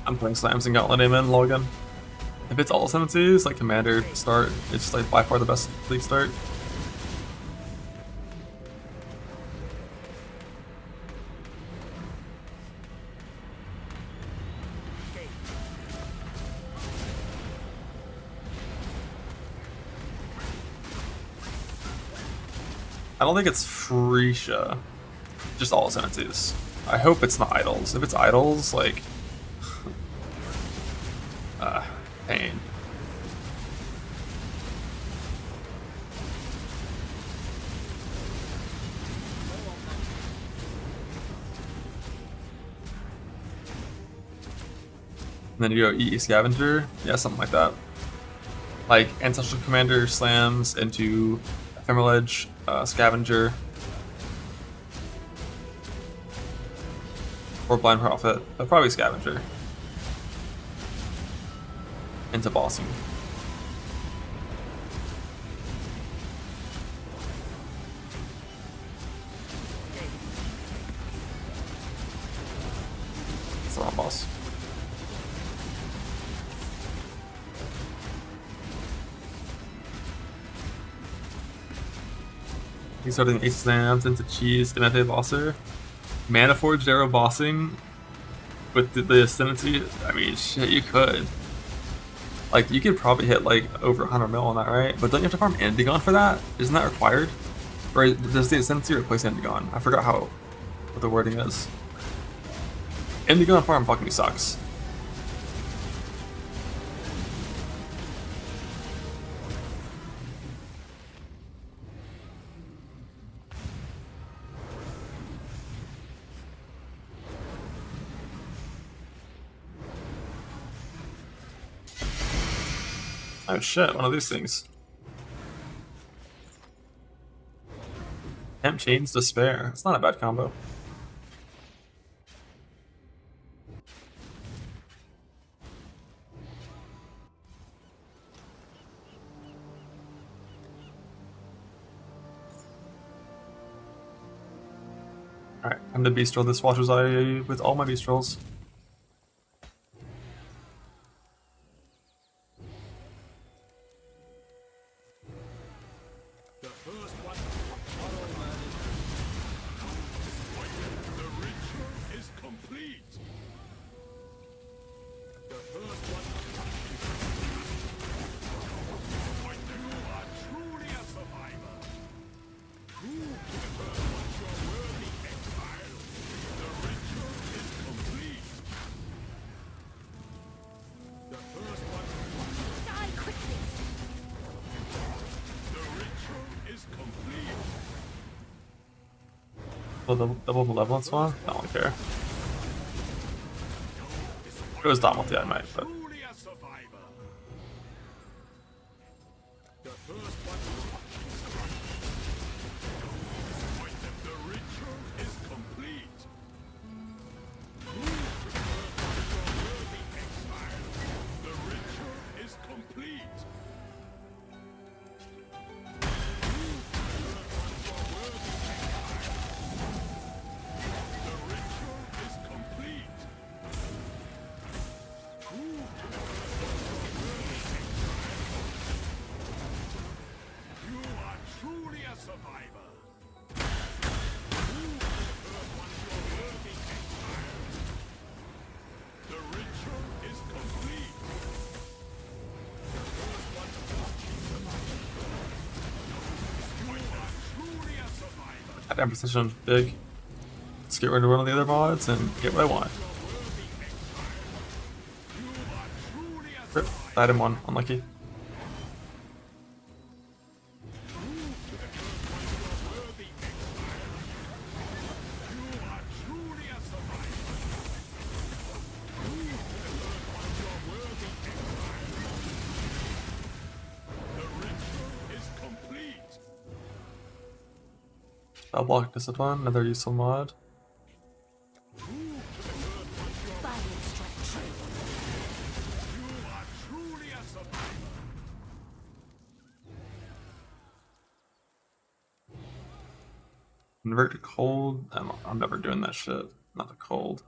I'm playing Slams and Gauntlet Amen login. If it's all ascendancies, like Commander start, it's like by far the best league start. I don't think it's Freesia, just all ascendancies. I hope it's not idols. If it's idols, like pain. And then you go EE Scavenger. Yeah, something like that. Like Ancestral Commander slams into Ephemeral Edge, Scavenger. Or Blind Prophet, but probably Scavenger. Into bossing. It's not a boss. He's starting 8 slams into cheese, Demente Bosser. Mana Forged Arrow bossing with the Ascendancy. I mean, shit, you could. Like, you could probably hit like over 100 mil on that, right? But don't you have to farm Endygon for that? Isn't that required? Or does the Ascendancy replace Endygon? I forgot what the wording is. Endygon farm fucking sucks. Oh shit, one of these things. Temp Chains Despair. It's not a bad combo. Alright, I'm the Beast Roll this Watcher's Eye with all my Beast Rolls. Double the level and so on? I don't care. If it was done with the I might, but. Goddamn precision big. Let's get rid of one of the other mods and get what I want. Rip. Item 1, unlucky. I'll block Discipline, another useful mod. Convert to cold. I'm never doing that shit. Not the cold.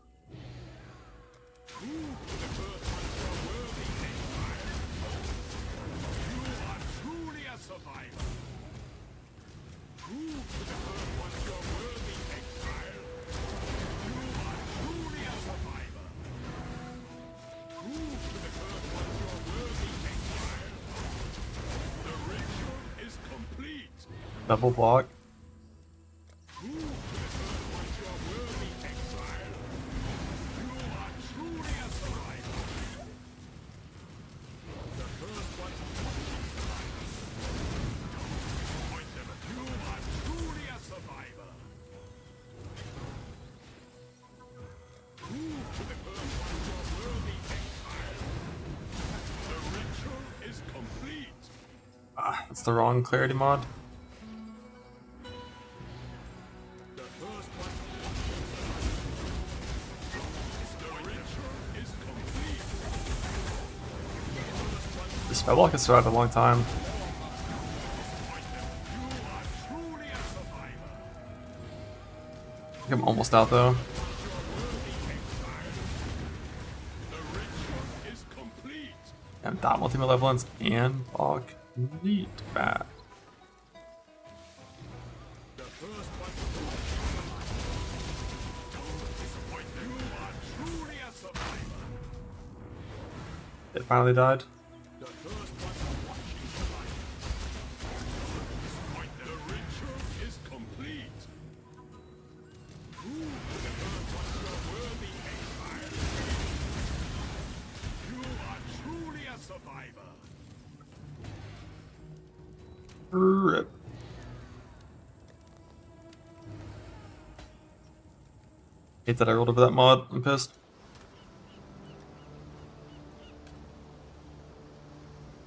Double block. Ah, that's the wrong clarity mod. The spell block has survived a long time. I think I'm almost out though. And dot multi-malevolence and block. Neat. Bad. It finally died. Rip. Hate that I rolled over that mod. I'm pissed.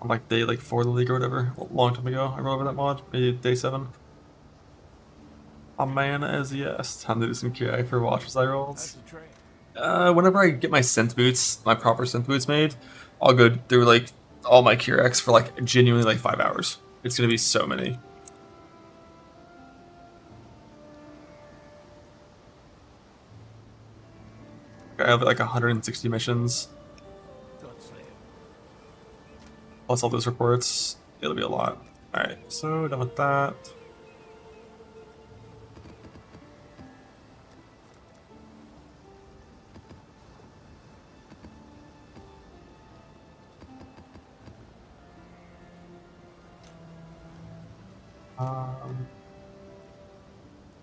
On like day 4 of the league or whatever, a long time ago, I rolled over that mod. Maybe day 7. A man as yes. Time to do some QA for watches I rolls. Whenever I get my synth boots, my proper synth boots made, I'll go through like all my QX for like genuinely like 5 hours. It's gonna be so many. I have like 160 missions. Plus all those reports. It'll be a lot. Alright, so done with that.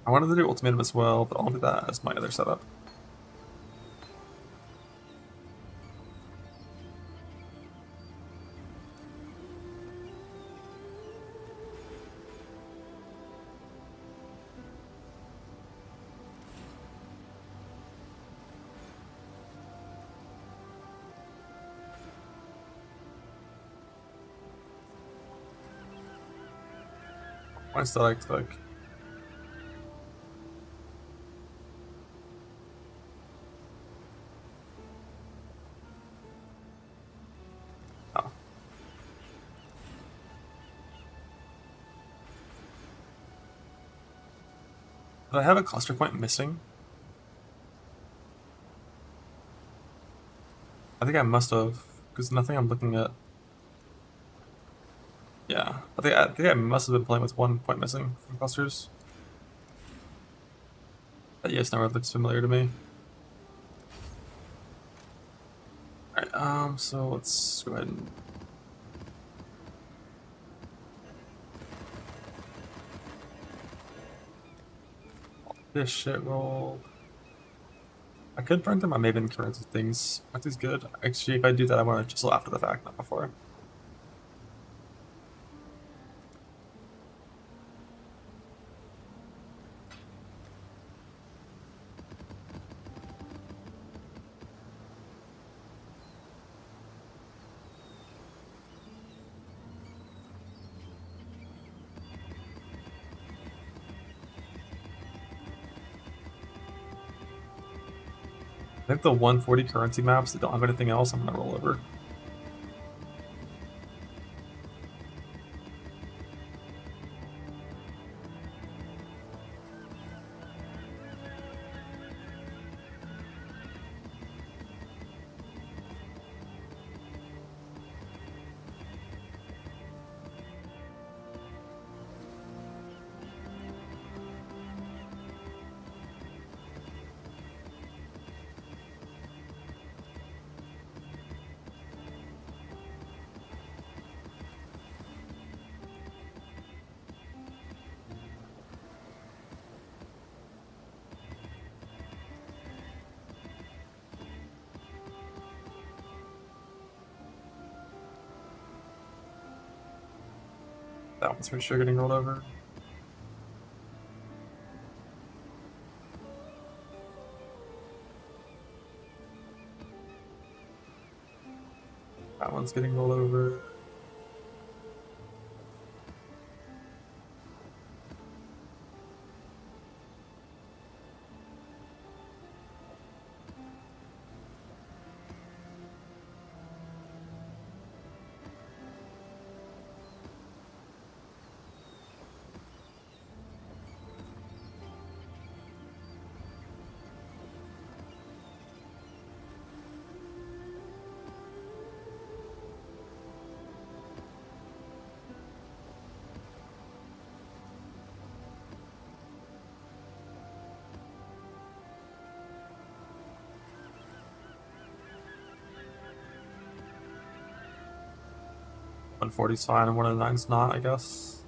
I wanted to do ultimatum as well, but I'll do that as my other setup. Why is that like? Oh. Did I have a cluster point missing? I think I must have, because nothing I'm looking at. Yeah, I think I must have been playing with 1 point missing from clusters. That yes number looks familiar to me. Alright, so let's go ahead and this shit roll. I could burn through my Maven currents with things. Aren't these good? Actually, if I do that, I want to just after the fact, not before. I think the 140 currency maps that don't have anything else, I'm gonna roll over. That one's for sure getting rolled over. That one's getting rolled over. 140's fine and 109's not, I guess.